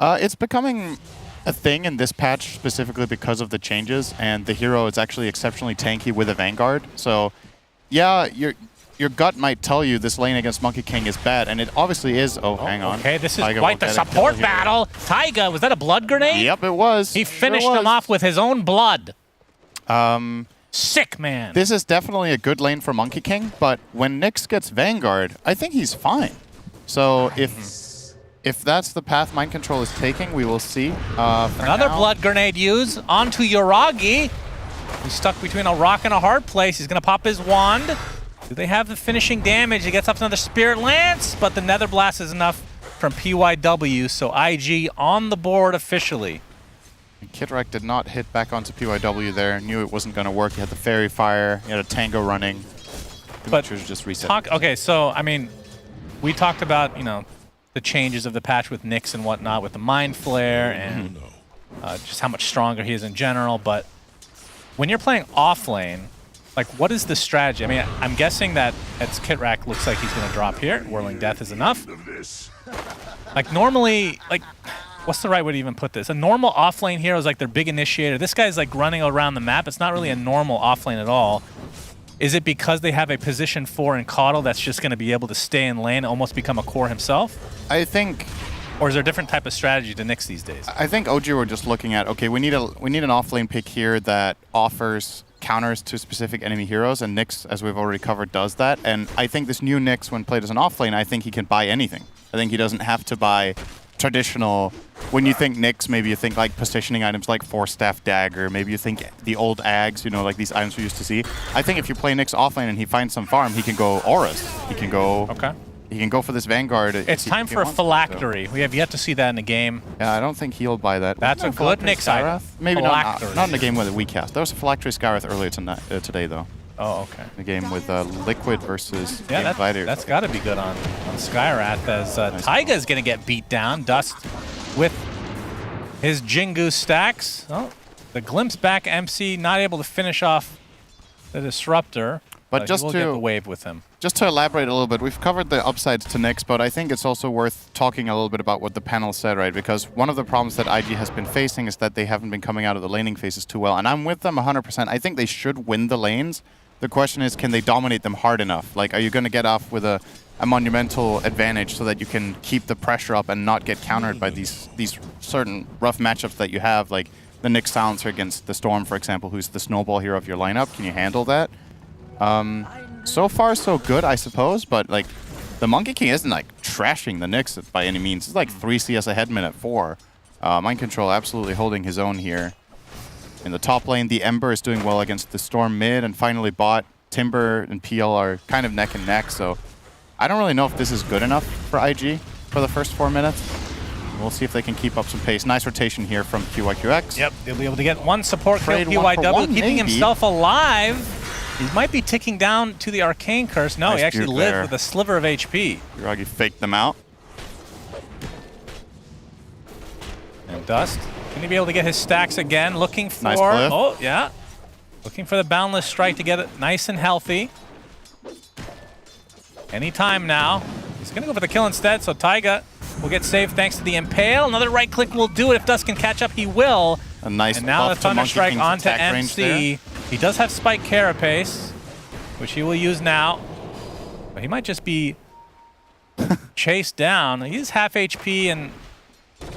It's becoming a thing in this patch specifically because of the changes, and the hero is actually exceptionally tanky with a Vanguard. So, yeah, your gut might tell you this lane against Monkey King is bad, and it obviously is. Oh, hang on. Okay, this is Taiga quite will the get a kill support here. battle. Taiga, was that a blood grenade? Yep, it was. He finished him off with his own blood. Sick, man. This is definitely a good lane for Monkey King, but when Nyx gets Vanguard, I think he's fine. So if that's the path Mind Control is taking, we will see. Another blood grenade use onto Yoragi. He's stuck between a rock and a hard place. He's going to pop his wand. Do they have the finishing damage? He gets up to another Spirit Lance, but the Nether Blast is enough from PYW, so IG on the board officially. Kitrak did not hit back onto PYW there. Knew it wasn't going to work. He had the Fairy Fire. He had a Tango running. But just reset. Okay, so, I mean, we talked about, you know, the changes of the patch with Nyx and whatnot, with the Mind Flare and just how much stronger he is in general, but when you're playing off lane, like, what is the strategy? I mean, I'm guessing that it's Kitrak looks like he's going to drop here. Whirling Death is enough. Like, normally, like, what's the right way to even put this? A normal offlane hero is like their big initiator. This guy's like running around the map. It's not really a normal offlane at all. Is it because they have a position 4 in Coddle that's just going to be able to stay in lane and almost become a core himself? I think... Or is there a different type of strategy to Nyx these days? I think OG were just looking at, okay, we need an offlane pick here that offers counters to specific enemy heroes, and Nyx, as we've already covered, does that. And I think this new Nyx, when played as an offlane, I think he can buy anything. I think he doesn't have to buy traditional... When you think Nyx, maybe you think like positioning items like Force Staff Dagger, maybe you think the old Ags, you know, like these items we used to see. I think if you play Nyx offlane and he finds some farm, he can go Auras. He can go... Okay. He can go for this Vanguard. It's time for a Phylactery. We have yet to see that in the game. Yeah, I don't think he'll buy that. That's a good Nyx item. Maybe not in the game with a weak cast. There was a Phylactery Skywrath earlier today, though. Oh, okay. The game with Liquid versus Yeah, Invited. that's got to be good on Skywrath, as Taiga is going to get beat down. Dust with his Jingu stacks. Oh, the glimpse back MC not able to finish off the Disruptor. But just we'll to get the wave with him. Just to elaborate a little bit, we've covered the upsides to Nyx, but I think it's also worth talking a little bit about what the panel said, right? Because one of the problems that IG has been facing is that they haven't been coming out of the laning phases too well, and I'm with them 100%. I think they should win the lanes. The question is, can they dominate them hard enough? Like, are you going to get off with a monumental advantage so that you can keep the pressure up and not get countered by these certain rough matchups that you have, like the Nyx Silencer against the Storm, for example, who's the snowball hero of your lineup? Can you handle that? So far, so good, I suppose, but like the Monkey King isn't like trashing the Nyx by any means. It's like 3 CS ahead minute 4. Mind Control absolutely holding his own here. In the top lane, the Ember is doing well against the Storm mid, and finally bot, Timber and PL are kind of neck and neck, so I don't really know if this is good enough for IG for the first 4 minutes. We'll see if they can keep up some pace. Nice rotation here from QYQX. Yep, they'll be able to get one support kill, Trade one for PYW, one, keeping maybe. himself alive. He might be ticking down to the Arcane Curse. No, Nice he actually dude lived there. with a sliver of HP. Uragi faked them out. And Dust, can he be able to get his stacks again? Looking for... Nice cliff. Oh, yeah. Looking for the Boundless Strike to get it nice and healthy. Anytime now. He's going to go for the kill instead, so Taiga will get saved thanks to the Impale. Another right click will do it. If Dust can catch up, he will. A nice And now the buff to Thunder Monkey Strike King's onto attack range there. MC. He does have Spike Carapace, which he will use now. But he might just be chased down. He's half HP and here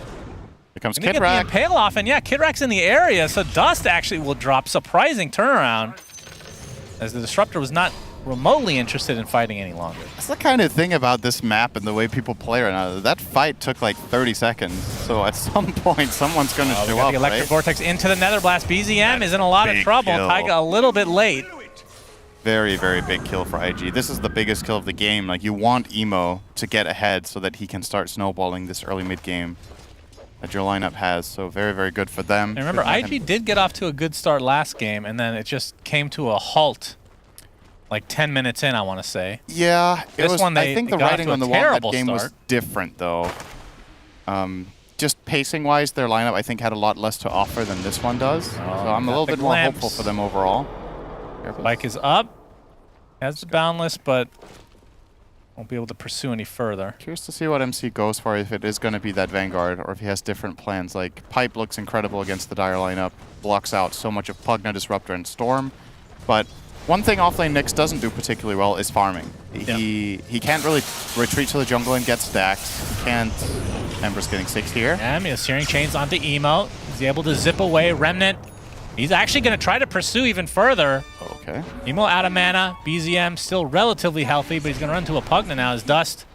comes get the Kidrak. Impale off, and yeah, Kidrak's in the area, so Dust actually will drop. Surprising turnaround, as the Disruptor was not remotely interested in fighting any longer. That's the kind of thing about this map and the way people play right now. That fight took like 30 seconds, so at some point someone's going to show up, The Electric right? Vortex into the Nether Blast. BZM is in a lot of Big trouble. kill. Taiga a little bit late. Very, very big kill for IG. This is the biggest kill of the game. Like, you want Emo to get ahead so that he can start snowballing this early mid game that your lineup has. So very, very good for them. And remember, IG did get off to a good start last game, and then it just came to a halt like 10 minutes in, I want to say. Yeah, This one, I think the got off writing to a on the wall that terrible game was start. different, though. Just pacing-wise, their lineup, I think, had a lot less to offer than this one does. So I'm a little bit more hopeful for them overall. Bike is up. Has the Boundless, but won't be able to pursue any further. Curious to see what MC goes for, if it is going to be that Vanguard, or if he has different plans. Like, Pipe looks incredible against the Dire lineup, blocks out so much of Pugna, Disruptor, and Storm. But one thing offlane Nyx doesn't do particularly well is farming. He can't really retreat to the jungle and get stacks. He can't... Ember's getting 6 here. And Searing Chains onto Emo. He's able to zip away. Remnant. He's actually going to try to pursue even further. Okay. Emo out of mana. BZM still relatively healthy, but he's going to run to a Pugna now as Dust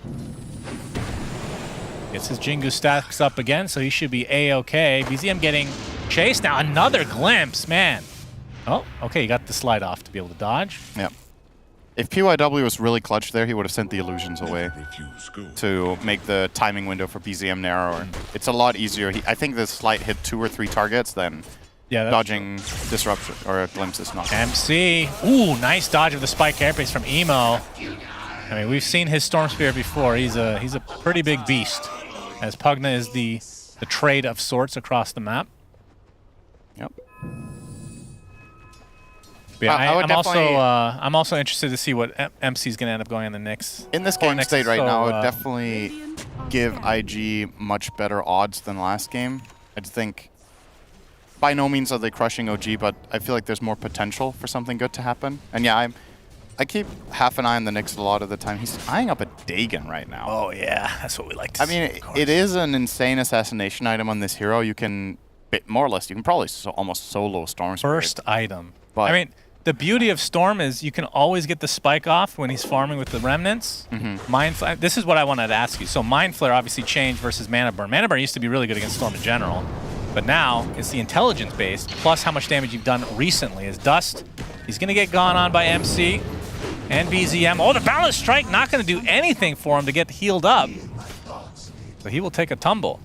gets his Jingu stacks up again, so he should be A-okay. BZM getting chased now. Another glimpse, man. Oh, okay, he got the slide off to be able to dodge. Yeah. If PYW was really clutch there, he would have sent the illusions away to make the timing window for BZM narrower. It's a lot easier. I think the slide hit 2 or 3 targets than dodging disruption or glimpses. Not MC. Ooh, nice dodge of the Spike Carapace from Emo. I mean, we've seen his Storm Spear before. He's a pretty big beast, as Pugna is the trade of sorts across the map. Yep. But yeah, I'm also interested to see what MC is going to end up going in the Nyx. In this game state right now, I would definitely give IG much better odds than last game. I think by no means are they crushing OG, but I feel like there's more potential for something good to happen. And yeah, I keep half an eye on the Nyx a lot of the time. He's eyeing up a Dagon right now. Oh yeah, that's what we like to see. I mean, it is an insane assassination item on this hero. You can, more or less, you can probably almost solo Storm Spirit. First item. But I mean, the beauty of Storm is you can always get the spike off when he's farming with the remnants. Mind Flare, this is what I wanted to ask you. So Mind Flare obviously changed versus Mana Burn. Mana Burn used to be really good against Storm in general, but now it's the intelligence based plus how much damage you've done recently. As Dust, he's going to get gone on by MC and BZM. Oh, the Balance Strike not going to do anything for him to get healed up. So he will take a tumble.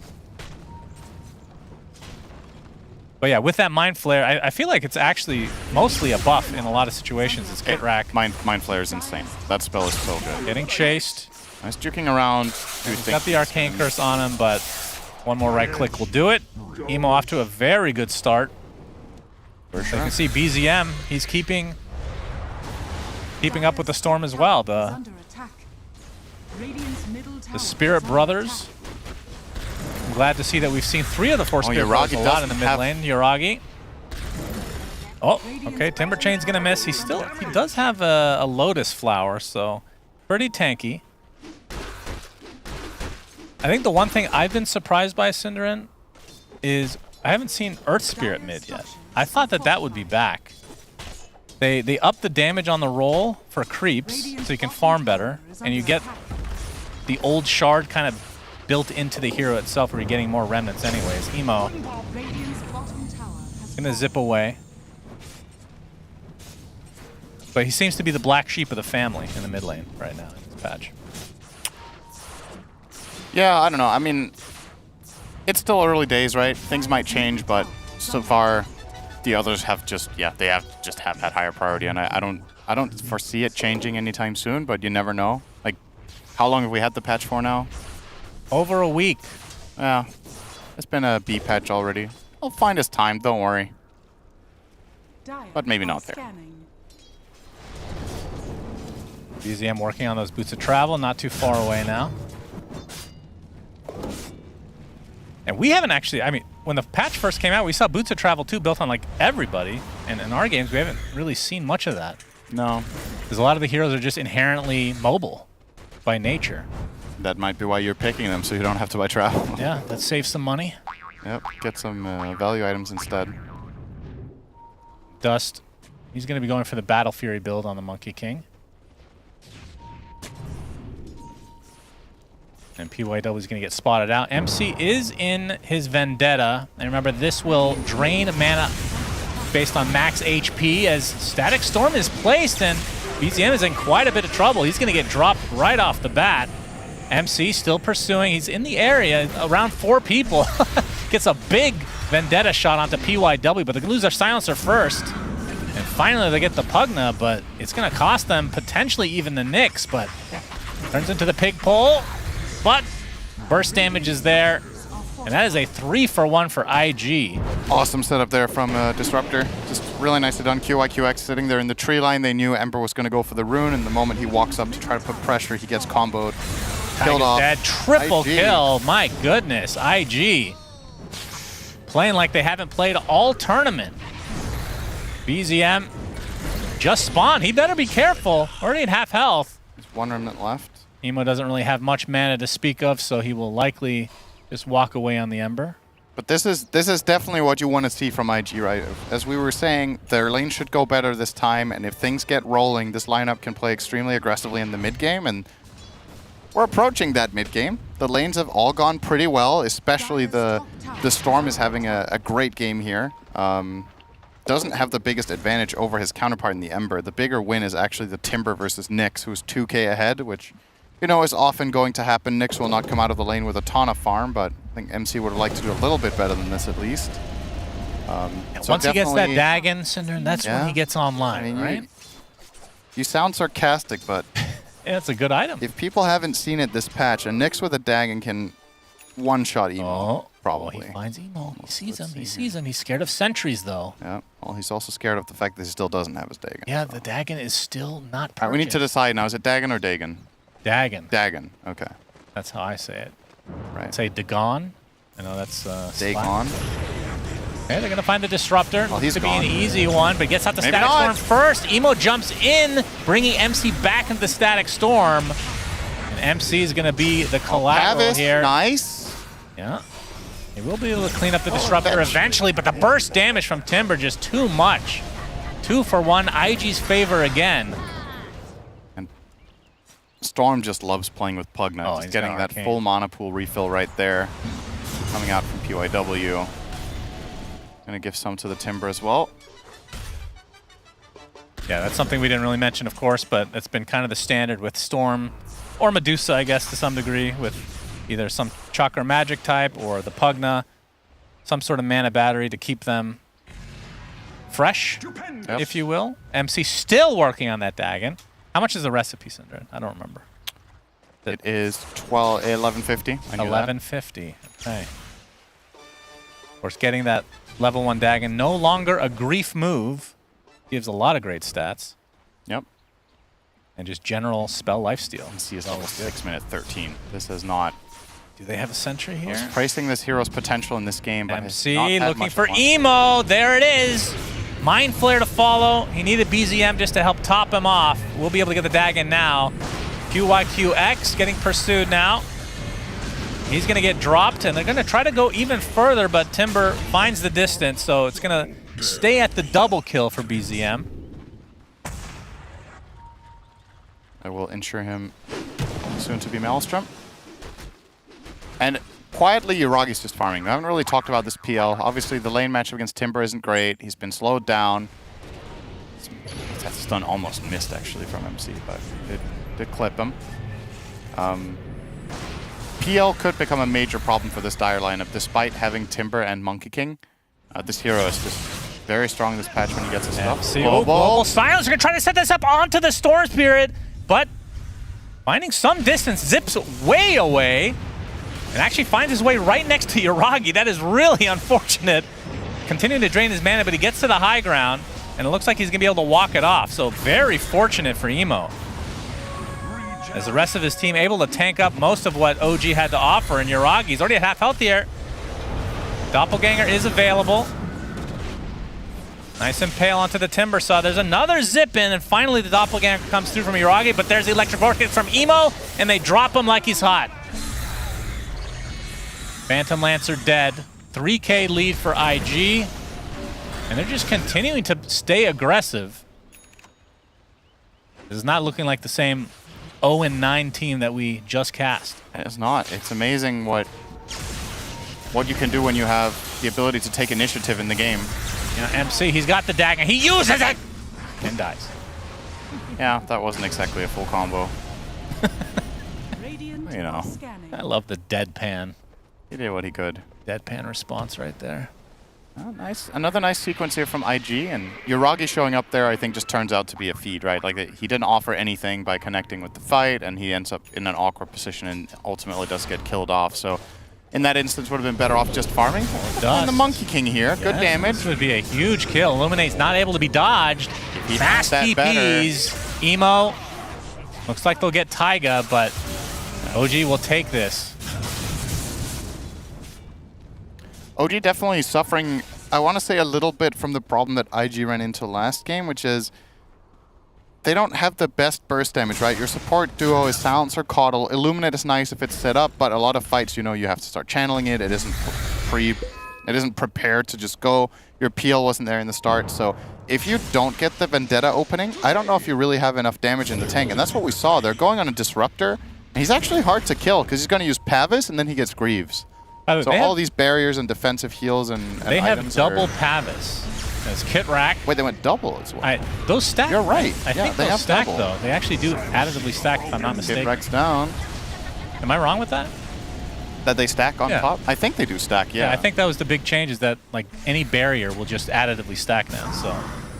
But yeah, with that Mind Flare, I feel like it's actually mostly a buff in a lot of situations. It's Kit-Rack. Mind Flare is insane. That spell is so good. Getting chased. Nice juking around. He's got the Arcane Curse on him, but one more right click will do it. Emo off to a very good start. For So sure. you can see BZM, he's keeping up with the Storm as well. The Spirit Brothers. I'm glad to see that we've seen 3 of the 4 Spirit Brothers a lot in the mid lane. Yuragi. Oh, okay. Timber Chain's gonna miss. He does have a Lotus Flower, so pretty tanky. I think the one thing I've been surprised by, Cinderin, is I haven't seen Earth Spirit mid yet. I thought that would be back. They up the damage on the roll for creeps, so you can farm better, and you get the old shard kind of built into the hero itself, where you're getting more remnants anyways. Emo gonna zip away. But he seems to be the black sheep of the family in the mid lane right now in this patch. Yeah, I don't know. I mean, it's still early days, right? Things might change, but so far the others have they have had higher priority, and I don't foresee it changing anytime soon, but you never know. Like, how long have we had the patch for now? Over a week. Yeah, it's been a B patch already. I'll find his time, don't worry. But maybe not there. BZM working on those boots of travel, not too far away now. And we haven't actually, I mean, when the patch first came out, we saw Boots of Travel 2 built on like everybody. And in our games, we haven't really seen much of that. No. Because a lot of the heroes are just inherently mobile by nature. That might be why you're picking them, so you don't have to buy travel. Yeah, that saves some money. Yep, get some value items instead. Dust, he's going to be going for the Battle Fury build on the Monkey King. And PYW is going to get spotted out. MC is in his Vendetta. And remember, this will drain mana based on max HP as Static Storm is placed, and BZM is in quite a bit of trouble. He's going to get dropped right off the bat. MC still pursuing. He's in the area, around 4 people. Gets a big Vendetta shot onto PYW, but they're going to lose their Silencer first. And finally, they get the Pugna, but it's going to cost them potentially even the Nyx, but turns into the Pig Pole. But burst damage is there, and that is a 3-for-1 for IG. Awesome setup there from Disruptor. Just really nicely done. QIQX sitting there in the tree line. They knew Ember was going to go for the rune, and the moment he walks up to try to put pressure, he gets comboed. Killed off. Dead. Triple IG. kill. My goodness. IG playing like they haven't played all tournament. BZM just spawned. He better be careful. Already at half health. There's 1 remnant left. Emo doesn't really have much mana to speak of, so he will likely just walk away on the Ember. But this is definitely what you want to see from IG, right? As we were saying, their lane should go better this time, and if things get rolling, this lineup can play extremely aggressively in the mid game, and we're approaching that mid game. The lanes have all gone pretty well, especially the Storm is having a great game here. Doesn't have the biggest advantage over his counterpart in the Ember. The bigger win is actually the Timber versus Nyx, who's 2k ahead, which you know is often going to happen. Nyx will not come out of the lane with a ton of farm, but I think MC would have liked to do a little bit better than this at least. So once he gets that Dagon, Cinder, that's when he gets online, I mean, right? You sound sarcastic, but yeah, it's a good item. If people haven't seen it this patch, a Nyx with a Dagon can one-shot Emo, probably. Oh, he finds Emo. He sees him. He sees him. He's scared of sentries, though. Yeah. Well, he's also scared of the fact that he still doesn't have his Dagon. Yeah, the Dagon is still not purchased. All right, we need to decide now. Is it Dagon or Dagon? Dagon. Dagon. Okay. That's how I say it. Right. I'd say Dagon. I know that's Dagon. Okay, they're going to find the Disruptor. Oh, he's to be gone. an easy one, but gets out the Maybe Static not. Storm first. Emo jumps in, bringing MC back into the Static Storm. And MC is going to be the collateral Pavis, here. Nice. Yeah. He will be able to clean up the Disruptor eventually, but the burst damage from Timber just too much. 2-for-1, IG's favor again. And Storm just loves playing with Pugna. Oh, just he's getting got that Arcane. full mana pool refill right there. Coming out from PYW. Gonna give some to the Timber as well. Yeah, that's something we didn't really mention, of course, but that's been kind of the standard with Storm, or Medusa, I guess, to some degree, with either some Chakra Magic type or the Pugna, some sort of mana battery to keep them fresh, if you will. MC still working on that Dagon. How much is the recipe, Cinder? I don't remember. It is 1150. I knew that. 1150. Okay. Of course, getting that level 1 Dagon, no longer a grief move. Gives a lot of great stats. Yep. And just general spell lifesteal. MC is almost 6 minute 13. This is not. Do they have a sentry here? Pricing this hero's potential in this game, but MC has not had looking much for fun. Emo. There it is. Mind Flare to follow. He needed BZM just to help top him off. We'll be able to get the Dagon now. QYQX getting pursued now. He's going to get dropped, and they're going to try to go even further, but Timber finds the distance, so it's going to stay at the double kill for BZM. I will ensure him soon to be Maelstrom. And quietly, Yuragi's just farming. We haven't really talked about this PL. Obviously, the lane matchup against Timber isn't great. He's been slowed down. That stun almost missed, actually, from MC, but it did clip him. PL could become a major problem for this Dire lineup, despite having Timber and Monkey King. This hero is just very strong this patch when he gets his stuff. See, Global Silence. We're going to try to set this up onto the Storm Spirit, but finding some distance, zips way away, and actually finds his way right next to Yuragi. That is really unfortunate. Continuing to drain his mana, but he gets to the high ground, and it looks like he's going to be able to walk it off. So very fortunate for Emo. As the rest of his team able to tank up most of what OG had to offer, and Yuragi's already at half health here. Doppelganger is available. Nice impale onto the Timber Saw. There's another zip in, and finally the Doppelganger comes through from Yuragi, but there's the Electric Vortex from Emo, and they drop him like he's hot. Phantom Lancer dead. 3K lead for IG, and they're just continuing to stay aggressive. This is not looking like the same 0-9 team that we just cast. It's not. It's amazing what you can do when you have the ability to take initiative in the game. Yeah, MC, he's got the dagger. He uses it! And dies. Yeah, that wasn't exactly a full combo. You know. I love the deadpan. He did what he could. Deadpan response right there. Oh, nice. Another nice sequence here from IG, and Yuragi showing up there I think just turns out to be a feed, right? Like, he didn't offer anything by connecting with the fight, and he ends up in an awkward position and ultimately does get killed off. So in that instance would have been better off just farming. And the Monkey King here, good damage. This would be a huge kill. Illuminate's not able to be dodged. Fast TPs. Emo. Looks like they'll get Taiga, but OG will take this. OG definitely suffering, I want to say, a little bit from the problem that IG ran into last game, which is they don't have the best burst damage, right? Your support duo is Silence or Coddle. Illuminate is nice if it's set up, but a lot of fights, you know, you have to start channeling it. It isn't prepared to just go. Your peel wasn't there in the start, so if you don't get the Vendetta opening, I don't know if you really have enough damage in the tank, and that's what we saw. They're going on a Disruptor, and he's actually hard to kill because he's going to use Pavis, and then he gets Greaves. So all these barriers and defensive heals and they have items double Pavis. There's Kit Rack. Wait, they went double as well. Those stack. You're right. I think they those have stack double. though. They actually do additively stack if I'm not mistaken. Kit Rack's down. Am I wrong with that? That they stack on top? I think they do stack, yeah. I think that was the big change, is that like any barrier will just additively stack now.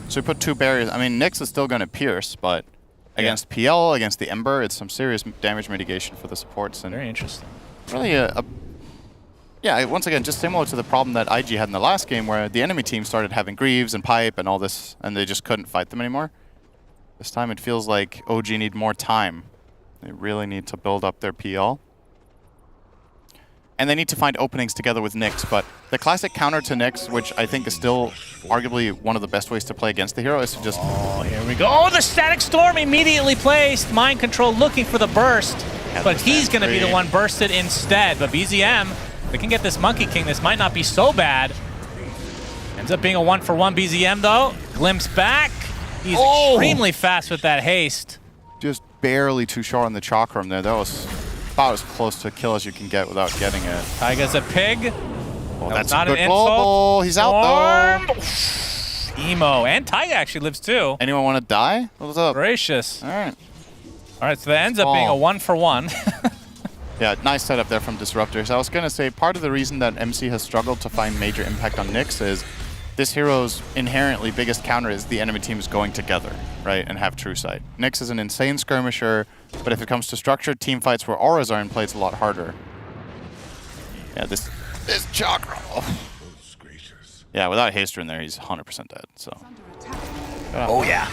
So we put 2 barriers. I mean, Nyx is still going to pierce, but against PL, against the Ember, it's some serious damage mitigation for the supports. And very interesting. Really yeah, once again, just similar to the problem that IG had in the last game, where the enemy team started having Greaves and Pipe and all this, and they just couldn't fight them anymore. This time it feels like OG need more time. They really need to build up their PL. And they need to find openings together with Nyx, but the classic counter to Nyx, which I think is still arguably one of the best ways to play against the hero, is to just... Oh, here we go. Oh, the Static Storm immediately placed. Mind Control looking for the burst, but he's going to be the one bursted instead. But BZM, they can get this Monkey King. This might not be so bad. Ends up being a 1-for-1 BZM, though. Glimpse back. He's extremely fast with that haste. Just barely too short on the Chakram there. That was about as close to a kill as you can get without getting it. Taiga's a pig. Oh, that's not a good an global. He's out, though. Emo. And Taiga actually lives, too. Anyone want to die? What's up? Gracious. All right. All right, so that ends up being a 1-for-1. Yeah, nice setup there from Disruptors. I was going to say, part of the reason that MC has struggled to find major impact on Nyx is this hero's inherently biggest counter is the enemy teams going together, right, and have true sight. Nyx is an insane skirmisher, but if it comes to structured team fights where auras are in play, it's a lot harder. Yeah, this Chakra. Yeah, without Haster in there, he's 100% dead, so. Oh, yeah.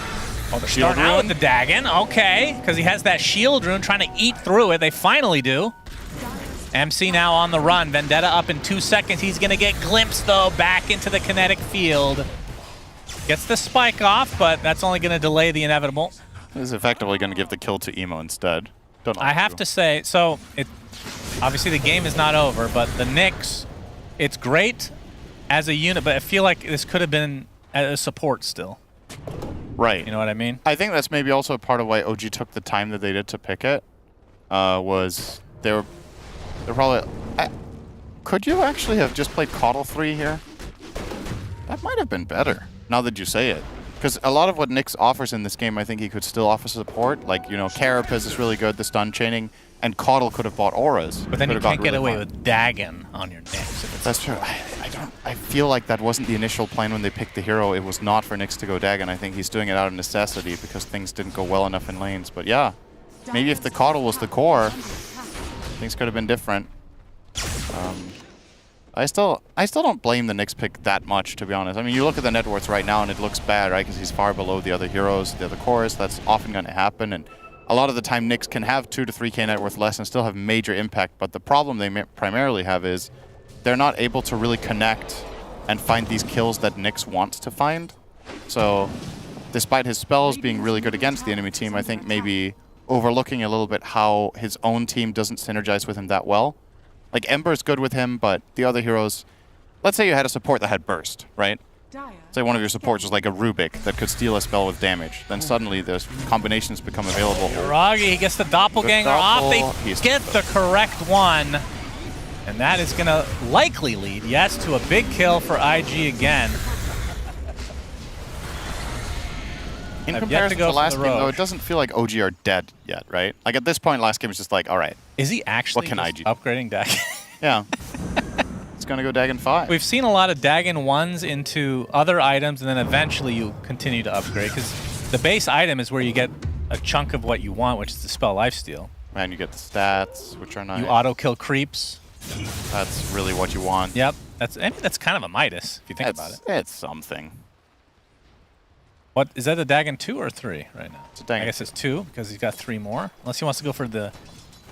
Oh, they're starting out with the Dagon. Okay, because he has that shield rune trying to eat through it. They finally do. MC now on the run. Vendetta up in 2 seconds. He's going to get glimpsed, though, back into the kinetic field. Gets the spike off, but that's only going to delay the inevitable. This is effectively going to give the kill to Emo instead. I have to say, so obviously the game is not over, but the Nyx, it's great as a unit, but I feel like this could have been a support still. Right. You know what I mean? I think that's maybe also part of why OG took the time that they did to pick it, was they're probably... could you actually have just played Coddle 3 here? That might have been better, now that you say it. Because a lot of what Nyx offers in this game, I think he could still offer support. Like, you know, Carapace is really good, the stun chaining, and Coddle could have bought auras. But then you can't get away with Dagon on your Nyx. That's true. I feel like that wasn't the initial plan when they picked the hero. It was not for Nyx to go Dagon. I think he's doing it out of necessity because things didn't go well enough in lanes. But yeah, maybe if the Coddle was the core, things could have been different. I still don't blame the Nyx pick that much, to be honest. I mean, you look at the net worth right now and it looks bad, right? Because he's far below the other heroes, the other cores. That's often going to happen. And a lot of the time, Nyx can have 2 to 3K net worth less and still have major impact. But the problem they primarily have is they're not able to really connect and find these kills that Nyx wants to find. So despite his spells being really good against the enemy team, I think maybe overlooking a little bit how his own team doesn't synergize with him that well. Like, Ember's good with him, but the other heroes... Let's say you had a support that had burst, right? Say one of your supports was like a Rubik that could steal a spell with damage. Then suddenly those combinations become available. Ragi, he gets the doppelganger off. They get the correct one. And that is going to likely lead, yes, to a big kill for IG again. In comparison to the last game, though, it doesn't feel like OG are dead yet, right? Like, at this point, last game is just like, all right. Is he actually upgrading Dagon? Yeah. It's going to go Dagon 5. We've seen a lot of Dagon 1s into other items, and then eventually you continue to upgrade, because the base item is where you get a chunk of what you want, which is the spell lifesteal. And you get the stats, which are nice. You auto-kill creeps. That's really what you want. Yep. That's kind of a Midas, if you think about it. It's something. What is that, a Dagon 2 or 3 right now? It's a Dagon. I guess it's 2 because he's got 3 more. Unless he wants to go for the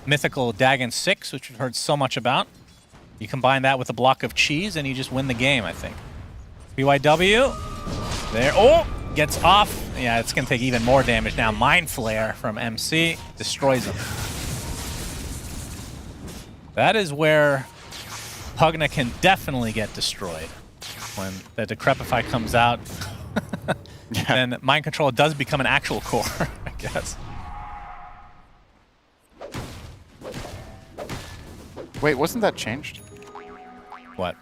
mythical Dagon 6, which we've heard so much about. You combine that with a block of cheese and you just win the game, I think. BYW. There. Oh! Gets off. Yeah, it's going to take even more damage now. Mind Flare from MC destroys him. That is where Pugna can definitely get destroyed. When the Decrepify comes out, then Mind Control does become an actual core, I guess. Wait, wasn't that changed? What?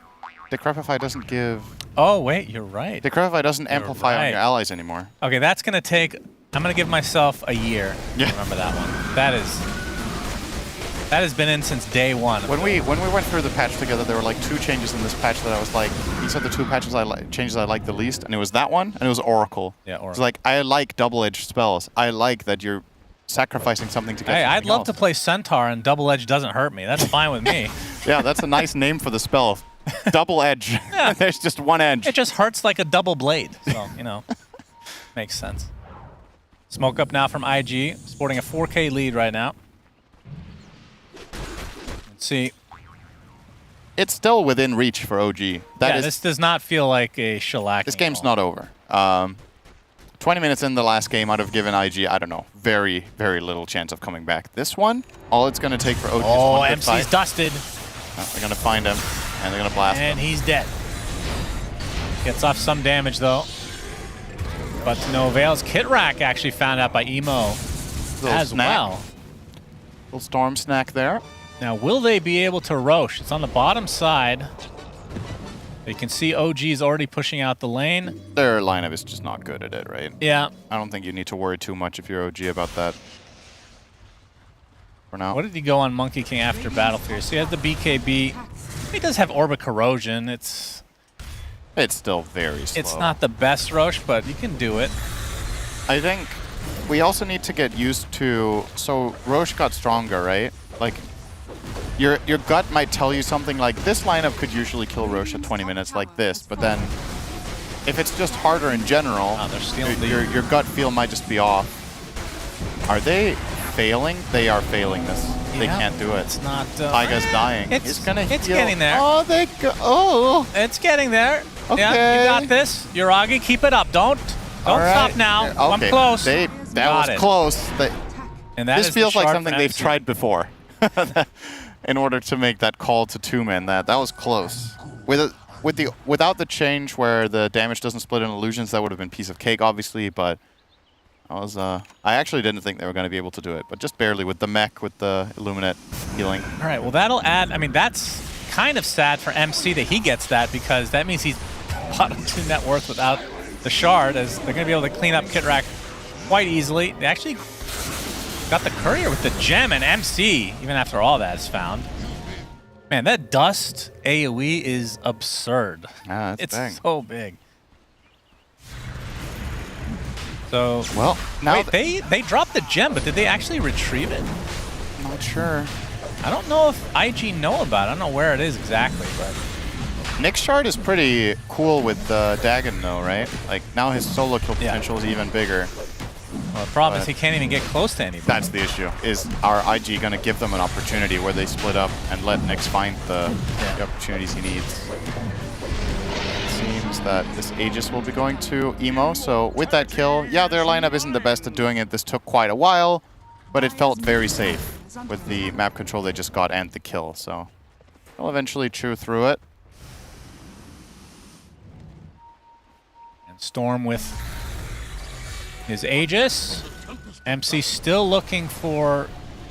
Decrepify doesn't give... Oh, wait, you're right. Decrepify doesn't amplify on your allies anymore. Okay, that's going to take... I'm going to give myself a year to remember that one. That has been in since day one. When we went through the patch together, there were like 2 changes in this patch that I was like, these are the 2 changes I like the least, and it was that one, and it was Oracle. Yeah, Oracle. It's like, I like double-edged spells. I like that you're sacrificing something to get Hey, I'd love else. to play Centaur and double edge doesn't hurt me. That's fine with me. Yeah, that's a nice name for the spell. Double edge. Yeah. There's just one edge. It just hurts like a double blade. So, you know, makes sense. Smoke up now from IG, sporting a 4K lead right now. Let's see. It's still within reach for OG. This does not feel like a shellacking. This game's not over. 20 minutes in the last game, I'd have given IG, I don't know, very, very little chance of coming back. This one, all it's going to take for OG is one good MC's fight. dusted. They're going to find him, and they're going to blast him. And he's dead. Gets off some damage, though. But to no avail. Kitrack actually found out by Emo as well. Little storm snack there. Now, will they be able to Rosh? It's on the bottom side. You can see OG's already pushing out the lane. Their lineup is just not good at it, right? Yeah. I don't think you need to worry too much if you're OG about that. For now. What did he go on Monkey King after Battlefield? So he has the BKB. He does have Orbit Corrosion. It's still very slow. It's not the best Rosh, but you can do it. I think we also need to get used to... So Rosh got stronger, right? Like, your gut might tell you something like, this lineup could usually kill Rosh at 20 minutes like this, but then if it's just harder in general, your gut feel might just be off. Are they failing? They are failing this. They can't do it. It's not... Taiga's dying. It's heal. getting there. Oh, they go... Oh! It's getting there. Okay. Yeah, you got this. Yuragi, keep it up. Don't stop now. Okay. I'm close. That was close. And that this is feels the like shard something for they've MC. tried before. In order to make that call to 2-man, that was close. Without the change where the damage doesn't split in illusions, that would have been piece of cake, obviously. But I actually didn't think they were going to be able to do it, but just barely with the mech, with the Illuminate healing. All right, well that'll add. I mean, that's kind of sad for MC that he gets that, because that means he's bottom 2 net worth without the shard, as they're going to be able to clean up Kitrack quite easily. They actually got the courier with the gem, and MC, even after all that is found. Man, that dust AoE is absurd. Yeah, it's big. So big. So, well, now wait, they dropped the gem, but did they actually retrieve it? Not sure. I don't know if IG know about it. I don't know where it is exactly, but... Nick's shard is pretty cool with Dagon, though, right? Like, now his solo kill potential is even bigger. Well, the problem is he can't even get close to anybody. That's the issue. Is our IG going to give them an opportunity where they split up and let Nyx find the opportunities he needs? It seems that this Aegis will be going to Emo. So with that kill, yeah, their lineup isn't the best at doing it. This took quite a while, but it felt very safe with the map control they just got and the kill. So they'll eventually chew through it. And Storm with his Aegis. MC still looking for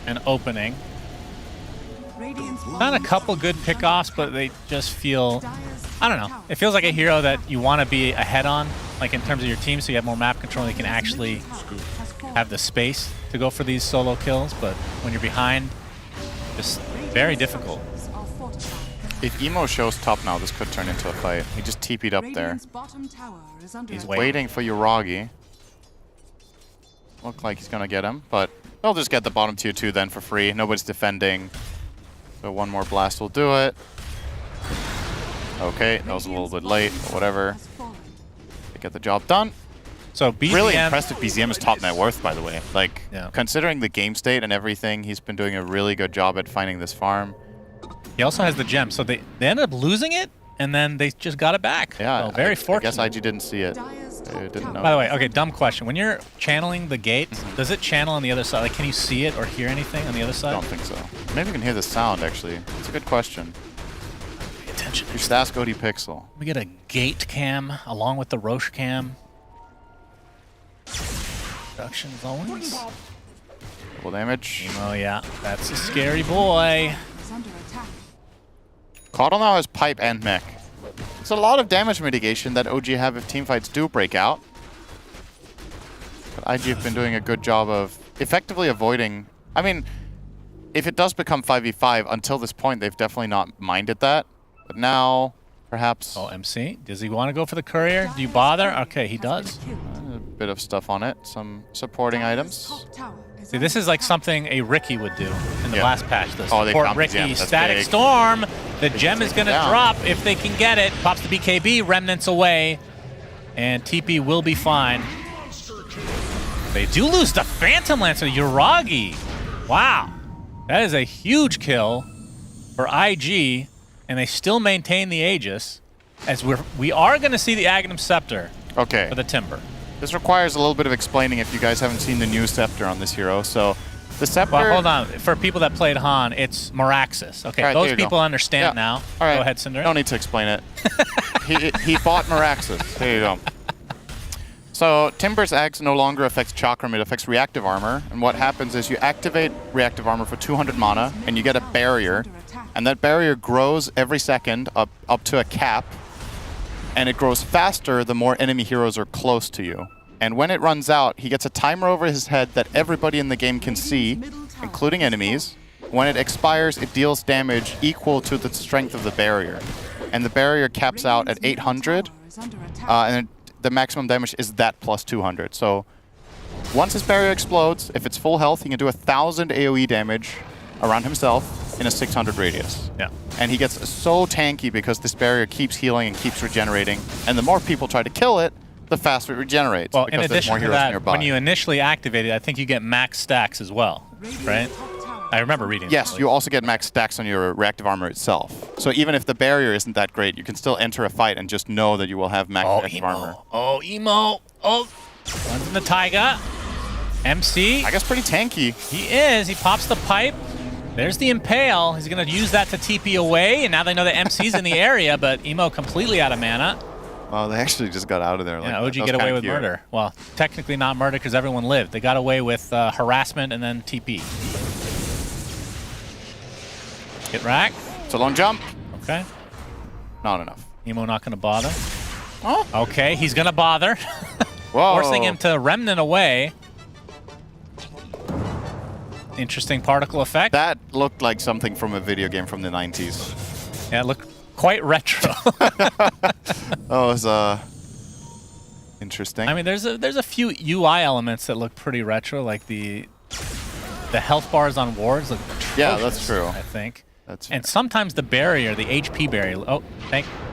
an opening. Done a couple good pickoffs, but they just feel, I don't know. It feels like a hero that you want to be ahead on, like in terms of your team, so you have more map control and you can actually have the space to go for these solo kills. But when you're behind, just very difficult. If Emo shows top now, this could turn into a fight. He just TP'd up there. He's waiting for Yuragi. Look like he's gonna get him, but they'll just get the bottom tier 2 then for free. Nobody's defending. So one more blast will do it. Okay, that was a little bit late, but whatever. They get the job done. So BZM, really impressive BZM is top net worth, by the way. Like, considering the game state and everything, he's been doing a really good job at finding this farm. He also has the gem, so they ended up losing it, and then they just got it back. Yeah, so very fortunate. I guess IG didn't see it. They didn't know. By the way, okay, dumb question. When you're channeling the gate, does it channel on the other side? Like, can you see it or hear anything on the other side? I don't think so. Maybe you can hear the sound, actually. It's a good question. Pay attention. You should ask OD Pixel. We get a gate cam along with the Roche cam. Production as always. Double damage. Oh yeah, that's a scary boy. Caudle now has pipe and mech. It's a lot of damage mitigation that OG have if teamfights do break out. But IG have been doing a good job of effectively avoiding... I mean, if it does become 5v5, until this point, they've definitely not minded that. But now, perhaps... Oh, MC, does he want to go for the courier? Do you bother? Okay, he does. A bit of stuff on it. Some supporting items. See, this is like something a Ricky would do in the last patch. The they support found Ricky, the gem. That's Static big. Storm. The gem is going to drop if they can get it. Pops the BKB, Remnants away, and TP will be fine. They do lose the Phantom Lancer, Yuragi. Wow. That is a huge kill for IG, and they still maintain the Aegis, as we are going to see the Aghanim Scepter for the Timber. This requires a little bit of explaining if you guys haven't seen the new Scepter on this hero. So the Scepter... Well, hold on. For people that played Han, it's Meraxis. Okay, right, those people understand now. All right. Go ahead, Cinder. No need to explain it. he fought Meraxis. There you go. So Timber's Axe no longer affects Chakram, it affects reactive armor. And what happens is you activate reactive armor for 200 mana, and you get a barrier. And that barrier grows every second up to a cap. And it grows faster the more enemy heroes are close to you. And when it runs out, he gets a timer over his head that everybody in the game can see, including enemies. When it expires, it deals damage equal to the strength of the barrier. And the barrier caps out at 800, and the maximum damage is that plus 200. So once his barrier explodes, if it's full health, he can do 1,000 AoE damage around himself in a 600 radius. Yeah. And he gets so tanky because this barrier keeps healing and keeps regenerating. And the more people try to kill it, the faster it regenerates. Well, because in addition more to heroes that, nearby. when you initially activate it, I think you get max stacks as well, right? I remember reading Yes, that. you also get max stacks on your reactive armor itself. So even if the barrier isn't that great, you can still enter a fight and just know that you will have max reactive armor. Oh, Emo. Oh, runs in the Taiga. MC. I guess pretty tanky. He is. He pops the pipe. There's the Impale. He's going to use that to TP away, and now they know that MC's in the area, but Emo completely out of mana. Well, they actually just got out of there. Like, yeah, OG get away with murder. Well, technically not murder because everyone lived. They got away with harassment and then TP. Get rack. It's a long jump. Okay. Not enough. Emo not going to bother. Oh. Okay, he's going to bother. Whoa. Forcing him to Remnant away. Interesting particle effect. That looked like something from a video game from the 90s. Yeah, it looked quite retro. That was interesting. I mean, there's a few UI elements that look pretty retro, like the health bars on wards look atrocious, yeah, that's true. I think. That's and sometimes the barrier, the HP barrier. Oh,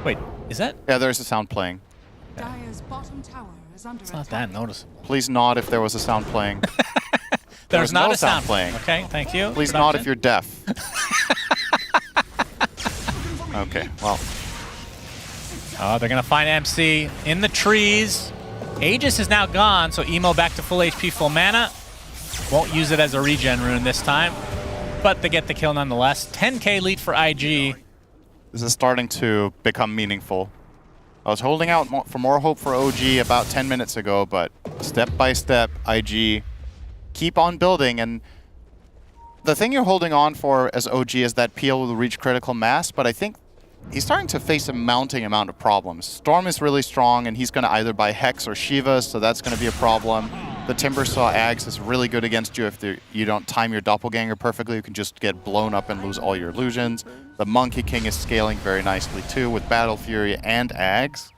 wait, is that? Yeah, there's a sound playing. Dire's bottom tower It's not that noticeable. Please nod if there was a sound playing. There's not no a sound playing. Okay, thank you. Please nod if you're deaf. Okay, well. Oh, they're going to find MC in the trees. Aegis is now gone, so Emo back to full HP, full mana. Won't use it as a regen rune this time, but they get the kill nonetheless. 10k lead for IG. This is starting to become meaningful. I was holding out for more hope for OG about 10 minutes ago, but step by step, IG keep on building. And the thing you're holding on for as OG is that PL will reach critical mass, but I think he's starting to face a mounting amount of problems. Storm is really strong, and he's going to either buy Hex or Shiva, so that's going to be a problem. The Timbersaw Axe is really good against you if you don't time your Doppelganger perfectly. You can just get blown up and lose all your illusions. The Monkey King is scaling very nicely too with Battle Fury and Axe.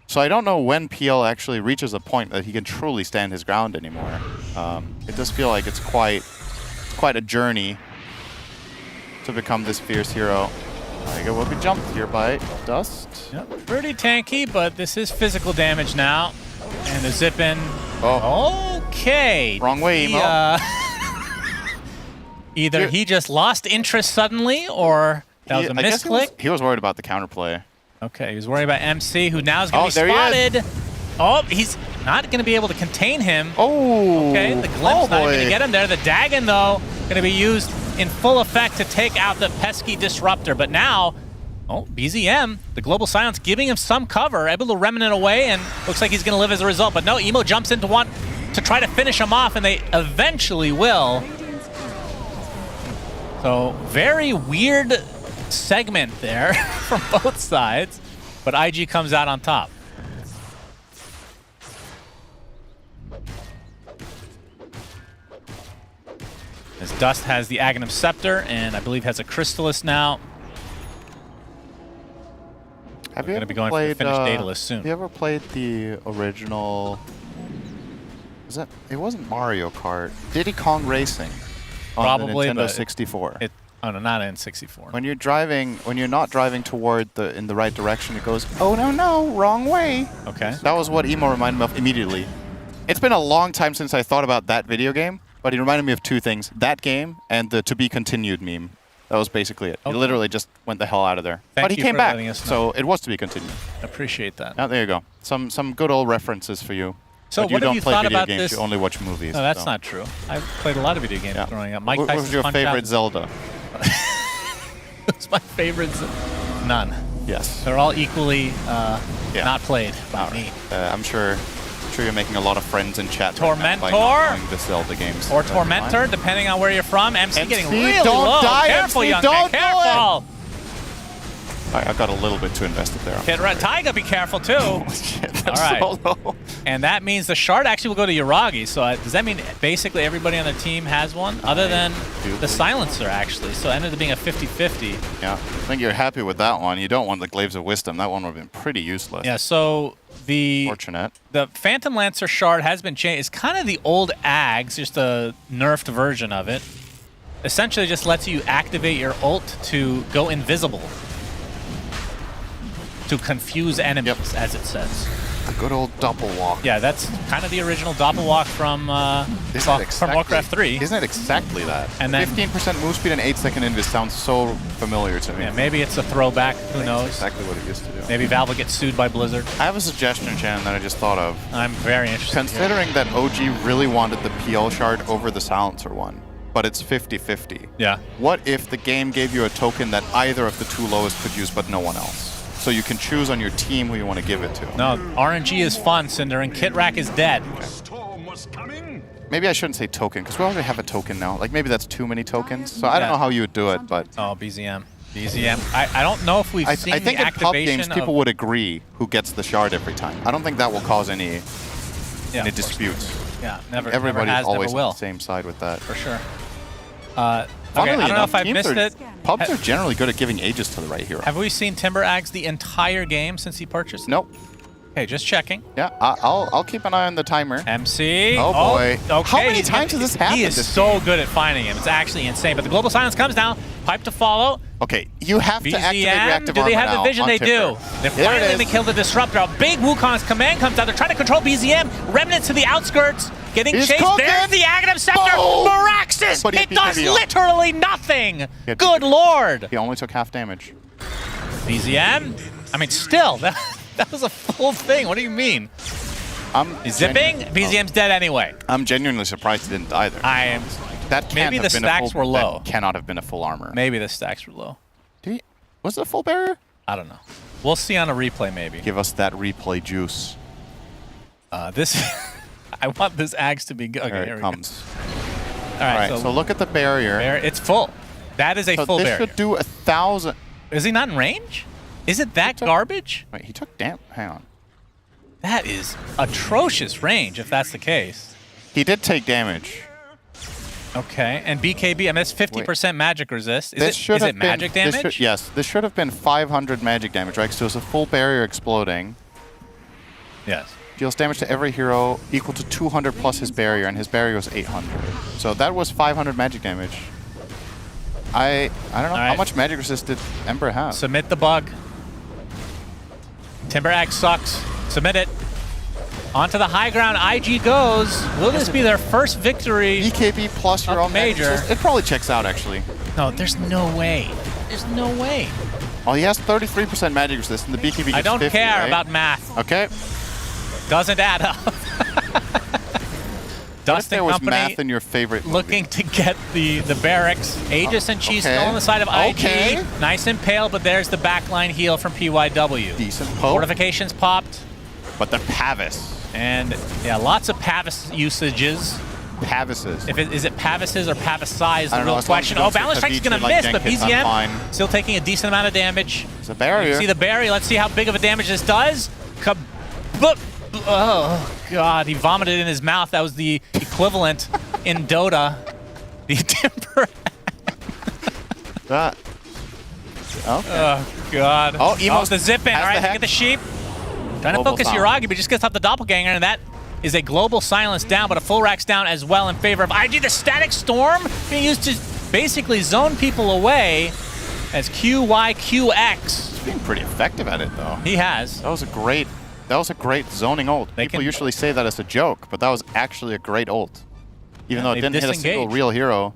So I don't know when PL actually reaches a point that he can truly stand his ground anymore. It does feel like it's quite a journey to become this fierce hero. Tiger will be jumped here by Dust. Yep. Pretty tanky, but this is physical damage now. And the zip in. Oh. Okay. Wrong way, Emo. Either he just lost interest suddenly, or that was a misclick. He was worried about the counterplay. Okay, he was worried about MC, who now is going to be there spotted. Oh, he's not going to be able to contain him. Oh. Okay, the glimpse not going to get him there. The Dagon, though, going to be used in full effect to take out the pesky Disruptor. But now, BZM, the Global Silence, giving him some cover, able to remnant away, and looks like he's going to live as a result. But no, Emo jumps in to try to finish him off, and they eventually will. So, very weird segment there from both sides, but IG comes out on top. As Dust has the Aghanim Scepter, and I believe has a Crystallis now. Have We're you going to be going played, for the finished Daedalus soon. Have you ever played the original... It wasn't Mario Kart. Diddy Kong Racing on Probably, the Nintendo but 64. Oh no, not N64. When you're not driving toward in the right direction, it goes, oh no, wrong way. Okay. That was what Emo reminded me of immediately. It's been a long time since I thought about that video game, but it reminded me of two things: that game and the to be continued meme. That was basically it. Okay. He literally just went the hell out of there. Thank but he you came for back, letting us know. so it was to be continued. Appreciate that. Now there you go. Some good old references for you. So but what you have don't you play thought video about games, this? you only watch movies. No, that's so. not true. I've played a lot of video games growing up. Mike What Tyson's was your Punch-Out! favorite Zelda? What's my favorite? None. Yes. They're all equally not played by me. I'm sure you're making a lot of friends in chat. Tormentor? Right now by not playing the Zelda games. Or Tormentor, depending on where you're from. MC getting really don't low. Die, Careful, MC, young don't man. Careful. I got a little bit too invested there. Kid Taiga, be careful too. Oh, shit, that's all right. so low. And that means the shard actually will go to Yuragi. So does that mean basically everybody on the team has one, other than the Silencer actually? So it ended up being a 50-50. Yeah, I think you're happy with that one. You don't want the Glaives of Wisdom. That one would have been pretty useless. Yeah. So the Phantom Lancer shard has been changed. It's kind of the old Ags, just a nerfed version of it. Essentially, just lets you activate your ult to go invisible, to confuse enemies, as it says. A good old Doppelwalk. Yeah, that's kind of the original Doppelwalk from Warcraft 3. Isn't it exactly that? And then 15% move speed and 8-second invis sounds so familiar to me. Yeah, maybe it's a throwback. Who knows? Exactly what it used to do. Maybe Valve will get sued by Blizzard. I have a suggestion, Shannon, that I just thought of. I'm very interested. Considering that OG really wanted the PL shard over the Silencer one, but it's 50-50. Yeah. What if the game gave you a token that either of the two lowest could use, but no one else? So you can choose on your team who you want to give it to. No, RNG is fun, Cinder, and Kitrak is dead. Maybe I shouldn't say token, because we already have a token now. Like, maybe that's too many tokens. So I don't know how you would do it, but... Oh, BZM. BZM. I don't know if we've seen I think the in pub games, activation people would agree who gets the shard every time. I don't think that will cause any disputes. Yeah, never. Everybody's never has, always never will. on the same side with that. For sure. Funnily I don't know enough, if I've missed it. Pubs are generally good at giving Aegis to the right hero. Have we seen Timber Ags the entire game since he purchased? Nope. Okay, just checking. Yeah, I'll keep an eye on the timer. MC. Oh boy. Okay. How many times has this happened? He is so good at finding him. It's actually insane. But the Global Silence comes now. Pipe to follow. Okay, you have to activate reactive do they armor have the now vision? on They Timber. do. They're There it finally going is. to kill the Disruptor. A big Wukong's command comes out. They're trying to control BZM. Remnants to the outskirts. Getting He's chased. cooking. There's the Aghanim Scepter. Boom. Miraxis! But he It does BKB off. literally nothing. Yeah, Good lord. He only took half damage. BZM? I mean, still, that was a full thing. What do you mean? He's zipping? BZM's dead anyway. I'm genuinely surprised he didn't either. I am. That can't Maybe have the been a stacks full, were low. That cannot have been a full armor. Maybe the stacks were low. Was it a full barrier? I don't know. We'll see on a replay, maybe. Give us that replay juice. This, I want this axe to be good. Okay, Here here it we comes. go. All right, So look at the barrier. It's full. That is a So full this barrier. should do 1,000. Is he not in range? Is it that garbage? Wait, he took damn. Hang on. That is atrocious range, if that's the case. He did take damage. Okay, and BKB, I mean, that's 50% magic resist. Is This it magic damage? Yes, this should have been 500 magic damage, right? So it's a full barrier exploding. Yes. Deals damage to every hero equal to 200 plus his barrier, and his barrier was 800. So that was 500 magic damage. I don't know how much magic resist did Ember have. Submit the bug. Timber Axe sucks. Submit it. Onto the high ground, IG goes. Will this be their first victory? BKB plus your own major. magic resist. It probably checks out, actually. No, there's no way. There's no way. Oh, he has 33% magic resist, and the BKB gets I don't 50, care right? about math. Okay. Doesn't add up. What if there was Company math in your favorite movie? looking to get the barracks. Aegis and Chi okay. still on the side of IG. Okay. Nice and pale, but there's the backline heal from PYW. Decent poke. Fortifications popped. But the Pavis. And yeah, lots of Pavis usages. Pavises. Is it Pavises or Pavisize is the I don't know, real as long as question. you Oh, don't say Balance Strike's Pavitri going to like miss, but Jenkins, I'm fine. BZM still taking a decent amount of damage. It's a barrier. You see the barrier. Let's see how big of a damage this does. Oh, God. He vomited in his mouth. That was the equivalent in Dota. The temper. That. Okay. Oh, God. Oh, Emo's the zip in. has All right, the look hex. at the sheep. Trying to Global focus silence. Uragi, but just gets off the doppelganger, and that is a global silence down, but a full rack's down as well in favor of IG. The static storm being used to basically zone people away as QYQX. He's being pretty effective at it, though. He has. That was a great zoning ult. People usually say that as a joke, but that was actually a great ult. Even though it they've didn't hit a single disengaged. real hero.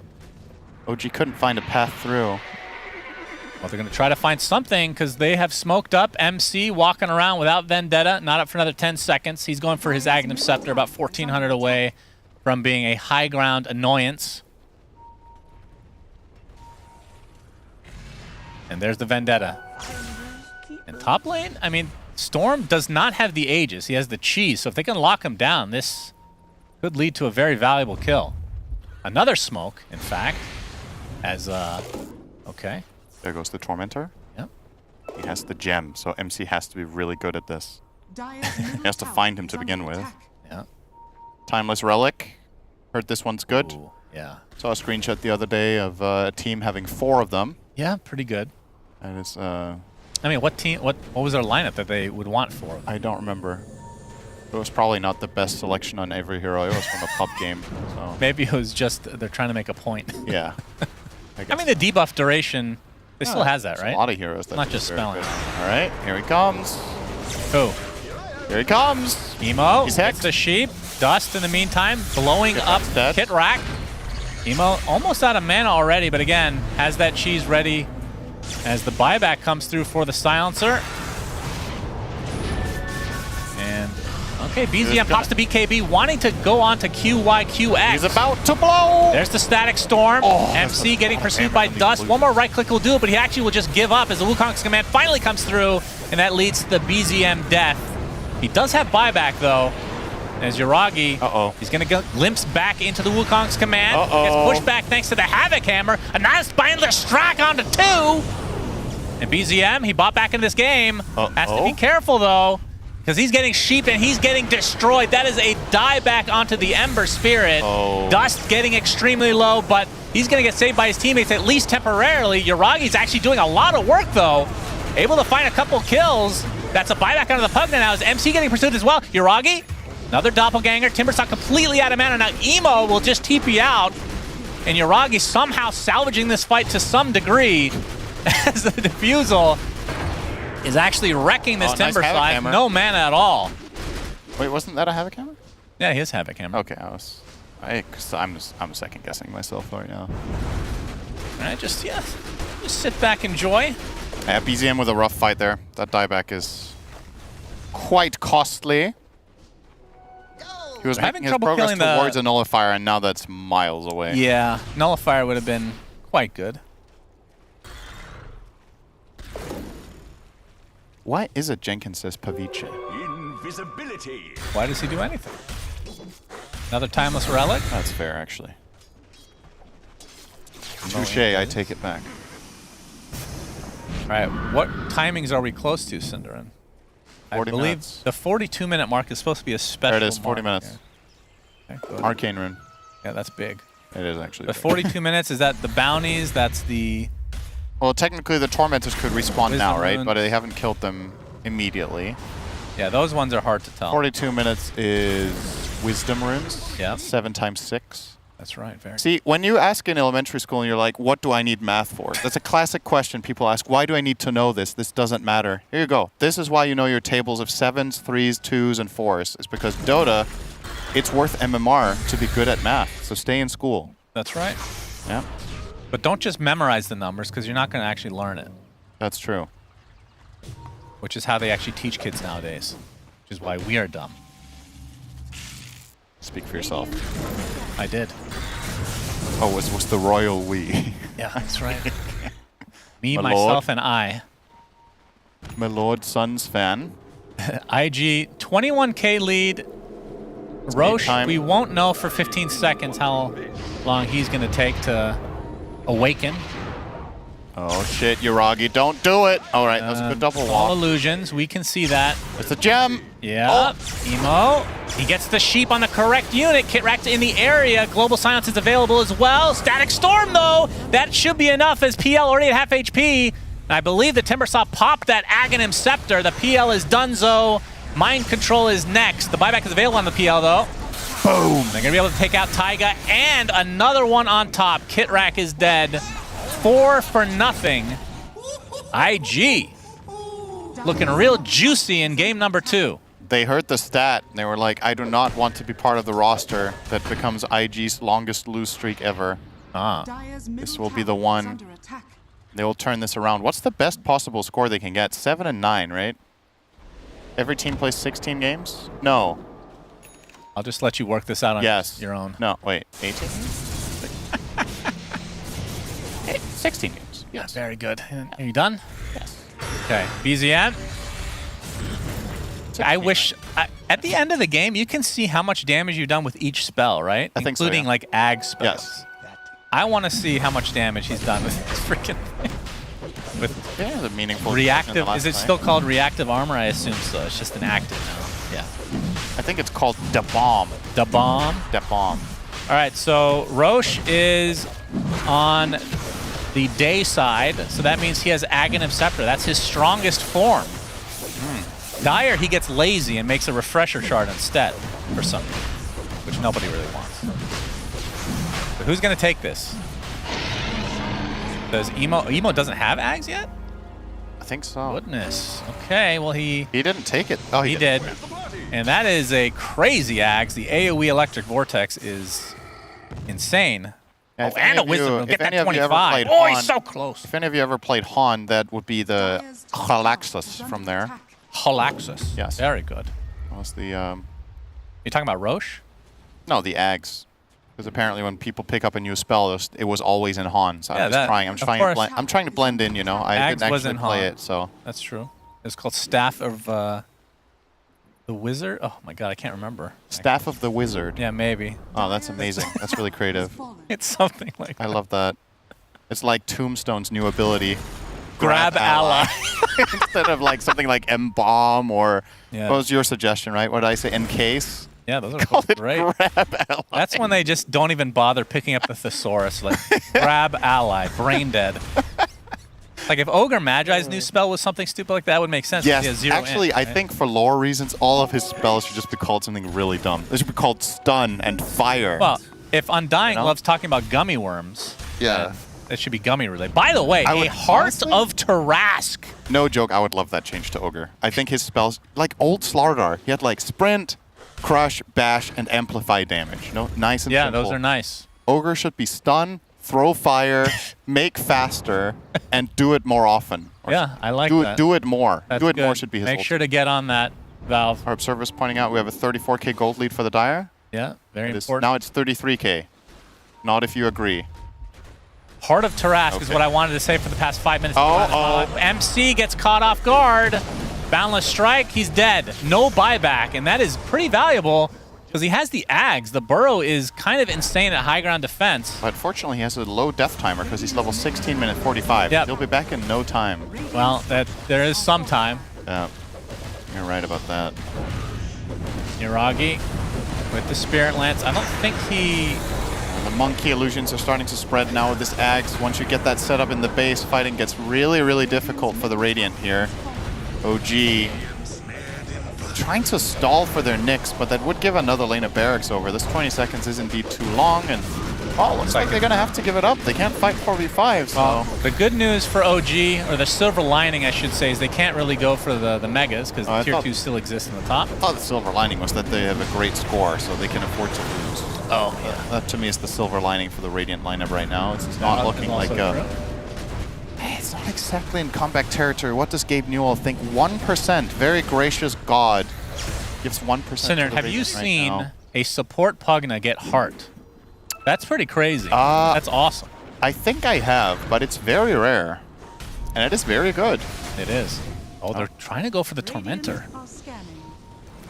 OG couldn't find a path through. Well, they're going to try to find something because they have smoked up MC walking around without Vendetta, not up for another 10 seconds. He's going for his Aghanim Scepter, about 1,400 away from being a high ground annoyance. And there's the Vendetta. And top lane, I mean, Storm does not have the Aegis. He has the Chi, so if they can lock him down, this could lead to a very valuable kill. Another smoke, in fact, as, okay. There goes the Tormentor. Yep. He has the gem, so MC has to be really good at this. He has to find him to begin with. Yeah. Timeless Relic. Heard this one's good. Ooh, yeah. Saw a screenshot the other day of a team having 4 of them. Yeah, pretty good. And it's, I mean, what team? What was their lineup that they would want for them? I don't remember. It was probably not the best selection on every hero. It was from a pub game. So. Maybe it was just they're trying to make a point. Yeah. I mean, the debuff duration, it still has that, right? A lot of heroes. That Not do just very spelling. good. All right, here he comes. Who? Here he comes. Emo He's gets hexed. the sheep. Dust in the meantime, blowing Kit up Rack's dead. Kit Rack. Emo almost out of mana already, but again, has that cheese ready as the buyback comes through for the silencer. And, okay, BZM pops to BKB, wanting to go on to QYQX. He's about to blow. There's the Static Storm. Oh, MC getting pursued by Dust. One more right click will do it, but he actually will just give up as the Wukong's command finally comes through, and that leads to the BZM death. He does have buyback, though. As Uragi, he's going to glimpse back into the Wukong's command. Gets pushed back thanks to the Havoc Hammer. A nice spineless strike onto 2. And BZM, he bought back in this game. Has to be careful, though, because he's getting sheep and he's getting destroyed. That is a dieback onto the Ember Spirit. Dust getting extremely low, but he's going to get saved by his teammates, at least temporarily. Uragi's actually doing a lot of work, though. Able to find a couple kills. That's a buyback onto the Pugna now. Is MC getting pursued as well? Uragi, another doppelganger. Timberstock completely out of mana. Now Emo will just TP out. And Uragi somehow salvaging this fight to some degree. as the defusal is actually wrecking this Timber nice Havoc Slide. Hammer. No mana at all. Wait, wasn't that a Havoc Hammer? Yeah, he is Havoc Hammer. Okay, I'm second guessing myself right now. All right, just sit back, enjoy. Yeah, BZM with a rough fight there. That dieback is quite costly. He was having making his trouble progress killing the- towards a nullifier, and now that's miles away. Yeah, Nullifier would have been quite good. Why is it Jenkins says Pavice? Invisibility. Why does he do anything? Another Timeless Relic? That's fair, actually. Touche, I take it back. All right, what timings are we close to, Cinderin? 40 I believe minutes. the 42-minute mark is supposed to be a special There it is, 40 mark. minutes. Yeah. Okay, good. Arcane Rune. Yeah, that's big. It is actually The big. 42 minutes, is that the bounties? That's the... Well, technically the Tormentors could respawn now, right? Rune. But they haven't killed them immediately. Yeah, those ones are hard to tell. 42 minutes is Wisdom Runes. Yeah. 7 times 6. That's right, very See, when you ask in elementary school and you're like, what do I need math for? That's a classic question people ask. Why do I need to know this? This doesn't matter. Here you go. This is why you know your tables of 7s, 3s, 2s, and 4s. It's because Dota, it's worth MMR to be good at math. So stay in school. That's right. Yeah. But don't just memorize the numbers, because you're not going to actually learn it. That's true. Which is how they actually teach kids nowadays. Which is why we are dumb. Speak for yourself. I did. Oh, was the royal we? Yeah, that's right. Me, My myself, lord. and I. My lord, son's fan. IG, 21k lead. Roche, we won't know for 15 seconds how long he's going to take to awaken. Oh shit, Yuragi, don't do it! Alright, that was a good double All walk. illusions, we can see that. It's a gem! Yeah, Emo. He gets the sheep on the correct unit. Kitrak's in the area. Global Silence is available as well. Static Storm, though, that should be enough as PL already at half HP. And I believe the Timbersaw popped that Aghanim Scepter. The PL is donezo. Mind Control is next. The buyback is available on the PL, though. Boom! They're going to be able to take out Taiga and another one on top. Kitrak is dead. 4 for nothing. IG looking real juicy in game number 2. They heard the stat, and they were like, I do not want to be part of the roster that becomes IG's longest lose streak ever. This will be the one. They will turn this around. What's the best possible score they can get? 7 and 9, right? Every team plays 16 games? No. I'll just let you work this out on your own. No, wait. 18? 16 games. Yes. Very good. Are you done? Yes. Okay. BZM. I wish, at the end of the game, you can see how much damage you've done with each spell, right? I think so, Including yeah. like ag spells. Yes. I want to see how much damage he's done with this freaking thing. With the meaningful reactive. in the Is it last still night. called reactive armor? I assume so. It's just an active now. Yeah. I think it's called Da Bomb. Da Bomb? Da Bomb. All right, so Roche is on the day side, so that means he has Aghanim Scepter. That's his strongest form. Dire, he gets lazy and makes a refresher shard instead for some reason, which nobody really wants. But who's going to take this? Does Emo doesn't have Ags yet? I think so. Goodness. Okay, well he didn't take it. Oh, he did. And that is a crazy Ags. The AoE Electric Vortex is insane. Yeah, Oh, if any and a of you- Wisdom. Will if get that any of you ever 25. played Oh, Han- he's so close. If any of you ever played Han, that would be the Halaxus from there. Halaxus. Yes. Very good. That was the You talking about Roche? No, the Ags. Because apparently when people pick up a new spell, it was always in Han. So Yeah, I'm just that- trying. of course. I'm trying to blend in. You know, I Ags didn't was actually in play Han. it. So That's true. It's called Staff of the Wizard. Oh my god, I can't remember. Staff of the Wizard. Yeah, maybe. Oh, that's amazing. That's really creative. It's something like I love that. It's like Tombstone's new ability. Grab ally. Instead of like something like M-Bomb or Yeah. what was your suggestion, right? What did I say? Encase? Yeah, those are both great. That's when they just don't even bother picking up the thesaurus. Like, grab ally, brain dead. Like, if Ogre Magi's new spell was something stupid like that, would make sense. Yes, He has zero actually, int, I right? think for lore reasons, all of his spells should just be called something really dumb. They should be called Stun and Fire. Well, if Undying You know? loves talking about gummy worms, Yeah. That should be gummy related. By the way, a Heart of Tarask. No joke, I would love that change to Ogre. I think his spells, like old Slardar, he had like Sprint, Crush, Bash, and Amplify damage. No, nice and simple. Yeah, those are nice. Ogre should be stun, throw fire, make faster, and do it more often. Yeah, I like that. Do it more. That's do it good. more should be his Make ult. sure to get on that, Valve. Our observer's pointing out we have a 34k gold lead for the Dire. Yeah, very It is- important. Now it's 33k. Not if you agree. Heart of Tarask is what I wanted to say for the past 5 minutes. MC gets caught off guard. Boundless Strike, he's dead. No buyback, and that is pretty valuable because he has the Ags. The Burrow is kind of insane at high ground defense. But fortunately, he has a low death timer because he's level 16, minute 45. Yep. He'll be back in no time. Well, there is some time. Yeah, you're right about that. Iragi with the Spirit Lance. I don't think he... The monkey illusions are starting to spread now with this Axe. Once you get that set up in the base, fighting gets really, really difficult for the Radiant here. OG trying to stall for their Nyx, but that would give another lane of barracks over. This 20 seconds is indeed too long, and looks like they're going to have to give it up. They can't fight 4v5, so... Well, the good news for OG, or the silver lining, I should say, is they can't really go for the Megas, because the Tier 2 still exists in the top. I thought the silver lining was that they have a great score, so they can afford to lose. Oh, yeah. That to me is the silver lining for the Radiant lineup right now. It's not looking like a... Hey, it's not exactly in comeback territory. What does Gabe Newell think? 1%, very gracious God, gives 1% Sinner, have you seen a support Pugna get Heart? That's pretty crazy. That's awesome. I think I have, but it's very rare. And it is very good. It is. Oh, they're trying to go for the Tormentor.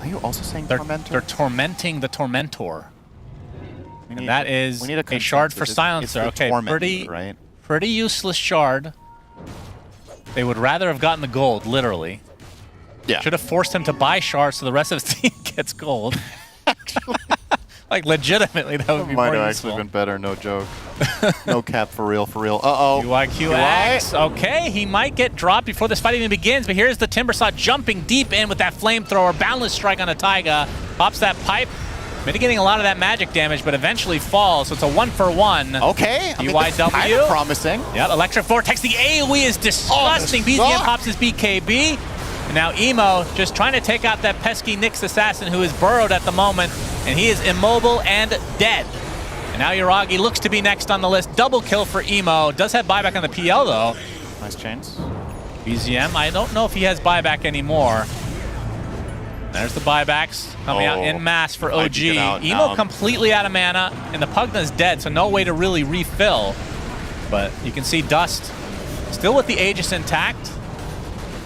Are you also saying Tormentor? They're tormenting the Tormentor. And that is a shard for Silencer. Okay, pretty useless shard. They would rather have gotten the gold, literally. Yeah. Should have forced him to buy shards so the rest of his team gets gold. Like, legitimately, that would be more useful. Might have useful. actually been better, no joke. No cap, for real, for real. Uh-oh. UIQX. Okay, he might get dropped before this fight even begins, but here's the Timbersaw jumping deep in with that flamethrower. Boundless Strike on a Taiga. Pops that pipe. Mitigating a lot of that magic damage, but eventually falls, so it's a 1-for-1. Okay, I mean, that's UIW. kind of promising. Yeah, Electric Vortex. The AoE is disgusting. BZM pops his BKB. And now Emo just trying to take out that pesky Nyx assassin who is burrowed at the moment, and he is immobile and dead. And now Iragi looks to be next on the list. Double kill for Emo. Does have buyback on the PL, though. Nice chains. BZM, I don't know if he has buyback anymore. There's the buybacks coming out en masse for OG. Emo completely out of mana, and the Pugna's dead, so no way to really refill. But you can see Dust still with the Aegis intact,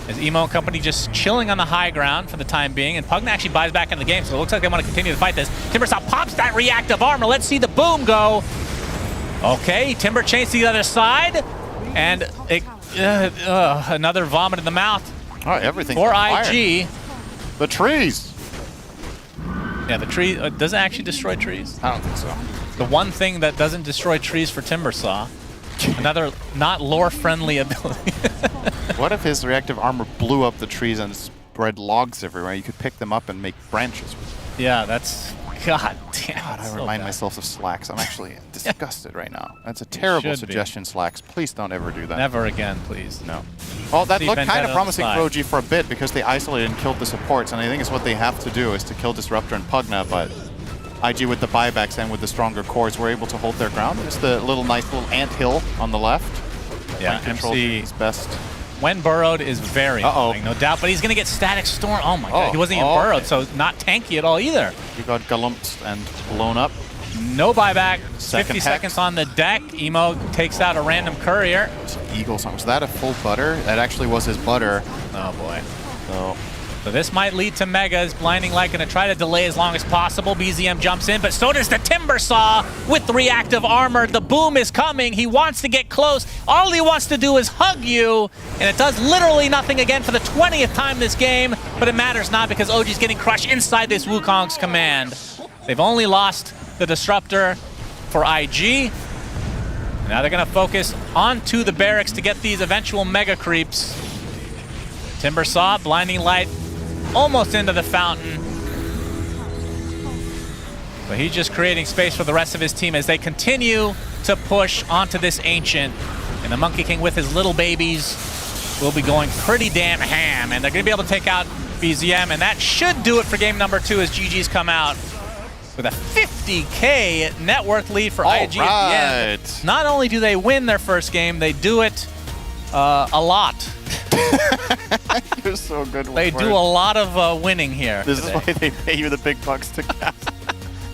as Emo and company just chilling on the high ground for the time being, and Pugna actually buys back in the game, so it looks like they want to continue to fight this. Timbersaw pops that reactive armor. Let's see the boom go. Okay, Timber chains to the other side, and another vomit in the mouth. All right, everything for IG. The trees. Yeah, the tree doesn't actually destroy trees. I don't think so. The one thing that doesn't destroy trees for Timbersaw. Another not lore-friendly ability. What if his reactive armor blew up the trees and spread logs everywhere? You could pick them up and make branches with them. Yeah, that's... God damn. God, I remind myself of Slacks. I'm actually disgusted right now. That's a terrible suggestion, Slacks. Please don't ever do that. Never again, please. No. Well, that looked kind of promising for OG for a bit because they isolated and killed the supports, and I think it's what they have to do is to kill Disruptor and Pugna, but IG with the buybacks and with the stronger cores were able to hold their ground. There's the nice little ant hill on the left. Yeah, MC is best. When burrowed is very annoying, no doubt, but he's going to get Static Storm. Oh my god, he wasn't even burrowed, so not tanky at all either. He got galumped and blown up. No buyback. 50 seconds on the deck. Emo takes out a random courier. Eagle song. Was that a full butter? That actually was his butter. Oh boy. So this might lead to Megas. Blinding Light going to try to delay as long as possible. BZM jumps in, but so does the Timbersaw with the reactive armor. The boom is coming. He wants to get close. All he wants to do is hug you, and it does literally nothing again for the 20th time this game, but it matters not because OG's getting crushed inside this Wukong's command. They've only lost the Disruptor for IG. And now they're going to focus onto the barracks to get these eventual Mega Creeps. Timbersaw, Blinding Light, almost into the fountain. But he's just creating space for the rest of his team as they continue to push onto this Ancient. And the Monkey King with his little babies will be going pretty damn ham. And they're going to be able to take out BZM. And that should do it for game number 2 as GG's come out with a 50K net worth lead for IG at the end. Not only do they win their first game, they do it a lot. You're so good with They do a lot of winning here. This today. is why they pay you the big bucks to cast.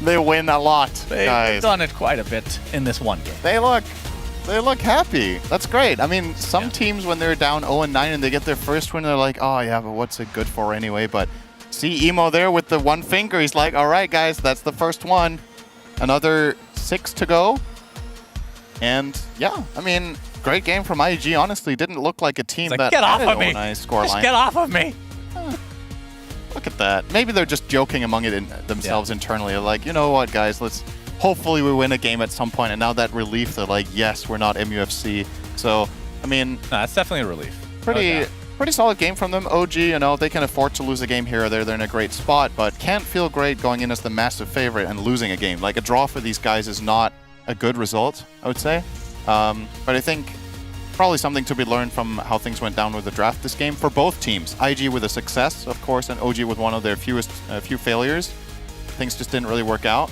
They win a lot, guys. They've done it quite a bit in this one game. They look happy. That's great. I mean, some teams when they're down 0-9 and they get their first win, they're like, oh yeah, but what's it good for anyway? But see Emo there with the one finger. He's like, all right, guys, that's the first one. Another 6 to go. And yeah, I mean, great game from IG. Honestly, didn't look like a team that get off had of me. an 0-9 score Just line. get off of me. Look at that. Maybe they're just joking among themselves internally. They're like, you know what, guys, hopefully we win a game at some point. And now that relief, they're like, yes, we're not MUFC. So, I mean, that's definitely a relief. Pretty solid game from them. OG, you know, they can afford to lose a game here or there. They're in a great spot, but can't feel great going in as the massive favorite and losing a game. Like, a draw for these guys is not a good result, I would say. But I think probably something to be learned from how things went down with the draft this game for both teams. IG with a success, of course, and OG with one of their few failures. Things just didn't really work out.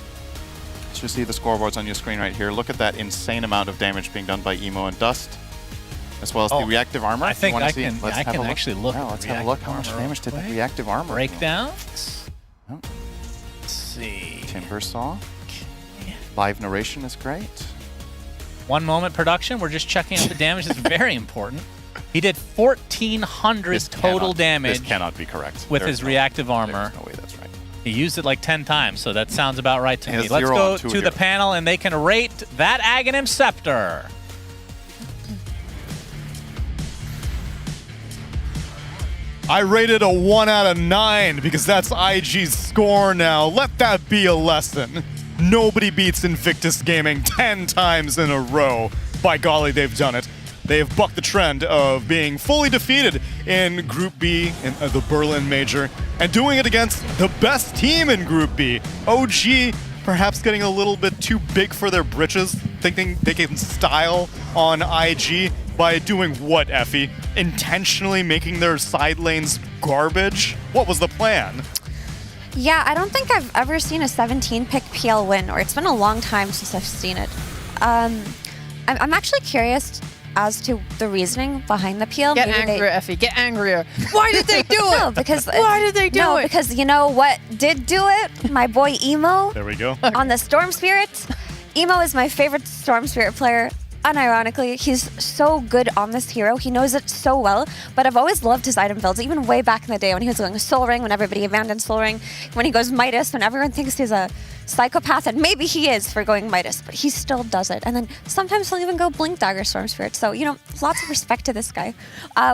So you see the scoreboards on your screen right here. Look at that insane amount of damage being done by Emo and Dust, as well as the reactive armor. I think I can actually look. Yeah, let's have a look. How much damage did the reactive armor do? Breakdowns. Let's see. Timber Saw. Live narration is great. 1 moment production. We're just checking out the damage. It's very important. He did 1,400 total damage. This cannot be correct. With his reactive armor. There's no way that's right. He used it like 10 times, so that sounds about right to me. Let's go to the panel, and they can rate that Aghanim Scepter. I rated a 1 out of 9 because that's IG's score now. Let that be a lesson. Nobody beats Invictus Gaming 10 times in a row. By golly, they've done it. They have bucked the trend of being fully defeated in Group B in the Berlin Major and doing it against the best team in Group B. OG perhaps getting a little bit too big for their britches, thinking they can style on IG by doing what, Effie? Intentionally making their side lanes garbage? What was the plan? Yeah, I don't think I've ever seen a 17-pick PL win, or it's been a long time since I've seen it. I'm actually curious as to the reasoning behind the PL. Get angrier, Effie. Get angrier. Why did they do it? No, because why did they do it? Because you know what did do it? My boy Emo. There we go. On the Storm Spirit. Emo is my favorite Storm Spirit player. Unironically, he's so good on this hero. He knows it so well, but I've always loved his item builds, even way back in the day when he was going Soul Ring, when everybody abandoned Soul Ring, when he goes Midas, when everyone thinks he's a psychopath, and maybe he is for going Midas, but he still does it. And then sometimes he'll even go Blink Dagger Storm Spirit. So, you know, lots of respect to this guy.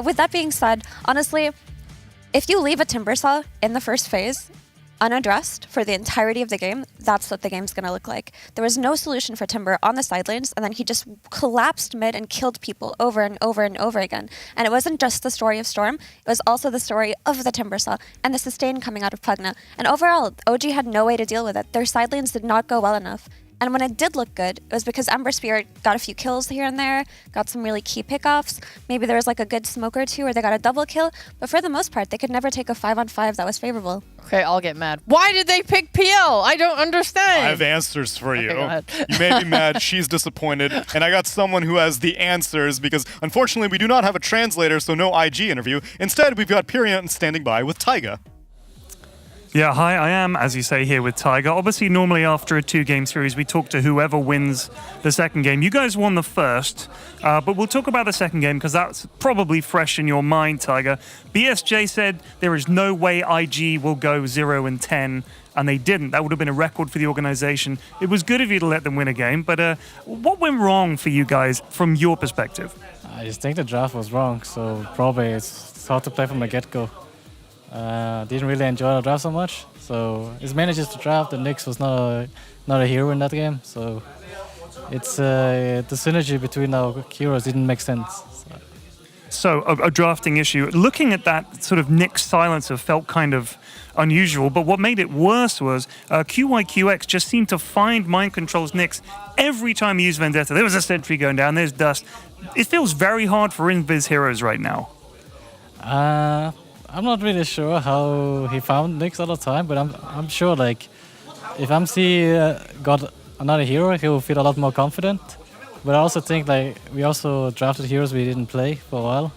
With that being said, honestly, if you leave a Timber Saw in the first phase, unaddressed for the entirety of the game, that's what the game's going to look like. There was no solution for Timber on the side lanes, and then he just collapsed mid and killed people over and over and over again. And it wasn't just the story of Storm, it was also the story of the Timber Saw and the sustain coming out of Pugna. And overall, OG had no way to deal with it. Their side lanes did not go well enough. And when it did look good, it was because Ember Spirit got a few kills here and there, got some really key pickoffs. Maybe there was like a good smoke or two where they got a double kill, but for the most part, they could never take a 5-on-5 that was favorable. Okay, I'll get mad. Why did they pick PL? I don't understand. I have answers for you. Okay, go ahead. You may be mad, she's disappointed, and I got someone who has the answers because unfortunately we do not have a translator, so no IG interview. Instead, we've got Pyrion standing by with Taiga. Yeah, hi, I am, as you say, here with Tiger. Obviously, normally after a 2-game series, we talk to whoever wins the second game. You guys won the first, but we'll talk about the second game because that's probably fresh in your mind, Tiger. BSJ said there is no way IG will go 0-10, and they didn't. That would have been a record for the organization. It was good of you to let them win a game, but what went wrong for you guys from your perspective? I just think the draft was wrong, so probably it's hard to play from the get-go. Didn't really enjoy the draft so much, so it's mainly just the draft. The Nyx was not a hero in that game, so it's the synergy between our heroes didn't make sense. So. So a drafting issue. Looking at that sort of Nyx silencer felt kind of unusual, but what made it worse was QYQX just seemed to find Mind Control's Nyx every time he used Vendetta. There was a sentry going down, there's dust. It feels very hard for Invis heroes right now. I'm not really sure how he found Nyx all the time, but I'm sure like if MC got another hero, he will feel a lot more confident. But I also think like we also drafted heroes we didn't play for a while.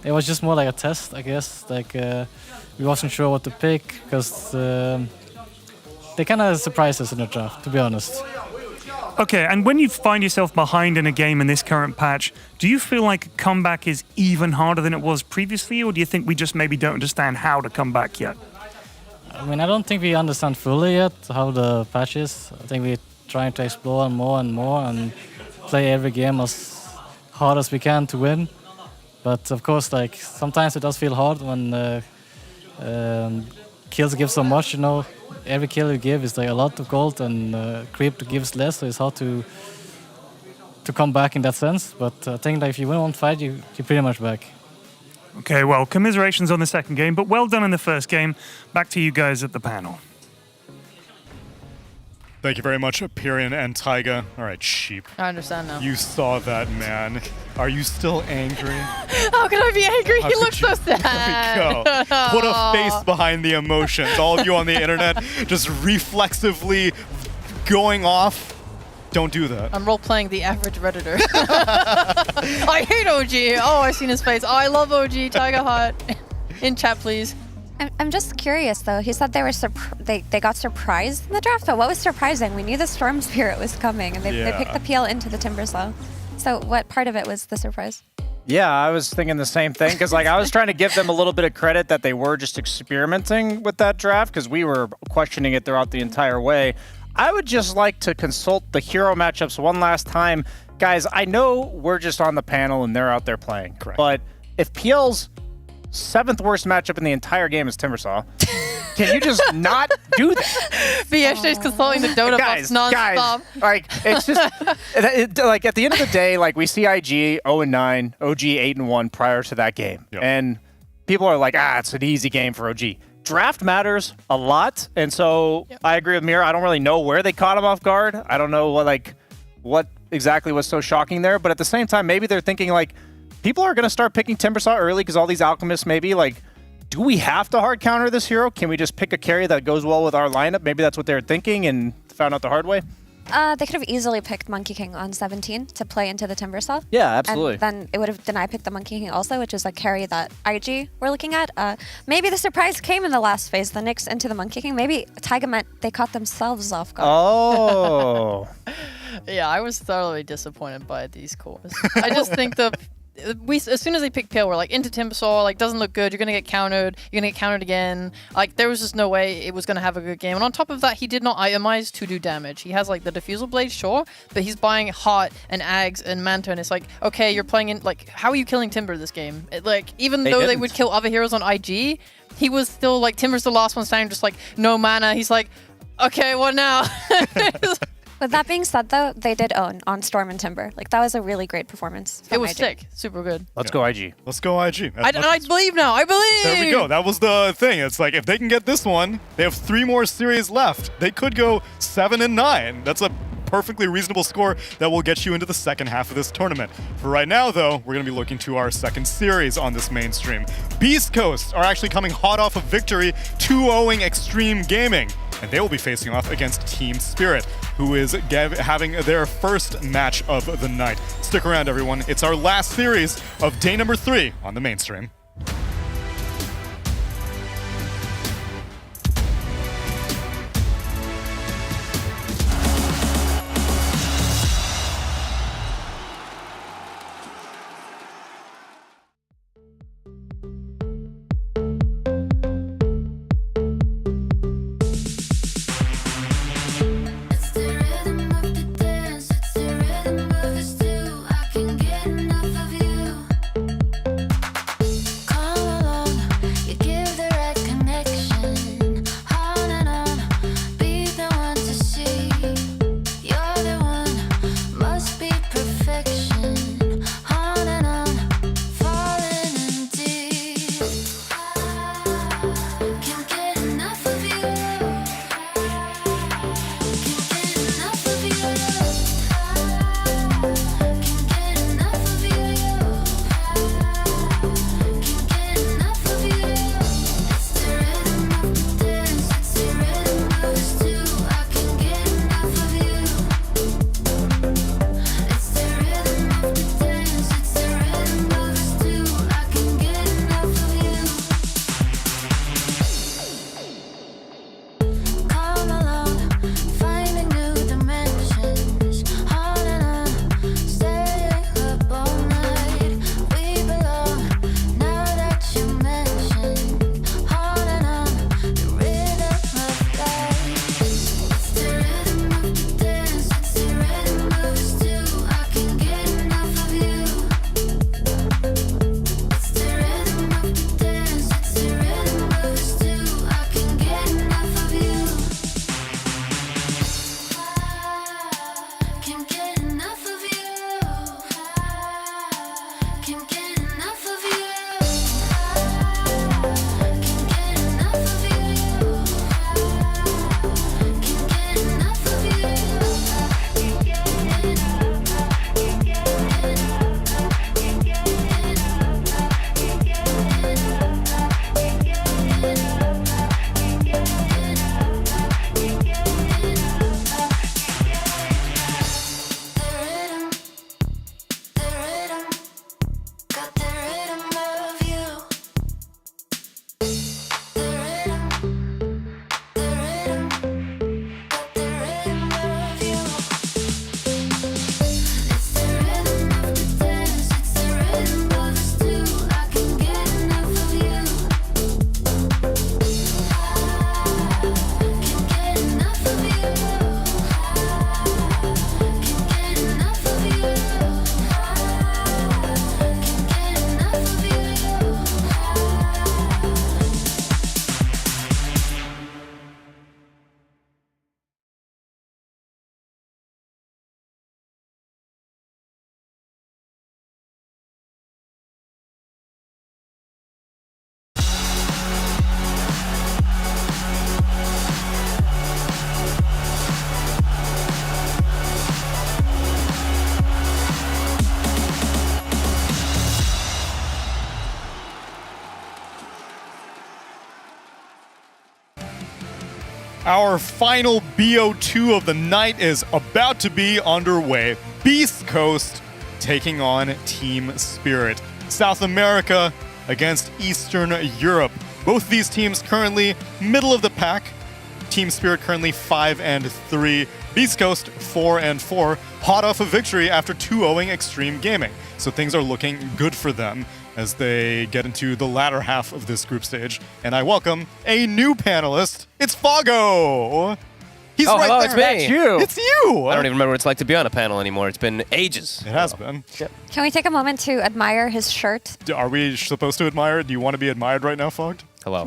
It was just more like a test, I guess. Like we wasn't sure what to pick because they kind of surprised us in the draft, to be honest. Okay, and when you find yourself behind in a game in this current patch, do you feel like comeback is even harder than it was previously, or do you think we just maybe don't understand how to come back yet? I mean, I don't think we understand fully yet how the patch is. I think we're trying to explore more and more and play every game as hard as we can to win. But of course, like sometimes it does feel hard when kills give so much, you know. Every kill you give is like a lot of gold, and creep gives less, so it's hard to come back in that sense. But I think that if you win one fight, you're pretty much back. Okay, well, commiserations on the second game, but well done in the first game. Back to you guys at the panel. Thank you very much, Pyrian and Taiga. All right, sheep. I understand now. You saw that, man. Are you still angry? How can I be angry? How He could looks so sad. There we go. Put a face behind the emotions. All of you on the internet just reflexively going off. Don't do that. I'm role-playing the average Redditor. I hate OG. Oh, I've seen his face. Oh, I love OG. Tiger Hot. In chat, please. I'm just curious, though. He said they were they got surprised in the draft, but what was surprising? We knew the Storm Spirit was coming, and they picked the PL into the Timbersaw. So what part of it was the surprise? Yeah, I was thinking the same thing, because like I was trying to give them a little bit of credit that they were just experimenting with that draft, because we were questioning it throughout the entire way. I would just like to consult the hero matchups one last time. Guys, I know we're just on the panel and they're out there playing. Correct. But if PL's 7th worst matchup in the entire game is Timbersaw, can you just not do that? Viesh's consulting the Dota buffs non-stop. Like, it's just, like, at the end of the day, like, we see IG 0-9, OG 8-1 prior to that game. Yep. And people are like, it's an easy game for OG. Draft matters a lot, and so I agree with Mira. I don't really know where they caught him off guard. I don't know what exactly was so shocking there, but at the same time, maybe they're thinking like, people are going to start picking Timbersaw early because all these alchemists maybe like, do we have to hard counter this hero? Can we just pick a carry that goes well with our lineup? Maybe that's what they're thinking and found out the hard way. They could have easily picked Monkey King on 17 to play into the Timbersaw. Yeah, absolutely. And then it would have I picked the Monkey King also, which is a carry that IG we're looking at. Maybe the surprise came in the last phase, the Nyx into the Monkey King. Maybe Taiga meant they caught themselves off guard. Oh. Yeah, I was thoroughly disappointed by these cores. I just think as soon as they picked PL, we're like, into Timbersaw, like, doesn't look good, you're gonna get countered, again. Like, there was just no way it was gonna have a good game. And on top of that, he did not itemize to do damage. He has, like, the Diffusal Blade, sure, but he's buying Heart and Ags and Manta, and it's like, okay, you're playing in, like, how are you killing Timber this game? Even though they would kill other heroes on IG, he was still, like, Timber's the last one standing, just like, no mana. He's like, okay, what now? With that being said, though, they did own on Storm and Timber. Like, that was a really great performance. It was IG. sick. Super good. Let's go IG. Let's go IG. I believe now. I believe! There we go. That was the thing. It's like, if they can get this one, they have 3 more series left. They could go 7-9. That's a perfectly reasonable score that will get you into the second half of this tournament. For right now, though, we're going to be looking to our second series on this mainstream. Beast Coast are actually coming hot off a victory, 2-0ing Extreme Gaming. And they will be facing off against Team Spirit, who is having their first match of the night. Stick around, everyone. It's our last series of day number 3 on the mainstream. Our final BO2 of the night is about to be underway. Beast Coast taking on Team Spirit. South America against Eastern Europe. Both these teams currently middle of the pack. Team Spirit currently 5-3. Beast Coast 4-4. Hot off a victory after 2-0ing Extreme Gaming. So things are looking good for them as they get into the latter half of this group stage. And I welcome a new panelist. It's Foggo! He's right hello, there. it's me. That's you. It's you! I don't even remember what it's like to be on a panel anymore. It's been ages. It has been. Yep. Can we take a moment to admire his shirt? Are we supposed to admire? Do you want to be admired right now, Fogged? Hello.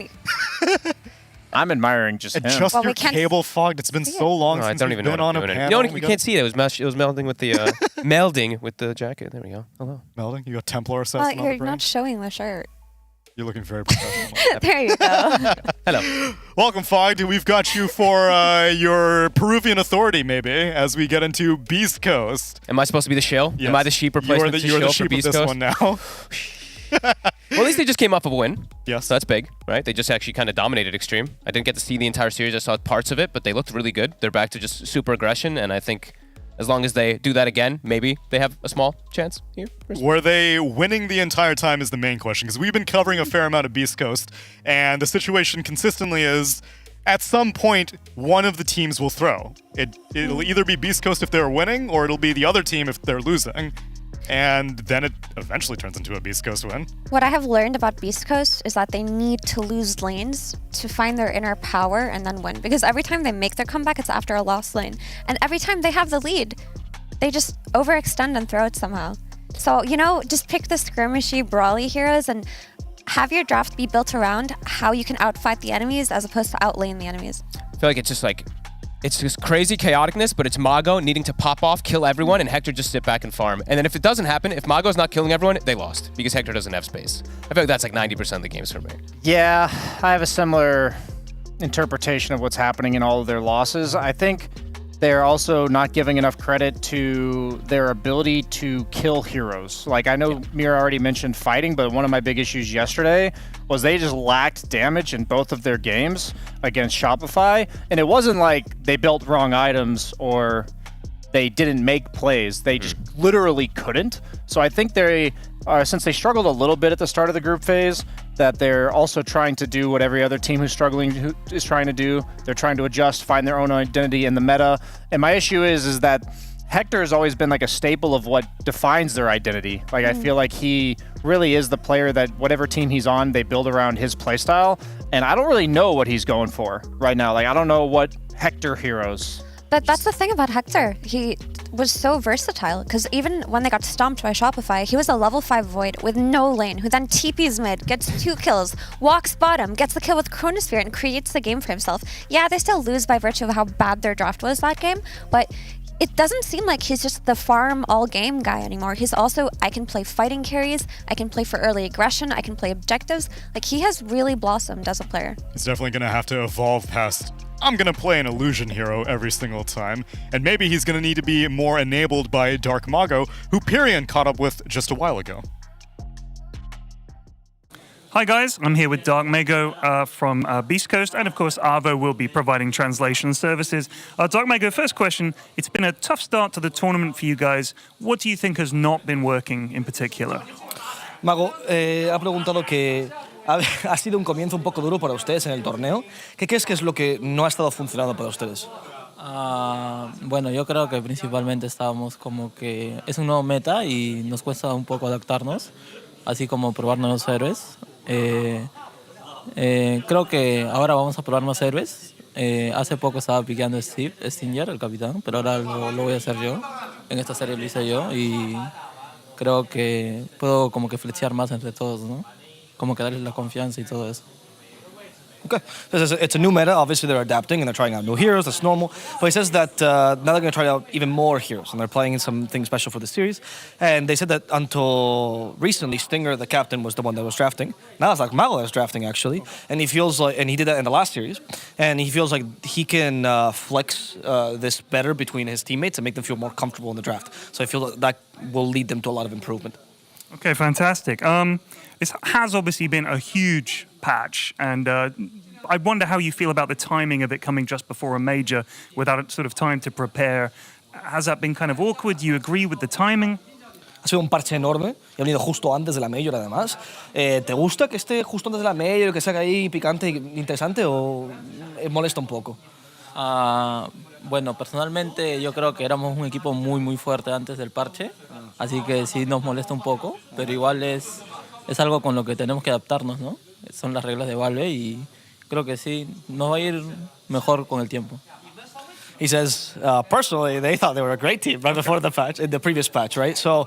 I'm admiring just him. Adjust Well, your we can't cable, Fogged. It's been so long No, I since don't we've even know been what on I'm a doing. panel. You can't see that. It was melding with the melding with the jacket. There we go. Hello. Melding? You got Templar Well, assassin on the you're brain? not showing the shirt. You're looking very professional. There you go. Hello. Welcome, Fogged. We've got you for your Peruvian authority, maybe, as we get into Beast Coast. Am I supposed to be the shill? Yes. Am I the sheep replacement to You are the shill sheep for Beast of this Coast? one now. Well, at least they just came off of a win. Yes. So that's big, right? They just actually kind of dominated Extreme. I didn't get to see the entire series. I saw parts of it, but they looked really good. They're back to just super aggression, and I think as long as they do that again, maybe they have a small chance here. Were they winning the entire time is the main question, because we've been covering a fair amount of Beast Coast, and the situation consistently is, at some point, one of the teams will throw. It'll either be Beast Coast if they're winning, or it'll be the other team if they're losing. And then it eventually turns into a Beast Coast win. What I have learned about Beast Coast is that they need to lose lanes to find their inner power and then win. Because every time they make their comeback, it's after a lost lane. And every time they have the lead, they just overextend and throw it somehow. So, just pick the skirmishy, brawly heroes and have your draft be built around how you can outfight the enemies as opposed to outlane the enemies. I feel like it's just crazy chaoticness, but it's Mago needing to pop off, kill everyone, and Hector just sit back and farm. And then if it doesn't happen, if Mago's not killing everyone, they lost because Hector doesn't have space. I feel like that's like 90% of the games for me. Yeah, I have a similar interpretation of what's happening in all of their losses. I think they're also not giving enough credit to their ability to kill heroes. Like, I know Mira already mentioned fighting, but one of my big issues yesterday was they just lacked damage in both of their games against Shopify. And it wasn't like they built wrong items or they didn't make plays. They just literally couldn't. So I think they are, since they struggled a little bit at the start of the group phase, that they're also trying to do what every other team who's struggling is trying to do. They're trying to adjust, find their own identity in the meta. And my issue is that Hector has always been like a staple of what defines their identity. Like, I feel like he really is the player that whatever team he's on, they build around his playstyle. And I don't really know what he's going for right now. Like, I don't know what Hector heroes. That's the thing about Hector. He was so versatile because even when they got stomped by Shopify, he was a level 5 Void with no lane who then TPs mid, gets 2 kills, walks bottom, gets the kill with Chronosphere and creates the game for himself. Yeah, they still lose by virtue of how bad their draft was that game, but it doesn't seem like he's just the farm all game guy anymore. He's also, I can play fighting carries, I can play for early aggression, I can play objectives. Like, he has really blossomed as a player. He's definitely going to have to evolve past, I'm going to play an illusion hero every single time. And maybe he's going to need to be more enabled by Dark Mago, who Pyrion caught up with just a while ago. Hi guys, I'm here with Dark Mago from Beast Coast, and of course Arvo will be providing translation services. Dark Mago, first question, it's been a tough start to the tournament for you guys. What do you think has not been working in particular? Mago ha preguntado que ha sido un comienzo un poco duro para ustedes en el torneo. ¿Qué crees que es lo que no ha estado funcionando para ustedes? Bueno, yo creo que principalmente estábamos como que es un nuevo meta y nos cuesta un poco adaptarnos, así como probar nuevos héroes. Creo que ahora vamos a probar más héroes. Hace poco estaba piqueando Stinger, el capitán, pero ahora lo voy a hacer yo. En esta serie lo hice yo y creo que puedo como que flechear más entre todos, ¿no? Como que darles la confianza y todo eso. Okay. It's a new meta. Obviously, they're adapting and they're trying out new heroes. That's normal. But he says that now they're going to try out even more heroes and they're playing something special for the series. And they said that until recently, Stinger, the captain, was the one that was drafting. Now it's like Mago is drafting, actually. And he feels like, and he did that in the last series. And he feels like he can flex this better between his teammates and make them feel more comfortable in the draft. So I feel that will lead them to a lot of improvement. Okay, fantastic. This has obviously been a huge patch, and I wonder how you feel about the timing of it coming just before a major without sort of time to prepare. Has that been kind of awkward? Do you agree with the timing? Ha sido un parche enorme y ha venido justo antes de la Major, además. ¿Te gusta que esté justo antes de la Major, que sea ahí picante e interesante, o molesta un poco? Bueno, personalmente yo creo que éramos un equipo muy fuerte antes del parche, así que sí nos molesta un poco, pero igual es algo con lo que tenemos que adaptarnos, ¿no? Son las reglas de Valve y creo que sí, nos va a ir mejor con el tiempo. He says, personally, they thought they were a great team right before the patch, in the previous patch, right? So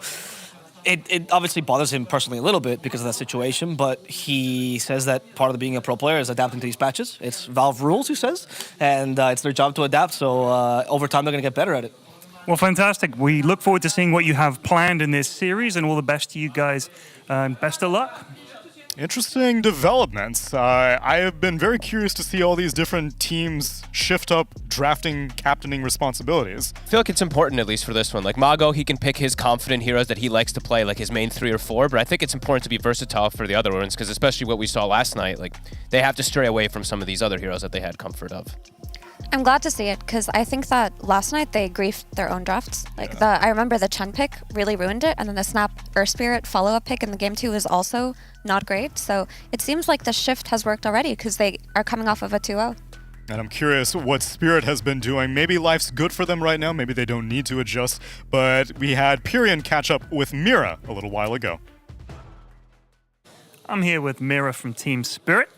it obviously bothers him personally a little bit because of that situation, but he says that part of being a pro player is adapting to these patches. It's Valve rules, he says, and it's their job to adapt, so over time they're going to get better at it. Well, fantastic. We look forward to seeing what you have planned in this series, and all the best to you guys, and best of luck. Interesting developments. I have been very curious to see all these different teams shift up drafting, captaining responsibilities. I feel like it's important, at least for this one. Like Mago, he can pick his confident heroes that he likes to play, like his main 3 or 4, but I think it's important to be versatile for the other ones, because especially what we saw last night, like they have to stray away from some of these other heroes that they had comfort of. I'm glad to see it because I think that last night they griefed their own drafts. Like I remember the Chen pick really ruined it, and then the Snap Earth Spirit follow-up pick in the game 2 was also not great. So it seems like the shift has worked already because they are coming off of a 2-0. And I'm curious what Spirit has been doing. Maybe life's good for them right now. Maybe they don't need to adjust. But we had Pyrian catch up with Mira a little while ago. I'm here with Mira from Team Spirit.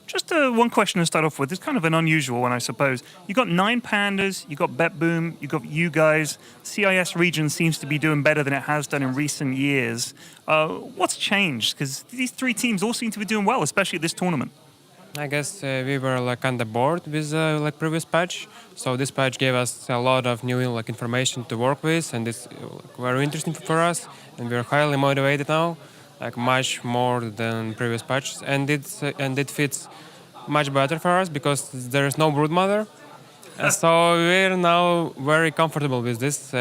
Just one question to start off with. It's kind of an unusual one, I suppose. You got 9 Pandas, you got BetBoom, you got you guys. CIS region seems to be doing better than it has done in recent years. What's changed? Because these 3 teams all seem to be doing well, especially at this tournament. I guess we were like on the board with like previous patch, so this patch gave us a lot of new like information to work with, and it's very interesting for us, and we're highly motivated now, like much more than previous patches, and it fits much better for us because there is no broodmother, so we're now very comfortable with this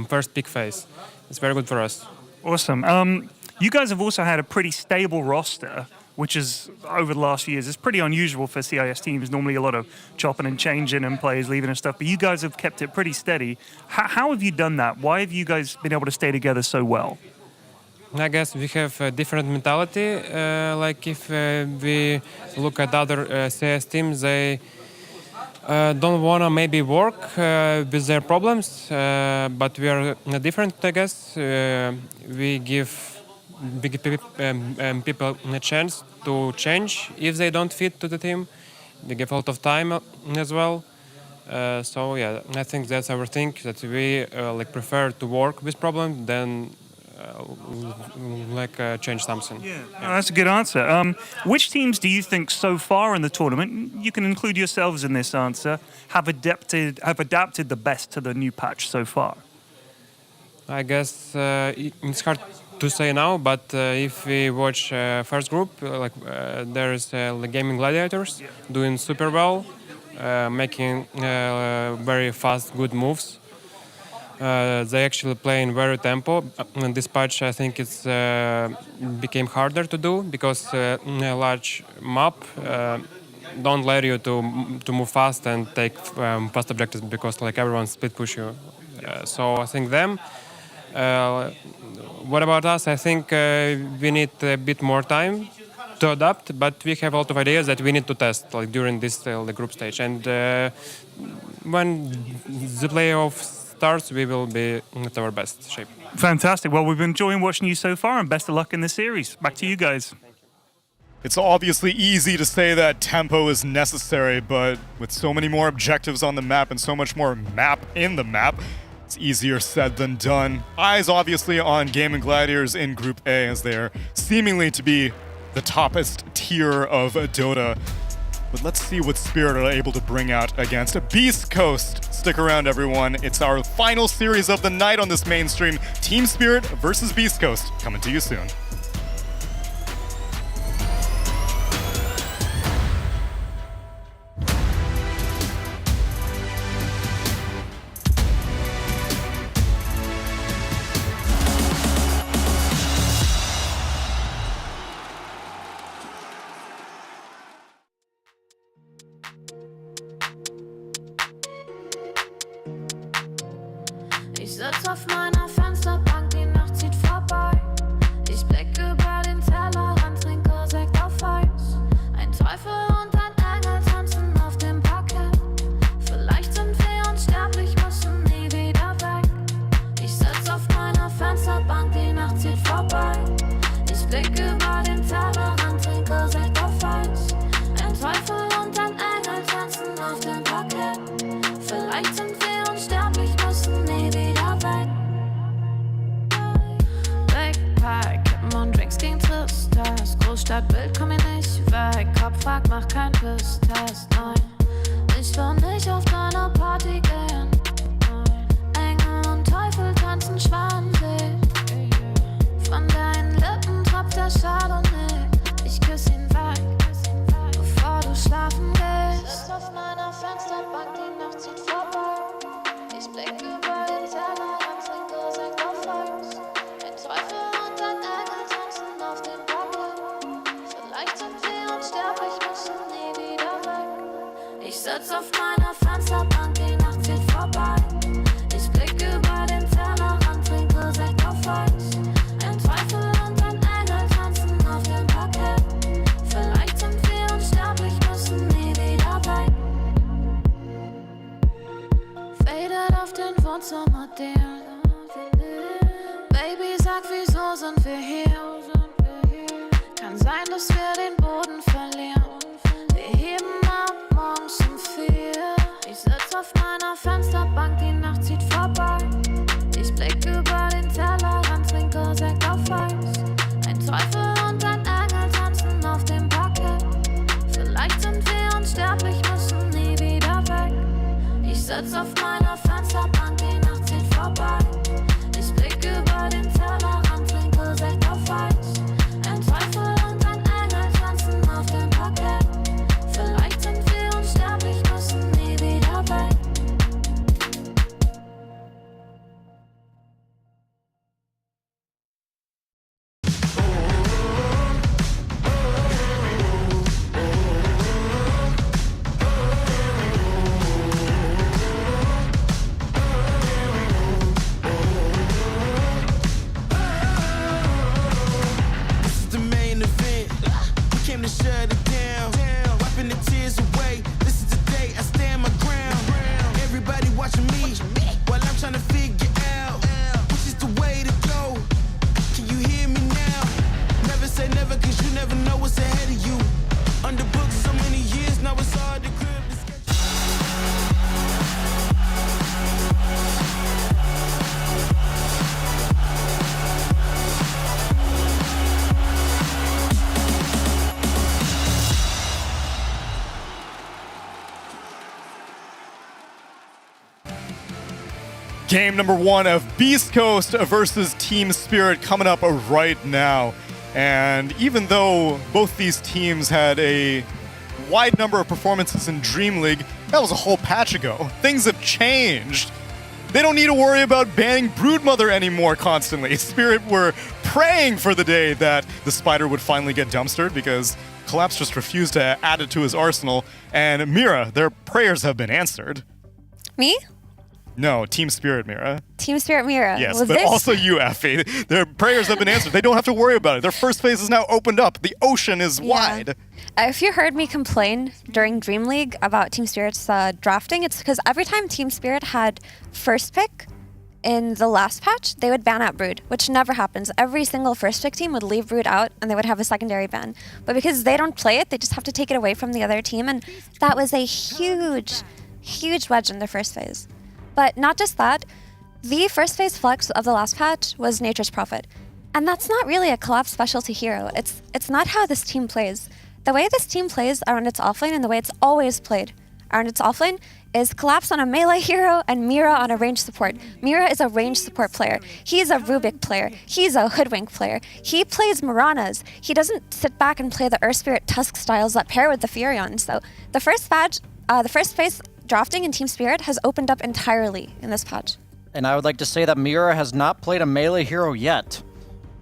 first pick phase. It's very good for us. Awesome. You guys have also had a pretty stable roster, which is, over the last few years, is pretty unusual for CIS teams. Normally a lot of chopping and changing and players leaving and stuff, but you guys have kept it pretty steady. How have you done that? Why have you guys been able to stay together so well? I guess we have a different mentality. Like if we look at other CS teams, they don't want to maybe work with their problems, but we are different, I guess. We give people a chance to change if they don't fit to the team. We give a lot of time as well. So yeah, I think that's our thing, that we like prefer to work with problems than change something. Yeah, no, that's a good answer. Which teams do you think so far in the tournament, you can include yourselves in this answer, have adapted the best to the new patch so far? I guess it's hard to say now, but if we watch first group, there's Gaming Gladiators doing super well, making very fast, good moves. They actually play in very tempo. And this patch, I think it's became harder to do because a large map don't let you to move fast and take fast objectives because like everyone split push you. So I think them. What about us? I think we need a bit more time to adapt, but we have a lot of ideas that we need to test like during this the group stage. And when the playoffs starts, we will be at our best shape. Fantastic. Well, we've been enjoying watching you so far, and best of luck in the series. Back to you guys. It's obviously easy to say that tempo is necessary, but with so many more objectives on the map and so much more map in the map, it's easier said than done. Eyes obviously on Gaming Gladiators in Group A, as they are seemingly to be the toppest tier of Dota. But let's see what Spirit are able to bring out against Beast Coast. Stick around, everyone. It's our final series of the night on this mainstream. Team Spirit versus Beast Coast. Coming to you soon. sitz auf meiner Fensterbank, die Nacht zieht vorbei. Ich blick über den Tellerrand, trinke Sekt auf Eis. Ein Teufel und ein Engel tanzen auf dem Parkett. Vielleicht sind wir unsterblich, müssen nie wieder weg. Ich sitz auf meiner Fensterbank, die Nacht zieht vorbei. Ich blick über den Tellerrand, trinke Sekt auf Eis. Ein Teufel und ein Engel tanzen auf dem Parkett. Vielleicht sind wir unsterblich, müssen nie wieder weg. Backpack, Kippen und Drinks gegen Tristesse. Großstadtbild, komm mir nicht weg. Kopf fragt, mach kein Pisstest, nein. Ich will nicht auf deine Party gehen. Engel und Teufel tanzen schwanzig. Von deinen Lippen tropft der Chardonnay. Ich küss ihn weg, bevor du schlafen gehst. Sitz auf meiner Fensterbank, die Nacht zieht vorbei. Ich blick über den Tellerrand, trinke Sekt auf Eis. Ein Teufel und ein Engel tanzen auf dem Parkett. Vielleicht sind wir unsterblich, müssen nie wieder weg. Ich sitz auf meiner Fensterbank, die Nacht zieht vorbei. Ich blick über den Tellerrand, trinke Sekt auf Eis. Ein Teufel und ein Engel tanzen auf dem Parkett. Vielleicht sind wir unsterblich, müssen nie wieder weg. Fadet auf den Wohnzimmerdielen. Baby, sag, wieso sind wir hier? Kann sein, dass wir den Boden verlieren. Wir heben ab morgens um 4. Ich sitz auf meiner Fensterbank, die Nacht zieht vorbei. Ich blick über den Tellerrand, trinke Sekt auf Eis. Ein Teufel und ein Engel tanzen auf dem Parkett. Vielleicht sind wir unsterblich, müssen nie wieder weg. Ich sitz auf meiner Fensterbank, die Nacht zieht vorbei. Ich blick über den Tellerrand, trinke Sekt auf Eis. Ein Teufel und ein Engel tanzen auf dem Parkett. Vielleicht sind wir unsterblich, müssen nie wieder weg. This is the main event. We came to shut it down. Wiping the tears away. This is the day I stand my ground. Everybody watching me while I'm trying to figure out which is the way to go. Can you hear me now? Never say never, cause you never know what's ahead of you. Under books so many years, now it's hard to grip the schedule. Game number 1 of Beast Coast versus Team Spirit coming up right now. And even though both these teams had a wide number of performances in Dream League, that was a whole patch ago. Things have changed. They don't need to worry about banning Broodmother anymore constantly. Spirit were praying for the day that the Spider would finally get dumpstered because Collapse just refused to add it to his arsenal. And Mira, their prayers have been answered. Me? No, Team Spirit, Mira. Team Spirit Mira. Yes, Well, but also you, Effie. Their prayers have been answered. They don't have to worry about it. Their first phase is now opened up. The ocean is wide. If you heard me complain during Dream League about Team Spirit's drafting, it's because every time Team Spirit had first pick in the last patch, they would ban out Brood, which never happens. Every single first pick team would leave Brood out and they would have a secondary ban. But because they don't play it, they just have to take it away from the other team. And that was a huge, huge wedge in their first phase. But not just that, the first phase flex of the last patch was Nature's Prophet. And that's not really a Collapse specialty hero. It's not how this team plays. The way this team plays around its offlane and the way it's always played around its offlane is Collapse on a melee hero and Mira on a range support. Mira is a range support player. He's a Rubik player. He's a Hoodwink player. He plays Miranas. He doesn't sit back and play the Earth Spirit Tusk styles that pair with the Furion. So the first phase drafting in Team Spirit has opened up entirely in this patch. And I would like to say that Mira has not played a melee hero yet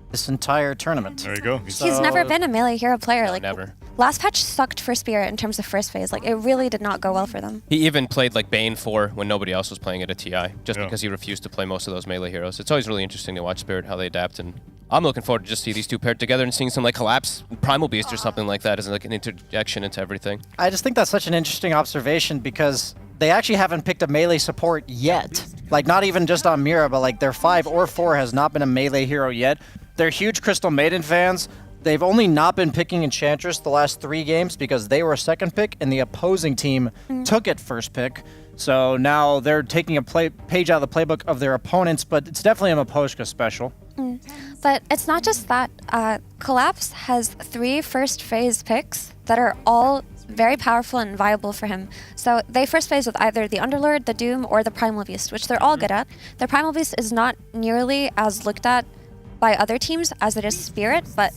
this entire tournament. There you go. He's never been a melee hero player. Never. last patch sucked for Spirit in terms of first phase. Like, it really did not go well for them. He even played like Bane 4 when nobody else was playing it at TI, just because he refused to play most of those melee heroes. It's always really interesting to watch Spirit, how they adapt, and I'm looking forward to just see these two paired together and seeing some like collapse Primal Beast or something like that as like an interjection into everything. I just think that's such an interesting observation because they actually haven't picked a melee support yet. Like, not even just on Mira, but like their 5 or 4 has not been a melee hero yet. They're huge Crystal Maiden fans. They've only not been picking Enchantress the last 3 games because they were a second pick and the opposing team took it first pick. So now they're taking a page out of the playbook of their opponents, but it's definitely a Miposhka special. But it's not just that. Collapse has 3 first phase picks that are all very powerful and viable for him. So they first phase with either the Underlord, the Doom, or the Primal Beast, which they're all good at. The Primal Beast is not nearly as looked at by other teams as it is Spirit, but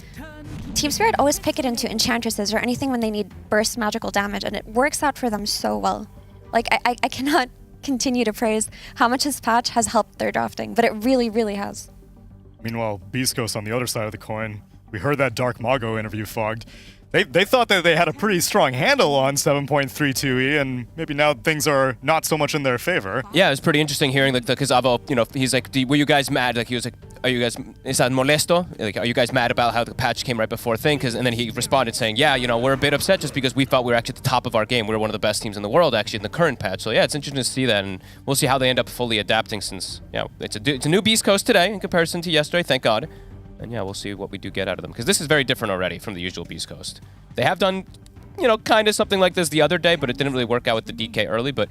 Team Spirit always pick it into Enchantresses or anything when they need burst magical damage, and it works out for them so well. Like, I cannot continue to praise how much this patch has helped their drafting, but it really, really has. Meanwhile, beastcoast on the other side of the coin, we heard that Dark Mago interview fogged. They thought that they had a pretty strong handle on 7.32E, and maybe now things are not so much in their favor. Yeah, it was pretty interesting hearing like because Avo, you know, he's like, were you guys mad? Like he was like, are you guys is that molesto? Like, are you guys mad about how the patch came right before thing? And then he responded saying, yeah, you know, we're a bit upset just because we thought we were actually at the top of our game. We were one of the best teams in the world actually in the current patch. So yeah, it's interesting to see that, and we'll see how they end up fully adapting since it's a new Beast Coast today in comparison to yesterday. Thank God. And yeah, we'll see what we do get out of them, because this is very different already from the usual Beast Coast. They have done, you know, kind of something like this the other day, but it didn't really work out with the DK early, but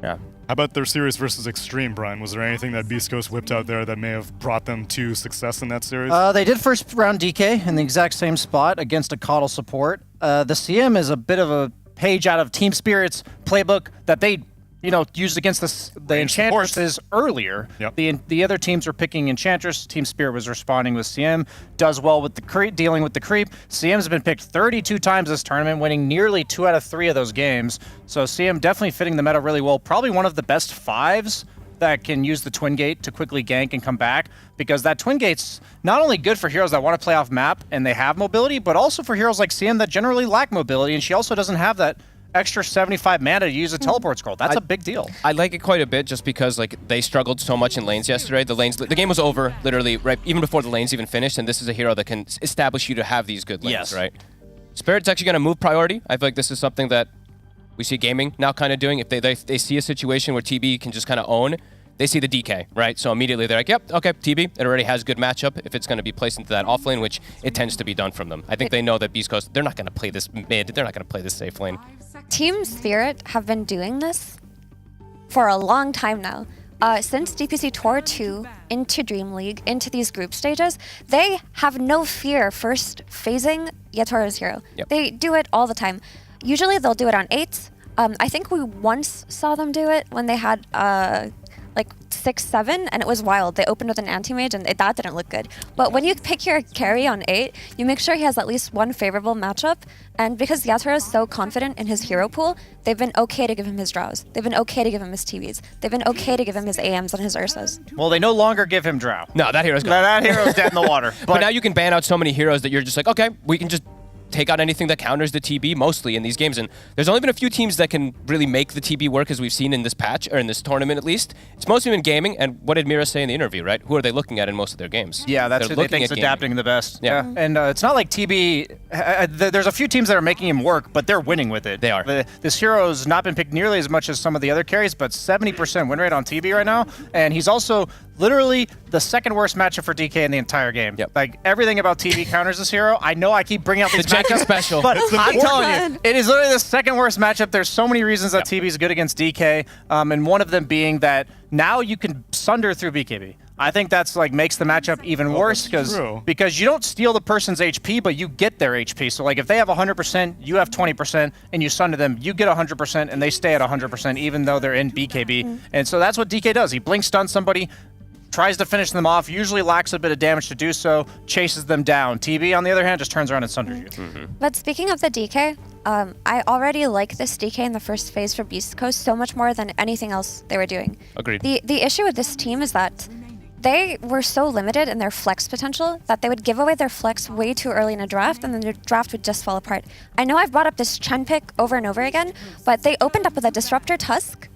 yeah. How about their series versus Extreme, Brian? Was there anything that Beast Coast whipped out there that may have brought them to success in that series? They did first round DK in the exact same spot against a Coddle support. The CM is a bit of a page out of Team Spirit's playbook that they used against the Enchantresses earlier. Yep. The other teams were picking Enchantress. Team Spirit was responding with CM. Does well with the creep, dealing with the creep. CM's been picked 32 times this tournament, winning nearly 2 out of 3 of those games. So CM definitely fitting the meta really well. Probably one of the best 5s that can use the Twin Gate to quickly gank and come back, because that Twin Gate's not only good for heroes that want to play off map and they have mobility, but also for heroes like CM that generally lack mobility, and she also doesn't have that extra 75 mana to use a teleport scroll. That's a big deal. I like it quite a bit just because like they struggled so much in lanes yesterday. The game was over literally right even before the lanes even finished, and this is a hero that can establish you to have these good lanes, right? Spirit's actually going to move priority. I feel like this is something that we see gaming now kind of doing. If they see a situation where TB can just kind of own, they see the DK, right? So immediately they're like, yep, okay, TB, it already has a good matchup if it's going to be placed into that off lane, which it tends to be done from them. I think they know that Beast Coast, they're not going to play this mid, they're not going to play this safe lane. Team Spirit have been doing this for a long time now. Since DPC Tour 2 into Dream League, into these group stages, they have no fear first phasing Yatora's hero. Yep. They do it all the time. Usually they'll do it on 8s. I think we once saw them do it when they had like 6-7, and it was wild. They opened with an anti-mage, and that didn't look good. But when you pick your carry on 8, you make sure he has at least one favorable matchup, and because Yatoro is so confident in his hero pool, they've been okay to give him his Drows. They've been okay to give him his TVs. They've been okay to give him his AMs and his Ursas. Well, they no longer give him Drow. No, that hero's gone. That hero's dead in the water. But now you can ban out so many heroes that you're just like, okay, we can just take out anything that counters the TB mostly in these games. And there's only been a few teams that can really make the TB work, as we've seen in this patch, or in this tournament at least. It's mostly been gaming, and what did Mira say in the interview, right? Who are they looking at in most of their games? Yeah, that's who they think is adapting the best. Yeah. And it's not like TB, there's a few teams that are making him work, but they're winning with it. They are. This hero's not been picked nearly as much as some of the other carries, but 70% win rate on TB right now, and he's also literally the second worst matchup for DK in the entire game. Yep. Like, everything about TB counters this hero. I know I keep bringing out these matchups, special. but I'm telling you, it is literally the second worst matchup. There's so many reasons that TB is good against DK, and one of them being that now you can sunder through BKB. I think that's like makes the matchup even worse because you don't steal the person's HP, but you get their HP. So like if they have 100%, you have 20%, and you sunder them, you get 100%, and they stay at 100% even though they're in BKB. And so that's what DK does. He blink stuns somebody, tries to finish them off, usually lacks a bit of damage to do so, chases them down. TB, on the other hand, just turns around and sunders you. But speaking of the DK, I already like this DK in the first phase for Beast Coast so much more than anything else they were doing. Agreed. The issue with this team is that they were so limited in their flex potential that they would give away their flex way too early in a draft, and then their draft would just fall apart. I know I've brought up this Chen pick over and over again, but they opened up with a Disruptor Tusk,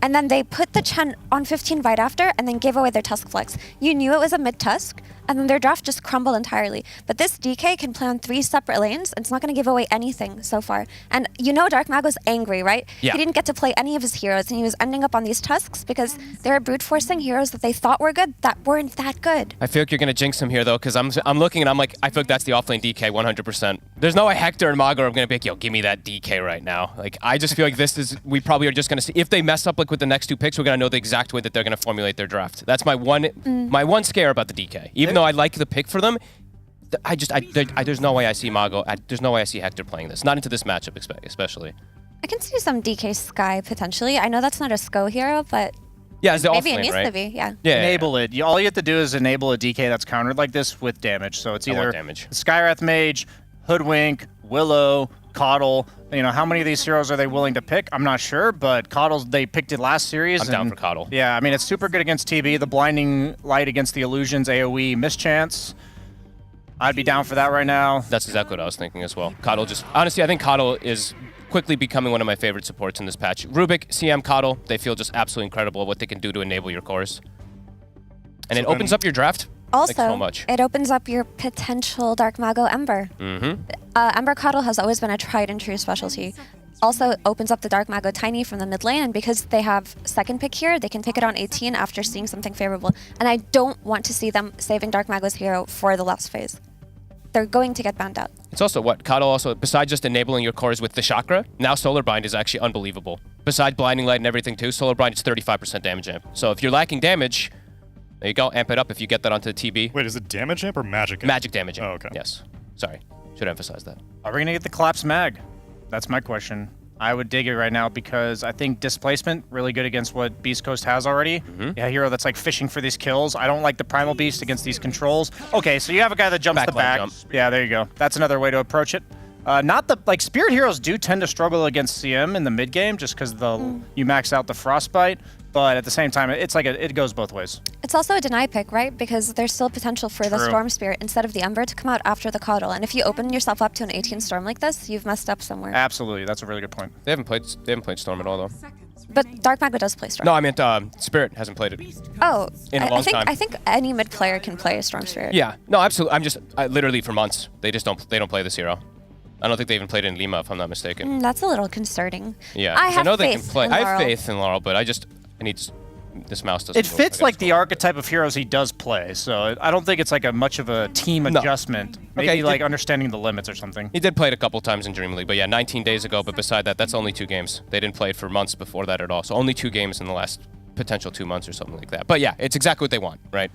and then they put the Chen on 15 right after, and then gave away their Tusk flex. You knew it was a mid-Tusk, and then their draft just crumbled entirely. But this DK can play on 3 separate lanes, and it's not going to give away anything so far. And you know Dark Mago's angry, right? Yeah. He didn't get to play any of his heroes, and he was ending up on these Tusks because they were brute-forcing heroes that they thought were good that weren't that good. I feel like you're going to jinx him here, though, because I'm looking and I'm like, I feel like that's the offlane DK 100%. There's no way Hector and Mago are going to be like, yo, give me that DK right now. Like, I just feel like we probably are just going to see, if they mess up like with the next 2 picks, we're going to know the exact way that they're going to formulate their draft. That's my one scare about the DK. Even though I like the pick for them, there's no way I see Mago, there's no way I see Hector playing this. Not into this matchup, especially. I can see some DK Sky potentially. I know that's not a SCO hero, but yeah, it's the maybe offlane, it needs right? to be. Yeah. Enable it. All you have to do is enable a DK that's countered like this with damage. So it's either Skywrath Mage, Hoodwink, Willow, Coddle. You know, how many of these heroes are they willing to pick? I'm not sure, but Coddle, they picked it last series. I'm down for Coddle. Yeah, I mean, it's super good against TB. The Blinding Light against the Illusions, AoE, Mischance. I'd be down for that right now. That's exactly what I was thinking as well. Coddle honestly, I think Coddle is quickly becoming one of my favorite supports in this patch. Rubik, CM, Coddle, they feel just absolutely incredible what they can do to enable your cores. And it opens up your draft. Also, like so much. It opens up your potential Dark Mago Ember. Ember Coddle has always been a tried and true specialty. Also opens up the Dark Mago Tiny from the mid lane, and because they have second pick here, they can pick it on 18 after seeing something favorable. And I don't want to see them saving Dark Mago's hero for the last phase. They're going to get banned out. It's also Coddle also, besides just enabling your cores with the chakra, now Solar Bind is actually unbelievable. Besides Blinding Light and everything too, Solar Bind is 35% damage amp. So if you're lacking damage, there you go, amp it up if you get that onto the TB. Wait, is it damage amp or magic amp? Magic damage amp. Oh, okay. Yes. Sorry. Should emphasize that. Are we going to get the Collapse Mag? That's my question. I would dig it right now because I think Displacement, really good against what Beast Coast has already. Yeah, hero that's like fishing for these kills. I don't like the Primal Beast against these controls. Okay, so you have a guy that jumps the back. Jump. Yeah, there you go. That's another way to approach it. Spirit heroes do tend to struggle against CM in the mid game just because you max out the Frostbite. But at the same time, it's like it goes both ways. It's also a deny pick, right? Because there's still potential for the Storm Spirit instead of the Ember to come out after the Coddle. And if you open yourself up to an 18 Storm like this, you've messed up somewhere. Absolutely, that's a really good point. They haven't played Storm at all though. But Dark Mago does play Storm. No, I meant Spirit hasn't played it. Oh, in a long time. I think any mid player can play Storm Spirit. Yeah, no, absolutely. Literally for months they don't play this hero. I don't think they even played it in Lima if I'm not mistaken. That's a little concerning. Yeah, I know they can faith play. in I Laurel. have faith in Laurel, but I need this mouse doesn't. It fits like the archetype of heroes he does play, so I don't think it's like a much of a team adjustment. Maybe like understanding the limits or something. He did play it a couple times in Dream League, but yeah, 19 days ago. But beside that, that's only 2 games. They didn't play it for months before that at all. So only 2 games in the last potential 2 months or something like that. But yeah, it's exactly what they want, right?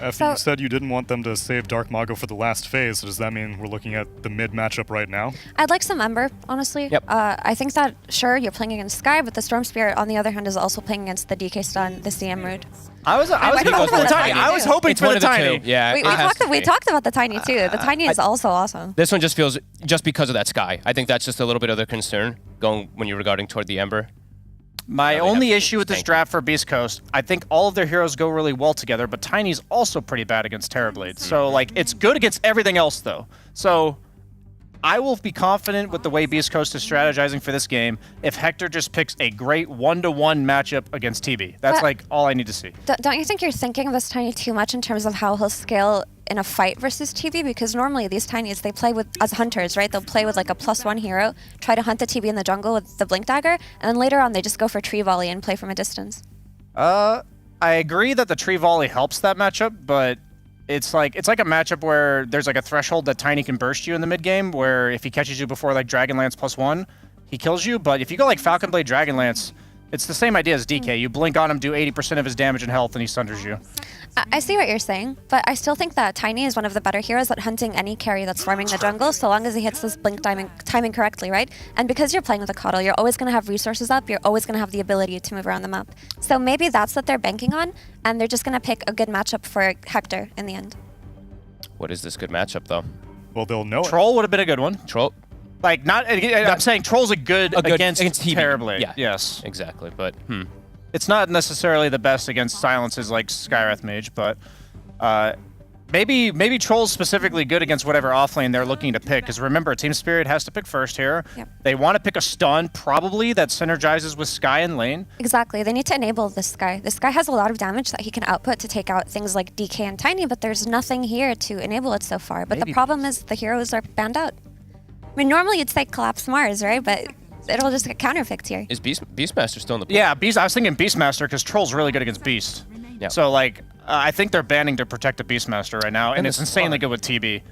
After you said you didn't want them to save Dark Mago for the last phase, does that mean we're looking at the mid matchup right now? I'd like some Ember, honestly. Yep. I think that, sure, you're playing against Sky, but the Storm Spirit, on the other hand, is also playing against the DK Stun, the CM Root. I was hoping for the Tiny. I was hoping for the Tiny. Yeah, we talked about the Tiny, too. The Tiny is also awesome. This one just feels, just because of that Sky. I think that's just a little bit of their concern going when you're regarding toward the Ember. My only issue with this draft for Beast Coast, I think all of their heroes go really well together, but Tiny's also pretty bad against Terrorblade. So, like, it's good against everything else, though. So, I will be confident with the way Beast Coast is strategizing for this game if Hector just picks a great 1-to-1 matchup against TB. That's, like, all I need to see. Don't you think you're thinking of this Tiny too much in terms of how he'll scale in a fight versus TB? Because normally these Tinies, they play as hunters, right? They'll play with like a +1 hero, try to hunt the TB in the jungle with the Blink Dagger, and then later on they just go for Tree Volley and play from a distance. I agree that the Tree Volley helps that matchup, but it's like a matchup where there's like a threshold that Tiny can burst you in the mid game, where if he catches you before like Dragonlance +1, he kills you. But if you go like Falcon Blade Dragonlance, it's the same idea as DK. You blink on him, do 80% of his damage and health, and he sunders you. I see what you're saying, but I still think that Tiny is one of the better heroes at hunting any carry that's farming the jungle, so long as he hits this blink timing correctly, right? And because you're playing with a Coddle, you're always going to have resources up, you're always going to have the ability to move around the map. So maybe that's what they're banking on, and they're just going to pick a good matchup for Hector in the end. What is this good matchup, though? Well, they'll know Troll would have been a good one. Troll? Like, I'm saying Troll's a good against TB. Terrorblade. Yeah. Yes. Exactly, but It's not necessarily the best against silences like Skywrath Mage, but maybe Troll's specifically good against whatever offlane they're looking to pick. Because remember, Team Spirit has to pick first here. Yep. They want to pick a stun, probably, that synergizes with Sky in lane. Exactly. They need to enable this Sky. This Sky has a lot of damage that he can output to take out things like DK and Tiny, but there's nothing here to enable it so far. But the problem is the heroes are banned out. I mean, normally you'd say collapse Mars, right? But it'll just get counterpicked here. Is Beastmaster still in the pool? Yeah, I was thinking Beastmaster because Troll's really good against Beast. Yep. So, like, I think they're banning to protect the Beastmaster right now, and it's insanely good with TB.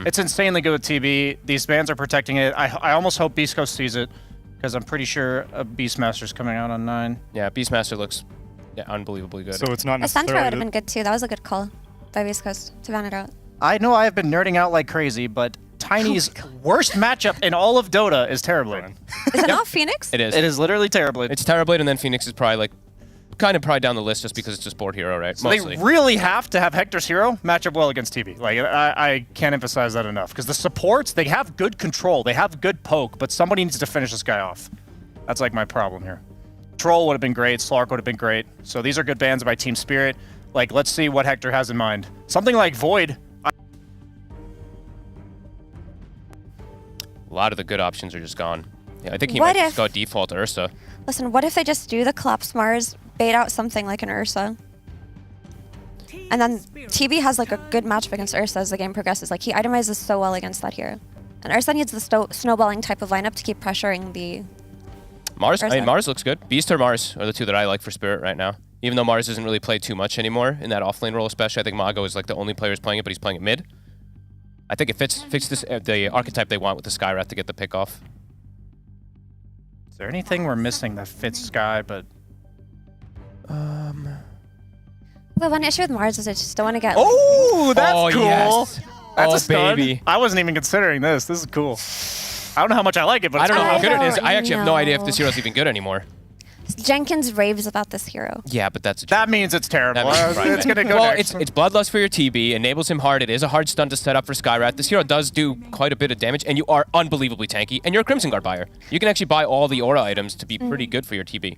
It's insanely good with TB. These bans are protecting it. I almost hope beastcoast sees it, because I'm pretty sure a Beastmaster's coming out on 9. Yeah, Beastmaster looks unbelievably good. So it's not A Centaur would have been good too. That was a good call by beastcoast to ban it out. I know I have been nerding out like crazy, but Tiny's worst matchup in all of Dota is Terrorblade. Is it not Phoenix? It is. It is literally Terrorblade. It's Terrorblade, and then Phoenix is probably like probably down the list just because it's just board hero, right? So Mostly. they really have to have Hector's hero match up well against TB. Like, I can't emphasize that enough. Because the supports, they have good control. They have good poke, but somebody needs to finish this guy off. That's like my problem here. Troll would have been great. Slark would have been great. So these are good bans by Team Spirit. Like, let's see what Hector has in mind. Something like Void. A lot of the good options are just gone. Yeah, I think he might just go default Ursa. Listen, what if they just do the collapse Mars, bait out something like an Ursa? And then TB has like a good matchup against Ursa as the game progresses. Like, he itemizes so well against that hero. And Ursa needs the snowballing type of lineup to keep pressuring the Mars. Ursa. I mean, Mars looks good. Beast or Mars are the two that I like for Spirit right now. Even though Mars doesn't really play too much anymore in that offlane role, especially. I think Mago is like the only player who's playing it, but he's playing it mid. I think it fits this the archetype they want with the Skywrath to get the pick off. Is there anything we're missing that fits Sky, but... The one issue with Mars is I just don't want to get... Oh, that's cool! Yes. That's a stud. Baby. I wasn't even considering this. This is cool. I don't know how much I like it, but I don't know how good it is. don't I actually have no idea if know. this hero's even good anymore. Jenkins raves about this hero. Yeah, but that's that means it's terrible. It's gonna go well, next. it's Bloodlust for your TB, enables him hard. It is a hard stun to set up for Skywrath. This hero does do quite a bit of damage, and you are unbelievably tanky, and you're a Crimson Guard buyer. You can actually buy all the aura items to be pretty good for your TB.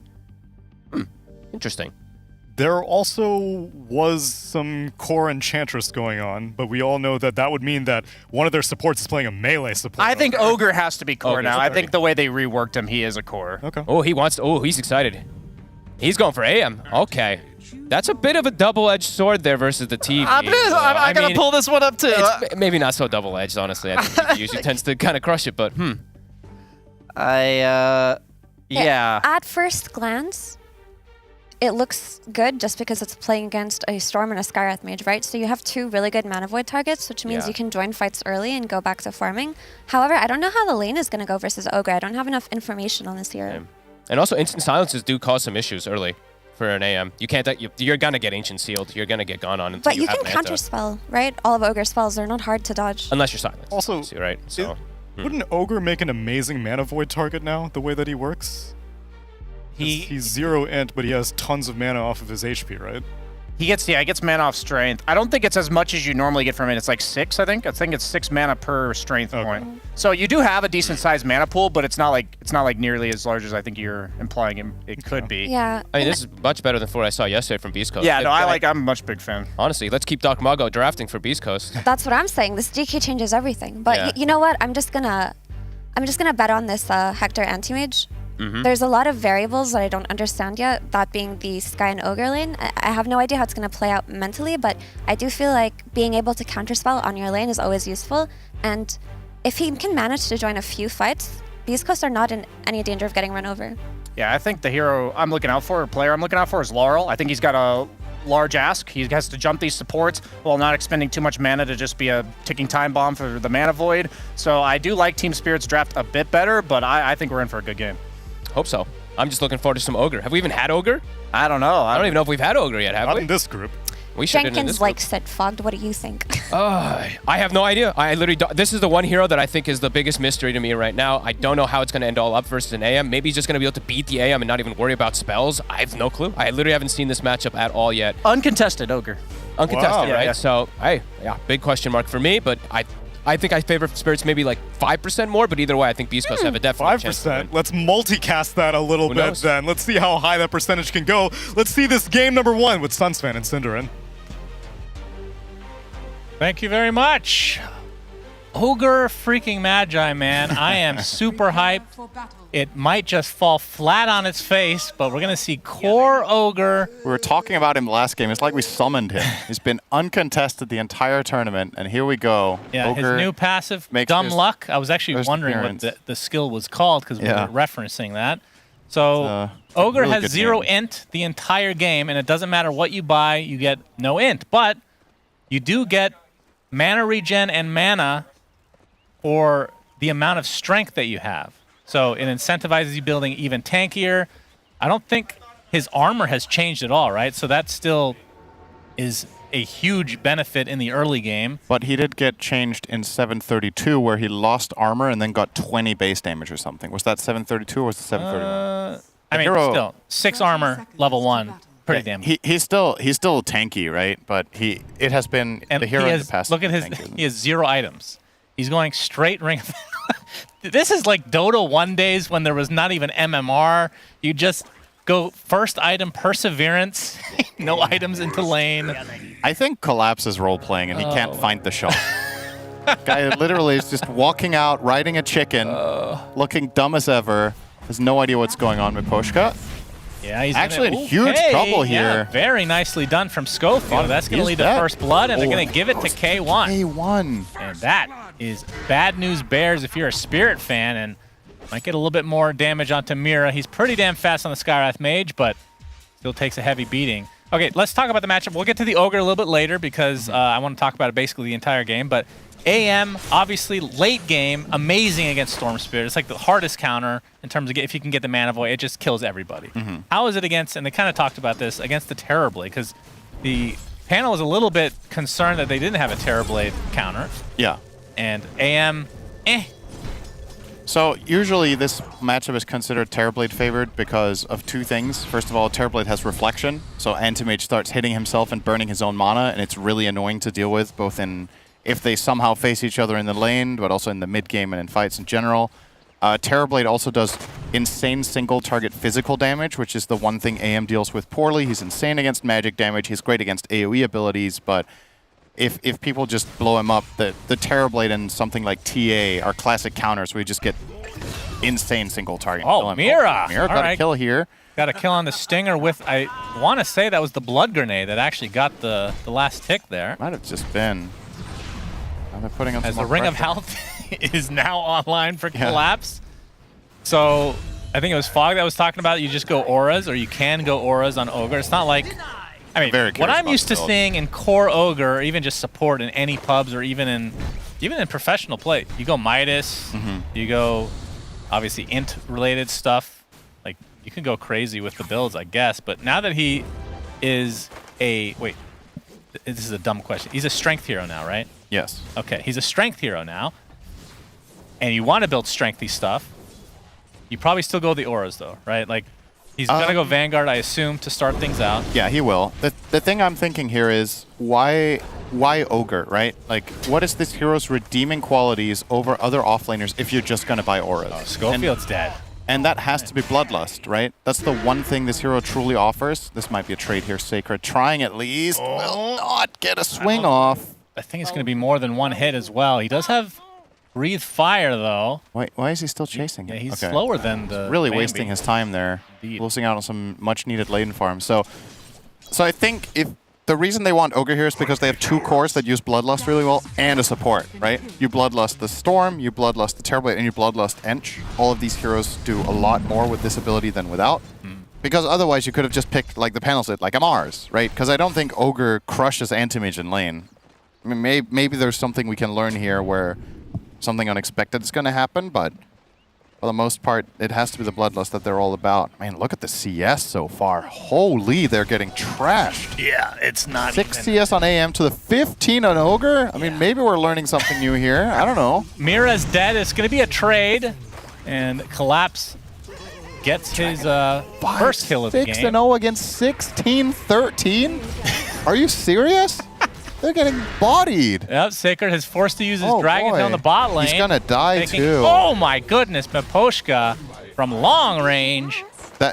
Interesting. There also was some core Enchantress going on, but we all know that that would mean that one of their supports is playing a melee support. I think Ogre has to be core Ogre's now. I okay. think the way they reworked him, he is a core. Okay. Oh, he wants to, oh, he's excited. He's going for AM. Okay. That's a bit of a double-edged sword there versus the TB. I gotta pull this one up too. It's maybe not so double-edged, honestly. I think TB usually tends to kind of crush it, but yeah. At first glance, it looks good just because it's playing against a Storm and a Skywrath Mage, right? So you have two really good Mana Void targets, which means Yeah. you can join fights early and go back to farming. However, I don't know how the lane is going to go versus Ogre. I don't have enough information on this hero. And also, instant silences do cause some issues early for an AM. You can't. You're gonna get ancient sealed. You're gonna get gone on until But you have can Manta. counterspell, right? All of Ogre's spells, they're not hard to dodge. Unless you're silent. Also, right? So, wouldn't Ogre make an amazing Mana Void target now, the way that he works? He's 0 int, but he has tons of mana off of his HP, right? He gets mana off strength. I don't think it's as much as you normally get from it. It's like 6, I think. I think it's 6 mana per strength point. So you do have a decent sized mana pool, but it's not like nearly as large as I think you're implying it could be. Yeah. I mean, this is much better than what I saw yesterday from Beast Coast. Yeah, no, I'm a much big fan. Honestly, let's keep Doc Mago drafting for Beast Coast. That's what I'm saying. This DK changes everything. But Yeah. you know what? I'm just gonna bet on this Hector Anti-Mage. Mhm. There's a lot of variables that I don't understand yet, that being the Sky and Ogre lane. I have no idea how it's going to play out mentally, but I do feel like being able to counterspell on your lane is always useful. And if he can manage to join a few fights, these coasts are not in any danger of getting run over. Yeah, I think the hero I'm looking out for, is Laurel. I think he's got a large ask. He has to jump these supports while not expending too much mana to just be a ticking time bomb for the Mana Void. So I do like Team Spirit's draft a bit better, but I think we're in for a good game. Hope so. I'm just looking forward to some Ogre. Have we even had Ogre? I don't know. I don't even know if we've had Ogre yet, have Not we? in this group. We should in Jenkins this likes it. Fogged, what do you think? I have no idea. I literally don't. This is the one hero that I think is the biggest mystery to me right now. I don't know how it's going to end all up versus an AM. Maybe he's just going to be able to beat the AM and not even worry about spells. I have no clue. I literally haven't seen this matchup at all yet. Uncontested Ogre. Uncontested, Wow. right? Yeah. So, hey, yeah, big question mark for me, but I think I favor Spirits maybe like 5% more, but either way, I think Beast Coast have a definite chance to 5%. win. Let's multicast that a little bit knows? then. Let's see how high that percentage can go. Let's see this game number 1 with Sunsfan and Cinderin. Thank you very much. Ogre freaking Magi, man. I am super hyped. It might just fall flat on its face, but we're going to see Core Ogre. We were talking about him last game. It's like we summoned him. He's been uncontested the entire tournament, and here we go. Yeah, Ogre his new passive, makes Dumb his Luck. I was actually first wondering appearance. what the skill was called because we Yeah. were referencing that. So It's a Ogre really has good 0 name. int the entire game, and it doesn't matter what you buy, you get no int. But you do get mana regen and mana for the amount of strength that you have. So it incentivizes you building even tankier. I don't think his armor has changed at all, right? So that still is a huge benefit in the early game. But he did get changed in 732 where he lost armor and then got 20 base damage or something. Was that 732 or was it 731? I mean, still 6 armor, level 1, pretty damn good. He's still tanky, right? But it has been And the hero he in has, the past. look at his, he has 0 items. He's going straight ring. This is like Dota 1 days when there was not even MMR. You just go first item Perseverance, no items into lane. I think Collapse is role playing and he can't find the shot. Guy literally is just walking out, riding a chicken, looking dumb as ever. Has no idea what's going on with Poshka. Yeah, he's actually gonna, in huge trouble here. Yeah, very nicely done from Schofield. That's going to lead to first blood, and they're going to give it to K1. K1. And that is bad news bears if you're a Spirit fan, and might get a little bit more damage onto Mira. He's pretty damn fast on the Skywrath Mage, but still takes a heavy beating. Okay, let's talk about the matchup. We'll get to the Ogre a little bit later because I want to talk about it basically the entire game. But AM, obviously, late game, amazing against Storm Spirit. It's like the hardest counter in terms of if you can get the Mana Void, it just kills everybody. How is it against, and they kind of talked about this, against the Terrorblade, because the panel was a little bit concerned that they didn't have a Terrorblade counter. Yeah. And AM, So usually this matchup is considered Terrorblade favored because of 2 things. First of all, Terrorblade has reflection, so Anti-Mage starts hitting himself and burning his own mana, and it's really annoying to deal with, both in if they somehow face each other in the lane, but also in the mid game and in fights in general. Terrorblade also does insane single target physical damage, which is the one thing AM deals with poorly. He's insane against magic damage. He's great against AoE abilities, but if people just blow him up, the Terrorblade and something like TA are classic counters where you just get insane single target. Oh, Mira! Mira got a kill here. Got a kill on the Stinger with, I want to say that was the Blood Grenade that actually got the last tick there. Might have just been. They're putting on As some the more Ring of pressure. Health is now online for Collapse. So I think it was Fog that was talking about you just go auras, or you can go auras on Ogre. It's not like, I mean, what I'm used to seeing in core Ogre, or even just support in any pubs, or even in professional play, you go Midas, you go obviously int related stuff. Like you can go crazy with the builds, I guess. But now that he is this is a dumb question. He's a strength hero now, right? Yes. Okay, he's a strength hero now, and you want to build strengthy stuff. You probably still go the auras though, right? Like he's gonna go Vanguard, I assume, to start things out. Yeah, he will. The thing I'm thinking here is why Ogre, right? Like, what is this hero's redeeming qualities over other offlaners if you're just gonna buy auras? Oh, Schofield's dead. And that has to be Bloodlust, right? That's the one thing this hero truly offers. This might be a trade here, Sacred. Trying at least will not get a swing off. I think it's going to be more than one hit as well. He does have Breathe Fire, though. Why is he still chasing him? Yeah, he's slower than the really Bambi. wasting his time there. Losing out on some much-needed lane farm. So I think if the reason they want Ogre here is because they have 2 cores that use Bloodlust really well and a support, right? You Bloodlust the Storm, you Bloodlust the Terrorblade, and you Bloodlust Ench. All of these heroes do a lot more with this ability than without. Because otherwise you could have just picked like the panels like a Mars, right? Because I don't think Ogre crushes Anti-Mage in lane. I mean, maybe there's something we can learn here where something unexpected is going to happen, but for the most part, it has to be the Bloodlust that they're all about. Man, look at the CS so far. Holy, they're getting trashed. Yeah, it's not 6 CS on AM to the 15 on Ogre? I mean, maybe we're learning something new here. I don't know. Mira's dead. It's going to be a trade, and Collapse gets his first kill of the game. 6-0 against 16-13? Are you serious? They're getting bodied. Yep, Sacred has forced to use his Dragon boy. Tail in the bot lane. He's gonna die too. Oh my goodness, Miposhka from long range.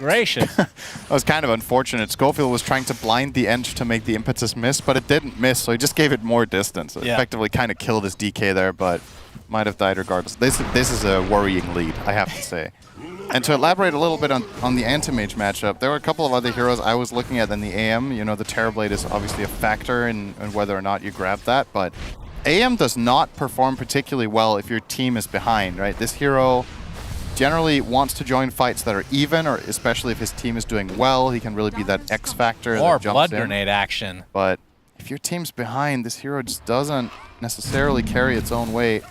Gracious. That was kind of unfortunate. Schofield was trying to blind the Ench to make the impetus miss, but it didn't miss, so he just gave it more distance. It effectively kind of killed his DK there, but might have died regardless. This is a worrying lead, I have to say. And to elaborate a little bit on the Anti-Mage matchup, there were a couple of other heroes I was looking at in the AM. You know, the Terrorblade is obviously a factor in whether or not you grab that, but AM does not perform particularly well if your team is behind, right? This hero generally wants to join fights that are even, or especially if his team is doing well, he can really be that X factor Or that jumps blood in. grenade action. But if your team's behind, this hero just doesn't necessarily carry its own weight.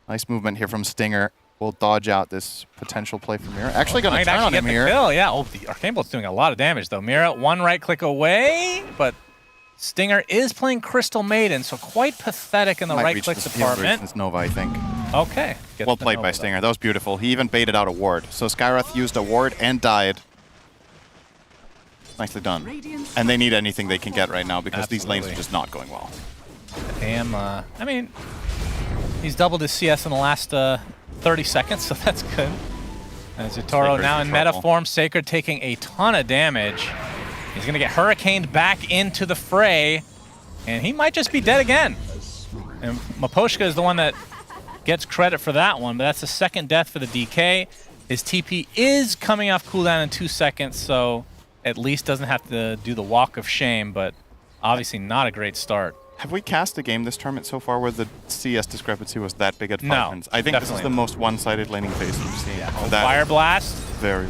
Nice movement here from Stinger. Will dodge out this potential play from Mira. Actually going to turn on him here. Kill. Yeah, oh, the Arcane Bolt's doing a lot of damage though. Mira, one right click away, but Stinger is playing Crystal Maiden, so quite pathetic in the right click department. It's Nova, I think. Okay. Well played by Stinger. That was beautiful. He even baited out a ward. So Skywrath used a ward and died. Nicely done. And they need anything they can get right now because these lanes are just not going well. Damn, I mean, he's doubled his CS in the last 30 seconds, so that's good. And Zutoro now in meta form. Sacred taking a ton of damage. He's going to get hurricaned back into the fray, and he might just be dead again. And Miposhka is the one that gets credit for that one, but that's the second death for the DK. His TP is coming off cooldown in 2 seconds, so at least doesn't have to do the walk of shame, but obviously not a great start. Have we cast a game this tournament so far where the CS discrepancy was that big at 5 No, minutes? I think this is the most one-sided laning phase we've seen. Yeah. Fire Blast. Very.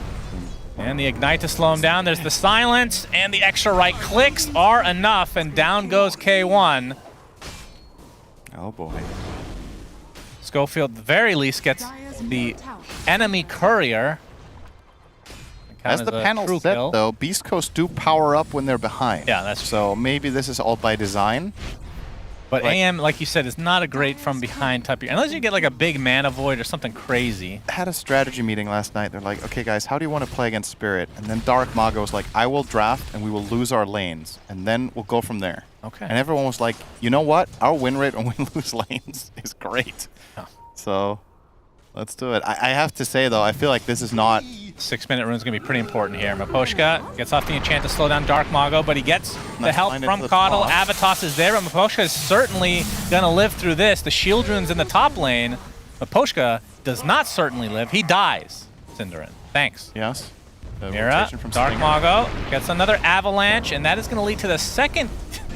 And the Ignite to slow him down. There's the silence, and the extra right clicks are enough, and down goes K1. Oh boy. Schofield, at the very least, gets the enemy courier. As the panel said, though, Beast Coast do power up when they're behind. Yeah, that's so maybe this is all by design. But AM, like you said, is not a great from behind type. Unless you get like a big mana void or something crazy. I had a strategy meeting last night. They're like, okay, guys, how do you want to play against Spirit? And then Dark Mago was like, I will draft and we will lose our lanes. And then we'll go from there. Okay. And everyone was like, you know what? Our win rate when we lose lanes is great. Oh. So let's do it. I have to say, though, I feel like this is not... 6-minute rune is going to be pretty important here. Miposhka gets off the enchant to slow down Dark Mago, but he gets the help from Coddle. Avatos is there, but Miposhka is certainly going to live through this. The shield rune's in the top lane. Miposhka does not certainly live. He dies, Cinderin. Thanks. Yes. Mira, Dark Mago gets another avalanche, and that is going to lead to the second,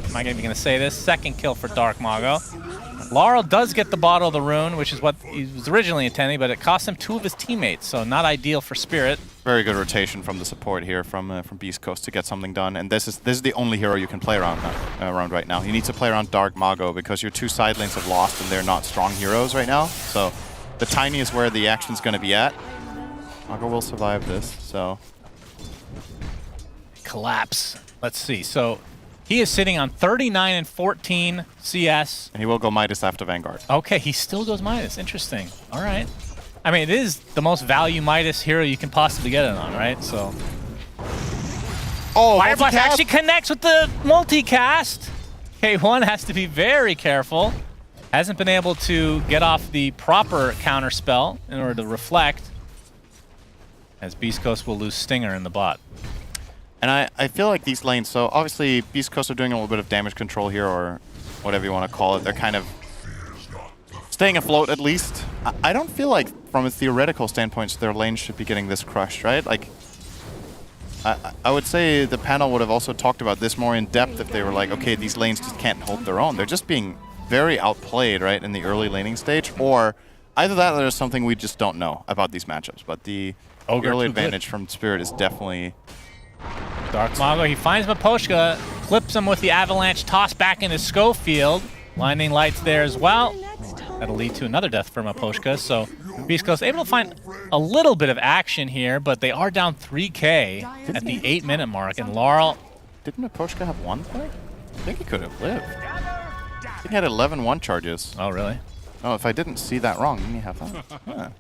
am I even going to say this, second kill for Dark Mago. Laurel does get the bottle of the rune, which is what he was originally intending, but it cost him 2 of his teammates, so not ideal for Spirit. Very good rotation from the support here from Beast Coast to get something done, and this is the only hero you can play around right now. You need to play around Dark Mago because your 2 side lanes have lost and they're not strong heroes right now. So the Tiny is where the action's going to be at. Mago will survive this, so... Collapse. Let's see. So he is sitting on 39 and 14 CS. And he will go Midas after Vanguard. Okay, he still goes Midas. Interesting. All right. I mean, it is the most value Midas hero you can possibly get it on, right? So. Oh, Fire Blast actually connects with the multicast. K1 has to be very careful. Hasn't been able to get off the proper counter spell in order to reflect. As Beast Coast will lose Stinger in the bot. And I feel like these lanes, so obviously Beast Coast are doing a little bit of damage control here, or whatever you want to call it. They're kind of staying afloat at least. I don't feel like from a theoretical standpoint their lanes should be getting this crushed, right? Like, I would say the panel would have also talked about this more in depth if they were like, okay, these lanes just can't hold their own. They're just being very outplayed, right, in the early laning stage, or either that or there's something we just don't know about these matchups. But the early advantage from Spirit is definitely... Dark Mago, he finds Miposhka, clips him with the avalanche, toss back into Schofield. Blinding lights there as well. That'll lead to another death for Miposhka. So Beast Coast able to find a little bit of action here, but they are down 3K at the 8-minute mark. And Laurel... Didn't Miposhka have 1 play? I think he could have lived. I think he had 11 1 charges. Oh, really? Oh, if I didn't see that wrong, didn't he have that? Yeah.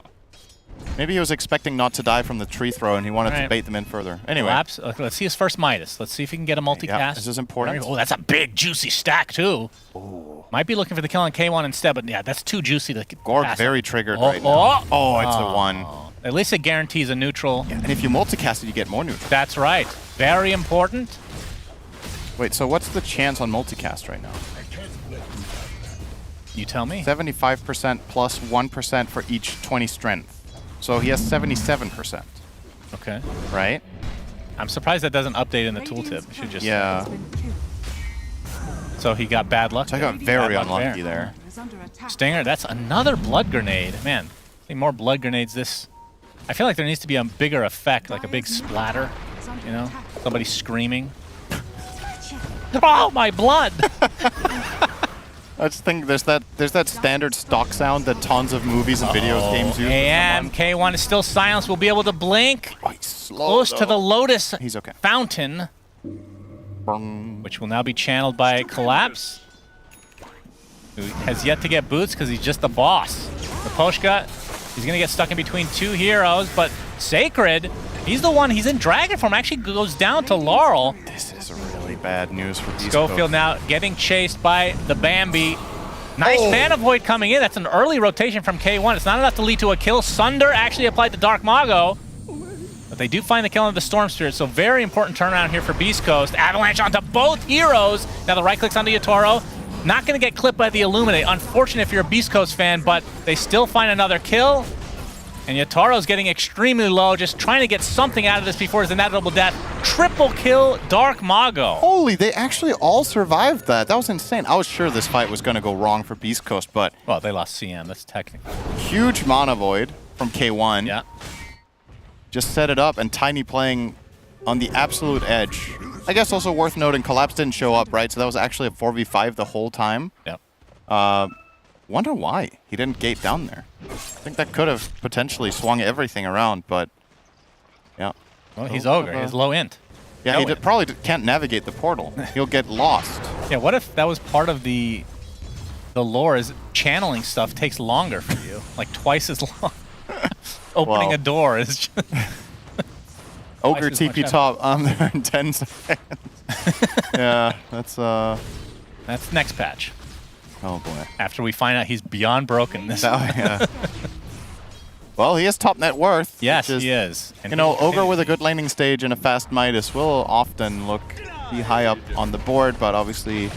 Maybe he was expecting not to die from the tree throw, and he wanted to bait them in further. Anyway. Collapse. Let's see his first Midas. Let's see if he can get a multicast. Yeah, this is important. Oh, that's a big, juicy stack, too. Ooh. Might be looking for the kill on K1 instead, but yeah, that's too juicy to Gorg pass very up. triggered right now. Oh, it's a 1. At least it guarantees a neutral. Yeah, and if you multicast it, you get more neutral. That's right. Very important. Wait, so what's the chance on multicast right now? You tell me. 75% plus 1% for each 20 strength. So he has 77%. Okay. Right? I'm surprised that doesn't update in the tooltip. It should just... Yeah. So he got bad luck. So I got very unlucky there. Stinger, that's another blood grenade. Man, I think more blood grenades this... I feel like there needs to be a bigger effect, like a big splatter. You know? Somebody screaming. Oh, my blood! I just think there's that standard stock sound that tons of movies and videos games use. And K1 is still silenced. We'll be able to blink. Oh, he's slow, close to the Lotus fountain, which will now be channeled by Collapse, who has yet to get boots because he's just the boss. The Poshka, he's going to get stuck in between two heroes, but Sacred, he's the one, he's in dragon form, actually goes down to Laurel. This is really bad news for Beast Schofield now getting chased by the Bambi. Nice Phantom Void coming in. That's an early rotation from K1. It's not enough to lead to a kill. Sunder actually applied the Dark Mago, but they do find the kill on the Storm Spirit, so very important turnaround here for Beast Coast. Avalanche onto both heroes. Now the right clicks onto Yatoro. Not going to get clipped by the Illuminate. Unfortunate if you're a Beast Coast fan, but they still find another kill. And Yataro's getting extremely low, just trying to get something out of this before his inevitable death. Triple kill, Dark Mago. Holy, they actually all survived that. That was insane. I was sure this fight was going to go wrong for Beast Coast, but... Well, they lost CM, that's technical. Huge Mana Void from K1. Yeah. Just set it up, and Tiny playing on the absolute edge. I guess also worth noting, Collapse didn't show up, right? So that was actually a 4v5 the whole time. Yep. Wonder why he didn't gate down there. I think that could have potentially swung everything around, but yeah. Well, he's Ogre. He's low int. Yeah, No he int. probably can't navigate the portal. He'll get lost. Yeah, what if that was part of the lore is channeling stuff takes longer for you? Like twice as long. Opening a door is just... Ogre twice as much TP top there in 10 seconds. Yeah, that's next patch. Oh boy. After we find out he's beyond broken. Yeah. Well, he has top net worth. Yes, he is. And you know, Ogre with a good laning stage and a fast Midas will often be high up on the board, but obviously...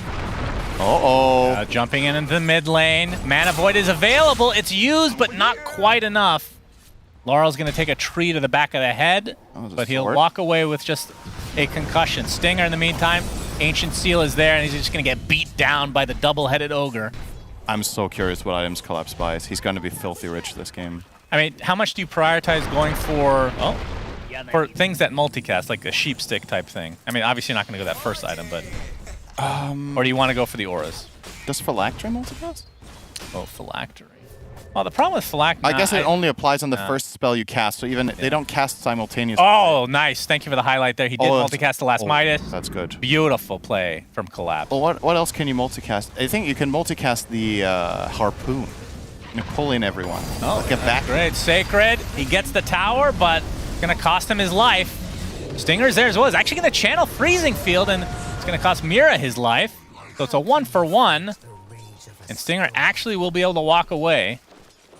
jumping in into the mid lane. Mana Void is available. It's used, but not quite enough. Laurel's going to take a tree to the back of the head, but he'll walk away with just a concussion. Stinger, in the meantime, Ancient Seal is there, and he's just going to get beat down by the double-headed Ogre. I'm so curious what items Collapse buys. He's going to be filthy rich this game. I mean, how much do you prioritize going for things that multicast, like a sheep stick type thing? I mean, obviously you're not going to go that first item, but... or do you want to go for the auras? Does Phylactery multicast? Oh, Phylactery. Well, the problem with Phylactery... I guess it only applies on the first spell you cast, so even they don't cast simultaneously. Oh, nice. Thank you for the highlight there. He did multicast the last Midas. That's good. Beautiful play from Collapse. Well, what else can you multicast? I think you can multicast the Harpoon. You pull in everyone. Oh, get back. Great. Sacred. He gets the tower, but it's going to cost him his life. Stinger's there as well. He's actually going to channel Freezing Field, and it's going to cost Mira his life. So it's a 1-for-1. And Stinger actually will be able to walk away.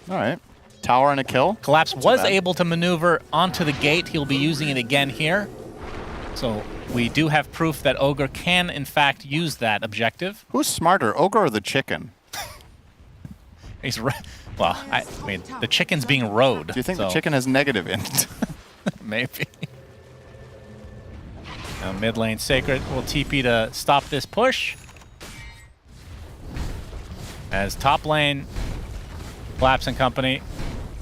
All right. Tower and a kill. Collapse was able to maneuver onto the gate. He'll be using it again here. So we do have proof that Ogre can, in fact, use that objective. Who's smarter, Ogre or the chicken? Well, I mean, the chicken's being rode. Do you think the chicken has negative int? Maybe. Now mid lane Sacred will TP to stop this push. As top lane, Collapse and company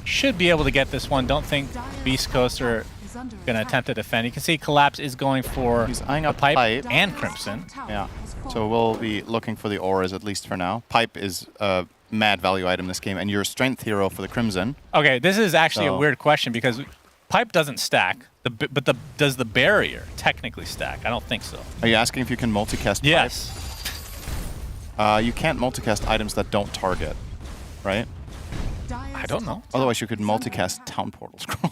should be able to get this one. Don't think Beast Coast are going to attempt to defend. You can see Collapse is going for a pipe and Crimson. Yeah. So we'll be looking for the auras, at least for now. Pipe is a mad value item this game, and you're a strength hero for the Crimson. Okay, this is actually a weird question because Pipe doesn't stack, but does the barrier technically stack? I don't think so. Are you asking if you can multicast Pipe? Yes. You can't multicast items that don't target, right? I don't know. Otherwise, you could multicast Town Portal Scroll.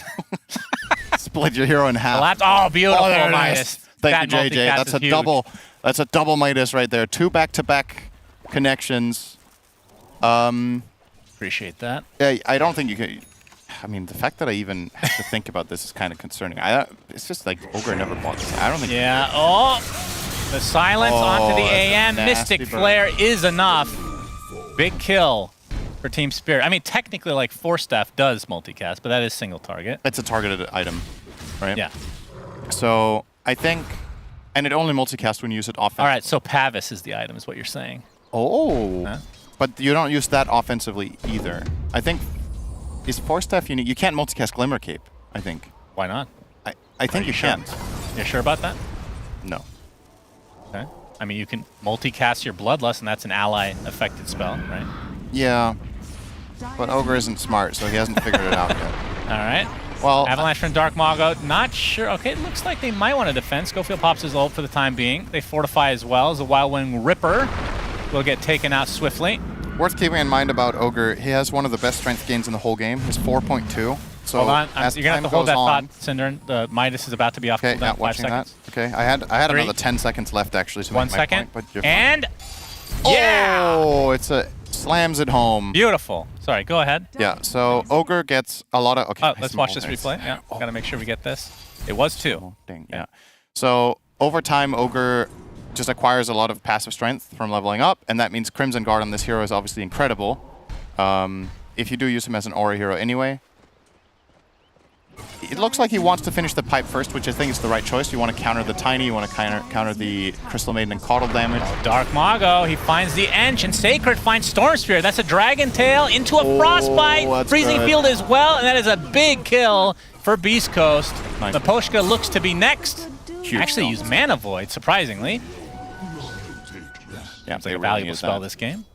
Split your hero in half. Well, that's beautiful, there it is. Midas. Thank you, That JJ. multicast That's a is huge. double. That's a double Midas right there. 2 back-to-back connections. Appreciate that. Yeah, I don't think you can. I mean, the fact that I even have to think about this is kind of concerning. It's just like Ogre never bought this. I don't think. Yeah. Oh, the silence onto the that's a AM. nasty Mystic bird. Flare is enough. Big kill for Team Spirit. I mean, technically, like Force Staff does multicast, but that is single target. It's a targeted item, right? Yeah. So I think, and it only multicasts when you use it offensively. All right. So Pavis is the item, is what you're saying. Oh. Huh? But you don't use that offensively either. I think. Is Force Staff unique? You can't multicast Glimmer Cape, I think. Why not? I think you can. You're sure about that? No. Okay. I mean, you can multicast your Bloodlust, and that's an ally-affected spell, right? Yeah. But Ogre isn't smart, so he hasn't figured it out yet. All right. Well, Avalanche from Dark Mago, not sure. Okay, it looks like they might want to defend. Schofield pops his ult for the time being. They fortify as well as a Wild Wing Ripper will get taken out swiftly. Worth keeping in mind about Ogre, he has one of the best strength gains in the whole game. It's 4.2. So hold on, as you're gonna have to time hold that goes on- thought, Cinder. The Midas is about to be off Okay, cooldown. yeah, 5 watching seconds. that. Okay, I had 3, another 10 seconds left actually to 1 make my second. point, but you're fine. And yeah, Oh, it's a slams it home. Beautiful. Sorry, go ahead. Yeah, so Ogre gets a lot of. Okay, Oh, let's watch this replay. Yeah, gotta make sure we get this. It was 2. Oh, dang, yeah. So over time, Ogre just acquires a lot of passive strength from leveling up, and that means Crimson Guard on this hero is obviously incredible. If you do use him as an aura hero anyway. It looks like he wants to finish the pipe first, which I think is the right choice. You want to counter the Tiny, you want to counter the Crystal Maiden and Caudal damage. Dark Mago, he finds the Ench, and Sacred finds Storm Spear. That's a Dragon Tail into a Frostbite. that's Freezing good. Field as well, and that is a big kill for Beast Coast. Nice. Naposhka looks to be next. Huge Actually kill. used Mana Void, surprisingly. Yeah, It's like a valuable spell this game.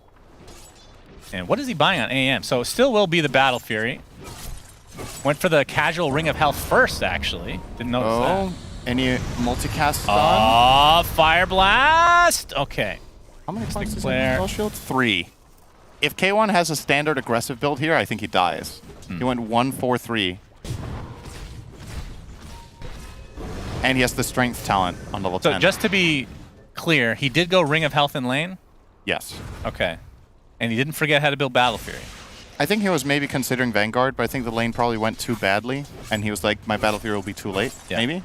And what is he buying on AM? So it still will be the Battle Fury. Went for the casual Ring of Health first, actually. Didn't notice Oh, any multicast that. done? Oh, Fire Blast! Okay. How many points does he Flare. have? Spell shield? 3. If K1 has a standard aggressive build here, I think he dies. He went 1-4-3. And he has the strength talent on level 10. So just to be clear, he did go Ring of Health in lane? Yes. Okay. And he didn't forget how to build Battle Fury. I think he was maybe considering Vanguard, but I think the lane probably went too badly, and he was like, my Battle Fury will be too late, maybe?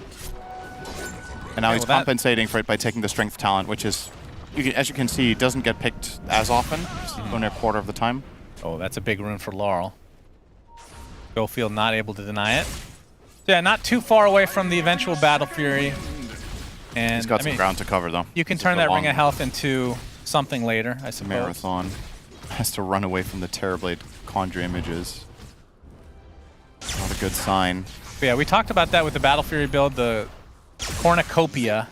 And now he's compensating for it by taking the strength talent, which is, as you can see, doesn't get picked as often, only a quarter of the time. Oh, that's a big rune for Laurel. Schofield not able to deny it. Yeah, not too far away from the eventual Battle Fury. And He's got some ground to cover, though. You can This is turn the that Ring long of Health into something later, I suppose. Marathon. Has to run away from the Terrorblade Conjure images. Not a good sign. But yeah, we talked about that with the Battle Fury build, the Cornucopia.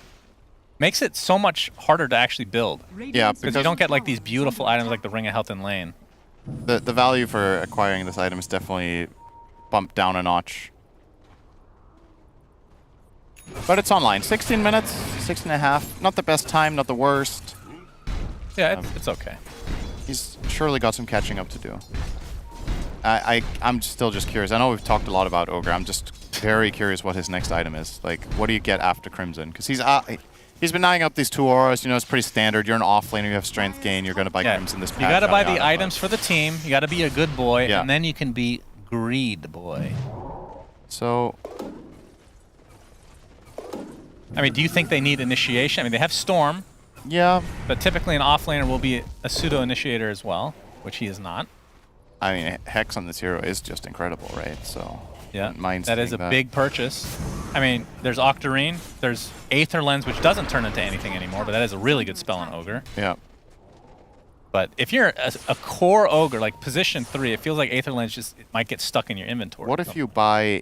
Makes it so much harder to actually build. Yeah, because you don't get like these beautiful items like the Ring of Health in lane. The value for acquiring this item is definitely bumped down a notch. But it's online. 16 minutes, 16 and a half. Not the best time, not the worst. Yeah, it's okay. He's surely got some catching up to do. I'm still just curious. I know we've talked a lot about Ogre. I'm just very curious what his next item is. Like, what do you get after Crimson? Because he's been eyeing up these 2 auras. You know, it's pretty standard. You're an offlaner. You have strength gain. You're going to buy Crimson this patch. You got to buy yada, the yada, items for the team. You got to be a good boy, Yeah. and then you can be greed boy. So, I mean, do you think they need initiation? I mean, they have Storm. Yeah. But typically an offlaner will be a pseudo-initiator as well, which he is not. I mean, Hex on this hero is just incredible, right? So, Yeah, mind that is a saying big purchase. I mean, there's Octarine, there's Aether Lens, which doesn't turn into anything anymore, but that is a really good spell on Ogre. Yeah. But if you're a core Ogre, like position 3, it feels like Aether Lens just it might get stuck in your inventory. What if you buy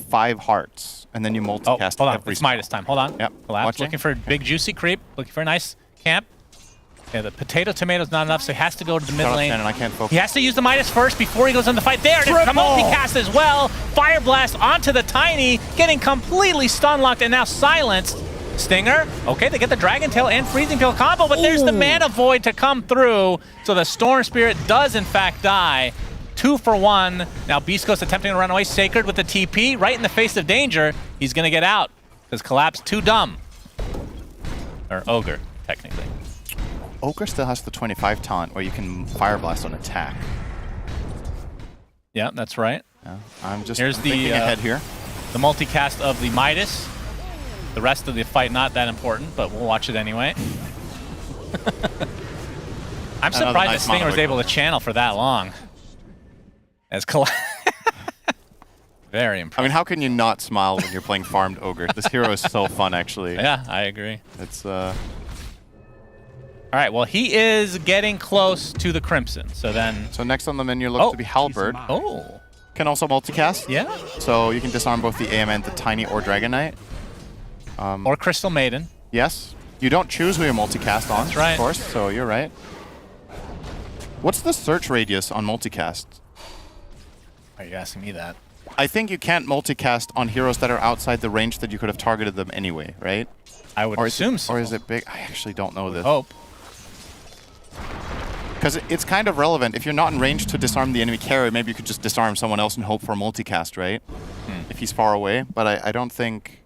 5 hearts and then you multicast hold on, every it's Midas time. Hold on. Yep. Collapse. Watching. Looking for a big juicy creep. Looking for a nice camp. Yeah, the potato tomato's not enough, so he has to go to the mid Shut up, lane. Shannon, I can't focus. He has to use the Midas first before he goes in the fight. There it is, the multicast as well. Fire Blast onto the Tiny, getting completely stun locked and now silenced. Stinger, okay, they get the Dragon Tail and Freezing Field combo, but there's the Mana Void to come through. So the Storm Spirit does in fact die. 2 for 1. Now Beast Coast attempting to run away. Sacred with the TP, right in the face of danger. He's going to get out, because Collapse too dumb. Or Ogre, technically. Ogre still has the 25 taunt where you can Fire Blast on attack. Yeah, that's right. Yeah, I'm just Here's thinking ahead here. The multicast of the Midas. The rest of the fight not that important, but we'll watch it anyway. I'm surprised that Stinger was able to channel for that long. As Very impressive. I mean, how can you not smile when you're playing farmed Ogre? This hero is so fun, actually. Yeah, I agree. It's All right, well, he is getting close to the Crimson, so then... So next on the menu looks to be Halberd. Oh. Can also multicast. Yeah. So you can disarm both the AM and the Tiny or Dragon Knight. Or Crystal Maiden. Yes. You don't choose who you multicast on, That's right. of course, so you're right. What's the search radius on multicast? Are you asking me that? I think you can't multicast on heroes that are outside the range that you could have targeted them anyway, right? I would assume so. Or is it big? I actually don't know this. Hope. Because it's kind of relevant. If you're not in range to disarm the enemy carrier, maybe you could just disarm someone else and hope for a multicast, right? If he's far away. But I don't think...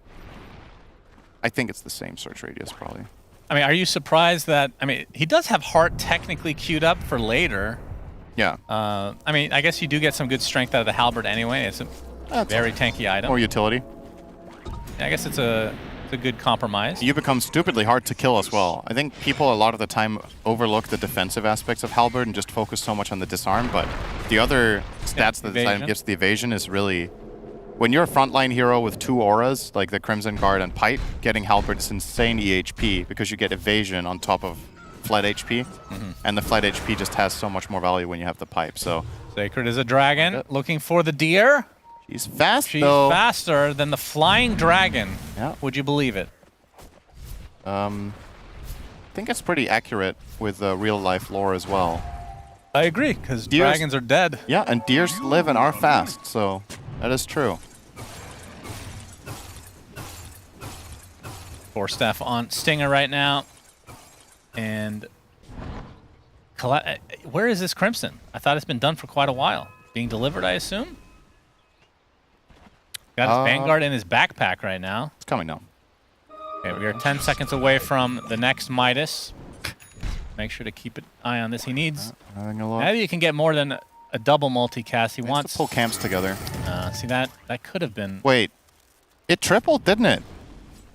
I think it's the same search radius, probably. I mean, are you surprised that... I mean, he does have Heart technically queued up for later. Yeah. I mean, I guess you do get some good strength out of the Halberd anyway. It's a very tanky item. More utility. Yeah, I guess it's a good compromise. You become stupidly hard to kill as well. I think people a lot of the time overlook the defensive aspects of Halberd and just focus so much on the disarm, but the other stats that this item gives, the evasion, is really... When you're a frontline hero with 2 auras, like the Crimson Guard and Pipe, getting Halberd is insane EHP because you get evasion on top of Fled HP, and the Fled HP just has so much more value when you have the Pipe, so... Sacred is a dragon, looking for the deer. She's fast, She's though. faster than the flying dragon. Yeah. Would you believe it? I think it's pretty accurate with real-life lore as well. I agree, because dragons are dead. Yeah, and deers live and are fast, so that is true. Force Staff on Stinger right now. And... Where is this Crimson? I thought it's been done for quite a while. Being delivered, I assume? Got his Vanguard in his backpack right now. It's coming now. Okay, we are 10 seconds away from the next Midas. Make sure to keep an eye on this. He needs... Maybe you can get more than a double multicast. He wants to pull camps together. See, that could have been... Wait. It tripled, didn't it?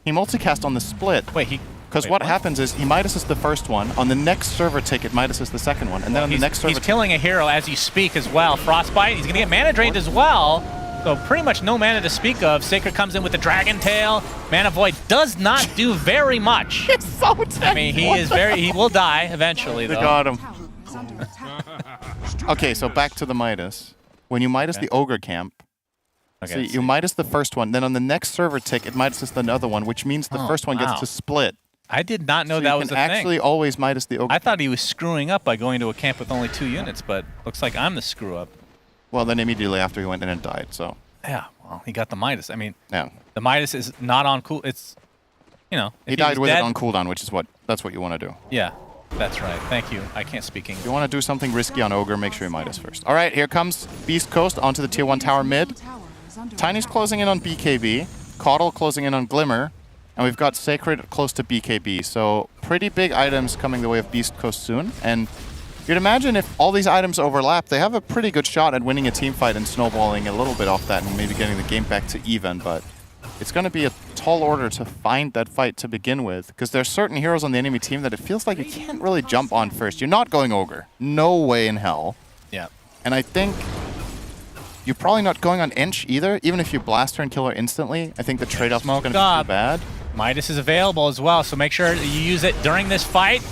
He multicast on the split. Wait, he... Because what happens is he Midas is the first one. On the next server ticket, Midas is the second one. And then on the next server he's killing a hero as you speak as well. Frostbite, he's going to get mana drained as well. So pretty much no mana to speak of. Sacred comes in with the Dragon Tail. Mana Void does not do very much. It's so tanky. I mean, he will die eventually, though. They got him. Okay, so back to the Midas. When you Midas the Ogre camp, so you Midas the first one, then on the next server ticket, Midas is the other one, which means the first one gets to split. I did not know So that you was can a thing. actually always Midas the Ogre. I thought he was screwing up by going to a camp with only 2 units, but looks like I'm the screw-up. Well, then immediately after he went in and died, so... Yeah, well, he got the Midas. I mean, yeah. The Midas is not on cool. It's, you know... He died with it on cooldown, which is that's what you want to do. Yeah, that's right. Thank you. I can't speak English. If you want to do something risky on Ogre, make sure you Midas first. All right, here comes Beast Coast onto the Tier 1 tower mid. Tiny's closing in on BKB. Caudle closing in on Glimmer. And we've got Sacred close to BKB. So pretty big items coming the way of Beast Coast soon. And you'd imagine if all these items overlap, they have a pretty good shot at winning a team fight and snowballing a little bit off that and maybe getting the game back to even. But it's going to be a tall order to find that fight to begin with. Because there's certain heroes on the enemy team that it feels like you can't really jump on first. You're not going Ogre. No way in hell. Yeah. And I think... You're probably not going on Ench either, even if you blast her and kill her instantly. I think the trade-off is going to be too bad. Midas is available as well, so make sure you use it during this fight.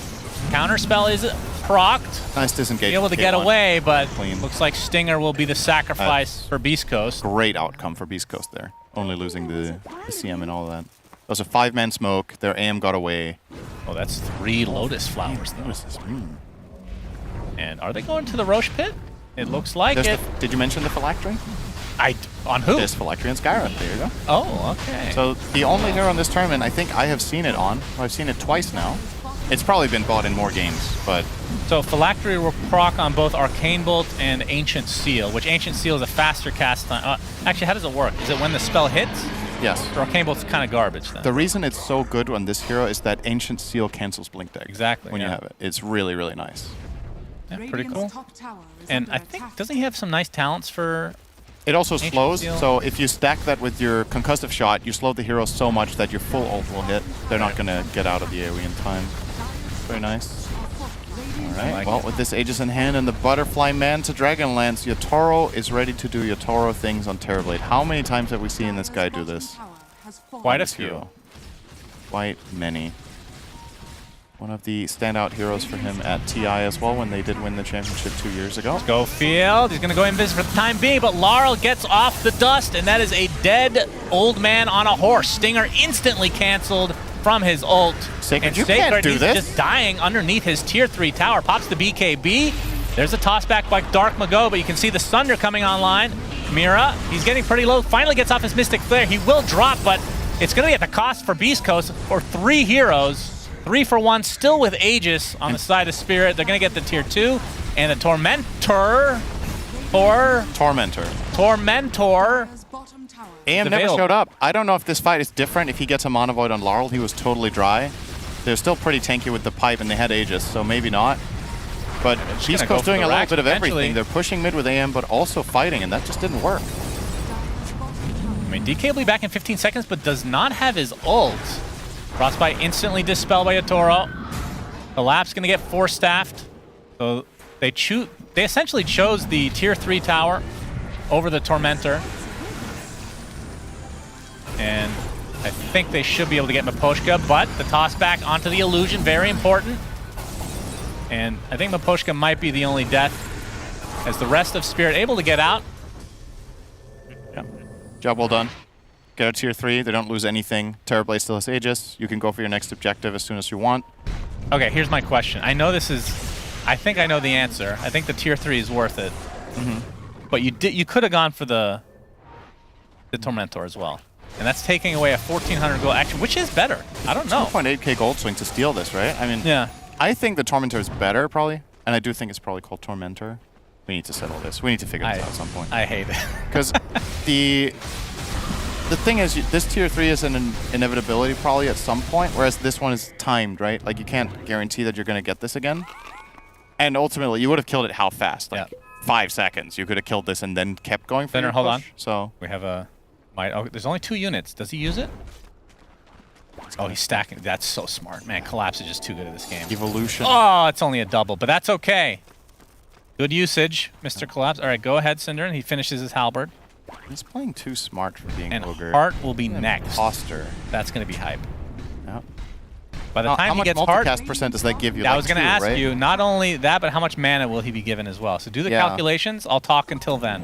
Counterspell is procced. Nice disengage. Be able to get K1. away, but looks like Stinger will be the sacrifice for Beast Coast. Great outcome for Beast Coast there. Only losing the CM and all of that. That was a 5-man smoke. Their AM got away. Oh, that's 3 Lotus Flowers, though. And are they going to the Roche Pit? It looks like it. Did you mention the Phylactery? On who? There's Phylactery and Skyrim. There you go. Oh, okay. So the only hero in this tournament I think I have seen it on, I've seen it twice now, It's probably been bought in more games, but... So Phylactery will proc on both Arcane Bolt and Ancient Seal, which Ancient Seal is a faster cast time. Actually, how does it work? Is it when the spell hits? Yes. Or Arcane Bolt's kind of garbage then? The reason it's so good on this hero is that Ancient Seal cancels Blink Deck. Exactly, when you have it. It's really, really nice. Yeah, pretty cool. And I think, doesn't he have some nice talents for... It also Ancient slows, Seal? so if you stack that with your concussive shot, you slow the hero so much that your full ult will hit. They're not going to get out of the AoE in time. Very nice. Alright, well, with this Aegis in hand and the Butterfly Man to Dragonlance, Yotaro is ready to do Yotaro things on Terrorblade. How many times have we seen this guy do this? Quite a few. Quite many. One of the standout heroes for him at TI as well when they did win the championship 2 years ago. Go Field. He's going to go invis for the time being, but Laurel gets off the dust, and that is a dead old man on a horse. Stinger instantly canceled from his ult. Sacred, and you Sacred can't do is this. just dying underneath his tier 3 tower. Pops the BKB. There's a toss back by Dark Mago, but you can see the Sunder coming online. Mira, he's getting pretty low. Finally gets off his Mystic Flare. He will drop, but it's going to be at the cost for Beast Coast for 3 heroes. 3 for 1, still with Aegis on the side of Spirit. They're going to get the tier 2 and the Tormentor. Tormentor. AM never showed up. I don't know if this fight is different if he gets a Mana Void on Laurel. He was totally dry. They're still pretty tanky with the pipe and they had Aegis, so maybe not. But Beast Coast doing a little bit of everything. They're pushing mid with AM, but also fighting, and that just didn't work. I mean, DK will be back in 15 seconds, but does not have his ult. Frostbite instantly dispelled by Yotaro. The Lap's going to get 4-staffed. So they essentially chose the tier 3 tower over the Tormentor. And I think they should be able to get Miposhka, but the toss back onto the illusion, very important. And I think Miposhka might be the only death, as the rest of Spirit able to get out. Yeah. Job well done. Get a tier 3, they don't lose anything. Terrorblade still has Aegis. You can go for your next objective as soon as you want. Okay, here's my question. I know this is... I think I know the answer. I think the tier 3 is worth it. But you could have gone for the Tormentor as well. And that's taking away a 1,400 gold action, which is better. I don't know. 2.8k gold swing to steal this, right? I mean, yeah. I think the Tormentor is better, probably. And I do think it's probably called Tormentor. We need to settle this. We need to figure this out at some point. I hate it. Because the thing is, this tier 3 is an inevitability probably at some point, whereas this one is timed, right? Like, you can't guarantee that you're going to get this again. And ultimately, you would have killed it how fast? Like, 5 seconds. You could have killed this and then kept going for your hold push. on. So we have a... there's only 2 units. Does he use it? Oh, he's stacking. That's so smart. Man, Collapse is just too good at this game. Evolution. Oh, it's only a double, but that's okay. Good usage, Mr. Collapse. All right, go ahead, Cinder, and he finishes his halberd. He's playing too smart for being Ogre. Heart will be next. Imposter. That's going to be hype. Yep. By the time he gets Heart... How much multicast percent does that give you? I was like going to ask right? you, not only that, but how much mana will he be given as well? So do the calculations. I'll talk until then.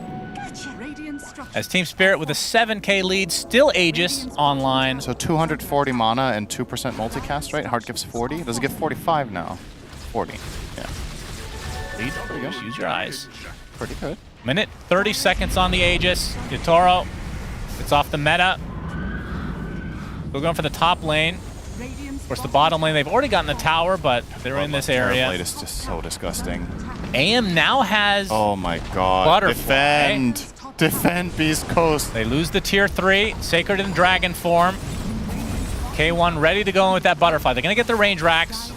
As Team Spirit with a 7k lead, still Aegis online. So 240 mana and 2% multicast, right? Heart gives 40. Does it give 45 now? 40. Yeah. Lead. Just use your eyes. Pretty good. Minute 30 seconds on the Aegis. Yotaro gets off the meta. We're going for the top lane. Of course, the bottom lane, they've already gotten the tower, but they're in this area. Terrorblade is just so disgusting. AM now has... Oh my god. Butterfly. Defend Beast Coast. They lose the tier 3. Sacred in dragon form. K1 ready to go in with that Butterfly. They're going to get the range racks.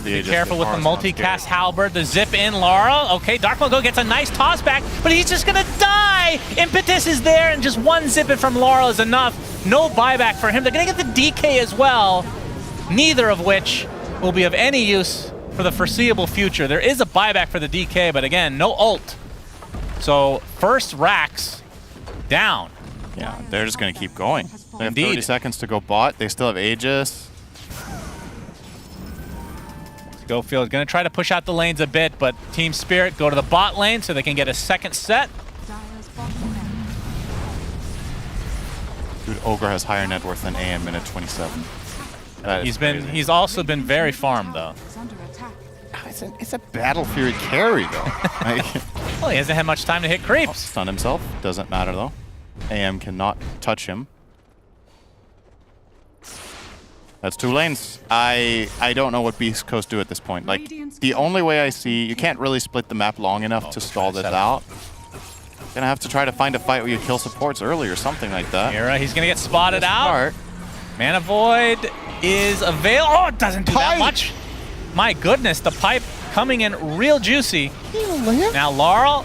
Be careful with the multicast halberd, the zip in Laura. Okay, Dark Mago gets a nice toss back, but he's just gonna die. Impetus is there, and just one zip it from Laura is enough. No buyback for him. They're gonna get the DK as well, neither of which will be of any use for the foreseeable future. There is a buyback for the DK, but again, no ult. So first racks down. Yeah, they're just gonna keep going. They have 30 seconds to go bot. They still have Aegis. Schofield going to try to push out the lanes a bit, but Team Spirit go to the bot lane so they can get a second set. Dude, Ogre has higher net worth than AM minute 27. He's also been very farmed though. It's a Battle Fury carry though. Well, he hasn't had much time to hit creeps. Stun himself. Doesn't matter though. AM cannot touch him. That's 2 lanes. I don't know what Beast Coast do at this point. Like, the only way I see, you can't really split the map long enough to stall this out. Gonna have to try to find a fight where you kill supports early or something like that. Mira, he's gonna get spotted out. Mana Void is available. Oh, it doesn't do that much. My goodness, the pipe coming in real juicy. Now Laurel,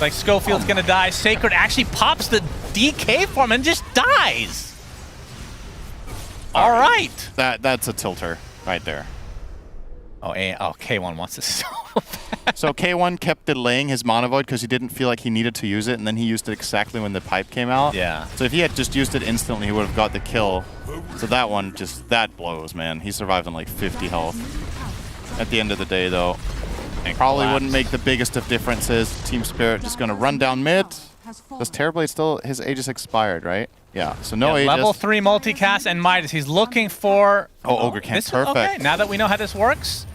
like Schofield's gonna die. Sacred actually pops the DK for him and just dies. All right. That's a tilter right there. Oh, K1 wants to so bad. So K1 kept delaying his Mana Void because he didn't feel like he needed to use it, and then he used it exactly when the pipe came out. Yeah. So if he had just used it instantly, he would have got the kill. So that one, that blows, man. He survived on like 50 health. At the end of the day, though, probably wouldn't make the biggest of differences. Team Spirit just going to run down mid. Does Terrorblade still, his Aegis expired, right? Yeah, so no Aegis. Level 3 multicast and Midas. He's looking for... Oh, Ogre can't. Perfect. Okay, now that we know how this works,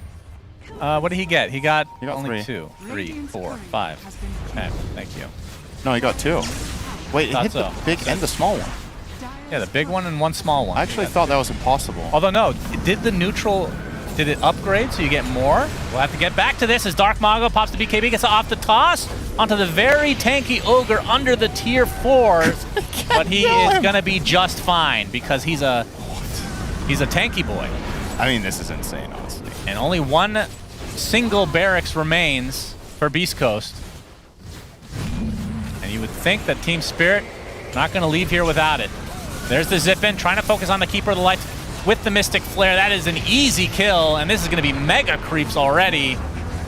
what did he get? He got only 2, 3, 4, 5. Okay, thank you. No, he got 2. Wait, it hit the big and the small one. Yeah, the big one and one small one. I actually thought that was impossible. Although no, did the neutral... Did it upgrade so you get more? We'll have to get back to this as Dark Mago pops the BKB, gets off the toss onto the very tanky Ogre under the tier 4s. But he is going to be just fine because he's a tanky boy. I mean, this is insane, honestly. And only one single barracks remains for Beast Coast. And you would think that Team Spirit not going to leave here without it. There's the zip in, trying to focus on the Keeper of the Light with the Mystic Flare. That is an easy kill, and this is going to be mega creeps already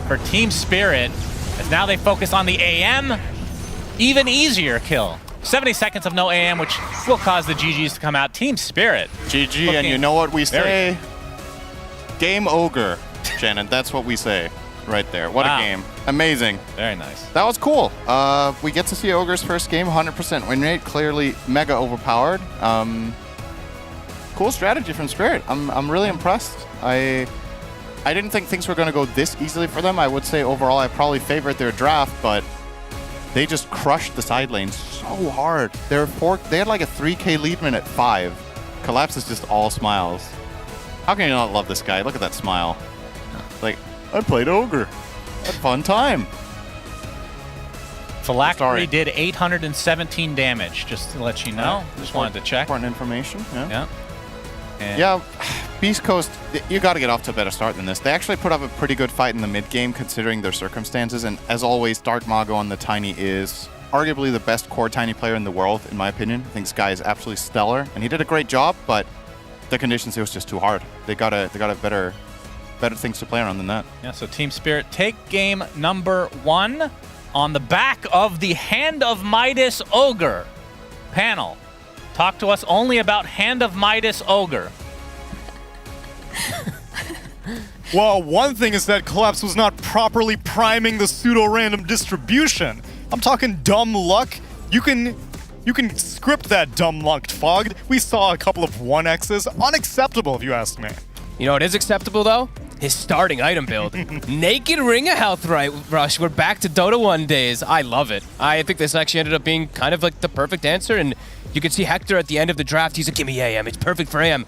for Team Spirit, as now they focus on the AM. Even easier kill. 70 seconds of no AM, which will cause the GGs to come out. Team Spirit. GG, and you know what we say? Game Ogre, Shannon. That's what we say right there. What a game. Amazing. Very nice. That was cool. We get to see Ogre's first game, 100% win rate, clearly mega overpowered. Cool strategy from Spirit. I'm really impressed. I didn't think things were going to go this easily for them. I would say overall I probably favored their draft, but they just crushed the side lane so hard. They had like a 3k lead min at 5. Collapse is just all smiles. How can you not love this guy? Look at that smile. Like, I played Ogre. Had a fun time. Phylactery did 817 damage, just to let you know. Just wanted to check. Important information. Yeah. And yeah, Beast Coast, you got to get off to a better start than this. They actually put up a pretty good fight in the mid game considering their circumstances, and as always, Dark Mago on the Tiny is arguably the best core Tiny player in the world, in my opinion. I think this guy is absolutely stellar, and he did a great job, but the conditions, it was just too hard. They got a better things to play around than that. Yeah, so Team Spirit take game number 1 on the back of the Hand of Midas Ogre. Panel, talk to us only about Hand of Midas Ogre. Well, one thing is that Collapse was not properly priming the pseudo-random distribution. I'm talking dumb luck. You can script that dumb luck, Fogged. We saw a couple of 1x's. Unacceptable, if you ask me. You know what is acceptable, though? His starting item build. Naked Ring of Health Rush. We're back to Dota 1 days. I love it. I think this actually ended up being kind of like the perfect answer, and you can see Hector at the end of the draft. He's like, give me AM. It's perfect for AM.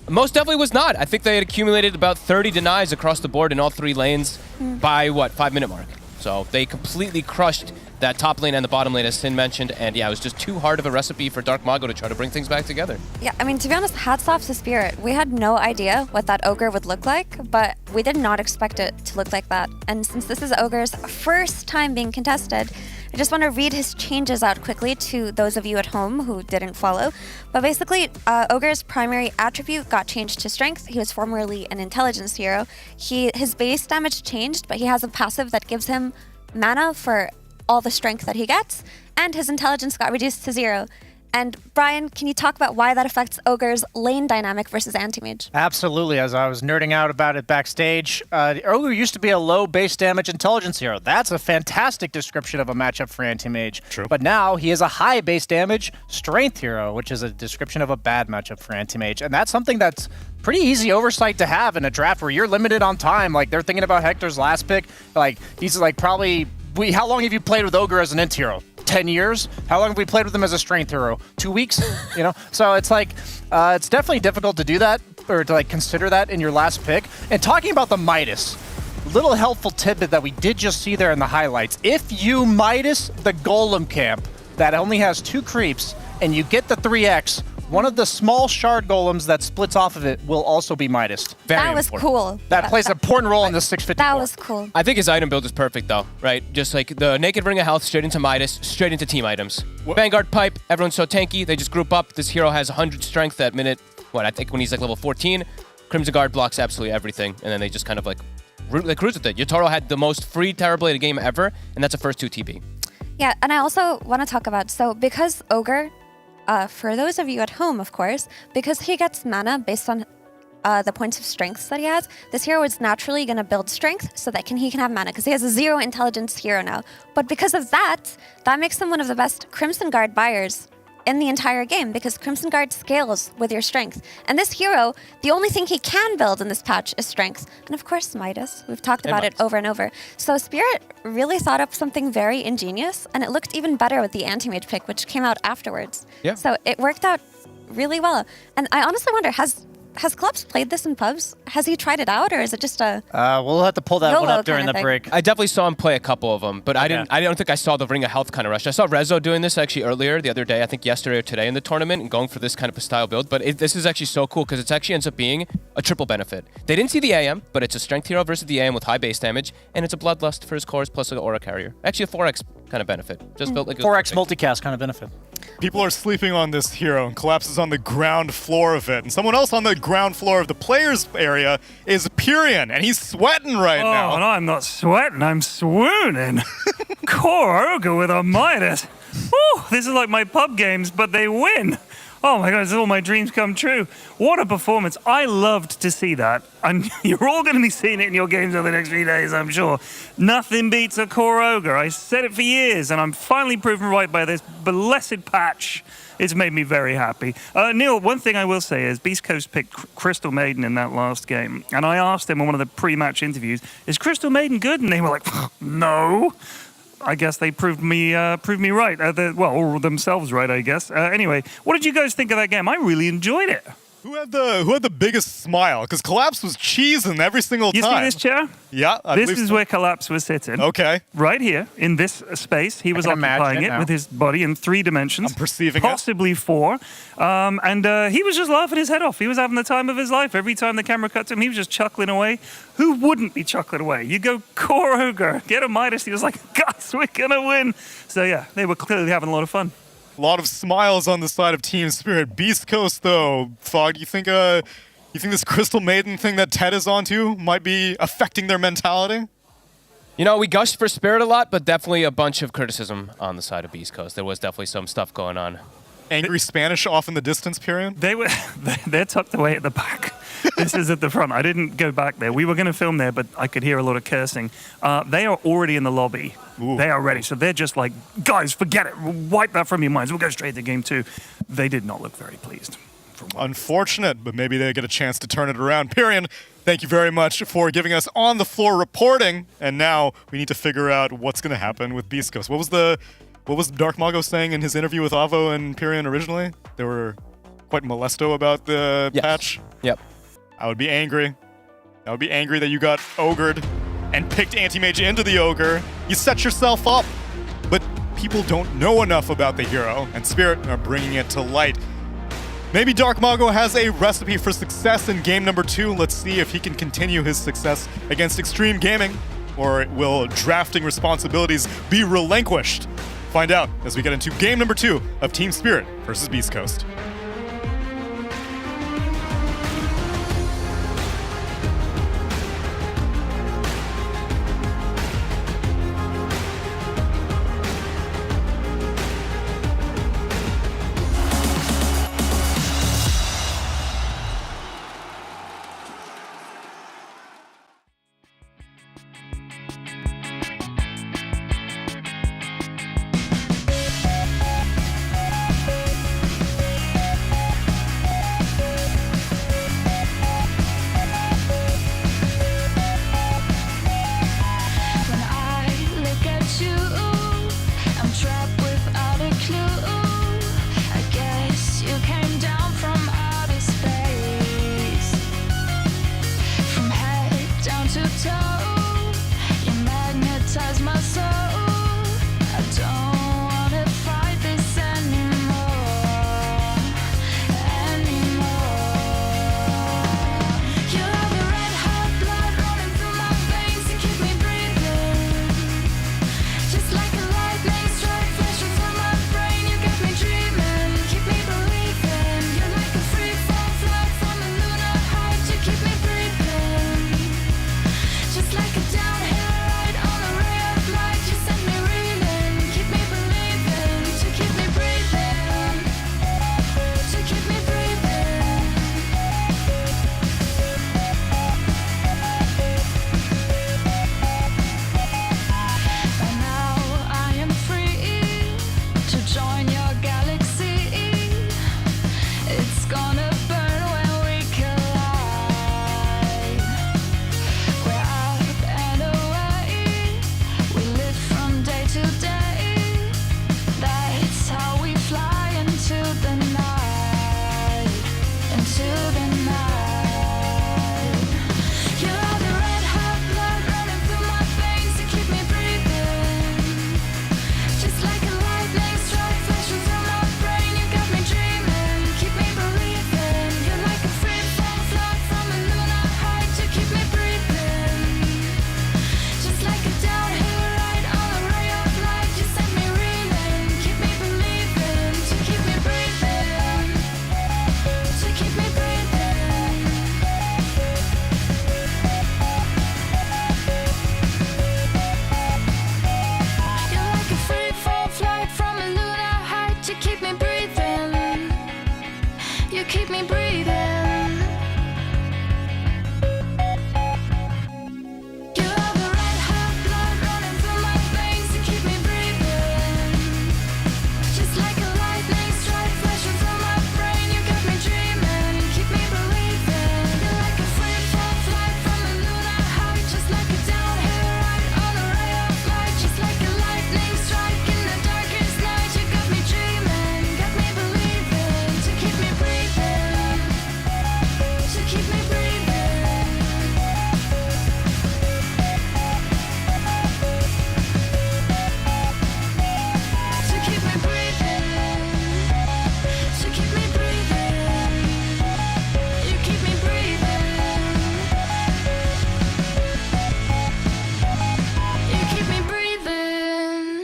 Most definitely was not. I think they had accumulated about 30 denies across the board in all 3 lanes by, 5-minute mark. So they completely crushed that top lane and the bottom lane, as Sin mentioned, and yeah, it was just too hard of a recipe for Dark Mago to try to bring things back together. Yeah, I mean, to be honest, hats off to Spirit. We had no idea what that Ogre would look like, but we did not expect it to look like that. And since this is Ogre's first time being contested, I just want to read his changes out quickly to those of you at home who didn't follow. But basically, Ogre's primary attribute got changed to Strength. He was formerly an Intelligence hero. His base damage changed, but he has a passive that gives him mana for all the strength that he gets, and his intelligence got reduced to 0. And Brian, can you talk about why that affects Ogre's lane dynamic versus Anti-Mage? Absolutely. As I was nerding out about it backstage, Ogre used to be a low base damage intelligence hero. That's a fantastic description of a matchup for Anti-Mage. True. But now he is a high base damage strength hero, which is a description of a bad matchup for Anti-Mage. And that's something that's pretty easy oversight to have in a draft where you're limited on time. Like, they're thinking about Hector's last pick. Like, he's like probably... how long have you played with Ogre as an int hero? 10 years. How long have we played with him as a strength hero? 2 weeks? You know? So it's like, it's definitely difficult to do that, or to like consider that in your last pick. And talking about the Midas, little helpful tidbit that we did just see there in the highlights. If you Midas the Golem camp that only has 2 creeps, and you get the 3x, one of the small shard golems that splits off of it will also be Midased. That was cool. That plays an important role in the 654. That was cool. I think his item build is perfect, though, right? Just like the Naked Ring of Health straight into Midas, straight into team items. Vanguard Pipe, everyone's so tanky, they just group up. This hero has 100 strength at minute, I think when he's like level 14. Crimson Guard blocks absolutely everything, and then they just kind of like cruise with it. Yotaro had the most free Terrorbladed game ever, and that's a first 2 TB. Yeah, and I also want to talk about, so because Ogre, for those of you at home, of course, because he gets mana based on the points of strengths that he has, this hero is naturally going to build strength so that he can have mana, because he has a 0 intelligence hero now. But because of that, that makes him one of the best Crimson Guard buyers in the entire game, because Crimson Guard scales with your strength. And this hero, the only thing he can build in this patch is strength. And of course, Midas. We've talked about it over and over. So Spirit really thought up something very ingenious, and it looked even better with the Anti-Mage pick, which came out afterwards. Yeah. So it worked out really well. And I honestly wonder, has Collapse played this in pubs? Has he tried it out, or is it just a... we'll have to pull that one up during the break. I definitely saw him play a couple of them, but I don't think I saw the Ring of Health kind of rush. I saw Rezo doing this actually earlier the other day, I think yesterday or today in the tournament, and going for this kind of a style build. But this is actually so cool because it actually ends up being a triple benefit. They didn't see the AM, but it's a strength hero versus the AM with high base damage, and it's a Bloodlust for his cores plus an Aura Carrier. Actually a 4x kind of benefit. Just built like a 4x multicast kind of benefit. People are sleeping on this hero, and Collapse is on the ground floor of it. And someone else on the ground floor of the players area is Pyrian, and he's sweating right now. Oh, no, I'm not sweating, I'm swooning. Core Ogre with a Midas. Woo, this is like my pub games, but they win. Oh my God, all my dreams come true. What a performance. I loved to see that. And you're all going to be seeing it in your games over the next few days, I'm sure. Nothing beats a Core Ogre. I said it for years, and I'm finally proven right by this blessed patch. It's made me very happy. Neil, one thing I will say is Beast Coast picked Crystal Maiden in that last game. And I asked them in one of the pre-match interviews, is Crystal Maiden good? And they were like, no. I guess they proved me right. Or themselves right, I guess. Anyway, what did you guys think of that game? I really enjoyed it. Who had the biggest smile? Because Collapse was cheesing every single You time. see this chair? Yeah, This is where Collapse was sitting. Okay. Right here, in this space. He was occupying it with his body in 3 dimensions. I'm perceiving possibly 4. And he was just laughing his head off. He was having the time of his life. Every time the camera cut to him, he was just chuckling away. Who wouldn't be chuckling away? You go Core Ogre, get a Midas. He was like, guys, we're going to win. So yeah, they were clearly having a lot of fun. A lot of smiles on the side of Team Spirit. Beast Coast, though, Fog, you think this Crystal Maiden thing that Ted is onto might be affecting their mentality? You know, we gushed for Spirit a lot, but definitely a bunch of criticism on the side of Beast Coast. There was definitely some stuff going on. Angry Spanish off in the distance, Pyrian? They're tucked away at the back. This is at the front. I didn't go back there. We were going to film there, but I could hear a lot of cursing. They are already in the lobby. Ooh. They are ready. So they're just like, guys, forget it. Wipe that from your minds. We'll go straight to game 2. They did not look very pleased. Unfortunate, but maybe they get a chance to turn it around. Pyrian, thank you very much for giving us on-the-floor reporting. And now we need to figure out what's going to happen with Beast Coast. What was Dark Mago saying in his interview with Avo and Pyrian originally? They were quite molesto about the patch? Yep. I would be angry. I would be angry that you got ogred and picked Anti-Mage into the ogre. You set yourself up. But people don't know enough about the hero, and Spirit are bringing it to light. Maybe Dark Mago has a recipe for success in game number 2. Let's see if he can continue his success against Extreme Gaming, or will drafting responsibilities be relinquished? Find out as we get into game number 2 of Team Spirit versus Beast Coast. keep me breathing. You keep me breathing. You have the red hot blood running through my veins to keep me breathing. Just like a lightning strike flashing through my brain, you got me dreaming, you keep me believing. You're like a free fall flight from a lunar height, just like a downhill ride on a ray of light, just like a lightning strike in the darkest night. You got me dreaming, got me believing, to keep me breathing, to keep me breathing. To keep me breathing, to keep me breathing. You keep me breathing. You keep me breathing.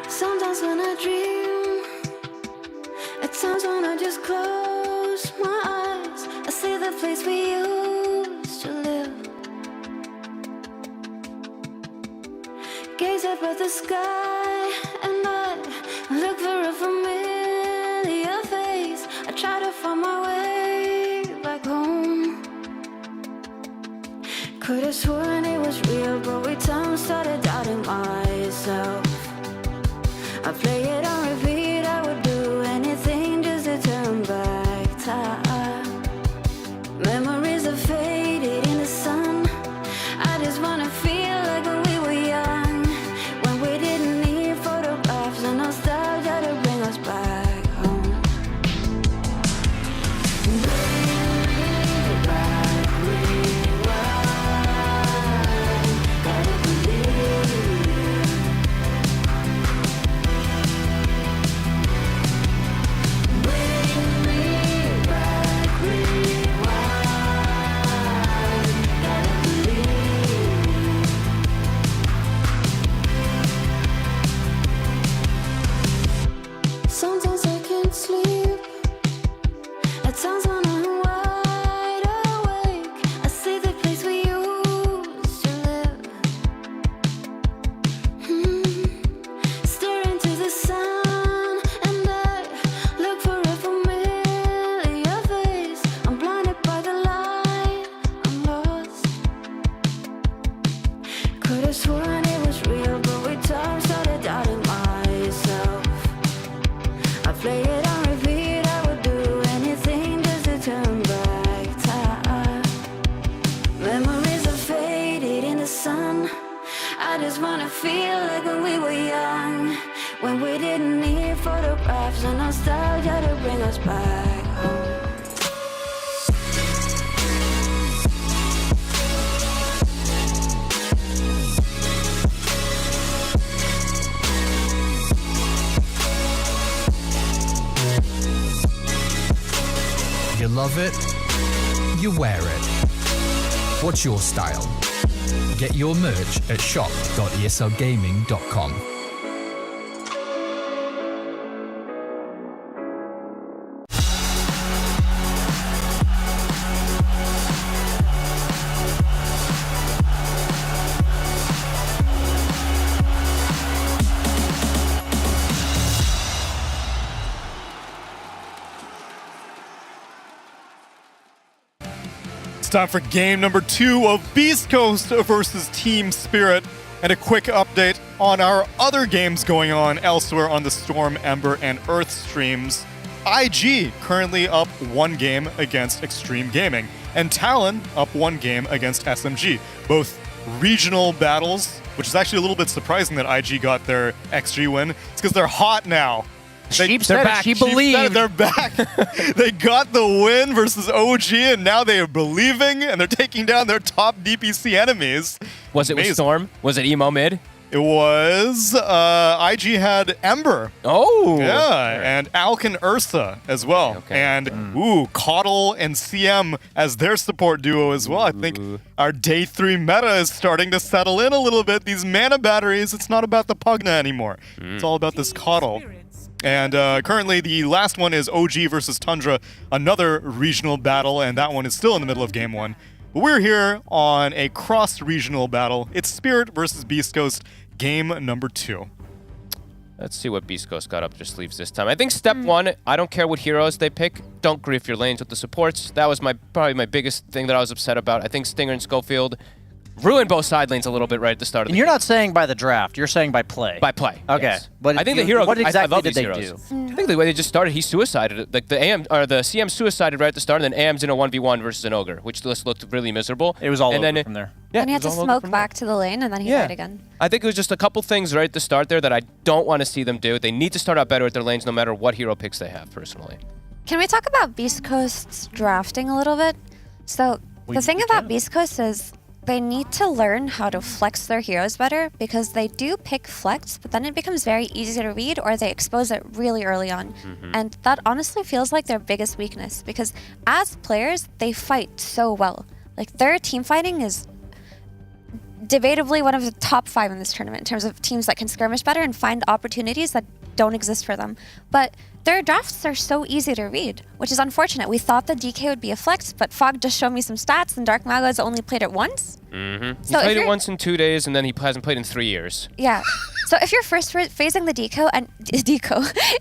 Sometimes when I dream, at times when I just close my eyes, I see the place we used to live. Gaze up at the sky and I look for a familiar face. I try to find my way back home. Could have sworn it was real, but with time started doubting myself. I play it on repeat, I would do anything just to turn back time. Memories are faded in the sun. I just wanna feel like when we were young, when we didn't need photographs and nostalgia to bring us back home. Bring me back, rewind. Gotta believe. Bring me back, rewind. Gotta believe. Sometimes I can't sleep. At times when I'm wide awake, I see the place we used to live. Stare into the sun and I look for a familiar face. I'm blinded by the light, I'm lost. Could have sworn it was real, but with time started doubting myself. I play it on repeat, I would do anything just to turn back time. Memories are faded in the sun. I just wanna feel like when we were young, when we didn't need photographs and nostalgia to bring us back home. You love it, you wear it. What's your style? Get your merch at shop.eslgaming.com. Time for game number 2 of Beast Coast versus Team Spirit, and a quick update on our other games going on elsewhere on the Storm, Ember, and Earth streams. IG currently up 1 game against Extreme Gaming, and Talon up 1 game against SMG. Both regional battles, which is actually a little bit surprising that IG got their XG win. It's because they're hot now. Sheep said it. She believed. They're back. They got the win versus OG, and now they are believing, and they're taking down their top DPC enemies. Was it with Storm? Was it emo mid? It was. IG had Ember. Oh. Yeah, and Alkin Ursa as well. Okay. And, Caudle and CM as their support duo as well. I think our day 3 meta is starting to settle in a little bit. These mana batteries, it's not about the Pugna anymore. It's all about this Caudle. And currently, the last one is OG versus Tundra, another regional battle, and that one is still in the middle of Game 1. But we're here on a cross-regional battle. It's Spirit versus Beast Coast, game number 2. Let's see what Beast Coast got up their sleeves this time. I think step 1, I don't care what heroes they pick. Don't grief your lanes with the supports. That was probably my biggest thing that I was upset about. I think Stinger and Schofield ruined both side lanes a little bit right at the start of the game. You're not saying by the draft. You're saying by play. By play. Okay. Yes. But I think the hero. What exactly I love did these they heroes. do? I think the way they just started, he suicided it. Like the CM suicided right at the start, and then AM's in a 1v1 versus an ogre, which just looked really miserable. It was all and over then from there. Yeah, and he had to smoke back to the lane, and then he died again. I think it was just a couple things right at the start there that I don't want to see them do. They need to start out better at their lanes, no matter what hero picks they have. Personally. Can we talk about Beast Coast's drafting a little bit? So the thing about Beast Coast is they need to learn how to flex their heroes better, because they do pick flex, but then it becomes very easy to read, or they expose it really early on. And that honestly feels like their biggest weakness, because as players, they fight so well. Like, their team fighting is debatably one of the top 5 in this tournament in terms of teams that can skirmish better and find opportunities that don't exist for them. But their drafts are so easy to read, which is unfortunate. We thought the DK would be a flex, but Fog just showed me some stats, and Dark Mago has only played it once. He So played it once in 2 days, and then he hasn't played in 3 years. Yeah. So if you're first phasing the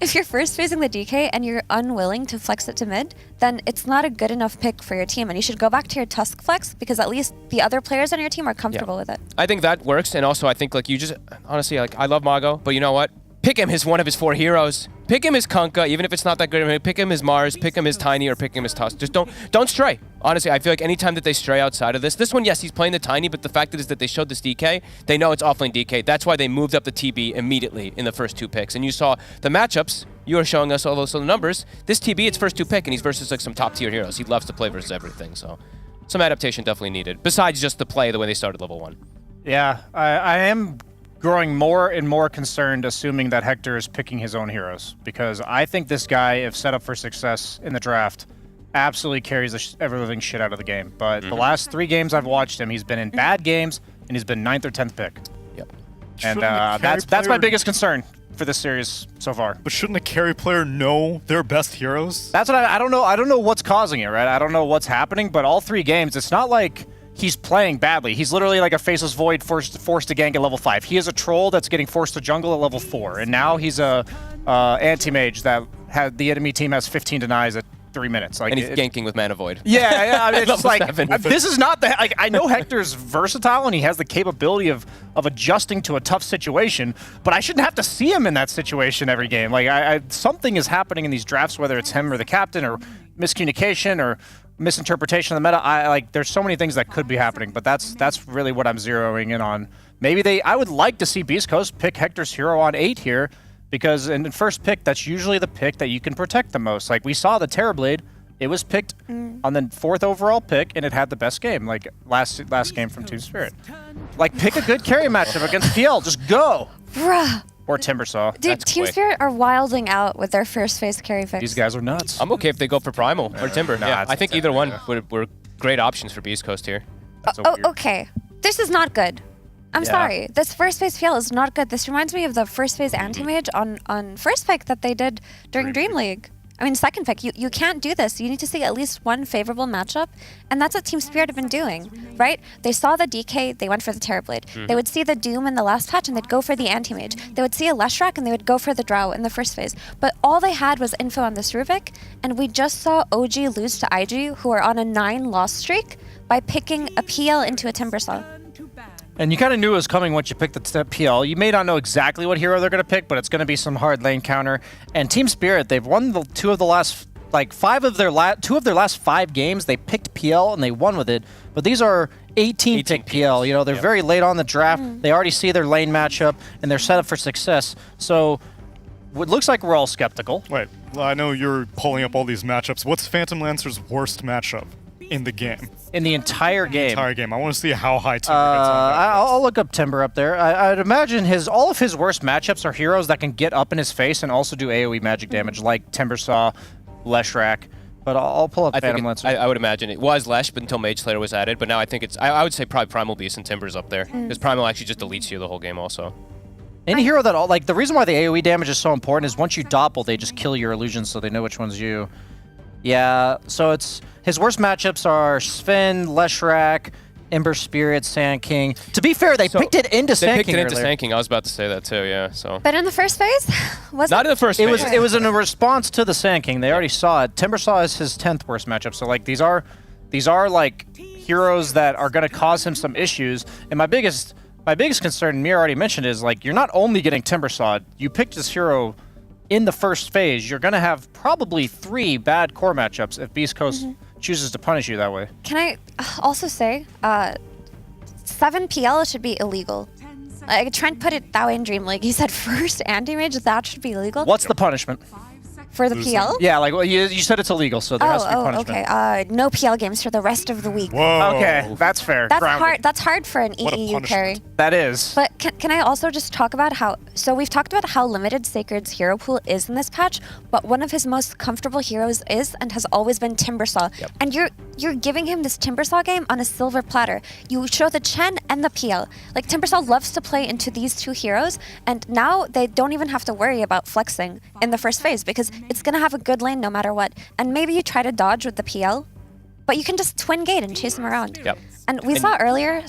if you're first phasing the DK and you're unwilling to flex it to mid, then it's not a good enough pick for your team, and you should go back to your Tusk flex, because at least the other players on your team are comfortable with it. I think that works, and also I think like you just honestly like I love Mago, but you know what? Pick him as one of his 4 heroes. Pick him as Kunkka, even if it's not that good. Pick him as Mars, pick him as Tiny, or pick him as Tusk. Just don't stray. Honestly, I feel like anytime that they stray outside of this one, yes, he's playing the Tiny, but the fact is that they showed this DK, they know it's offlane DK. That's why they moved up the TB immediately in the first 2 picks. And you saw the matchups. You were showing us all those other numbers. This TB, it's first 2 pick, and he's versus like some top tier heroes. He loves to play versus everything, so some adaptation definitely needed. Besides just the play, the way they started level 1. Yeah, I am growing more and more concerned, assuming that Hector is picking his own heroes, because I think this guy, if set up for success in the draft, absolutely carries the ever-living shit out of the game. But the last 3 games I've watched him, he's been in bad games, and he's been 9th or 10th pick. Yep. And that's my biggest concern for this series so far. But shouldn't a carry player know their best heroes? That's what I don't know. I don't know what's causing it, right? I don't know what's happening, but all 3 games, it's not like he's playing badly. He's literally like a Faceless Void forced to gank at level 5. He is a troll that's getting forced to jungle at level 4. And now he's a anti-mage that had the enemy team has 15 denies at 3 minutes. Like, and he's ganking with Mana Void. Yeah, I mean, it's just like, this is not the, like, I know Hector's versatile and he has the capability of adjusting to a tough situation, but I shouldn't have to see him in that situation every game. Like, something is happening in these drafts, whether it's him or the captain or miscommunication or misinterpretation of the meta. There's so many things that could be happening, but that's really what I'm zeroing in on. Maybe I would like to see Beast Coast pick Hector's hero on 8 here, because in the first pick, that's usually the pick that you can protect the most. Like, we saw the Terrorblade, it was picked on the 4th overall pick, and it had the best game, like last game from Team Spirit. Like, pick a good carry matchup against PL, just go! Bruh! Or Timbersaw. Dude, Team Spirit are wilding out with their first phase carry picks. These guys are nuts. I'm okay if they go for Primal or Timber. Nah, yeah, I think either one were great options for Beast Coast here. Okay. This is not good. I'm sorry. This first phase PL is not good. This reminds me of the first phase anti-mage on first pick that they did during Dream League. I mean, second pick. You can't do this. You need to see at least one favorable matchup, and that's what Team Spirit have been doing, right? They saw the DK, they went for the Terrorblade. They would see the Doom in the last patch, and they'd go for the anti-mage. They would see a Leshrac, and they would go for the Drow in the first phase. But all they had was info on this Ruvik, and we just saw OG lose to IG, who are on a 9-loss streak, by picking a PL into a Timbersaw. And you kind of knew it was coming once you picked the PL. You may not know exactly what hero they're going to pick, but it's going to be some hard lane counter. And Team Spirit, they've won two of their last 5 games. They picked PL and they won with it. But these are 18 pick PL. You know, they're very late on the draft. They already see their lane matchup and they're set up for success. So it looks like we're all skeptical. Wait, I know you're pulling up all these matchups. What's Phantom Lancer's worst matchup in the game? In the entire game. Entire game. I want to see how high Timber gets on that. I'll look up Timber up there. I'd imagine all of his worst matchups are heroes that can get up in his face and also do AoE magic damage, like Timbersaw, Leshrac. But I'll pull up Phantom Lancer. I would imagine it was Lesh, but until Mage Slayer was added. But now I think it's. I would say probably Primal Beast and Timber's up there because Primal actually just deletes you the whole game also. Any hero that like the reason why the AoE damage is so important is once you doppel, they just kill your illusions, so they know which one's you. Yeah, so it's his worst matchups are Sven, Leshrac, Ember Spirit, Sand King. To be fair, they picked it into Sand King. They picked it into Sand King. I was about to say that too. Yeah. So. But in the first phase, was not in the first phase. It was in a response to the Sand King. They already saw it. Timbersaw is his 10th worst matchup. So like these are like heroes that are going to cause him some issues. And my biggest concern, Mir already mentioned, is like you're not only getting Timbersaw. You picked this hero in the first phase. You're going to have probably 3 bad core matchups if Beast Coast chooses to punish you that way. Can I also say, 7 PL should be illegal. Like, try and put it that way in Dream League. He said first anti-mage, that should be illegal. What's the punishment? For the PL? Yeah, like well, you said it's illegal, so there has to be punishment. Okay. No PL games for the rest of the week. Whoa. Okay, that's fair. That's hard. That's hard for an EEU carry. That is. But can I also just talk about how? So we've talked about how limited Sacred's hero pool is in this patch, but one of his most comfortable heroes is and has always been Timbersaw. Yep. And you're giving him this Timbersaw game on a silver platter. You show the Chen and the PL. Like Timbersaw loves to play into these 2 heroes, and now they don't even have to worry about flexing in the first phase because it's gonna have a good lane no matter what. And maybe you try to dodge with the PL, but you can just twin gate and chase him around. Yep. And we saw earlier,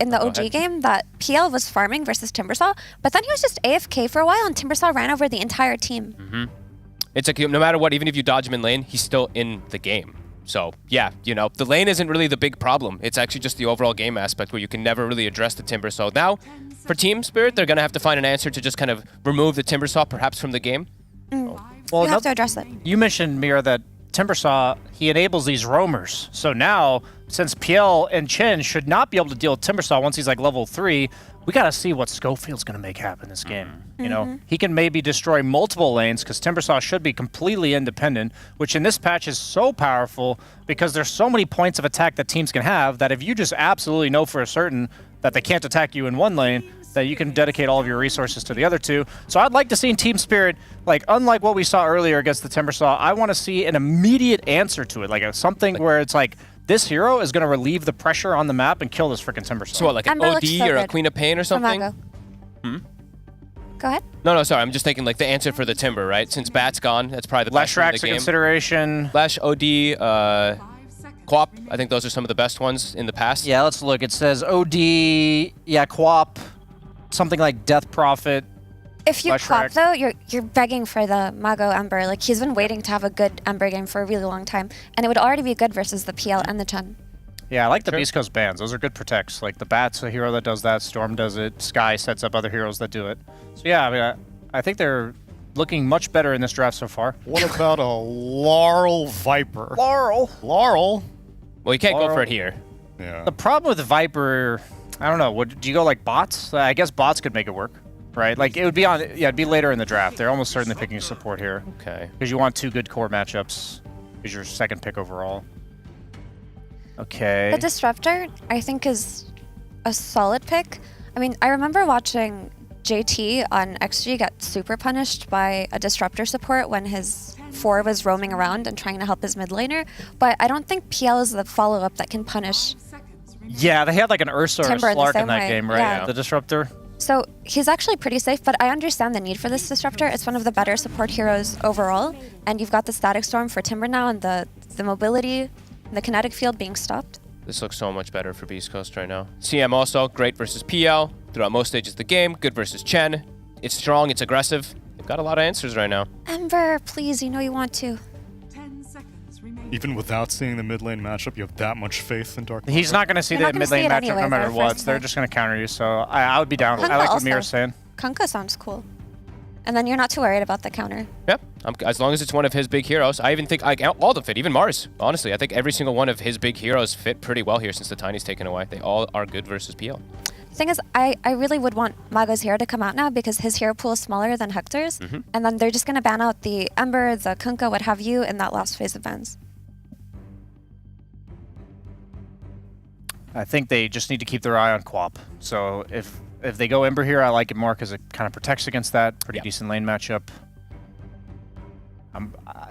in the OG game that PL was farming versus Timbersaw, but then he was just AFK for a while and Timbersaw ran over the entire team. It's like no matter what, even if you dodge him in lane, he's still in the game. So yeah, the lane isn't really the big problem. It's actually just the overall game aspect where you can never really address the Timber. So now, for Team Spirit, they're gonna have to find an answer to just kind of remove the Timbersaw perhaps from the game. Well, you have to address it. You mentioned, Mira, that Timbersaw, he enables these roamers. So now, since PL and Chen should not be able to deal with Timbersaw once he's like level 3, we got to see what Schofield's going to make happen this game. You know, he can maybe destroy multiple lanes because Timbersaw should be completely independent, which in this patch is so powerful because there's so many points of attack that teams can have that if you just absolutely know for a certain that they can't attack you in one lane, that you can dedicate all of your resources to the other 2. So I'd like to see in Team Spirit, like unlike what we saw earlier against the Timbersaw, I want to see an immediate answer to it, like something where it's like, this hero is going to relieve the pressure on the map and kill this freaking Timbersaw. So what, like an OD or a Queen of Pain or something? Go ahead. No, sorry. I'm just thinking like the answer for the Timber, right? Since Bat's gone, that's probably the best one in the Leshrac's a game. consideration. Lesh, OD, Quap. I think those are some of the best ones in the past. Yeah, let's look. It says OD, yeah, Quap, something like Death Prophet. If you Quap though, you're begging for the Mago Ember. Like he's been waiting to have a good Ember game for a really long time, and it would already be good versus the PL and the Chen. Yeah, I like the Beast Coast bans. Those are good protects. Like the Bat's a hero that does that. Storm does it. Sky sets up other heroes that do it. So yeah, I mean, I think they're looking much better in this draft so far. What about a Laurel Viper? Laurel. Well, you can't go for it here. Yeah. The problem with the Viper, I don't know. Do you go like bots? I guess bots could make it work, right? Like it would be it'd be later in the draft. They're almost certainly picking support here. Okay. Because you want 2 good core matchups. Is your second pick overall. Okay. The Disruptor, I think, is a solid pick. I mean, I remember watching JT on XG get super punished by a Disruptor support when his 4 was roaming around and trying to help his mid laner, but I don't think PL is the follow-up that can punish. Yeah, they had like an Ursa or a Timber Slark in the that same game, way, right? yeah. The Disruptor. So he's actually pretty safe, but I understand the need for this Disruptor. It's one of the better support heroes overall, and you've got the Static Storm for Timber now and the mobility, the kinetic field being stopped. This looks so much better for Beast Coast right now. CM also, great versus PL. Throughout most stages of the game, good versus Chen. It's strong, it's aggressive. They've got a lot of answers right now. Ember, please, you know you want to. Even without seeing the mid lane matchup, you have that much faith in Dark. He's not going to see the mid lane matchup no matter what. They're just going to counter you, so I would be down. I like what Mira's saying. Kunkka sounds cool. And then you're not too worried about the counter. Yep, as long as it's one of his big heroes. I even think all of them fit, even Mars. Honestly, I think every single one of his big heroes fit pretty well here since the Tiny's taken away. They all are good versus PL. Thing is, I really would want Mago's hero to come out now because his hero pool is smaller than Hector's, and then they're just going to ban out the Ember, the Kunkka, what have you, in that last phase of bans. I think they just need to keep their eye on Quap. So if they go Ember here, I like it more because it kind of protects against that. Pretty decent lane matchup.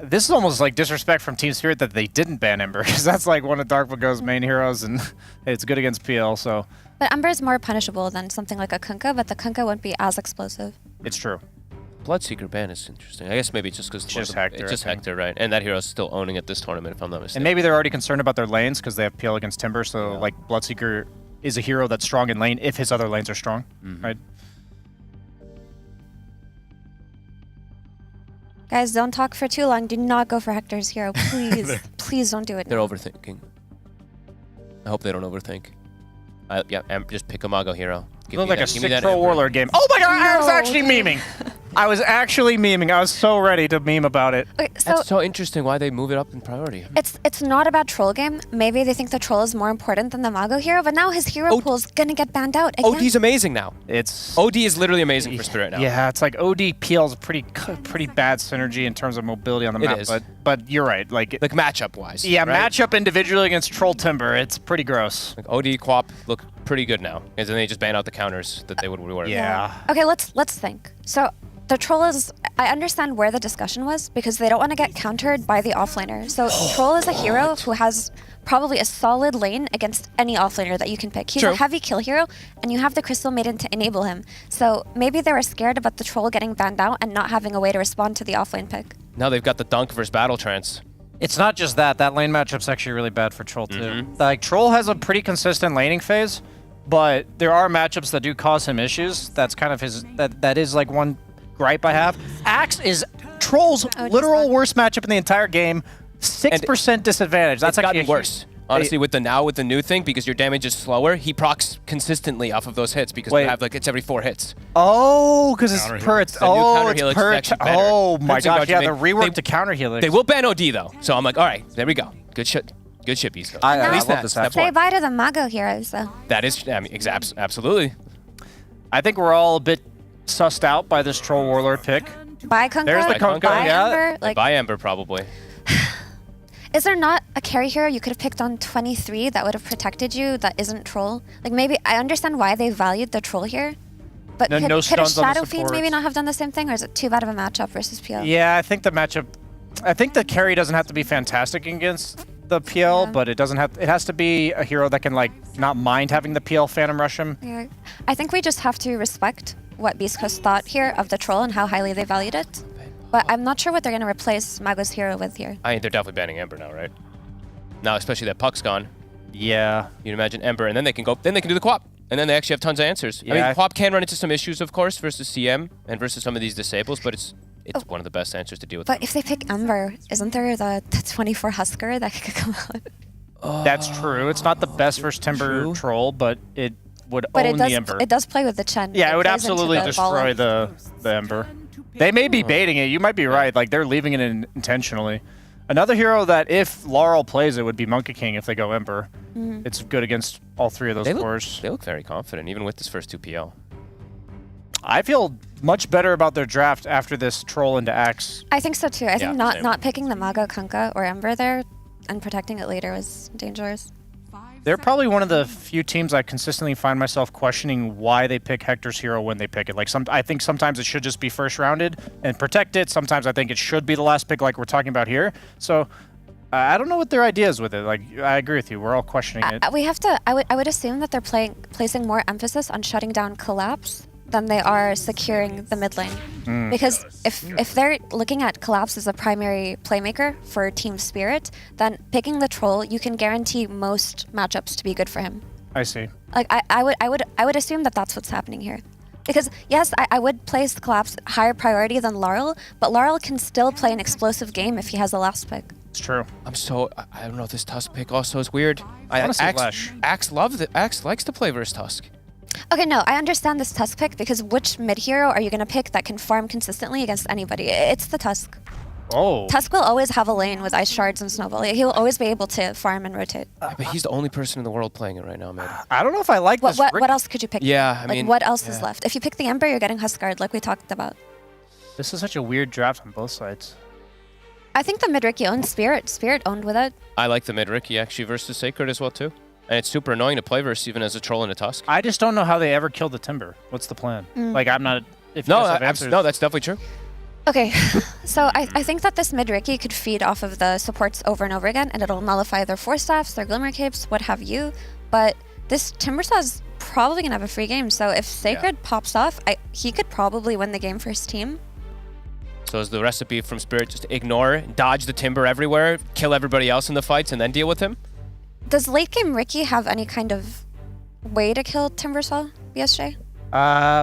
This is almost like disrespect from Team Spirit that they didn't ban Ember, because that's like one of Darkvago's main heroes, and it's good against PL, so... But Ember is more punishable than something like a Kunkka, but the Kunkka won't be as explosive. It's true. Bloodseeker ban is interesting. I guess maybe it's just because it's just Hector. It's just Hector, right? And that hero's still owning at this tournament, if I'm not mistaken. And maybe they're already concerned about their lanes because they have PL against Timber, so like Bloodseeker is a hero that's strong in lane if his other lanes are strong, right? Guys, don't talk for too long. Do not go for Hector's hero, please. Please don't do it They're now. overthinking. I hope they don't overthink. Just pick a Mago hero. It looked like a sick Troll Warlord game. Oh my god, I was actually memeing! I was actually memeing. I was so ready to meme about it. Okay, That's so interesting why they move it up in priority. It's not a bad troll game. Maybe they think the troll is more important than the Mago hero, but now his hero pool's gonna get banned out again. OD's amazing now. It's OD is literally amazing for Spirit now. Yeah, it's like OD PL's a pretty bad synergy in terms of mobility on the map. It is. But you're right. Like matchup wise. Yeah, right? matchup individually against Troll Timber, it's pretty gross. Like OD Quap look pretty good now, and then they just ban out the counters that they would rework. Yeah. Okay, let's think. So the troll is, I understand where the discussion was because they don't want to get countered by the offlaner. So troll is a hero who has probably a solid lane against any offlaner that you can pick. He's a heavy kill hero, and you have the Crystal Maiden to enable him. So maybe they were scared about the troll getting banned out and not having a way to respond to the offlane pick. Now they've got the Dunk versus Battle Trance. It's not just that. That lane matchup's actually really bad for Troll too. Like Troll has a pretty consistent laning phase, but there are matchups that do cause him issues. That's kind of his. That is like one gripe I have. Axe is Troll's literal worst matchup in the entire game. 6% disadvantage. That's it's actually gotten worse. Honestly, with the new thing, because your damage is slower, he procs consistently off of those hits because you have like it's every 4 hits. Oh, because it's per. Oh, it's per. Oh my gosh! Yeah, the rework to counter helix. They will ban OD though, so I'm like, all right, there we go. Good shit. Good shit, Beast. At least Say bye to the Mago heroes, though. That is, absolutely. I think we're all a bit sussed out by this Troll Warlord pick. Bye, Kunkka. There's the Kunkka, Bye, yeah. Ember. Like, Bye, Ember, probably. is there not a carry hero you could have picked on 23 that would have protected you that isn't troll? Like maybe I understand why they valued the troll here, but could a Shadow Fiend maybe not have done the same thing, or is it too bad of a matchup versus PL? Yeah, I think the matchup. I think the carry doesn't have to be fantastic against the PL, but it doesn't have. It has to be a hero that can like not mind having the PL Phantom rush him. Yeah. I think we just have to respect what beastcoast thought here of the troll and how highly they valued it. But I'm not sure what they're going to replace Mago's hero with here. I think they're definitely banning Ember now, right? Now, especially that Puck's gone. Yeah. You'd imagine Ember, and then they can go. Then they can do the Quap, and then they actually have tons of answers. Yeah. I mean, Quap can run into some issues, of course, versus CM and versus some of these disables, but it's one of the best answers to deal with. But if they pick Ember, isn't there the 24 Husker that could come out? That's true. It's not the best versus Timber Troll, but it would own the Ember. It does play with the Chen. Yeah, it would absolutely destroy the Ember. They may be baiting it. You might be right. Like, they're leaving it in intentionally. Another hero that, if Laurel plays it, would be Monkey King if they go Ember. It's good against all 3 of those cores. They look very confident, even with this first 2 PL. I feel much better about their draft after this Troll into Axe. I think so, too. I think not picking the Mago, Kunkka, or Ember there and protecting it later was dangerous. They're probably one of the few teams I consistently find myself questioning why they pick Hector's hero when they pick it. Like I think sometimes it should just be first rounded and protect it. Sometimes I think it should be the last pick, like we're talking about here. So I don't know what their idea is with it. Like I agree with you. We're all questioning it. We have to. I would assume that they're placing more emphasis on shutting down Collapse than they are securing the mid lane. Because if they're looking at Collapse as a primary playmaker for Team Spirit, then picking the Troll, you can guarantee most matchups to be good for him. I see. Like I would assume that that's what's happening here. Because yes, I would place Collapse higher priority than Laurel, but Laurel can still play an explosive game if he has the last pick. It's true. I don't know if this Tusk pick also is weird. Axe likes to play versus Tusk. Okay, no, I understand this Tusk pick because which mid hero are you going to pick that can farm consistently against anybody? It's the Tusk. Oh. Tusk will always have a lane with ice shards and snowball. He'll always be able to farm and rotate. But he's the only person in the world playing it right now, man. I don't know if I like this. What else could you pick? Yeah, I like mean, what else is left? If you pick the Ember, you're getting Huskard, like we talked about. This is such a weird draft on both sides. I think the mid Ricky owned Spirit. Spirit owned with it. I like the mid Ricky actually versus Sacred as well too. And it's super annoying to play versus even as a troll and a Tusk. I just don't know how they ever killed the Timber. What's the plan? Like, I'm not... If you No, guys have answers- no, that's definitely true. Okay, so I think that this mid Ricky could feed off of the supports over and over again, and it'll nullify their Force Staffs, their Glimmer Capes, what have you. But this Timbersaw is probably going to have a free game, so if Sacred pops off, he could probably win the game for his team. So is the recipe from Spirit just ignore, dodge the Timber everywhere, kill everybody else in the fights, and then deal with him? Does late game Ricky have any kind of way to kill Timbersaw, BSJ?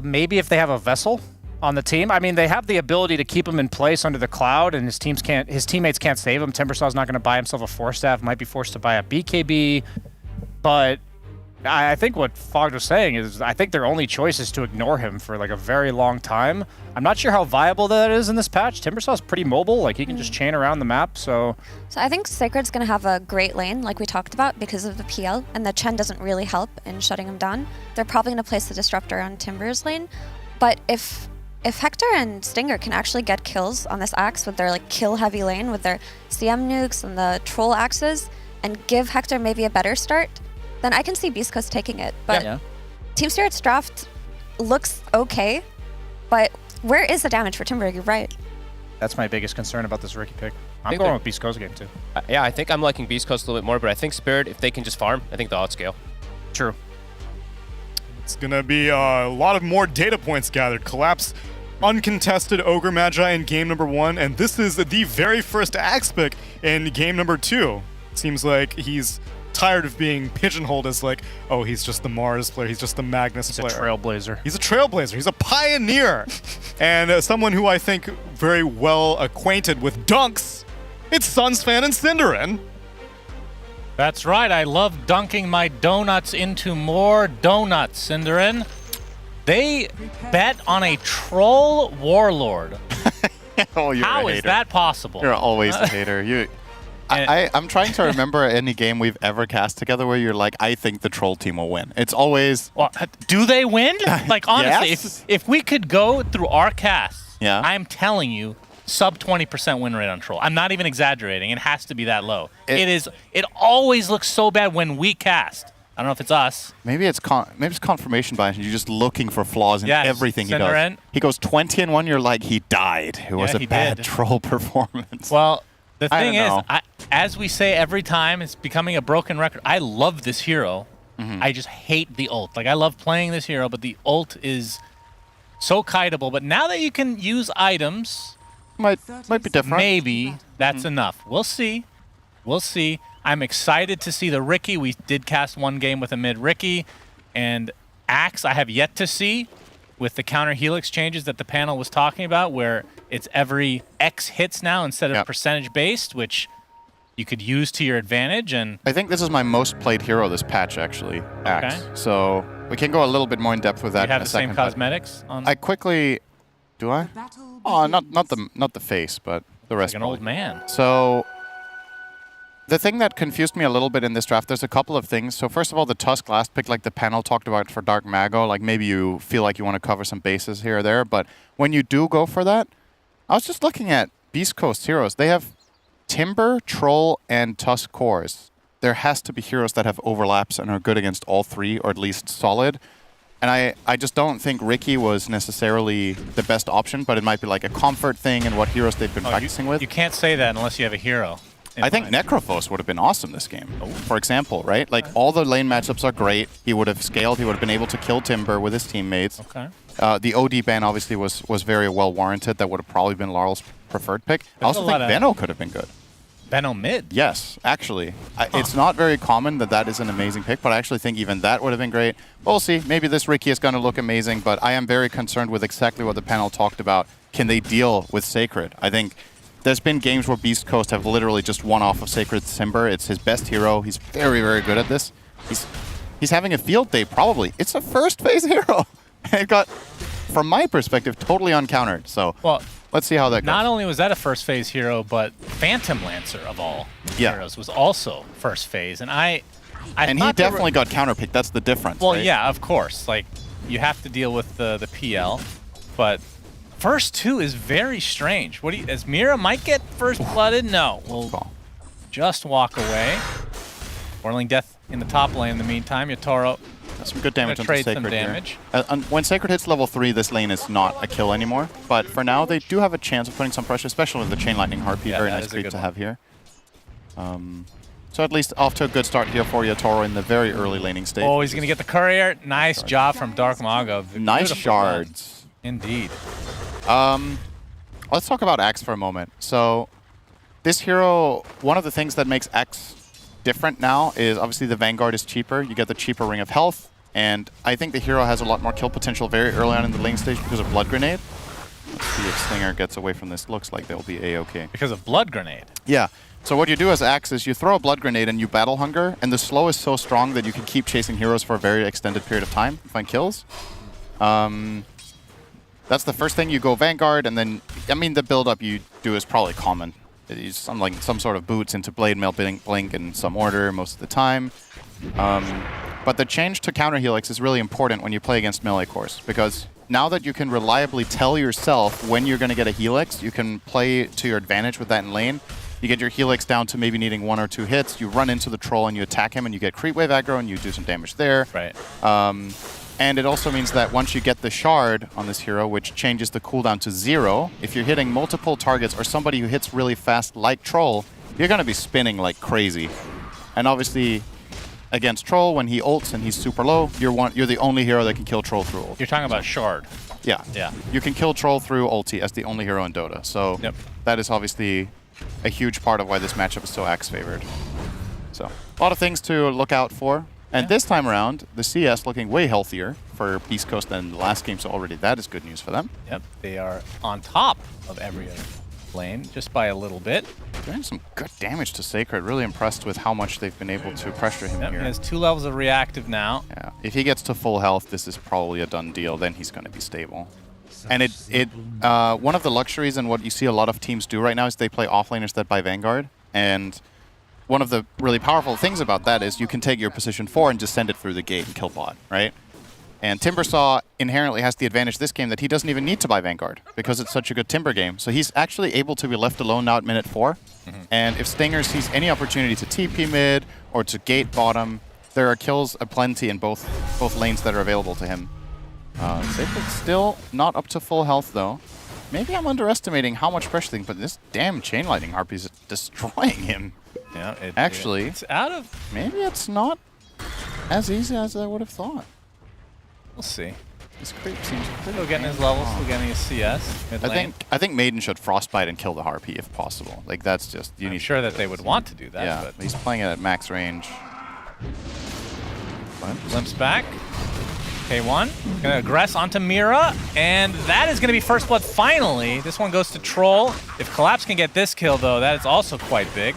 Maybe if they have a Vessel on the team. I mean, they have the ability to keep him in place under the cloud, and his teammates can't save him. Timbersaw's not going to buy himself a Force Staff. Might be forced to buy a BKB. But I think what Fogg was saying is I think their only choice is to ignore him for like a very long time. I'm not sure how viable that is in this patch. Timbersaw's pretty mobile. Like, he can just chain around the map, so... So I think Sacred's going to have a great lane, like we talked about, because of the PL, and the Chen doesn't really help in shutting him down. They're probably going to place the Disruptor on Timber's lane. But if Hector and Stinger can actually get kills on this Axe with their like kill-heavy lane, with their CM nukes and the troll axes, and give Hector maybe a better start, then I can see Beast Coast taking it. But Team Spirit's draft looks okay, but where is the damage for Timber? You're right. That's my biggest concern about this Ricky pick. I'm going with Beast Coast game too. Yeah, I think I'm liking Beast Coast a little bit more, but I think Spirit, if they can just farm, I think they'll outscale. True. It's going to be a lot of more data points gathered. Collapse uncontested Ogre Magi in game number 1, and this is the very first Axe pick in game number 2. Seems like he's tired of being pigeonholed as like, oh, he's just the Mars player, he's just the Magnus player. He's a trailblazer. He's a trailblazer, he's a pioneer. And someone who I think very well acquainted with dunks, it's Sunsfan and Cinderin. That's right, I love dunking my donuts into more donuts, Cinderin. They bet on a troll warlord. Oh, you're How a is hater. that possible? You're always a hater. I'm trying to remember any game we've ever cast together where you're like, I think the troll team will win. It's always... Well, do they win? Like, honestly, Yes. if we could go through our casts, Yeah. I'm telling you, sub 20% win rate on troll. I'm not even exaggerating. It has to be that low. It always looks so bad when we cast. I don't know if it's us. Maybe it's confirmation bias, and you're just looking for flaws in Yes, everything he does. Cinderin. He goes 20-1, you're like, he died. It was a he bad did. troll performance. Well, the I thing don't is, know. as we say every time, it's becoming a broken record. I love this hero. I just hate the ult. Like, I love playing this hero, but the ult is so kiteable. But now that you can use items, might be different. Maybe that's enough. We'll see. We'll see. I'm excited to see the Ricky. We did cast one game with a mid Ricky, and Axe I have yet to see with the counter helix changes that the panel was talking about, where it's every X hits now instead of percentage based, which you could use to your advantage. And I think this is my most played hero this patch, actually, Axe. Okay. So we can go a little bit more in depth with that you have in a the second. same but cosmetics on. I quickly... Do I? Oh, not the face, but the rest. Like an old man. So the thing that confused me a little bit in this draft, there's a couple of things. So first of all, the Tusk last pick, like the panel talked about for Dark Mago, like maybe you feel like you want to cover some bases here or there, but when you do go for that, I was just looking at Beast Coast heroes. They have Timber, Troll, and Tusk cores. There has to be heroes that have overlaps and are good against all three, or at least solid. And I just don't think Ricky was necessarily the best option, but it might be like a comfort thing and what heroes they've been practicing with. You can't say that unless you have a hero. I think Necrophos would have been awesome this game, for example, right? Like, all the lane matchups are great. He would have scaled. He would have been able to kill Timber with his teammates. Okay. The OD ban obviously was very well warranted. That would have probably been Laurel's preferred pick. I also think Venno could have been good. Venno mid? Yes, actually. It's not very common that is an amazing pick, but I actually think even that would have been great. We'll see. Maybe this Ricky is going to look amazing, but I am very concerned with exactly what the panel talked about. Can they deal with Sacred? I think there's been games where Beast Coast have literally just won off of Sacred Timber. It's his best hero. He's very, very good at this. He's having a field day, probably. It's a first phase hero. It got from my perspective, totally uncountered. So well, let's see how that goes. Not only was that a first phase hero, but Phantom Lancer of all heroes was also first phase, and and he definitely got counterpicked. That's the difference. Well, right? yeah, of course. Like you have to deal with the PL, but first two is very strange. What do you, as Mira might get first blooded? No, we'll just walk away. Whirling Death in the top lane in the meantime. Yotaro some good damage onto Sacred some damage. When Sacred hits level 3, this lane is not a kill anymore. But for now, they do have a chance of putting some pressure, especially with the Chain Lightning Harpy. Very nice creep to have here. So at least off to a good start here for Yotaro in the very early laning stage. Oh, he's going to get the courier. Nice job from Dark Mago. Nice shards. Indeed. Let's talk about Axe for a moment. So this hero, one of the things that makes Axe different now is obviously the Vanguard is cheaper. You get the cheaper Ring of Health. And I think the hero has a lot more kill potential very early on in the lane stage because of Blood Grenade. Let's see if Stinger gets away from this. Looks like they'll be A-okay. Because of Blood Grenade? Yeah. So what you do as Axe is you throw a Blood Grenade and you Battle Hunger, and the slow is so strong that you can keep chasing heroes for a very extended period of time and find kills. That's the first thing. You go Vanguard, and then, I mean, the build-up you do is probably common. You use some sort of boots into Blade Mail, Blink in some order most of the time. But the change to counter helix is really important when you play against melee cores, because now that you can reliably tell yourself when you're going to get a helix, you can play to your advantage with that in lane. You get your helix down to maybe needing 1 or 2 hits, you run into the troll and you attack him and you get creep wave aggro and you do some damage there. Right. And it also means that once you get the shard on this hero, which changes the cooldown to 0, if you're hitting multiple targets or somebody who hits really fast like Troll, you're going to be spinning like crazy. And obviously, against Troll, when he ults and he's super low, you're the only hero that can kill Troll through ult. You're talking about shard. Yeah. Yeah. You can kill Troll through ulti as the only hero in Dota. So that is obviously a huge part of why this matchup is so Axe favored. So a lot of things to look out for. And this time around, the CS looking way healthier for Beast Coast than the last game, so already that is good news for them. Yep, they are on top of every other lane, just by a little bit. Doing some good damage to Sacred. Really impressed with how much they've been able to pressure him here. He has 2 levels of reactive now. Yeah, if he gets to full health, this is probably a done deal. Then he's going to be stable. And one of the luxuries and what you see a lot of teams do right now is they play offlaners that buy Vanguard. And one of the really powerful things about that is you can take your position 4 and just send it through the gate and kill bot, right? And Timbersaw inherently has the advantage this game that he doesn't even need to buy Vanguard because it's such a good Timber game. So he's actually able to be left alone now at minute 4. And if Stinger sees any opportunity to TP mid or to gate bottom, there are kills aplenty in both lanes that are available to him. Sacred's still not up to full health though. Maybe I'm underestimating how much pressure they can put. This damn Chain Lightning Harpy is destroying him. Yeah, actually, it's out of. Maybe it's not as easy as I would have thought. We'll see. This creep seems pretty. Still getting his levels, still getting his CS. I think Maiden should frostbite and kill the Harpy if possible. Like that's just you need. Sure that they would want to do that. Yeah, but he's playing it at max range. Limps back. K1 gonna aggress onto Mira, and that is gonna be first blood finally. This one goes to Troll. If Collapse can get this kill though, that is also quite big.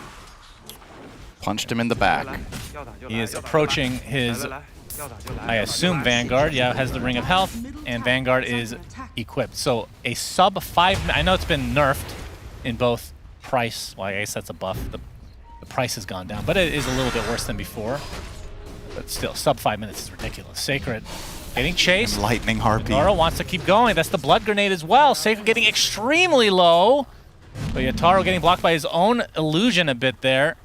Punched him in the back. He is approaching his, I assume, Vanguard. Yeah, has the Ring of Health, and Vanguard is equipped. So a sub 5, I know it's been nerfed in both price, well I guess that's a buff, the price has gone down, but it is a little bit worse than before. But still, sub 5 minutes is ridiculous. Sacred getting chased. And Lightning Harpy. Yotaro wants to keep going. That's the Blood Grenade as well. Sacred getting extremely low. But Yotaro getting blocked by his own illusion a bit there.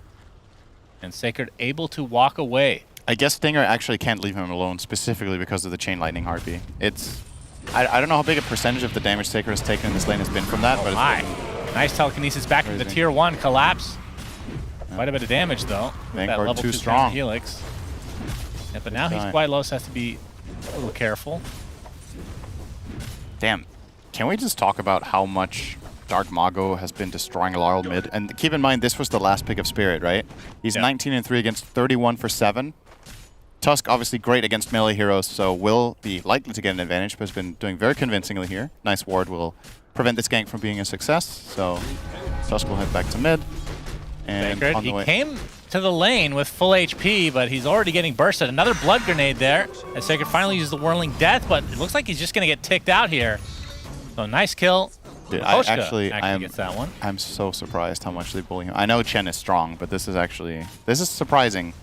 And Sacred able to walk away. I guess Stinger actually can't leave him alone specifically because of the Chain Lightning Harpy. I don't know how big a percentage of the damage Sacred has taken in this lane has been from that, but it's nice telekinesis back from the tier 1 Collapse. Quite a bit of damage though. Vanguard that level too 2 strong. Helix. Yeah, but now he's quite low, so has to be a little careful. Damn. Can we just talk about how much Dark Mago has been destroying Laurel mid? And keep in mind, this was the last pick of Spirit, right? He's 19-3 against 31 for 7. Tusk obviously great against melee heroes, so will be likely to get an advantage, but has been doing very convincingly here. Nice ward will prevent this gank from being a success, so Tusk will head back to mid. And Sacred, he came to the lane with full HP, but he's already getting bursted. Another blood grenade there as Sacred finally uses the Whirling Death, but it looks like he's just going to get ticked out here. So nice kill. Dude, Actually gets that one. I'm so surprised how much they bully him. I know Chen is strong, but this is surprising.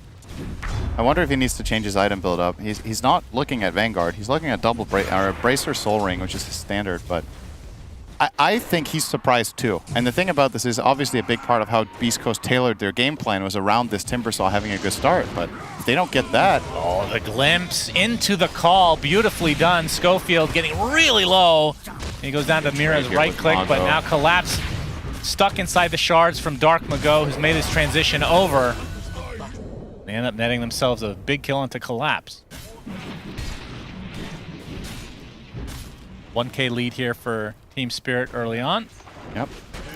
I wonder if he needs to change his item build up. He's not looking at Vanguard. He's looking at double Bracer Soul Ring, which is his standard, but I think he's surprised too. And the thing about this is obviously a big part of how Beast Coast tailored their game plan was around this Timbersaw having a good start, but if they don't get that... Oh, the glimpse into the call. Beautifully done. Schofield getting really low. He goes down to Mira's right click, but now Collapse stuck inside the shards from Dark Mago, who's made his transition over. They end up netting themselves a big kill into Collapse. 1K lead here for Team Spirit early on. Yep.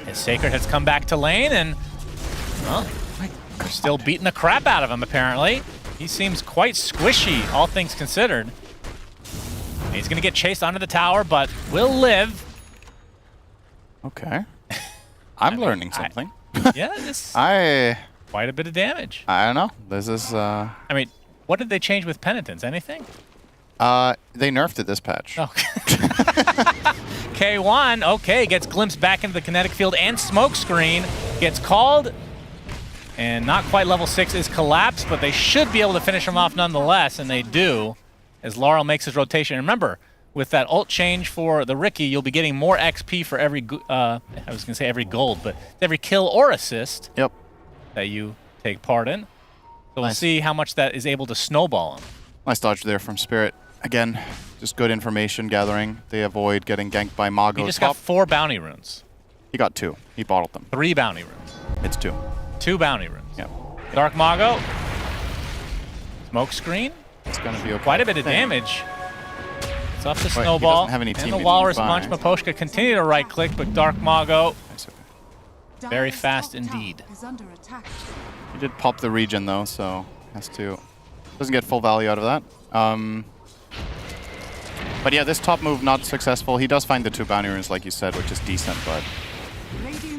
And Sacred has come back to lane, and well, they're still beating the crap out of him, apparently. He seems quite squishy, all things considered. He's going to get chased under the tower, but will live. Okay. I'm learning something. Yeah, this quite a bit of damage. I don't know. This is... I mean, what did they change with Penitence? Anything? They nerfed it this patch. Oh. K1, okay, gets glimpsed back into the kinetic field and smoke screen. Gets called, and not quite level 6 is Collapsed, but they should be able to finish him off nonetheless, and they do, as Laurel makes his rotation. And remember, with that ult change for the Riki, you'll be getting more XP for every, I was going to say every gold, but every kill or assist that you take part in. So we'll see how much that is able to snowball him. Nice dodge there from Spirit. Again, just good information gathering. They avoid getting ganked by Mago. He just got 4 bounty runes. He got 2. He bottled them. 3 bounty runes. It's 2. 2 bounty runes. Yep. Dark Mago. Smoke screen. It's going to be okay. Quite a bit of damage. It's up to Snowball. He doesn't have any and the Walrus Munch. Maposhka continue to right click, but Dark Mago very fast indeed. He did pop the regen though, so has to... Doesn't get full value out of that. But yeah, this top move not successful. He does find the 2 bounty runes, like you said, which is decent, but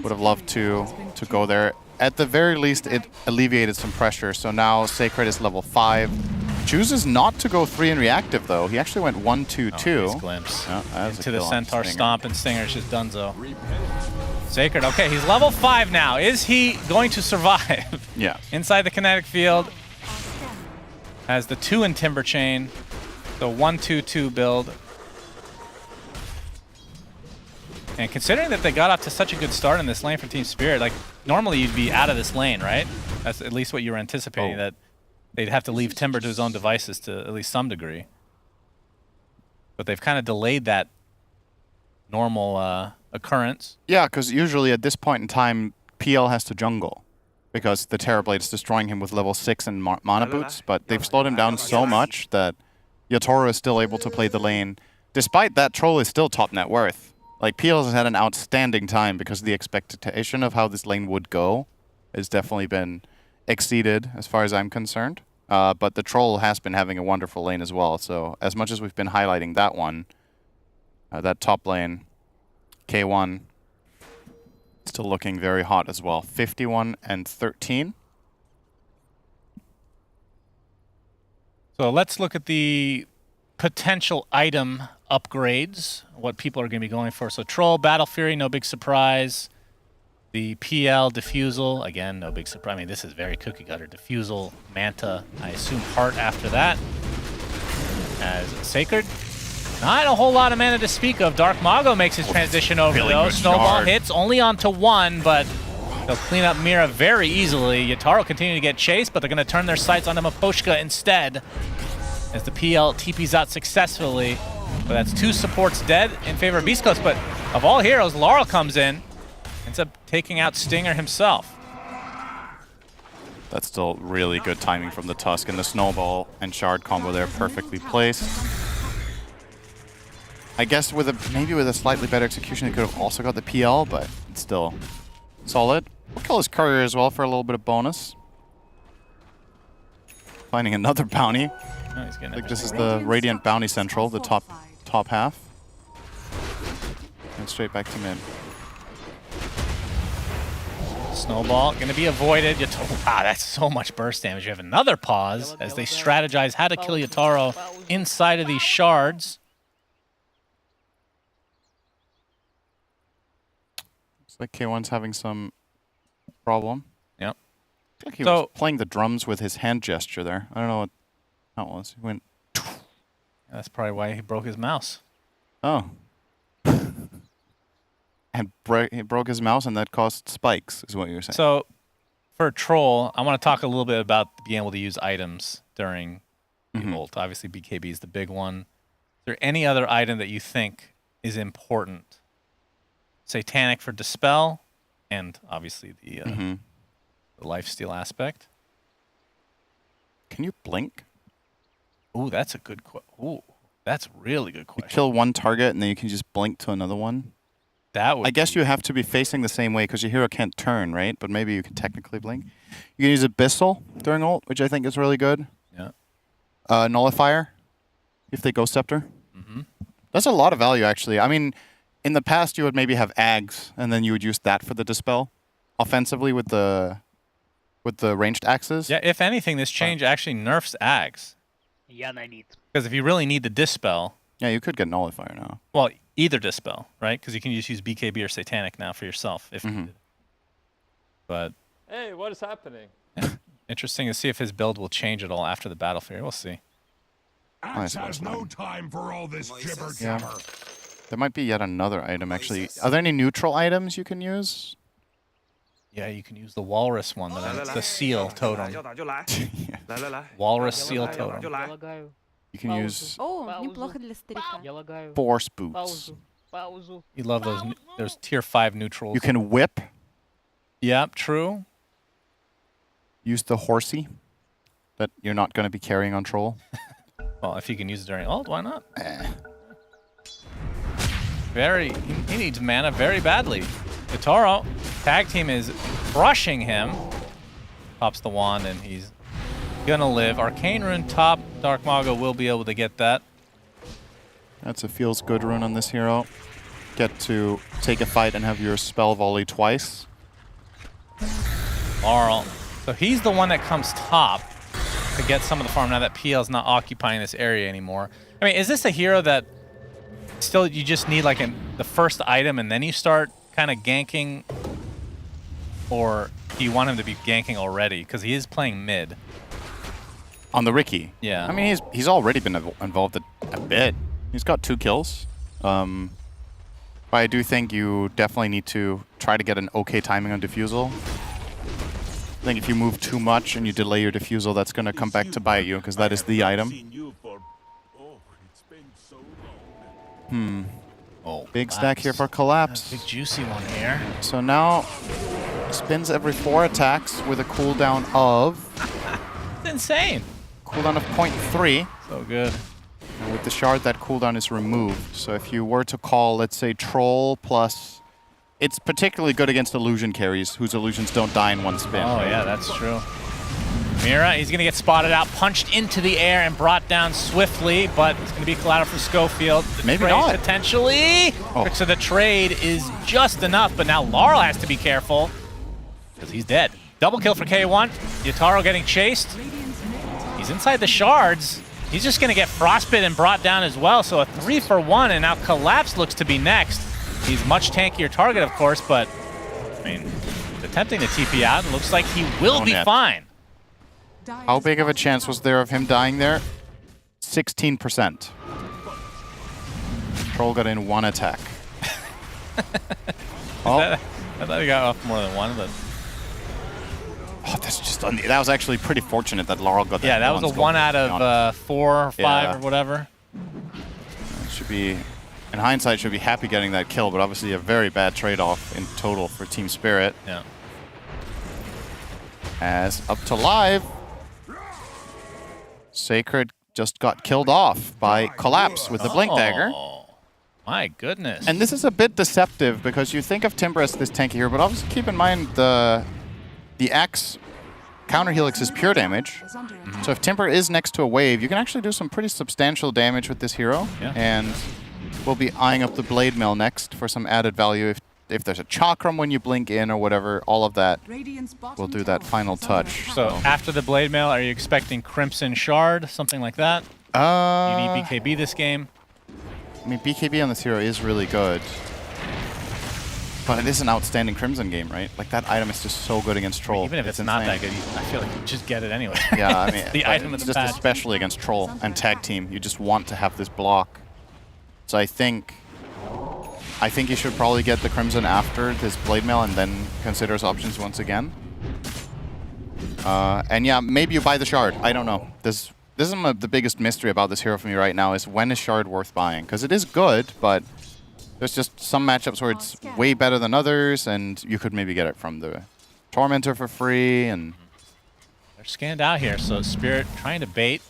would have loved to go there. At the very least, it alleviated some pressure. So now Sacred is level 5. Chooses not to go 3 in reactive though. He actually went 1-2-2. Nice glimpse. Yeah, into the Centaur Stomp, and Stinger's just donezo. Sacred, okay, he's level 5 now. Is he going to survive? Yeah. Inside the kinetic field. Has the 2 in Timber Chain. The 1-2-2 build. And considering that they got off to such a good start in this lane for Team Spirit, like normally you'd be out of this lane, right? That's at least what you were anticipating, that they'd have to leave Timber to his own devices to at least some degree. But they've kind of delayed that normal occurrence. Yeah, because usually at this point in time, PL has to jungle, because the Terrorblade is destroying him with level 6 and mana boots, but they've slowed him down so much that Yatoro is still able to play the lane. Despite that, Troll is still top net worth. Like, PL has had an outstanding time because the expectation of how this lane would go has definitely been exceeded as far as I'm concerned. But the Troll has been having a wonderful lane as well, so as much as we've been highlighting that one, that top lane, K1, still looking very hot as well. 51 and 13. So let's look at the potential item upgrades, what people are going to be going for. So Troll, Battle Fury, no big surprise. The PL, Diffusal, again, no big surprise. I mean, this is very cookie cutter. Diffusal, Manta, I assume Heart after that. As Sacred, not a whole lot of mana to speak of. Dark Mago makes his transition over though. Snowball hits only onto 1, but they'll clean up Mira very easily. Yataro continue to get chased, but they're going to turn their sights onto Maposhka instead as the PL TPs out successfully. But that's 2 supports dead in favor of Beast Coast, but of all heroes, Laurel comes in, ends up taking out Stinger himself. That's still really good timing from the Tusk, and the Snowball and Shard combo there perfectly placed. I guess maybe with a slightly better execution, he could have also got the PL, but it's still solid. We'll kill his courier as well for a little bit of bonus. Finding another bounty. Oh, he's getting this is the Radiant Bounty Central, the top half. And straight back to mid. Snowball going to be avoided. Wow, that's so much burst damage. You have another pause as they strategize how to kill Yatoro inside of these shards. Looks like K1's having some problem. Yep. I think he was playing the drums with his hand gesture there. I don't know what that was. He went. That's probably why he broke his mouse. Oh. And he broke his mouse, and that caused spikes, is what you were saying. So, for Troll, I want to talk a little bit about being able to use items during the ult. Obviously, BKB is the big one. Is there any other item that you think is important? Satanic for Dispel, and obviously the lifesteal aspect. Can you blink? Ooh, that's a good question. Ooh, that's really good question. You kill one target, and then you can just blink to another one. That would I guess you have to be facing the same way because your hero can't turn, right? But maybe you can technically blink. You can use Abyssal during ult, which I think is really good. Yeah. Nullifier, if they Ghost Scepter. That's a lot of value, actually. I mean, in the past, you would maybe have Ags, and then you would use that for the Dispel offensively with the ranged axes. Yeah, if anything, this change actually nerfs Ags. Because if you really need the Dispel... Yeah, you could get Nullifier now. Well, either Dispel, right? Because you can just use BKB or Satanic now for yourself if needed. But hey, what is happening? interesting to see if his build will change at all after the battlefield. We'll see. Axe has no time for all this jibber Yeah. jabber. There might be yet another item, actually. Are there any neutral items you can use? Yeah, you can use the Walrus one, the seal totem. Walrus seal totem. You can use О, неплохо для старика. Force Boots. You love those. There's tier 5 neutrals. You can whip. Yep, true. Use the horsey that you're not going to be carrying on Troll. Well, if you can use it during ult, why not? He needs mana very badly. Yatoro, tag team is crushing him. Pops the wand and he's gonna live. Arcane Rune top, Dark Mago will be able to get that. That's a feels good rune on this hero. Get to take a fight and have your spell volley twice. Laurel. So he's the one that comes top to get some of the farm now that PL's not occupying this area anymore. I mean, is this a hero that still you just need like the first item and then you start kind of ganking? Or do you want him to be ganking already? Because he is playing mid. On the Ricky? Yeah. I mean, he's already been involved a bit. He's got 2 kills. But I do think you definitely need to try to get an okay timing on Diffusal. I think if you move too much and you delay your Diffusal, that's going to come back to bite you, because that is the item. Oh, big stack here for Collapse. Big juicy one here. So now spins every 4 attacks with a cooldown of... It's insane. Cooldown of 0.3. So good. And with the shard, that cooldown is removed. So if you were to call, let's say, Troll plus... It's particularly good against illusion carries, whose illusions don't die in one spin. Oh, yeah, that's true. Mira, he's going to get spotted out, punched into the air, and brought down swiftly, but it's going to be collateral for Schofield. Maybe not. Potentially. Oh. So the trade is just enough, but now Laurel has to be careful, because he's dead. Double kill for K1. Yatoro getting chased. He's inside the shards. He's just going to get frostbitten and brought down as well, so a 3-for-1, and now Collapse looks to be next. He's much tankier target, of course, but, I mean, he's attempting to TP out, and looks like he will be fine. How big of a chance was there of him dying there? 16%. Troll got in 1 attack. I thought he got off more than 1, but... Oh, that's just that was actually pretty fortunate that Laurel got that. Yeah, that was a 1 out of 4 or 5 or whatever. Should be, in hindsight, should be happy getting that kill, but obviously a very bad trade-off in total for Team Spirit. Yeah. As up to live, Sacred just got killed off by Collapse with the Blink Dagger. My goodness. And this is a bit deceptive because you think of Timber as this tanky hero, but obviously keep in mind the Axe counter helix is pure damage. So if Timber is next to a wave, you can actually do some pretty substantial damage with this hero. Yeah. And we'll be eyeing up the Blade Mill next for some added value if there's a chakram when you blink in or whatever, all of that will do that final touch. So after the Blade Mail, are you expecting Crimson Shard, something like that? You need BKB this game. I mean, BKB on this hero is really good. But it is an outstanding Crimson game, right? Like, that item is just so good against Troll. Even if it's not that good, I feel like you just get it anyway. Yeah, I mean, the item of the just patch. especially against Troll and Tag Team, you just want to have this block. So I think you should probably get the Crimson after this Blade Mail and then consider his options once again. And yeah, maybe you buy the Shard. I don't know. This is the biggest mystery about this hero for me right now, is when is Shard worth buying? Because it is good, but there's just some matchups where it's way better than others, and you could maybe get it from the Tormentor for free. And they're scanned out here, so Spirit trying to bait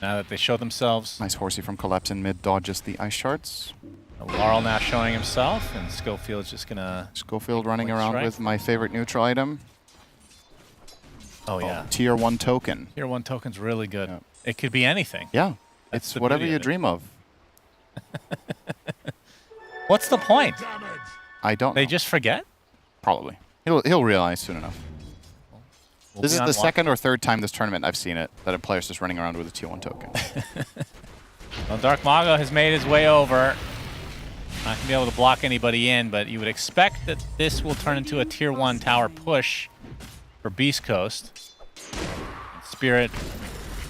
now that they show themselves. Nice horsey from Collapse in mid, dodges the Ice Shards. Laurel now showing himself, and Schofield's just gonna... Schofield running around with my favorite neutral item. Oh yeah. Tier 1 token. Tier 1 token's really good. Yeah. It could be anything. Yeah. It's whatever you dream of. What's the point? I don't know. They just forget? Probably. He'll realize soon enough. This is the second or third time this tournament I've seen it that a player's just running around with a Tier 1 token. Well, Dark Mago has made his way over. Not going to be able to block anybody in, but you would expect that this will turn into a Tier 1 tower push for Beast Coast. Spirit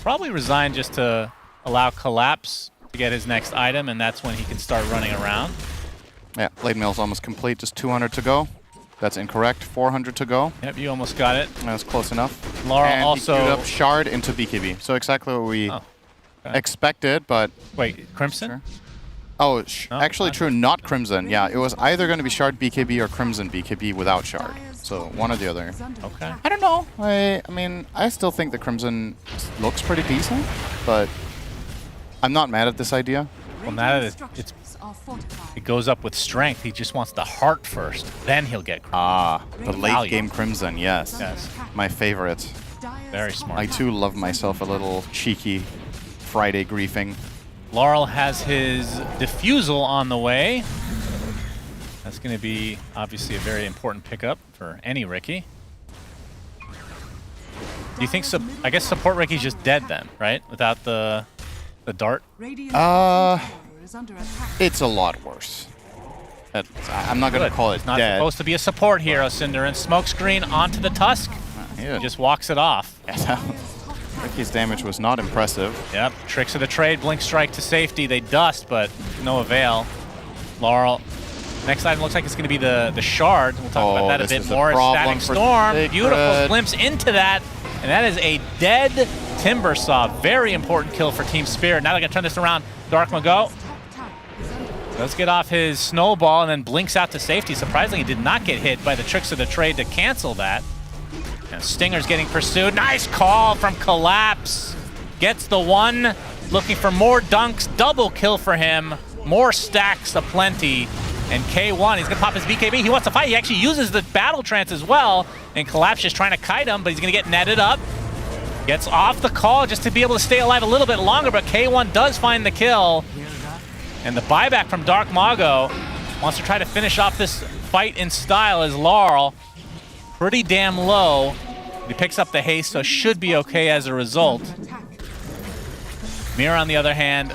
probably resigned just to allow Collapse to get his next item, and that's when he can start running around. Yeah, Blade Mail's almost complete, just 200 to go. That's incorrect, 400 to go. Yep, you almost got it. That's close enough. Laurel and also... he queued up Shard into BKB, so exactly what we expected, but... Wait, Crimson? Sure. Oh, actually true, not Crimson. Yeah, it was either going to be Shard BKB or Crimson BKB without Shard. So one or the other. Okay. I don't know. I mean, I still think the Crimson looks pretty decent, but I'm not mad at this idea. Well, now that it goes up with strength, he just wants the heart first. Then he'll get Crimson. The late game Crimson, yes. My favorite. Very smart. I too love myself a little cheeky Friday griefing. Laurel has his Diffusal on the way. That's going to be obviously a very important pickup for any Riki. Do you think, I guess support Ricky's just dead then, right? Without the dart? It's a lot worse. I'm not going to call it not dead. Supposed to be a support hero, Cinder, and Smokescreen onto the Tusk. He just walks it off. Ricky's damage was not impressive. Yep, tricks of the trade, Blink Strike to safety. They dust, but no avail. Laurel, next item looks like it's going to be the Shard. We'll talk about that a bit more. Static Storm, beautiful glimpse into that. And that is a dead Timbersaw. Very important kill for Team Spirit. Now they're going to turn this around. Dark Mago. Let's get off his snowball and then blinks out to safety. Surprisingly, he did not get hit by the tricks of the trade to cancel that. And Stinger's getting pursued. Nice call from Collapse. Gets the one. Looking for more dunks. Double kill for him. More stacks aplenty. And K1, he's going to pop his BKB. He wants to fight. He actually uses the Battle Trance as well. And Collapse just trying to kite him, but he's going to get netted up. Gets off the call just to be able to stay alive a little bit longer, but K1 does find the kill. And the buyback from Dark Mago wants to try to finish off this fight in style as Laurel. Pretty damn low. He picks up the haste, so should be okay as a result. Mira, on the other hand,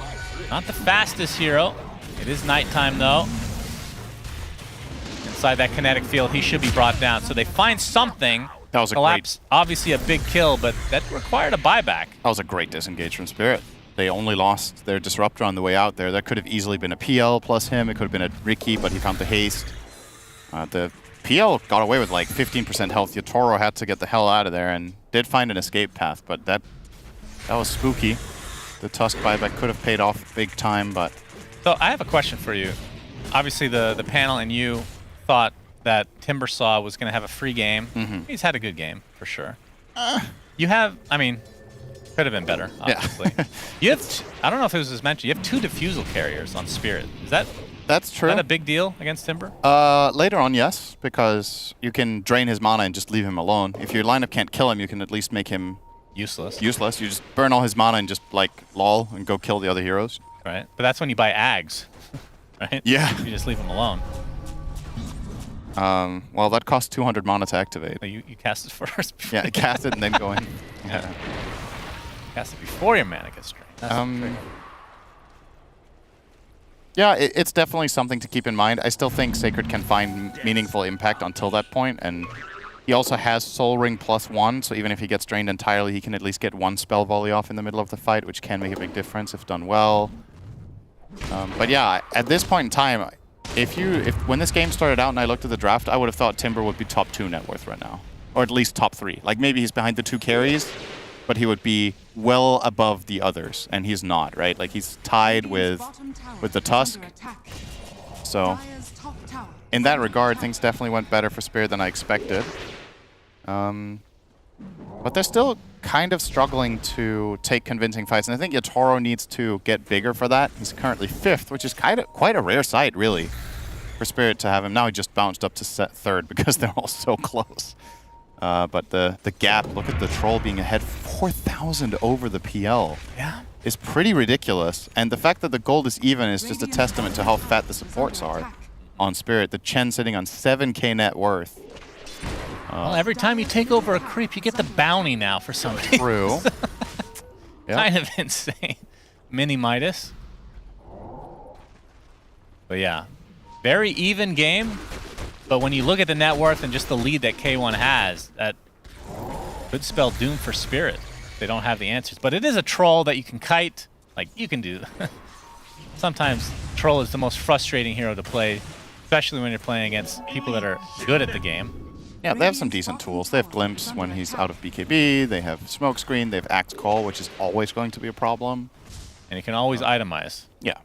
not the fastest hero. It is nighttime, though. Inside that kinetic field, he should be brought down. So they find something. That was a Collapse, obviously a big kill, but that required a buyback. That was a great disengage from Spirit. They only lost their Disruptor on the way out there. That could have easily been a PL plus him. It could have been a Riki, but he found the haste. The PL got away with like 15% health. Yotoro had to get the hell out of there and did find an escape path, but that was spooky. The Tusk buyback could have paid off big time, but... So I have a question for you. Obviously the panel and you thought that Timbersaw was going to have a free game. He's had a good game, for sure. You have, I mean, could have been better, obviously. Yeah. You have, I don't know if it was just mentioned, you have 2 Diffusal carriers on Spirit. That's true. Is that a big deal against Timber? Later on, yes, because you can drain his mana and just leave him alone. If your lineup can't kill him, you can at least make him useless. You just burn all his mana and just like lol and go kill the other heroes. Right, but that's when you buy Ags, right? Yeah. You just leave him alone. Well, that costs 200 mana to activate. So you cast it first. Yeah, cast it and then go in. Yeah. Cast it before your mana gets drained. That's yeah, it's definitely something to keep in mind. I still think Sacred can find meaningful impact until that point, and he also has Soul Ring +1, so even if he gets drained entirely, he can at least get one spell volley off in the middle of the fight, which can make a big difference if done well. But yeah, at this point in time, when this game started out and I looked at the draft, I would have thought Timber would be top 2 net worth right now, or at least top 3. Like maybe he's behind the 2 carries, but he would be well above the others, and he's not, right? Like he's tied with the Tusk. So in that regard, things definitely went better for Spirit than I expected. But they're still kind of struggling to take convincing fights, and I think Yatoro needs to get bigger for that. He's currently 5th, which is quite a rare sight, really, for Spirit to have him. Now he just bounced up to 3rd because they're all so close. But the gap, look at the Troll being ahead 4,000 over the PL. Yeah. Is pretty ridiculous. And the fact that the gold is even is just a testament to how fat the supports are on Spirit. The Chen sitting on 7k net worth. Well, every time you take over a creep, you get the bounty now for some reason. True. Yep. Kind of insane. Mini Midas. But yeah, very even game. But when you look at the net worth and just the lead that K1 has, that could spell doom for Spirit. They don't have the answers. But it is a Troll that you can kite. Like, you can do. Sometimes Troll is the most frustrating hero to play, especially when you're playing against people that are good at the game. Yeah, they have some decent tools. They have Glimpse when he's out of BKB. They have Smokescreen. They have Axe Call, which is always going to be a problem. And you can always itemize. Yeah.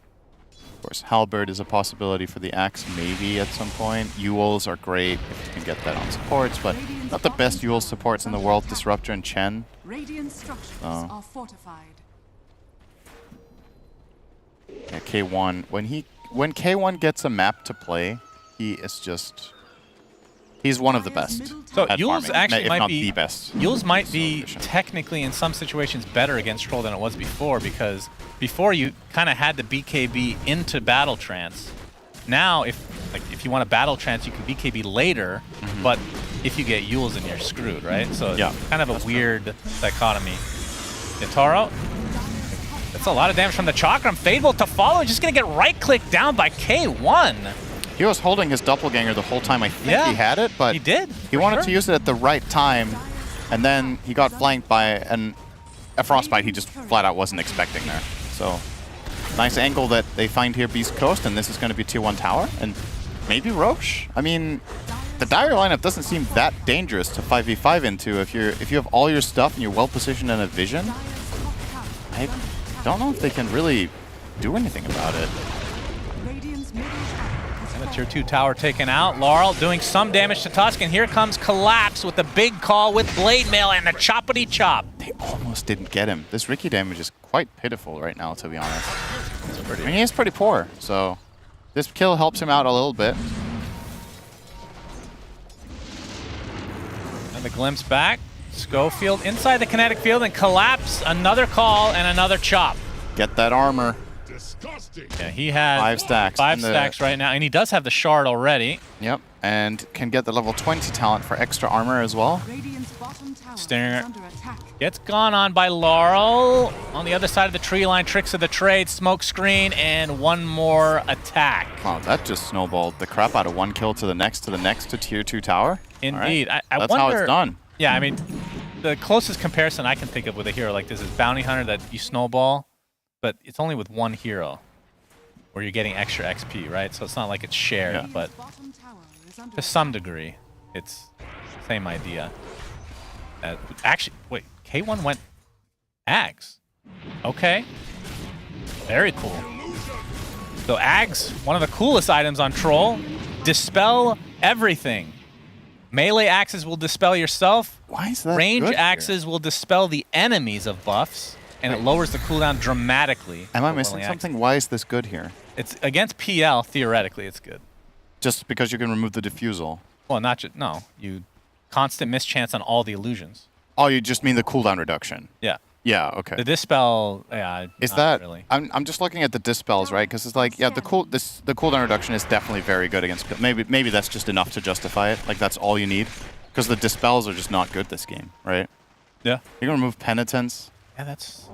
Of course, Halberd is a possibility for the Axe, maybe at some point. Yules are great if you can get that on supports, but not the best Yules supports in the world. Disruptor and Chen. Radiant structures are fortified. Yeah, K1. When K1 gets a map to play, he is just... He's one of the best. So Yules actually might be the best. Yules might be technically in some situations better against Troll than it was before, because before you kind of had the BKB into Battle Trance. Now, if you want to Battle Trance, you can BKB later, but if you get Yules, then you're screwed, right? So yeah, it's kind of a weird dichotomy. Yatoro. That's a lot of damage from the Chakram. Fadebolt to follow, just going to get right-clicked down by K1. He was holding his doppelganger the whole time. I think he had it, but he did. He wanted to use it at the right time, and then he got flanked by a Frostbite he just flat out wasn't expecting there. So nice angle that they find here, Beast Coast, and this is going to be tier 1 tower, and maybe Roche. I mean, the Dire lineup doesn't seem that dangerous to 5v5 into if you have all your stuff and you're well positioned and a vision. I don't know if they can really do anything about it. And the tier 2 tower taken out. Laurel doing some damage to Tusk, and here comes Collapse with the big call with Blade Mail and the choppity chop. They almost didn't get him. This Riki damage is quite pitiful right now, to be honest. I mean, he is pretty poor, so this kill helps him out a little bit. And the glimpse back. Schofield inside the kinetic field, and Collapse, another call and another chop. Get that armor. Yeah, he has 5 stacks. 5 stacks right now, and he does have the shard already. Yep, and can get the level 20 talent for extra armor as well. Stinger gets gone on by Laurel. On the other side of the tree line, tricks of the trade, smoke screen, and one more attack. Wow, that just snowballed the crap out of 1 kill to the next to tier 2 tower. Indeed. Right. I That's wonder, how it's done. Yeah, I mean, the closest comparison I can think of with a hero like this is Bounty Hunter, that you snowball, but it's only with one hero where you're getting extra XP, right? So it's not like it's shared, but to some degree, it's the same idea. Actually, wait, K1 went Ags. Okay. Very cool. So Ags, one of the coolest items on Troll, dispel everything. Melee axes will dispel yourself. Why is that Range good axes will dispel the enemies of buffs, and it lowers the cooldown dramatically. Am I missing something? Why is this good here? It's against PL, theoretically, it's good. Just because you can remove the diffusal? Well, not just, no. You constant mischance on all the illusions. Oh, you just mean the cooldown reduction? Yeah. Yeah, okay. The Dispel, yeah. Is not that really? I'm just looking at the dispels, right? Because it's like, yeah, the cooldown reduction is definitely very good against. Maybe that's just enough to justify it. Like that's all you need, because the dispels are just not good this game, right? Yeah. You can remove penitence. Yeah, that's.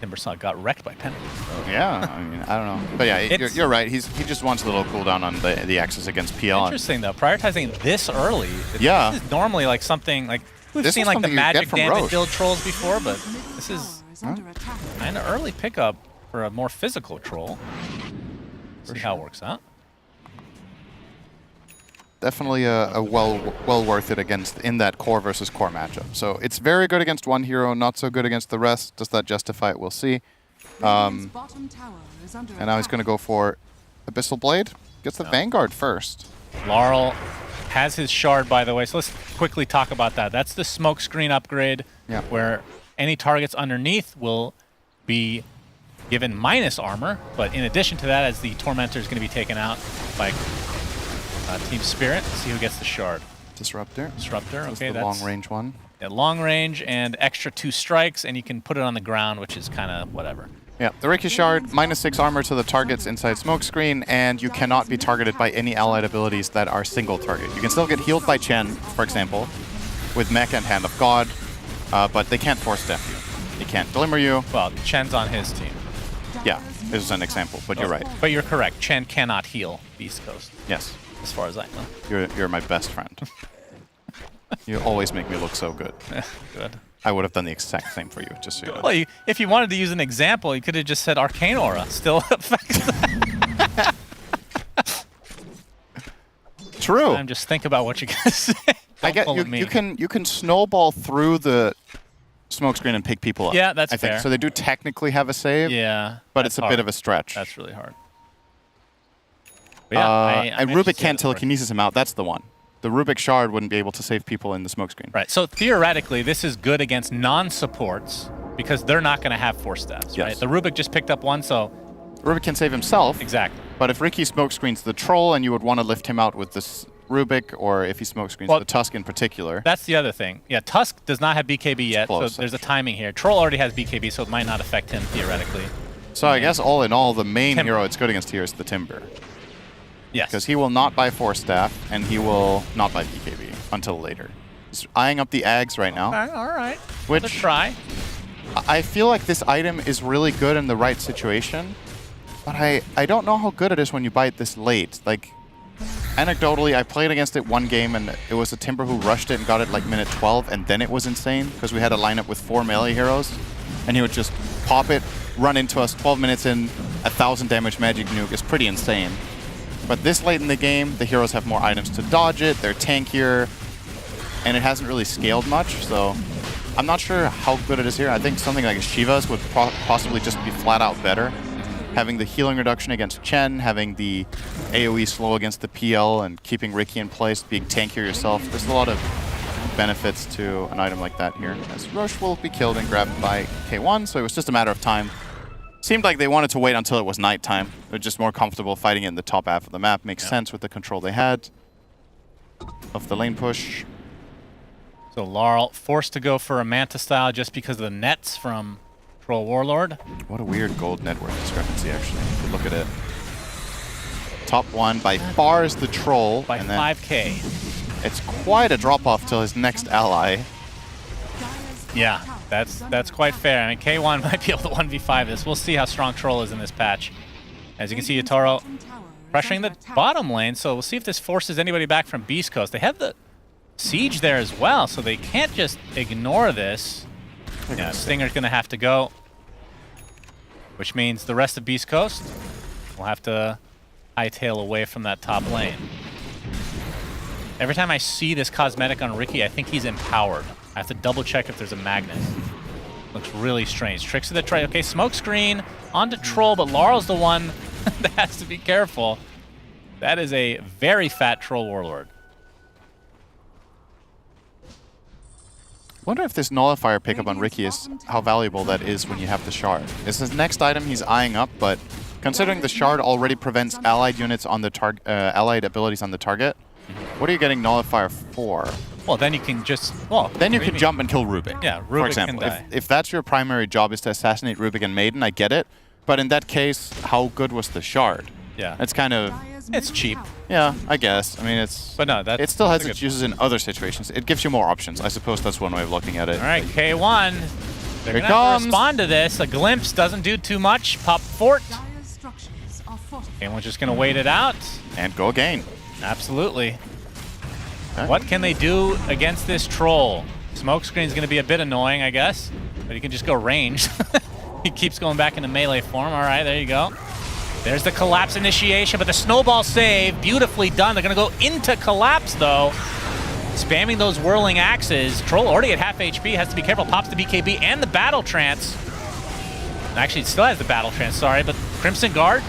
Timbersaw got wrecked by penalties. Yeah, I mean, I don't know, but yeah, you're right. He just wants a little cooldown on the X's against PL. Interesting though, prioritizing this early. Yeah. This is normally like something like we've This seen is like the something you get magic from damage Roche. build trolls before, but this is kind of early pickup for a more physical troll. See how it works out. Definitely a well worth it in that core versus core matchup. So it's very good against one hero, not so good against the rest. Does that justify it? We'll see. And now he's going to go for Abyssal Blade. Gets the Vanguard first. Laurel has his shard, by the way, so let's quickly talk about that. That's the smoke screen upgrade, where any targets underneath will be given minus armor, but in addition to that, as the Tormentor is going to be taken out by Team Spirit. Let's see who gets the shard. Disruptor. Disruptor, okay, that's the long range one. Yeah, long range and extra 2 strikes, and you can put it on the ground, which is kind of whatever. Yeah, the Ricky Shard, -6 armor to the targets inside smokescreen, and you cannot be targeted by any allied abilities that are single target. You can still get healed by Chen, for example, with Mech and Hand of God, but they can't force step you. They can't glimmer you. Well, Chen's on his team. Yeah, this is an example, but you're right. But you're correct. Chen cannot heal Beast Coast. Yes. As far as I know. You're my best friend. You always make me look so good. Good. I would have done the exact same for you, just so you know. Well, if you wanted to use an example, you could have just said Arcane Aura. Still affects that. True. I'm just think about what you're gonna say. I get you can snowball through the smokescreen and pick people up. Yeah, that's I think. fair. So they do technically have a save. Yeah. But it's a bit of a stretch. That's really hard. Yeah, and Rubik can't telekinesis him out. That's the one. The Rubik Shard wouldn't be able to save people in the smokescreen. Right. So theoretically, this is good against non-supports because they're not going to have 4 steps. Yes. Right. The Rubik just picked up 1, so Rubik can save himself. Exactly. But if Ricky smokescreens the troll, and you would want to lift him out with this Rubik, or if he smokescreens the Tusk in particular. That's the other thing. Yeah, Tusk does not have BKB yet, so there's a timing here. Troll already has BKB, so it might not affect him theoretically. So I guess all in all, the main hero it's good against here is the Timber. Yes. Because he will not buy Force Staff, and he will not buy BKB until later. He's eyeing up the Ags right now. All right. Which Let's try. I feel like this item is really good in the right situation, but I don't know how good it is when you buy it this late. Like, anecdotally, I played against it one game, and it was a Timber who rushed it and got it like minute 12, and then it was insane, because we had a lineup with 4 melee heroes, and he would just pop it, run into us, 12 minutes in, 1,000 damage magic nuke. Is pretty insane. But this late in the game, the heroes have more items to dodge it, they're tankier, and it hasn't really scaled much, so I'm not sure how good it is here. I think something like Shiva's would possibly just be flat out better. Having the healing reduction against Chen, having the AoE slow against the PL, and keeping Ricky in place, being tankier yourself. There's a lot of benefits to an item like that here. As Roche will be killed and grabbed by K1, so it was just a matter of time. Seemed like they wanted to wait until it was nighttime. They're just more comfortable fighting it in the top half of the map. Makes sense with the control they had of the lane push. So Laurel forced to go for a Manta style just because of the nets from Troll Warlord. What a weird gold network discrepancy, actually. If you look at it. Top 1 by far is the Troll. By and then 5k. It's quite a drop-off till his next ally. Yeah, that's quite fair. I mean, K1 might be able to 1v5 this. We'll see how strong Troll is in this patch. As you can see, Yatoro pressuring the bottom lane, so we'll see if this forces anybody back from Beast Coast. They have the Siege there as well, so they can't just ignore this. Yeah, Stinger's going to have to go, which means the rest of Beast Coast will have to hightail away from that top lane. Every time I see this cosmetic on Ricky, I think he's empowered. I have to double check if there's a magnet. Looks really strange. Tricks of the Trade. Okay, smoke screen onto Troll, but Laurel's the one that has to be careful. That is a very fat Troll Warlord. Wonder if this Nullifier pickup on Ricky is how valuable that is when you have the Shard. It's his next item he's eyeing up, but considering the Shard already prevents allied units on the allied abilities on the target, What are you getting Nullifier for? Well, then you can just... Well, then you can jump and kill Rubik. Yeah, Rubik for example. can die. If that's your primary job is to assassinate Rubik and Maiden, I get it. But in that case, how good was the shard? Yeah. It's kind of... It's cheap. Yeah, I guess. I mean, it's... But no, it still has its uses in other situations. It gives you more options. I suppose that's one way of looking at it. All right, K1. They're Here going to have comes. to respond to this. A glimpse doesn't do too much. Pop fort. K1's just going to wait it out. And go again. Absolutely. Okay. What can they do against this troll? Smokescreen's going to be a bit annoying, I guess. But he can just go ranged. He keeps going back into melee form. All right, there you go. There's the collapse initiation, but the snowball save, beautifully done. They're going to go into collapse, though. Spamming those whirling axes. Troll already at half HP, has to be careful. Pops the BKB and the Battle Trance. Actually, it still has the Battle Trance, sorry, but Crimson Guard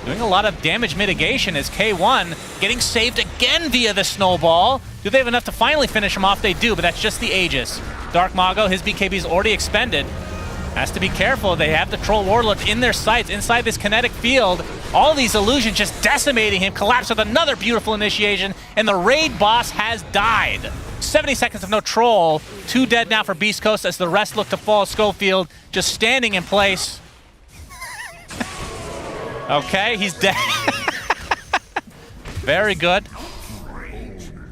doing a lot of damage mitigation as K1 getting saved again via the snowball. Do they have enough to finally finish him off? They do, but that's just the Aegis. Dark Mago, his BKB is already expended. Has to be careful. They have the Troll Warlord in their sights inside this kinetic field. All these illusions just decimating him. Collapse with another beautiful initiation, and the raid boss has died. 70 seconds of no Troll. 2 dead now for Beast Coast as the rest look to fall. Schofield just standing in place. Okay, he's dead. Very good.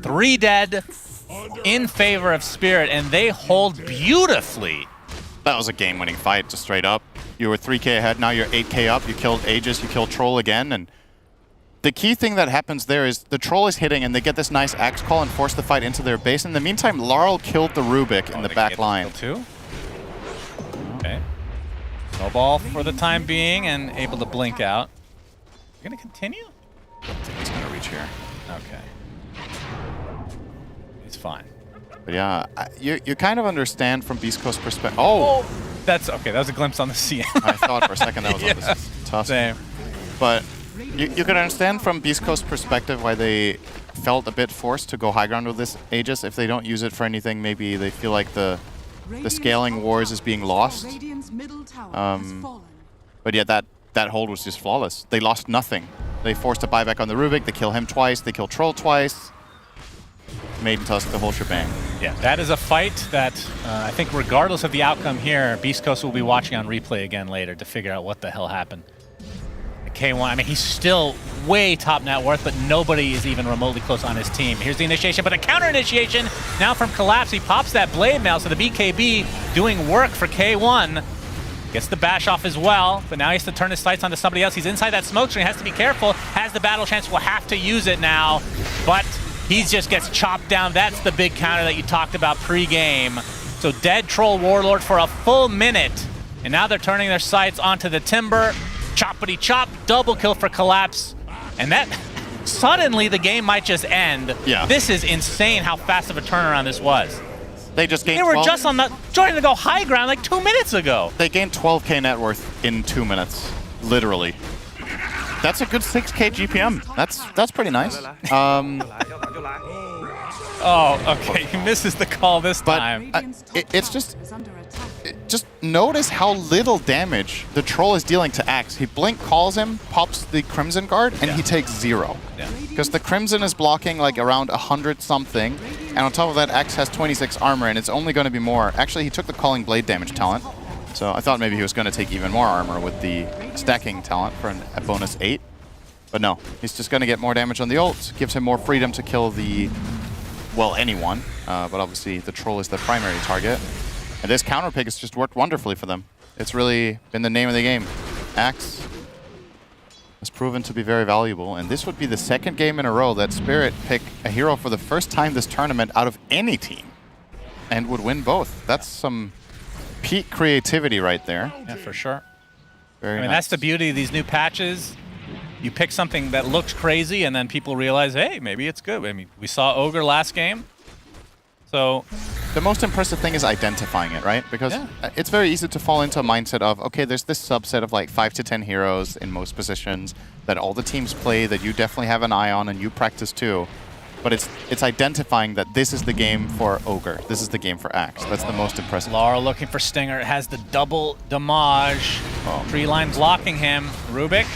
3 dead in favor of Spirit, and they hold beautifully. That was a game-winning fight, just straight up. You were 3k ahead, now you're 8k up. You killed Aegis, you killed Troll again, and the key thing that happens there is the Troll is hitting, and they get this nice axe call and force the fight into their base. In the meantime, Laurel killed the Rubik in the back line. Okay. Snowball for the time being, and able to blink out. You gonna continue? He's gonna reach here. Okay. He's fine. But yeah, you kind of understand from Beast Coast perspective. Oh! That's okay, that was a glimpse on the CM. I thought for a second that was on the tusk. Same. But you can understand from Beast Coast perspective why they felt a bit forced to go high ground with this Aegis. If they don't use it for anything, maybe they feel like the scaling wars is being lost. But yeah, that hold was just flawless. They lost nothing. They forced a buyback on the Rubik, they kill him twice, they kill Troll twice. Maiden Tusk, the whole shebang. Yeah, that is a fight that I think regardless of the outcome here, Beast Coast will be watching on replay again later to figure out what the hell happened. K1, I mean, he's still way top net worth, but nobody is even remotely close on his team. Here's the initiation, but a counter initiation now from Collapse. He pops that blade mail, so the BKB doing work for K1. Gets the bash off as well, but now he has to turn his sights onto somebody else. He's inside that smoke screen, has to be careful. Has the battle chance, will have to use it now, but he just gets chopped down. That's the big counter that you talked about pre-game. So dead Troll Warlord for a full minute, and now they're turning their sights onto the Timber. Choppity chop, double kill for Collapse, and that suddenly the game might just end. Yeah. This is insane how fast of a turnaround this was. They just gained They were 12. just on the joining to go high ground like 2 minutes ago. They gained 12k net worth in 2 minutes, literally. That's a good 6k GPM. That's pretty nice. Oh, okay. He misses the call this time. It's just notice how little damage the Troll is dealing to Axe. He blink calls him, pops the Crimson Guard, and he takes 0. Because the Crimson is blocking like around 100 something, and on top of that, Axe has 26 armor, and it's only going to be more. Actually, he took the Calling Blade damage talent, so I thought maybe he was going to take even more armor with the stacking talent for a bonus 8. But no, he's just going to get more damage on the ult, gives him more freedom to kill the, well, anyone. But obviously, the Troll is the primary target. And this counter pick has just worked wonderfully for them. It's really been the name of the game. Axe has proven to be very valuable, and this would be the second game in a row that Spirit pick a hero for the first time this tournament out of any team and would win both. That's some peak creativity right there. Yeah, for sure. Very I mean, nice. that's the beauty of these new patches. You pick something that looks crazy, and then people realize, hey, maybe it's good. I mean, we saw Ogre last game. So the most impressive thing is identifying it, right? Because it's very easy to fall into a mindset of, okay, there's this subset of like 5 to 10 heroes in most positions that all the teams play, that you definitely have an eye on and you practice too. But it's identifying that this is the game for Ogre. This is the game for Axe. That's the most impressive. Laurel looking for Stinger. It has the double damage. Tree line blocking him. Rubik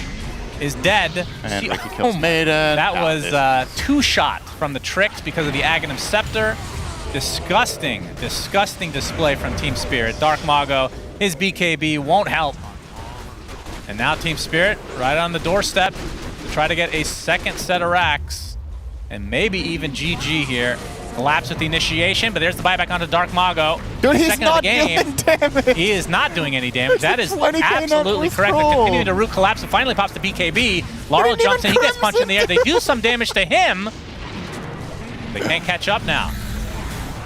is dead. And Ricky kills Maiden. That was 2-shot from the Tricks because of the Aghanim Scepter. Disgusting, disgusting display from Team Spirit. Dark Mago, his BKB won't help. And now Team Spirit right on the doorstep to try to get a second set of racks. And maybe even GG here. Collapse with the initiation, but there's the buyback onto Dark Mago. Dude, he's second not of the game. doing damage. He is not doing any damage. That is 20K absolutely correct. They continue to root collapse and finally pops the BKB. Laurel jumps in, he gets punched in the air. They do some damage to him. They can't catch up now.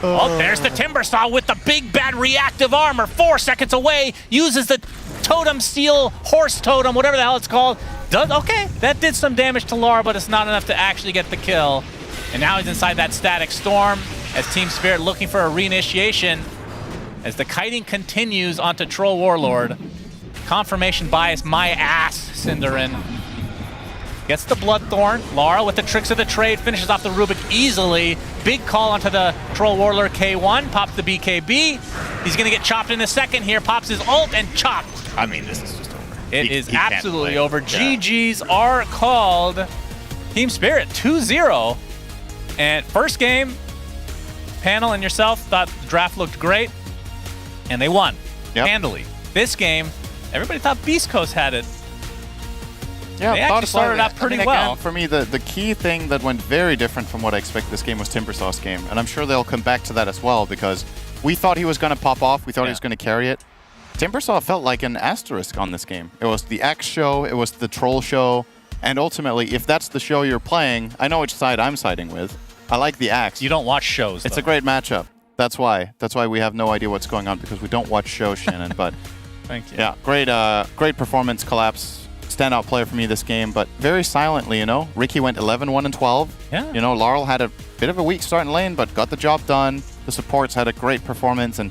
Oh, there's the Timbersaw with the big bad reactive armor. 4 seconds away. Uses the totem steel, horse totem, whatever the hell it's called. Okay, that did some damage to Laura, but it's not enough to actually get the kill. And now he's inside that static storm as Team Spirit looking for a reinitiation. As the kiting continues onto Troll Warlord. Confirmation bias, my ass, Cinderin. Gets the Bloodthorn. Lara with the tricks of the trade finishes off the Rubik easily. Big call onto the Troll Warlord K1. Pops the BKB. He's going to get chopped in a second here. Pops his ult and chopped. I mean, this is just over. It is absolutely over. Yeah. GG's are called. Team Spirit 2-0. And first game, Panel and yourself thought the draft looked great. And they won handily. This game, everybody thought Beast Coast had it. Yeah, they actually started out pretty well. Again, for me, the key thing that went very different from what I expected this game was Timbersaw's game. And I'm sure they'll come back to that as well because we thought he was going to pop off. We thought he was going to carry it. Timbersaw felt like an asterisk on this game. It was the Axe show, it was the Troll show, and ultimately, if that's the show you're playing, I know which side I'm siding with. I like the Axe. You don't watch shows, It's though. a great matchup. That's why we have no idea what's going on because we don't watch shows, Shannon. But thank you. Yeah, great performance, Collapse. Standout player for me this game, but very silently, you know. Ricky went 11-1-12. Yeah. You know, Laurel had a bit of a weak start in lane, but got the job done. The supports had a great performance, and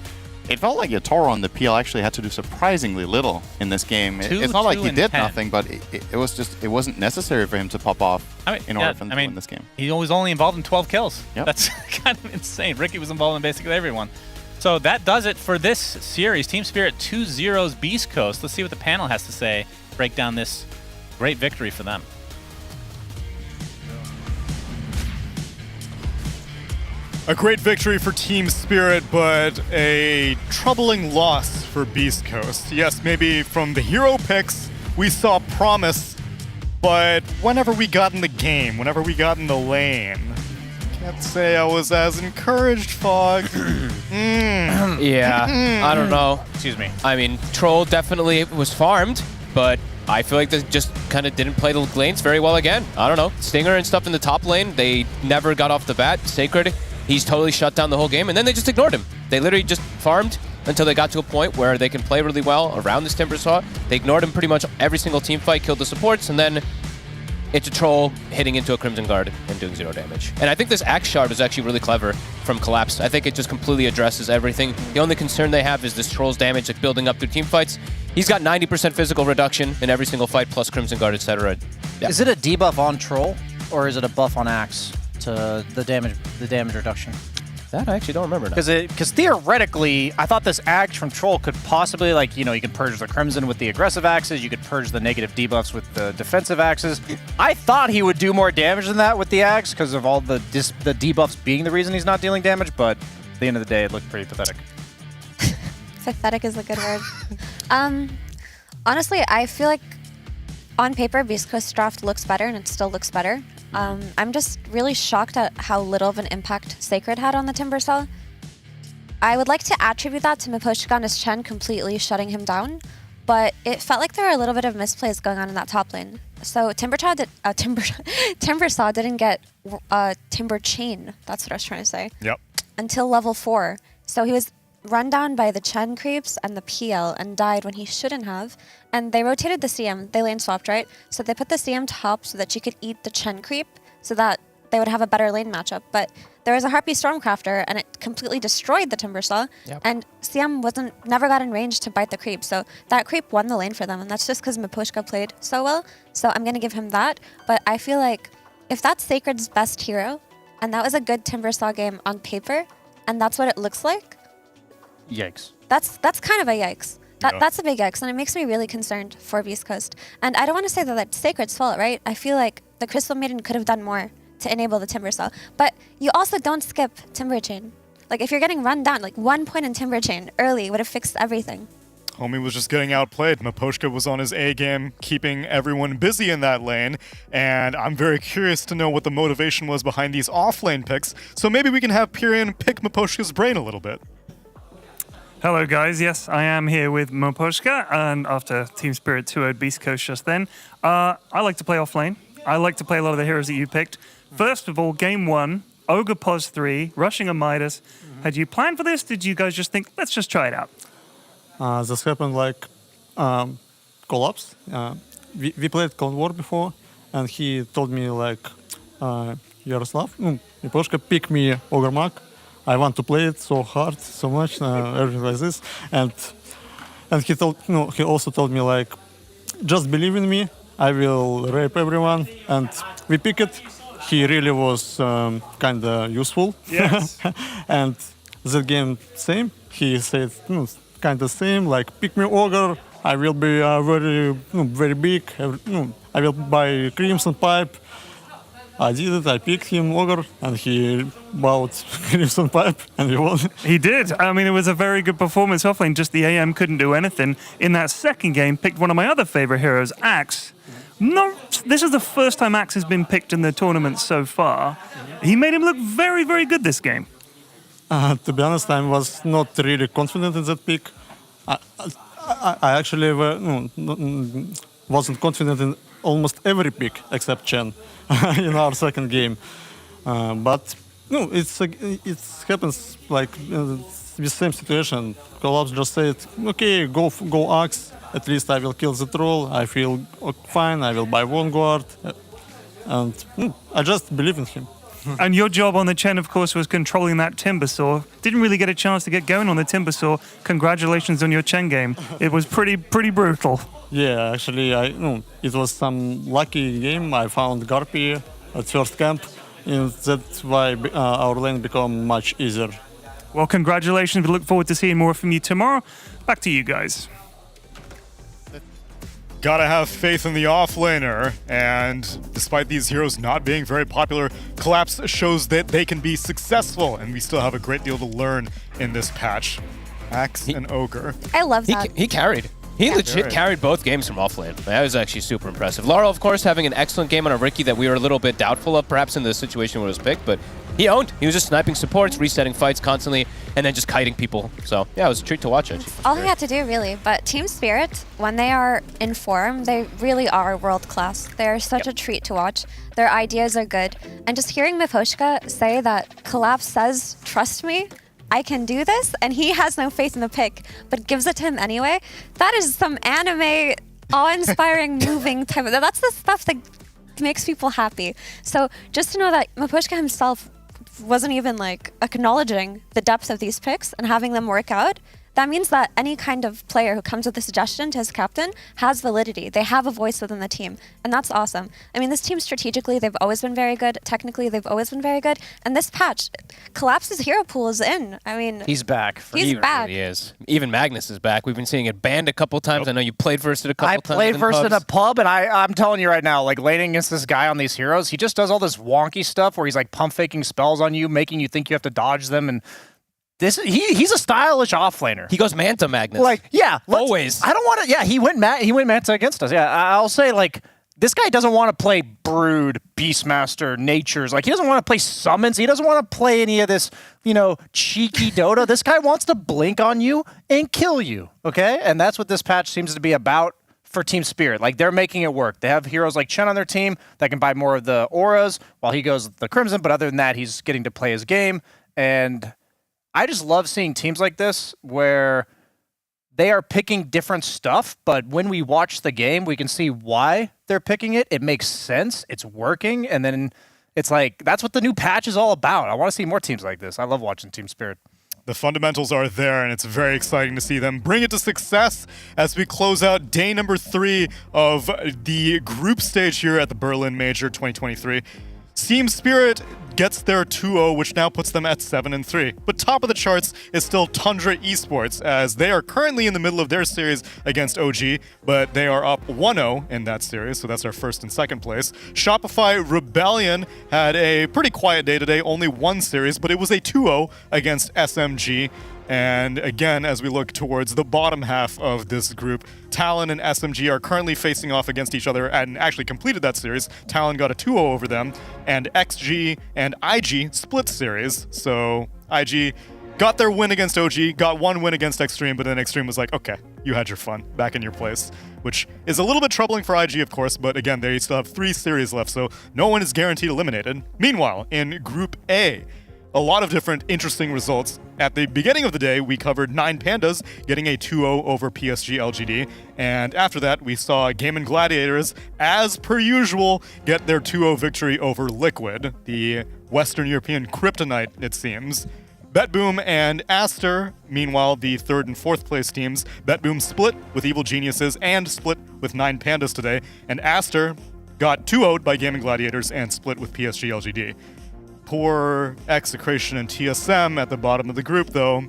it felt like Yatoro and the PL actually had to do surprisingly little in this game. It's not like he did nothing, but it was just, it wasn't necessary for him to pop off in order for him to win this game. He was only involved in 12 kills. Yep. That's kind of insane. Ricky was involved in basically everyone. So that does it for this series. Team Spirit 2-0's Beast Coast. Let's see what the panel has to say. Break down this great victory for them. A great victory for Team Spirit, but a troubling loss for Beast Coast. Yes, maybe from the hero picks, we saw promise, but whenever we got in the game, whenever we got in the lane, can't say I was as encouraged, Fog. Yeah, I don't know. Excuse me. I mean, Troll definitely was farmed, but I feel like they just kind of didn't play the lanes very well again. I don't know. Stinger and stuff in the top lane, they never got off the bat. Sacred, he's totally shut down the whole game, and then they just ignored him. They literally just farmed until they got to a point where they can play really well around this Timbersaw. They ignored him pretty much every single team fight, killed the supports, and then it's a Troll hitting into a Crimson Guard and doing 0 damage. And I think this Axe Shard is actually really clever from Collapse. I think it just completely addresses everything. The only concern they have is this Troll's damage, like building up through team fights. He's got 90% physical reduction in every single fight, plus Crimson Guard, etc. Yeah. Is it a debuff on Troll, or is it a buff on Axe to the damage reduction? That I actually don't remember now. Because theoretically, I thought this Axe from Troll could possibly, like, you know, you could purge the Crimson with the aggressive axes, you could purge the negative debuffs with the defensive axes. I thought he would do more damage than that with the Axe because of all the debuffs being the reason he's not dealing damage, but at the end of the day, it looked pretty pathetic. Pathetic is a good word. Honestly, I feel like on paper, Beast Coast draft looks better, and it still looks better. I'm just really shocked at how little of an impact Sacred had on the Timbersaw. I would like to attribute that to Miposhka and his Chen completely shutting him down, but it felt like there were a little bit of misplays going on in that top lane. So Timbersaw didn't get Timber Chain, that's what I was trying to say, until level 4. So he was run down by the Chen creeps and the PL and died when he shouldn't have. And they rotated the CM. They lane swapped, right? So they put the CM top so that she could eat the Chen creep so that they would have a better lane matchup. But there was a Harpy Stormcrafter and it completely destroyed the Timbersaw. And CM never got in range to bite the creep. So that creep won the lane for them. And that's just because Miposhka played so well. So I'm going to give him that. But I feel like if that's Sacred's best hero and that was a good Timbersaw game on paper and that's what it looks like, yikes. That's kind of a yikes. That's a big X, and it makes me really concerned for Beast Coast. And I don't want to say that that's Sacred's fault, right? I feel like the Crystal Maiden could have done more to enable the Timber Cell. But you also don't skip Timber Chain. Like, if you're getting run down, like 1 point in Timber Chain early would have fixed everything. Homie was just getting outplayed. Miposhka was on his A game, keeping everyone busy in that lane, and I'm very curious to know what the motivation was behind these off-lane picks, so maybe we can have Pyrian pick Miposhka's brain a little bit. Hello guys, yes, I am here with Miposhka, and after Team Spirit 2-0'd Beast Coast just then. I like to play off-lane. I like to play a lot of the heroes that you picked. First of all, game 1, Ogre Pos 3, rushing a Midas. Had you planned for this? Did you guys just think, let's just try it out? This happened like collapse. We played Cold War before, and he told me like, Yaroslav, Miposhka, pick me Ogre Mag. I want to play it so hard, so much, everything like this. And he also told me like, just believe in me. I will rape everyone, and we pick it. He really was kind of useful. Yes. And the game same. He said kind of same, like pick me Ogre. I will be very big. I will buy Crimson Pipe. I did it. I picked him Ogre, and he bought Crimson Pipe, and he won. He did. I mean, it was a very good performance offlane. Just the AM couldn't do anything. In that second game, picked one of my other favorite heroes, Axe. No, this is the first time Axe has been picked in the tournament so far. He made him look very, very good this game. To be honest, I was not really confident in that pick. I actually wasn't confident in almost every pick except Chen in our second game. But no, it happens like the same situation. Collapse just said, okay, go Axe. At least I will kill the troll. I feel fine. I will buy Vanguard. And I just believe in him. And your job on the Chen, of course, was controlling that Timber Saw. Didn't really get a chance to get going on the Timber Saw. Congratulations on your Chen game. It was pretty brutal. Yeah, actually, it was some lucky game. I found Garpy at first camp, and that's why our lane became much easier. Well, congratulations. We look forward to seeing more from you tomorrow. Back to you guys. Gotta have faith in the offlaner, and despite these heroes not being very popular, Collapse shows that they can be successful, and we still have a great deal to learn in this patch. Axe and Ogre. I love that. He carried. He legit carried both games from offlane. That was actually super impressive. Laurel, of course, having an excellent game on a Riki that we were a little bit doubtful of, perhaps in the situation where it was picked, but he owned. He was just sniping supports, resetting fights constantly, and then just kiting people. So, yeah, it was a treat to watch it. All he had to do, really. But Team Spirit, when they are in form, they really are world class. They are such a treat to watch. Their ideas are good. And just hearing Miposhka say that Collapse says, trust me, I can do this, and he has no faith in the pick, but gives it to him anyway, that is some anime, awe-inspiring, moving type of... That's the stuff that makes people happy. So just to know that Miposhka himself wasn't even like acknowledging the depth of these picks and having them work out, that means that any kind of player who comes with a suggestion to his captain has validity. They have a voice within the team, and that's awesome. I mean, this team strategically, they've always been very good. Technically, they've always been very good. And this patch, Collapse's hero pool is in. I mean, he's back. He's back. He is. Even Magnus is back. We've been seeing it banned a couple times. I know you played first at a couple times. I played first in a pub, and I'm telling you right now, like laning against this guy on these heroes, he just does all this wonky stuff where he's like pump faking spells on you, making you think you have to dodge them, and he's a stylish offlaner. He goes Manta Magnus. Like, yeah. Always. I don't want to, yeah, he went Manta against us. Yeah, I'll say, like, this guy doesn't want to play Brood, Beastmaster, Natures. Like, he doesn't want to play Summons. He doesn't want to play any of this, cheeky Dota. This guy wants to blink on you and kill you, okay? And that's what this patch seems to be about for Team Spirit. Like, they're making it work. They have heroes like Chen on their team that can buy more of the auras while he goes the Crimson, but other than that, he's getting to play his game, and I just love seeing teams like this where they are picking different stuff, but when we watch the game, we can see why they're picking it. It makes sense. It's working. And then it's like, that's what the new patch is all about. I want to see more teams like this. I love watching Team Spirit. The fundamentals are there, and it's very exciting to see them bring it to success as we close out day number 3 of the group stage here at the Berlin Major 2023. Team Spirit gets their 2-0, which now puts them at 7-3. But top of the charts is still Tundra Esports, as they are currently in the middle of their series against OG, but they are up 1-0 in that series, so that's our first and second place. Shopify Rebellion had a pretty quiet day today, only one series, but it was a 2-0 against SMG. And again, as we look towards the bottom half of this group, Talon and SMG are currently facing off against each other and actually completed that series. Talon got a 2-0 over them, and XG and IG split series. So IG got their win against OG, got one win against Extreme, but then Extreme was like, okay, you had your fun, back in your place, which is a little bit troubling for IG, of course, but again, they still have 3 series left, so no one is guaranteed eliminated. Meanwhile, in Group A, a lot of different interesting results. At the beginning of the day, we covered 9 Pandas getting a 2-0 over PSG LGD, and after that, we saw Game & Gladiators, as per usual, get their 2-0 victory over Liquid, the Western European kryptonite, it seems. BetBoom and Aster, meanwhile, the 3rd and 4th place teams. BetBoom split with Evil Geniuses and split with 9 Pandas today, and Aster got 2-0'd by Game & Gladiators and split with PSG LGD. Poor Execration and TSM at the bottom of the group, though,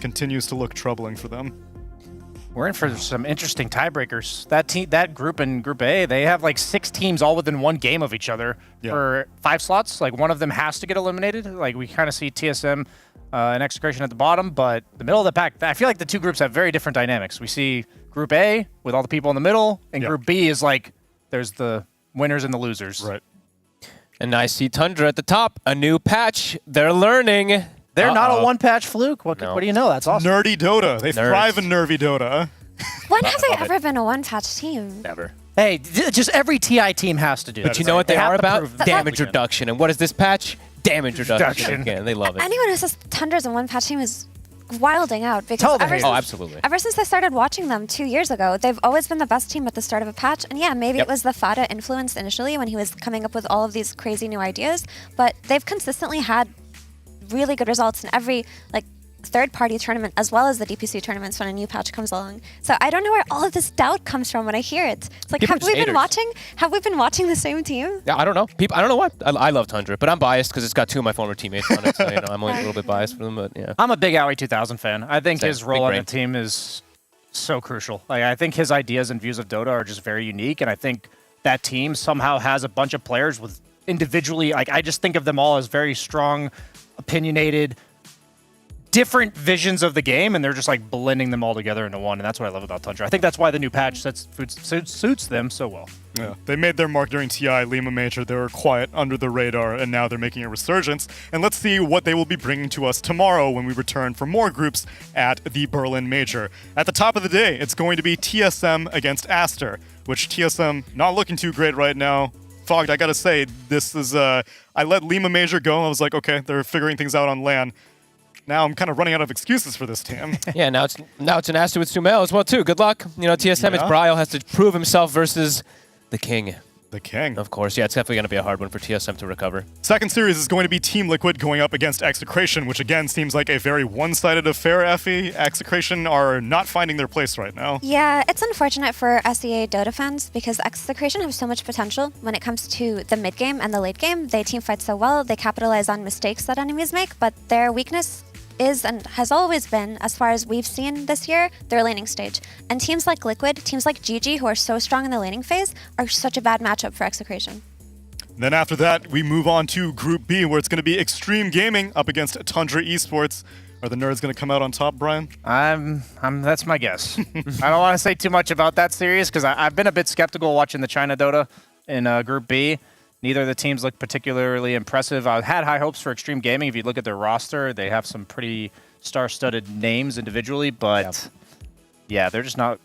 continues to look troubling for them. We're in for some interesting tiebreakers. That group in Group A, they have like 6 teams all within 1 game of each other for 5 slots. Like one of them has to get eliminated. Like we kind of see TSM and Execration at the bottom, but the middle of the pack, I feel like the 2 groups have very different dynamics. We see Group A with all the people in the middle, and Group B is like there's the winners and the losers. Right. And I see Tundra at the top. A new patch. They're learning. They're not a one-patch fluke. What do you know? That's awesome. Nerdy Dota. They thrive in nerdy Dota. When have they ever been a one-patch team? Never. Hey, just every TI team has to do But that. you know what they are about? prove that Damage again. reduction. And what is this patch? Damage reduction. Again, they love it. Anyone who says Tundra's a one-patch team is wilding out because absolutely. Ever since I started watching them 2 years ago, they've always been the best team at the start of a patch. And yeah, maybe it was the Fada influence initially when he was coming up with all of these crazy new ideas, but they've consistently had really good results in every third-party tournament as well as the DPC tournaments when a new patch comes along. So I don't know where all of this doubt comes from when I hear it. It's like, have we been watching the same team? Yeah, I don't know. I don't know why. I love Tundra, but I'm biased because it's got 2 of my former teammates on it, so I'm always a little bit biased for them. But yeah, I'm a big Owie 2000 fan. I think Same. his role Big on brain. the team is so crucial. Like I think his ideas and views of Dota are just very unique, and I think that team somehow has a bunch of players with individually. Like I just think of them all as very strong, opinionated, different visions of the game, and they're just like blending them all together into one, and that's what I love about Tundra. I think that's why the new patch suits them so well. Yeah, they made their mark during TI, Lima Major. They were quiet, under the radar, and now they're making a resurgence. And let's see what they will be bringing to us tomorrow when we return for more groups at the Berlin Major. At the top of the day, it's going to be TSM against Aster, which TSM not looking too great right now. Fogged, I gotta say, this is, I let Lima Major go. I was like, okay, they're figuring things out on LAN. Now I'm kind of running out of excuses for this team. yeah. Now it's an Aster with Sumail as well too. Good luck. You know, TSM. It's Bryle has to prove himself versus the King. The King. Of course. Yeah, it's definitely going to be a hard one for TSM to recover. Second series is going to be Team Liquid going up against Execration, which again seems like a very one-sided affair, Effie. Execration are not finding their place right now. Yeah, it's unfortunate for SEA Dota fans because Execration have so much potential when it comes to the mid game and the late game. They team fight so well, they capitalize on mistakes that enemies make, but their weakness is and has always been, as far as we've seen this year, their laning stage. And teams like Liquid, teams like GG, who are so strong in the laning phase, are such a bad matchup for Execration. Then after that, we move on to Group B, where it's going to be Extreme Gaming up against Tundra Esports. Are the nerds going to come out on top, Brian? That's my guess. I don't want to say too much about that series because I've been a bit skeptical watching the China Dota in Group B. Neither of the teams look particularly impressive. I had high hopes for Extreme Gaming. If you look at their roster, they have some pretty star-studded names individually, but yeah, they're just not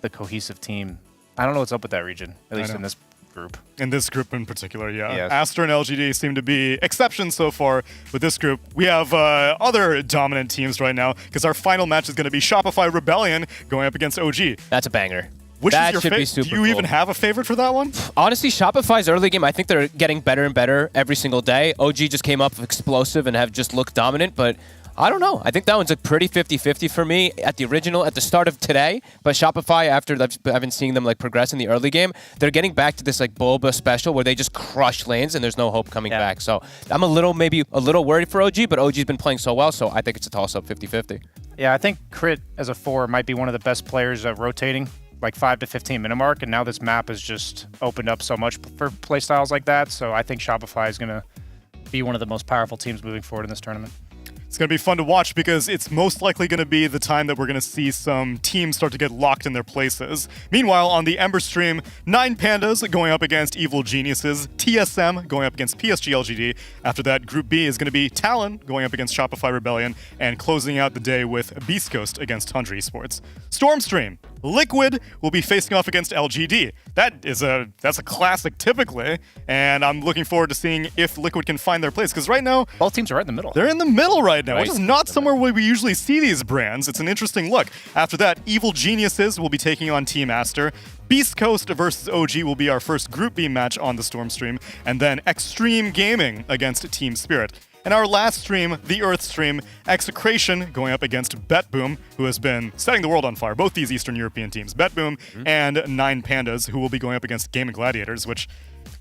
the cohesive team. I don't know what's up with that region, at least in this group. In this group in particular, yeah. Yes. Aster and LGD seem to be exceptions so far with this group. We have other dominant teams right now because our final match is going to be Shopify Rebellion going up against OG. That's a banger. Which that is your should be super Do you cool. even have a favorite for that one? Honestly, Shopify's early game, I think they're getting better and better every single day. OG just came up explosive and have just looked dominant, but I don't know. I think that one's a pretty 50-50 for me at the start of today. But Shopify, after I've been seeing them like progress in the early game, they're getting back to this like Bulba special where they just crush lanes and there's no hope coming back. So I'm maybe a little worried for OG, but OG's been playing so well, so I think it's a toss-up 50-50. Yeah, I think Crit as a 4 might be one of the best players at rotating, like 5 to 15 minute mark, and now this map has just opened up so much for playstyles like that. So I think Shopify is going to be one of the most powerful teams moving forward in this tournament. It's going to be fun to watch because it's most likely going to be the time that we're going to see some teams start to get locked in their places. Meanwhile, on the Ember stream, 9 Pandas going up against Evil Geniuses, TSM going up against PSG LGD. After that, Group B is going to be Talon going up against Shopify Rebellion, and closing out the day with beastcoast against Tundra Esports. Storm stream, Liquid will be facing off against LGD. That's a classic typically, and I'm looking forward to seeing if Liquid can find their place, because right now both teams are right in the middle. They're in the middle right now, which is not somewhere where we usually see these brands. It's an interesting look. After that, Evil Geniuses will be taking on Team Aster. Beast Coast versus OG will be our first Group B match on the Storm stream, and then Extreme Gaming against Team Spirit. And our last stream, the Earth stream, Execration going up against BetBoom, who has been setting the world on fire. Both these Eastern European teams, BetBoom and 9 Pandas, who will be going up against Gaming Gladiators, which,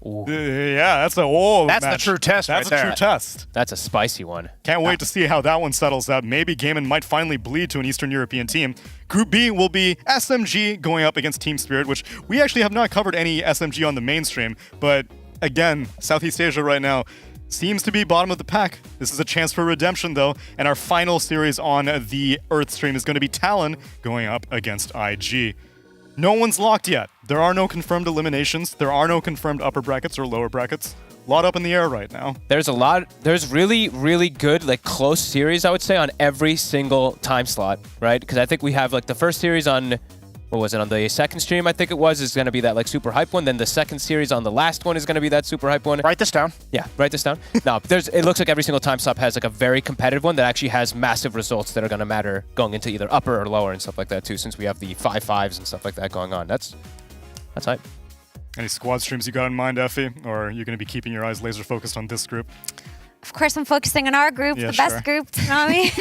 that's the true test. That's a true test. That's a spicy one. Can't wait to see how that one settles out. Maybe Gaiman might finally bleed to an Eastern European team. Group B will be SMG going up against Team Spirit, which we actually have not covered any SMG on the mainstream, but again, Southeast Asia right now seems to be bottom of the pack. This is a chance for redemption, though, and our final series on the Earth stream is going to be Talon going up against IG. No one's locked yet. There are no confirmed eliminations. There are no confirmed upper brackets or lower brackets. A lot up in the air right now. There's really, really good, like, close series, I would say, on every single time slot, right? Because I think we have, like, the first series on, what was it, on the second stream, I think it was, is going to be that, like, super hype one. Then the second series on the last one is going to be that super hype one. Write this down. Yeah, write this down. No, it looks like every single time slot has, like, a very competitive one that actually has massive results that are going to matter going into either upper or lower and stuff like that, too, since we have the 5-5s and stuff like that going on. That's hype. Any squad streams you got in mind, Effie? Or are you going to be keeping your eyes laser focused on this group? Of course, I'm focusing on our group, the best group, Tsunami.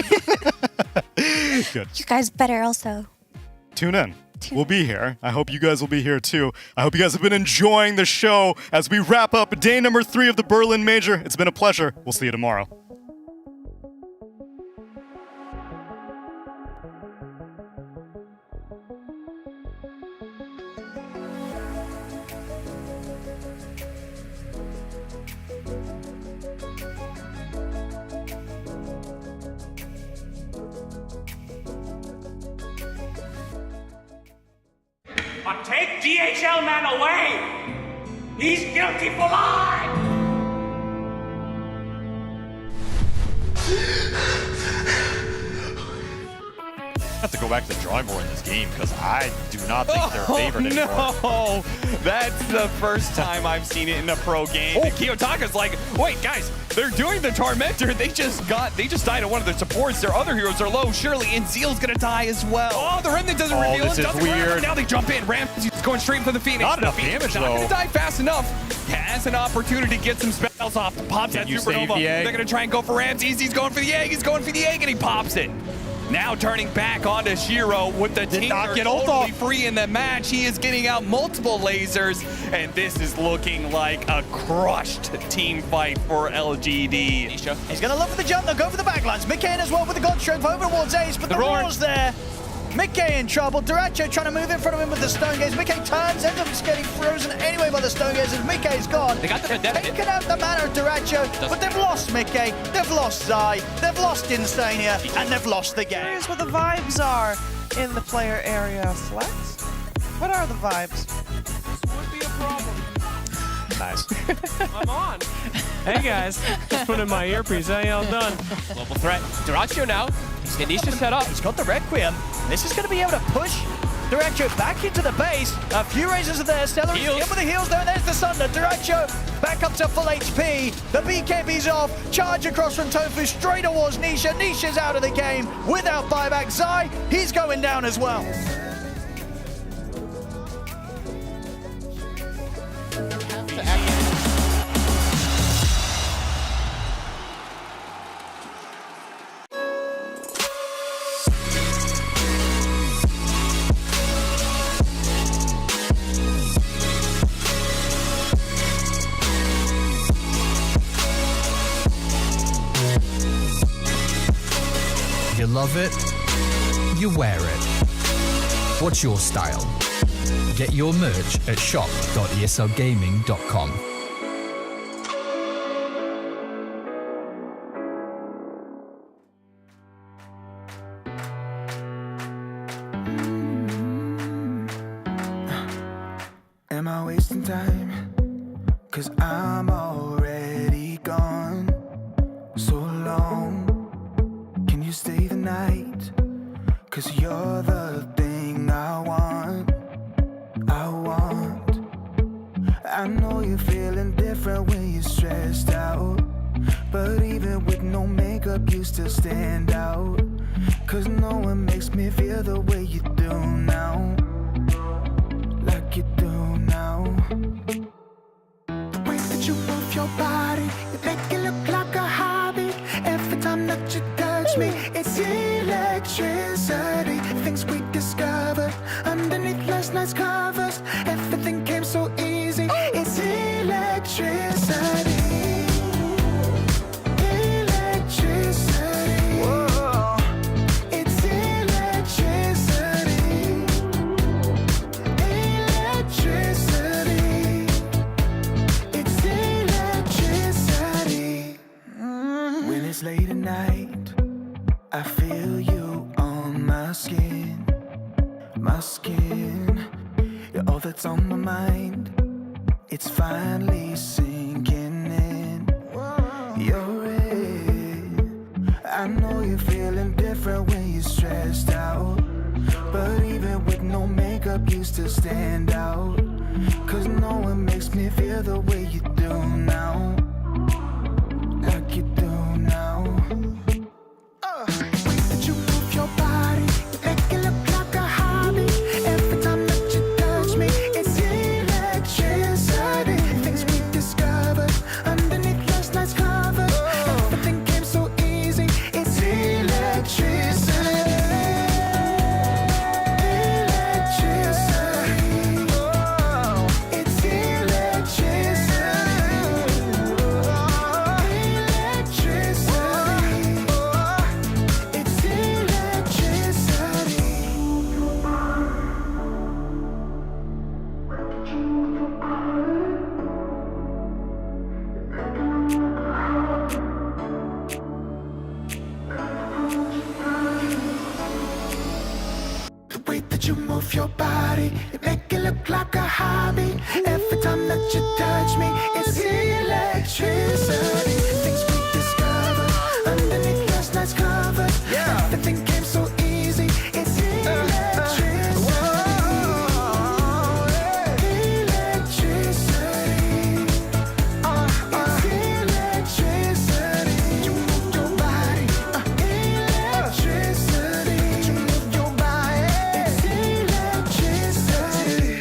Good. You guys better also. Tune in. We'll be here. I hope you guys will be here too. I hope you guys have been enjoying the show as we wrap up day number 3 of the Berlin Major. It's been a pleasure. We'll see you tomorrow. But take DHL man away! He's guilty for life! I have to go back to the drawing board in this game because I do not think they're favored anymore. No, that's the first time I've seen it in a pro game. And Kiyotaka's like, wait, guys, they're doing the Tormentor. They just died on one of their supports. Their other heroes are low, surely, and Zeal's gonna die as well. Oh, the Remnant doesn't reveal this it. is weird. Now they jump in. Ramsey's going straight for the Phoenix. Not enough damage, not though. gonna die fast enough. Has an opportunity to get some spells off. Pops that Supernova. They're gonna try and go for Ramses. He's going for the egg. He's going for the egg, and he pops it. Now turning back onto Shiro with the team totally free in the match. He is getting out multiple lasers, and this is looking like a crushed team fight for LGD. He's going to look for the jump, they'll go for the backlines. Mickey as well with the God Strength over towards Ace, but the roar's there. Mickey in trouble. Duracho trying to move in front of him with the Stone Gaze. Mickey turns, ends up getting frozen anyway by the Stone Gaze, and Mickey's gone. They got the vendetta. Taken out the mana of Duracho, but they've lost Mickey, they've lost Zai, they've lost Instania, and they've lost the game. Here's what the vibes are in the player area. Flex? What are the vibes? This would be a problem. Nice. I'm on. Hey guys, just put in my earpiece. How y'all done? Global threat. Duracho now. Nisha set up. He's got the Requiem. This is going to be able to push Duracho back into the base. A few razors are there. Stellar is in with the heals there. There's the Sunder. Duracho back up to full HP. The BKB's off. Charge across from Tofu straight towards Nisha. Nisha's out of the game without buyback. Zai, he's going down as well. love it, you wear it. What's your style? Get your merch at shop.eslgaming.com. Am I wasting time? 'Cause I'm already gone. So long, can you stay the night? 'Cause you're the thing I want. I know you're feeling different when you're stressed out, but even with no makeup you still stand out. 'Cause no one makes me feel the way you do now. Like you do now. The way that you move your body, you make it look like a hobby. Every time that you touch me, it's electricity. Things we discovered underneath last night's covers. Everything came so easy. It's electricity. Electricity. Whoa. It's electricity. Electricity. It's electricity. When it's late at night, I feel you on my skin. My skin. You're all that's on my mind. It's finally sinking in. You're it. I know you're feeling different when you're stressed out, but even with no makeup you still stand out. 'Cause no one makes me feel the way you do now. Like you do now. The way that you move your body, you make it look like a hobby. Every time that you touch me, it's electricity. Things we discovered underneath last night's covers. Everything came so easy. It's electricity. Electricity. It's electricity. Electricity. It's electricity. The way that you move your body, you make it look like a hobby. Every time that you touch me, it's electricity. Things we discovered underneath last night's covers. Everything came so easy. It's electricity. Electricity. It's electricity. You move your body. Electricity. You move your body. It's electricity.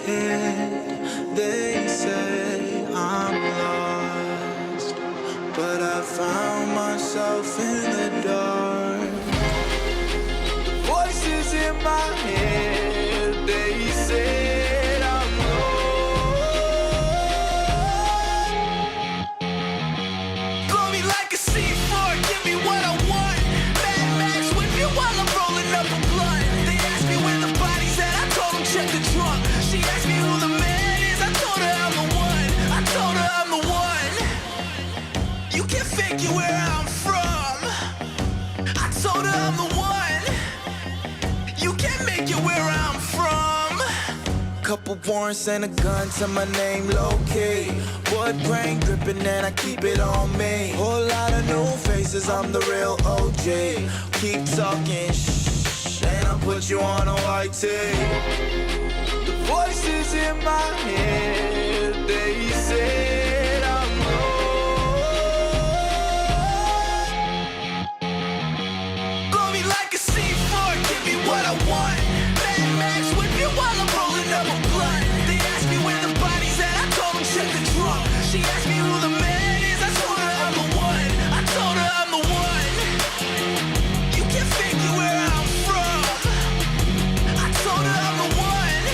head, they say I'm lost, but I found myself in the dark. Voices in my head, they said I'm lost. Blow me like a C4, give me what I want. Mad Max with you while I'm rolling up a blunt. They asked me where the body's at, I told them check the trunk. She asked me who the man is, I told her I'm the one. I told her I'm the one. You can figure where I'm from. I told her I'm the one. You can't make it where I'm from. Couple warrants and a gun to my name, low-key. Wood grain dripping and I keep it on me. Whole lot of new faces, I'm the real OG. Keep talking shh, and I'll put you on a white tee. The voices in my head, they said I'm lost. Blow me like a C4, give me what I want. Mad Max with you while I'm rolling up a blunt. They asked me where the body's at, I told them check the trunk. She asked me who the man is, I told her I'm the one. I told her I'm the one. You can figure where I'm from. I told her I'm the one.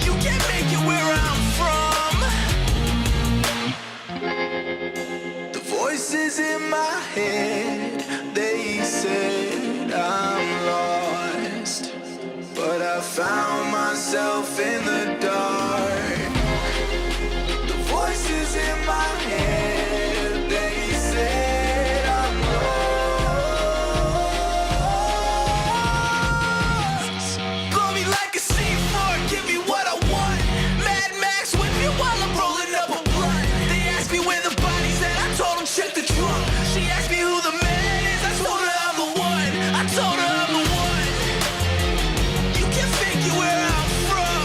You can't make it where I'm from. The voices in my head, they said I'm lost, but I found myself in the dark. The voices in my head, they said I'm lost. Blow me like a C4, give me what I want. Mad Max with me while I'm rolling up a blunt. They asked me where the body's at, I told them check the trunk. She asked me who the man is, I told her I'm the one. I told her I'm the one. You can figure where I'm from.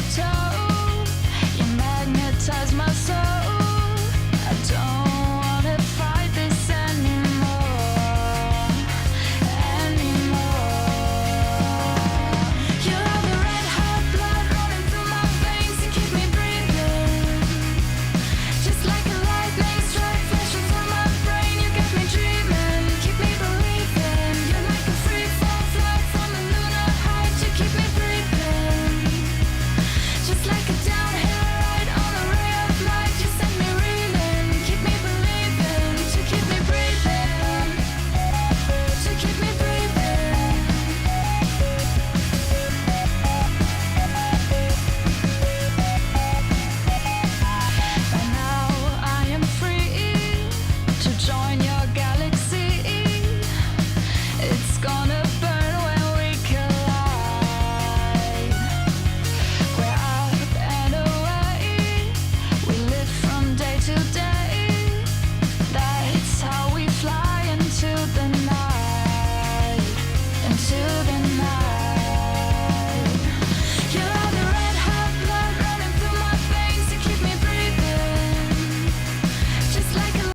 tiptoe.